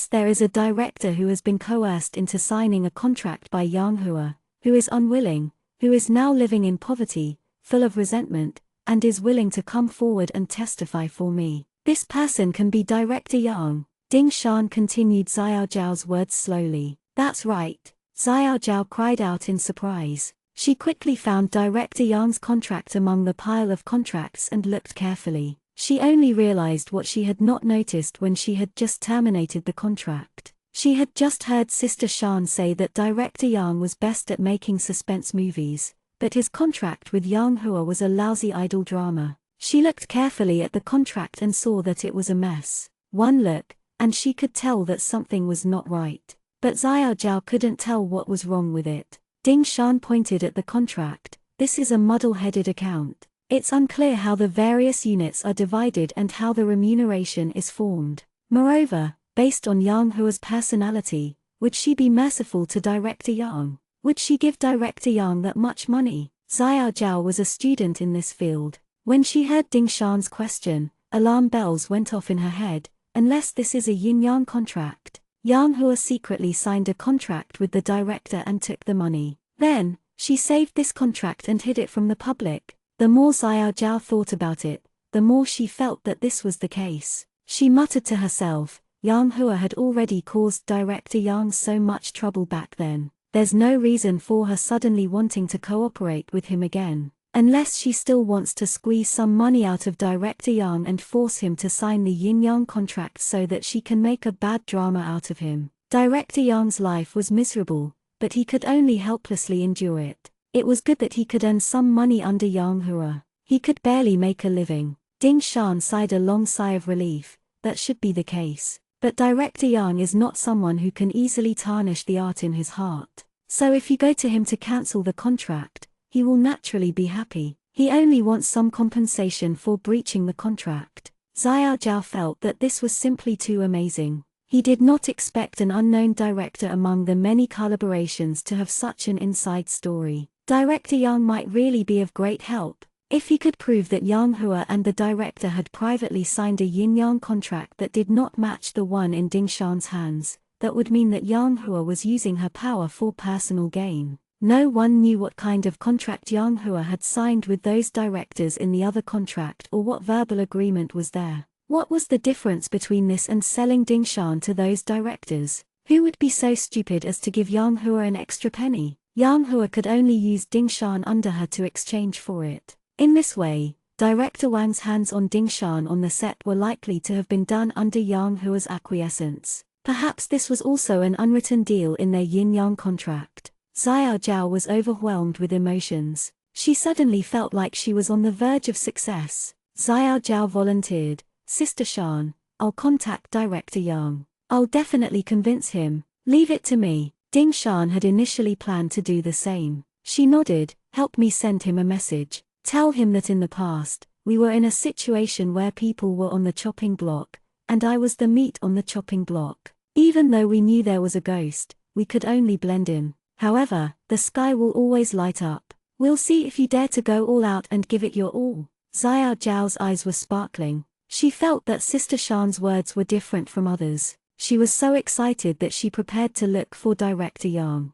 A: there is a director who has been coerced into signing a contract by Yang Hua, who is unwilling, who is now living in poverty, full of resentment, and is willing to come forward and testify for me. This person can be Director Yang. Ding Shan continued Xiao Zhao's words slowly. That's right. Xiao Zhao cried out in surprise. She quickly found Director Yang's contract among the pile of contracts and looked carefully. She only realized what she had not noticed when she had just terminated the contract. She had just heard Sister Shan say that Director Yang was best at making suspense movies, but his contract with Yang Hua was a lousy idol drama. She looked carefully at the contract and saw that it was a mess. One look, and she could tell that something was not right. But Xiao Zhao couldn't tell what was wrong with it. Ding Shan pointed at the contract. This is a muddle-headed account. It's unclear how the various units are divided and how the remuneration is formed. Moreover, based on Yang Hua's personality, would she be merciful to Director Yang? Would she give Director Yang that much money? Xiao Zhao was a student in this field. When she heard Ding Shan's question, alarm bells went off in her head. Unless this is a yin-yang contract, Yang Hua secretly signed a contract with the director and took the money. Then, she saved this contract and hid it from the public. The more Xiao Zhao thought about it, the more she felt that this was the case. She muttered to herself, Yang Hua had already caused Director Yang so much trouble back then. There's no reason for her suddenly wanting to cooperate with him again. Unless she still wants to squeeze some money out of Director Yang and force him to sign the yin-yang contract so that she can make a bad drama out of him. Director Yang's life was miserable, but he could only helplessly endure it. It was good that he could earn some money under Yang Hua. He could barely make a living. Ding Shan sighed a long sigh of relief. That should be the case. But Director Yang is not someone who can easily tarnish the art in his heart. So if you go to him to cancel the contract, he will naturally be happy. He only wants some compensation for breaching the contract. Xiao Zhao felt that this was simply too amazing. He did not expect an unknown director among the many collaborations to have such an inside story. Director Yang might really be of great help. If he could prove that Yang Hua and the director had privately signed a yin-yang contract that did not match the one in Ding Shan's hands, that would mean that Yang Hua was using her power for personal gain. No one knew what kind of contract Yang Hua had signed with those directors in the other contract or what verbal agreement was there. What was the difference between this and selling Ding Shan to those directors? Who would be so stupid as to give Yang Hua an extra penny? Yang Hua could only use Ding Shan under her to exchange for it. In this way, Director Wang's hands on Ding Shan on the set were likely to have been done under Yang Hua's acquiescence. Perhaps this was also an unwritten deal in their yin-yang contract. Xiao Zhao was overwhelmed with emotions. She suddenly felt like she was on the verge of success. Xiao Zhao volunteered, Sister Shan, I'll contact Director Yang. I'll definitely convince him. Leave it to me. Ding Shan had initially planned to do the same. She nodded, help me send him a message. Tell him that in the past, we were in a situation where people were on the chopping block, and I was the meat on the chopping block. Even though we knew there was a ghost, we could only blend in. However, the sky will always light up. We'll see if you dare to go all out and give it your all. Xiao Zhao's eyes were sparkling. She felt that Sister Shan's words were different from others. She was so excited that she prepared to look for Director Yang.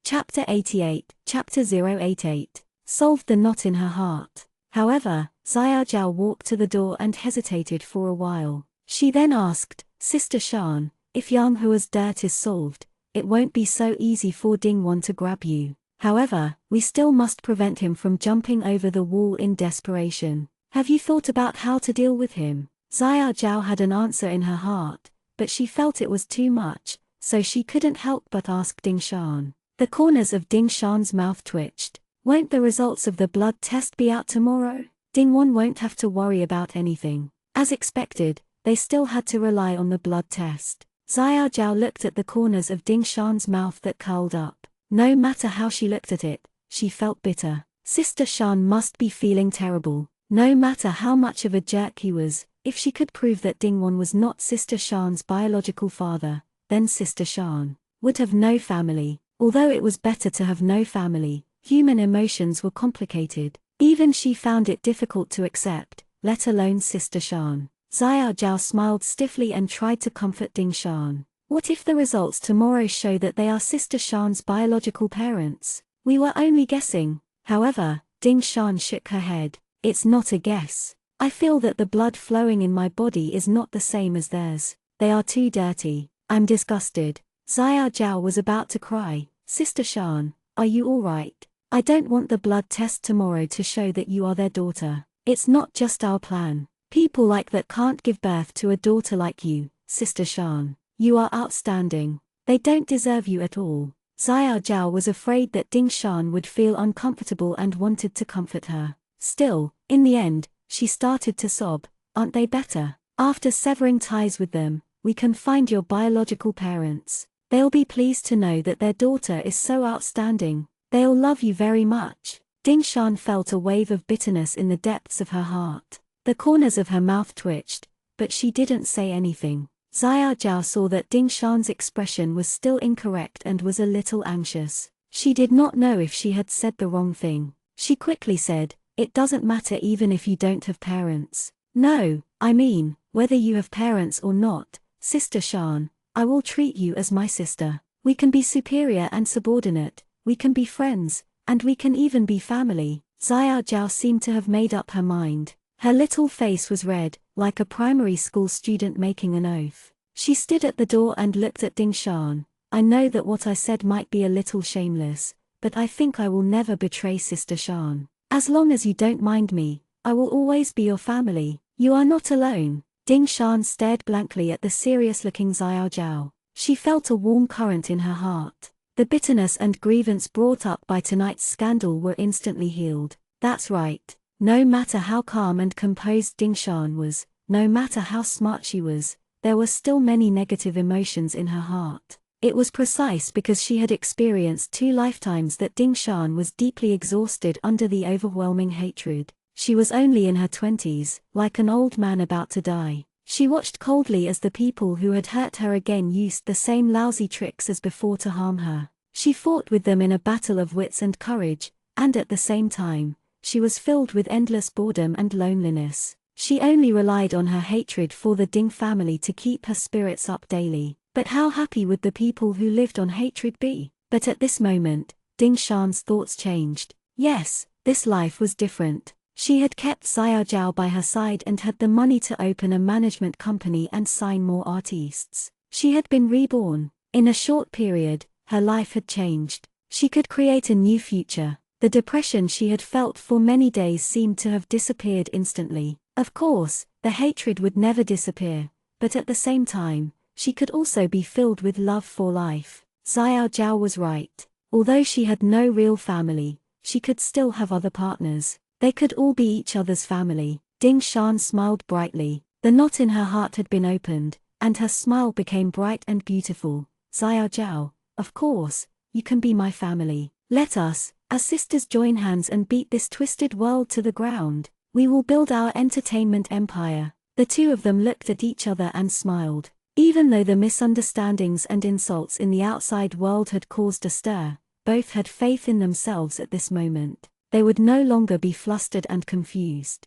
A: Chapter 88, Chapter 088, solved the knot in her heart. However, Xiao Zhao walked to the door and hesitated for a while. She then asked, Sister Shan, if Yang Hua's dirt is solved, it won't be so easy for Ding Wan to grab you. However, we still must prevent him from jumping over the wall in desperation. Have you thought about how to deal with him? Xiao Zhao had an answer in her heart, but she felt it was too much, so she couldn't help but ask Ding Shan. The corners of Ding Shan's mouth twitched. Won't the results of the blood test be out tomorrow? Ding-won won't have to worry about anything. As expected, they still had to rely on the blood test. Xiao Zhao looked at the corners of Ding Shan's mouth that curled up. No matter how she looked at it, she felt bitter. Sister Shan must be feeling terrible. No matter how much of a jerk he was, if she could prove that Ding-won was not Sister Shan's biological father, then Sister Shan would have no family. Although it was better to have no family, human emotions were complicated. Even she found it difficult to accept, let alone Sister Shan. Xiao Zhao smiled stiffly and tried to comfort Ding Shan. What if the results tomorrow show that they are Sister Shan's biological parents? We were only guessing. However, Ding Shan shook her head. It's not a guess. I feel that the blood flowing in my body is not the same as theirs. They are too dirty. I'm disgusted. Xiao Zhao was about to cry. Sister Shan, are you all right? I don't want the blood test tomorrow to show that you are their daughter. It's not just our plan. People like that can't give birth to a daughter like you, Sister Shan. You are outstanding. They don't deserve you at all. Xiao Zhao was afraid that Ding Shan would feel uncomfortable and wanted to comfort her. Still, in the end, she started to sob. Aren't they better? After severing ties with them, we can find your biological parents. They'll be pleased to know that their daughter is so outstanding. They'll love you very much. Ding Shan felt a wave of bitterness in the depths of her heart. The corners of her mouth twitched, but she didn't say anything. Xiao Zhao saw that Ding Shan's expression was still incorrect and was a little anxious. She did not know if she had said the wrong thing. She quickly said, "It doesn't matter even if you don't have parents." "No, I mean, whether you have parents or not, Sister Shan, I will treat you as my sister. We can be superior and subordinate, we can be friends, and we can even be family." Xiao Zhao seemed to have made up her mind. Her little face was red, like a primary school student making an oath. She stood at the door and looked at Ding Shan. "I know that what I said might be a little shameless, but I think I will never betray Sister Shan. As long as you don't mind me, I will always be your family. You are not alone." Ding Shan stared blankly at the serious-looking Xiao Zhao. She felt a warm current in her heart. The bitterness and grievance brought up by tonight's scandal were instantly healed. That's right. No matter how calm and composed Ding Shan was, no matter how smart she was, there were still many negative emotions in her heart. It was precise because she had experienced 2 lifetimes that Ding Shan was deeply exhausted under the overwhelming hatred. She was only in her 20s, like an old man about to die. She watched coldly as the people who had hurt her again used the same lousy tricks as before to harm her. She fought with them in a battle of wits and courage, and at the same time, she was filled with endless boredom and loneliness. She only relied on her hatred for the Ding family to keep her spirits up daily. But how happy would the people who lived on hatred be? But at this moment, Ding Shan's thoughts changed. Yes, this life was different. She had kept Xiao Zhao by her side and had the money to open a management company and sign more artists. She had been reborn. In a short period, her life had changed. She could create a new future. The depression she had felt for many days seemed to have disappeared instantly. Of course, the hatred would never disappear, but at the same time, she could also be filled with love for life. Xiao Zhao was right. Although she had no real family, she could still have other partners. They could all be each other's family. Ding Shan smiled brightly. The knot in her heart had been opened, and her smile became bright and beautiful. "Xiao Zhao, of course, you can be my family. Let us, as sisters, join hands and beat this twisted world to the ground. We will build our entertainment empire." The two of them looked at each other and smiled. Even though the misunderstandings and insults in the outside world had caused a stir, both had faith in themselves at this moment. They would no longer be flustered and confused.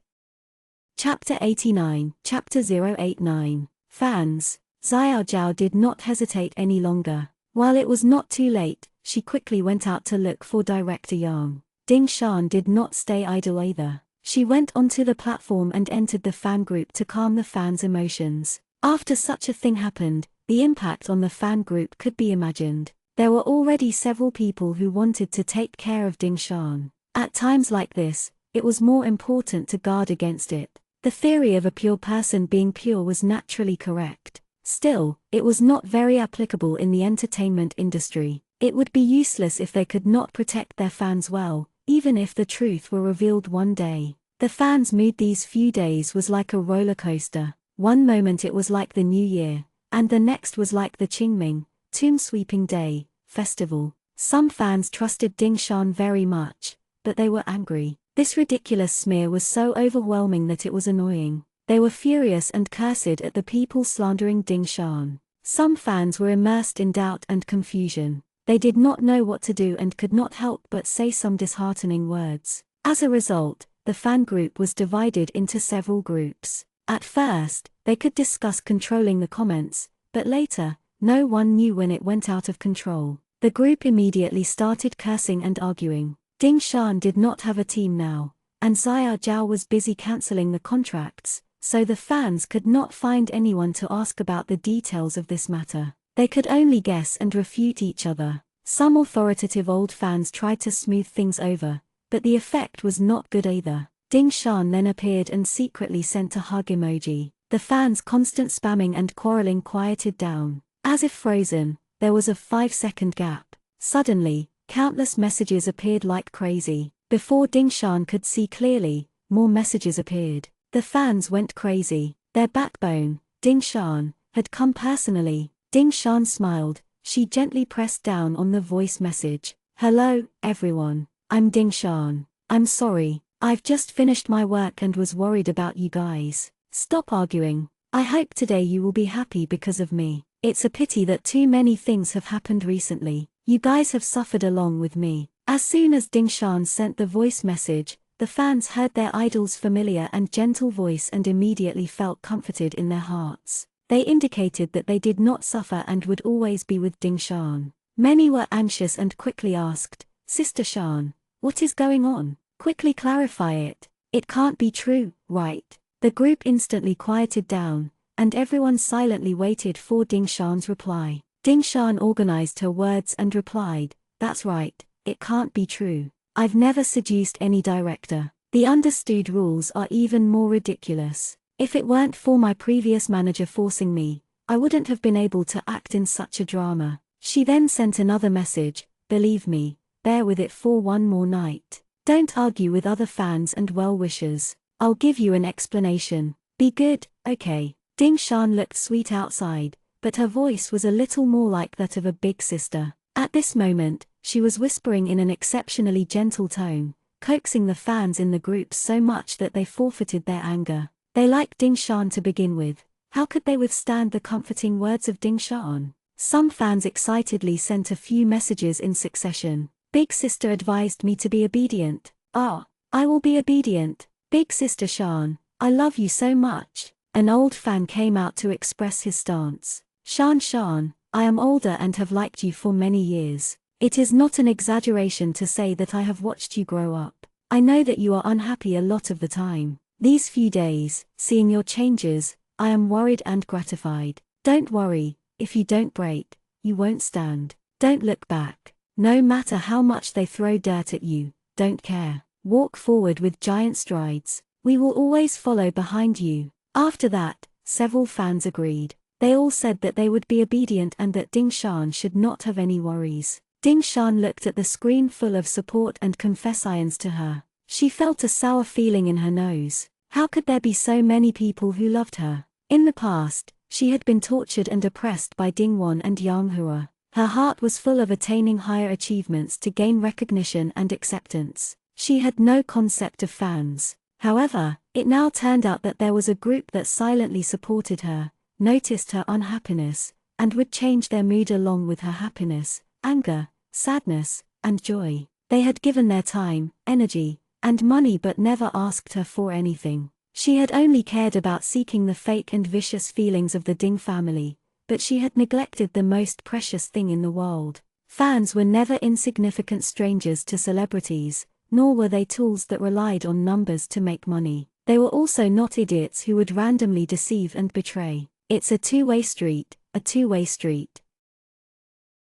A: Chapter 89, Chapter 089. Fans. Xiao Zhao did not hesitate any longer. While it was not too late, she quickly went out to look for Director Yang. Ding Shan did not stay idle either. She went onto the platform and entered the fan group to calm the fans' emotions. After such a thing happened, the impact on the fan group could be imagined. There were already several people who wanted to take care of Ding Shan. At times like this, it was more important to guard against it. The theory of a pure person being pure was naturally correct. Still, it was not very applicable in the entertainment industry. It would be useless if they could not protect their fans well, even if the truth were revealed one day. The fans' mood these few days was like a roller coaster. One moment it was like the New Year, and the next was like the Qingming, Tomb Sweeping Day, festival. Some fans trusted Ding Shan very much, but they were angry. This ridiculous smear was so overwhelming that it was annoying. They were furious and cursed at the people slandering Ding Shan. Some fans were immersed in doubt and confusion. They did not know what to do and could not help but say some disheartening words. As a result, the fan group was divided into several groups. At first, they could discuss controlling the comments, but later, no one knew when it went out of control. The group immediately started cursing and arguing. Ding Shan did not have a team now, and Xia Zhao was busy cancelling the contracts, so the fans could not find anyone to ask about the details of this matter. They could only guess and refute each other. Some authoritative old fans tried to smooth things over, but the effect was not good either. Ding Shan then appeared and secretly sent a hug emoji. The fans' constant spamming and quarreling quieted down. As if frozen, there was a 5-second gap. Suddenly, countless messages appeared like crazy. Before Ding Shan could see clearly, more messages appeared. The fans went crazy. Their backbone, Ding Shan, had come personally. Ding Shan smiled. She gently pressed down on the voice message. "Hello, everyone. I'm Ding Shan. I'm sorry. I've just finished my work and was worried about you guys. Stop arguing. I hope today you will be happy because of me. It's a pity that too many things have happened recently. You guys have suffered along with me." As soon as Ding Shan sent the voice message, the fans heard their idol's familiar and gentle voice and immediately felt comforted in their hearts. They indicated that they did not suffer and would always be with Ding Shan. Many were anxious and quickly asked, "Sister Shan, what is going on? Quickly clarify it. It can't be true, right?" The group instantly quieted down, and everyone silently waited for Ding Shan's reply. Ding Shan organized her words and replied, "That's right, it can't be true. I've never seduced any director. The understood rules are even more ridiculous. If it weren't for my previous manager forcing me, I wouldn't have been able to act in such a drama." She then sent another message, "Believe me, bear with it for one more night. Don't argue with other fans and well-wishers. I'll give you an explanation. Be good, okay?" Ding Shan looked sweet outside, but her voice was a little more like that of a big sister. At this moment, she was whispering in an exceptionally gentle tone, coaxing the fans in the group so much that they forfeited their anger. They liked Ding Shan to begin with. How could they withstand the comforting words of Ding Shan? Some fans excitedly sent a few messages in succession. "Big sister advised me to be obedient. Ah, I will be obedient. Big sister Shan, I love you so much." An old fan came out to express his stance. Shan, I am older and have liked you for many years. It is not an exaggeration to say that I have watched you grow up. I know that you are unhappy a lot of the time. These few days, seeing your changes, I am worried and gratified. Don't worry, if you don't break, you won't stand. Don't look back. No matter how much they throw dirt at you, don't care. Walk forward with giant strides. We will always follow behind you. After that, several fans agreed. They all said that they would be obedient and that Ding Shan should not have any worries. Ding Shan looked at the screen full of support and confessions to her. She felt a sour feeling in her nose. How could there be so many people who loved her? In the past, she had been tortured and oppressed by Ding Wan and Yang Hua. Her heart was full of attaining higher achievements to gain recognition and acceptance. She had no concept of fans. However, it now turned out that there was a group that silently supported her, noticed her unhappiness, and would change their mood along with her happiness, anger, sadness, and joy. They had given their time, energy, and money but never asked her for anything. She had only cared about seeking the fake and vicious feelings of the Ding family, but she had neglected the most precious thing in the world. Fans were never insignificant strangers to celebrities, nor were they tools that relied on numbers to make money. They were also not idiots who would randomly deceive and betray. It's a two-way street, a two-way street.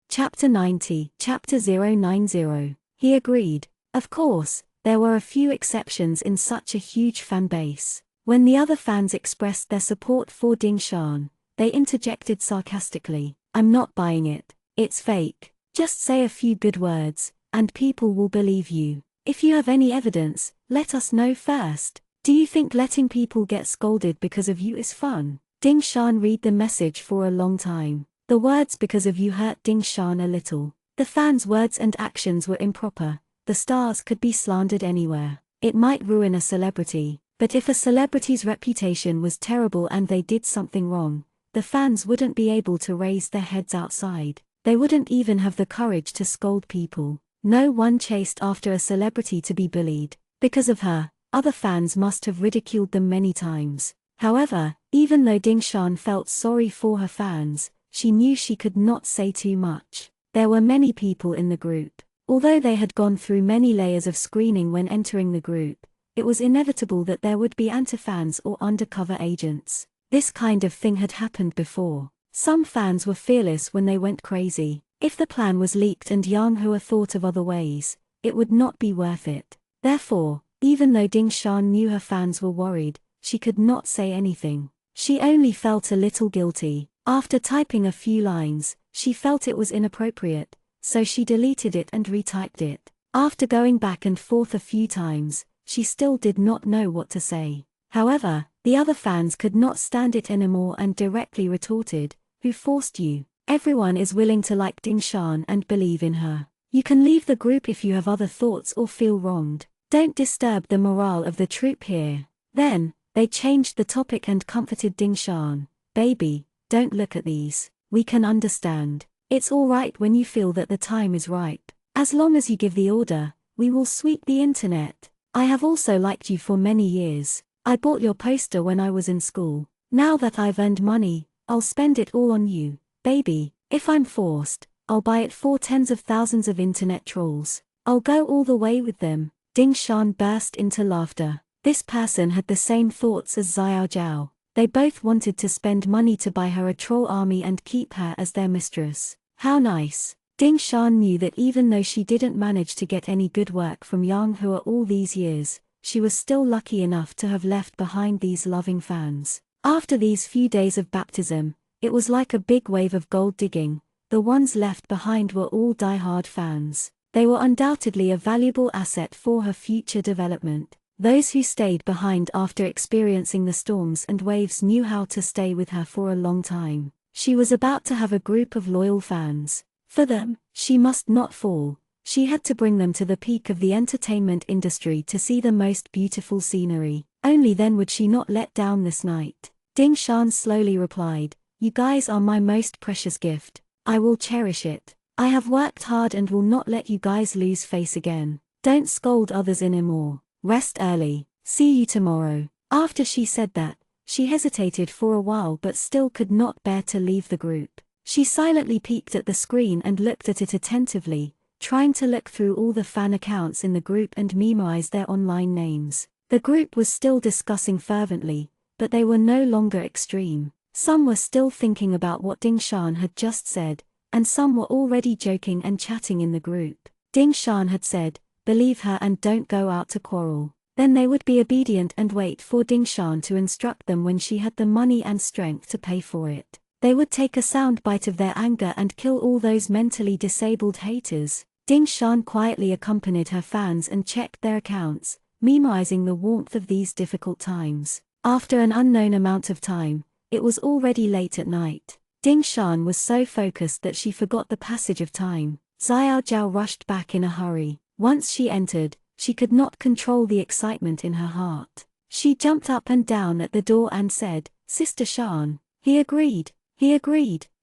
A: Chapter 90, Chapter 090. He agreed. Of course, there were a few exceptions in such a huge fan base. When the other fans expressed their support for Ding Shan, they interjected sarcastically, "I'm not buying it. It's fake." Just say a few good words, and people will believe you. If you have any evidence, let us know first. Do you think letting people get scolded because of you is fun? Ding Shan read the message for a long time. The words "because of you" hurt Ding Shan a little. The fans' words and actions were improper. The stars could be slandered anywhere. It might ruin a celebrity. But if a celebrity's reputation was terrible and they did something wrong, the fans wouldn't be able to raise their heads outside. They wouldn't even have the courage to scold people. No one chased after a celebrity to be bullied. Because of her, other fans must have ridiculed them many times. However, even though Ding Shan felt sorry for her fans, she knew she could not say too much. There were many people in the group. Although they had gone through many layers of screening when entering the group, it was inevitable that there would be anti-fans or undercover agents. This kind of thing had happened before. Some fans were fearless when they went crazy. If the plan was leaked and Yang Hua thought of other ways, it would not be worth it. Therefore, even though Ding Shan knew her fans were worried, she could not say anything. She only felt a little guilty. After typing a few lines, she felt it was inappropriate, so she deleted it and retyped it. After going back and forth a few times, she still did not know what to say. However, the other fans could not stand it anymore and directly retorted, "Who forced you? Everyone is willing to like Ding Shan and believe in her. You can leave the group if you have other thoughts or feel wronged. Don't disturb the morale of the troupe here." Then, they changed the topic and comforted Ding Shan. "Baby, don't look at these. We can understand. It's all right when you feel that the time is ripe. As long as you give the order, we will sweep the internet. I have also liked you for many years. I bought your poster when I was in school. Now that I've earned money, I'll spend it all on you. Baby, if I'm forced, I'll buy it for tens of thousands of internet trolls. I'll go all the way with them." Ding Shan burst into laughter. This person had the same thoughts as Xiao Zhao. They both wanted to spend money to buy her a troll army and keep her as their mistress. How nice. Ding Shan knew that even though she didn't manage to get any good work from Yang Hua all these years, she was still lucky enough to have left behind these loving fans. After these few days of baptism, it was like a big wave of gold digging. The ones left behind were all die-hard fans. They were undoubtedly a valuable asset for her future development. Those who stayed behind after experiencing the storms and waves knew how to stay with her for a long time. She was about to have a group of loyal fans. For them, she must not fall. She had to bring them to the peak of the entertainment industry to see the most beautiful scenery. Only then would she not let down this night. Ding Shan slowly replied, "You guys are my most precious gift. I will cherish it. I have worked hard and will not let you guys lose face again. Don't scold others anymore. Rest early. See you tomorrow." After she said that, she hesitated for a while but still could not bear to leave the group. She silently peeked at the screen and looked at it attentively, trying to look through all the fan accounts in the group and memorize their online names. The group was still discussing fervently, but they were no longer extreme. Some were still thinking about what Ding Shan had just said, and some were already joking and chatting in the group. Ding Shan had said, "Believe her and don't go out to quarrel." Then they would be obedient and wait for Ding Shan to instruct them when she had the money and strength to pay for it. They would take a sound bite of their anger and kill all those mentally disabled haters. Ding Shan quietly accompanied her fans and checked their accounts, memorizing the warmth of these difficult times. After an unknown amount of time, it was already late at night. Ding Shan was so focused that she forgot the passage of time. Xiao Zhao rushed back in a hurry. Once she entered, she could not control the excitement in her heart. She jumped up and down at the door and said, "Sister Shan." He agreed.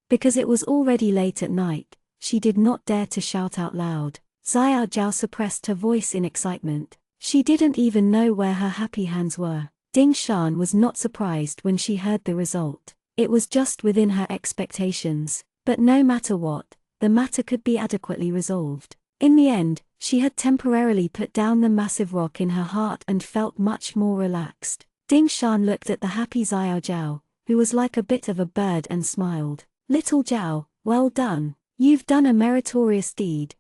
A: Because it was already late at night, she did not dare to shout out loud. Xiao Zhao suppressed her voice in excitement. She didn't even know where her happy hands were. Ding Shan was not surprised when she heard the result. It was just within her expectations. But no matter what, the matter could be adequately resolved. In the end, she had temporarily put down the massive rock in her heart and felt much more relaxed. Ding Shan looked at the happy Xiao Zhao, who was like a bit of a bird, and smiled. "Little Zhao, well done. You've done a meritorious deed."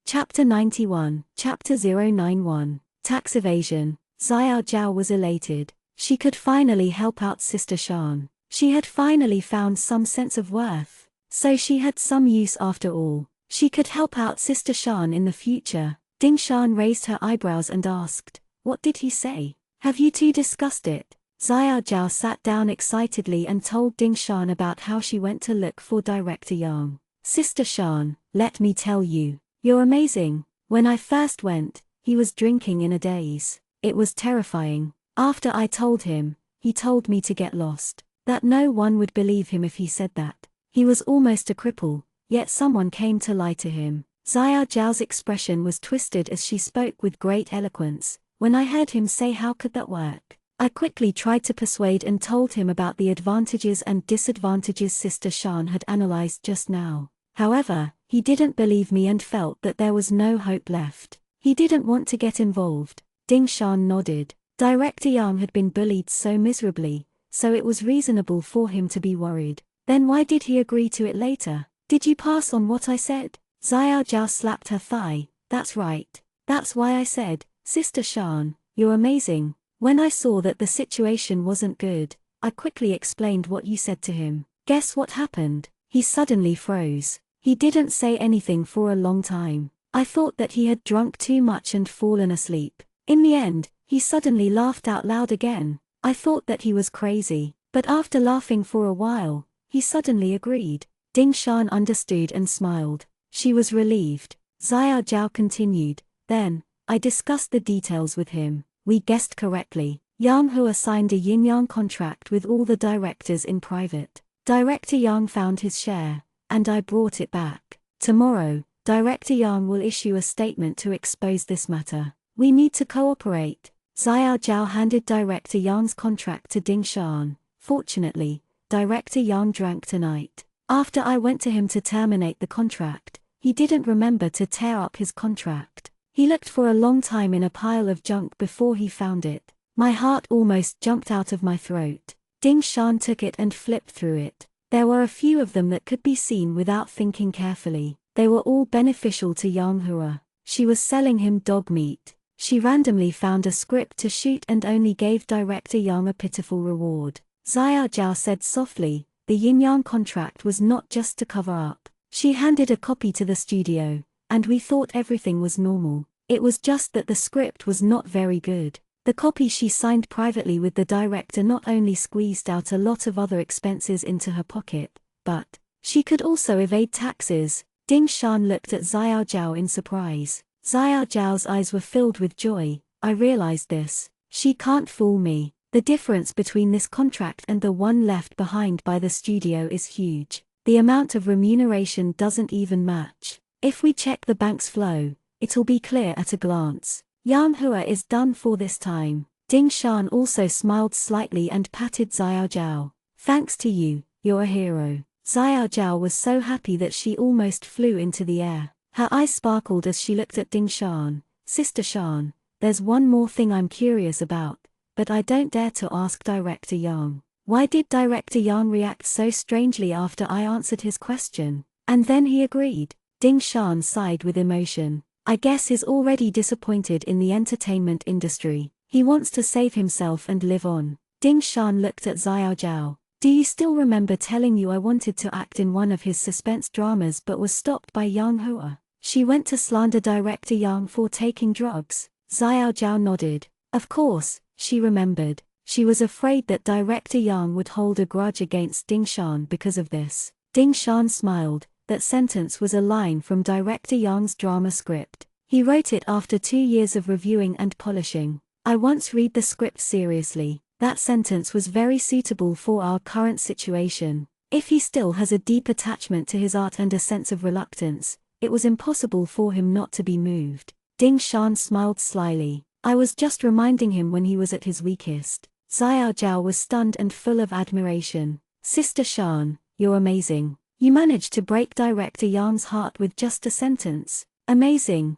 A: Chapter 91, Chapter 091, Tax Evasion. Xiao Zhao was elated. She could finally help out Sister Shan. She had finally found some sense of worth. So she had some use after all. She could help out Sister Shan in the future. Ding Shan raised her eyebrows and asked, "What did he say? Have you two discussed it?" Xiao Zhao sat down excitedly and told Ding Shan about how she went to look for Director Yang. "Sister Shan, let me tell you, you're amazing. When I first went, he was drinking in a daze. It was terrifying. After I told him, he told me to get lost. That no one would believe him if he said that. He was almost a cripple, yet someone came to lie to him." Xiao Zhao's expression was twisted as she spoke with great eloquence. "When I heard him say how could that work, I quickly tried to persuade and told him about the advantages and disadvantages Sister Shan had analyzed just now. However, he didn't believe me and felt that there was no hope left. He didn't want to get involved." Ding Shan nodded. Director Yang had been bullied so miserably, so it was reasonable for him to be worried. "Then why did he agree to it later? Did you pass on what I said?" Xiao Zhao slapped her thigh. "That's right. That's why I said, Sister Shan, you're amazing. When I saw that the situation wasn't good, I quickly explained what you said to him. Guess what happened? He suddenly froze. He didn't say anything for a long time. I thought that he had drunk too much and fallen asleep. In the end, he suddenly laughed out loud again. I thought that he was crazy, but after laughing for a while, he suddenly agreed." Ding Shan understood and smiled. She was relieved. Xiao Zhao continued, "Then, I discussed the details with him. We guessed correctly. Yang Hua signed a yin-yang contract with all the directors in private. Director Yang found his share, and I brought it back. Tomorrow, Director Yang will issue a statement to expose this matter. We need to cooperate." Xiao Zhao handed Director Yang's contract to Ding Shan. "Fortunately, Director Yang drank tonight. After I went to him to terminate the contract, he didn't remember to tear up his contract. He looked for a long time in a pile of junk before he found it. My heart almost jumped out of my throat." Ding Shan took it and flipped through it. There were a few of them that could be seen without thinking carefully. They were all beneficial to Yang Hua. She was selling him dog meat. She randomly found a script to shoot and only gave Director Yang a pitiful reward. Xiao Zhao said softly, "The yin-yang contract was not just to cover up." She handed a copy to the studio, and we thought everything was normal. It was just that the script was not very good. The copy she signed privately with the director not only squeezed out a lot of other expenses into her pocket, but she could also evade taxes. Ding Shan looked at Xiao Zhao in surprise. Xiao Zhao's eyes were filled with joy. "I realized this. She can't fool me. The difference between this contract and the one left behind by the studio is huge. The amount of remuneration doesn't even match. If we check the bank's flow, it'll be clear at a glance. Yang Hua is done for this time." Ding Shan also smiled slightly and patted Xiao Zhao. "Thanks to you, you're a hero." Xiao Zhao was so happy that she almost flew into the air. Her eyes sparkled as she looked at Ding Shan. "Sister Shan, there's one more thing I'm curious about, but I don't dare to ask Director Yang. Why did Director Yang react so strangely after I answered his question? And then he agreed." Ding Shan sighed with emotion. "I guess he's already disappointed in the entertainment industry. He wants to save himself and live on." Ding Shan looked at Xiao Zhao. "Do you still remember telling you I wanted to act in one of his suspense dramas but was stopped by Yang Hua? She went to slander Director Yang for taking drugs." Xiao Zhao nodded. Of course, she remembered. She was afraid that Director Yang would hold a grudge against Ding Shan because of this. Ding Shan smiled. That sentence was a line from Director Yang's drama script. He wrote it after 2 years of reviewing and polishing. "I once read the script seriously. That sentence was very suitable for our current situation. If he still has a deep attachment to his art and a sense of reluctance, it was impossible for him not to be moved." Ding Shan smiled slyly. "I was just reminding him when he was at his weakest." Xiao Zhao was stunned and full of admiration. "Sister Shan, you're amazing. You managed to break Director Yang's heart with just a sentence. Amazing."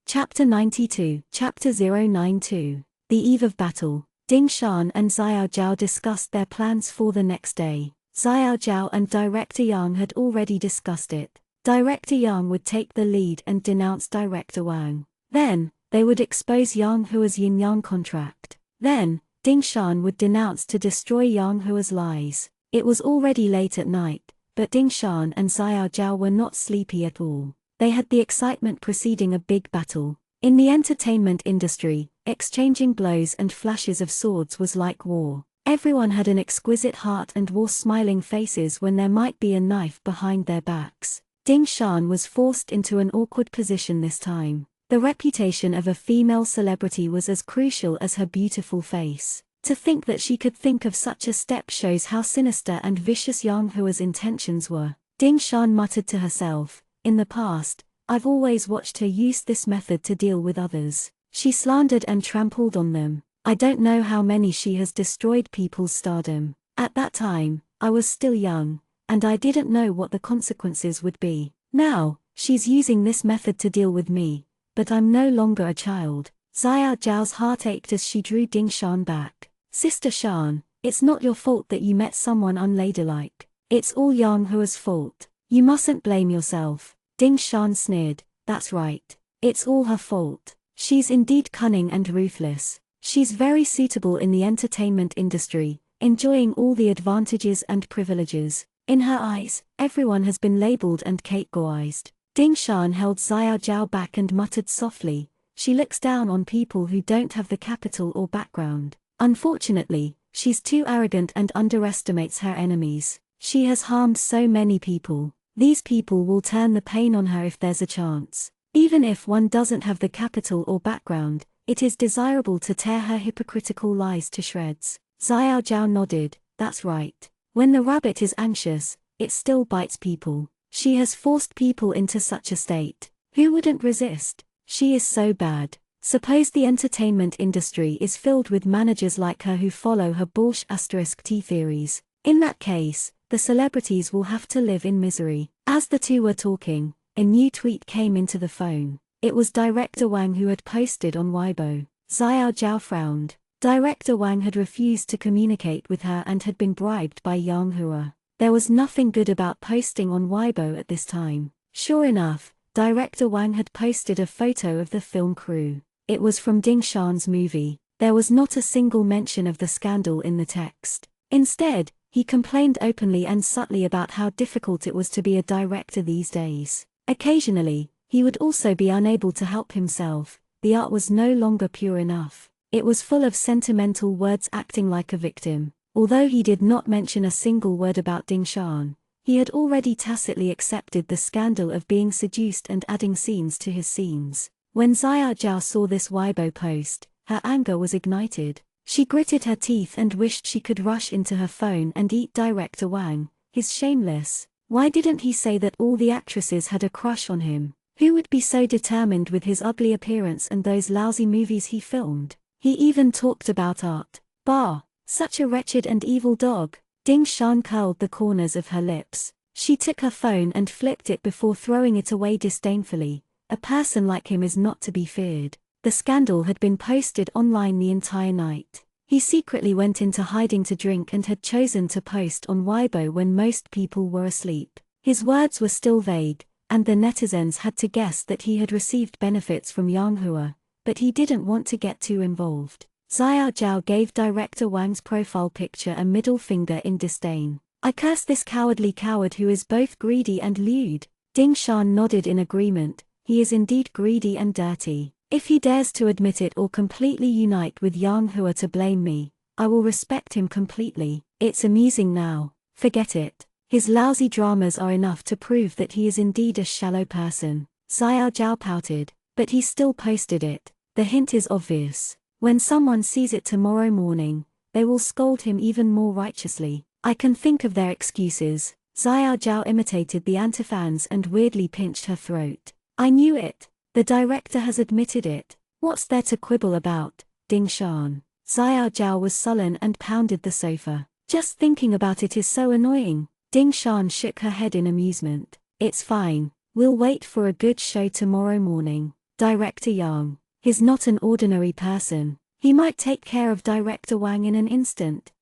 A: Chapter 92, Chapter 092. The Eve of Battle. Ding Shan and Xiao Zhao discussed their plans for the next day. Xiao Zhao and Director Yang had already discussed it. Director Yang would take the lead and denounce Director Wang. Then, they would expose Yang Hua's yin-yang contract. Then, Ding Shan would denounce to destroy Yang Hua's lies. It was already late at night, but Ding Shan and Xiao Zhao were not sleepy at all. They had the excitement preceding a big battle. In the entertainment industry, exchanging blows and flashes of swords was like war. Everyone had an exquisite heart and wore smiling faces when there might be a knife behind their backs. Ding Shan was forced into an awkward position this time. The reputation of a female celebrity was as crucial as her beautiful face. To think that she could think of such a step shows how sinister and vicious Yang Hua's intentions were. Ding Shan muttered to herself, "In the past, I've always watched her use this method to deal with others. She slandered and trampled on them. I don't know how many she has destroyed people's stardom. At that time, I was still young, and I didn't know what the consequences would be. Now, she's using this method to deal with me, but I'm no longer a child." Xiao Zhao's heart ached as she drew Ding Shan back. "Sister Shan, it's not your fault that you met someone unladylike. It's all Yang Hua's fault. You mustn't blame yourself." Ding Shan sneered, "That's right. It's all her fault. She's indeed cunning and ruthless. She's very suitable in the entertainment industry, enjoying all the advantages and privileges. In her eyes, everyone has been labeled and categorized." Ding Shan held Xiao Zhao back and muttered softly, "She looks down on people who don't have the capital or background. Unfortunately, she's too arrogant and underestimates her enemies. She has harmed so many people. These people will turn the pain on her if there's a chance. Even if one doesn't have the capital or background, it is desirable to tear her hypocritical lies to shreds." Xiao Zhao nodded, "That's right. When the rabbit is anxious, it still bites people. She has forced people into such a state. Who wouldn't resist? She is so bad. Suppose the entertainment industry is filled with managers like her who follow her **T theories. In that case, the celebrities will have to live in misery." As the two were talking, a new tweet came into the phone. It was Director Wang who had posted on Weibo. Xiao Zhao frowned. Director Wang had refused to communicate with her and had been bribed by Yang Hua. There was nothing good about posting on Weibo at this time. Sure enough, Director Wang had posted a photo of the film crew. It was from Ding Shan's movie. There was not a single mention of the scandal in the text. Instead, he complained openly and subtly about how difficult it was to be a director these days. Occasionally, he would also be unable to help himself. The art was no longer pure enough. It was full of sentimental words acting like a victim. Although he did not mention a single word about Ding Shan, he had already tacitly accepted the scandal of being seduced and adding scenes to his scenes. When Xiao Zhao saw this Weibo post, her anger was ignited. She gritted her teeth and wished she could rush into her phone and eat Director Wang. He's shameless. Why didn't he say that all the actresses had a crush on him? Who would be so determined with his ugly appearance and those lousy movies he filmed? He even talked about art. Bah! Such a wretched and evil dog. Ding Shan curled the corners of her lips. She took her phone and flipped it before throwing it away disdainfully. A person like him is not to be feared. The scandal had been posted online the entire night. He secretly went into hiding to drink and had chosen to post on Weibo when most people were asleep. His words were still vague, and the netizens had to guess that he had received benefits from Yang Hua, but he didn't want to get too involved. Xiao Zhao gave Director Wang's profile picture a middle finger in disdain. "I curse this cowardly coward who is both greedy and lewd." Ding Shan nodded in agreement. "He is indeed greedy and dirty. If he dares to admit it or completely unite with Yang Hua to blame me, I will respect him completely. It's amusing now. Forget it. His lousy dramas are enough to prove that he is indeed a shallow person." Xiao Zhao pouted, but he still posted it. The hint is obvious. When someone sees it tomorrow morning, they will scold him even more righteously. I can think of their excuses. Xiao Zhao imitated the antifans and weirdly pinched her throat. "I knew it. The director has admitted it. What's there to quibble about, Ding Shan?" Xiao Zhao was sullen and pounded the sofa. "Just thinking about it is so annoying." Ding Shan shook her head in amusement. "It's fine. We'll wait for a good show tomorrow morning. Director Yang. He's not an ordinary person. He might take care of Director Wang in an instant."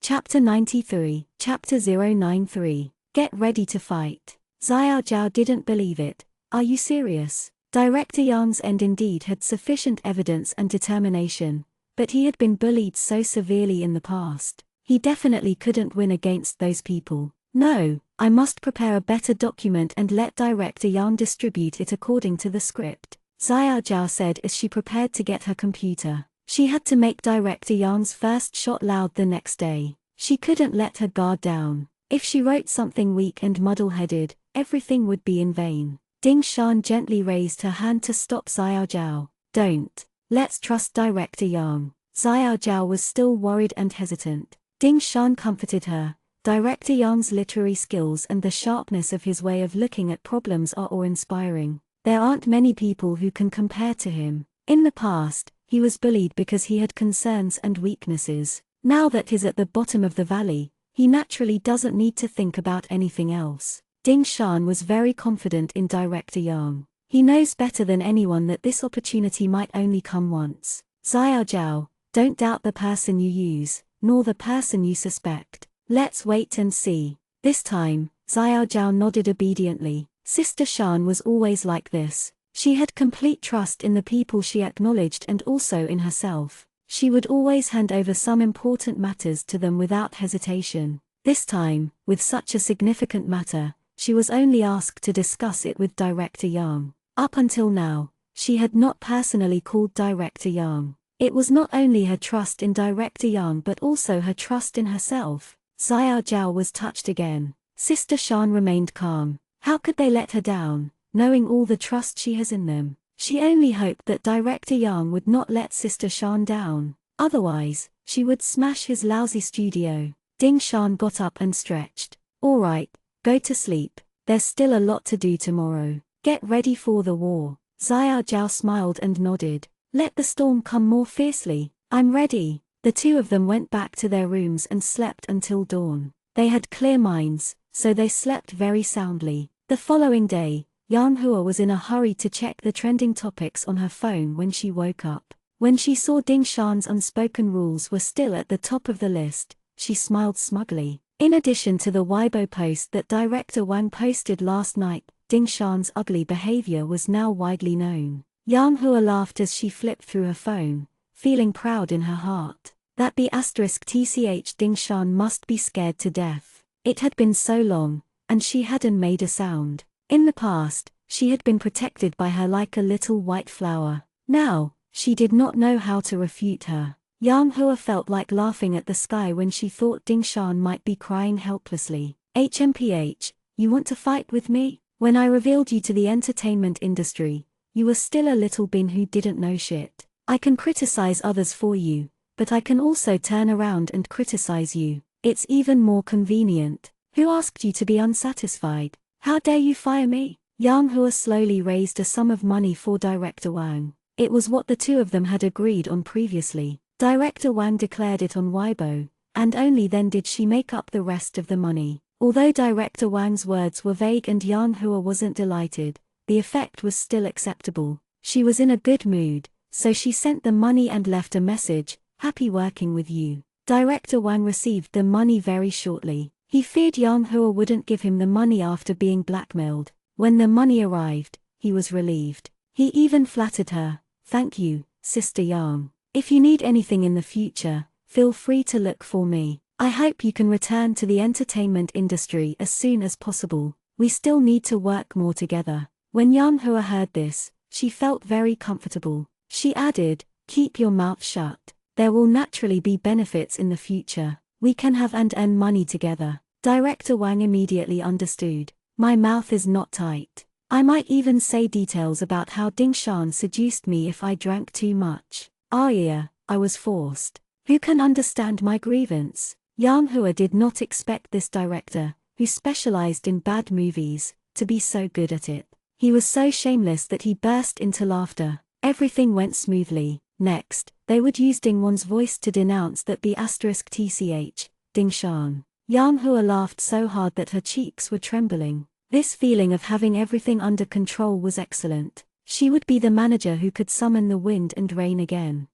A: Chapter 93, Chapter 093. Get ready to fight. Xiao Zhao didn't believe it. "Are you serious?" Director Yang's end indeed had sufficient evidence and determination, but he had been bullied so severely in the past. He definitely couldn't win against those people. No, I must prepare a better document and let Director Yang distribute it according to the script, Xiao Zhao said as she prepared to get her computer. She had to make Director Yang's first shot loud the next day. She couldn't let her guard down. If she wrote something weak and muddle-headed, everything would be in vain. Ding Shan gently raised her hand to stop Xiao Zhao. Don't. Let's trust Director Yang. Xiao Zhao was still worried and hesitant. Ding Shan comforted her. Director Yang's literary skills and the sharpness of his way of looking at problems are awe-inspiring. There aren't many people who can compare to him. In the past, he was bullied because he had concerns and weaknesses. Now that he's at the bottom of the valley, he naturally doesn't need to think about anything else. Ding Shan was very confident in Director Yang. He knows better than anyone that this opportunity might only come once. Xiao Zhao, don't doubt the person you use, nor the person you suspect. Let's wait and see. This time, Xiao Zhao nodded obediently. Sister Shan was always like this. She had complete trust in the people she acknowledged and also in herself. She would always hand over some important matters to them without hesitation. This time, with such a significant matter, she was only asked to discuss it with Director Yang. Up until now, she had not personally called Director Yang. It was not only her trust in Director Yang but also her trust in herself. Xiao Zhao was touched again. Sister Shan remained calm. How could they let her down, knowing all the trust she has in them? She only hoped that Director Yang would not let Sister Shan down. Otherwise, she would smash his lousy studio. Ding Shan got up and stretched. All right, go to sleep. There's still a lot to do tomorrow. Get ready for the war. Xiao Zhao smiled and nodded. Let the storm come more fiercely. I'm ready. The two of them went back to their rooms and slept until dawn. They had clear minds, so they slept very soundly. The following day, Yang Hua was in a hurry to check the trending topics on her phone when she woke up. When she saw Ding Shan's unspoken rules were still at the top of the list, she smiled smugly. In addition to the Weibo post that Director Wang posted last night, Ding Shan's ugly behavior was now widely known. Yang Hua laughed as she flipped through her phone, feeling proud in her heart. That B*TCH Ding Shan must be scared to death. It had been so long, and she hadn't made a sound. In the past, she had been protected by her like a little white flower. Now, she did not know how to refute her. Yang Hua felt like laughing at the sky when she thought Ding Shan might be crying helplessly. HMPH, you want to fight with me? When I revealed you to the entertainment industry, you were still a little bin who didn't know shit. I can criticize others for you, but I can also turn around and criticize you. It's even more convenient. Who asked you to be unsatisfied? How dare you fire me? Yang Hua slowly raised a sum of money for Director Wang. It was what the two of them had agreed on previously. Director Wang declared it on Weibo, and only then did she make up the rest of the money. Although Director Wang's words were vague and Yang Hua wasn't delighted, the effect was still acceptable. She was in a good mood, so she sent the money and left a message, "Happy working with you." Director Wang received the money very shortly. He feared Yang Hua wouldn't give him the money after being blackmailed. When the money arrived, he was relieved. He even flattered her. "Thank you, Sister Yang. If you need anything in the future, feel free to look for me. I hope you can return to the entertainment industry as soon as possible. We still need to work more together." When Yang Hua heard this, she felt very comfortable. She added, "Keep your mouth shut. There will naturally be benefits in the future. We can have and earn money together." Director Wang immediately understood. My mouth is not tight. I might even say details about how Ding Shan seduced me if I drank too much. Ah yeah, I was forced. Who can understand my grievance? Yang Hua did not expect this director, who specialized in bad movies, to be so good at it. He was so shameless that he burst into laughter. Everything went smoothly. Next, they would use Ding Wan's voice to denounce that B*TCH, Ding Shan. Yang Hua laughed so hard that her cheeks were trembling. This feeling of having everything under control was excellent. She would be the manager who could summon the wind and rain again.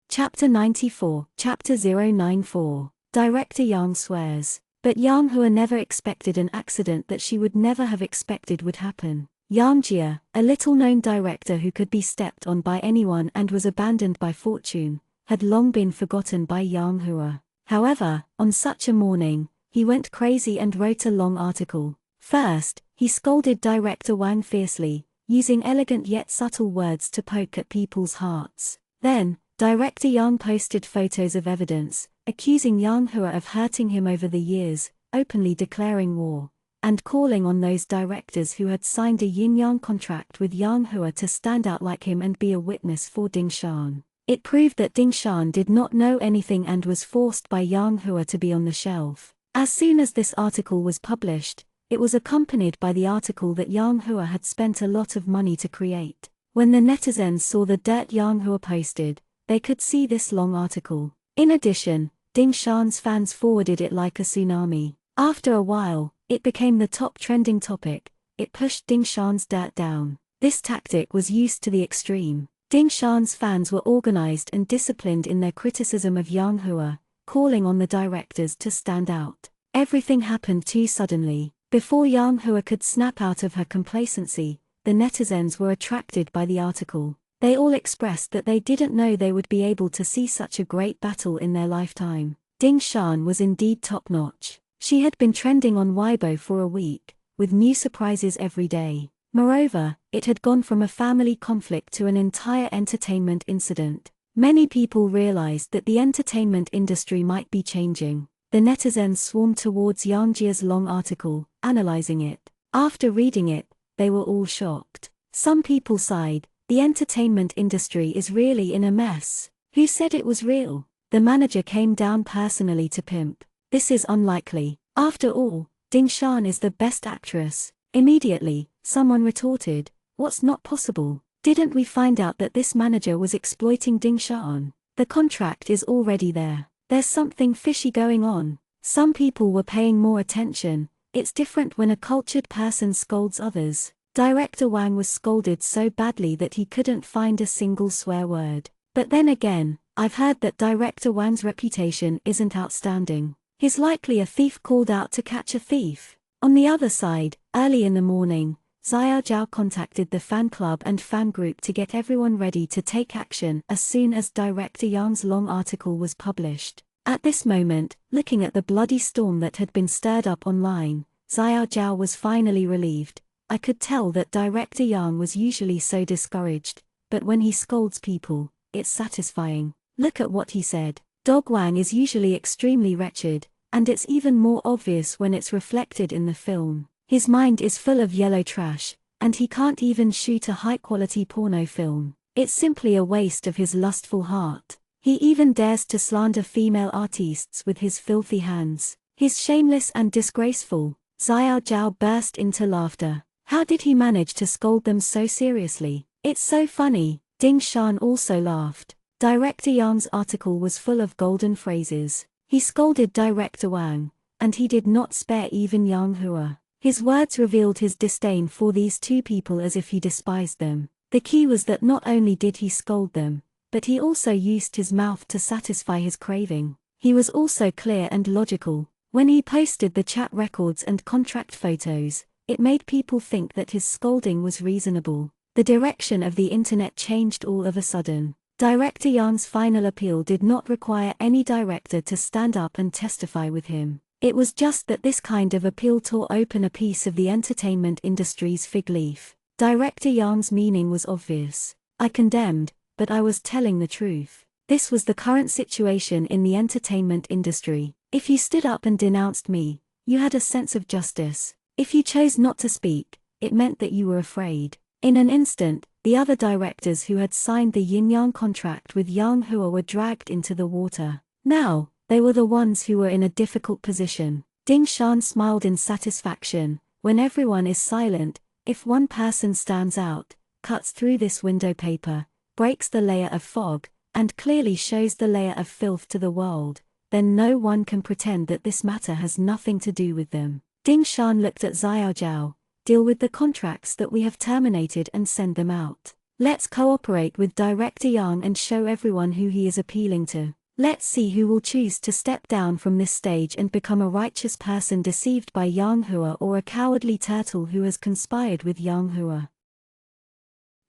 A: Chapter 94, Chapter 094. Director Yang swears. But Yang Hua never expected an accident that she would never have expected would happen. Yang Jia, a little-known director who could be stepped on by anyone and was abandoned by fortune, had long been forgotten by Yang Hua. However, on such a morning, he went crazy and wrote a long article. First, he scolded director Wang fiercely, using elegant yet subtle words to poke at people's hearts. Then, director Yang posted photos of evidence, accusing Yang Hua of hurting him over the years, openly declaring war, and calling on those directors who had signed a yin-yang contract with Yang Hua to stand out like him and be a witness for Ding Shan. It proved that Ding Shan did not know anything and was forced by Yang Hua to be on the shelf. As soon as this article was published, it was accompanied by the article that Yang Hua had spent a lot of money to create. When the netizens saw the dirt Yang Hua posted, they could see this long article. In addition, Ding Shan's fans forwarded it like a tsunami. After a while, it became the top trending topic. It pushed Ding Shan's dirt down. This tactic was used to the extreme. Ding Shan's fans were organized and disciplined in their criticism of Yang Hua, calling on the directors to stand out. Everything happened too suddenly. Before Yang Hua could snap out of her complacency, the netizens were attracted by the article. They all expressed that they didn't know they would be able to see such a great battle in their lifetime. Ding Shan was indeed top-notch. She had been trending on Weibo for a week, with new surprises every day. Moreover, it had gone from a family conflict to an entire entertainment incident. Many people realized that the entertainment industry might be changing. The netizens swarmed towards Yang Jia's long article, analyzing it. After reading it, they were all shocked. Some people sighed, "The entertainment industry is really in a mess. Who said it was real?" The manager came down personally to pimp. "This is unlikely. After all, Ding Shan is the best actress." Immediately, someone retorted, "What's not possible? Didn't we find out that this manager was exploiting Ding Shan? The contract is already there. There's something fishy going on." Some people were paying more attention. It's different when a cultured person scolds others. Director Wang was scolded so badly that he couldn't find a single swear word. But then again, I've heard that Director Wang's reputation isn't outstanding. He's likely a thief called out to catch a thief. On the other side, early in the morning, Xiao Zhao contacted the fan club and fan group to get everyone ready to take action as soon as Director Yang's long article was published. At this moment, looking at the bloody storm that had been stirred up online, Xiao Zhao was finally relieved. I could tell that Director Yang was usually so discouraged, but when he scolds people, it's satisfying. Look at what he said. Dog Wang is usually extremely wretched, and it's even more obvious when it's reflected in the film. His mind is full of yellow trash, and he can't even shoot a high-quality porno film. It's simply a waste of his lustful heart. He even dares to slander female artists with his filthy hands. He's shameless and disgraceful. Xiao Zhao burst into laughter. How did he manage to scold them so seriously? It's so funny. Ding Shan also laughed. Director Yang's article was full of golden phrases. He scolded Director Wang, and he did not spare even Yang Hua. His words revealed his disdain for these two people as if he despised them. The key was that not only did he scold them, but he also used his mouth to satisfy his craving. He was also clear and logical. When he posted the chat records and contract photos, it made people think that his scolding was reasonable. The direction of the internet changed all of a sudden. Director Yang's final appeal did not require any director to stand up and testify with him. It was just that this kind of appeal tore open a piece of the entertainment industry's fig leaf. Director Yang's meaning was obvious. I condemned, but I was telling the truth. This was the current situation in the entertainment industry. If you stood up and denounced me, you had a sense of justice. If you chose not to speak, it meant that you were afraid. In an instant, the other directors who had signed the yin-yang contract with Yang Hua were dragged into the water. Now, they were the ones who were in a difficult position. Ding Shan smiled in satisfaction. When everyone is silent, if one person stands out, cuts through this window paper, breaks the layer of fog, and clearly shows the layer of filth to the world, then no one can pretend that this matter has nothing to do with them. Ding Shan looked at Xiao Zhao. Deal with the contracts that we have terminated and send them out. Let's cooperate with Director Yang and show everyone who he is appealing to. Let's see who will choose to step down from this stage and become a righteous person deceived by Yang Hua or a cowardly turtle who has conspired with Yang Hua.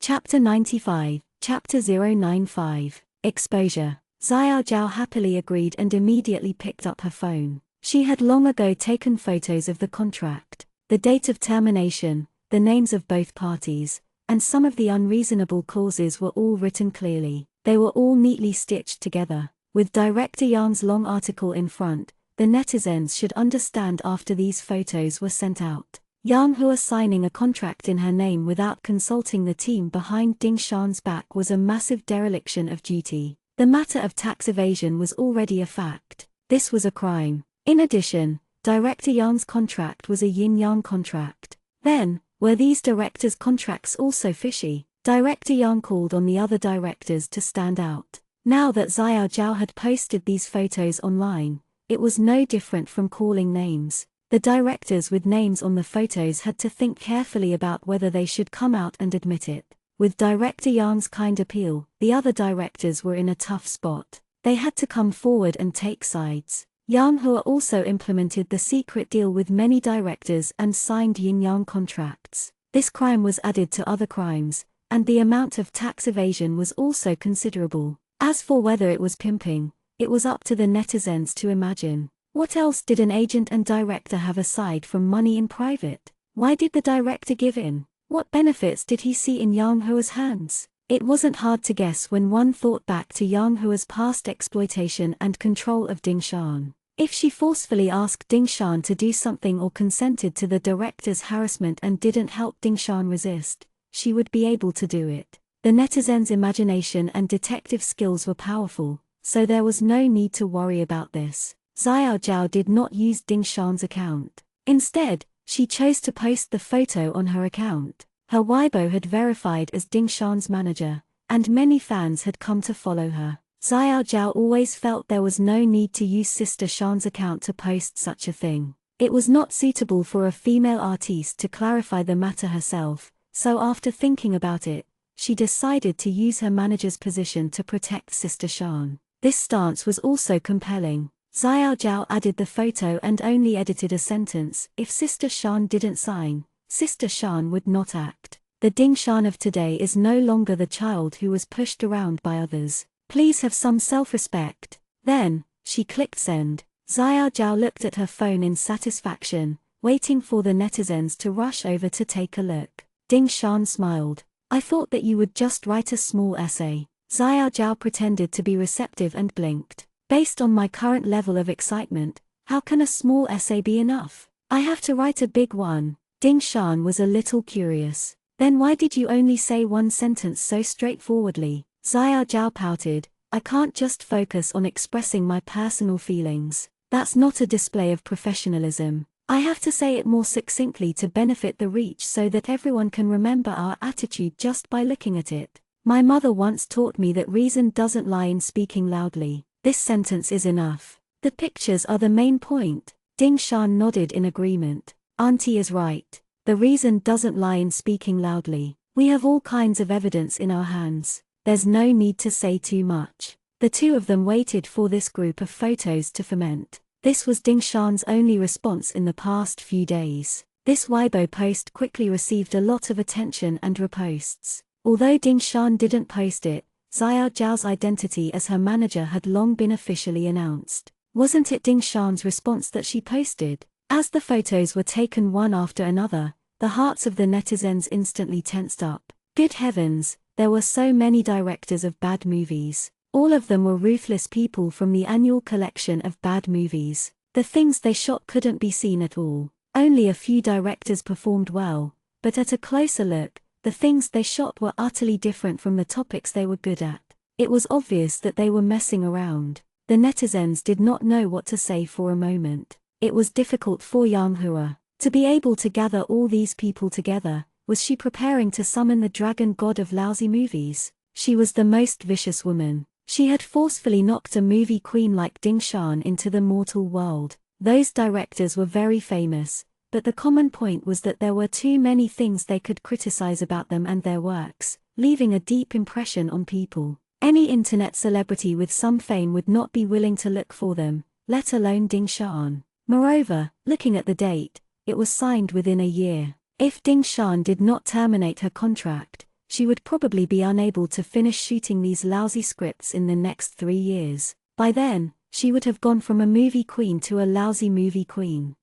A: Chapter 95, Chapter 095, Exposure. Xiao Zhao happily agreed and immediately picked up her phone. She had long ago taken photos of the contract, the date of termination, the names of both parties, and some of the unreasonable clauses were all written clearly. They were all neatly stitched together. With Director Jan's long article in front, the netizens should understand after these photos were sent out. Yang Hua signing a contract in her name without consulting the team behind Ding Shan's back was a massive dereliction of duty. The matter of tax evasion was already a fact. This was a crime. In addition, Director Jan's contract was a yin-yang contract. Then, were these directors' contracts also fishy? Director Yang called on the other directors to stand out. Now that Xiao Zhao had posted these photos online, it was no different from calling names. The directors with names on the photos had to think carefully about whether they should come out and admit it. With Director Yang's kind appeal, the other directors were in a tough spot. They had to come forward and take sides. Yang Hua also implemented the secret deal with many directors and signed yin-yang contracts. This crime was added to other crimes, and the amount of tax evasion was also considerable. As for whether it was pimping, it was up to the netizens to imagine. What else did an agent and director have aside from money in private? Why did the director give in? What benefits did he see in Yang Hua's hands? It wasn't hard to guess when one thought back to Yang Hua's past exploitation and control of Ding Shan. If she forcefully asked Ding Shan to do something or consented to the director's harassment and didn't help Ding Shan resist, she would be able to do it. The netizens' imagination and detective skills were powerful, so there was no need to worry about this. Xiao Zhao did not use Ding Shan's account. Instead, she chose to post the photo on her account. Her Weibo had verified as Ding Shan's manager, and many fans had come to follow her. Xiao Zhao always felt there was no need to use Sister Shan's account to post such a thing. It was not suitable for a female artiste to clarify the matter herself, so after thinking about it, she decided to use her manager's position to protect Sister Shan. This stance was also compelling. Xiao Zhao added the photo and only edited a sentence: if Sister Shan didn't sign, Sister Shan would not act. The Ding Shan of today is no longer the child who was pushed around by others. Please have some self-respect. Then, she clicked send. Xiao Zhao looked at her phone in satisfaction, waiting for the netizens to rush over to take a look. Ding Shan smiled. I thought that you would just write a small essay. Xiao Zhao pretended to be receptive and blinked. Based on my current level of excitement, how can a small essay be enough? I have to write a big one. Ding Shan was a little curious. Then why did you only say one sentence so straightforwardly? Xiao Zhao pouted. I can't just focus on expressing my personal feelings. That's not a display of professionalism. I have to say it more succinctly to benefit the reach so that everyone can remember our attitude just by looking at it. My mother once taught me that reason doesn't lie in speaking loudly. This sentence is enough. The pictures are the main point. Ding Shan nodded in agreement. Auntie is right. The reason doesn't lie in speaking loudly. We have all kinds of evidence in our hands. There's no need to say too much. The two of them waited for this group of photos to ferment. This was Ding Shan's only response in the past few days. This Weibo post quickly received a lot of attention and reposts. Although Ding Shan didn't post it, Xiao Zhao's identity as her manager had long been officially announced. Wasn't it Ding Shan's response that she posted? As the photos were taken one after another, the hearts of the netizens instantly tensed up. Good heavens, there were so many directors of bad movies. All of them were ruthless people from the annual collection of bad movies. The things they shot couldn't be seen at all. Only a few directors performed well, but at a closer look, the things they shot were utterly different from the topics they were good at. It was obvious that they were messing around. The netizens did not know what to say for a moment. It was difficult for Yang Hua to be able to gather all these people together. Was she preparing to summon the dragon god of lousy movies? She was the most vicious woman. She had forcefully knocked a movie queen like Ding Shan into the mortal world. Those directors were very famous, but the common point was that there were too many things they could criticize about them and their works, leaving a deep impression on people. Any internet celebrity with some fame would not be willing to look for them, let alone Ding Shan. Moreover, looking at the date, it was signed within a year. If Ding Shan did not terminate her contract, she would probably be unable to finish shooting these lousy scripts in the next 3 years. By then, she would have gone from a movie queen to a lousy movie queen.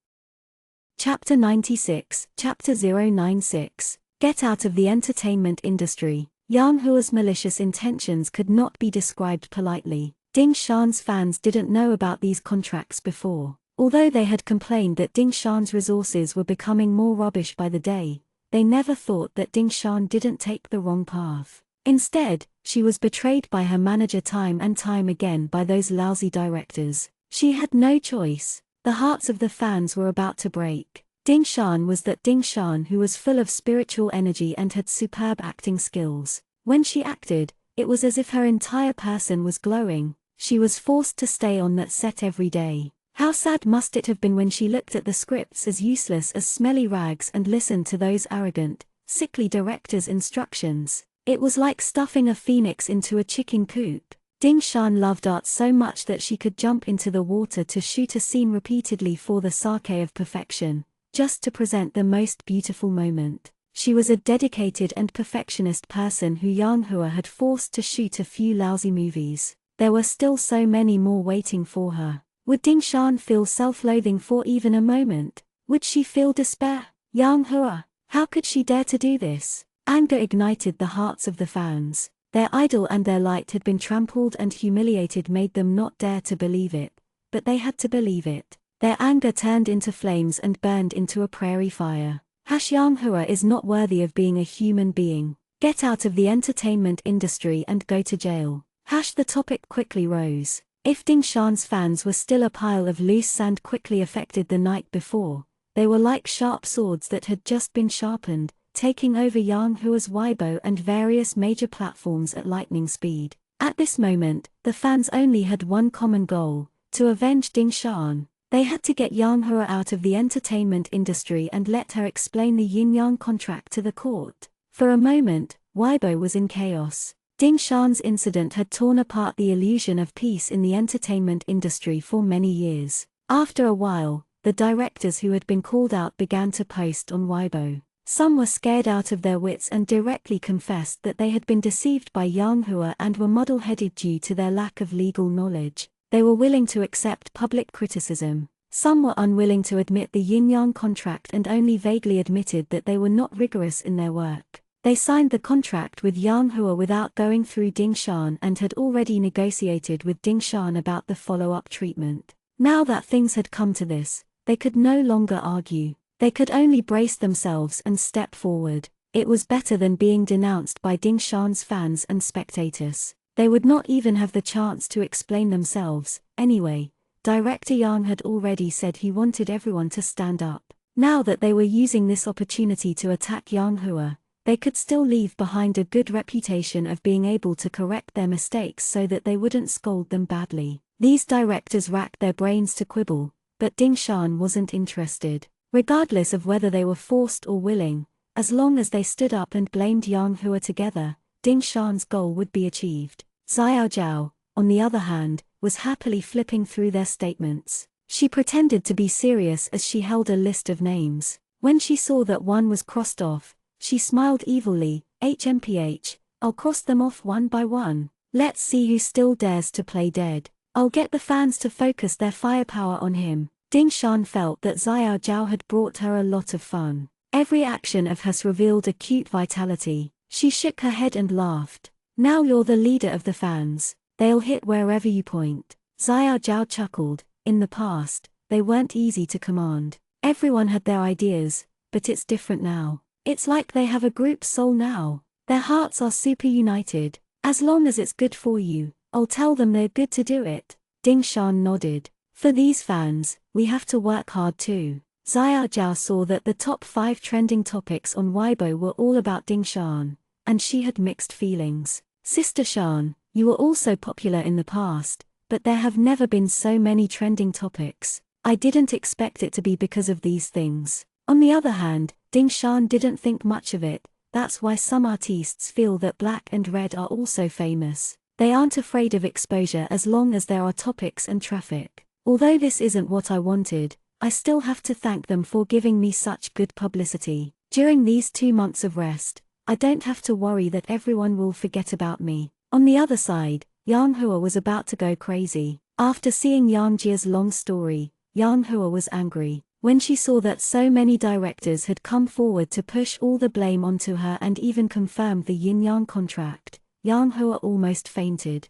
A: Chapter 96, Chapter 096, Get out of the entertainment industry. Yang Hua's malicious intentions could not be described politely. Ding Shan's fans didn't know about these contracts before. Although they had complained that Ding Shan's resources were becoming more rubbish by the day, they never thought that Ding Shan didn't take the wrong path. Instead, she was betrayed by her manager time and time again by those lousy directors. She had no choice. The hearts of the fans were about to break. Ding Shan was that Ding Shan who was full of spiritual energy and had superb acting skills. When she acted, it was as if her entire person was glowing. She was forced to stay on that set every day. How sad must it have been when she looked at the scripts as useless as smelly rags and listened to those arrogant, sickly directors' instructions. It was like stuffing a phoenix into a chicken coop. Ding Shan loved art so much that she could jump into the water to shoot a scene repeatedly for the sake of perfection, just to present the most beautiful moment. She was a dedicated and perfectionist person who Yang Hua had forced to shoot a few lousy movies. There were still so many more waiting for her. Would Ding Shan feel self-loathing for even a moment? Would she feel despair? Yang Hua, how could she dare to do this? Anger ignited the hearts of the fans. Their idol and their light had been trampled and humiliated, made them not dare to believe it, but they had to believe it. Their anger turned into flames and burned into a prairie fire. Yang Hua is not worthy of being a human being. Get out of the entertainment industry and go to jail. The topic quickly rose. If Ding Shan's fans were still a pile of loose sand quickly affected the night before, they were like sharp swords that had just been sharpened, taking over Yang Hua's Weibo and various major platforms at lightning speed. At this moment, the fans only had one common goal: to avenge Ding Shan. They had to get Yang Hua out of the entertainment industry and let her explain the yin-yang contract to the court. For a moment, Weibo was in chaos. Ding Shan's incident had torn apart the illusion of peace in the entertainment industry for many years. After a while, the directors who had been called out began to post on Weibo. Some were scared out of their wits and directly confessed that they had been deceived by Yang Hua and were muddle-headed due to their lack of legal knowledge. They were willing to accept public criticism. Some were unwilling to admit the yin-yang contract and only vaguely admitted that they were not rigorous in their work. They signed the contract with Yang Hua without going through Ding Shan and had already negotiated with Ding Shan about the follow-up treatment. Now that things had come to this, they could no longer argue. They could only brace themselves and step forward. It was better than being denounced by Ding Shan's fans and spectators. They would not even have the chance to explain themselves. Anyway, director Yang had already said he wanted everyone to stand up. Now that they were using this opportunity to attack Yang Hua, they could still leave behind a good reputation of being able to correct their mistakes so that they wouldn't scold them badly. These directors racked their brains to quibble, but Ding Shan wasn't interested. Regardless of whether they were forced or willing, as long as they stood up and blamed Yang Hua together, Ding Shan's goal would be achieved. Xiao Zhao, on the other hand, was happily flipping through their statements. She pretended to be serious as she held a list of names. When she saw that one was crossed off, she smiled evilly. HMPH, I'll cross them off one by one. Let's see who still dares to play dead. I'll get the fans to focus their firepower on him. Ding Shan felt that Xiao Zhao had brought her a lot of fun. Every action of hers revealed a cute vitality. She shook her head and laughed. Now you're the leader of the fans. They'll hit wherever you point. Xiao Zhao chuckled. In the past, they weren't easy to command. Everyone had their ideas, but it's different now. It's like they have a group soul now. Their hearts are super united. As long as it's good for you, I'll tell them they're good to do it. Ding Shan nodded. For these fans, we have to work hard too. Xiao Zhao saw that the top 5 trending topics on Weibo were all about Ding Shan, and she had mixed feelings. Sister Shan, you were also popular in the past, but there have never been so many trending topics. I didn't expect it to be because of these things. On the other hand, Ding Shan didn't think much of it. That's why some artists feel that black and red are also famous. They aren't afraid of exposure as long as there are topics and traffic. Although this isn't what I wanted, I still have to thank them for giving me such good publicity. During these 2 months of rest, I don't have to worry that everyone will forget about me. On the other side, Yang Hua was about to go crazy. After seeing Yang Jie's long story, Yang Hua was angry. When she saw that so many directors had come forward to push all the blame onto her and even confirmed the yin-yang contract, Yang Hua almost fainted.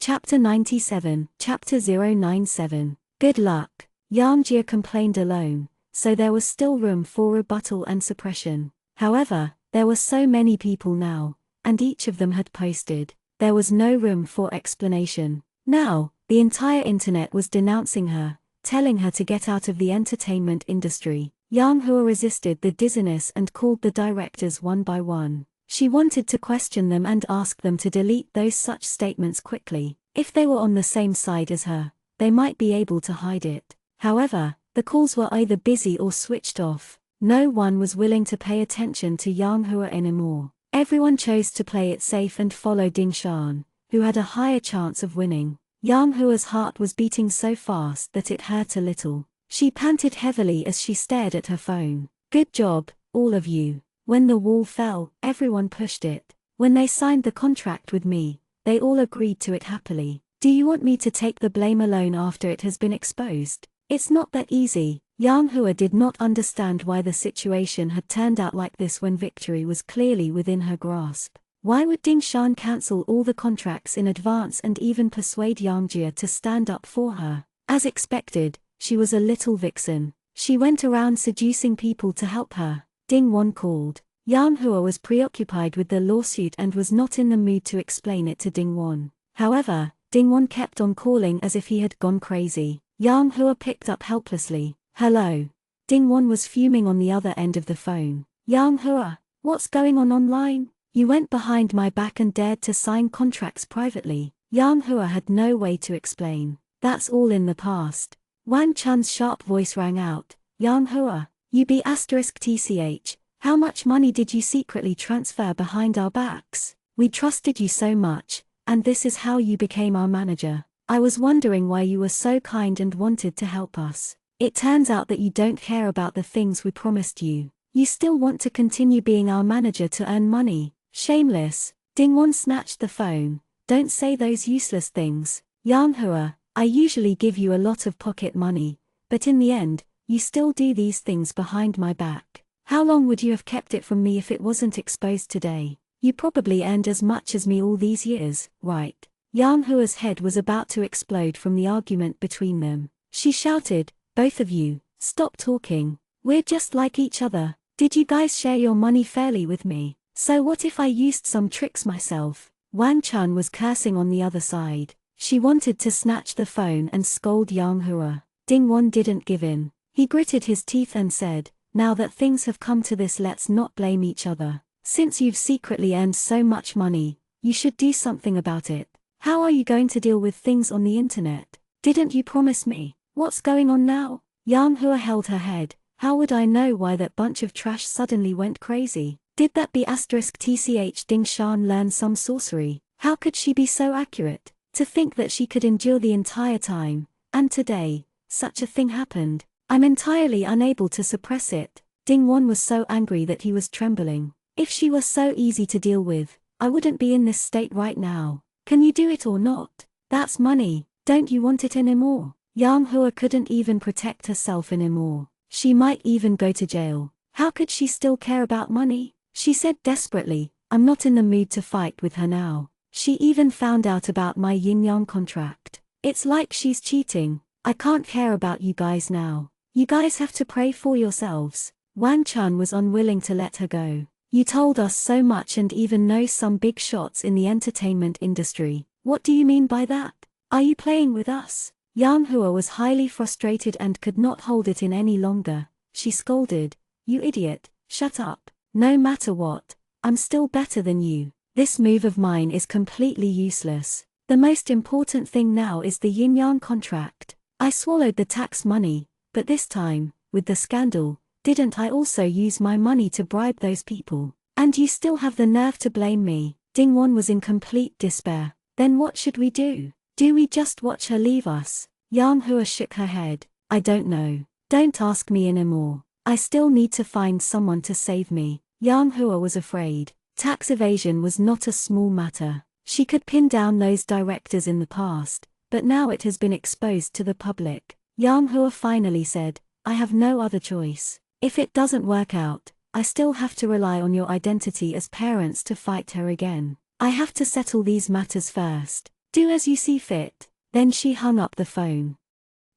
A: Chapter 97, Chapter 097. Good luck. Yang Jie complained alone, so there was still room for rebuttal and suppression. However, there were so many people now, and each of them had posted. There was no room for explanation. Now, the entire internet was denouncing her, telling her to get out of the entertainment industry. Yang Hua resisted the dizziness and called the directors one by one. She wanted to question them and ask them to delete those such statements quickly. If they were on the same side as her, they might be able to hide it. However, the calls were either busy or switched off. No one was willing to pay attention to Yang Hua anymore. Everyone chose to play it safe and follow Ding Shan, who had a higher chance of winning. Yang Hua's heart was beating so fast that it hurt a little. She panted heavily as she stared at her phone. Good job, all of you. When the wall fell, everyone pushed it. When they signed the contract with me, they all agreed to it happily. Do you want me to take the blame alone after it has been exposed? It's not that easy. Yang Hua did not understand why the situation had turned out like this when victory was clearly within her grasp. Why would Ding Shan cancel all the contracts in advance and even persuade Yang Jie to stand up for her? As expected, she was a little vixen. She went around seducing people to help her. Ding Wan called. Yang Hua was preoccupied with the lawsuit and was not in the mood to explain it to Ding Wan. However, Ding Wan kept on calling as if he had gone crazy. Yang Hua picked up helplessly. Hello. Ding Wan was fuming on the other end of the phone. Yang Hua, what's going on online? You went behind my back and dared to sign contracts privately. Yang Hua had no way to explain. That's all in the past. Wang Chun's sharp voice rang out. Yang Hua, you be *TCH. How much money did you secretly transfer behind our backs? We trusted you so much, and this is how you became our manager. I was wondering why you were so kind and wanted to help us. It turns out that you don't care about the things we promised you. You still want to continue being our manager to earn money. Shameless. Ding Wan snatched the phone. Don't say those useless things. Yang Hua, I usually give you a lot of pocket money, but in the end, you still do these things behind my back. How long would you have kept it from me if it wasn't exposed today? You probably earned as much as me all these years, right? Yang Hua's head was about to explode from the argument between them. She shouted, both of you, stop talking. We're just like each other. Did you guys share your money fairly with me? So what if I used some tricks myself? Wang Chun was cursing on the other side. She wanted to snatch the phone and scold Yang Hua. Ding Wan didn't give in. He gritted his teeth and said, now that things have come to this, let's not blame each other. Since you've secretly earned so much money, you should do something about it. How are you going to deal with things on the internet? Didn't you promise me? What's going on now? Yang Hua held her head. How would I know why that bunch of trash suddenly went crazy? Did that be *TCH Ding Shan learn some sorcery? How could she be so accurate? To think that she could endure the entire time, and today, such a thing happened. I'm entirely unable to suppress it. Ding Wan was so angry that he was trembling. If she were so easy to deal with, I wouldn't be in this state right now. Can you do it or not? That's money. Don't you want it anymore? Yang Hua couldn't even protect herself anymore. She might even go to jail. How could she still care about money? She said desperately, I'm not in the mood to fight with her now. She even found out about my yin-yang contract. It's like she's cheating. I can't care about you guys now. You guys have to pray for yourselves. Wang Chun was unwilling to let her go. You told us so much and even know some big shots in the entertainment industry. What do you mean by that? Are you playing with us? Yang Hua was highly frustrated and could not hold it in any longer. She scolded, you idiot, shut up. No matter what, I'm still better than you. This move of mine is completely useless. The most important thing now is the yin-yang contract. I swallowed the tax money, but this time, with the scandal, didn't I also use my money to bribe those people? And you still have the nerve to blame me. Ding Wan was in complete despair. Then what should we do? Do we just watch her leave us? Yang Hua shook her head. I don't know. Don't ask me anymore. I still need to find someone to save me. Yang Hua was afraid. Tax evasion was not a small matter. She could pin down those directors in the past, but now it has been exposed to the public. Yang Hua finally said, I have no other choice. If it doesn't work out, I still have to rely on your identity as parents to fight her again. I have to settle these matters first. Do as you see fit. Then she hung up the phone.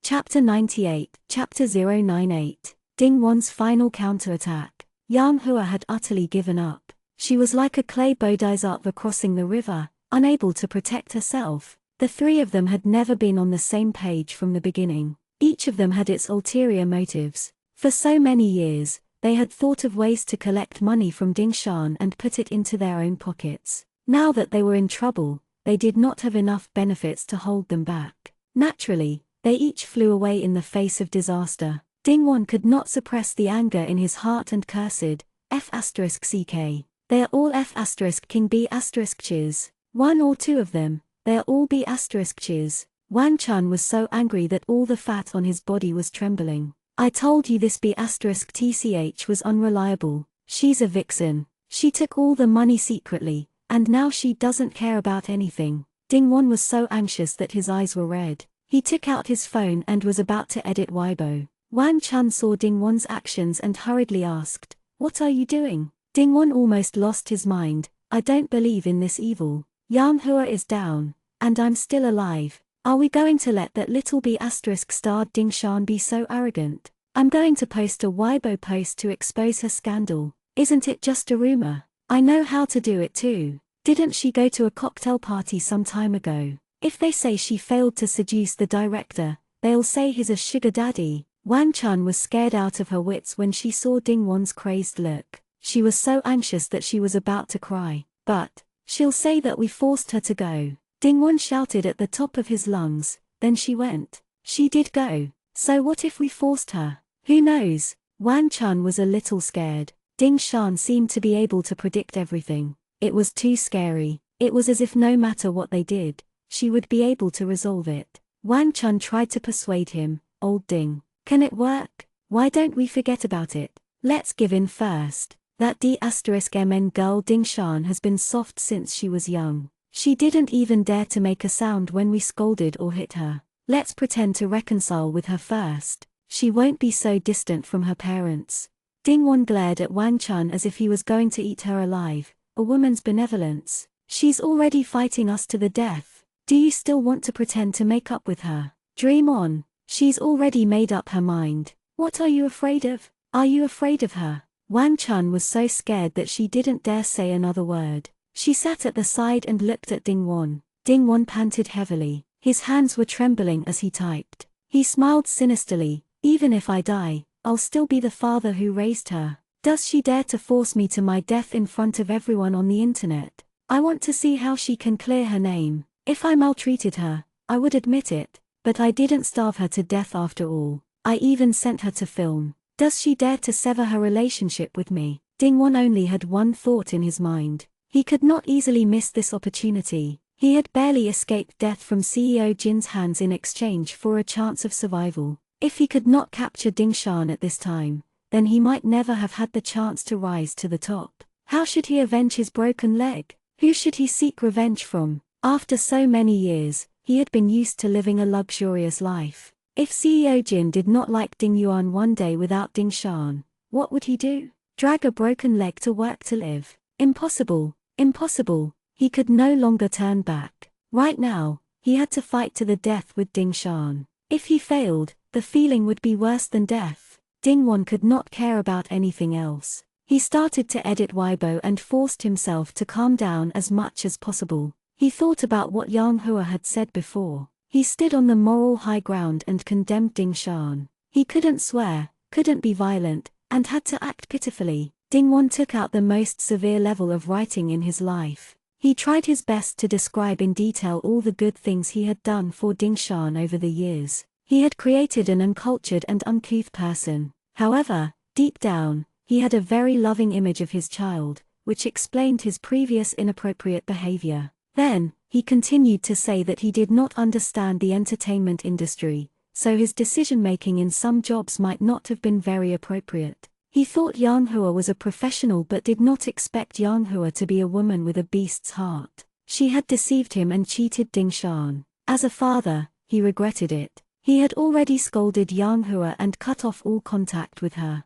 A: Chapter 98, Chapter 098. Ding Wan's final counterattack. Yang Hua had utterly given up. She was like a clay bodhisattva crossing the river, unable to protect herself. The three of them had never been on the same page from the beginning. Each of them had its ulterior motives. For so many years, they had thought of ways to collect money from Ding Shan and put it into their own pockets. Now that they were in trouble, they did not have enough benefits to hold them back. Naturally, they each flew away in the face of disaster. Ding Wan could not suppress the anger in his heart and cursed, F*ck. They are all F*king B*chiz. One or two of them, they are all B*chiz. Wang Chun was so angry that all the fat on his body was trembling. I told you this B*tch was unreliable. She's a vixen. She took all the money secretly, and now she doesn't care about anything. Ding Wan was so anxious that his eyes were red. He took out his phone and was about to edit Weibo. Wang Chun saw Ding Wan's actions and hurriedly asked, What are you doing? Ding Wan almost lost his mind. I don't believe in this evil. Yang Hua is down, and I'm still alive. Are we going to let that little B***starred Ding Shan be so arrogant? I'm going to post a Weibo post to expose her scandal. Isn't it just a rumor? I know how to do it too. Didn't she go to a cocktail party some time ago? If they say she failed to seduce the director, they'll say he's a sugar daddy. Wang Chun was scared out of her wits when she saw Ding Wan's crazed look. She was so anxious that she was about to cry. But, she'll say that we forced her to go. Ding Wan shouted at the top of his lungs, then she went. She did go. So what if we forced her? Who knows? Wang Chun was a little scared. Ding Shan seemed to be able to predict everything. It was too scary. It was as if no matter what they did, she would be able to resolve it. Wang Chun tried to persuade him, Old Ding. Can it work? Why don't we forget about it? Let's give in first. That D***mn girl Ding Shan has been soft since she was young. She didn't even dare to make a sound when we scolded or hit her. Let's pretend to reconcile with her first. She won't be so distant from her parents. Ding Wan glared at Wang Chun as if he was going to eat her alive. A woman's benevolence. She's already fighting us to the death. Do you still want to pretend to make up with her? Dream on. She's already made up her mind. What are you afraid of? Are you afraid of her? Wang Chun was so scared that she didn't dare say another word. She sat at the side and looked at Ding Wan. Ding Wan panted heavily. His hands were trembling as he typed. He smiled sinisterly. Even if I die, I'll still be the father who raised her. Does she dare to force me to my death in front of everyone on the internet? I want to see how she can clear her name. If I maltreated her, I would admit it. But I didn't starve her to death after all. I even sent her to film. Does she dare to sever her relationship with me? Ding Wan only had one thought in his mind. He could not easily miss this opportunity. He had barely escaped death from CEO Jin's hands in exchange for a chance of survival. If he could not capture Ding Shan at this time, then he might never have had the chance to rise to the top. How should he avenge his broken leg? Who should he seek revenge from? After so many years, he had been used to living a luxurious life. If CEO Jin did not like Ding Yuan one day without Ding Shan, what would he do? Drag a broken leg to work to live? Impossible. Impossible. He could no longer turn back. Right now, he had to fight to the death with Ding Shan. If he failed, the feeling would be worse than death. Ding Wan could not care about anything else. He started to edit Weibo and forced himself to calm down as much as possible. He thought about what Yang Hua had said before. He stood on the moral high ground and condemned Ding Shan. He couldn't swear, couldn't be violent, and had to act pitifully. Ding Wan took out the most severe level of writing in his life. He tried his best to describe in detail all the good things he had done for Ding Shan over the years. He had created an uncultured and uncouth person. However, deep down, he had a very loving image of his child, which explained his previous inappropriate behavior. Then, he continued to say that he did not understand the entertainment industry, so his decision-making in some jobs might not have been very appropriate. He thought Yang Hua was a professional but did not expect Yang Hua to be a woman with a beast's heart. She had deceived him and cheated Ding Shan. As a father, he regretted it. He had already scolded Yang Hua and cut off all contact with her.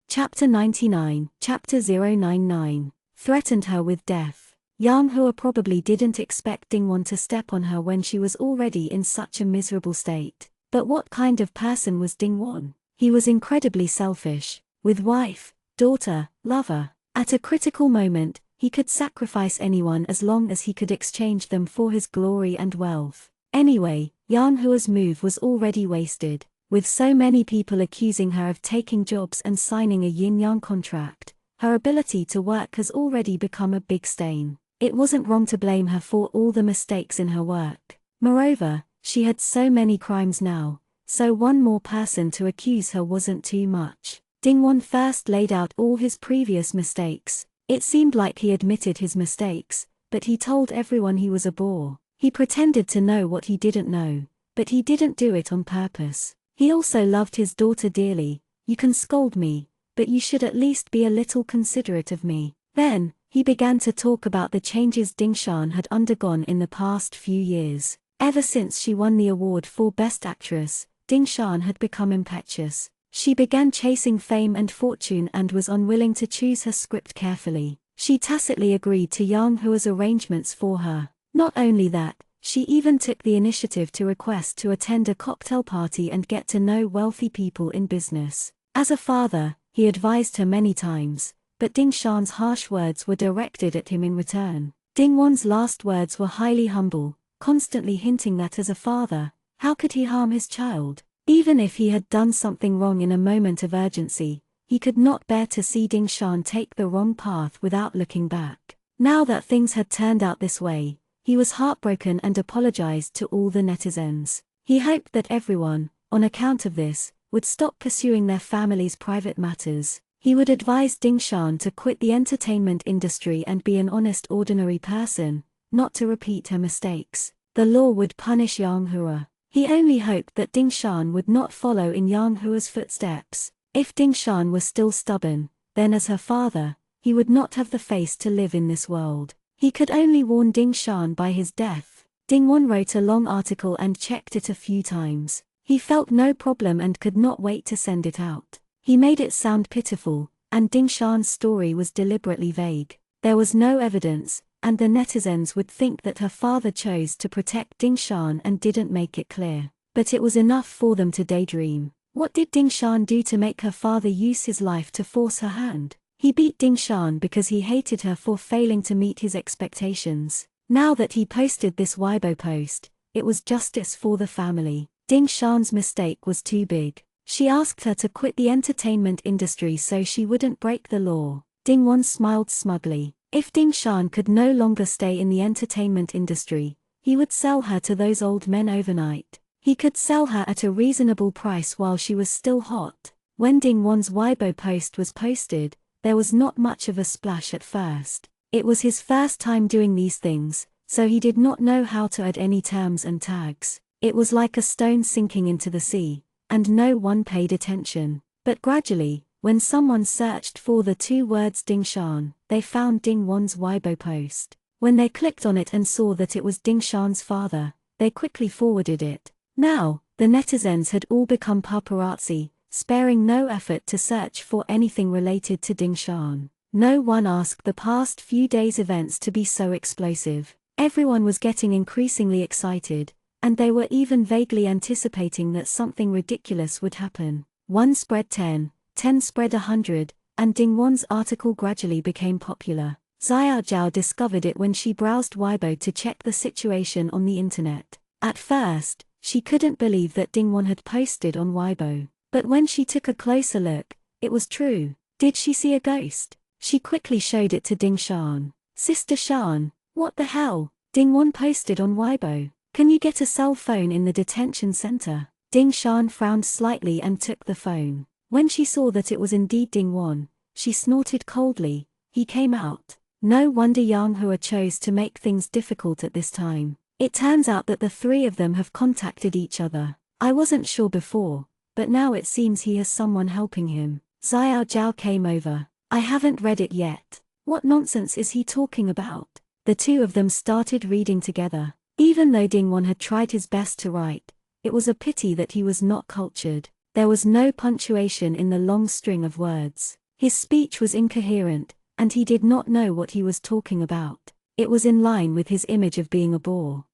A: Chapter 99, Chapter 099, threatened her with death. Yang Hua probably didn't expect Dingwon to step on her when she was already in such a miserable state. But what kind of person was Dingwon? He was incredibly selfish. With wife, daughter, lover. At a critical moment, he could sacrifice anyone as long as he could exchange them for his glory and wealth. Anyway, Yang Hua's move was already wasted. With so many people accusing her of taking jobs and signing a yin-yang contract, her ability to work has already become a big stain. It wasn't wrong to blame her for all the mistakes in her work. Moreover, she had so many crimes now, so one more person to accuse her wasn't too much. Dingwon first laid out all his previous mistakes. It seemed like he admitted his mistakes, but he told everyone he was a bore. He pretended to know what he didn't know, but he didn't do it on purpose. He also loved his daughter dearly. You can scold me, but you should at least be a little considerate of me. Then, he began to talk about the changes Dingshan had undergone in the past few years. Ever since she won the award for Best Actress, Dingshan had become impetuous. She began chasing fame and fortune and was unwilling to choose her script carefully. She tacitly agreed to Yang Hua's arrangements for her. Not only that, she even took the initiative to request to attend a cocktail party and get to know wealthy people in business. As a father, he advised her many times, but Dingshan's harsh words were directed at him in return. Dingwon's last words were highly humble, constantly hinting that as a father, how could he harm his child? Even if he had done something wrong in a moment of urgency, he could not bear to see Dingshan take the wrong path without looking back. Now that things had turned out this way, he was heartbroken and apologized to all the netizens. He hoped that everyone, on account of this, would stop pursuing their family's private matters. He would advise Dingshan to quit the entertainment industry and be an honest ordinary person, not to repeat her mistakes. The law would punish Yang Hua. He only hoped that Dingshan would not follow in Yang Hua's footsteps. If Dingshan was still stubborn, then as her father, he would not have the face to live in this world. He could only warn Dingshan by his death. Dingwon wrote a long article and checked it a few times. He felt no problem and could not wait to send it out. He made it sound pitiful, and Dingshan's story was deliberately vague. There was no evidence, and the netizens would think that her father chose to protect Dingshan and didn't make it clear. But it was enough for them to daydream. What did Dingshan do to make her father use his life to force her hand? He beat Dingshan because he hated her for failing to meet his expectations. Now that he posted this Weibo post, it was justice for the family. Dingshan's mistake was too big. She asked her to quit the entertainment industry so she wouldn't break the law. Dingwon smiled smugly. If Dingshan could no longer stay in the entertainment industry, he would sell her to those old men overnight. He could sell her at a reasonable price while she was still hot. When Dingwon's Weibo post was posted, there was not much of a splash at first. It was his first time doing these things, so he did not know how to add any terms and tags. It was like a stone sinking into the sea, and no one paid attention. But gradually, when someone searched for the two words Dingshan, they found Dingwon's Weibo post. When they clicked on it and saw that it was Dingshan's father, they quickly forwarded it. Now, the netizens had all become paparazzi, sparing no effort to search for anything related to Dingshan. No one asked the past few days' events to be so explosive. Everyone was getting increasingly excited, and they were even vaguely anticipating that something ridiculous would happen. 1 spread 10, 10 spread 100, and Dingwon's article gradually became popular. Xiao Zhao discovered it when she browsed Weibo to check the situation on the internet. At first, she couldn't believe that Dingwon had posted on Weibo. But when she took a closer look, it was true. Did she see a ghost? She quickly showed it to Dingshan. Sister Shan, what the hell? Dingwon posted on Weibo. Can you get a cell phone in the detention center? Dingshan frowned slightly and took the phone. When she saw that it was indeed Dingwon, she snorted coldly. He came out. No wonder Yang Hua chose to make things difficult at this time. It turns out that the three of them have contacted each other. I wasn't sure before, but now it seems he has someone helping him. Xiao Zhao came over. I haven't read it yet. What nonsense is he talking about? The two of them started reading together. Even though Dingwon had tried his best to write, it was a pity that he was not cultured. There was no punctuation in the long string of words. His speech was incoherent, and he did not know what he was talking about. It was in line with his image of being a bore.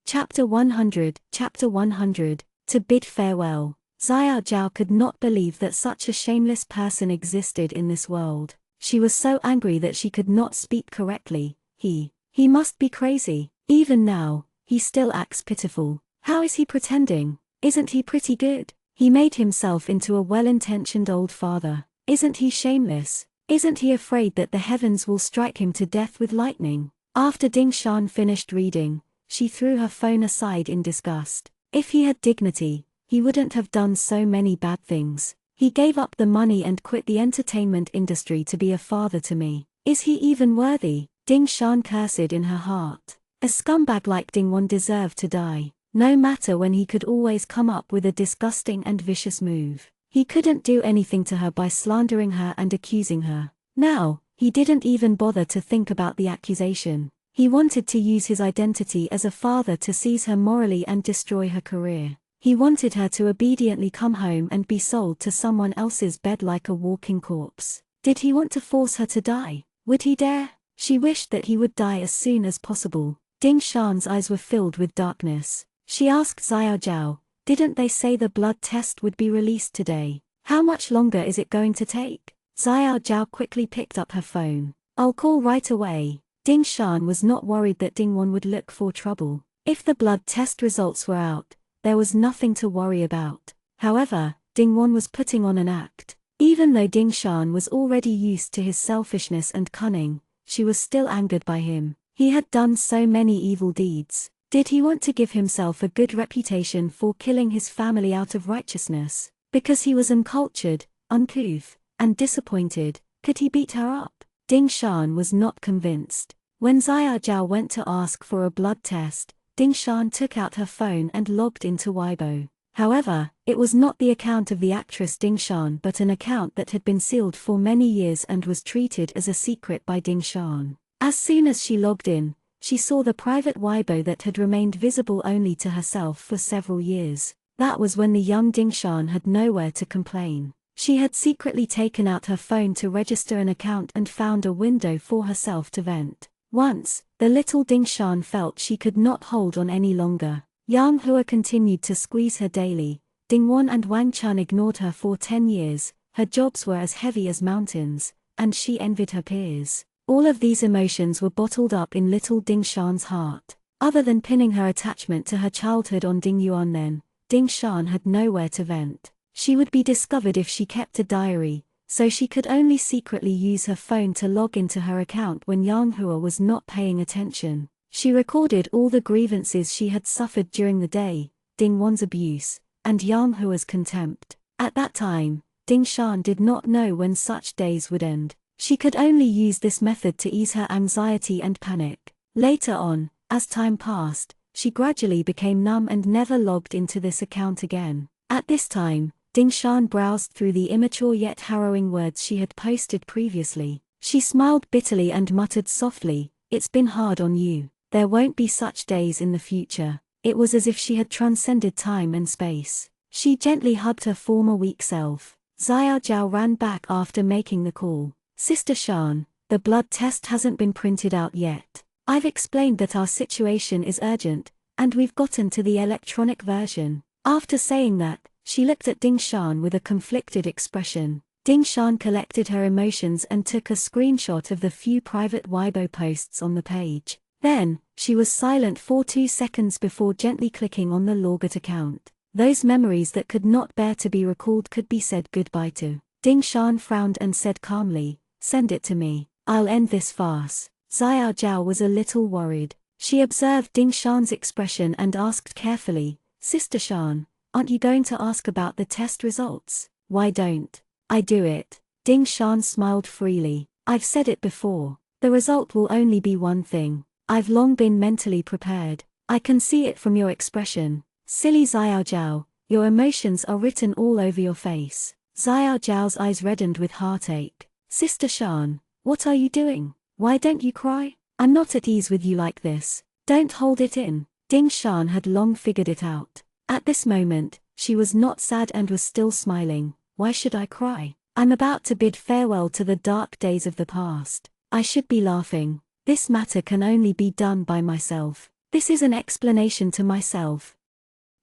A: Chapter 100, To bid farewell. Xiao Zhao could not believe that such a shameless person existed in this world. She was so angry that she could not speak correctly. He must be crazy. Even now, he still acts pitiful. How is he pretending? Isn't he pretty good? He made himself into a well-intentioned old father. Isn't he shameless? Isn't he afraid that the heavens will strike him to death with lightning? After Ding Shan finished reading, she threw her phone aside in disgust. If he had dignity, he wouldn't have done so many bad things. He gave up the money and quit the entertainment industry to be a father to me. Is he even worthy? Ding Shan cursed in her heart. A scumbag like Dingwon deserved to die. No matter when he could always come up with a disgusting and vicious move. He couldn't do anything to her by slandering her and accusing her. Now, he didn't even bother to think about the accusation. He wanted to use his identity as a father to seize her morally and destroy her career. He wanted her to obediently come home and be sold to someone else's bed like a walking corpse. Did he want to force her to die? Would he dare? She wished that he would die as soon as possible. Ding Shan's eyes were filled with darkness. She asked Xiao Zhao, didn't they say the blood test would be released today? How much longer is it going to take? Xiao Zhao quickly picked up her phone. I'll call right away. Ding Shan was not worried that Dingwon would look for trouble. If the blood test results were out, there was nothing to worry about. However, Dingwon was putting on an act. Even though Ding Shan was already used to his selfishness and cunning, she was still angered by him. He had done so many evil deeds. Did he want to give himself a good reputation for killing his family out of righteousness? Because he was uncultured, uncouth, and disappointed, could he beat her up? Ding Shan was not convinced. When Xiao Zhao went to ask for a blood test, Ding Shan took out her phone and logged into Weibo. However, it was not the account of the actress Ding Shan but an account that had been sealed for many years and was treated as a secret by Ding Shan. As soon as she logged in, she saw the private Weibo that had remained visible only to herself for several years. That was when the young Ding Shan had nowhere to complain. She had secretly taken out her phone to register an account and found a window for herself to vent. Once, the little Ding Shan felt she could not hold on any longer. Yang Hua continued to squeeze her daily. Dingwon and Wang Chun ignored her for 10 years, her jobs were as heavy as mountains, and she envied her peers. All of these emotions were bottled up in little Ding Shan's heart. Other than pinning her attachment to her childhood on Ding Yuan then, Ding Shan had nowhere to vent. She would be discovered if she kept a diary, so she could only secretly use her phone to log into her account when Yang Hua was not paying attention. She recorded all the grievances she had suffered during the day, Ding Wan's abuse, and Yang Hua's contempt. At that time, Ding Shan did not know when such days would end. She could only use this method to ease her anxiety and panic. Later on, as time passed, she gradually became numb and never logged into this account again. At this time, Ding Shan browsed through the immature yet harrowing words she had posted previously. She smiled bitterly and muttered softly, "It's been hard on you. There won't be such days in the future." It was as if she had transcended time and space. She gently hugged her former weak self. Xiao Zhao ran back after making the call. "Sister Shan, the blood test hasn't been printed out yet. I've explained that our situation is urgent, and we've gotten to the electronic version." After saying that, she looked at Ding Shan with a conflicted expression. Ding Shan collected her emotions and took a screenshot of the few private Weibo posts on the page. Then, she was silent for 2 seconds before gently clicking on the logged account. Those memories that could not bear to be recalled could be said goodbye to. Ding Shan frowned and said calmly, "Send it to me. I'll end this farce." Xiao Zhao was a little worried. She observed Ding Shan's expression and asked carefully, "Sister Shan, aren't you going to ask about the test results?" "Why don't I do it?" Ding Shan smiled freely. "I've said it before. The result will only be one thing. I've long been mentally prepared. I can see it from your expression." Silly Xiao Zhao, your emotions are written all over your face. Xiao Zhao's eyes reddened with heartache. "Sister Shan, what are you doing? Why don't you cry? I'm not at ease with you like this." Don't hold it in. Ding Shan had long figured it out. At this moment, she was not sad and was still smiling. Why should I cry? I'm about to bid farewell to the dark days of the past. I should be laughing. This matter can only be done by myself. This is an explanation to myself.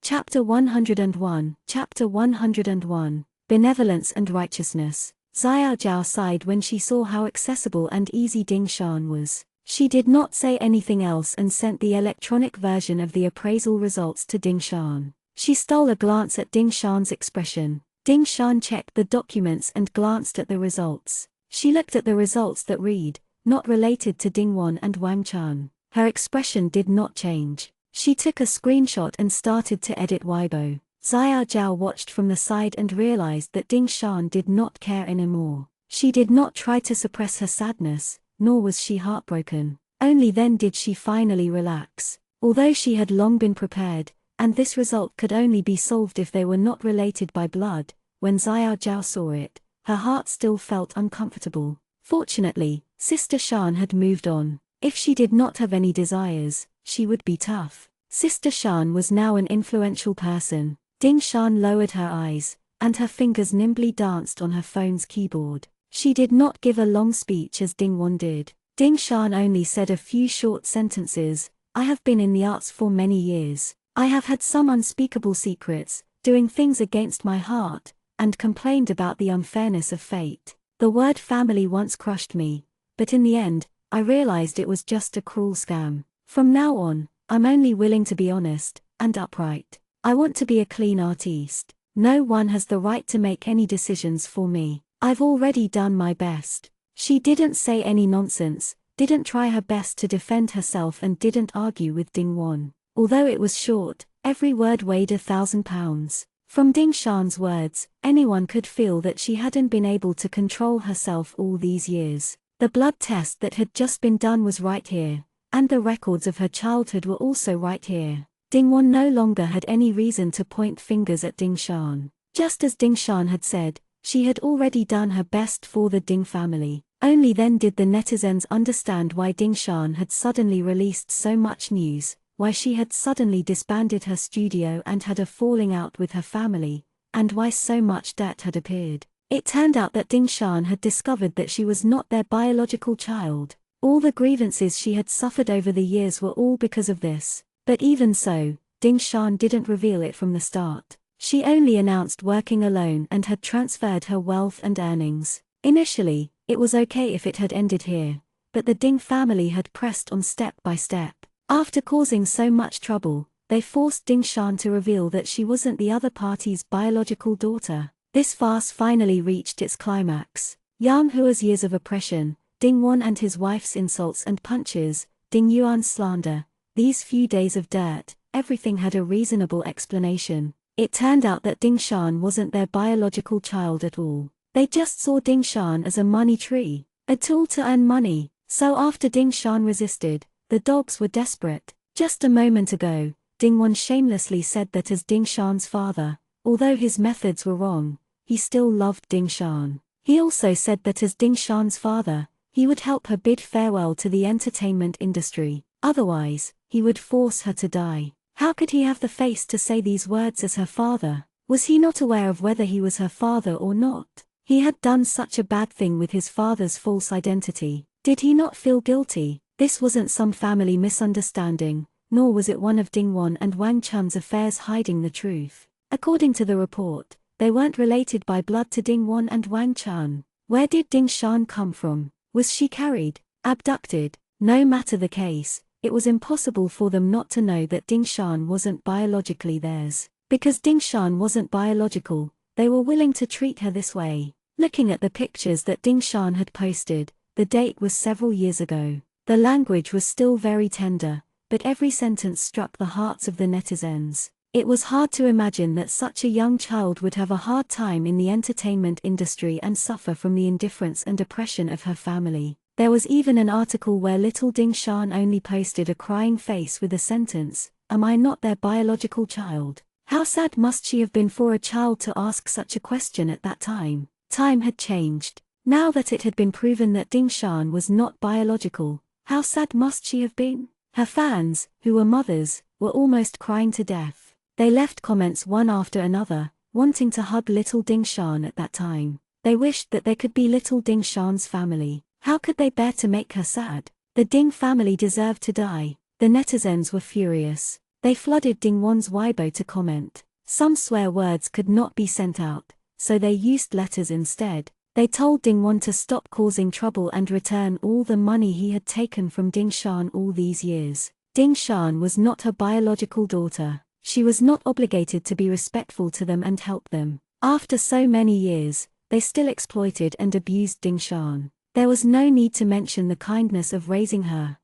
A: Chapter 101. Chapter 101. Benevolence and Righteousness. Xiao Zhao sighed when she saw how accessible and easy Ding Shan was. She did not say anything else and sent the electronic version of the appraisal results to Ding Shan. She stole a glance at Ding Shan's expression. Ding Shan checked the documents and glanced at the results. She looked at the results that read, "Not related to Ding Wan and Wang Chan." Her expression did not change. She took a screenshot and started to edit Weibo. Xiao Zhao watched from the side and realized that Ding Shan did not care anymore. She did not try to suppress her sadness, nor was she heartbroken. Only then did she finally relax. Although she had long been prepared, and this result could only be solved if they were not related by blood, when Xiao Zhao saw it, her heart still felt uncomfortable. Fortunately, Sister Shan had moved on. If she did not have any desires, she would be tough. Sister Shan was now an influential person. Ding Shan lowered her eyes, and her fingers nimbly danced on her phone's keyboard. She did not give a long speech as Ding Wan did. Ding Shan only said a few short sentences. I have been in the arts for many years. I have had some unspeakable secrets, doing things against my heart, and complained about the unfairness of fate. The word family once crushed me, but in the end, I realized it was just a cruel scam. From now on, I'm only willing to be honest and upright. I want to be a clean artiste. No one has the right to make any decisions for me. I've already done my best. She didn't say any nonsense, didn't try her best to defend herself and didn't argue with Ding Wan. Although it was short, every word weighed 1,000 pounds. From Ding Shan's words, anyone could feel that she hadn't been able to control herself all these years. The blood test that had just been done was right here, and the records of her childhood were also right here. Ding Wan no longer had any reason to point fingers at Ding Shan. Just as Ding Shan had said, she had already done her best for the Ding family. Only then did the netizens understand why Ding Shan had suddenly released so much news, why she had suddenly disbanded her studio and had a falling out with her family, and why so much debt had appeared. It turned out that Ding Shan had discovered that she was not their biological child. All the grievances she had suffered over the years were all because of this. But even so, Ding Shan didn't reveal it from the start. She only announced working alone and had transferred her wealth and earnings. Initially, it was okay if it had ended here, but the Ding family had pressed on step by step. After causing so much trouble, they forced Ding Shan to reveal that she wasn't the other party's biological daughter. This farce finally reached its climax. Yang Hua's years of oppression, Ding Wan and his wife's insults and punches, Ding Yuan's slander, these few days of dirt, everything had a reasonable explanation. It turned out that Ding Shan wasn't their biological child at all. They just saw Ding Shan as a money tree, a tool to earn money. So after Ding Shan resisted, the dogs were desperate. Just a moment ago, Ding Wan shamelessly said that as Ding Shan's father, although his methods were wrong, he still loved Ding Shan. He also said that as Ding Shan's father, he would help her bid farewell to the entertainment industry. Otherwise, he would force her to die. How could he have the face to say these words as her father? Was he not aware of whether he was her father or not? He had done such a bad thing with his father's false identity. Did he not feel guilty? This wasn't some family misunderstanding, nor was it one of Ding Wan and Wang Chun's affairs hiding the truth. According to the report, they weren't related by blood to Ding Wan and Wang Chun. Where did Ding Shan come from? Was she carried? Abducted? No matter the case, it was impossible for them not to know that Ding Shan wasn't biologically theirs. Because Ding Shan wasn't biological, they were willing to treat her this way. Looking at the pictures that Ding Shan had posted, the date was several years ago. The language was still very tender, but every sentence struck the hearts of the netizens. It was hard to imagine that such a young child would have a hard time in the entertainment industry and suffer from the indifference and oppression of her family. There was even an article where little Ding Shan only posted a crying face with a sentence, "Am I not their biological child?" How sad must she have been for a child to ask such a question at that time? Time had changed. Now that it had been proven that Ding Shan was not biological, how sad must she have been? Her fans, who were mothers, were almost crying to death. They left comments one after another, wanting to hug little Ding Shan at that time. They wished that they could be little Ding Shan's family. How could they bear to make her sad? The Ding family deserved to die. The netizens were furious. They flooded Ding Won's Weibo to comment. Some swear words could not be sent out, so they used letters instead. They told Ding Won to stop causing trouble and return all the money he had taken from Ding Shan all these years. Ding Shan was not her biological daughter. She was not obligated to be respectful to them and help them. After so many years, they still exploited and abused Ding Shan. There was no need to mention the kindness of raising her.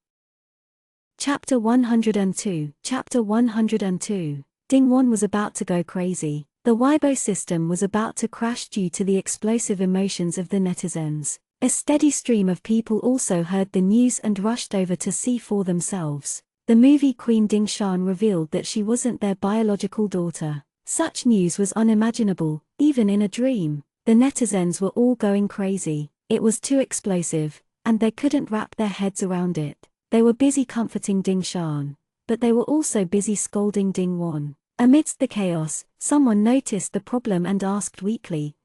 A: Chapter 102. Chapter 102. Ding Won was about to go crazy. The Weibo system was about to crash due to the explosive emotions of the netizens. A steady stream of people also heard the news and rushed over to see for themselves. The movie queen Ding Shan revealed that she wasn't their biological daughter. Such news was unimaginable, even in a dream. The netizens were all going crazy. It was too explosive, and they couldn't wrap their heads around it. They were busy comforting Ding Shan, but they were also busy scolding Ding Won. Amidst the chaos, someone noticed the problem and asked weakly,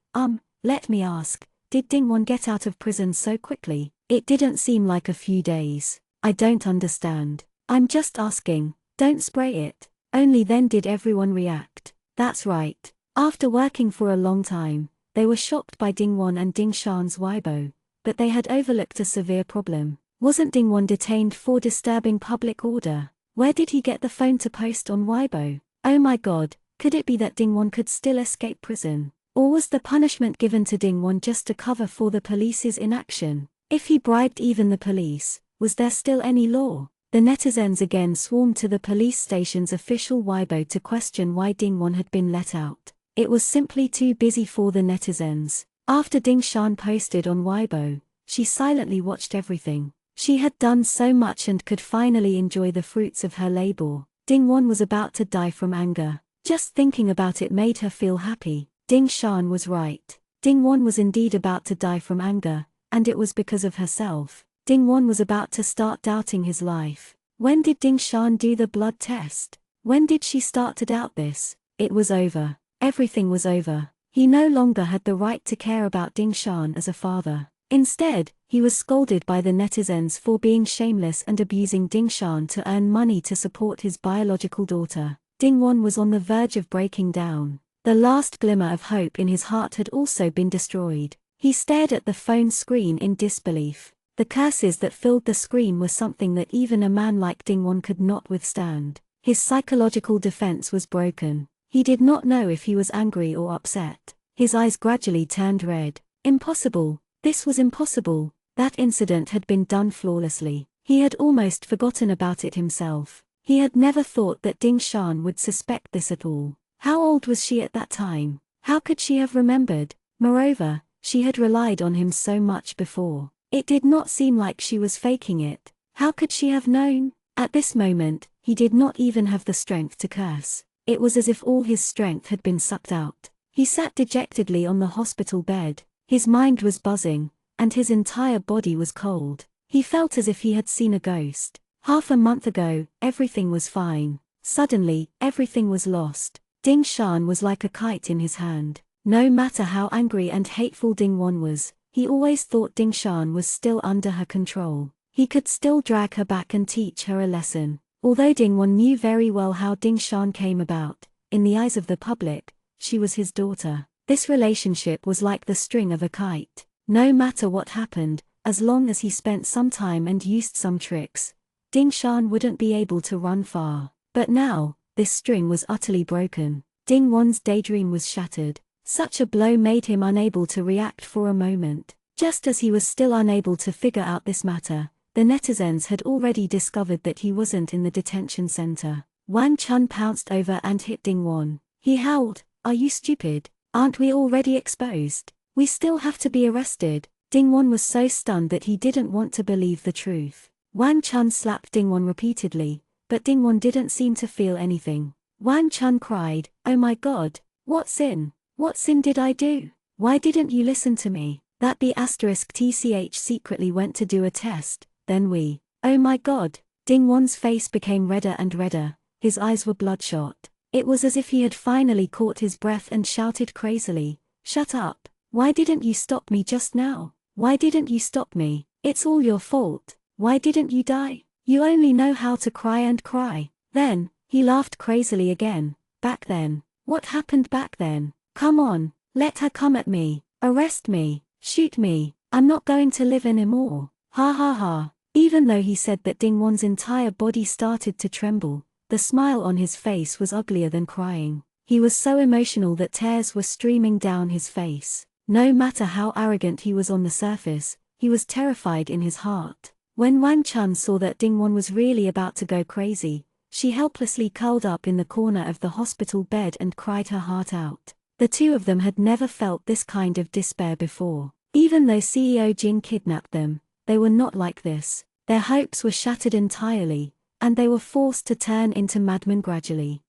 A: let me ask, did Ding Won get out of prison so quickly? It didn't seem like a few days. I don't understand. I'm just asking, don't spray it. Only then did everyone react. That's right. After working for a long time, they were shocked by Ding Won and Ding Shan's Weibo, but they had overlooked a severe problem. Wasn't Ding Won detained for disturbing public order? Where did he get the phone to post on Weibo? Oh my god, could it be that Ding Won could still escape prison? Or was the punishment given to Ding Won just to cover for the police's inaction? If he bribed even the police, was there still any law? The netizens again swarmed to the police station's official Weibo to question why Ding Won had been let out. It was simply too busy for the netizens. After Ding Shan posted on Weibo, she silently watched everything. She had done so much and could finally enjoy the fruits of her labor. Ding Won was about to die from anger. Just thinking about it made her feel happy. Ding Shan was right. Ding Won was indeed about to die from anger, and it was because of herself. Ding Won was about to start doubting his life. When did Ding Shan do the blood test? When did she start to doubt this? It was over. Everything was over. He no longer had the right to care about Ding Shan as a father. Instead, he was scolded by the netizens for being shameless and abusing Ding Shan to earn money to support his biological daughter. Ding Won was on the verge of breaking down. The last glimmer of hope in his heart had also been destroyed. He stared at the phone screen in disbelief. The curses that filled the screen were something that even a man like Ding Won could not withstand. His psychological defense was broken. He did not know if he was angry or upset. His eyes gradually turned red. Impossible. This was impossible. That incident had been done flawlessly. He had almost forgotten about it himself. He had never thought that Ding Shan would suspect this at all. How old was she at that time? How could she have remembered? Moreover, she had relied on him so much before. It did not seem like she was faking it. How could she have known? At this moment, he did not even have the strength to curse. It was as if all his strength had been sucked out. He sat dejectedly on the hospital bed. His mind was buzzing, and his entire body was cold. He felt as if he had seen a ghost. Half a month ago, everything was fine. Suddenly, everything was lost. Ding Shan was like a kite in his hand. No matter how angry and hateful Ding Won was, he always thought Ding Shan was still under her control. He could still drag her back and teach her a lesson. Although Ding Won knew very well how Ding Shan came about, in the eyes of the public, she was his daughter. This relationship was like the string of a kite. No matter what happened, as long as he spent some time and used some tricks, Ding Shan wouldn't be able to run far. But now, this string was utterly broken. Ding Won's daydream was shattered. Such a blow made him unable to react for a moment. Just as he was still unable to figure out this matter, the netizens had already discovered that he wasn't in the detention center. Wang Chun pounced over and hit Ding Won. He howled, "Are you stupid? Aren't we already exposed? We still have to be arrested." Ding Won was so stunned that he didn't want to believe the truth. Wang Chun slapped Ding Won repeatedly, but Ding Won didn't seem to feel anything. Wang Chun cried, "Oh my god, what sin? What sin did I do? Why didn't you listen to me?" That B*TCH secretly went to do a test, then we. Oh my god. Ding-won's face became redder and redder, his eyes were bloodshot. It was as if he had finally caught his breath and shouted crazily, "Shut up! Why didn't you stop me just now? Why didn't you stop me? It's all your fault. Why didn't you die? You only know how to cry and cry." Then, he laughed crazily again. "Back then? What happened back then? Come on, let her come at me. Arrest me. Shoot me. I'm not going to live anymore. Ha ha ha." Even though he said that, Ding-won's entire body started to tremble. The smile on his face was uglier than crying. He was so emotional that tears were streaming down his face. No matter how arrogant he was on the surface, he was terrified in his heart. When Wang Chun saw that Ding-won was really about to go crazy, she helplessly curled up in the corner of the hospital bed and cried her heart out. The two of them had never felt this kind of despair before. Even though CEO Jing kidnapped them, they were not like this. Their hopes were shattered entirely, and they were forced to turn into madmen gradually.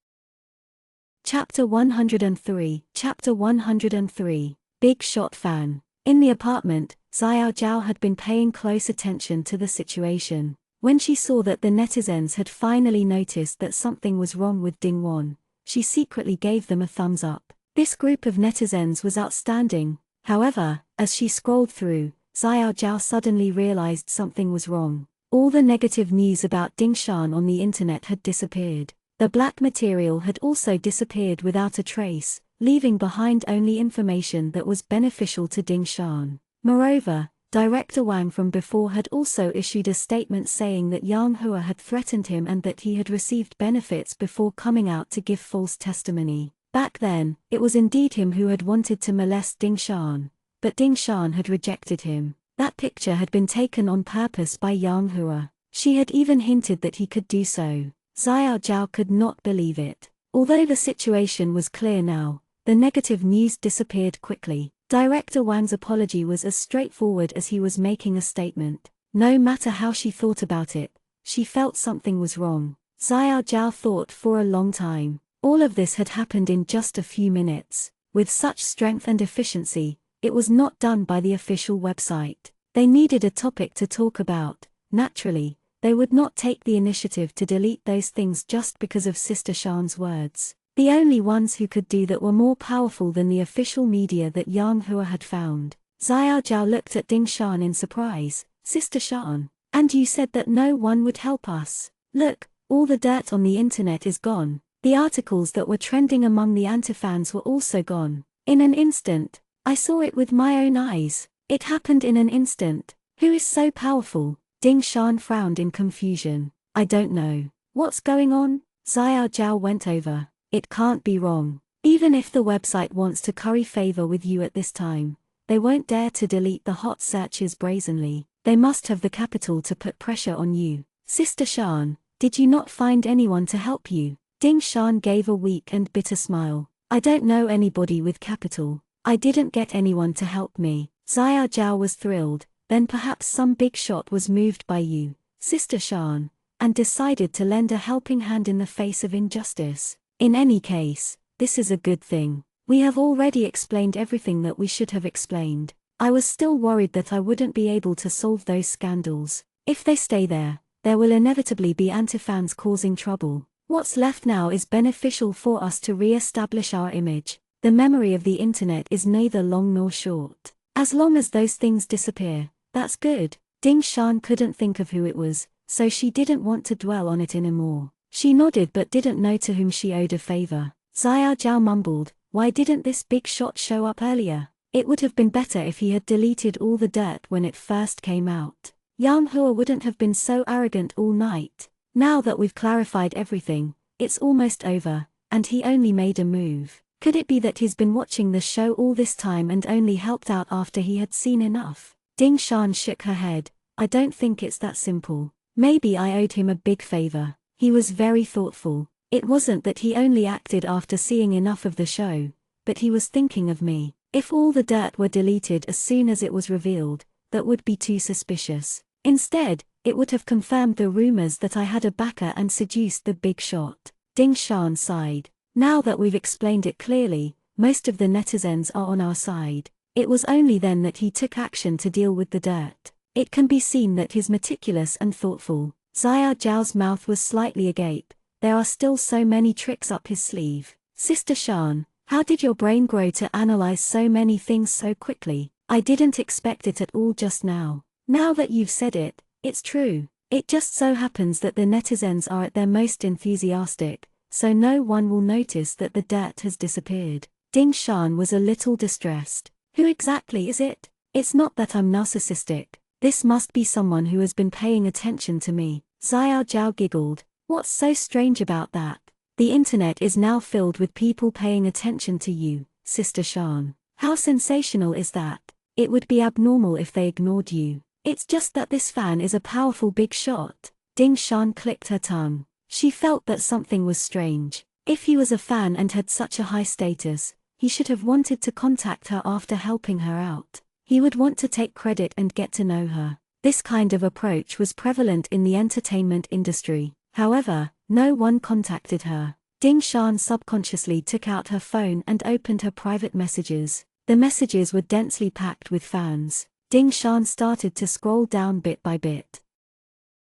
A: Chapter 103. Chapter 103. Big Shot Fan. In the apartment, Xiao Zhao had been paying close attention to the situation. When she saw that the netizens had finally noticed that something was wrong with Ding-won, she secretly gave them a thumbs up. This group of netizens was outstanding. However, as she scrolled through, Xiao Zhao suddenly realized something was wrong. All the negative news about Ding Shan on the internet had disappeared. The black material had also disappeared without a trace, leaving behind only information that was beneficial to Ding Shan. Moreover, Director Wang from before had also issued a statement saying that Yang Hua had threatened him and that he had received benefits before coming out to give false testimony. Back then, it was indeed him who had wanted to molest Ding Shan, but Ding Shan had rejected him. That picture had been taken on purpose by Yang Hua. She had even hinted that he could do so. Xiao Zhao could not believe it. Although the situation was clear now, the negative news disappeared quickly. Director Wang's apology was as straightforward as he was making a statement. No matter how she thought about it, she felt something was wrong. Xiao Zhao thought for a long time. All of this had happened in just a few minutes. With such strength and efficiency, it was not done by the official website. They needed a topic to talk about. Naturally, they would not take the initiative to delete those things just because of Sister Shan's words. The only ones who could do that were more powerful than the official media that Yang Hua had found. Xiao Zhao looked at Ding Shan in surprise. "Sister Shan, and you said that no one would help us. Look, all the dirt on the internet is gone. The articles that were trending among the anti-fans were also gone. In an instant. I saw it with my own eyes. It happened in an instant. Who is so powerful?" Ding Shan frowned in confusion. "I don't know. What's going on?" Xiao Zhao went over. "It can't be wrong. Even if the website wants to curry favor with you at this time, they won't dare to delete the hot searches brazenly. They must have the capital to put pressure on you. Sister Shan, did you not find anyone to help you?" Ding Shan gave a weak and bitter smile. "I don't know anybody with capital. I didn't get anyone to help me." Xiao Zhao was thrilled. "Then perhaps some big shot was moved by you, Sister Shan, and decided to lend a helping hand in the face of injustice. In any case, this is a good thing. We have already explained everything that we should have explained. I was still worried that I wouldn't be able to solve those scandals. If they stay there will inevitably be anti-fans causing trouble. What's left now is beneficial for us to re-establish our image. The memory of the internet is neither long nor short. As long as those things disappear, that's good." Ding Shan couldn't think of who it was, so she didn't want to dwell on it anymore. She nodded but didn't know to whom she owed a favor. Xiao Zhao mumbled, "Why didn't this big shot show up earlier? It would have been better if he had deleted all the dirt when it first came out. Yang Hua wouldn't have been so arrogant all night. Now that we've clarified everything, it's almost over, and he only made a move. Could it be that he's been watching the show all this time and only helped out after he had seen enough?" Ding Shan shook her head. "I don't think it's that simple. Maybe I owed him a big favor. He was very thoughtful. It wasn't that he only acted after seeing enough of the show, but he was thinking of me. If all the dirt were deleted as soon as it was revealed, that would be too suspicious. Instead, it would have confirmed the rumors that I had a backer and seduced the big shot." Ding Shan sighed. "Now that we've explained it clearly, most of the netizens are on our side. It was only then that he took action to deal with the dirt. It can be seen that he's meticulous and thoughtful." Xiao Zhao's mouth was slightly agape. There are still so many tricks up his sleeve. Sister Shan, how did your brain grow to analyze so many things so quickly? I didn't expect it at all just now. Now that you've said it, it's true. It just so happens that the netizens are at their most enthusiastic, so no one will notice that the dirt has disappeared. Ding Shan was a little distressed. Who exactly is it? It's not that I'm narcissistic. This must be someone who has been paying attention to me. Xiao Zhao giggled. What's so strange about that? The internet is now filled with people paying attention to you, Sister Shan. How sensational is that? It would be abnormal if they ignored you. It's just that this fan is a powerful big shot. Ding Shan clicked her tongue. She felt that something was strange. If he was a fan and had such a high status, he should have wanted to contact her after helping her out. He would want to take credit and get to know her. This kind of approach was prevalent in the entertainment industry. However, no one contacted her. Ding Shan subconsciously took out her phone and opened her private messages. The messages were densely packed with fans. Ding Shan started to scroll down bit by bit.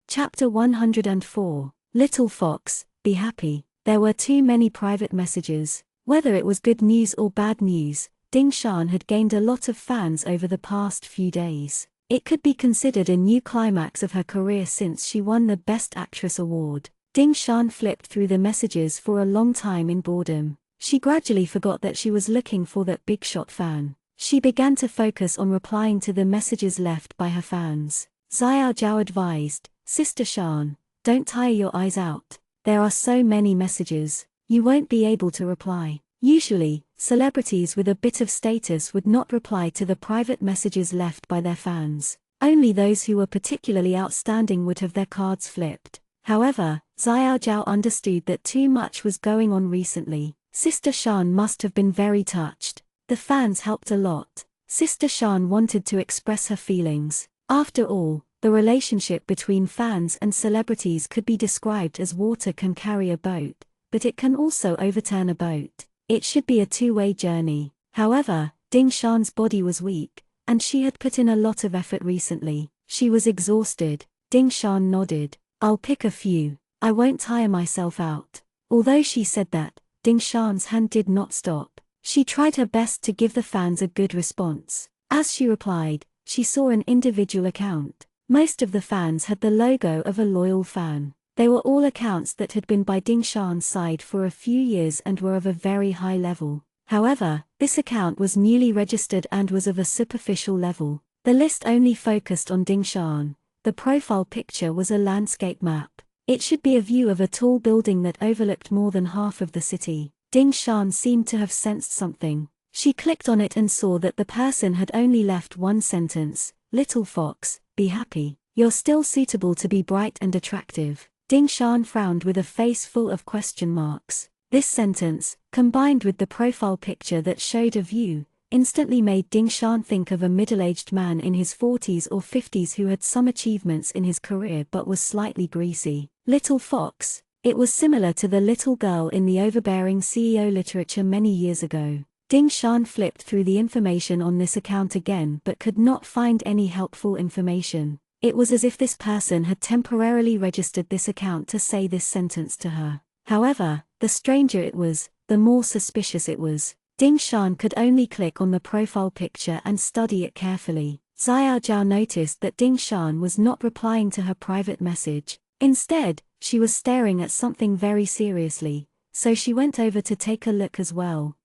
A: Chapter 104. Little Fox, Be Happy. There were too many private messages. Whether it was good news or bad news, Ding Shan had gained a lot of fans over the past few days. It could be considered a new climax of her career since she won the Best Actress award. Ding Shan flipped through the messages for a long time in boredom. She gradually forgot that she was looking for that big shot fan. She began to focus on replying to the messages left by her fans. Xiao Zhao advised, Sister Shan, don't tire your eyes out. There are so many messages. You won't be able to reply. Usually, celebrities with a bit of status would not reply to the private messages left by their fans. Only those who were particularly outstanding would have their cards flipped. However, Xiao Zhao understood that too much was going on recently. Sister Shan must have been very touched. The fans helped a lot. Sister Shan wanted to express her feelings. After all, the relationship between fans and celebrities could be described as water can carry a boat, but it can also overturn a boat. It should be a two-way journey. However, Ding Shan's body was weak, and she had put in a lot of effort recently. She was exhausted. Ding Shan nodded. I'll pick a few. I won't tire myself out. Although she said that, Ding Shan's hand did not stop. She tried her best to give the fans a good response. As she replied, she saw an individual account. Most of the fans had the logo of a loyal fan. They were all accounts that had been by Ding Shan's side for a few years and were of a very high level. However, this account was newly registered and was of a superficial level. The list only focused on Ding Shan. The profile picture was a landscape map. It should be a view of a tall building that overlooked more than half of the city. Ding Shan seemed to have sensed something. She clicked on it and saw that the person had only left one sentence. Little Fox, be happy. You're still suitable to be bright and attractive. Ding Shan frowned with a face full of question marks. This sentence, combined with the profile picture that showed a view, instantly made Ding Shan think of a middle-aged man in his 40s or 50s who had some achievements in his career but was slightly greasy. Little Fox. It was similar to the little girl in the overbearing CEO literature many years ago. Ding Shan flipped through the information on this account again but could not find any helpful information. It was as if this person had temporarily registered this account to say this sentence to her. However, the stranger it was, the more suspicious it was. Ding Shan could only click on the profile picture and study it carefully. Xiao Zhao noticed that Ding Shan was not replying to her private message. Instead, she was staring at something very seriously, so she went over to take a look as well.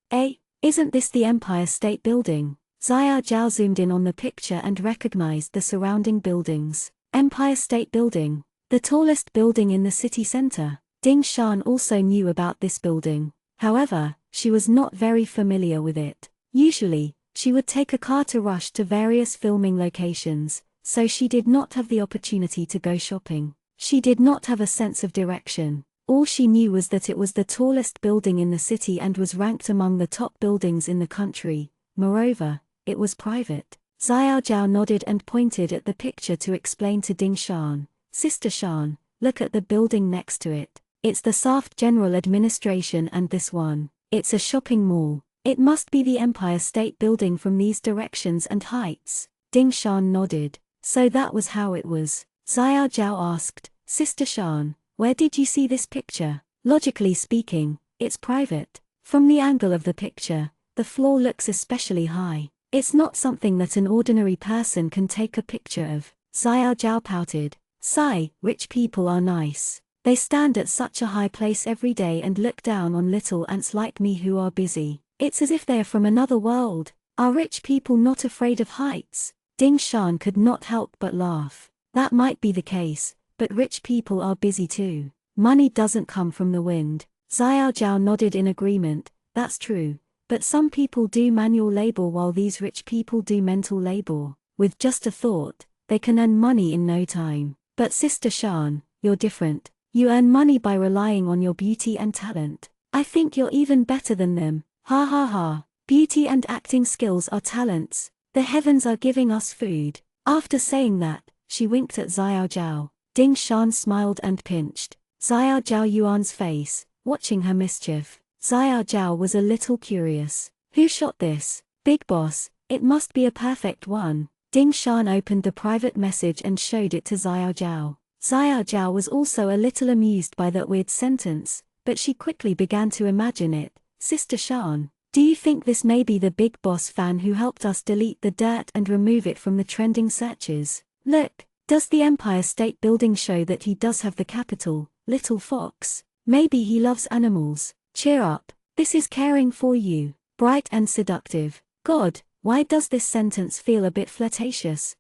A: Isn't this the Empire State Building? Xiao Zhao zoomed in on the picture and recognized the surrounding buildings. Empire State Building, the tallest building in the city center. Ding Shan also knew about this building. However, she was not very familiar with it. Usually, she would take a car to rush to various filming locations, so she did not have the opportunity to go shopping. She did not have a sense of direction. All she knew was that it was the tallest building in the city and was ranked among the top buildings in the country. Moreover, it was private. Xiao Zhao nodded and pointed at the picture to explain to Ding Shan. Sister Shan, look at the building next to it. It's the SAFT General Administration and this one. It's a shopping mall. It must be the Empire State Building from these directions and heights. Ding Shan nodded. So that was how it was. Xiao Zhao asked, Sister Shan, where did you see this picture? Logically speaking, it's private. From the angle of the picture, the floor looks especially high. It's not something that an ordinary person can take a picture of. Xiao Zhao pouted. Sigh, rich people are nice. They stand at such a high place every day and look down on little ants like me who are busy. It's as if they're from another world. Are rich people not afraid of heights? Ding Shan could not help but laugh. That might be the case, but rich people are busy too. Money doesn't come from the wind. Xiao Zhao nodded in agreement. That's true. But some people do manual labor while these rich people do mental labor. With just a thought, they can earn money in no time. But Sister Shan, you're different. You earn money by relying on your beauty and talent. I think you're even better than them. Ha ha ha. Beauty and acting skills are talents. The heavens are giving us food. After saying that, she winked at Xiao Zhao. Ding Shan smiled and pinched Xiao Zhao Yuan's face, watching her mischief. Xiao Zhao was a little curious. Who shot this? Big boss, it must be a perfect one. Ding Shan opened the private message and showed it to Xiao Zhao. Xiao Zhao was also a little amused by that weird sentence, but she quickly began to imagine it. Sister Shan, do you think this may be the big boss fan who helped us delete the dirt and remove it from the trending searches? Look, does the Empire State Building show that he does have the capital, little fox? Maybe he loves animals. Cheer up, this is caring for you. Bright and seductive. God, why does this sentence feel a bit flirtatious?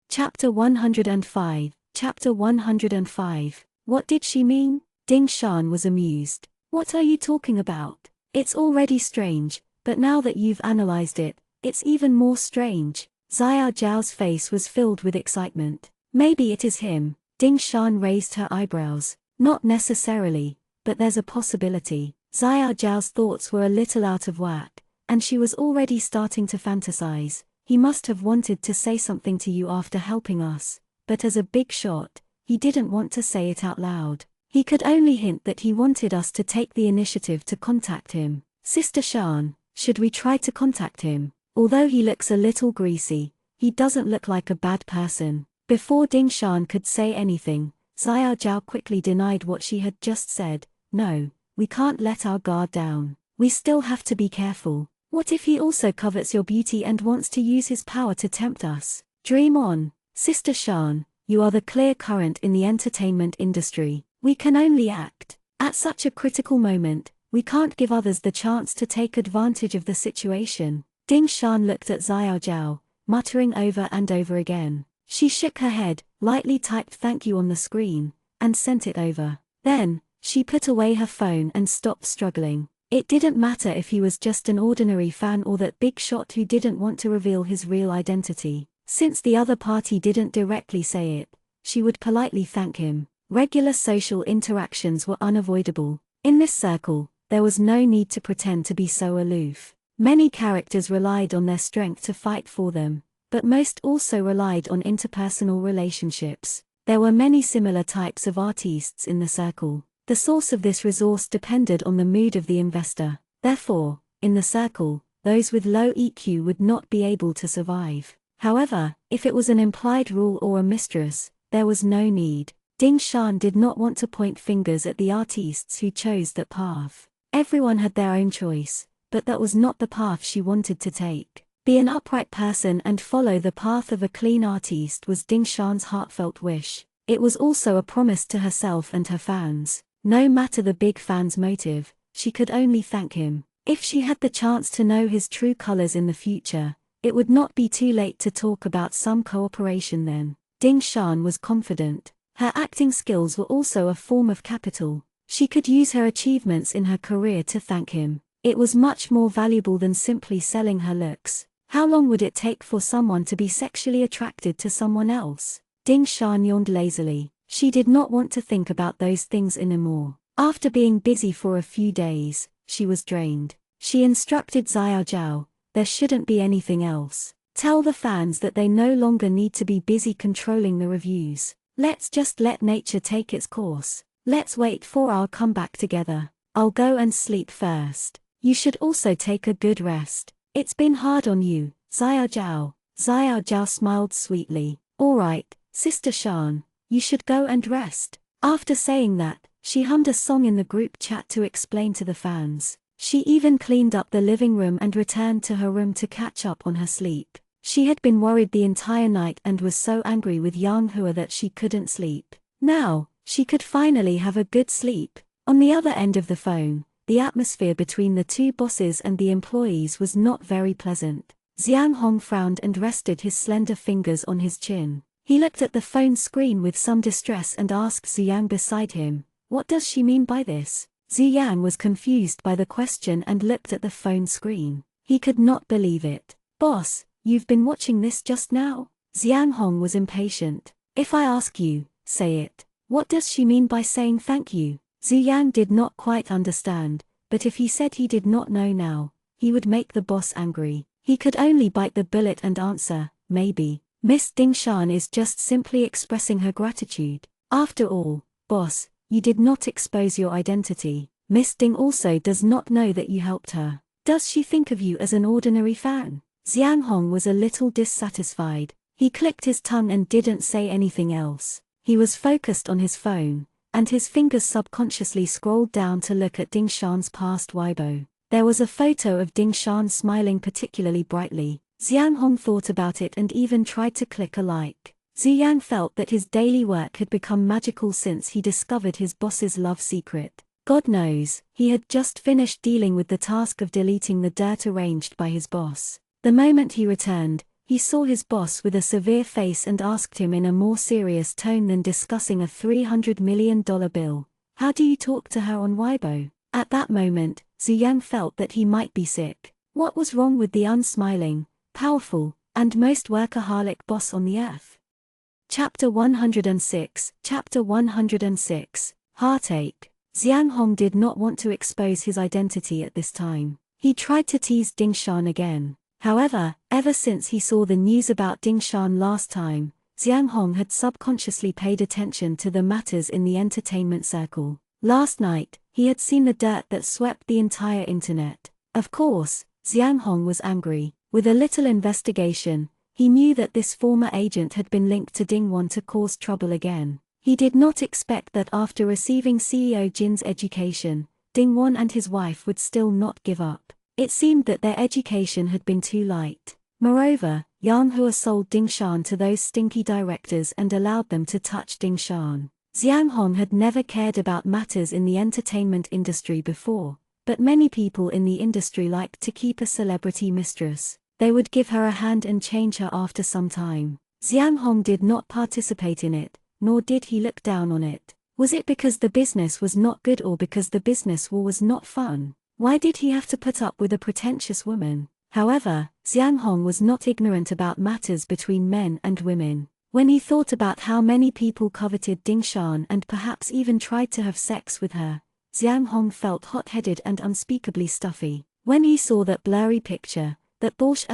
A: Chapter 105. Chapter 105. What did she mean? Ding Shan was amused. What are you talking about? It's already strange, but now that you've analyzed it, it's even more strange. Xiao Zhao's face was filled with excitement. Maybe it is him. Ding Shan raised her eyebrows. Not necessarily, but there's a possibility. Xiao Zhao's thoughts were a little out of whack, and she was already starting to fantasize. He must have wanted to say something to you after helping us, but as a big shot, he didn't want to say it out loud. He could only hint that he wanted us to take the initiative to contact him. Sister Shan, should we try to contact him? Although he looks a little greasy, he doesn't look like a bad person. Before Ding Shan could say anything, Xiao Zhao quickly denied what she had just said. No, we can't let our guard down. We still have to be careful. What if he also covets your beauty and wants to use his power to tempt us? Dream on. Sister Shan, you are the clear current in the entertainment industry. We can only act. At such a critical moment, we can't give others the chance to take advantage of the situation. Ding Shan looked at Xiao Zhao, muttering over and over again. She shook her head, lightly typed thank you on the screen, and sent it over. Then, she put away her phone and stopped struggling. It didn't matter if he was just an ordinary fan or that big shot who didn't want to reveal his real identity. Since the other party didn't directly say it, she would politely thank him. Regular social interactions were unavoidable. In this circle, there was no need to pretend to be so aloof. Many characters relied on their strength to fight for them, but most also relied on interpersonal relationships. There were many similar types of artistes in the circle. The source of this resource depended on the mood of the investor. Therefore, in the circle, those with low EQ would not be able to survive. However, if it was an implied rule or a mistress, there was no need. Ding Shan did not want to point fingers at the artistes who chose that path. Everyone had their own choice, but that was not the path she wanted to take. Be an upright person and follow the path of a clean artiste was Ding Shan's heartfelt wish. It was also a promise to herself and her fans. No matter the big fan's motive, she could only thank him. If she had the chance to know his true colors in the future, it would not be too late to talk about some cooperation then. Ding Shan was confident. Her acting skills were also a form of capital. She could use her achievements in her career to thank him. It was much more valuable than simply selling her looks. How long would it take for someone to be sexually attracted to someone else? Ding Shan yawned lazily. She did not want to think about those things anymore. After being busy for a few days, she was drained. She instructed Xiao Zhao, there shouldn't be anything else. Tell the fans that they no longer need to be busy controlling the reviews. Let's just let nature take its course. Let's wait for our comeback together. I'll go and sleep first. You should also take a good rest. It's been hard on you, Xiao Zhao. Xiao Zhao smiled sweetly. All right, Sister Shan, you should go and rest. After saying that, she hummed a song in the group chat to explain to the fans. She even cleaned up the living room and returned to her room to catch up on her sleep. She had been worried the entire night and was so angry with Yang Hua that she couldn't sleep. Now, she could finally have a good sleep. On the other end of the phone, the atmosphere between the two bosses and the employees was not very pleasant. Xiang Hong frowned and rested his slender fingers on his chin. He looked at the phone screen with some distress and asked Ziyang beside him, "What does she mean by this?" Ziyang was confused by the question and looked at the phone screen. He could not believe it. "Boss, you've been watching this just now?" Xiang Hong was impatient. "If I ask you, say it. What does she mean by saying thank you?" Ziyang did not quite understand, but if he said he did not know now, he would make the boss angry. He could only bite the bullet and answer, "Maybe. Miss Ding Shan is just simply expressing her gratitude. After all, boss, you did not expose your identity. Miss Ding also does not know that you helped her. Does she think of you as an ordinary fan?" Xiang Hong was a little dissatisfied. He clicked his tongue and didn't say anything else. He was focused on his phone, and his fingers subconsciously scrolled down to look at Ding Shan's past Weibo. There was a photo of Ding Shan smiling particularly brightly. Xiang Hong thought about it and even tried to click a like. Ziyang felt that his daily work had become magical since he discovered his boss's love secret. God knows, he had just finished dealing with the task of deleting the dirt arranged by his boss. The moment he returned, he saw his boss with a severe face and asked him in a more serious tone than discussing a $300 million bill, "How do you talk to her on Weibo?" At that moment, Ziyang felt that he might be sick. What was wrong with the unsmiling, powerful, and most workaholic boss on the earth? Chapter 106, Chapter 106, Heartache. Xiang Hong did not want to expose his identity at this time. He tried to tease Ding Shan again. However, ever since he saw the news about Ding Shan last time, Xiang Hong had subconsciously paid attention to the matters in the entertainment circle. Last night, he had seen the dirt that swept the entire internet. Of course, Xiang Hong was angry. With a little investigation, he knew that this former agent had been linked to Ding Wan to cause trouble again. He did not expect that after receiving CEO Jin's education, Ding Wan and his wife would still not give up. It seemed that their education had been too light. Moreover, Yang Hua sold Ding Shan to those stinky directors and allowed them to touch Ding Shan. Xiang Hong had never cared about matters in the entertainment industry before, but many people in the industry liked to keep a celebrity mistress. They would give her a hand and change her after some time. Xiang Hong did not participate in it, nor did he look down on it. Was it because the business was not good or because the business war was not fun? Why did he have to put up with a pretentious woman? However, Xiang Hong was not ignorant about matters between men and women. When he thought about how many people coveted Ding Shan and perhaps even tried to have sex with her, Xiang Hong felt hot-headed and unspeakably stuffy. When he saw that blurry picture, that Bolsh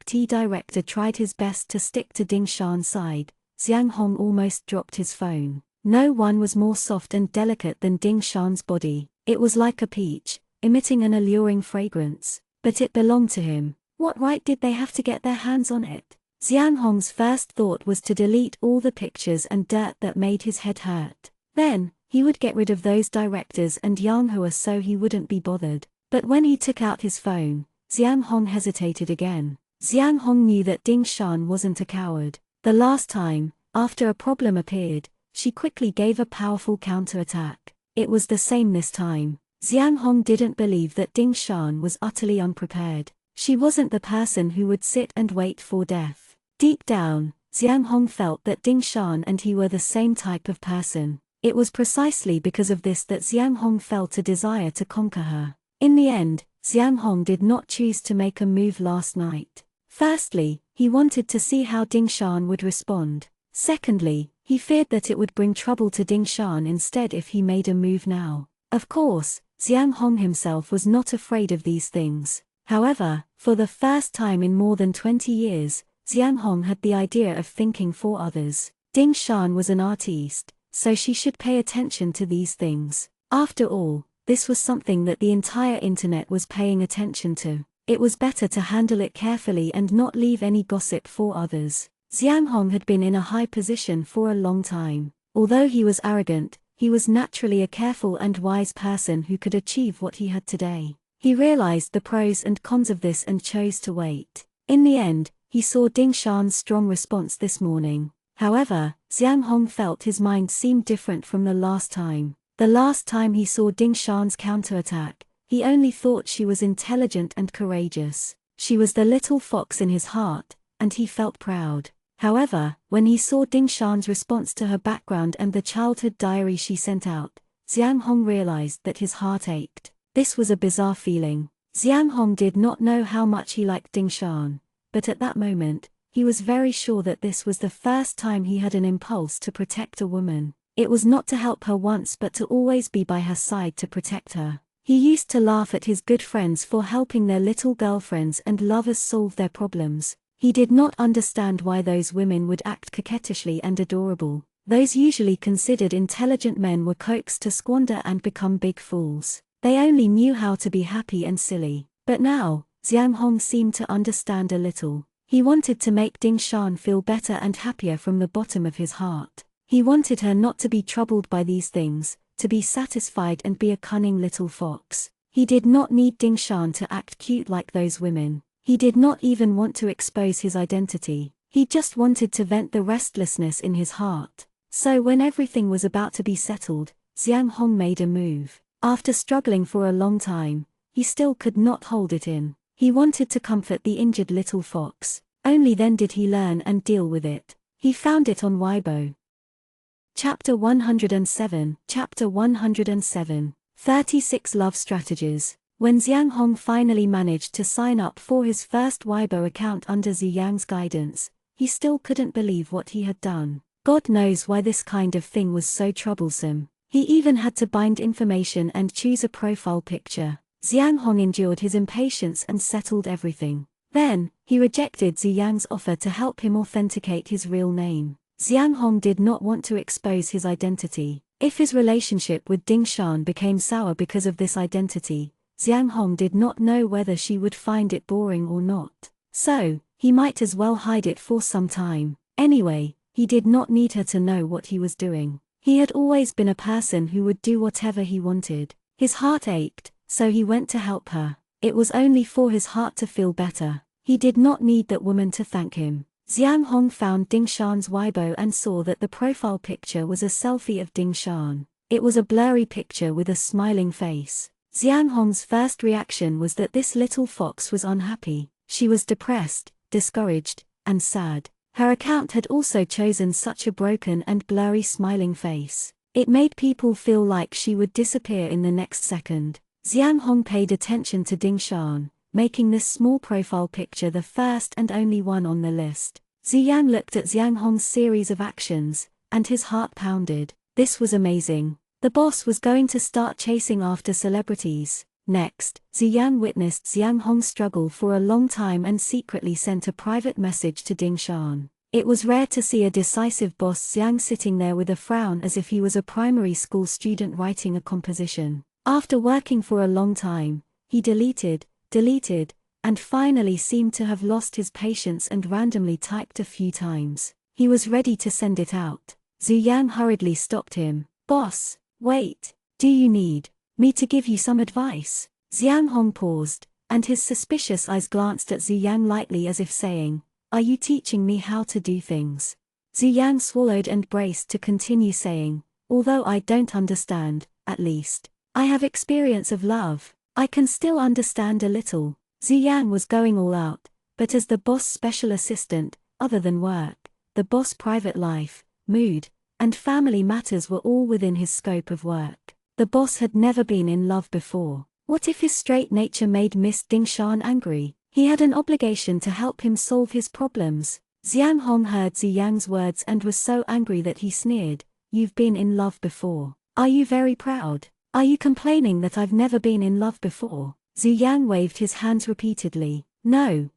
A: *T director tried his best to stick to Ding Shan's side, Xiang Hong almost dropped his phone. No one was more soft and delicate than Ding Shan's body. It was like a peach, emitting an alluring fragrance. But it belonged to him. What right did they have to get their hands on it? Xiang Hong's first thought was to delete all the pictures and dirt that made his head hurt. Then, he would get rid of those directors and Yang Hua so he wouldn't be bothered. But when he took out his phone, Xiang Hong hesitated again. Xiang Hong knew that Ding Shan wasn't a coward. The last time, after a problem appeared, she quickly gave a powerful counterattack. It was the same this time. Xiang Hong didn't believe that Ding Shan was utterly unprepared. She wasn't the person who would sit and wait for death. Deep down, Xiang Hong felt that Ding Shan and he were the same type of person. It was precisely because of this that Xiang Hong felt a desire to conquer her. In the end, Xiang Hong did not choose to make a move last night. Firstly, he wanted to see how Ding Shan would respond. Secondly, he feared that it would bring trouble to Ding Shan instead if he made a move now. Of course, Xiang Hong himself was not afraid of these things. However, for the first time in more than 20 years, Xiang Hong had the idea of thinking for others. Ding Shan was an artiste, so she should pay attention to these things. After all, this was something that the entire internet was paying attention to. It was better to handle it carefully and not leave any gossip for others. Xiang Hong had been in a high position for a long time. Although he was arrogant, he was naturally a careful and wise person who could achieve what he had today. He realized the pros and cons of this and chose to wait. In the end, he saw Ding Shan's strong response this morning. However, Xiang Hong felt his mind seemed different from the last time. The last time he saw Ding Shan's counterattack, he only thought she was intelligent and courageous. She was the little fox in his heart, and he felt proud. However, when he saw Ding Shan's response to her background and the childhood diary she sent out, Xiang Hong realized that his heart ached. This was a bizarre feeling. Xiang Hong did not know how much he liked Ding Shan, but at that moment, he was very sure that this was the first time he had an impulse to protect a woman. It was not to help her once but to always be by her side to protect her. He used to laugh at his good friends for helping their little girlfriends and lovers solve their problems. He did not understand why those women would act coquettishly and adorable. Those usually considered intelligent men were coaxed to squander and become big fools. They only knew how to be happy and silly. But now, Xiang Hong seemed to understand a little. He wanted to make Ding Shan feel better and happier from the bottom of his heart. He wanted her not to be troubled by these things, to be satisfied and be a cunning little fox. He did not need Ding Shan to act cute like those women. He did not even want to expose his identity. He just wanted to vent the restlessness in his heart. So when everything was about to be settled, Xiang Hong made a move. After struggling for a long time, he still could not hold it in. He wanted to comfort the injured little fox. Only then did he learn and deal with it. He found it on Weibo. Chapter 107, Chapter 107, 36 Love Strategies. When Xiang Hong finally managed to sign up for his first Weibo account under Ziyang's guidance, he still couldn't believe what he had done. God knows why this kind of thing was so troublesome. He even had to bind information and choose a profile picture. Xiang Hong endured his impatience and settled everything. Then, he rejected Ziyang's offer to help him authenticate his real name. Xiang Hong did not want to expose his identity. If his relationship with Ding Shan became sour because of this identity, Xiang Hong did not know whether she would find it boring or not. So, he might as well hide it for some time. Anyway, he did not need her to know what he was doing. He had always been a person who would do whatever he wanted. His heart ached, so he went to help her. It was only for his heart to feel better. He did not need that woman to thank him. Xiang Hong found Ding Shan's Weibo and saw that the profile picture was a selfie of Ding Shan. It was a blurry picture with a smiling face. Xiang Hong's first reaction was that this little fox was unhappy. She was depressed, discouraged, and sad. Her account had also chosen such a broken and blurry smiling face. It made people feel like she would disappear in the next second. Xiang Hong paid attention to Ding Shan, making this small profile picture the first and only one on the list. Ziyang looked at Xiang Hong's series of actions, and his heart pounded. This was amazing. The boss was going to start chasing after celebrities. Next, Ziyang witnessed Xiang Hong struggle for a long time and secretly sent a private message to Ding Shan. It was rare to see a decisive boss Xiang sitting there with a frown as if he was a primary school student writing a composition. After working for a long time, he deleted, and finally seemed to have lost his patience and randomly typed a few times. He was ready to send it out. Ziyang hurriedly stopped him. "Boss, wait. Do you need me to give you some advice?" Xiang Hong paused, and his suspicious eyes glanced at Ziyang lightly as if saying, "Are you teaching me how to do things?" Ziyang swallowed and braced to continue saying, "Although I don't understand, at least I have experience of love. I can still understand a little." Ziyang was going all out, but as the boss' special assistant, other than work, the boss' private life, mood, and family matters were all within his scope of work. The boss had never been in love before. What if his straight nature made Miss Ding Shan angry? He had an obligation to help him solve his problems. Xiang Hong heard Ziyang's words and was so angry that he sneered, "You've been in love before. Are you very proud? Are you complaining that I've never been in love before?" Ziyang waved his hands repeatedly. No,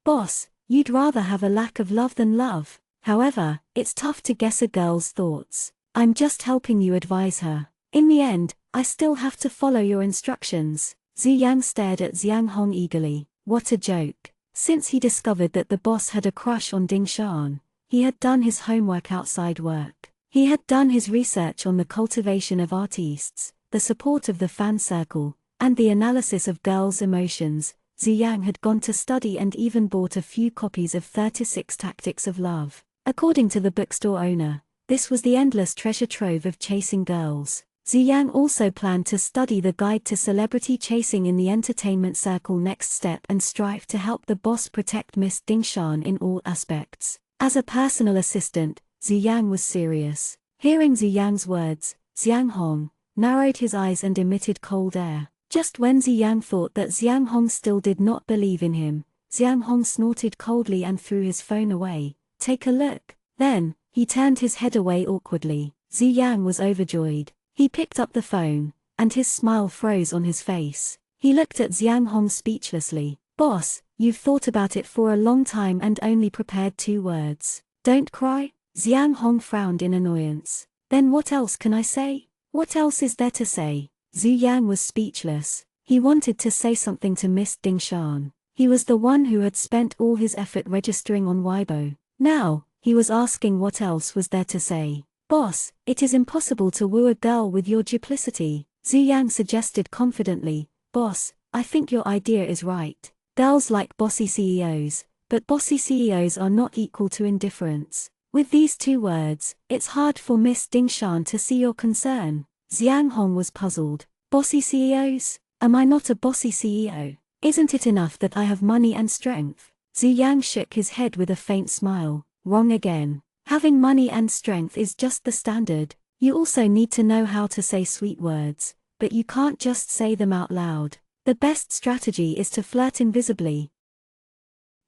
A: boss, you'd rather have a lack of love than love. However, it's tough to guess a girl's thoughts. I'm just helping you advise her. In the end, I still have to follow your instructions." Ziyang stared at Xiang Hong eagerly. What a joke. Since he discovered that the boss had a crush on Ding Shan, he had done his homework outside work. He had done his research on the cultivation of artistes, the support of the fan circle, and the analysis of girls' emotions. Ziyang had gone to study and even bought a few copies of 36 Tactics of Love. According to the bookstore owner, this was the endless treasure trove of chasing girls. Ziyang also planned to study the Guide to Celebrity Chasing in the entertainment circle next step and strive to help the boss protect Miss Dingshan in all aspects. As a personal assistant, Ziyang was serious. Hearing Ziyang's words, Xiang Hong narrowed his eyes and emitted cold air. Just when Ziyang thought that Xiang Hong still did not believe in him, Xiang Hong snorted coldly and threw his phone away. "Take a look." Then, he turned his head away awkwardly. Ziyang was overjoyed. He picked up the phone, and his smile froze on his face. He looked at Xiang Hong speechlessly. "Boss, you've thought about it for a long time and only prepared 2 words. Don't cry?" Xiang Hong frowned in annoyance. "Then what else can I say? What else is there to say?" Ziyang was speechless. He wanted to say something to Miss Dingshan. He was the one who had spent all his effort registering on Weibo. Now, he was asking what else was there to say. "Boss, it is impossible to woo a girl with your duplicity," Ziyang suggested confidently. "Boss, I think your idea is right. Girls like bossy CEOs, but bossy CEOs are not equal to indifference." With these 2 words, it's hard for Miss Dingshan to see your concern. Xiang Hong was puzzled. "Bossy CEOs? Am I not a bossy CEO? Isn't it enough that I have money and strength?" Ziyang shook his head with a faint smile. "Wrong again. Having money and strength is just the standard. You also need to know how to say sweet words, but you can't just say them out loud. The best strategy is to flirt invisibly."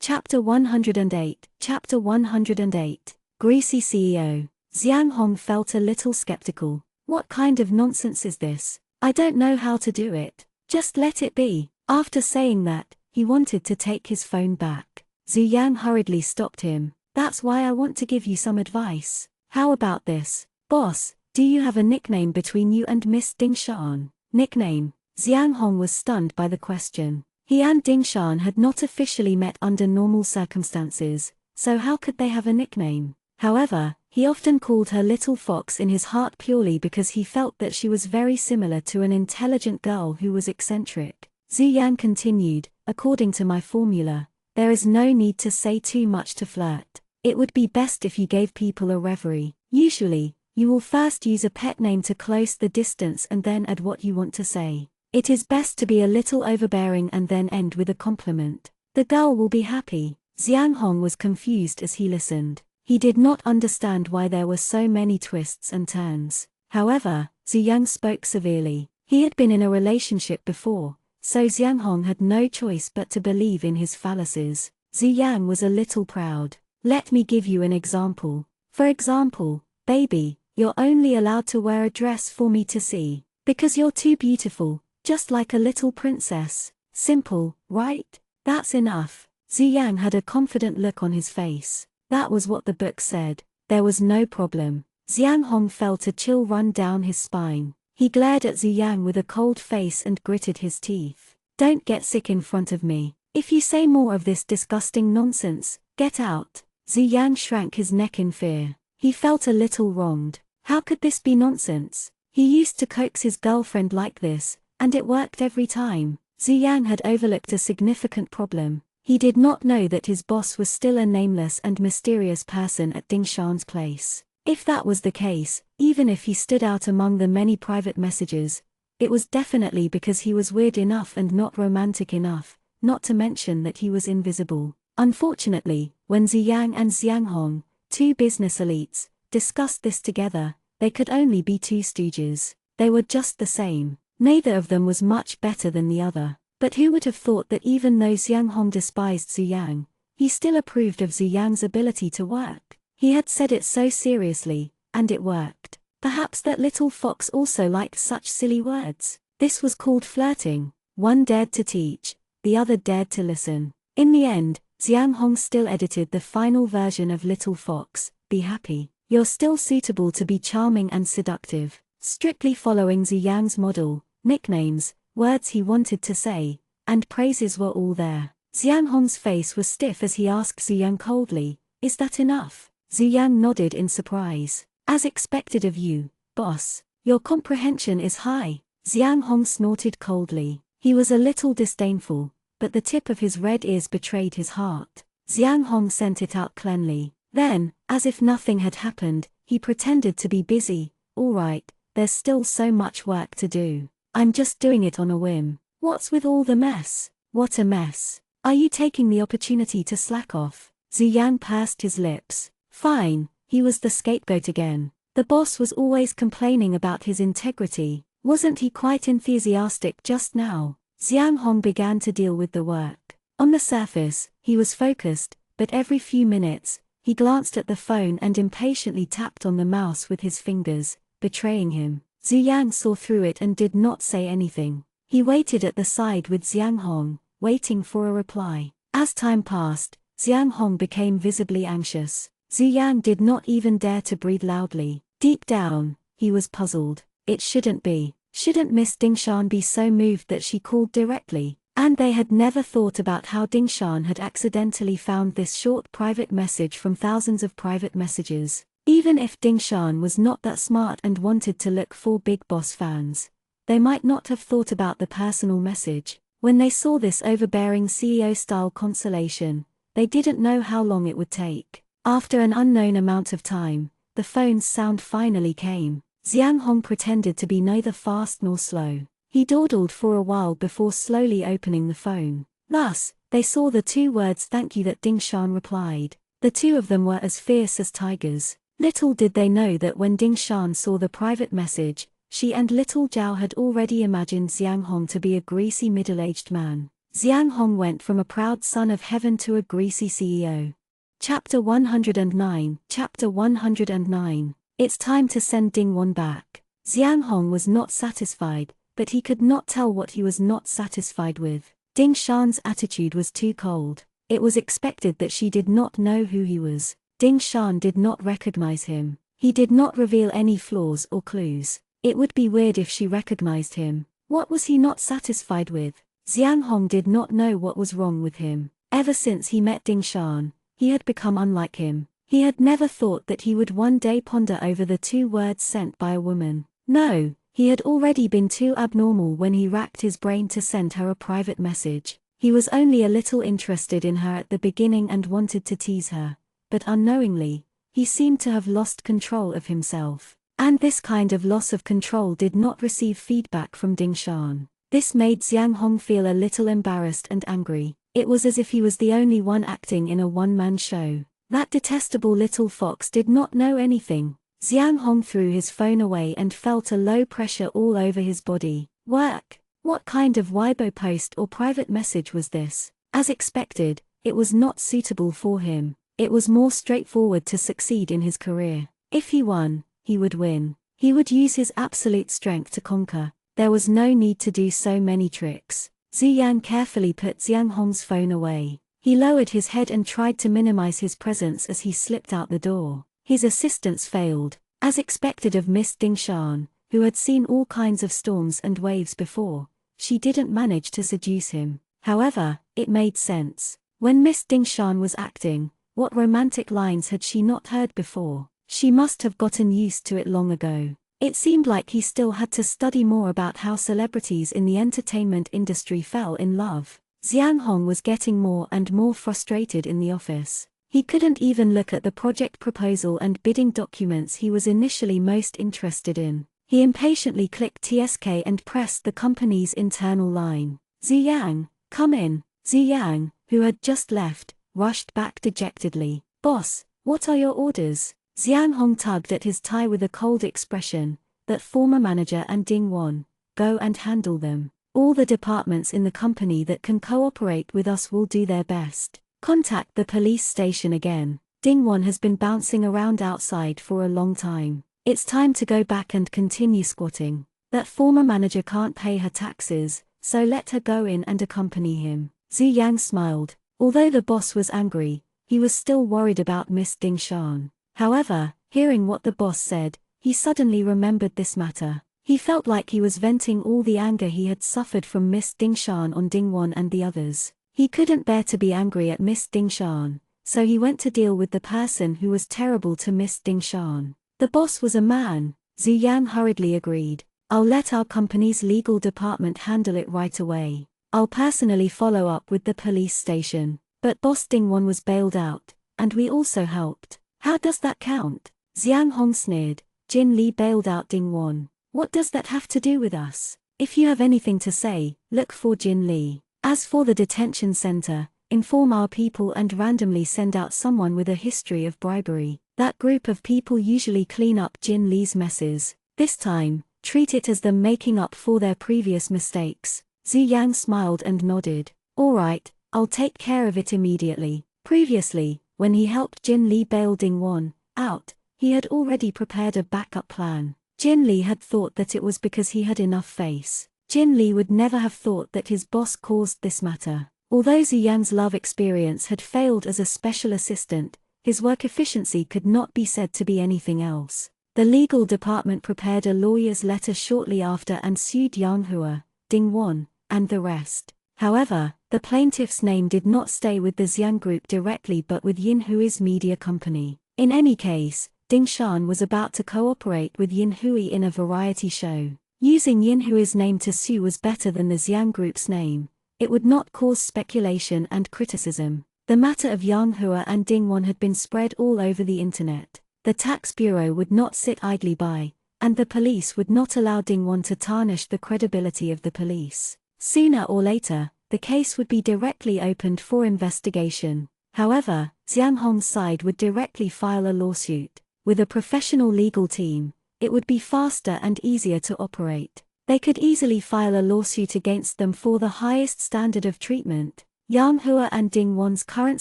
A: Chapter 108. Chapter 108. Greasy CEO. Xiang Hong felt a little skeptical. What kind of nonsense is this? I don't know how to do it. Just let it be. After saying that, he wanted to take his phone back. Ziyang hurriedly stopped him. "That's why I want to give you some advice. How about this? Boss, do you have a nickname between you and Miss Dingshan?" Nickname? Xiang Hong was stunned by the question. He and Dingshan had not officially met under normal circumstances, so how could they have a nickname? However, he often called her Little Fox in his heart purely because he felt that she was very similar to an intelligent girl who was eccentric. Ziyang continued, "According to my formula, there is no need to say too much to flirt. It would be best if you gave people a reverie. Usually, you will first use a pet name to close the distance and then add what you want to say. It is best to be a little overbearing and then end with a compliment. The girl will be happy." Xiang Hong was confused as he listened. He did not understand why there were so many twists and turns. However, Ziyang spoke severely. He had been in a relationship before, so Xiang Hong had no choice but to believe in his fallacies. Ziyang was a little proud. "Let me give you an example. For example, baby, you're only allowed to wear a dress for me to see, because you're too beautiful, just like a little princess. Simple, right? That's enough." Ziyang had a confident look on his face. That was what the book said. There was no problem. Xiang Hong felt a chill run down his spine. He glared at Ziyang with a cold face and gritted his teeth. "Don't get sick in front of me. If you say more of this disgusting nonsense, get out." Ziyang shrank his neck in fear. He felt a little wronged. How could this be nonsense? He used to coax his girlfriend like this, and it worked every time. Ziyang had overlooked a significant problem. He did not know that his boss was still a nameless and mysterious person at Dingshan's place. If that was the case, even if he stood out among the many private messages, it was definitely because he was weird enough and not romantic enough, not to mention that he was invisible. Unfortunately, when Ziyang and Xiang Hong, 2 business elites, discussed this together, they could only be 2 stooges. They were just the same. Neither of them was much better than the other. But who would have thought that even though Xiang Hong despised Ziyang, he still approved of Ziyang's ability to work? He had said it so seriously, and it worked. Perhaps that little fox also liked such silly words. This was called flirting. One dared to teach, the other dared to listen. In the end, Xiang Hong still edited the final version of Little Fox. "Be happy. You're still suitable to be charming and seductive." Strictly following Ziyang's model, nicknames, words he wanted to say, and praises were all there. Xiang Hong's face was stiff as he asked Ziyang coldly, "Is that enough?" Ziyang nodded in surprise. As expected of you, boss. Your comprehension is high. Xiang Hong snorted coldly. He was a little disdainful, but the tip of his red ears betrayed his heart. Xiang Hong sent it out cleanly. Then, as if nothing had happened, he pretended to be busy. All right, there's still so much work to do. I'm just doing it on a whim. What's with all the mess? What a mess. Are you taking the opportunity to slack off? Zhu Yang pursed his lips. Fine, he was the scapegoat again. The boss was always complaining about his integrity. Wasn't he quite enthusiastic just now? Xiang Hong began to deal with the work. On the surface, he was focused, but every few minutes, he glanced at the phone and impatiently tapped on the mouse with his fingers, betraying him. Zhu Yang saw through it and did not say anything. He waited at the side with Xiang Hong, waiting for a reply. As time passed, Xiang Hong became visibly anxious. Zhu Yang did not even dare to breathe loudly. Deep down, he was puzzled. It shouldn't be. Shouldn't Miss Dingshan be so moved that she called directly? And they had never thought about how Dingshan had accidentally found this short private message from thousands of private messages. Even if Dingshan was not that smart and wanted to look for Big Boss fans, they might not have thought about the personal message. When they saw this overbearing CEO-style consolation, they didn't know how long it would take. After an unknown amount of time, the phone's sound finally came. Xiang Hong pretended to be neither fast nor slow. He dawdled for a while before slowly opening the phone. Thus, they saw the two words "thank you" that Dingshan replied. The two of them were as fierce as tigers. Little did they know that when Dingshan saw the private message, she and little Zhao had already imagined Xiang Hong to be a greasy middle-aged man. Xiang Hong went from a proud son of heaven to a greasy CEO. Chapter 109. Chapter 109. It's time to send Dingwon back. Xiang Hong was not satisfied, but he could not tell what he was not satisfied with. Dingshan's attitude was too cold. It was expected that she did not know who he was. Dingshan did not recognize him. He did not reveal any flaws or clues. It would be weird if she recognized him. What was he not satisfied with? Xiang Hong did not know what was wrong with him. Ever since he met Dingshan, he had become unlike him. He had never thought that he would one day ponder over the two words sent by a woman. No, he had already been too abnormal when he racked his brain to send her a private message. He was only a little interested in her at the beginning and wanted to tease her. But unknowingly, he seemed to have lost control of himself. And this kind of loss of control did not receive feedback from Dingshan. This made Xiang Hong feel a little embarrassed and angry. It was as if he was the only one acting in a one-man show. That detestable little fox did not know anything. Xiang Hong threw his phone away and felt a low pressure all over his body. Work? What kind of Weibo post or private message was this? As expected, it was not suitable for him. It was more straightforward to succeed in his career. If he won, he would win. He would use his absolute strength to conquer. There was no need to do so many tricks. Zhu Yang carefully put Xiang Hong's phone away. He lowered his head and tried to minimize his presence as he slipped out the door. His assistance failed. As expected of Miss Dingshan, who had seen all kinds of storms and waves before, she didn't manage to seduce him. However, it made sense. When Miss Dingshan was acting, what romantic lines had she not heard before? She must have gotten used to it long ago. It seemed like he still had to study more about how celebrities in the entertainment industry fell in love. Xiang Hong was getting more and more frustrated in the office. He couldn't even look at the project proposal and bidding documents he was initially most interested in. He impatiently clicked TSK and pressed the company's internal line. Zhu Yang, come in. Zhu Yang, who had just left, rushed back dejectedly. Boss, what are your orders? Xiang Hong tugged at his tie with a cold expression. That former manager and Dingwon, go and handle them. All the departments in the company that can cooperate with us will do their best. Contact the police station again. Dingwon has been bouncing around outside for a long time. It's time to go back and continue squatting. That former manager can't pay her taxes, so let her go in and accompany him. Zhu Yang smiled. Although the boss was angry, he was still worried about Miss Dingshan. However, hearing what the boss said, he suddenly remembered this matter. He felt like he was venting all the anger he had suffered from Miss Dingshan on Dingwon and the others. He couldn't bear to be angry at Miss Dingshan, so he went to deal with the person who was terrible to Miss Dingshan. The boss was a man, Zhu Yang hurriedly agreed. I'll let our company's legal department handle it right away. I'll personally follow up with the police station. But Boss Dingwon was bailed out, and we also helped. How does that count? Xiang Hong sneered. Jin Li bailed out Dingwon. What does that have to do with us? If you have anything to say, look for Jin Li. As for the detention center, inform our people and randomly send out someone with a history of bribery. That group of people usually clean up Jin Li's messes. This time, treat it as them making up for their previous mistakes. Zhu Yang smiled and nodded. All right, I'll take care of it immediately. Previously, when he helped Jin Li bail Dingwon out, he had already prepared a backup plan. Jin Li had thought that it was because he had enough face. Jin Li would never have thought that his boss caused this matter. Although Zhu Yang's love experience had failed as a special assistant, his work efficiency could not be said to be anything else. The legal department prepared a lawyer's letter shortly after and sued Yang Hua, Dingwon, and the rest. However, the plaintiff's name did not stay with the Xiang Group directly but with Yin Hui's media company. In any case, Ding Shan was about to cooperate with Yin Hui in a variety show. Using Yin Hui's name to sue was better than the Xiang Group's name. It would not cause speculation and criticism. The matter of Yang Hua and Dingwon had been spread all over the internet. The tax bureau would not sit idly by, and the police would not allow Dingwon to tarnish the credibility of the police. Sooner or later, the case would be directly opened for investigation. However, Xiang Hong's side would directly file a lawsuit. With a professional legal team, it would be faster and easier to operate. They could easily file a lawsuit against them for the highest standard of treatment. Yang Hua and Dingwon's current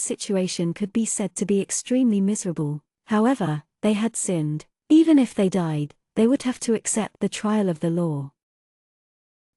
A: situation could be said to be extremely miserable. However, they had sinned. Even if they died, they would have to accept the trial of the law.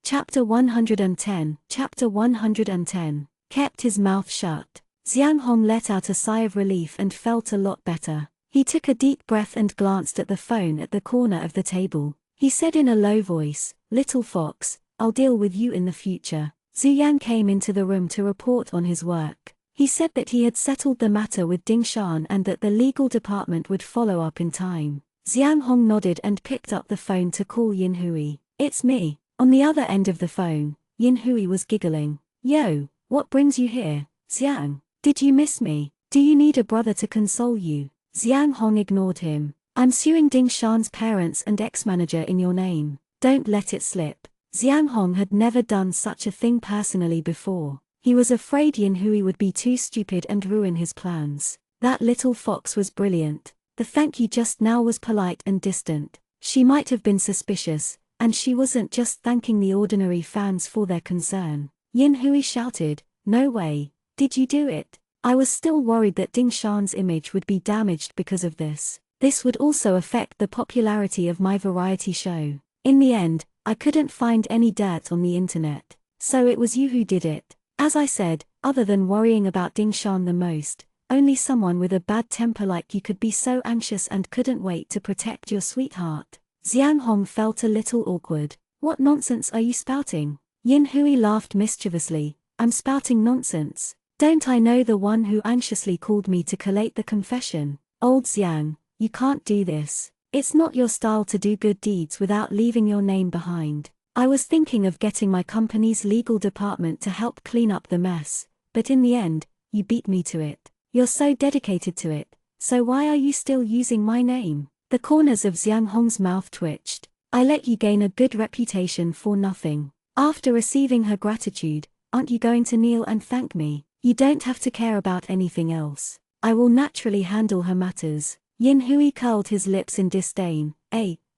A: Chapter 110. Chapter 110. Kept his mouth shut. Xiang Hong let out a sigh of relief and felt a lot better. He took a deep breath and glanced at the phone at the corner of the table. He said in a low voice, "Little fox, I'll deal with you in the future." Zhu Yang came into the room to report on his work. He said that he had settled the matter with Ding Shan and that the legal department would follow up in time. Xiang Hong nodded and picked up the phone to call Yin Hui. "It's me." On the other end of the phone, Yin Hui was giggling. "Yo, what brings you here, Xiang? Did you miss me? Do you need a brother to console you?" Xiang Hong ignored him. "I'm suing Ding Shan's parents and ex-manager in your name. Don't let it slip." Xiang Hong had never done such a thing personally before. He was afraid Yin Hui would be too stupid and ruin his plans. That little fox was brilliant. The thank you just now was polite and distant. She might have been suspicious, and she wasn't just thanking the ordinary fans for their concern. Yin Hui shouted, "No way, did you do it?" I was still worried that Ding Shan's image would be damaged because of this. This would also affect the popularity of my variety show. In the end, I couldn't find any dirt on the internet. So it was you who did it. As I said, other than worrying about Ding Shan the most, only someone with a bad temper like you could be so anxious and couldn't wait to protect your sweetheart. Xiang Hong felt a little awkward. "What nonsense are you spouting?" Yin Hui laughed mischievously. "I'm spouting nonsense. Don't I know the one who anxiously called me to collate the confession? Old Xiang, you can't do this. It's not your style to do good deeds without leaving your name behind. I was thinking of getting my company's legal department to help clean up the mess, but in the end, you beat me to it. You're so dedicated to it, so why are you still using my name?" The corners of Xiang Hong's mouth twitched. "I let you gain a good reputation for nothing. After receiving her gratitude, aren't you going to kneel and thank me? You don't have to care about anything else. I will naturally handle her matters." Yin Hui curled his lips in disdain.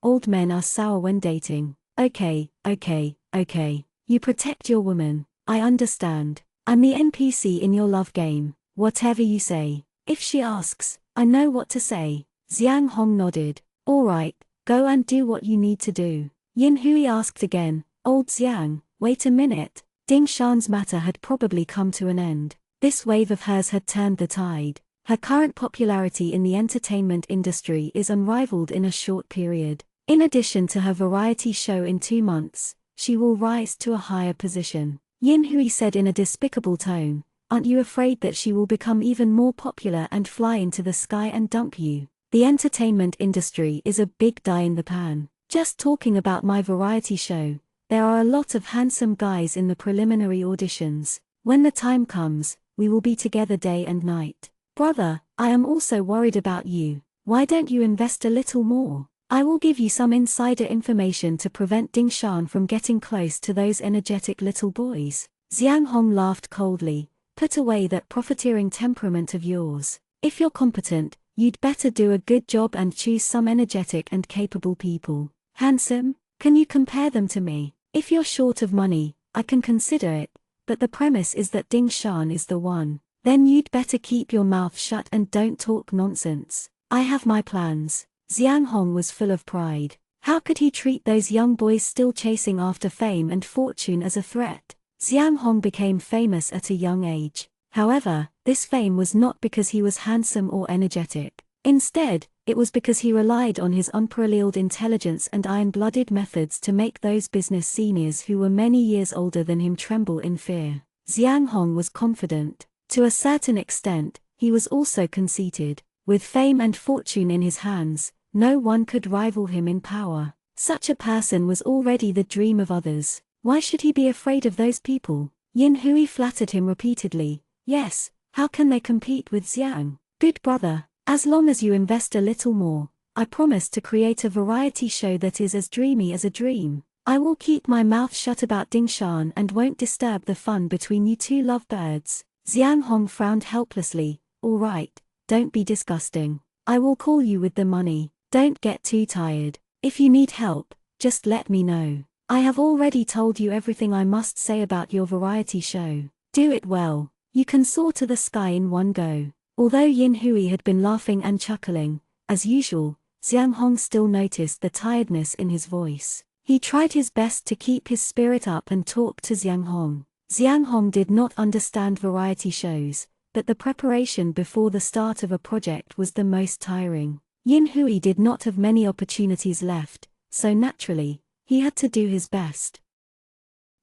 A: Old men are sour when dating. Okay. You protect your woman. I understand. I'm the NPC in your love game. Whatever you say. If she asks, I know what to say." Xiang Hong nodded. "All right, go and do what you need to do." Yin Hui asked again, "Old Xiang, wait a minute." Ding Shan's matter had probably come to an end. This wave of hers had turned the tide. Her current popularity in the entertainment industry is unrivaled in a short period. In addition to her variety show in 2 months, she will rise to a higher position. Yin Hui said in a despicable tone, "Aren't you afraid that she will become even more popular and fly into the sky and dump you?" The entertainment industry is a big die in the pan. Just talking about my variety show, there are a lot of handsome guys in the preliminary auditions. When the time comes, we will be together day and night. Brother, I am also worried about you. Why don't you invest a little more? I will give you some insider information to prevent Ding Shan from getting close to those energetic little boys. Xiang Hong laughed coldly. Put away that profiteering temperament of yours. If you're competent, you'd better do a good job and choose some energetic and capable people. Handsome? Can you compare them to me? If you're short of money, I can consider it, but the premise is that Ding Shan is the one. Then you'd better keep your mouth shut and don't talk nonsense. I have my plans. Xiang Hong was full of pride. How could he treat those young boys still chasing after fame and fortune as a threat? Xiang Hong became famous at a young age. However, this fame was not because he was handsome or energetic. Instead, it was because he relied on his unparalleled intelligence and iron-blooded methods to make those business seniors who were many years older than him tremble in fear. Xiang Hong was confident. To a certain extent, he was also conceited. With fame and fortune in his hands, no one could rival him in power. Such a person was already the dream of others. Why should he be afraid of those people? Yin Hui flattered him repeatedly. Yes, how can they compete with Xiang? Good brother, as long as you invest a little more, I promise to create a variety show that is as dreamy as a dream. I will keep my mouth shut about Ding Shan and won't disturb the fun between you two lovebirds. Xiang Hong frowned helplessly. All right, don't be disgusting. I will call you with the money. Don't get too tired. If you need help, just let me know. I have already told you everything I must say about your variety show. Do it well. You can soar to the sky in one go. Although Yin Hui had been laughing and chuckling, as usual, Xiang Hong still noticed the tiredness in his voice. He tried his best to keep his spirit up and talk to Xiang Hong. Xiang Hong did not understand variety shows, but the preparation before the start of a project was the most tiring. Yin Hui did not have many opportunities left, so naturally, he had to do his best.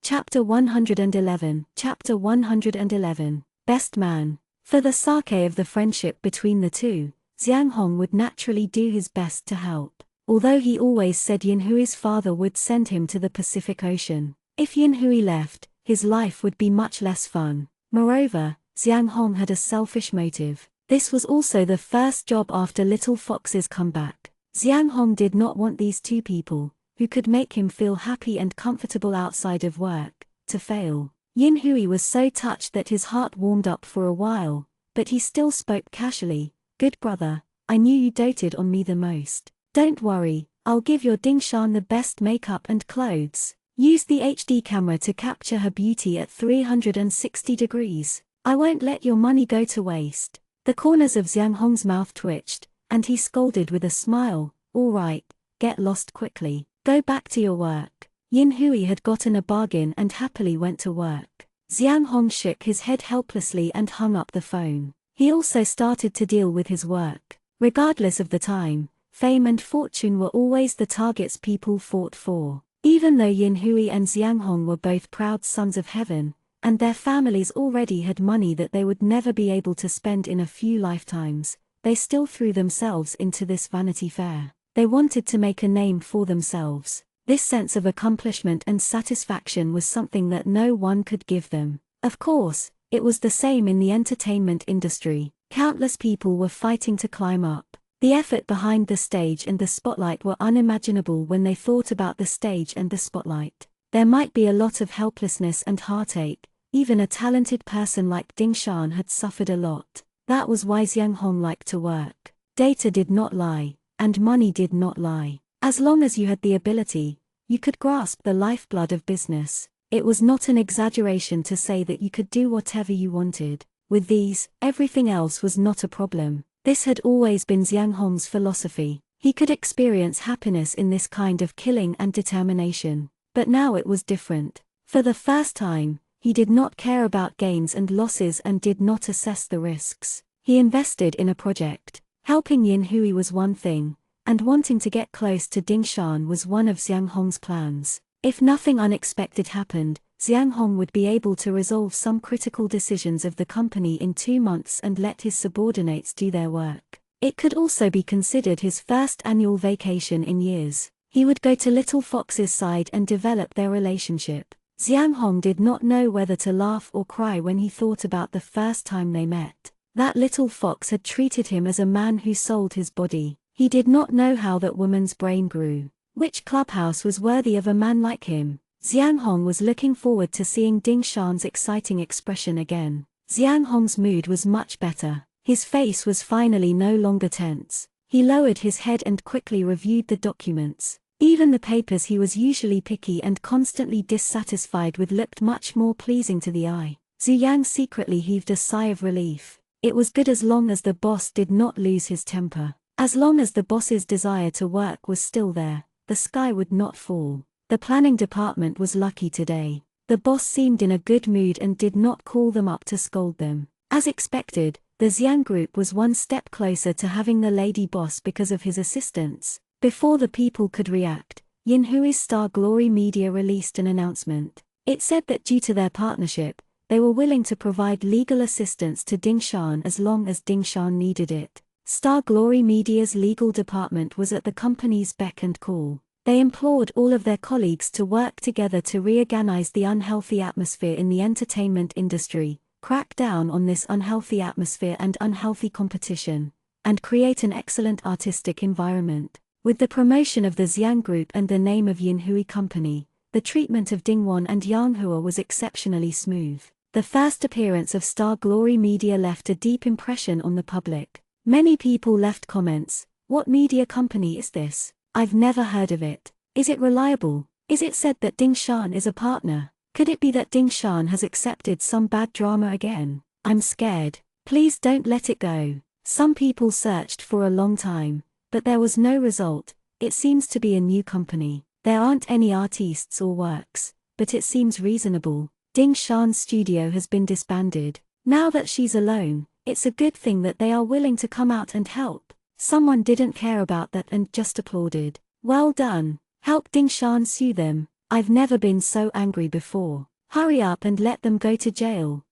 A: Chapter 111. Chapter 111. Best Man. For the sake of the friendship between the two, Xiang Hong would naturally do his best to help. Although he always said Yin Hui's father would send him to the Pacific Ocean. If Yin Hui left, his life would be much less fun. Moreover, Xiang Hong had a selfish motive. This was also the first job after Little Fox's comeback. Xiang Hong did not want these two people, who could make him feel happy and comfortable outside of work, to fail. Yin Hui was so touched that his heart warmed up for a while, but he still spoke casually. Good brother, I knew you doted on me the most. Don't worry, I'll give your Ding Shan the best makeup and clothes. Use the HD camera to capture her beauty at 360 degrees. I won't let your money go to waste. The corners of Xiang Hong's mouth twitched, and he scolded with a smile. All right, get lost quickly. Go back to your work. Yin Hui had gotten a bargain and happily went to work. Xiang Hong shook his head helplessly and hung up the phone. He also started to deal with his work. Regardless of the time, fame and fortune were always the targets people fought for. Even though Yin Hui and Xiang Hong were both proud sons of heaven, and their families already had money that they would never be able to spend in a few lifetimes, they still threw themselves into this Vanity Fair. They wanted to make a name for themselves. This sense of accomplishment and satisfaction was something that no one could give them. Of course, it was the same in the entertainment industry. Countless people were fighting to climb up. The effort behind the stage and the spotlight were unimaginable when they thought about the stage and the spotlight. There might be a lot of helplessness and heartache. Even a talented person like Ding Shan had suffered a lot. That was why Xiang Hong liked to work. Data did not lie, and money did not lie. As long as you had the ability, you could grasp the lifeblood of business. It was not an exaggeration to say that you could do whatever you wanted. With these, everything else was not a problem. This had always been Xiang Hong's philosophy. He could experience happiness in this kind of killing and determination. But now it was different. For the first time, he did not care about gains and losses and did not assess the risks. He invested in a project. Helping Yin Hui was one thing, and wanting to get close to Ding Shan was one of Xiang Hong's plans. If nothing unexpected happened, Xiang Hong would be able to resolve some critical decisions of the company in 2 months and let his subordinates do their work. It could also be considered his first annual vacation in years. He would go to Little Fox's side and develop their relationship. Xiang Hong did not know whether to laugh or cry when he thought about the first time they met. That little fox had treated him as a man who sold his body. He did not know how that woman's brain grew. Which clubhouse was worthy of a man like him? Xiang Hong was looking forward to seeing Ding Shan's exciting expression again. Xiang Hong's mood was much better. His face was finally no longer tense. He lowered his head and quickly reviewed the documents. Even the papers he was usually picky and constantly dissatisfied with looked much more pleasing to the eye. Zhu Yang secretly heaved a sigh of relief. It was good as long as the boss did not lose his temper. As long as the boss's desire to work was still there, the sky would not fall. The planning department was lucky today. The boss seemed in a good mood and did not call them up to scold them. As expected, the Xiang group was one step closer to having the lady boss because of his assistance. Before the people could react, Yinhui's Star Glory Media released an announcement. It said that due to their partnership, they were willing to provide legal assistance to Ding Shan as long as Ding Shan needed it. Star Glory Media's legal department was at the company's beck and call. They implored all of their colleagues to work together to reorganize the unhealthy atmosphere in the entertainment industry, crack down on this unhealthy atmosphere and unhealthy competition, and create an excellent artistic environment. With the promotion of the Xiang Group and the name of Yinhui Company, the treatment of Dingwon and Yang Hua was exceptionally smooth. The first appearance of Star Glory Media left a deep impression on the public. Many people left comments. What media company is this? I've never heard of it. Is it reliable? Is it said that Ding Shan is a partner? Could it be that Ding Shan has accepted some bad drama again? I'm scared. Please don't let it go. Some people searched for a long time, but there was no result. It seems to be a new company. There aren't any artists or works, but it seems reasonable. Ding Shan's studio has been disbanded. Now that she's alone, it's a good thing that they are willing to come out and help. Someone didn't care about that and just applauded. Well done. Help Ding Shan sue them. I've never been so angry before. Hurry up and let them go to jail.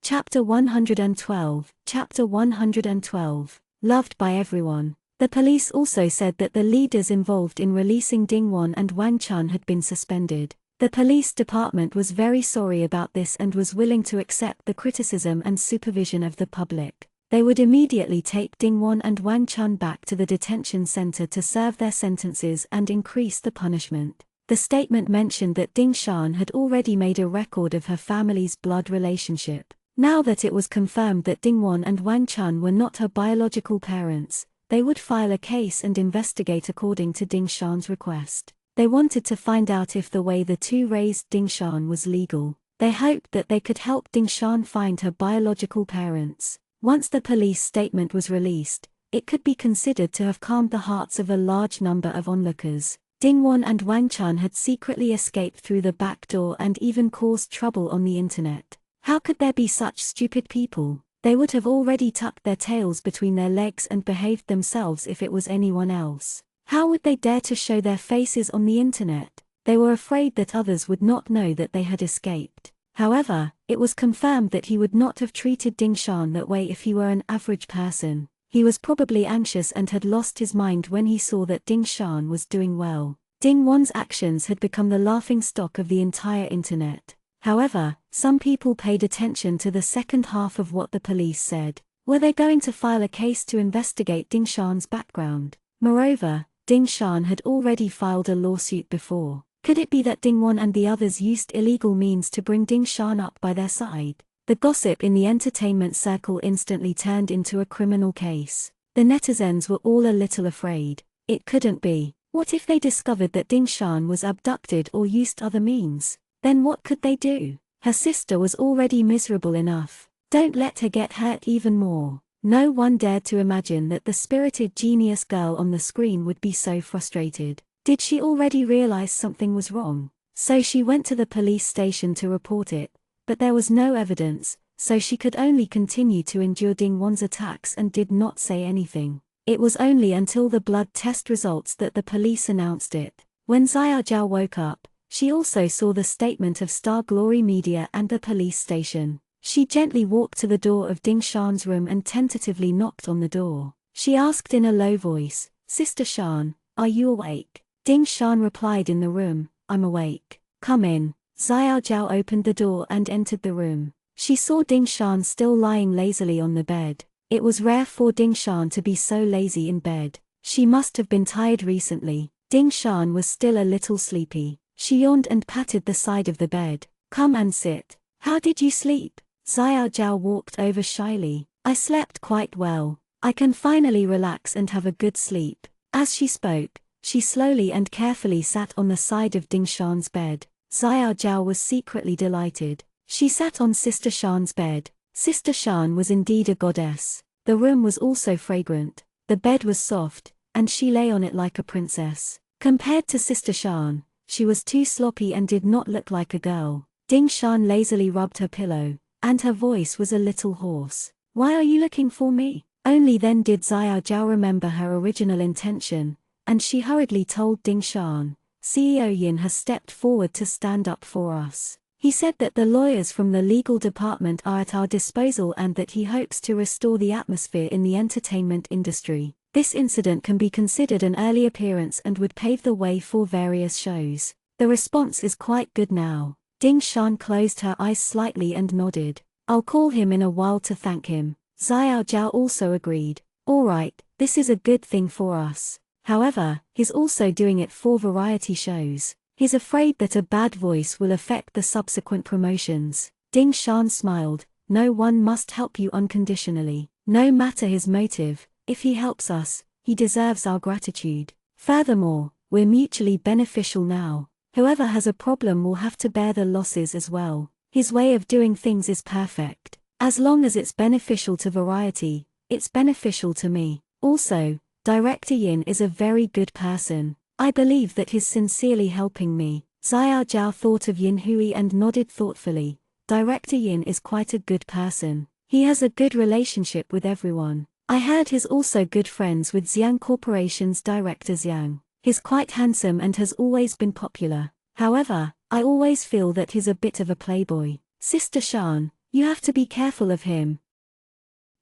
A: Chapter 112. Chapter 112. Loved by everyone. The police also said that the leaders involved in releasing Dingwon and Wang Chun had been suspended. The police department was very sorry about this and was willing to accept the criticism and supervision of the public. They would immediately take Dingwon and Wang Chun back to the detention center to serve their sentences and increase the punishment. The statement mentioned that Ding Shan had already made a record of her family's blood relationship. Now that it was confirmed that Dingwon and Wang Chun were not her biological parents, they would file a case and investigate according to Ding Shan's request. They wanted to find out if the way the two raised Ding Shan was legal. They hoped that they could help Ding Shan find her biological parents. Once the police statement was released, it could be considered to have calmed the hearts of a large number of onlookers. Dingwon and Wang Chun had secretly escaped through the back door and even caused trouble on the internet. How could there be such stupid people? They would have already tucked their tails between their legs and behaved themselves if it was anyone else. How would they dare to show their faces on the internet? They were afraid that others would not know that they had escaped. However, it was confirmed that he would not have treated Ding Shan that way if he were an average person. He was probably anxious and had lost his mind when he saw that Ding Shan was doing well. Ding Won's actions had become the laughingstock of the entire internet. However, some people paid attention to the second half of what the police said. Were they going to file a case to investigate Ding Shan's background? Moreover, Ding Shan had already filed a lawsuit before. Could it be that Dingwon and the others used illegal means to bring Ding Shan up by their side? The gossip in the entertainment circle instantly turned into a criminal case. The netizens were all a little afraid. It couldn't be. What if they discovered that Ding Shan was abducted or used other means? Then what could they do? Her sister was already miserable enough. Don't let her get hurt even more. No one dared to imagine that the spirited genius girl on the screen would be so frustrated. Did she already realize something was wrong? So she went to the police station to report it, but there was no evidence, so she could only continue to endure Dingwon's attacks and did not say anything. It was only until the blood test results that the police announced it. When Xiaojiao woke up, she also saw the statement of Star Glory Media and the police station. She gently walked to the door of Ding Shan's room and tentatively knocked on the door. She asked in a low voice, Sister Shan, are you awake? Ding Shan replied in the room, I'm awake. Come in. Xiao Jiao opened the door and entered the room. She saw Ding Shan still lying lazily on the bed. It was rare for Ding Shan to be so lazy in bed. She must have been tired recently. Ding Shan was still a little sleepy. She yawned and patted the side of the bed. Come and sit. How did you sleep? Xiao Jiao walked over shyly. I slept quite well. I can finally relax and have a good sleep. As she spoke, she slowly and carefully sat on the side of Ding Shan's bed. Xiao Jiao was secretly delighted. She sat on Sister Shan's bed. Sister Shan was indeed a goddess. The room was also fragrant. The bed was soft, and she lay on it like a princess. Compared to Sister Shan, she was too sloppy and did not look like a girl. Ding Shan lazily rubbed her pillow, and her voice was a little hoarse. Why are you looking for me? Only then did Xiao Jiao remember her original intention, and she hurriedly told Ding Shan, CEO Yin has stepped forward to stand up for us. He said that the lawyers from the legal department are at our disposal and that he hopes to restore the atmosphere in the entertainment industry. This incident can be considered an early appearance and would pave the way for various shows. The response is quite good now. Ding Shan closed her eyes slightly and nodded. I'll call him in a while to thank him. Xiao Jiao also agreed. Alright, this is a good thing for us. However, he's also doing it for variety shows. He's afraid that a bad voice will affect the subsequent promotions. Ding Shan smiled. No one must help you unconditionally. No matter his motive, if he helps us, he deserves our gratitude. Furthermore, we're mutually beneficial now. Whoever has a problem will have to bear the losses as well. His way of doing things is perfect. As long as it's beneficial to variety, it's beneficial to me. Also, Director Yin is a very good person. I believe that he's sincerely helping me. Xiao Jiao thought of Yin Hui and nodded thoughtfully. Director Yin is quite a good person. He has a good relationship with everyone. I heard he's also good friends with Xiang Corporation's director Xiang. He's quite handsome and has always been popular. However, I always feel that he's a bit of a playboy. Sister Shan, you have to be careful of him.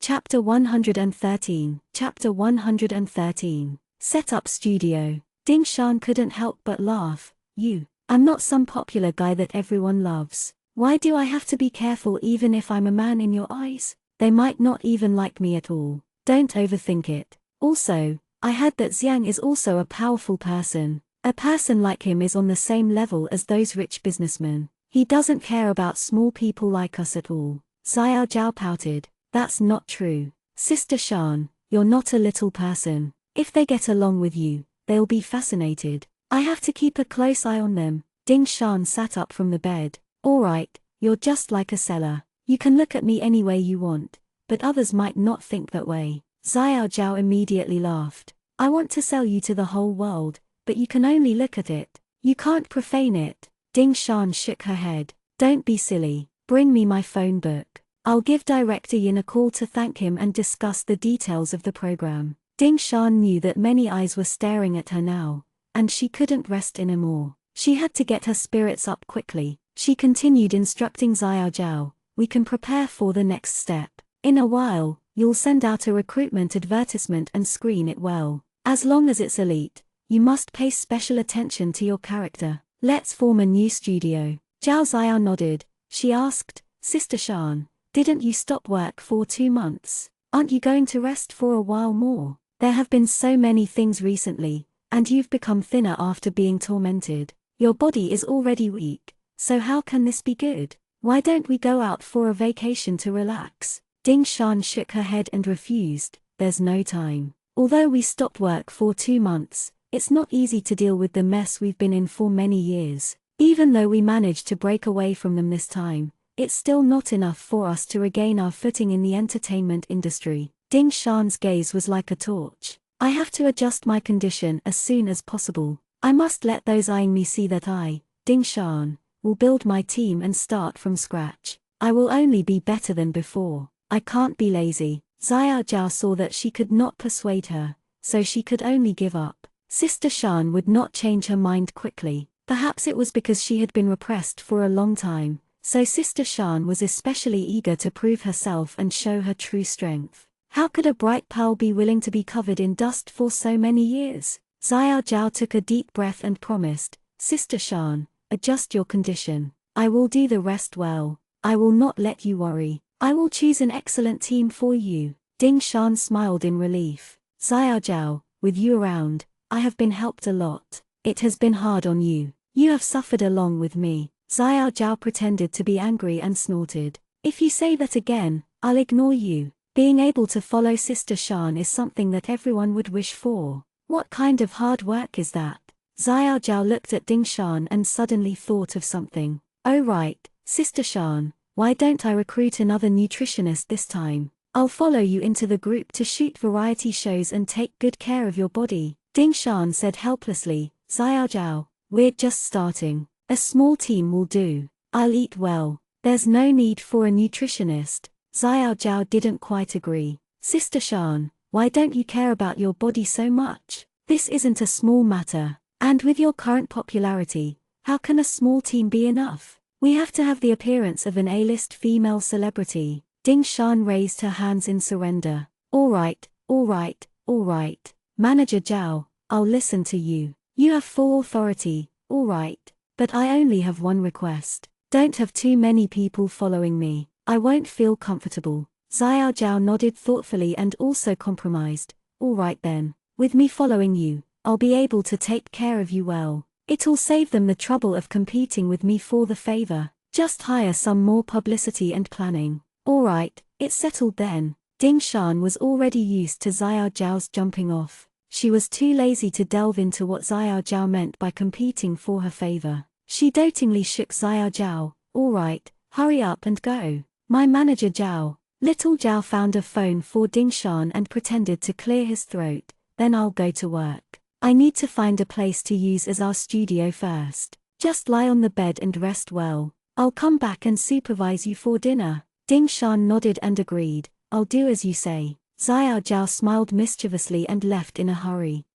A: Chapter 113. Chapter 113. Set up studio. Ding Shan couldn't help but laugh. I'm not some popular guy that everyone loves. Why do I have to be careful even if I'm a man in your eyes? They might not even like me at all. Don't overthink it. Also, I heard that Xiang is also a powerful person. A person like him is on the same level as those rich businessmen. He doesn't care about small people like us at all. Xiao Jiao pouted. That's not true. Sister Shan, you're not a little person. If they get along with you, they'll be fascinated. I have to keep a close eye on them. Ding Shan sat up from the bed. Alright, you're just like a seller. You can look at me any way you want, but others might not think that way. Xiao Jiao immediately laughed. I want to sell you to the whole world, but you can only look at it. You can't profane it. Ding Shan shook her head. Don't be silly. Bring me my phone book. I'll give Director Yin a call to thank him and discuss the details of the program. Ding Shan knew that many eyes were staring at her now, and she couldn't rest anymore. She had to get her spirits up quickly. She continued instructing Xiao Jiao, we can prepare for the next step. In a while, you'll send out a recruitment advertisement and screen it well. As long as it's elite, you must pay special attention to your character. Let's form a new studio. Zhao Xiao nodded. She asked, Sister Shan, didn't you stop work for 2 months? Aren't you going to rest for a while more? There have been so many things recently, and you've become thinner after being tormented. Your body is already weak, so how can this be good? Why don't we go out for a vacation to relax? Ding Shan shook her head and refused. There's no time. Although we stopped work for 2 months, it's not easy to deal with the mess we've been in for many years. Even though we managed to break away from them this time, it's still not enough for us to regain our footing in the entertainment industry. Ding Shan's gaze was like a torch. I have to adjust my condition as soon as possible. I must let those eyeing me see that I, Ding Shan, will build my team and start from scratch. I will only be better than before. I can't be lazy. Xiao Jiao saw that she could not persuade her, so she could only give up. Sister Shan would not change her mind quickly. Perhaps it was because she had been repressed for a long time, so Sister Shan was especially eager to prove herself and show her true strength. How could a bright pearl be willing to be covered in dust for so many years? Xiao Zhao took a deep breath and promised, Sister Shan, adjust your condition. I will do the rest well. I will not let you worry. I will choose an excellent team for you. Ding Shan smiled in relief. Xiao Zhao, with you around, I have been helped a lot. It has been hard on you. You have suffered along with me. Xiao Zhao pretended to be angry and snorted. If you say that again, I'll ignore you. Being able to follow Sister Shan is something that everyone would wish for. What kind of hard work is that? Xiao Zhao looked at Ding Shan and suddenly thought of something. Oh right, Sister Shan, why don't I recruit another nutritionist this time? I'll follow you into the group to shoot variety shows and take good care of your body. Ding Shan said helplessly, Xiao Zhao, we're just starting. A small team will do. I'll eat well. There's no need for a nutritionist. Xiao Zhao didn't quite agree. Sister Shan, why don't you care about your body so much? This isn't a small matter. And with your current popularity, how can a small team be enough? We have to have the appearance of an A-list female celebrity. Ding Shan raised her hands in surrender. All right, all right, all right. Manager Zhao, I'll listen to you. You have full authority, all right. But I only have one request. Don't have too many people following me. I won't feel comfortable. Xiao Zhao nodded thoughtfully and also compromised. All right then. With me following you, I'll be able to take care of you well. It'll save them the trouble of competing with me for the favor. Just hire some more publicity and planning. All right, it's settled then. Ding Shan was already used to Xiao Zhao's jumping off. She was too lazy to delve into what Xiao Zhao meant by competing for her favor. She dotingly shook Xiao Zhao. All right, hurry up and go. My manager Zhao. Little Zhao found a phone for Ding Shan and pretended to clear his throat. Then I'll go to work. I need to find a place to use as our studio first. Just lie on the bed and rest well. I'll come back and supervise you for dinner. Ding Shan nodded and agreed. I'll do as you say. Xiao Zhao smiled mischievously and left in a hurry.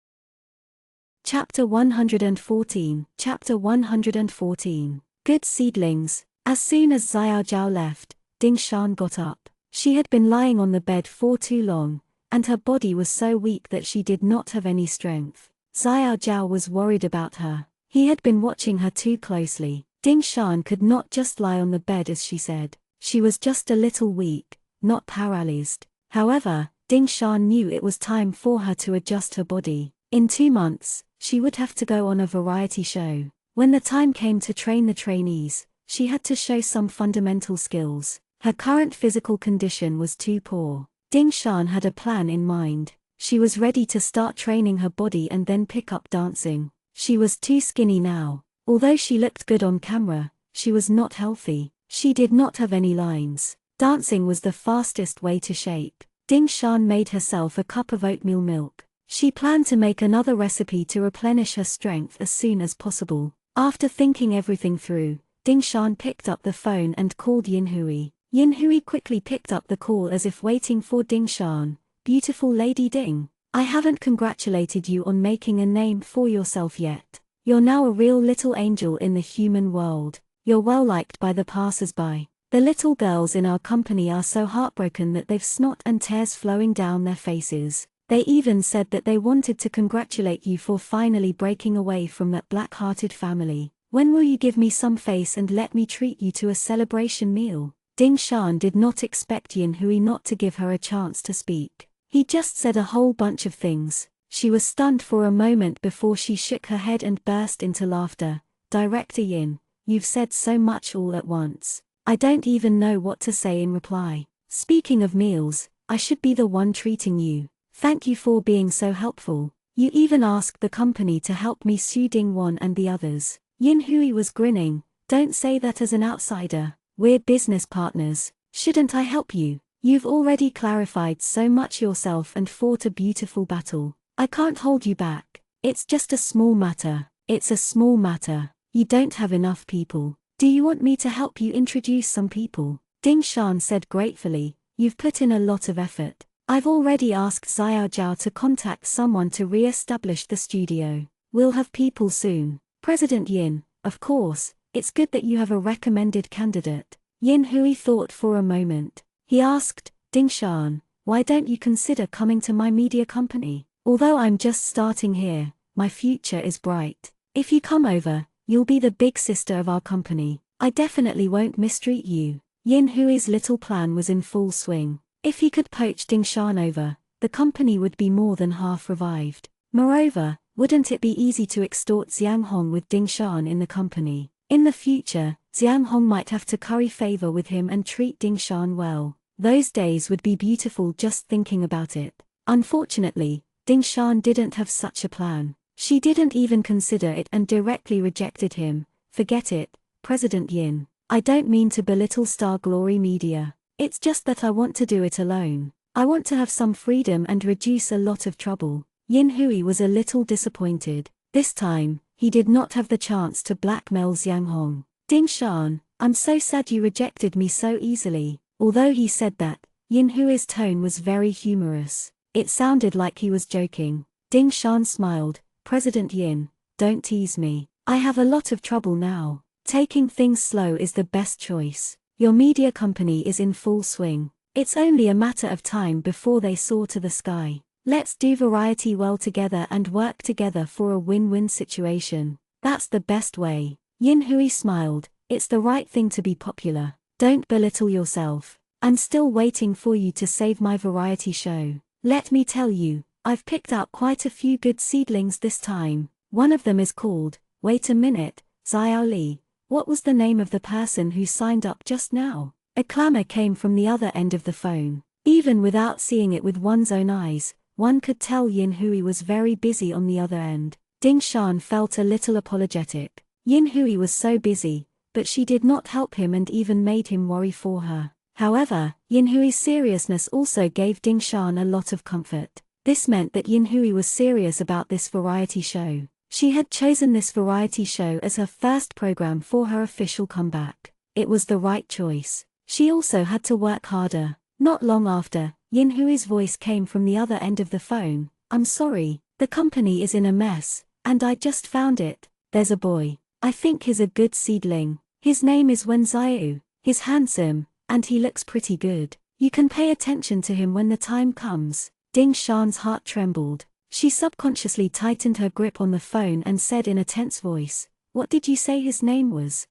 A: Chapter 114. Chapter 114. Good seedlings. As soon as Xiao Zhao left, Ding Shan got up. She had been lying on the bed for too long, and her body was so weak that she did not have any strength. Xiao Zhao was worried about her. He had been watching her too closely. Ding Shan could not just lie on the bed as she said. She was just a little weak, not paralyzed. However, Ding Shan knew it was time for her to adjust her body. In 2 months, she would have to go on a variety show. When the time came to train the trainees, she had to show some fundamental skills. Her current physical condition was too poor. Ding Shan had a plan in mind. She was ready to start training her body and then pick up dancing. She was too skinny now. Although she looked good on camera, she was not healthy. She did not have any lines. Dancing was the fastest way to shape. Ding Shan made herself a cup of oatmeal milk. She planned to make another recipe to replenish her strength as soon as possible. After thinking everything through, Ding Shan picked up the phone and called Yin Hui. Yin Hui quickly picked up the call as if waiting for Ding Shan. Beautiful Lady Ding, I haven't congratulated you on making a name for yourself yet. You're now a real little angel in the human world. You're well liked by the passers-by. The little girls in our company are so heartbroken that they've snot and tears flowing down their faces. They even said that they wanted to congratulate you for finally breaking away from that black-hearted family. When will you give me some face and let me treat you to a celebration meal? Ding Shan did not expect Yin Hui not to give her a chance to speak. He just said a whole bunch of things. She was stunned for a moment before she shook her head and burst into laughter. Director Yin, you've said so much all at once. I don't even know what to say in reply. Speaking of meals, I should be the one treating you. Thank you for being so helpful. You even asked the company to help me sue Ding Wan and the others. Yin Hui was grinning. Don't say that as an outsider. We're business partners. Shouldn't I help you? You've already clarified so much yourself and fought a beautiful battle. I can't hold you back. It's just a small matter. It's a small matter. You don't have enough people. Do you want me to help you introduce some people? Ding Shan said gratefully. You've put in a lot of effort. I've already asked Xiao Zhao to contact someone to re-establish the studio. We'll have people soon. President Yin, of course, it's good that you have a recommended candidate. Yin Hui thought for a moment. He asked, Ding Shan, why don't you consider coming to my media company? Although I'm just starting here, my future is bright. If you come over, you'll be the big sister of our company. I definitely won't mistreat you. Yin Hui's little plan was in full swing. If he could poach Ding Shan over, the company would be more than half revived. Moreover, wouldn't it be easy to extort Xiang Hong with Ding Shan in the company? In the future, Xiang Hong might have to curry favor with him and treat Ding Shan well. Those days would be beautiful just thinking about it. Unfortunately, Ding Shan didn't have such a plan. She didn't even consider it and directly rejected him. Forget it, President Yin. I don't mean to belittle Star Glory Media. It's just that I want to do it alone. I want to have some freedom and reduce a lot of trouble. Yin Hui was a little disappointed. This time, he did not have the chance to blackmail Xiang Hong. Ding Shan, I'm so sad you rejected me so easily. Although he said that, Yin Hui's tone was very humorous. It sounded like he was joking. Ding Shan smiled. President Yin, don't tease me. I have a lot of trouble now. Taking things slow is the best choice. Your media company is in full swing. It's only a matter of time before they soar to the sky. Let's do variety well together and work together for a win-win situation. That's the best way. Yin Hui smiled. It's the right thing to be popular. Don't belittle yourself. I'm still waiting for you to save my variety show. Let me tell you, I've picked out quite a few good seedlings this time. One of them is called, wait a minute, Xiao Li. What was the name of the person who signed up just now? A clamor came from the other end of the phone. Even without seeing it with one's own eyes, one could tell Yin Hui was very busy on the other end. Ding Shan felt a little apologetic. Yin Hui was so busy, but she did not help him and even made him worry for her. However, Yin Hui's seriousness also gave Ding Shan a lot of comfort. This meant that Yin Hui was serious about this variety show. She had chosen this variety show as her first program for her official comeback. It was the right choice. She also had to work harder. Not long after, Yin Hui's voice came from the other end of the phone. I'm sorry, the company is in a mess, and I just found it. There's a boy. I think he's a good seedling. His name is Wen Xiao. He's handsome, and he looks pretty good. You can pay attention to him when the time comes. Ding Shan's heart trembled. She subconsciously tightened her grip on the phone and said in a tense voice, what did you say his name was?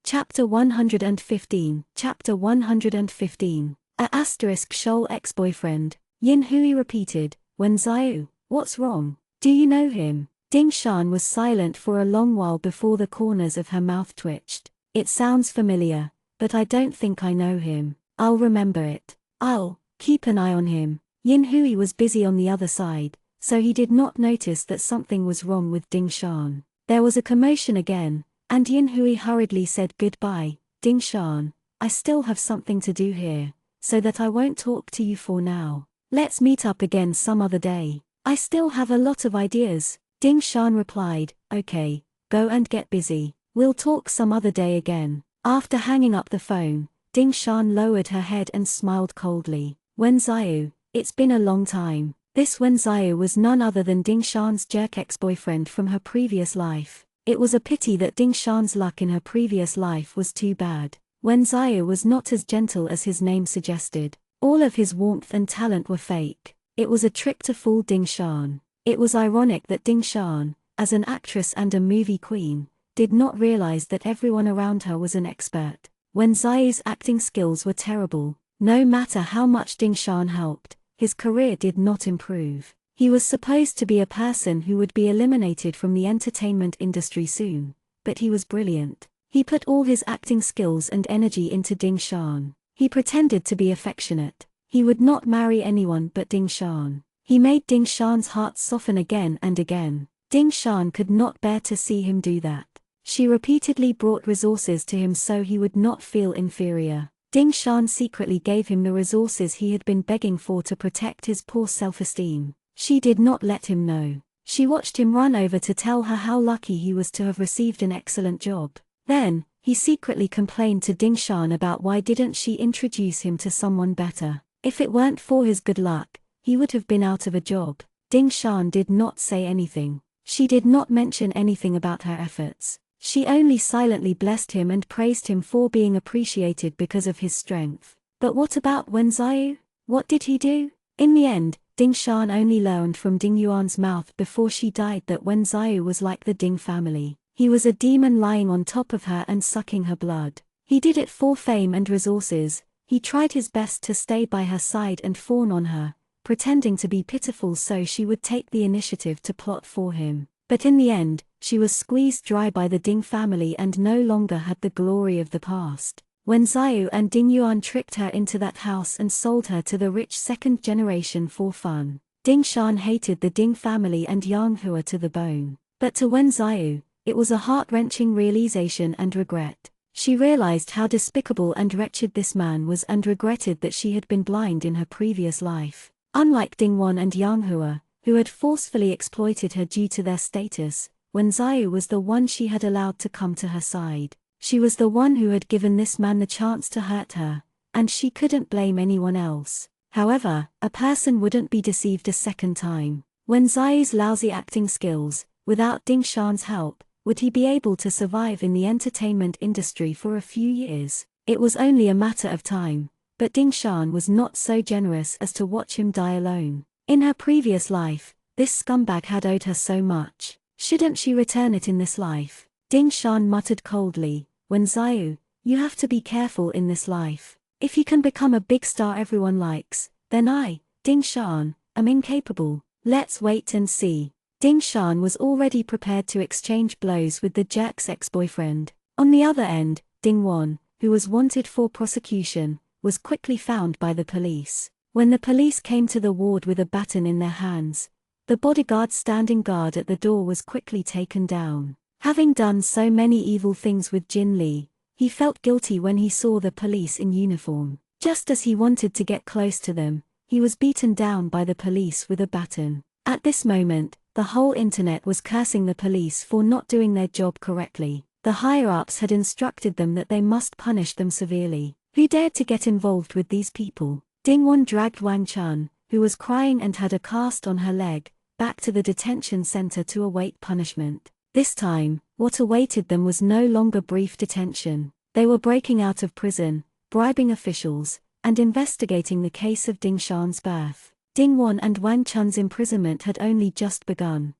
A: Chapter 115. Chapter 115. A asterisk shoal ex-boyfriend. Yin Hui repeated, Wen Xiao, what's wrong? Do you know him? Ding Shan was silent for a long while before the corners of her mouth twitched. It sounds familiar, but I don't think I know him. I'll remember it. I'll keep an eye on him. Yin Hui was busy on the other side, so he did not notice that something was wrong with Ding Shan. There was a commotion again, and Yin Hui hurriedly said goodbye. Ding Shan, I still have something to do here, so that I won't talk to you for now. Let's meet up again some other day. I still have a lot of ideas. Ding Shan replied, okay, go and get busy. We'll talk some other day again. After hanging up the phone, Ding Shan lowered her head and smiled coldly. Wen Xiao, it's been a long time. This Wen Xiao was none other than Ding Shan's jerk ex-boyfriend from her previous life. It was a pity that Ding Shan's luck in her previous life was too bad. Wen Xiao was not as gentle as his name suggested. All of his warmth and talent were fake. It was a trick to fool Ding Shan. It was ironic that Ding Shan, as an actress and a movie queen, did not realize that everyone around her was an expert. Wen Xiao's acting skills were terrible. No matter how much Ding Shan helped, his career did not improve. He was supposed to be a person who would be eliminated from the entertainment industry soon, but he was brilliant. He put all his acting skills and energy into Ding Shan. He pretended to be affectionate. He would not marry anyone but Ding Shan. He made Ding Shan's heart soften again and again. Ding Shan could not bear to see him do that. She repeatedly brought resources to him so he would not feel inferior. Ding Shan secretly gave him the resources he had been begging for to protect his poor self-esteem. She did not let him know. She watched him run over to tell her how lucky he was to have received an excellent job. Then, he secretly complained to Ding Shan about why didn't she introduce him to someone better. If it weren't for his good luck, he would have been out of a job. Ding Shan did not say anything. She did not mention anything about her efforts. She only silently blessed him and praised him for being appreciated because of his strength. But what about Wen Xiao? What did he do? In the end, Ding Shan only learned from Ding Yuan's mouth before she died that Wen Xiu was like the Ding family. He was a demon lying on top of her and sucking her blood. He did it for fame and resources. He tried his best to stay by her side and fawn on her, pretending to be pitiful so she would take the initiative to plot for him. But in the end, she was squeezed dry by the Ding family and no longer had the glory of the past. Wen Xiu and Ding Yuan tricked her into that house and sold her to the rich second generation for fun. Ding Shan hated the Ding family and Yang Hua to the bone. But to Wen Xiu, it was a heart-wrenching realization and regret. She realized how despicable and wretched this man was and regretted that she had been blind in her previous life. Unlike Ding Wan and Yang Hua, who had forcefully exploited her due to their status, Wen Xiu was the one she had allowed to come to her side. She was the one who had given this man the chance to hurt her, and she couldn't blame anyone else. However, a person wouldn't be deceived a second time. Wen Xiu's lousy acting skills, without Ding Shan's help, would he be able to survive in the entertainment industry for a few years? It was only a matter of time, but Ding Shan was not so generous as to watch him die alone. In her previous life, this scumbag had owed her so much. Shouldn't she return it in this life? Ding Shan muttered coldly, Wen Xiu, you have to be careful in this life. If you can become a big star everyone likes, then I, Ding Shan, am incapable. Let's wait and see. Ding Shan was already prepared to exchange blows with the jerk's ex-boyfriend. On the other end, Ding Wan, who was wanted for prosecution, was quickly found by the police. When the police came to the ward with a baton in their hands, the bodyguard standing guard at the door was quickly taken down. Having done so many evil things with Jin Li, he felt guilty when he saw the police in uniform. Just as he wanted to get close to them, he was beaten down by the police with a baton. At this moment, the whole internet was cursing the police for not doing their job correctly. The higher-ups had instructed them that they must punish them severely. Who dared to get involved with these people? Ding Wan dragged Wang Chun, who was crying and had a cast on her leg, back to the detention center to await punishment. This time, what awaited them was no longer brief detention. They were breaking out of prison, bribing officials, and investigating the case of Ding Shan's birth. Ding Wan and Wang Chun's imprisonment had only just begun.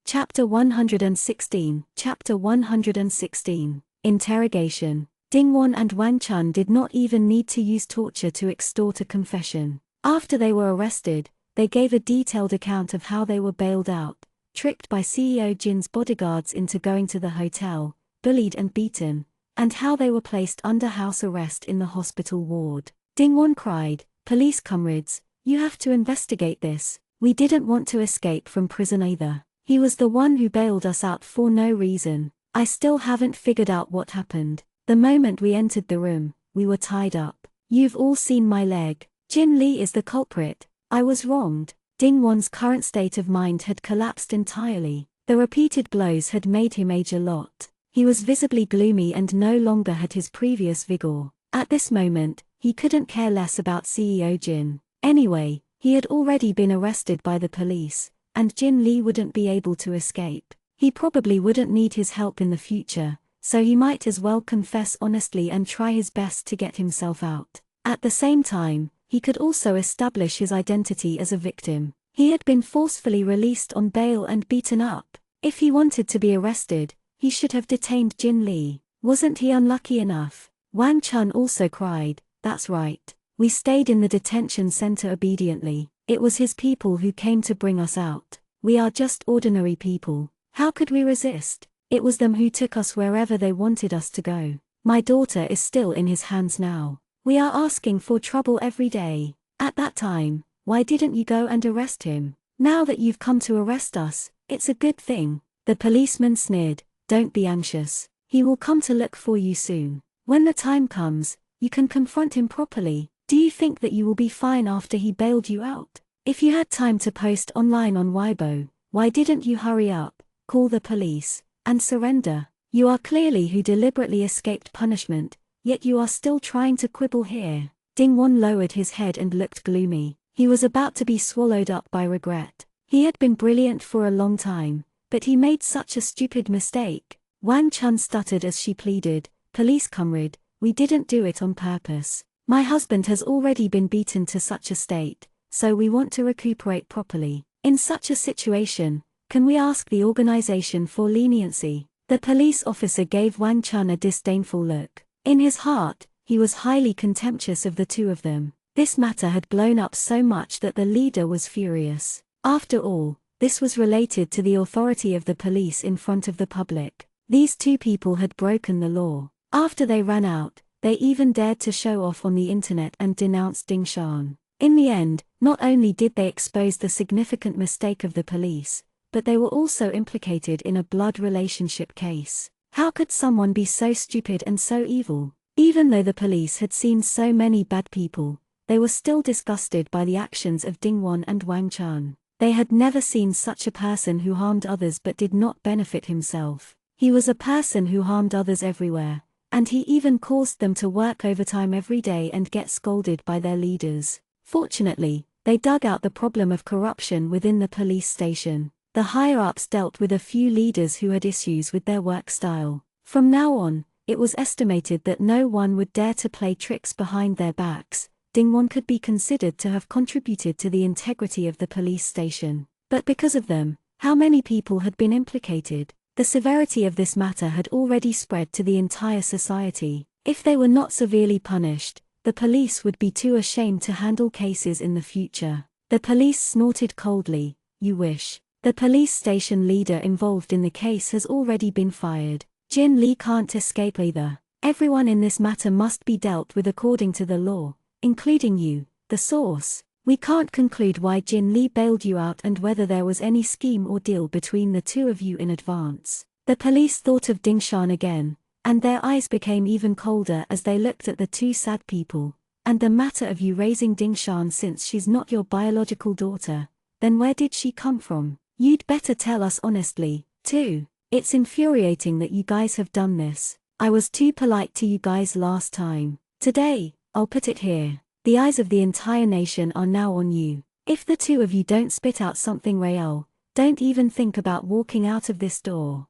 A: Chapter 116. Chapter 116. Interrogation. Ding Wan and Wang Chun did not even need to use torture to extort a confession. After they were arrested, they gave a detailed account of how they were bailed out, tricked by CEO Jin's bodyguards into going to the hotel, bullied and beaten, and how they were placed under house arrest in the hospital ward. Ding Wan cried, "Police comrades, you have to investigate this. We didn't want to escape from prison either. He was the one who bailed us out for no reason. I still haven't figured out what happened. The moment we entered the room, we were tied up. You've all seen my leg. Jin Li is the culprit. I was wronged." Ding Wan's current state of mind had collapsed entirely. The repeated blows had made him age a lot. He was visibly gloomy and no longer had his previous vigor. At this moment, he couldn't care less about CEO Jin. Anyway, he had already been arrested by the police, and Jin Li wouldn't be able to escape. He probably wouldn't need his help in the future, so he might as well confess honestly and try his best to get himself out. At the same time, he could also establish his identity as a victim. He had been forcefully released on bail and beaten up. If he wanted to be arrested, he should have detained Jin Li. Wasn't he unlucky enough? Wang Chun also cried, "That's right. We stayed in the detention center obediently. It was his people who came to bring us out. We are just ordinary people. How could we resist? It was them who took us wherever they wanted us to go. My daughter is still in his hands now. We are asking for trouble every day. At that time, why didn't you go and arrest him? Now that you've come to arrest us, it's a good thing." The policeman sneered, "Don't be anxious. He will come to look for you soon. When the time comes, you can confront him properly. Do you think that you will be fine after he bailed you out? If you had time to post online on Weibo, why didn't you hurry up, call the police, and surrender? You are clearly who deliberately escaped punishment, yet you are still trying to quibble here." Ding Wan lowered his head and looked gloomy. He was about to be swallowed up by regret. He had been brilliant for a long time, but he made such a stupid mistake. Wang Chun stuttered as she pleaded, "Police comrade, we didn't do it on purpose. My husband has already been beaten to such a state, so we want to recuperate properly. In such a situation, can we ask the organization for leniency?" The police officer gave Wang Chun a disdainful look. In his heart, he was highly contemptuous of the two of them. This matter had blown up so much that the leader was furious. After all, this was related to the authority of the police in front of the public. These two people had broken the law. After they ran out, they even dared to show off on the internet and denounce Ding Shan. In the end, not only did they expose the significant mistake of the police, but they were also implicated in a blood relationship case. How could someone be so stupid and so evil? Even though the police had seen so many bad people, they were still disgusted by the actions of Ding Wan and Wang Chun. They had never seen such a person who harmed others but did not benefit himself. He was a person who harmed others everywhere, and he even caused them to work overtime every day and get scolded by their leaders. Fortunately, they dug out the problem of corruption within the police station. The higher-ups dealt with a few leaders who had issues with their work style. From now on, it was estimated that no one would dare to play tricks behind their backs. Ding Wan could be considered to have contributed to the integrity of the police station. But because of them, how many people had been implicated? The severity of this matter had already spread to the entire society. If they were not severely punished, the police would be too ashamed to handle cases in the future. The police snorted coldly. "You wish. The police station leader involved in the case has already been fired. Jin Li can't escape either. Everyone in this matter must be dealt with according to the law, including you, the source. We can't conclude why Jin Li bailed you out and whether there was any scheme or deal between the two of you in advance." The police thought of Ding Shan again, and their eyes became even colder as they looked at the two sad people. "And the matter of you raising Ding Shan, since she's not your biological daughter, then where did she come from? You'd better tell us honestly, too. It's infuriating that you guys have done this. I was too polite to you guys last time. Today, I'll put it here. The eyes of the entire nation are now on you. If the two of you don't spit out something real, don't even think about walking out of this door."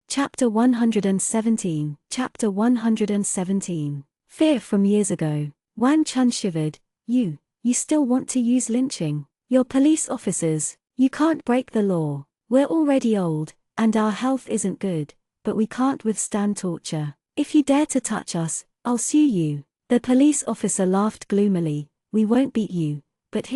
A: Chapter 117. Chapter 117. Fear from years ago. Wang Chun shivered. You still want to use lynching? You're police officers. You can't break the law. We're already old, and our health isn't good, but we can't withstand torture. If you dare to touch us, I'll sue you. The police officer laughed gloomily. "We won't beat you, but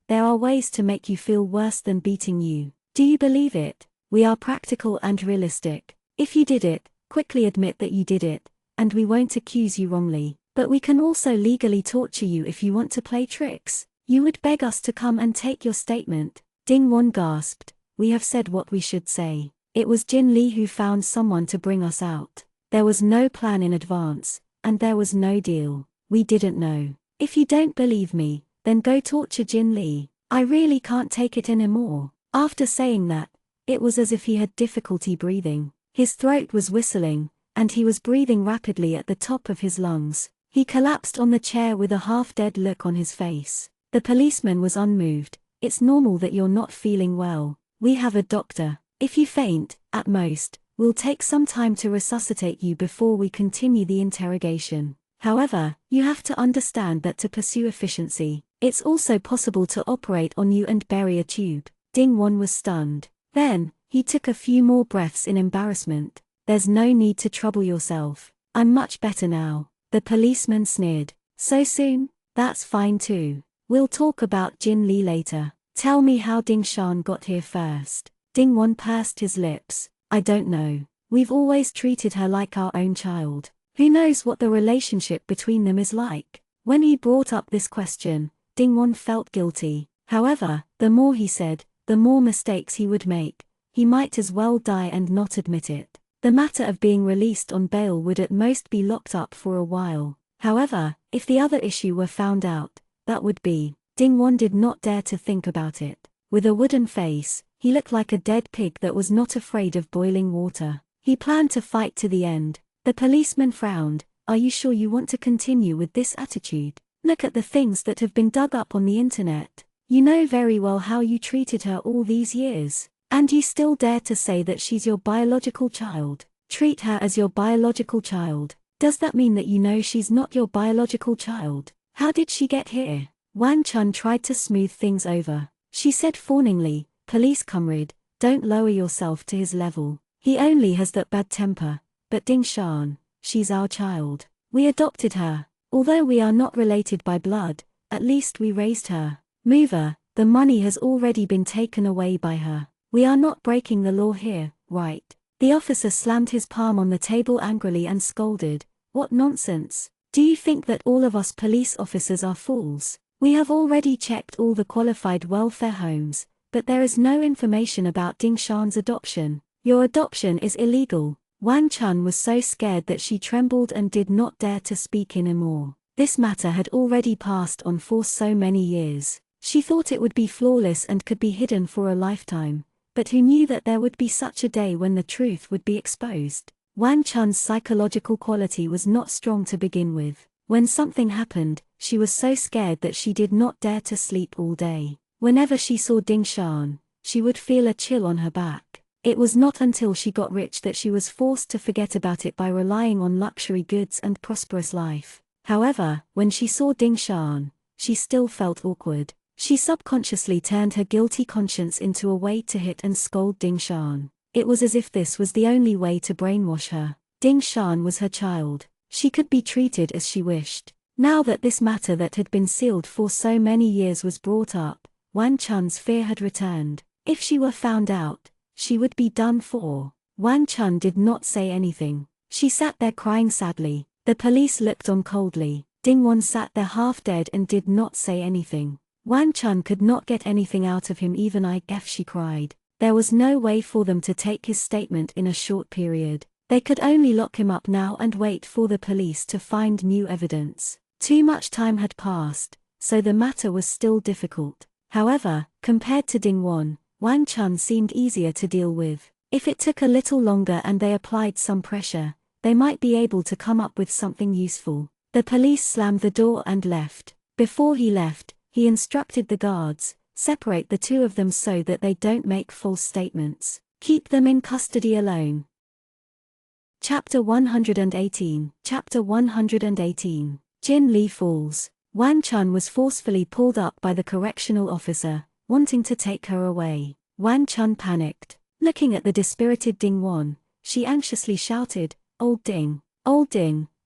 A: there are ways to make you feel worse than beating you. Do you believe it? We are practical and realistic. If you did it, quickly admit that you did it, and we won't accuse you wrongly. But we can also legally torture you if you want to play tricks. You would beg us to come and take your statement." Ding Wan gasped. "We have said what we should say. It was Jin Li who found someone to bring us out. There was no plan in advance, and there was no deal. We didn't know. If you don't believe me, then go torture Jin Li. I really can't take it anymore." After saying that, it was as if he had difficulty breathing. His throat was whistling, and he was breathing rapidly at the top of his lungs. He collapsed on the chair with a half-dead look on his face. The policeman was unmoved. "It's normal that you're not feeling well. We have a doctor. If you faint, at most, we'll take some time to resuscitate you before we continue the interrogation. However, you have to understand that to pursue efficiency, it's also possible to operate on you and bury a tube." Ding Wan was stunned. Then, he took a few more breaths in embarrassment. "There's no need to trouble yourself. I'm much better now." The policeman sneered. "So soon? That's fine too. We'll talk about Jin Li later. Tell me how Ding Shan got here first." Ding Wan pursed his lips. "I don't know. We've always treated her like our own child. Who knows what the relationship between them is like?" When he brought up this question, Ding Wan felt guilty. However, the more he said, the more mistakes he would make. He might as well die and not admit it. The matter of being released on bail would at most be locked up for a while. However, if the other issue were found out, that would be. Ding Wan did not dare to think about it. With a wooden face, he looked like a dead pig that was not afraid of boiling water. He planned to fight to the end. The policeman frowned. "Are you sure you want to continue with this attitude? Look at the things that have been dug up on the internet. You know very well how you treated her all these years. And you still dare to say that she's your biological child. Treat her as your biological child. Does that mean that you know she's not your biological child? How did she get here? Wang Chun tried to smooth things over. She said fawningly, "Police comrade, don't lower yourself to his level. He only has that bad temper. But Ding Shan, she's our child. We adopted her. Although we are not related by blood, at least we raised her. Mover, the money has already been taken away by her. We are not breaking the law here, right?" The officer slammed his palm on the table angrily and scolded, "What nonsense! Do you think that all of us police officers are fools? We have already checked all the qualified welfare homes, but there is no information about Ding Shan's adoption. Your adoption is illegal." Wang Chun was so scared that she trembled and did not dare to speak anymore. This matter had already passed on for so many years. She thought it would be flawless and could be hidden for a lifetime. But who knew that there would be such a day when the truth would be exposed? Wang Chun's psychological quality was not strong to begin with. When something happened, she was so scared that she did not dare to sleep all day. Whenever she saw Ding Shan, she would feel a chill on her back. It was not until she got rich that she was forced to forget about it by relying on luxury goods and prosperous life. However, when she saw Ding Shan, she still felt awkward. She subconsciously turned her guilty conscience into a way to hit and scold Ding Shan. It was as if this was the only way to brainwash her. Ding Shan was her child. She could be treated as she wished. Now that this matter that had been sealed for so many years was brought up, Wang Chun's fear had returned. If she were found out, she would be done for. Wang Chun did not say anything. She sat there crying sadly. The police looked on coldly. Ding Wan sat there half dead and did not say anything. Wang Chun could not get anything out of him even if she cried. There was no way for them to take his statement in a short period. They could only lock him up now and wait for the police to find new evidence. Too much time had passed, so the matter was still difficult. However, compared to Ding Wan, Wang Chun seemed easier to deal with. If it took a little longer and they applied some pressure, they might be able to come up with something useful. The police slammed the door and left. Before he left, he instructed the guards, separate the two of them so that they don't make false statements. Keep them in custody alone. Chapter 118. Chapter 118. Jin Li falls. Wang Chun was forcefully pulled up by the correctional officer, wanting to take her away. Wang Chun panicked. Looking at the dispirited Ding Wan, she anxiously shouted, Old Ding,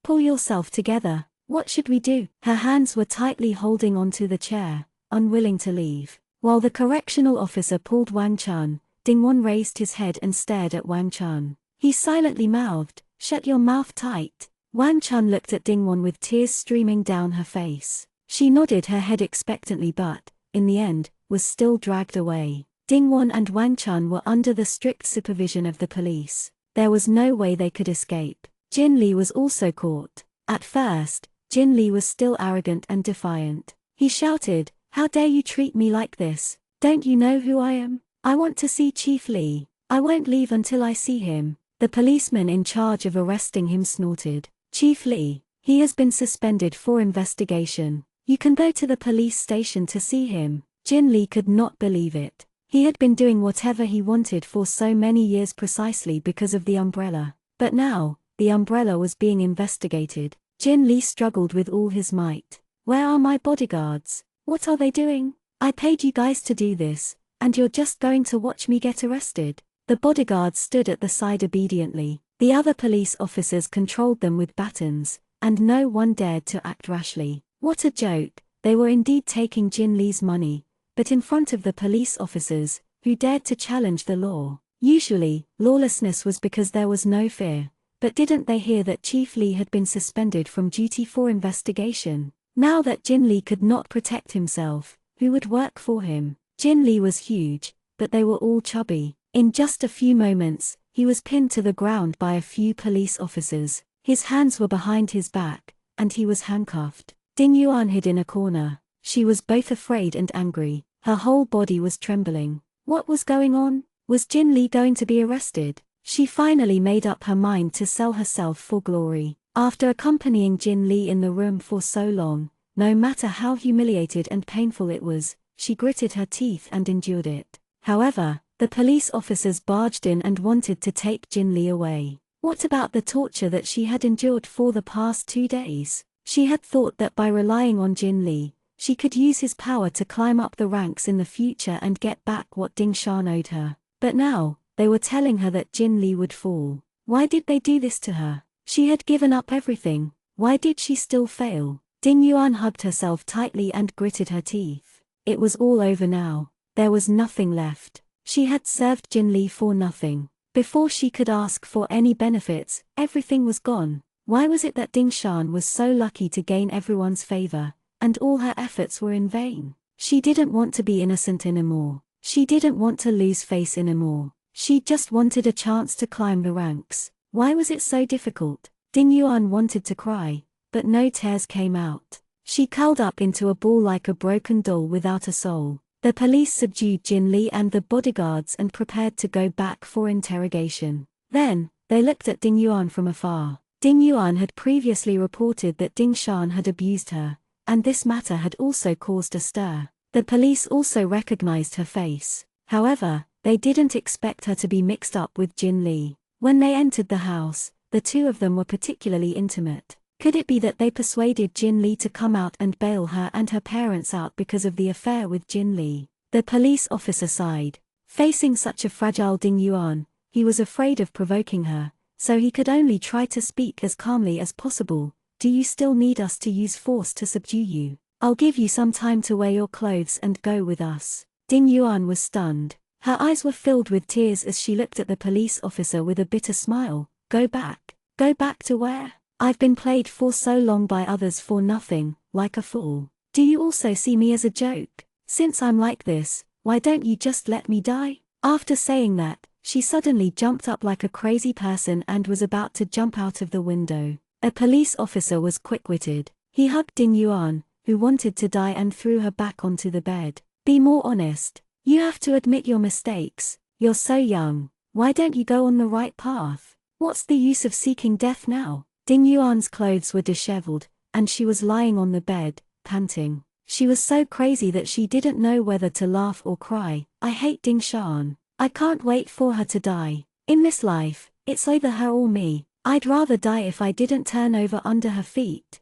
A: pull yourself together. What should we do?" Her hands were tightly holding onto the chair, unwilling to leave. While the correctional officer pulled Wang Chun, Ding Wan raised his head and stared at Wang Chun. He silently mouthed, "Shut your mouth tight." Wang Chun looked at Ding Wan with tears streaming down her face. She nodded her head expectantly but, in the end, was still dragged away. Ding Wan and Wang Chun were under the strict supervision of the police. There was no way they could escape. Jin Li was also caught. At first, Jin Li was still arrogant and defiant. He shouted, "How dare you treat me like this? Don't you know who I am? I want to see Chief Li. I won't leave until I see him." The policeman in charge of arresting him snorted, "Chief Li, he has been suspended for investigation. You can go to the police station to see him." Jin Li could not believe it. He had been doing whatever he wanted for so many years precisely because of the umbrella. But now, the umbrella was being investigated. Jin Li struggled with all his might. "Where are my bodyguards? What are they doing? I paid you guys to do this, and you're just going to watch me get arrested." The bodyguards stood at the side obediently. The other police officers controlled them with batons, and no one dared to act rashly. What a joke! They were indeed taking Jin Li's money, but in front of the police officers, who dared to challenge the law. Usually, lawlessness was because there was no fear. But didn't they hear that Chief Li had been suspended from duty for investigation? Now that Jin Li could not protect himself, who would work for him? Jin Li was huge, but they were all chubby. In just a few moments, he was pinned to the ground by a few police officers. His hands were behind his back, and he was handcuffed. Ding Yuan hid in a corner. She was both afraid and angry. Her whole body was trembling. What was going on? Was Jin Li going to be arrested? She finally made up her mind to sell herself for glory. After accompanying Jin Li in the room for so long, no matter how humiliated and painful it was, she gritted her teeth and endured it. However, the police officers barged in and wanted to take Jin Li away. What about the torture that she had endured for the past 2 days? She had thought that by relying on Jin Lee, she could use his power to climb up the ranks in the future and get back what Ding Shan owed her. But now, they were telling her that Jin Lee would fall. Why did they do this to her? She had given up everything. Why did she still fail? Ding Yuan hugged herself tightly and gritted her teeth. It was all over now. There was nothing left. She had served Jin Lee for nothing. Before she could ask for any benefits, everything was gone. Why was it that Ding Shan was so lucky to gain everyone's favor, and all her efforts were in vain? She didn't want to be innocent anymore. She didn't want to lose face anymore. She just wanted a chance to climb the ranks. Why was it so difficult? Ding Yuan wanted to cry, but no tears came out. She curled up into a ball like a broken doll without a soul. The police subdued Jin Lee and the bodyguards and prepared to go back for interrogation. Then, they looked at Ding Yuan from afar. Ding Yuan had previously reported that Ding Shan had abused her, and this matter had also caused a stir. The police also recognized her face. However, they didn't expect her to be mixed up with Jin Lee. When they entered the house, the two of them were particularly intimate. Could it be that they persuaded Jin Lee to come out and bail her and her parents out because of the affair with Jin Lee? The police officer sighed. Facing such a fragile Ding Yuan, he was afraid of provoking her, so he could only try to speak as calmly as possible. Do you still need us to use force to subdue you? I'll give you some time to wear your clothes and go with us. Ding Yuan was stunned. Her eyes were filled with tears as she looked at the police officer with a bitter smile. Go back. Go back to where? I've been played for so long by others for nothing, like a fool. Do you also see me as a joke? Since I'm like this, why don't you just let me die? After saying that, she suddenly jumped up like a crazy person and was about to jump out of the window. A police officer was quick-witted. He hugged Ding Yuan, who wanted to die, and threw her back onto the bed. Be more honest. You have to admit your mistakes. You're so young. Why don't you go on the right path? What's the use of seeking death now? Ding Yuan's clothes were disheveled, and she was lying on the bed, panting. She was so crazy that she didn't know whether to laugh or cry. I hate Ding Shan. I can't wait for her to die. In this life, it's either her or me. I'd rather die if I didn't turn over under her feet.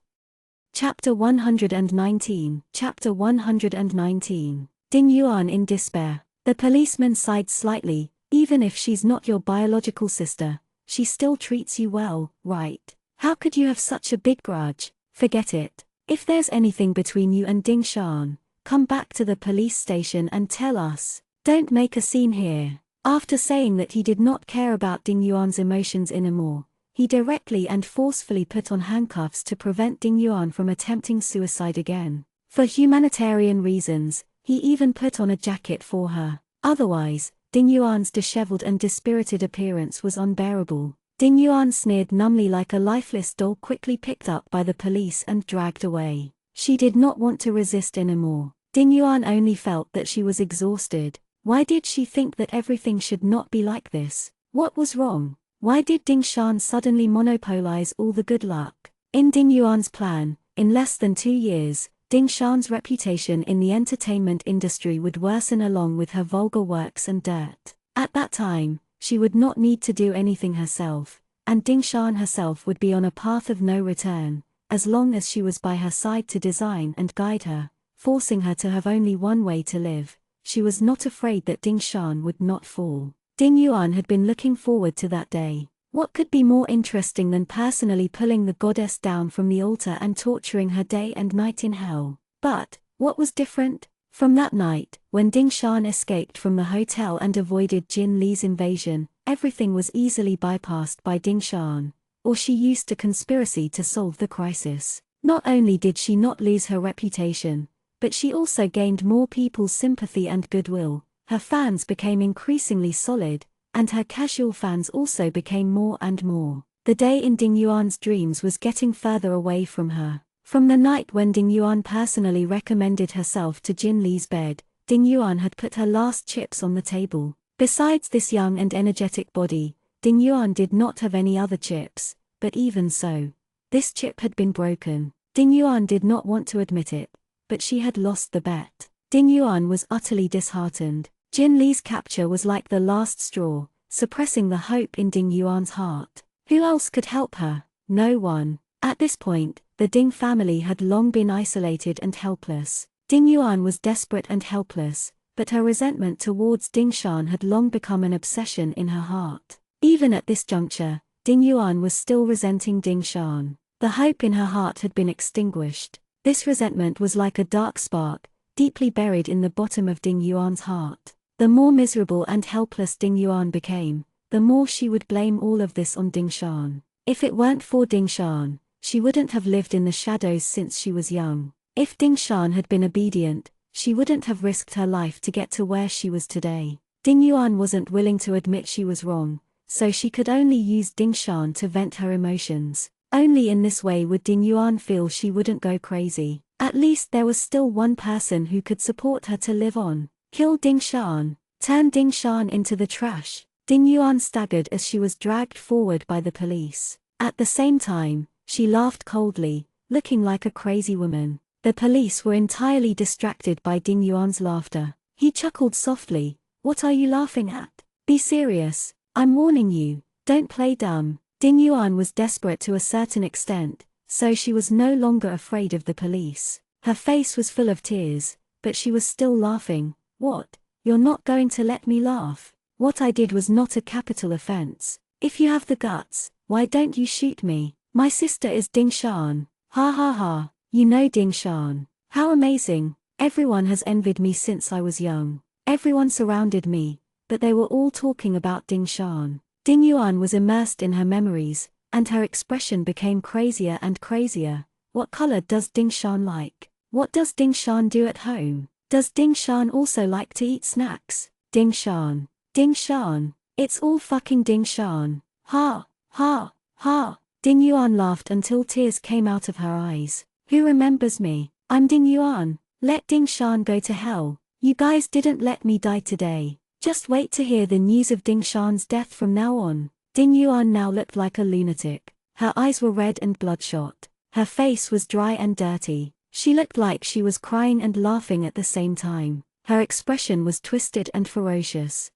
A: Chapter 119. Chapter 119. Ding Yuan in despair. The policeman sighed slightly. Even if she's not your biological sister, she still treats you well, right? How could you have such a big grudge? Forget it. If there's anything between you and Ding Shan, come back to the police station and tell us. Don't make a scene here. After saying that he did not care about Ding Yuan's emotions anymore, he directly and forcefully put on handcuffs to prevent Ding Yuan from attempting suicide again. For humanitarian reasons, he even put on a jacket for her. Otherwise, Ding Yuan's disheveled and dispirited appearance was unbearable. Ding Yuan sneered numbly like a lifeless doll, quickly picked up by the police and dragged away. She did not want to resist anymore. Ding Yuan only felt that she was exhausted. Why did she think that everything should not be like this? What was wrong? Why did Ding Shan suddenly monopolize all the good luck? In Ding Yuan's plan, in less than 2 years, Ding Shan's reputation in the entertainment industry would worsen along with her vulgar works and dirt. At that time, she would not need to do anything herself, and Ding Shan herself would be on a path of no return, as long as she was by her side to design and guide her, forcing her to have only one way to live. She was not afraid that Ding Shan would not fall. Ding Yuan had been looking forward to that day. What could be more interesting than personally pulling the goddess down from the altar and torturing her day and night in hell? But, what was different? From that night, when Ding Shan escaped from the hotel and avoided Jin Lee's invasion, everything was easily bypassed by Ding Shan, or she used a conspiracy to solve the crisis. Not only did she not lose her reputation, but she also gained more people's sympathy and goodwill. Her fans became increasingly solid, and her casual fans also became more and more. The day in Ding Yuan's dreams was getting further away from her. From the night when Ding Yuan personally recommended herself to Jin Lee's bed, Ding Yuan had put her last chips on the table. Besides this young and energetic body, Ding Yuan did not have any other chips, but even so, this chip had been broken. Ding Yuan did not want to admit it, but she had lost the bet. Ding Yuan was utterly disheartened. Jin Lee's capture was like the last straw, suppressing the hope in Ding Yuan's heart. Who else could help her? No one. At this point, the Ding family had long been isolated and helpless. Ding Yuan was desperate and helpless, but her resentment towards Ding Shan had long become an obsession in her heart. Even at this juncture, Ding Yuan was still resenting Ding Shan. The hope in her heart had been extinguished. This resentment was like a dark spark, deeply buried in the bottom of Ding Yuan's heart. The more miserable and helpless Ding Yuan became, the more she would blame all of this on Ding Shan. If it weren't for Ding Shan, she wouldn't have lived in the shadows since she was young. If Ding Shan had been obedient, she wouldn't have risked her life to get to where she was today. Ding Yuan wasn't willing to admit she was wrong, so she could only use Ding Shan to vent her emotions. Only in this way would Ding Yuan feel she wouldn't go crazy. At least there was still one person who could support her to live on. Kill Ding Shan. Turn Ding Shan into the trash. Ding Yuan staggered as she was dragged forward by the police. At the same time, she laughed coldly, looking like a crazy woman. The police were entirely distracted by Ding Yuan's laughter. He chuckled softly. What are you laughing at? Be serious. I'm warning you. Don't play dumb. Ding Yuan was desperate to a certain extent, so she was no longer afraid of the police. Her face was full of tears, but she was still laughing. What? You're not going to let me laugh? What I did was not a capital offense. If you have the guts, why don't you shoot me? My sister is Ding Shan. Ha ha ha. You know Ding Shan. How amazing. Everyone has envied me since I was young. Everyone surrounded me, but they were all talking about Ding Shan. Ding Yuan was immersed in her memories, and her expression became crazier and crazier. What color does Ding Shan like? What does Ding Shan do at home? Does Ding Shan also like to eat snacks? Ding Shan. Ding Shan. It's all fucking Ding Shan. Ha, ha, ha. Ding Yuan laughed until tears came out of her eyes. Who remembers me? I'm Ding Yuan. Let Ding Shan go to hell. You guys didn't let me die today. Just wait to hear the news of Ding Shan's death from now on. Ding Yuan now looked like a lunatic. Her eyes were red and bloodshot. Her face was dry and dirty. She looked like she was crying and laughing at the same time. Her expression was twisted and ferocious.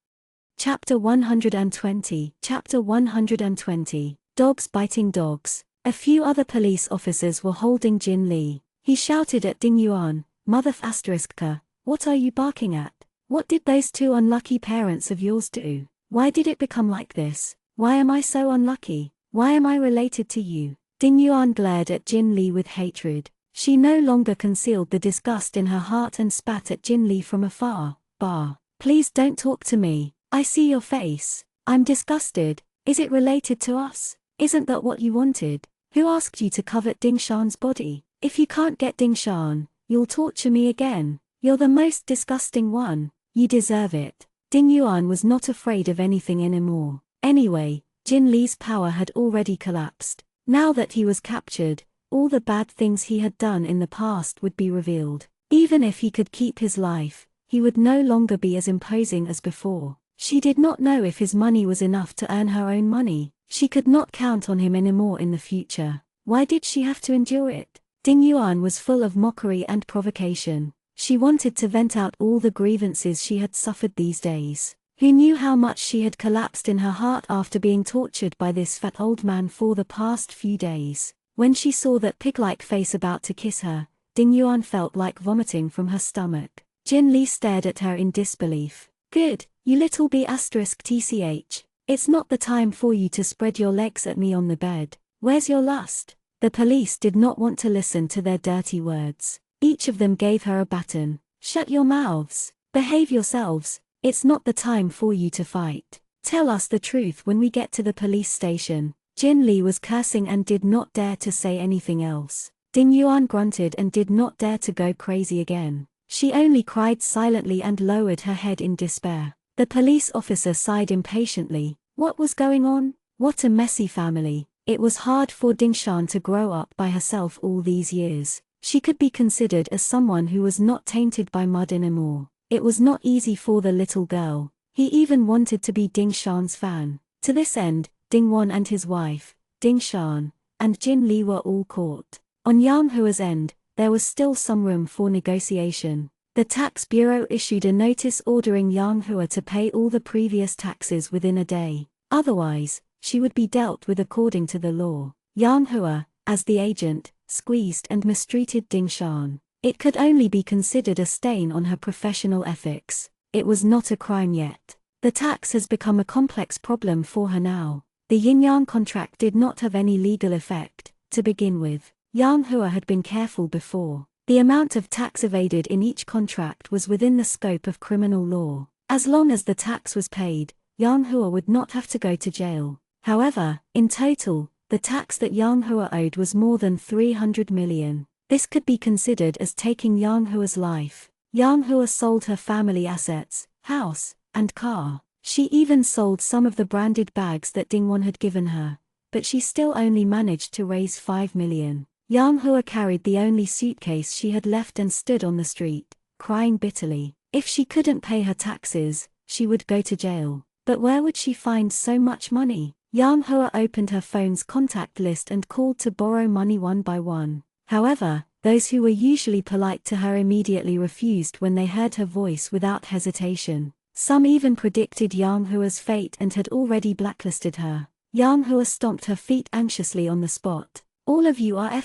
A: Chapter 120. Chapter 120. Dogs biting dogs. A few other police officers were holding Jin Li. He shouted at Ding Yuan, Mother **ka, what are you barking at? What did those two unlucky parents of yours do? Why did it become like this? Why am I so unlucky? Why am I related to you? Ding Yuan glared at Jin Li with hatred. She no longer concealed the disgust in her heart and spat at Jin Li from afar. Bah. Please don't talk to me. I see your face. I'm disgusted. Is it related to us? Isn't that what you wanted? Who asked you to covet Ding Shan's body? If you can't get Ding Shan, you'll torture me again. You're the most disgusting one. You deserve it. Ding Yuan was not afraid of anything anymore. Anyway, Jin Li's power had already collapsed. Now that he was captured, all the bad things he had done in the past would be revealed. Even if he could keep his life, he would no longer be as imposing as before. She did not know if his money was enough to earn her own money. She could not count on him anymore in the future. Why did she have to endure it? Ding Yuan was full of mockery and provocation. She wanted to vent out all the grievances she had suffered these days. Who knew how much she had collapsed in her heart after being tortured by this fat old man for the past few days. When she saw that pig-like face about to kiss her, Ding Yuan felt like vomiting from her stomach. Jin Li stared at her in disbelief. Good, you little b***tch. It's not the time for you to spread your legs at me on the bed. Where's your lust? The police did not want to listen to their dirty words. Each of them gave her a baton. Shut your mouths. Behave yourselves. It's not the time for you to fight. Tell us the truth when we get to the police station. Jin Li was cursing and did not dare to say anything else. Ding Yuan grunted and did not dare to go crazy again. She only cried silently and lowered her head in despair. The police officer sighed impatiently. What was going on? What a messy family. It was hard for Ding Shan to grow up by herself all these years. She could be considered as someone who was not tainted by mud anymore. It was not easy for the little girl. He even wanted to be Ding Shan's fan. To this end, Ding Wan and his wife, Ding Shan, and Jin Li were all caught. On Yang Hua's end, there was still some room for negotiation. The tax bureau issued a notice ordering Yang Hua to pay all the previous taxes within a day. Otherwise, she would be dealt with according to the law. Yang Hua, as the agent, squeezed and mistreated Ding Shan. It could only be considered a stain on her professional ethics. It was not a crime yet. The tax has become a complex problem for her now. The yin-yang contract did not have any legal effect, to begin with. Yang Hua had been careful before. The amount of tax evaded in each contract was within the scope of criminal law. As long as the tax was paid, Yang Hua would not have to go to jail. However, in total, the tax that Yang Hua owed was more than 300 million. This could be considered as taking Yang Hua's life. Yang Hua sold her family assets, house, and car. She even sold some of the branded bags that Dingwon had given her, but she still only managed to raise 5 million. Yang Hua carried the only suitcase she had left and stood on the street, crying bitterly. If she couldn't pay her taxes, she would go to jail. But where would she find so much money? Yang Hua opened her phone's contact list and called to borrow money one by one. However, those who were usually polite to her immediately refused when they heard her voice without hesitation. Some even predicted Yang Hua's fate and had already blacklisted her. Yang Hua stomped her feet anxiously on the spot. All of you are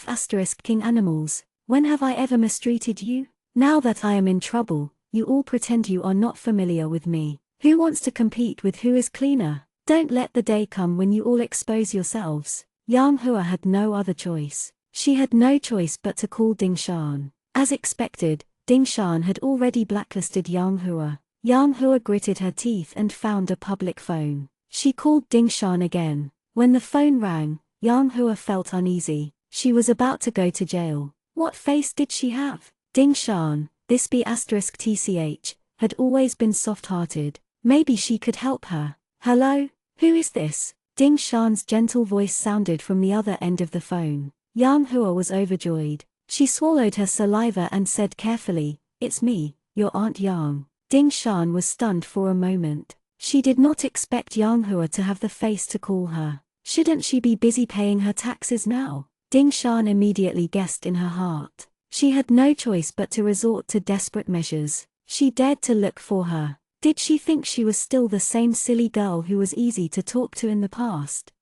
A: king animals. When have I ever mistreated you? Now that I am in trouble, you all pretend you are not familiar with me. Who wants to compete with who is cleaner? Don't let the day come when you all expose yourselves. Yang Hua had no other choice. She had no choice but to call Ding Shan. As expected, Ding Shan had already blacklisted Yang Hua. Yang Hua gritted her teeth and found a public phone. She called Ding Shan again. When the phone rang, Yang Hua felt uneasy. She was about to go to jail. What face did she have? Ding Shan, this B*TCH, had always been soft-hearted. Maybe she could help her. Hello? Who is this? Ding Shan's gentle voice sounded from the other end of the phone. Yang Hua was overjoyed. She swallowed her saliva and said carefully, "It's me, your Aunt Yang." Ding Shan was stunned for a moment. She did not expect Yang Hua to have the face to call her. Shouldn't she be busy paying her taxes now? Ding Shan immediately guessed in her heart. She had no choice but to resort to desperate measures. She dared to look for her. Did she think she was still the same silly girl who was easy to talk to in the past?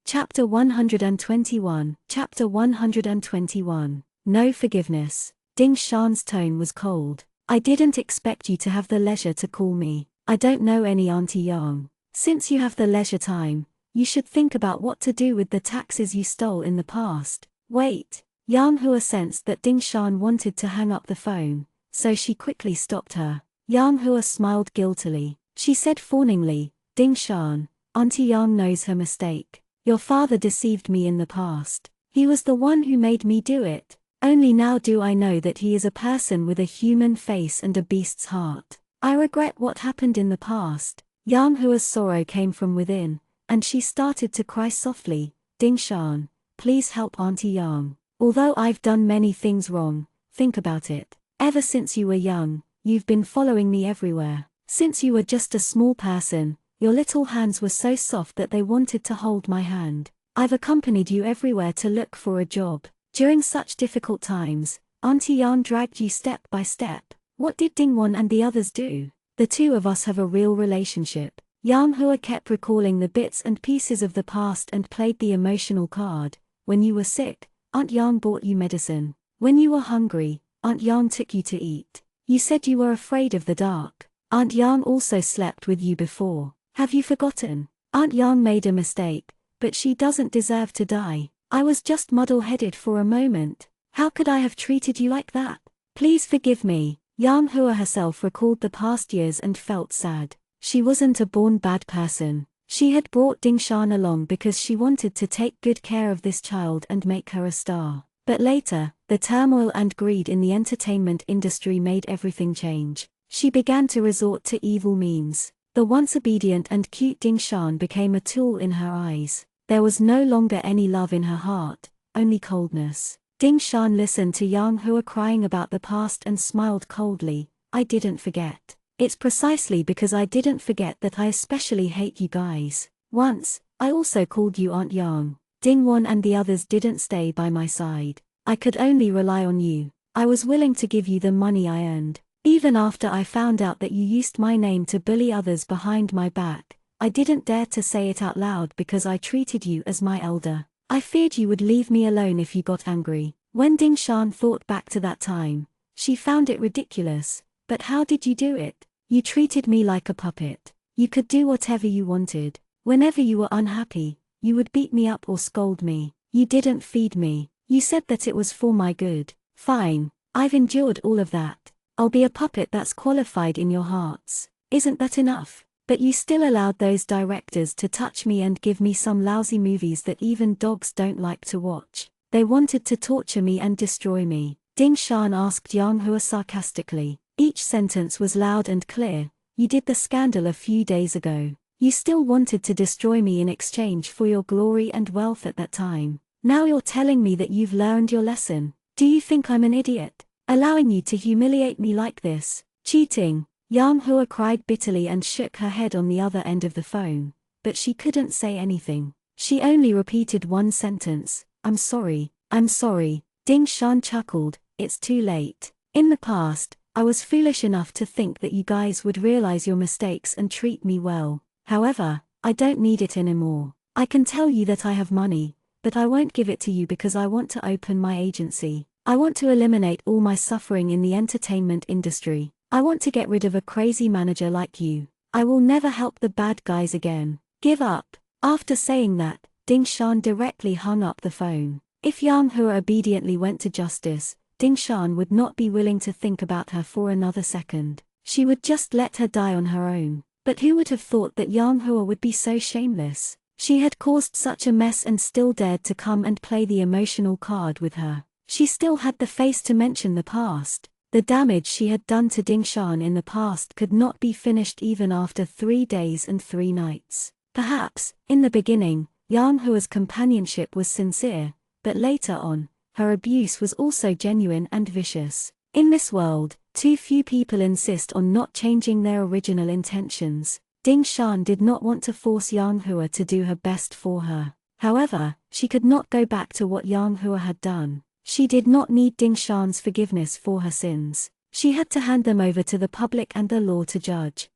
A: Chapter 121. Chapter 121. No forgiveness. Ding Shan's tone was cold. I didn't expect you to have the leisure to call me. I don't know any Auntie Yang. Since you have the leisure time, you should think about what to do with the taxes you stole in the past. Wait. Yang Hua sensed that Ding Shan wanted to hang up the phone, so she quickly stopped her. Yang Hua smiled guiltily. She said fawningly, Ding Shan, Auntie Yang knows her mistake. Your father deceived me in the past. He was the one who made me do it. Only now do I know that he is a person with a human face and a beast's heart. I regret what happened in the past. Yang Hua's sorrow came from within, and she started to cry softly. Ding Shan, please help Auntie Yang. Although I've done many things wrong, think about it. Ever since you were young, you've been following me everywhere. Since you were just a small person, your little hands were so soft that they wanted to hold my hand. I've accompanied you everywhere to look for a job. During such difficult times, Auntie Yang dragged you step by step. What did Dingwon and the others do? The two of us have a real relationship. Yang Hua kept recalling the bits and pieces of the past and played the emotional card. When you were sick, Aunt Yang bought you medicine. When you were hungry, Aunt Yang took you to eat. You said you were afraid of the dark. Aunt Yang also slept with you before. Have you forgotten? Aunt Yang made a mistake, but she doesn't deserve to die. I was just muddle-headed for a moment. How could I have treated you like that? Please forgive me. Yang Hua herself recalled the past years and felt sad. She wasn't a born bad person. She had brought Ding Shan along because she wanted to take good care of this child and make her a star. But later, the turmoil and greed in the entertainment industry made everything change. She began to resort to evil means. The once obedient and cute Ding Shan became a tool in her eyes. There was no longer any love in her heart, only coldness. Ding Shan listened to Yang Hua crying about the past and smiled coldly. I didn't forget. It's precisely because I didn't forget that I especially hate you guys. Once, I also called you Aunt Yang. Dingwon and the others didn't stay by my side. I could only rely on you. I was willing to give you the money I earned. Even after I found out that you used my name to bully others behind my back, I didn't dare to say it out loud because I treated you as my elder. I feared you would leave me alone if you got angry. When Ding Shan thought back to that time, she found it ridiculous. But how did you do it? You treated me like a puppet. You could do whatever you wanted. Whenever you were unhappy, you would beat me up or scold me. You didn't feed me. You said that it was for my good. Fine. I've endured all of that. I'll be a puppet that's qualified in your hearts. Isn't that enough? But you still allowed those directors to touch me and give me some lousy movies that even dogs don't like to watch. They wanted to torture me and destroy me. Ding Shan asked Yang Hua sarcastically. Each sentence was loud and clear. You did the scandal a few days ago. You still wanted to destroy me in exchange for your glory and wealth at that time. Now you're telling me that you've learned your lesson. Do you think I'm an idiot? Allowing you to humiliate me like this? Cheating. Yang Hua cried bitterly and shook her head on the other end of the phone, but she couldn't say anything. She only repeated one sentence, I'm sorry, I'm sorry. Ding Shan chuckled, it's too late. In the past, I was foolish enough to think that you guys would realize your mistakes and treat me well. However, I don't need it anymore. I can tell you that I have money, but I won't give it to you because I want to open my agency. I want to eliminate all my suffering in the entertainment industry. I want to get rid of a crazy manager like you. I will never help the bad guys again. Give up. After saying that, Ding Shan directly hung up the phone. If Yang Hua obediently went to justice, Ding Shan would not be willing to think about her for another second. She would just let her die on her own. But who would have thought that Yang Hua would be so shameless? She had caused such a mess and still dared to come and play the emotional card with her. She still had the face to mention the past. The damage she had done to Ding Shan in the past could not be finished even after 3 days and 3 nights. Perhaps, in the beginning, Yang Hua's companionship was sincere, but later on, her abuse was also genuine and vicious. In this world, too few people insist on not changing their original intentions. Ding Shan did not want to force Yang Hua to do her best for her. However, she could not go back to what Yang Hua had done. She did not need Ding Shan's forgiveness for her sins. She had to hand them over to the public and the law to judge.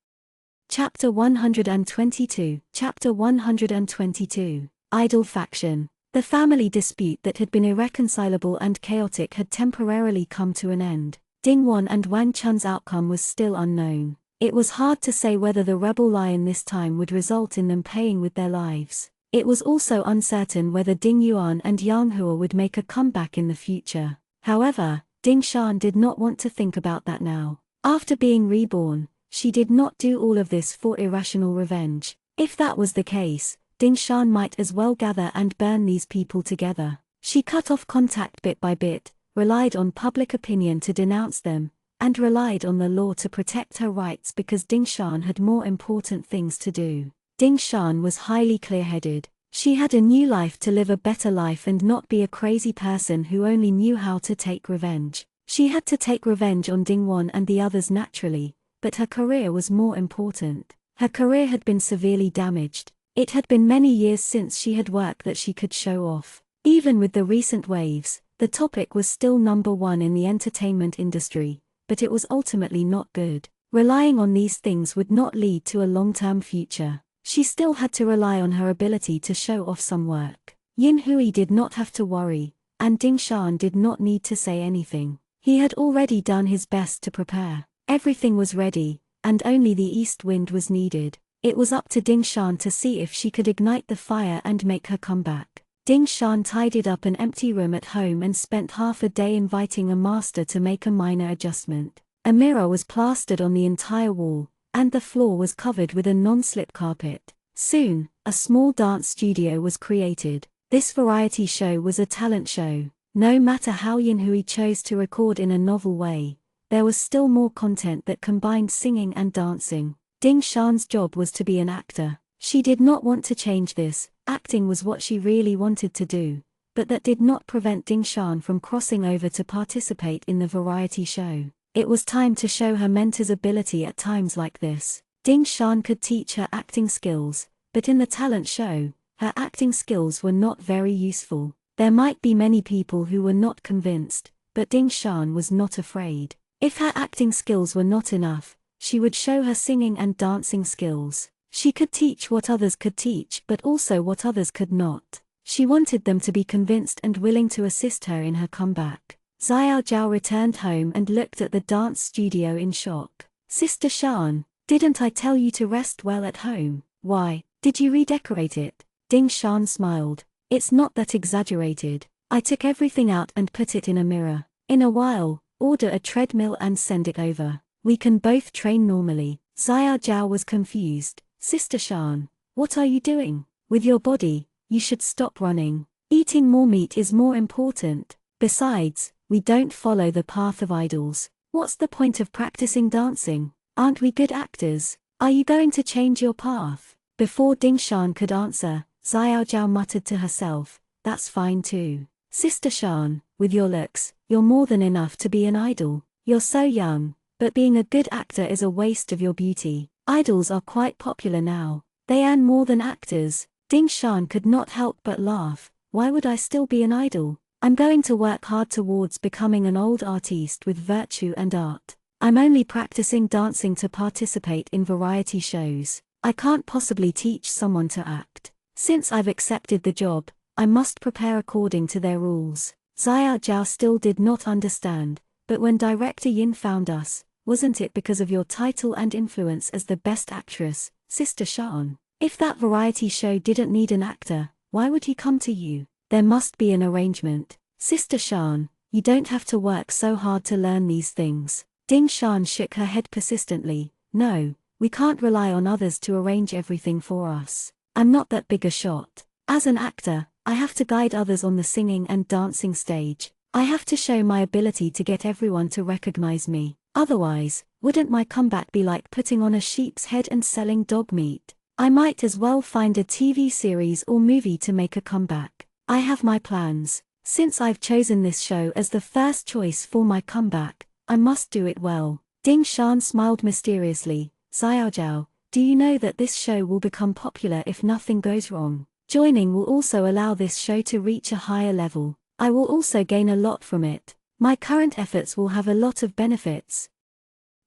A: Chapter 122. Chapter 122. Idol faction. The family dispute that had been irreconcilable and chaotic had temporarily come to an end. Ding Wan and Wang Chun's outcome was still unknown. It was hard to say whether the rebel lion this time would result in them paying with their lives. It was also uncertain whether Ding Yuan and Yang Hua would make a comeback in the future. However, Ding Shan did not want to think about that now. After being reborn, she did not do all of this for irrational revenge. If that was the case, Ding Shan might as well gather and burn these people together. She cut off contact bit by bit, relied on public opinion to denounce them, and relied on the law to protect her rights because Ding Shan had more important things to do. Ding Shan was highly clear-headed. She had a new life to live, a better life, and not be a crazy person who only knew how to take revenge. She had to take revenge on Ding Wan and the others naturally, but her career was more important. Her career had been severely damaged. It had been many years since she had work that she could show off. Even with the recent waves, the topic was still #1 in the entertainment industry, but it was ultimately not good. Relying on these things would not lead to a long-term future. She still had to rely on her ability to show off some work. Yin Hui did not have to worry, and Ding Shan did not need to say anything. He had already done his best to prepare. Everything was ready, and only the east wind was needed. It was up to Ding Shan to see if she could ignite the fire and make her comeback. Ding Shan tidied up an empty room at home and spent half a day inviting a master to make a minor adjustment. A mirror was plastered on the entire wall, and the floor was covered with a non-slip carpet. Soon, a small dance studio was created. This variety show was a talent show. No matter how Yin Hui chose to record in a novel way, there was still more content that combined singing and dancing. Ding Shan's job was to be an actor. She did not want to change this. Acting was what she really wanted to do, but that did not prevent Ding Shan from crossing over to participate in the variety show. It was time to show her mentor's ability at times like this. Ding Shan could teach her acting skills, but in the talent show, her acting skills were not very useful. There might be many people who were not convinced, but Ding Shan was not afraid. If her acting skills were not enough, she would show her singing and dancing skills. She could teach what others could teach but also what others could not. She wanted them to be convinced and willing to assist her in her comeback. Xiao Zhao returned home and looked at the dance studio in shock. Sister Shan, didn't I tell you to rest well at home? Why, did you redecorate it? Ding Shan smiled. It's not that exaggerated. I took everything out and put it in a mirror. In a while, order a treadmill and send it over. We can both train normally. Xiao Zhao was confused. Sister Shan, what are you doing? With your body, you should stop running. Eating more meat is more important. Besides, we don't follow the path of idols. What's the point of practicing dancing? Aren't we good actors? Are you going to change your path? Before Ding Shan could answer, Xiao Zhao muttered to herself, that's fine too. Sister Shan, with your looks, you're more than enough to be an idol. You're so young, but being a good actor is a waste of your beauty. Idols are quite popular now. They earn more than actors. Ding Shan could not help but laugh. Why would I still be an idol? I'm going to work hard towards becoming an old artiste with virtue and art. I'm only practicing dancing to participate in variety shows. I can't possibly teach someone to act. Since I've accepted the job, I must prepare according to their rules. Xiao Zhao still did not understand, but when Director Yin found us, wasn't it because of your title and influence as the best actress, Sister Shan? If that variety show didn't need an actor, why would he come to you? There must be an arrangement. Sister Shan, you don't have to work so hard to learn these things. Ding Shan shook her head persistently. No, we can't rely on others to arrange everything for us. I'm not that big a shot. As an actor, I have to guide others on the singing and dancing stage. I have to show my ability to get everyone to recognize me. Otherwise, wouldn't my comeback be like putting on a sheep's head and selling dog meat? I might as well find a TV series or movie to make a comeback. I have my plans. Since I've chosen this show as the first choice for my comeback, I must do it well. Ding Shan smiled mysteriously. Xiao Zhao, do you know that this show will become popular if nothing goes wrong? Joining will also allow this show to reach a higher level. I will also gain a lot from it. My current efforts will have a lot of benefits.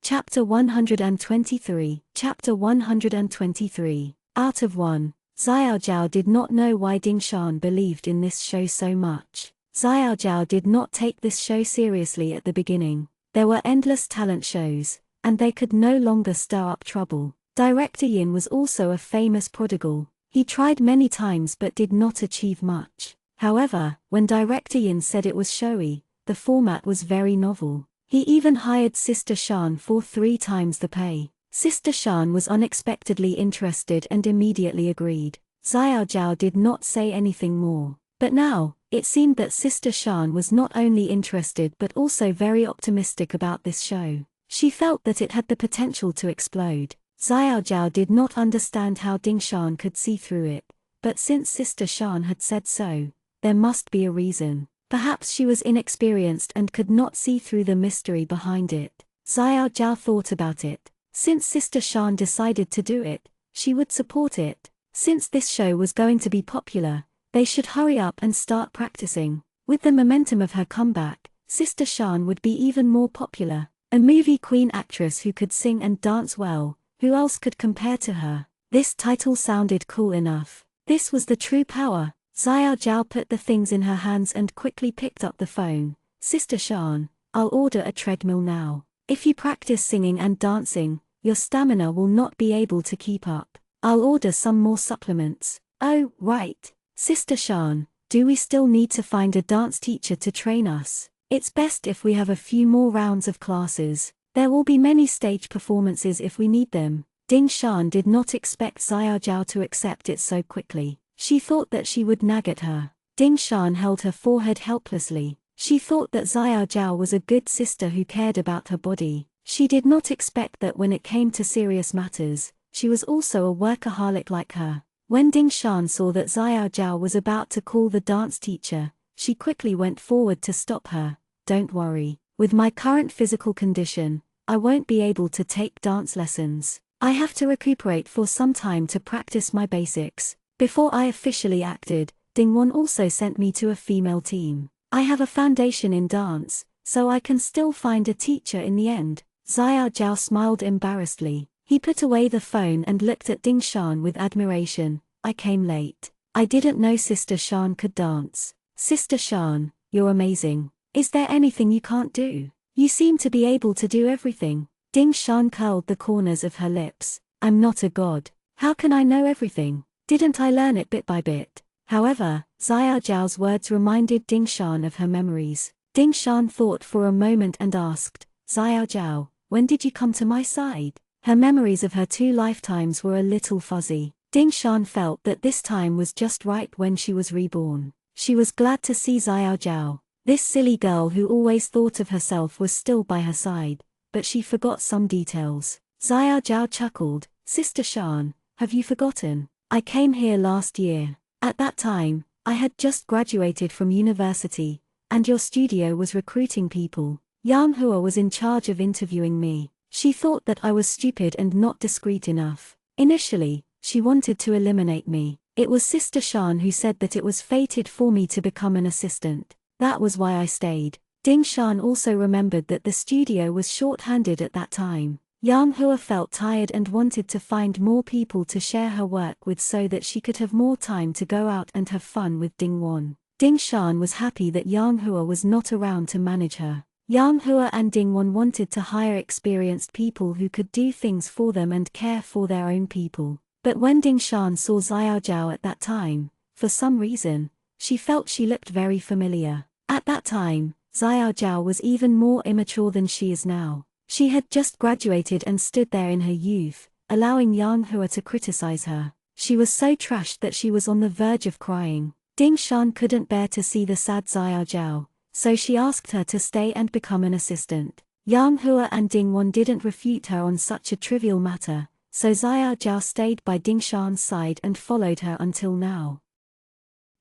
A: Chapter 123. Chapter 123. Out of 1. Xiao Zhao did not know why Ding Shan believed in this show so much. Xiao Zhao did not take this show seriously at the beginning. There were endless talent shows, and they could no longer stir up trouble. Director Yin was also a famous prodigal. He tried many times but did not achieve much. However, when Director Yin said it was showy, the format was very novel. He even hired Sister Shan for 3 times the pay. Sister Shan was unexpectedly interested and immediately agreed. Xiao Zhao did not say anything more. But now, it seemed that Sister Shan was not only interested but also very optimistic about this show. She felt that it had the potential to explode. Xiao Zhao did not understand how Ding Shan could see through it, but since Sister Shan had said so, there must be a reason. Perhaps she was inexperienced and could not see through the mystery behind it. Xiao Zhao thought about it. Since Sister Shan decided to do it, she would support it. Since this show was going to be popular, they should hurry up and start practicing. With the momentum of her comeback, Sister Shan would be even more popular. A movie queen actress who could sing and dance well, who else could compare to her? This title sounded cool enough. This was the true power. Xiao Zhao put the things in her hands and quickly picked up the phone. Sister Shan, I'll order a treadmill now. If you practice singing and dancing, your stamina will not be able to keep up. I'll order some more supplements. Oh, right. Sister Shan, do we still need to find a dance teacher to train us? It's best if we have a few more rounds of classes. There will be many stage performances if we need them. Ding Shan did not expect Xiao Zhao to accept it so quickly. She thought that she would nag at her. Ding Shan held her forehead helplessly. She thought that Xiao Zhao was a good sister who cared about her body. She did not expect that when it came to serious matters, she was also a workaholic like her. When Ding Shan saw that Xiao Zhao was about to call the dance teacher, she quickly went forward to stop her. Don't worry. With my current physical condition, I won't be able to take dance lessons. I have to recuperate for some time to practice my basics. Before I officially acted, Ding Wan also sent me to a female team. I have a foundation in dance, so I can still find a teacher in the end. Xiao Zhao smiled embarrassedly. He put away the phone and looked at Ding Shan with admiration. I came late. I didn't know Sister Shan could dance. Sister Shan, you're amazing. Is there anything you can't do? You seem to be able to do everything. Ding Shan curled the corners of her lips. I'm not a god. How can I know everything? Didn't I learn it bit by bit? However, Xiao Zhao's words reminded Ding Shan of her memories. Ding Shan thought for a moment and asked, Xiao Zhao, when did you come to my side? Her memories of her 2 lifetimes were a little fuzzy. Ding Shan felt that this time was just right when she was reborn. She was glad to see Xiao Zhao. This silly girl who always thought of herself was still by her side, but she forgot some details. Xiao Zhao chuckled, Sister Shan, have you forgotten? I came here last year. At that time, I had just graduated from university, and your studio was recruiting people. Yang Hua was in charge of interviewing me. She thought that I was stupid and not discreet enough. Initially, she wanted to eliminate me. It was Sister Shan who said that it was fated for me to become an assistant. That was why I stayed. Ding Shan also remembered that the studio was short-handed at that time. Yang Hua felt tired and wanted to find more people to share her work with so that she could have more time to go out and have fun with Ding Wan. Ding Shan was happy that Yang Hua was not around to manage her. Yang Hua and Ding Wan wanted to hire experienced people who could do things for them and care for their own people. But when Ding Shan saw Xiao Zhao at that time, for some reason, she felt she looked very familiar. At that time, Xiao Zhao was even more immature than she is now. She had just graduated and stood there in her youth, allowing Yang Hua to criticize her. She was so trashed that she was on the verge of crying. Ding Shan couldn't bear to see the sad Xiao Zhao, so she asked her to stay and become an assistant. Yang Hua and Ding Wan didn't refute her on such a trivial matter, so Xiao Zhao stayed by Ding Shan's side and followed her until now.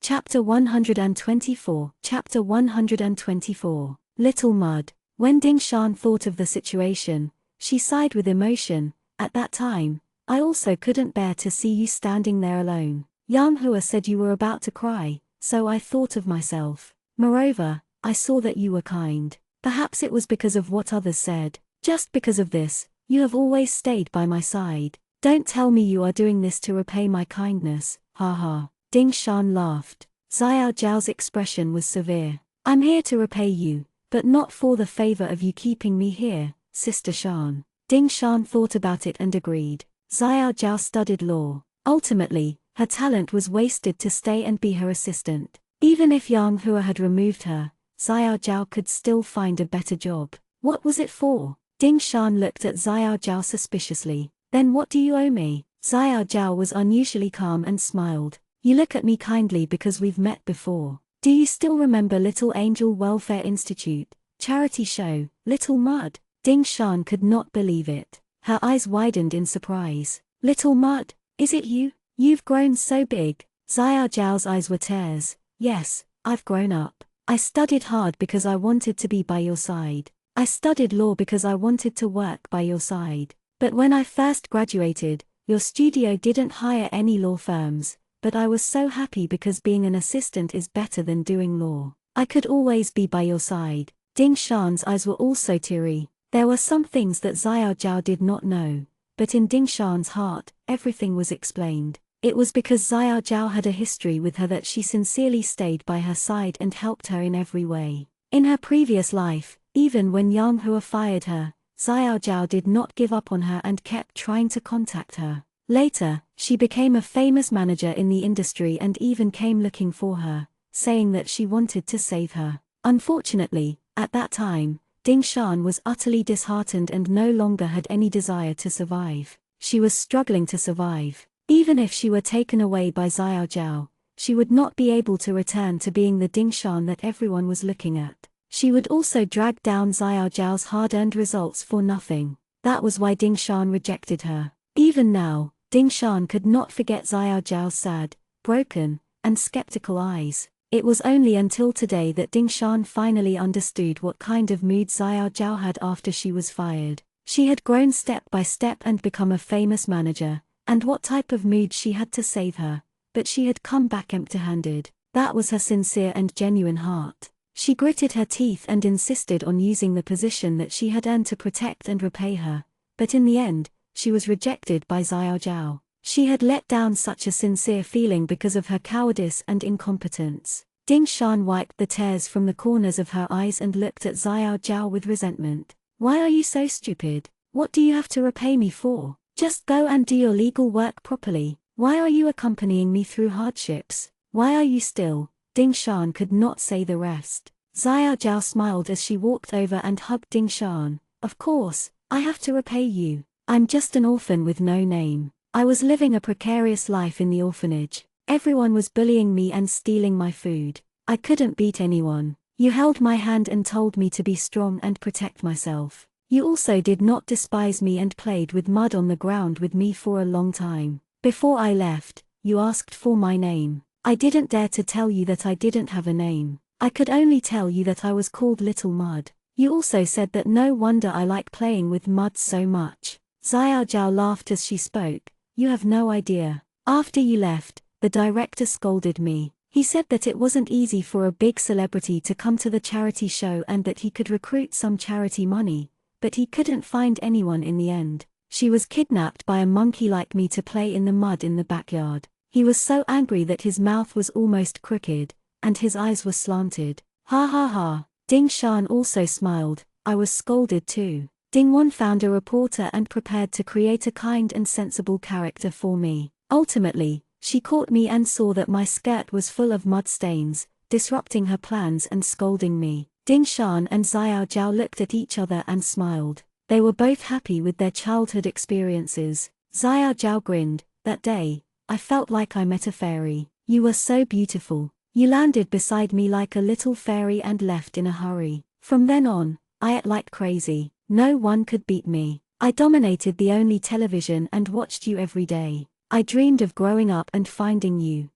A: Chapter 124. Chapter 124. Little Mud. When Ding Shan thought of the situation, she sighed with emotion. At that time, I also couldn't bear to see you standing there alone. Yang Hua said you were about to cry, so I thought of myself. Moreover, I saw that you were kind. Perhaps it was because of what others said. Just because of this, you have always stayed by my side. Don't tell me you are doing this to repay my kindness, ha. Ding Shan laughed. Xiao Zhao's expression was severe. I'm here to repay you, but not for the favor of you keeping me here, Sister Shan. Ding Shan thought about it and agreed. Xiao Zhao studied law. Ultimately, her talent was wasted to stay and be her assistant. Even if Yang Hua had removed her, Xiao Zhao could still find a better job. What was it for? Ding Shan looked at Xiao Zhao suspiciously. Then what do you owe me? Xiao Zhao was unusually calm and smiled. You look at me kindly because we've met before. Do you still remember Little Angel Welfare Institute, charity show, Little Mud? Ding Shan could not believe it. Her eyes widened in surprise. Little Mud, is it you? You've grown so big. Xiao Zhao's eyes were tears. Yes, I've grown up. I studied hard because I wanted to be by your side. I studied law because I wanted to work by your side. But when I first graduated, your studio didn't hire any law firms. But I was so happy because being an assistant is better than doing law. I could always be by your side. Ding Shan's eyes were also teary. There were some things that Xiao Zhao did not know, but in Ding Shan's heart, everything was explained. It was because Xiao Zhao had a history with her that she sincerely stayed by her side and helped her in every way. In her previous life, even when Yang Hua fired her, Xiao Zhao did not give up on her and kept trying to contact her. Later, she became a famous manager in the industry and even came looking for her, saying that she wanted to save her. Unfortunately, at that time, Ding Shan was utterly disheartened and no longer had any desire to survive. She was struggling to survive. Even if she were taken away by Xiao Zhao, she would not be able to return to being the Ding Shan that everyone was looking at. She would also drag down Xiao Zhao's hard-earned results for nothing. That was why Ding Shan rejected her. Even now, Ding Shan could not forget Xiao Zhao's sad, broken, and skeptical eyes. It was only until today that Ding Shan finally understood what kind of mood Xiao Zhao had after she was fired. She had grown step by step and become a famous manager, and what type of mood she had to save her, but she had come back empty-handed. That was her sincere and genuine heart. She gritted her teeth and insisted on using the position that she had earned to protect and repay her, but in the end, she was rejected by Xiao Zhao. She had let down such a sincere feeling because of her cowardice and incompetence. Ding Shan wiped the tears from the corners of her eyes and looked at Xiao Zhao with resentment. Why are you so stupid? What do you have to repay me for? Just go and do your legal work properly. Why are you accompanying me through hardships? Why are you still? Ding Shan could not say the rest. Xiao Zhao smiled as she walked over and hugged Ding Shan. Of course, I have to repay you. I'm just an orphan with no name. I was living a precarious life in the orphanage. Everyone was bullying me and stealing my food. I couldn't beat anyone. You held my hand and told me to be strong and protect myself. You also did not despise me and played with mud on the ground with me for a long time. Before I left, you asked for my name. I didn't dare to tell you that I didn't have a name. I could only tell you that I was called Little Mud. You also said that no wonder I like playing with mud so much. Xiao Zhao laughed as she spoke. You have no idea. After you left, the director scolded me. He said that it wasn't easy for a big celebrity to come to the charity show and that he could recruit some charity money, but he couldn't find anyone in the end. She was kidnapped by a monkey like me to play in the mud in the backyard. He was so angry that his mouth was almost crooked, and his eyes were slanted. Ha ha ha. Ding Shan also smiled. I was scolded too. Ding Wan found a reporter and prepared to create a kind and sensible character for me. Ultimately, she caught me and saw that my skirt was full of mud stains, disrupting her plans and scolding me. Ding Shan and Xiao Zhao looked at each other and smiled. They were both happy with their childhood experiences. Xiao Zhao grinned. That day, I felt like I met a fairy. You were so beautiful. You landed beside me like a little fairy and left in a hurry. From then on, I ate like crazy. No one could beat me. I dominated the only television and watched you every day. I dreamed of growing up and finding you.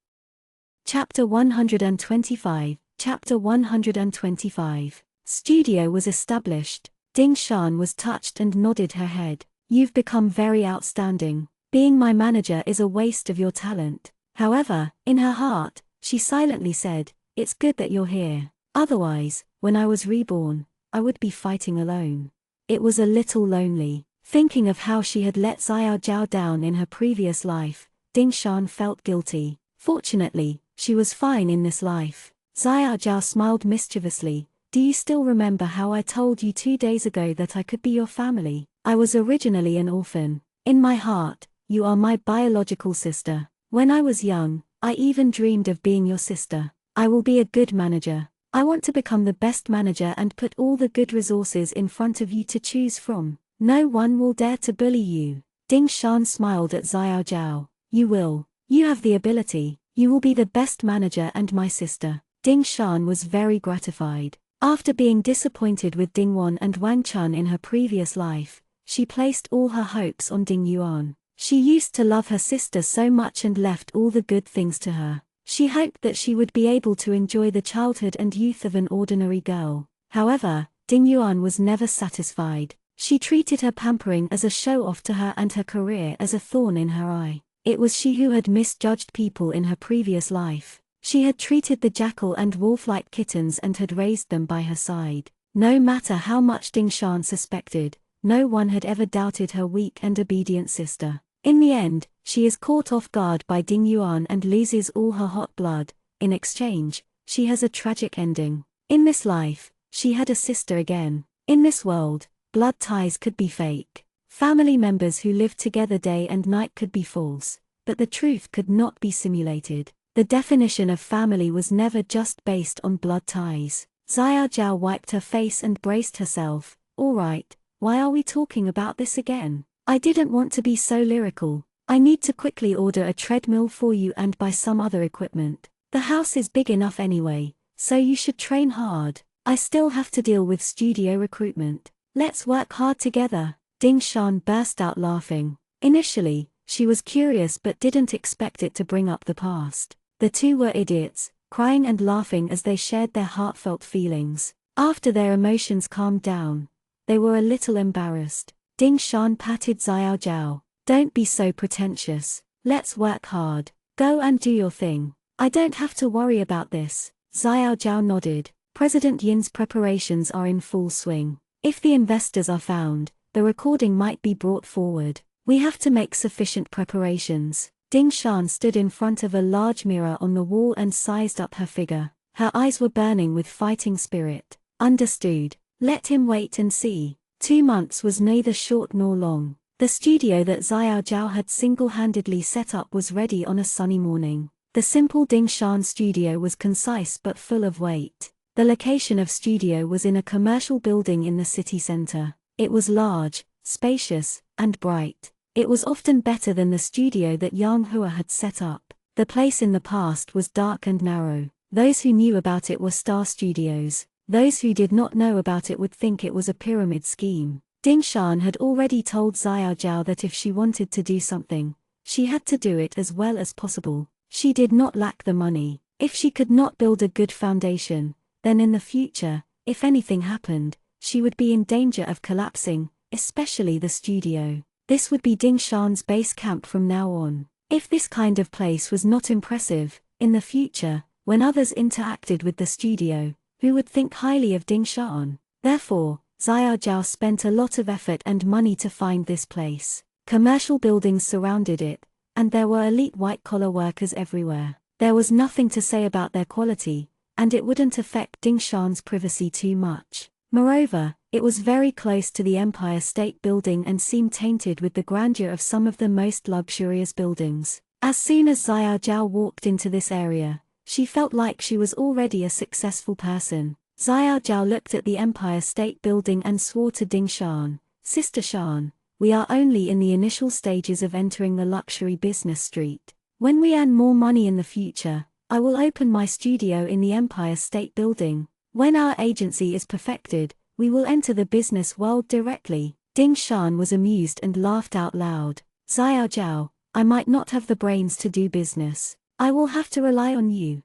A: Chapter 125. Chapter 125. Studio was established. Ding Shan was touched and nodded her head. You've become very outstanding. Being my manager is a waste of your talent. However, in her heart, she silently said, it's good that you're here. Otherwise, when I was reborn, I would be fighting alone. It was a little lonely. Thinking of how she had let Xiao Zhao down in her previous life, Ding Shan felt guilty. Fortunately, she was fine in this life. Xiao Zhao smiled mischievously. Do you still remember how I told you 2 days ago that I could be your family? I was originally an orphan. In my heart, you are my biological sister. When I was young, I even dreamed of being your sister. I will be a good manager. I want to become the best manager and put all the good resources in front of you to choose from. No one will dare to bully you. Ding Shan smiled at Xiao Zhao. You will. You have the ability. You will be the best manager and my sister. Ding Shan was very gratified. After being disappointed with Ding Wan and Wang Chun in her previous life, she placed all her hopes on Ding Yuan. She used to love her sister so much and left all the good things to her. She hoped that she would be able to enjoy the childhood and youth of an ordinary girl. However, Ding Yuan was never satisfied. She treated her pampering as a show-off to her and her career as a thorn in her eye. It was she who had misjudged people in her previous life. She had treated the jackal and wolf like kittens and had raised them by her side. No matter how much Ding Shan suspected, no one had ever doubted her weak and obedient sister. In the end, she is caught off guard by Ding Yuan and loses all her hot blood. In exchange, she has a tragic ending. In this life, she had a sister again. In this world, blood ties could be fake. Family members who lived together day and night could be false, but the truth could not be simulated. The definition of family was never just based on blood ties. Xiao Zhao wiped her face and braced herself. All right, why are we talking about this again? I didn't want to be so lyrical. I need to quickly order a treadmill for you and buy some other equipment. The house is big enough anyway, so you should train hard. I still have to deal with studio recruitment. Let's work hard together. Ding Shan burst out laughing. Initially, she was curious but didn't expect it to bring up the past. The two were idiots, crying and laughing as they shared their heartfelt feelings. After their emotions calmed down, they were a little embarrassed. Ding Shan patted Xiao Zhao. Don't be so pretentious. Let's work hard. Go and do your thing. I don't have to worry about this. Xiao Zhao nodded. President Yin's preparations are in full swing. If the investors are found, the recording might be brought forward. We have to make sufficient preparations. Ding Shan stood in front of a large mirror on the wall and sized up her figure. Her eyes were burning with fighting spirit. Understood. Let him wait and see. 2 months was neither short nor long. The studio that Xiao Zhao had single-handedly set up was ready on a sunny morning. The simple Ding Shan studio was concise but full of weight. The location of studio was in a commercial building in the city center. It was large, spacious, and bright. It was often better than the studio that Yang Hua had set up. The place in the past was dark and narrow. Those who knew about it were star studios. Those who did not know about it would think it was a pyramid scheme. Ding Shan had already told Xiao Zhao that if she wanted to do something, she had to do it as well as possible. She did not lack the money. If she could not build a good foundation, then in the future, if anything happened, she would be in danger of collapsing, especially the studio. This would be Ding Shan's base camp from now on. If this kind of place was not impressive, in the future, when others interacted with the studio, who would think highly of Ding Shan? Therefore, Xiao Zhao spent a lot of effort and money to find this place. Commercial buildings surrounded it, and there were elite white-collar workers everywhere. There was nothing to say about their quality, and it wouldn't affect Ding Shan's privacy too much. Moreover, it was very close to the Empire State Building and seemed tainted with the grandeur of some of the most luxurious buildings. As soon as Xiao Zhao walked into this area, she felt like she was already a successful person. Xiao Zhao looked at the Empire State Building and swore to Ding Shan, "Sister Shan, we are only in the initial stages of entering the luxury business street. When we earn more money in the future, I will open my studio in the Empire State Building. When our agency is perfected, we will enter the business world directly." Ding Shan was amused and laughed out loud. "Xiao Zhao, I might not have the brains to do business. I will have to rely on you."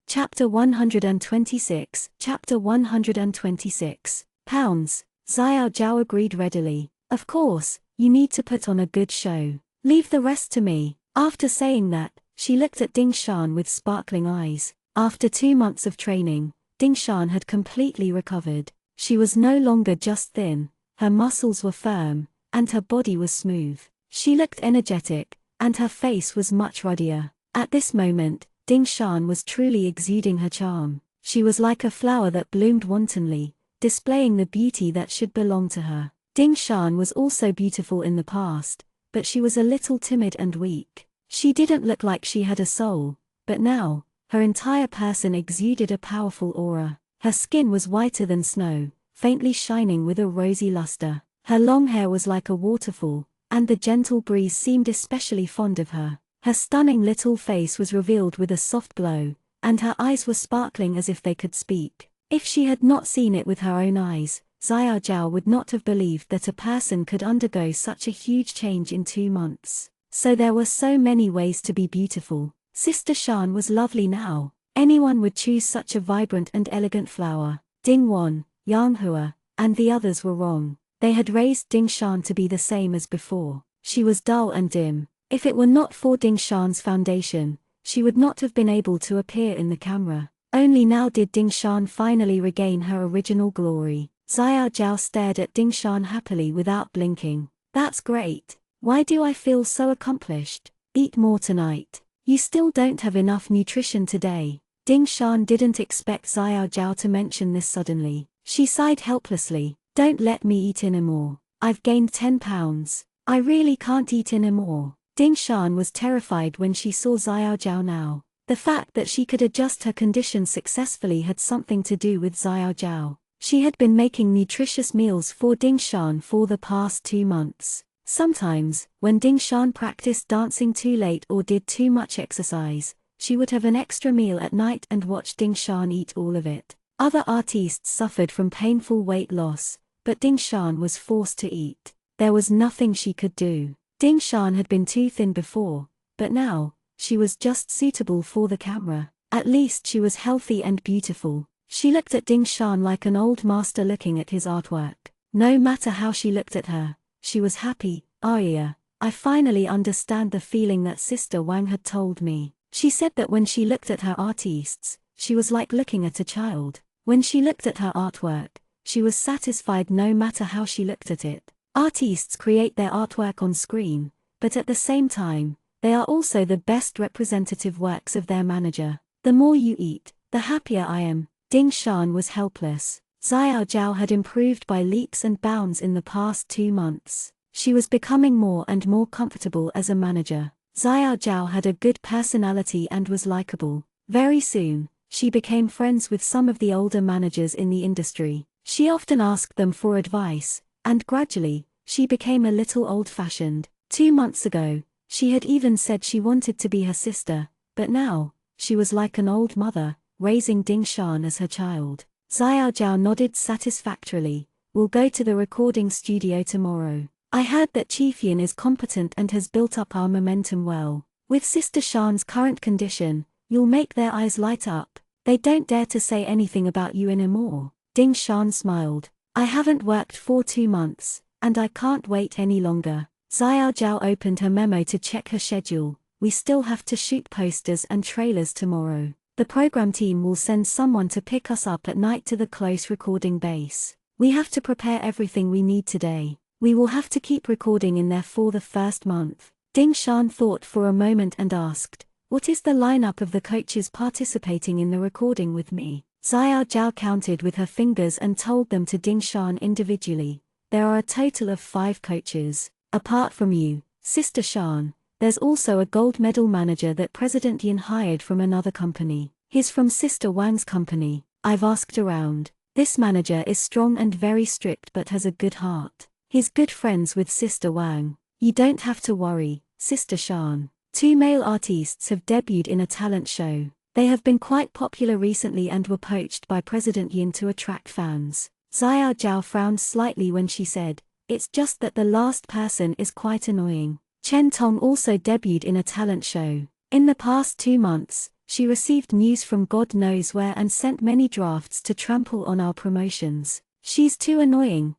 A: Chapter 126. Chapter 126. Pounds. Xiao Zhao agreed readily. "Of course, you need to put on a good show. Leave the rest to me." After saying that, she looked at Ding Shan with sparkling eyes. After 2 months of training, Ding Shan had completely recovered. She was no longer just thin, her muscles were firm, and her body was smooth. She looked energetic, and her face was much ruddier. At this moment, Ding Shan was truly exuding her charm. She was like a flower that bloomed wantonly, displaying the beauty that should belong to her. Ding Shan was also beautiful in the past, but she was a little timid and weak. She didn't look like she had a soul, but now, her entire person exuded a powerful aura. Her skin was whiter than snow, faintly shining with a rosy luster. Her long hair was like a waterfall, and the gentle breeze seemed especially fond of her. Her stunning little face was revealed with a soft glow, and her eyes were sparkling as if they could speak. If she had not seen it with her own eyes, Xiao Zhao would not have believed that a person could undergo such a huge change in 2 months. So there were so many ways to be beautiful. Sister Shan was lovely now. Anyone would choose such a vibrant and elegant flower. Ding Wan, Yang Hua, and the others were wrong. They had raised Ding Shan to be the same as before. She was dull and dim. If it were not for Ding Shan's foundation, she would not have been able to appear in the camera. Only now did Ding Shan finally regain her original glory. Xiao Zhao stared at Ding Shan happily without blinking. "That's great. Why do I feel so accomplished? Eat more tonight. You still don't have enough nutrition today." Ding Shan didn't expect Xiao Zhao to mention this suddenly. She sighed helplessly. "Don't let me eat anymore. I've gained 10 pounds. I really can't eat anymore." Ding Shan was terrified when she saw Xiao Zhao now. The fact that she could adjust her condition successfully had something to do with Xiao Zhao. She had been making nutritious meals for Ding Shan for the past 2 months. Sometimes, when Ding Shan practiced dancing too late or did too much exercise, she would have an extra meal at night and watch Ding Shan eat all of it. Other artistes suffered from painful weight loss, but Ding Shan was forced to eat. There was nothing she could do. Ding Shan had been too thin before, but now, she was just suitable for the camera. At least she was healthy and beautiful. She looked at Ding Shan like an old master looking at his artwork. No matter how she looked at her, she was happy. "Arya, I finally understand the feeling that Sister Wang had told me." She said that when she looked at her artistes, she was like looking at a child. When she looked at her artwork, she was satisfied no matter how she looked at it. Artists create their artwork on screen, but at the same time, they are also the best representative works of their manager. The more you eat, the happier I am. Ding Shan was helpless. Xiao Zhao had improved by leaps and bounds in the past 2 months. She was becoming more and more comfortable as a manager. Xiao Zhao had a good personality and was likable. Very soon, she became friends with some of the older managers in the industry. She often asked them for advice, and gradually, she became a little old-fashioned. 2 months ago, she had even said she wanted to be her sister, but now, she was like an old mother, raising Ding Shan as her child. Xiao Zhao nodded satisfactorily. We'll go to the recording studio tomorrow. I heard that Chief Yin is competent and has built up our momentum well. With Sister Shan's current condition, you'll make their eyes light up. They don't dare to say anything about you anymore. Ding Shan smiled. I haven't worked for 2 months, and I can't wait any longer. Xiao Zhao opened her memo to check her schedule. We still have to shoot posters and trailers tomorrow. The program team will send someone to pick us up at night to the close recording base. We have to prepare everything we need today. We will have to keep recording in there for the first month. Ding Shan thought for a moment and asked, what is the lineup of the coaches participating in the recording with me? Xiao Zhao counted with her fingers and told them to Ding Shan individually. There are a total of 5 coaches. Apart from you, Sister Shan, there's also a gold medal manager that President Yin hired from another company. He's from Sister Wang's company. I've asked around. This manager is strong and very strict but has a good heart. He's good friends with Sister Wang. You don't have to worry, Sister Shan. 2 male artists have debuted in a talent show. They have been quite popular recently and were poached by President Yin to attract fans. Xiao Zhao frowned slightly when she said, it's just that the last person is quite annoying. Chen Tong also debuted in a talent show. In the past 2 months, she received news from God knows where and sent many drafts to trample on our promotions. She's too annoying.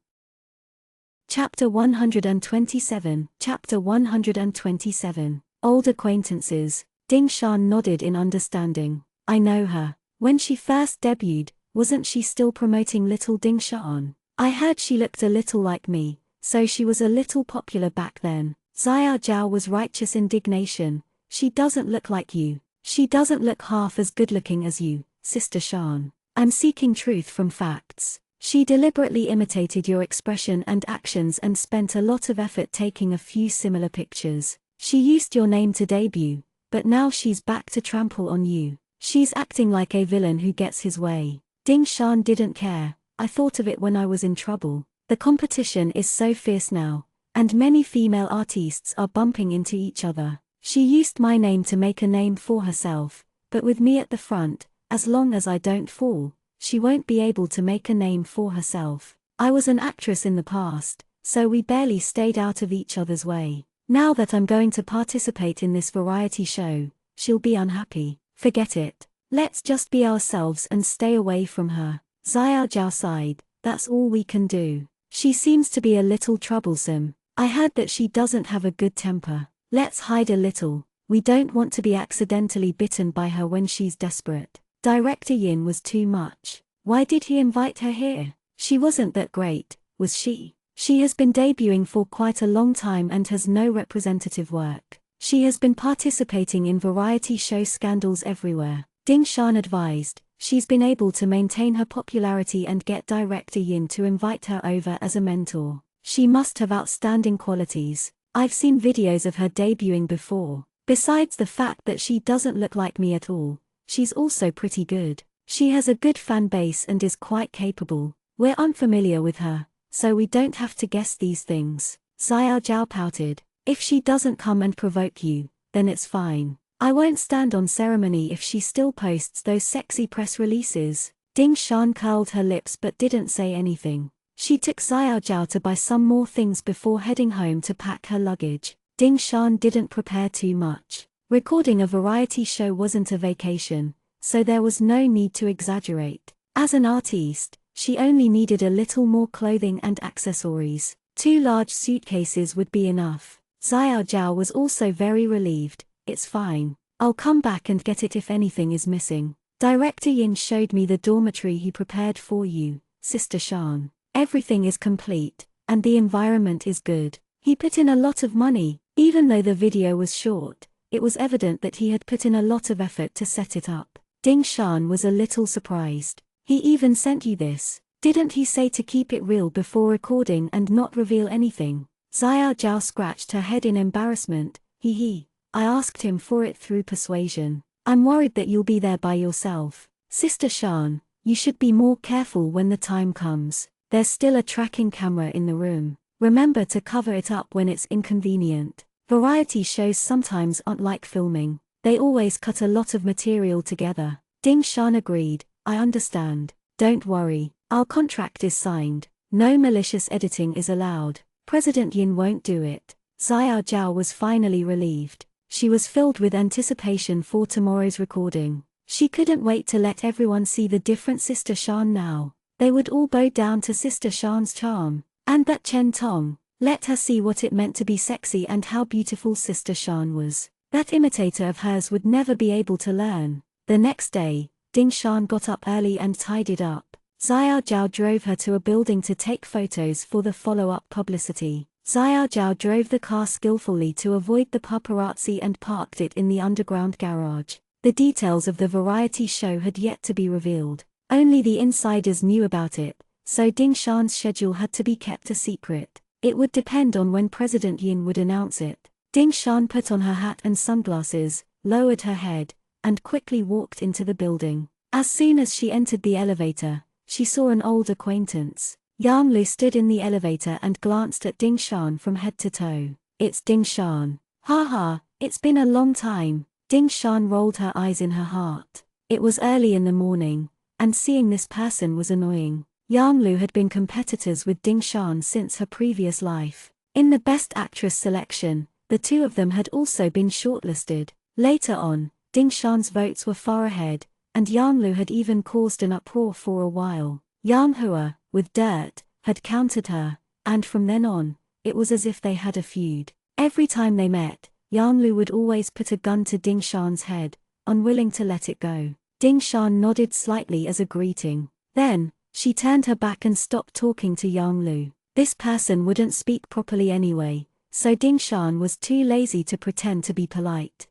A: Chapter 127. Chapter 127. Old acquaintances. Ding Shan nodded in understanding. I know her. When she first debuted, wasn't she still promoting little Ding Shan? I heard she looked a little like me, so she was a little popular back then. Xiao Zhao was righteous indignation. She doesn't look like you. She doesn't look half as good-looking as you, Sister Shan. I'm seeking truth from facts. She deliberately imitated your expression and actions and spent a lot of effort taking a few similar pictures. She used your name to debut, but now she's back to trample on you. She's acting like a villain who gets his way. Ding Shan didn't care. I thought of it when I was in trouble. The competition is so fierce now, and many female artists are bumping into each other. She used my name to make a name for herself, but with me at the front, as long as I don't fall, she won't be able to make a name for herself. I was an actress in the past, so we barely stayed out of each other's way. Now that I'm going to participate in this variety show, she'll be unhappy. Forget it. Let's just be ourselves and stay away from her. Xiao Zhao sighed. That's all we can do. She seems to be a little troublesome. I heard that she doesn't have a good temper. Let's hide a little. We don't want to be accidentally bitten by her when she's desperate. Director Yin was too much. Why did he invite her here? She wasn't that great, was she? She has been debuting for quite a long time and has no representative work. She has been participating in variety show scandals everywhere. Ding Shan advised, she's been able to maintain her popularity and get Director Yin to invite her over as a mentor. She must have outstanding qualities. I've seen videos of her debuting before. Besides the fact that she doesn't look like me at all, she's also pretty good. She has a good fan base and is quite capable. We're unfamiliar with her, so we don't have to guess these things. Xiao Zhao pouted. If she doesn't come and provoke you, then it's fine. I won't stand on ceremony if she still posts those sexy press releases. Ding Shan curled her lips but didn't say anything. She took Xiao Zhao to buy some more things before heading home to pack her luggage. Ding Shan didn't prepare too much. Recording a variety show wasn't a vacation, so there was no need to exaggerate. As an artiste, she only needed a little more clothing and accessories. 2 large suitcases would be enough. Xiao Zhao was also very relieved. It's fine. I'll come back and get it if anything is missing. Director Yin showed me the dormitory he prepared for you, Sister Shan. Everything is complete, and the environment is good. He put in a lot of money. Even though the video was short, it was evident that he had put in a lot of effort to set it up. Ding Shan was a little surprised. He even sent you this. Didn't he say to keep it real before recording and not reveal anything? Xiao Zhao scratched her head in embarrassment. I asked him for it through persuasion. I'm worried that you'll be there by yourself. Sister Shan, you should be more careful when the time comes. There's still a tracking camera in the room. Remember to cover it up when it's inconvenient. Variety shows sometimes aren't like filming. They always cut a lot of material together. Ding Shan agreed. I understand. Don't worry. Our contract is signed. No malicious editing is allowed. President Yin won't do it. Xiao Zhao was finally relieved. She was filled with anticipation for tomorrow's recording. She couldn't wait to let everyone see the different Sister Shan now. They would all bow down to Sister Shan's charm. And that Chen Tong. Let her see what it meant to be sexy and how beautiful Sister Shan was. That imitator of hers would never be able to learn. The next day, Ding Shan got up early and tidied up. Xiao Zhao drove her to a building to take photos for the follow-up publicity. Xiao Zhao drove the car skillfully to avoid the paparazzi and parked it in the underground garage. The details of the variety show had yet to be revealed. Only the insiders knew about it, so Ding Shan's schedule had to be kept a secret. It would depend on when President Yin would announce it. Ding Shan put on her hat and sunglasses, lowered her head, and quickly walked into the building. As soon as she entered the elevator, she saw an old acquaintance. Yang Lu stood in the elevator and glanced at Ding Shan from head to toe. It's Ding Shan. Ha ha, it's been a long time. Ding Shan rolled her eyes in her heart. It was early in the morning, and seeing this person was annoying. Yang Lu had been competitors with Ding Shan since her previous life. In the Best Actress selection, the two of them had also been shortlisted. Later on, Ding Shan's votes were far ahead, and Yang Lu had even caused an uproar for a while. Yang Hua, with dirt, had countered her, and from then on, it was as if they had a feud. Every time they met, Yang Lu would always put a gun to Ding Shan's head, unwilling to let it go. Ding Shan nodded slightly as a greeting. Then, she turned her back and stopped talking to Yang Lu. This person wouldn't speak properly anyway, so Ding Shan was too lazy to pretend to be polite.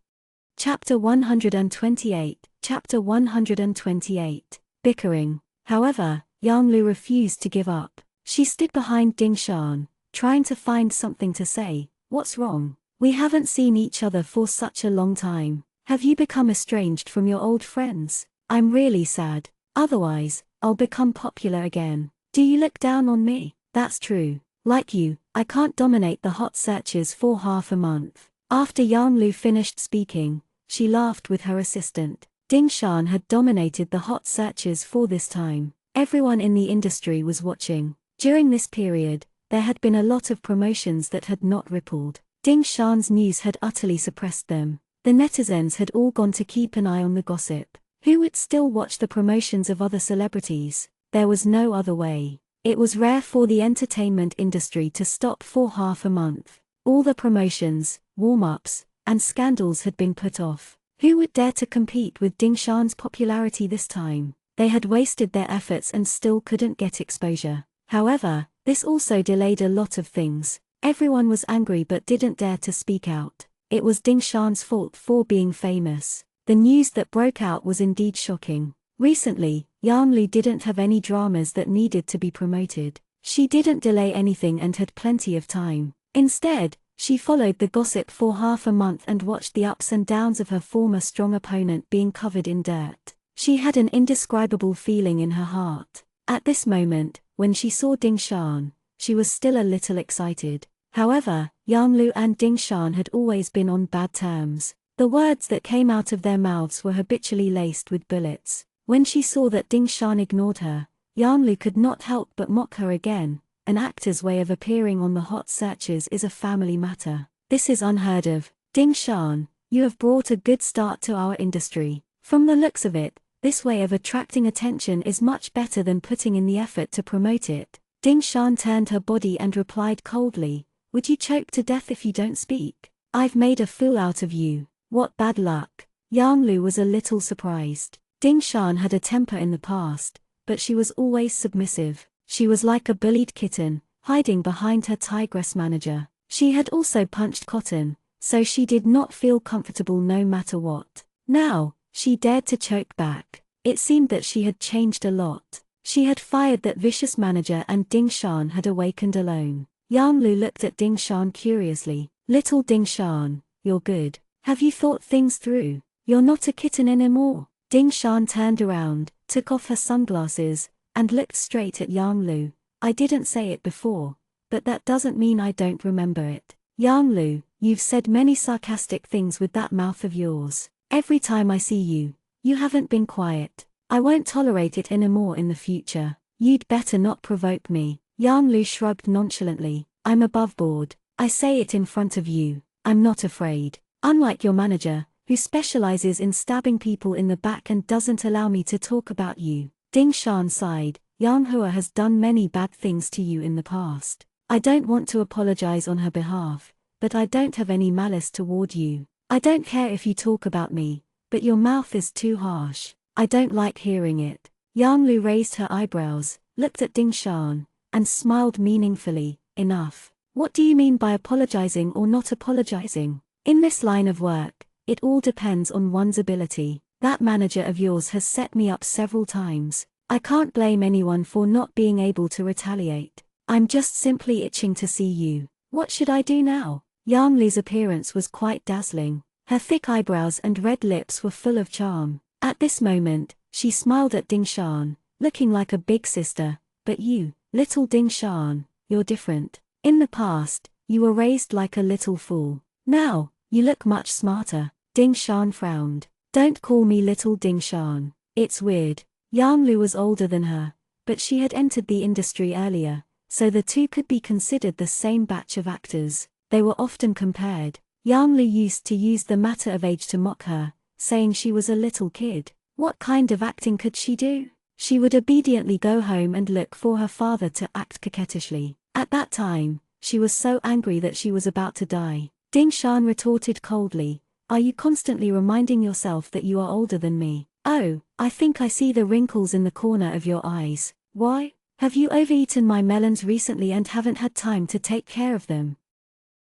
A: Chapter 128, Chapter 128. Bickering. However, Yang Lu refused to give up. She stood behind Ding Shan, trying to find something to say. What's wrong? We haven't seen each other for such a long time. Have you become estranged from your old friends? I'm really sad. Otherwise, I'll become popular again. Do you look down on me? That's true. Like you, I can't dominate the hot searches for half a month. After Yang Lu finished speaking, she laughed with her assistant. Ding Shan had dominated the hot searches for this time. Everyone in the industry was watching. During this period, there had been a lot of promotions that had not rippled. Ding Shan's news had utterly suppressed them. The netizens had all gone to keep an eye on the gossip. Who would still watch the promotions of other celebrities? There was no other way. It was rare for the entertainment industry to stop for half a month. All the promotions, warm-ups, and scandals had been put off. Who would dare to compete with Ding Shan's popularity this time? They had wasted their efforts and still couldn't get exposure. However, this also delayed a lot of things. Everyone was angry but didn't dare to speak out. It was Ding Shan's fault for being famous. The news that broke out was indeed shocking. Recently, Yang Lu didn't have any dramas that needed to be promoted. She didn't delay anything and had plenty of time. Instead, she followed the gossip for half a month and watched the ups and downs of her former strong opponent being covered in dirt. She had an indescribable feeling in her heart. At this moment, when she saw Ding Shan, she was still a little excited. However, Yang Lu and Ding Shan had always been on bad terms. The words that came out of their mouths were habitually laced with bullets. When she saw that Ding Shan ignored her, Yang Lu could not help but mock her again. An actor's way of appearing on the hot searches is a family matter. This is unheard of. Ding Shan, you have brought a good start to our industry. From the looks of it, this way of attracting attention is much better than putting in the effort to promote it. Ding Shan turned her body and replied coldly, would you choke to death if you don't speak? I've made a fool out of you. What bad luck. Yang Lu was a little surprised. Ding Shan had a temper in the past, but she was always submissive. She was like a bullied kitten, hiding behind her tigress manager. She had also punched cotton, so she did not feel comfortable no matter what. Now, she dared to choke back. It seemed that she had changed a lot. She had fired that vicious manager and Ding Shan had awakened alone. Yang Lu looked at Ding Shan curiously. Little Ding Shan, you're good. Have you thought things through? You're not a kitten anymore. Ding Shan turned around, took off her sunglasses, and looked straight at Yang Lu. I didn't say it before, but that doesn't mean I don't remember it. Yang Lu, you've said many sarcastic things with that mouth of yours. Every time I see you, you haven't been quiet. I won't tolerate it anymore in the future. You'd better not provoke me. Yang Lu shrugged nonchalantly. I'm above board. I say it in front of you. I'm not afraid. Unlike your manager, who specializes in stabbing people in the back and doesn't allow me to talk about you. Ding Shan sighed. Yang Hua has done many bad things to you in the past. I don't want to apologize on her behalf, but I don't have any malice toward you. I don't care if you talk about me, but your mouth is too harsh. I don't like hearing it. Yang Lu raised her eyebrows, looked at Ding Shan, and smiled meaningfully. Enough. What do you mean by apologizing or not apologizing? In this line of work, it all depends on one's ability. That manager of yours has set me up several times. I can't blame anyone for not being able to retaliate. I'm just simply itching to see you. What should I do now? Yang Lu's appearance was quite dazzling. Her thick eyebrows and red lips were full of charm. At this moment, she smiled at Ding Shan, looking like a big sister. But you, little Ding Shan, you're different. In the past, you were raised like a little fool. Now, you look much smarter. Ding Shan frowned. Don't call me little Ding Shan. It's weird. Yang Lu was older than her, but she had entered the industry earlier, so the two could be considered the same batch of actors. They were often compared. Yang Lu used to use the matter of age to mock her, saying she was a little kid. What kind of acting could she do? She would obediently go home and look for her father to act coquettishly. At that time, she was so angry that she was about to die. Ding Shan retorted coldly, are you constantly reminding yourself that you are older than me? Oh, I think I see the wrinkles in the corner of your eyes. Why? Have you overeaten my melons recently and haven't had time to take care of them?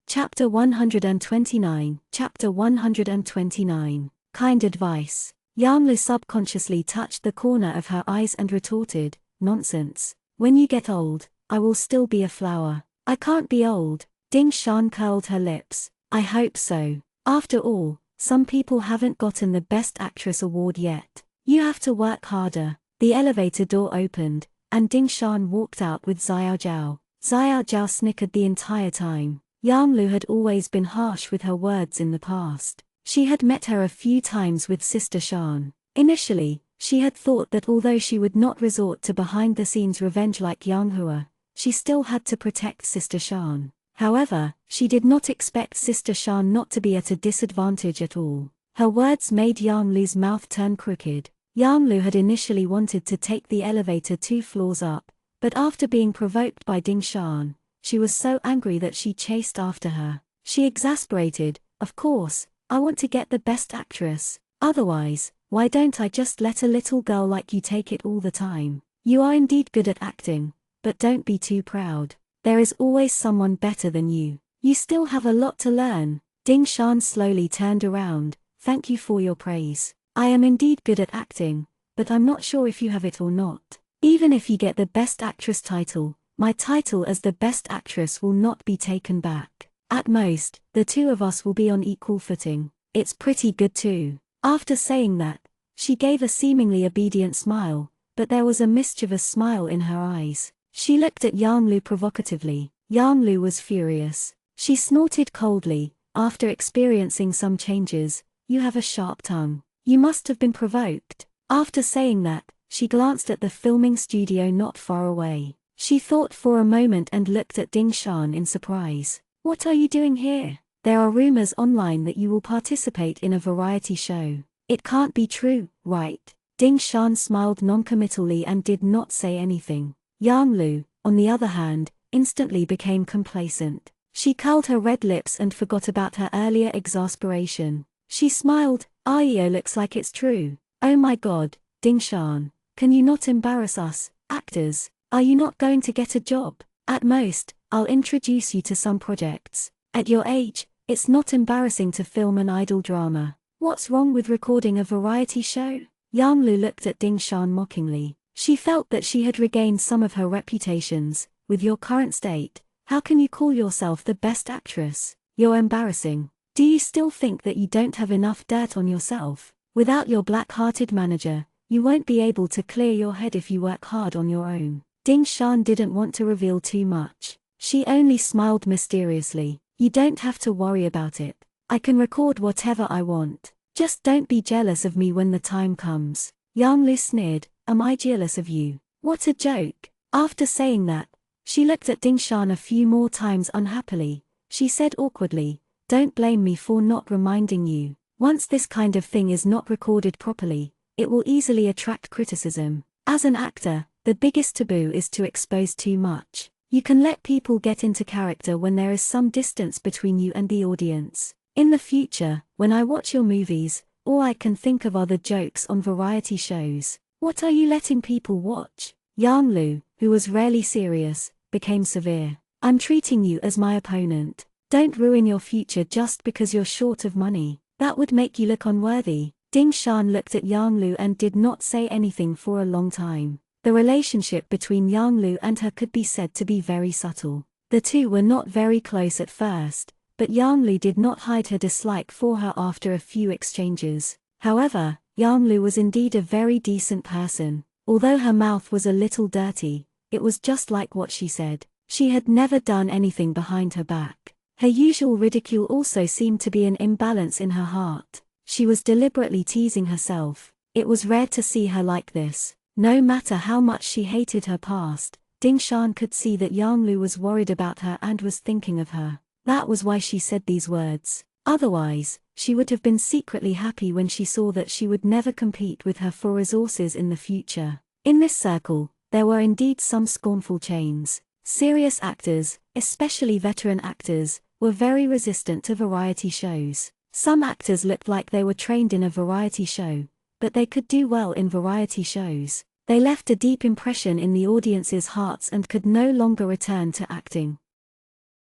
A: Chapter 129. Chapter 129. Kind advice. Yang Lu subconsciously touched the corner of her eyes and retorted, nonsense. When you get old, I will still be a flower. I can't be old. Ding Shan curled her lips. I hope so. After all, some people haven't gotten the Best Actress award yet. You have to work harder. The elevator door opened, and Ding Shan walked out with Xiao Zhao. Xiao Zhao snickered the entire time. Yang Lu had always been harsh with her words in the past. She had met her a few times with Sister Shan. Initially, she had thought that although she would not resort to behind-the-scenes revenge like Yang Hua, she still had to protect Sister Shan. However, she did not expect Sister Shan not to be at a disadvantage at all. Her words made Yang Lu's mouth turn crooked. Yang Lu had initially wanted to take the elevator 2 floors up, but after being provoked by Ding Shan, she was so angry that she chased after her. She exasperated, of course, I want to get the Best Actress. Otherwise, why don't I just let a little girl like you take it all the time? You are indeed good at acting, but don't be too proud. There is always someone better than you. You still have a lot to learn. Ding Shan slowly turned around. Thank you for your praise. I am indeed good at acting, but I'm not sure if you have it or not. Even if you get the Best Actress title, my title as the Best Actress will not be taken back. At most, the two of us will be on equal footing. It's pretty good too. After saying that, she gave a seemingly obedient smile, but there was a mischievous smile in her eyes. She looked at Yang Lu provocatively. Yang Lu was furious. She snorted coldly, after experiencing some changes, you have a sharp tongue. You must have been provoked. After saying that, she glanced at the filming studio not far away. She thought for a moment and looked at Ding Shan in surprise. What are you doing here? There are rumors online that you will participate in a variety show. It can't be true, right? Ding Shan smiled noncommittally and did not say anything. Yang Lu, on the other hand, instantly became complacent. She curled her red lips and forgot about her earlier exasperation. She smiled, looks like it's true. Oh my god, Ding Shan, can you not embarrass us, actors? Are you not going to get a job? At most, I'll introduce you to some projects. At your age, it's not embarrassing to film an idol drama. What's wrong with recording a variety show? Yang Lu looked at Ding Shan mockingly. She felt that she had regained some of her reputations. With your current state, how can you call yourself the best actress? You're embarrassing. Do you still think that you don't have enough dirt on yourself? Without your black-hearted manager, you won't be able to clear your head if you work hard on your own. Ding Shan didn't want to reveal too much. She only smiled mysteriously. You don't have to worry about it. I can record whatever I want. Just don't be jealous of me when the time comes. Yang Lu sneered. Am I jealous of you? What a joke. After saying that, she looked at Ding Shan a few more times unhappily. She said awkwardly, don't blame me for not reminding you. Once this kind of thing is not recorded properly, it will easily attract criticism. As an actor, the biggest taboo is to expose too much. You can let people get into character when there is some distance between you and the audience. In the future, when I watch your movies, all I can think of are the jokes on variety shows. What are you letting people watch? Yang Lu, who was rarely serious, became severe. I'm treating you as my opponent. Don't ruin your future just because you're short of money. That would make you look unworthy. Ding Shan looked at Yang Lu and did not say anything for a long time. The relationship between Yang Lu and her could be said to be very subtle. The two were not very close at first, but Yang Lu did not hide her dislike for her after a few exchanges. However, Yang Lu was indeed a very decent person. Although her mouth was a little dirty, it was just like what she said. She had never done anything behind her back. Her usual ridicule also seemed to be an imbalance in her heart. She was deliberately teasing herself. It was rare to see her like this. No matter how much she hated her past, Ding Shan could see that Yang Lu was worried about her and was thinking of her. That was why she said these words. Otherwise, she would have been secretly happy when she saw that she would never compete with her for resources in the future. In this circle, there were indeed some scornful chains. Serious actors, especially veteran actors, were very resistant to variety shows. Some actors looked like they were trained in a variety show, but they could do well in variety shows. They left a deep impression in the audience's hearts and could no longer return to acting.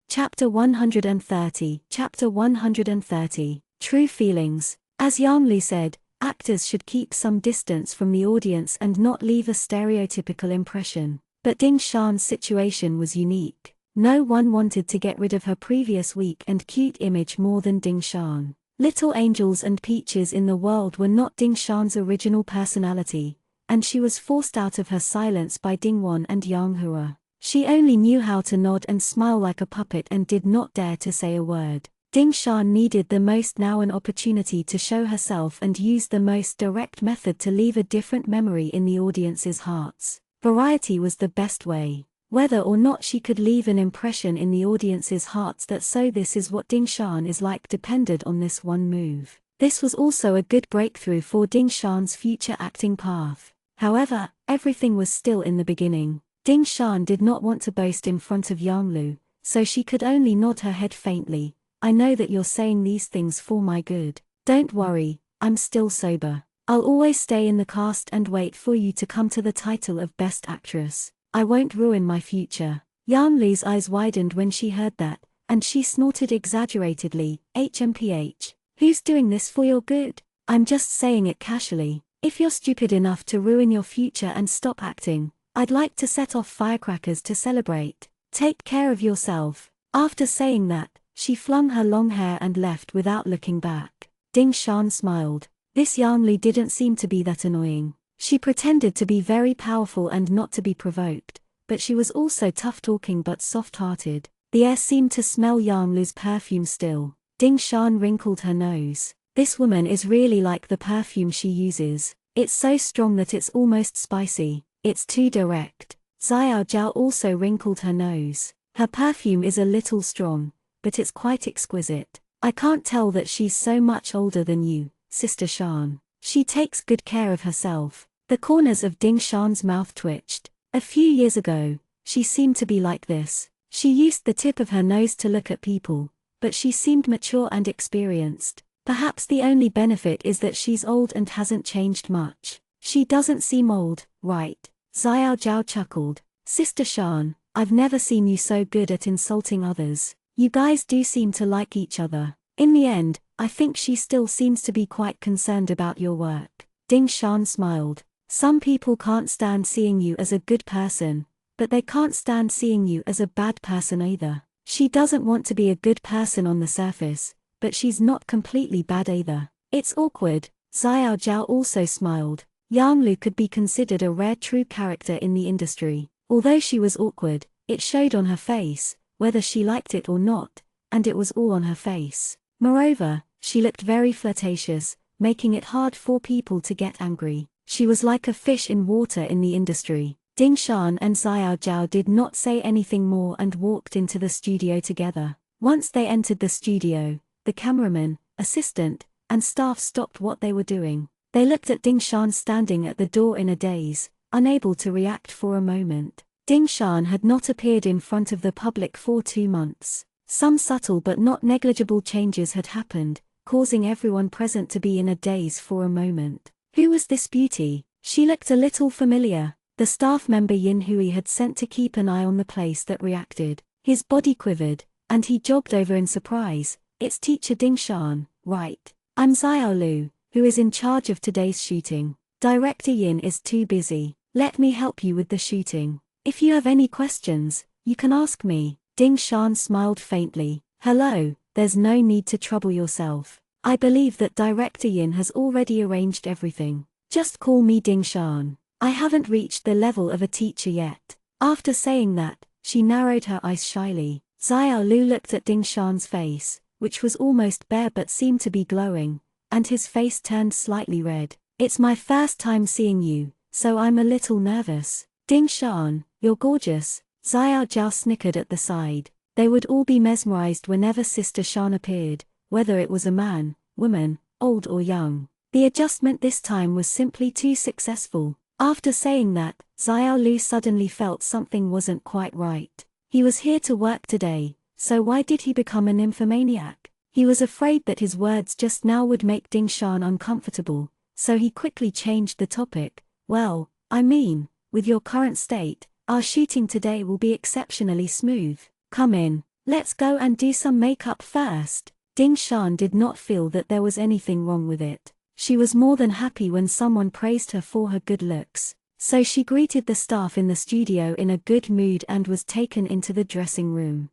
A: Chapter 130. Chapter 130. True Feelings. As Yang Lu said, actors should keep some distance from the audience and not leave a stereotypical impression. But Ding Shan's situation was unique. No one wanted to get rid of her previous weak and cute image more than Ding Shan. Little angels and peaches in the world were not Ding Shan's original personality, and she was forced out of her silence by Ding Wan and Yang Hua. She only knew how to nod and smile like a puppet and did not dare to say a word. Ding Shan needed the most now an opportunity to show herself and use the most direct method to leave a different memory in the audience's hearts. Variety was the best way. Whether or not she could leave an impression in the audience's hearts that so this is what Ding Shan is like depended on this one move. This was also a good breakthrough for Ding Shan's future acting path. However, everything was still in the beginning. Ding Shan did not want to boast in front of Yang Lu, so she could only nod her head faintly. I know that you're saying these things for my good. Don't worry, I'm still sober. I'll always stay in the cast and wait for you to come to the title of Best Actress. I won't ruin my future. Yang Lu's eyes widened when she heard that, and she snorted exaggeratedly, HMPH. Who's doing this for your good? I'm just saying it casually. If you're stupid enough to ruin your future and stop acting, I'd like to set off firecrackers to celebrate. Take care of yourself. After saying that, she flung her long hair and left without looking back. Ding Shan smiled. This Yang Lu didn't seem to be that annoying. She pretended to be very powerful and not to be provoked, but she was also tough-talking but soft-hearted. The air seemed to smell Yang Lu's perfume still. Ding Shan wrinkled her nose. This woman is really like the perfume she uses. It's so strong that it's almost spicy. It's too direct. Xiao Zhao also wrinkled her nose. Her perfume is a little strong, but it's quite exquisite. I can't tell that she's so much older than you, Sister Shan. She takes good care of herself. The corners of Ding Shan's mouth twitched. A few years ago, she seemed to be like this. She used the tip of her nose to look at people, but she seemed mature and experienced. Perhaps the only benefit is that she's old and hasn't changed much. She doesn't seem old, right? Xiao Zhao chuckled. Sister Shan, I've never seen you so good at insulting others. You guys do seem to like each other. In the end, I think she still seems to be quite concerned about your work. Ding Shan smiled. Some people can't stand seeing you as a good person, but they can't stand seeing you as a bad person either. She doesn't want to be a good person on the surface, but she's not completely bad either. It's awkward. Xiao Zhao also smiled. Yang Lu could be considered a rare true character in the industry. Although she was awkward, it showed on her face, whether she liked it or not, and it was all on her face. Moreover, she looked very flirtatious, making it hard for people to get angry. She was like a fish in water in the industry. Ding Shan and Xiao Zhao did not say anything more and walked into the studio together. Once they entered the studio, the cameraman, assistant, and staff stopped what they were doing. They looked at Ding Shan standing at the door in a daze, unable to react for a moment. Ding Shan had not appeared in front of the public for 2 months. Some subtle but not negligible changes had happened, causing everyone present to be in a daze for a moment. Who was this beauty? She looked a little familiar. The staff member Yin Hui had sent to keep an eye on the place that reacted. His body quivered, and he jogged over in surprise. It's teacher Ding Shan, right? I'm Xiao Lu, who is in charge of today's shooting. Director Yin is too busy. Let me help you with the shooting. If you have any questions, you can ask me. Ding Shan smiled faintly. Hello, there's no need to trouble yourself. I believe that Director Yin has already arranged everything. Just call me Ding Shan. I haven't reached the level of a teacher yet. After saying that, she narrowed her eyes shyly. Xiao Lu looked at Ding Shan's face, which was almost bare but seemed to be glowing, and his face turned slightly red. It's my first time seeing you, so I'm a little nervous. Ding Shan, you're gorgeous. Xiao Zhao snickered at the side. They would all be mesmerized whenever Sister Shan appeared, whether it was a man, woman, old or young. The adjustment this time was simply too successful. After saying that, Xiao Lu suddenly felt something wasn't quite right. He was here to work today, so why did he become a nymphomaniac? He was afraid that his words just now would make Ding Shan uncomfortable, so he quickly changed the topic. Well, I mean, with your current state, our shooting today will be exceptionally smooth. Come in, let's go and do some makeup first. Ding Shan did not feel that there was anything wrong with it. She was more than happy when someone praised her for her good looks, so she greeted the staff in the studio in a good mood and was taken into the dressing room.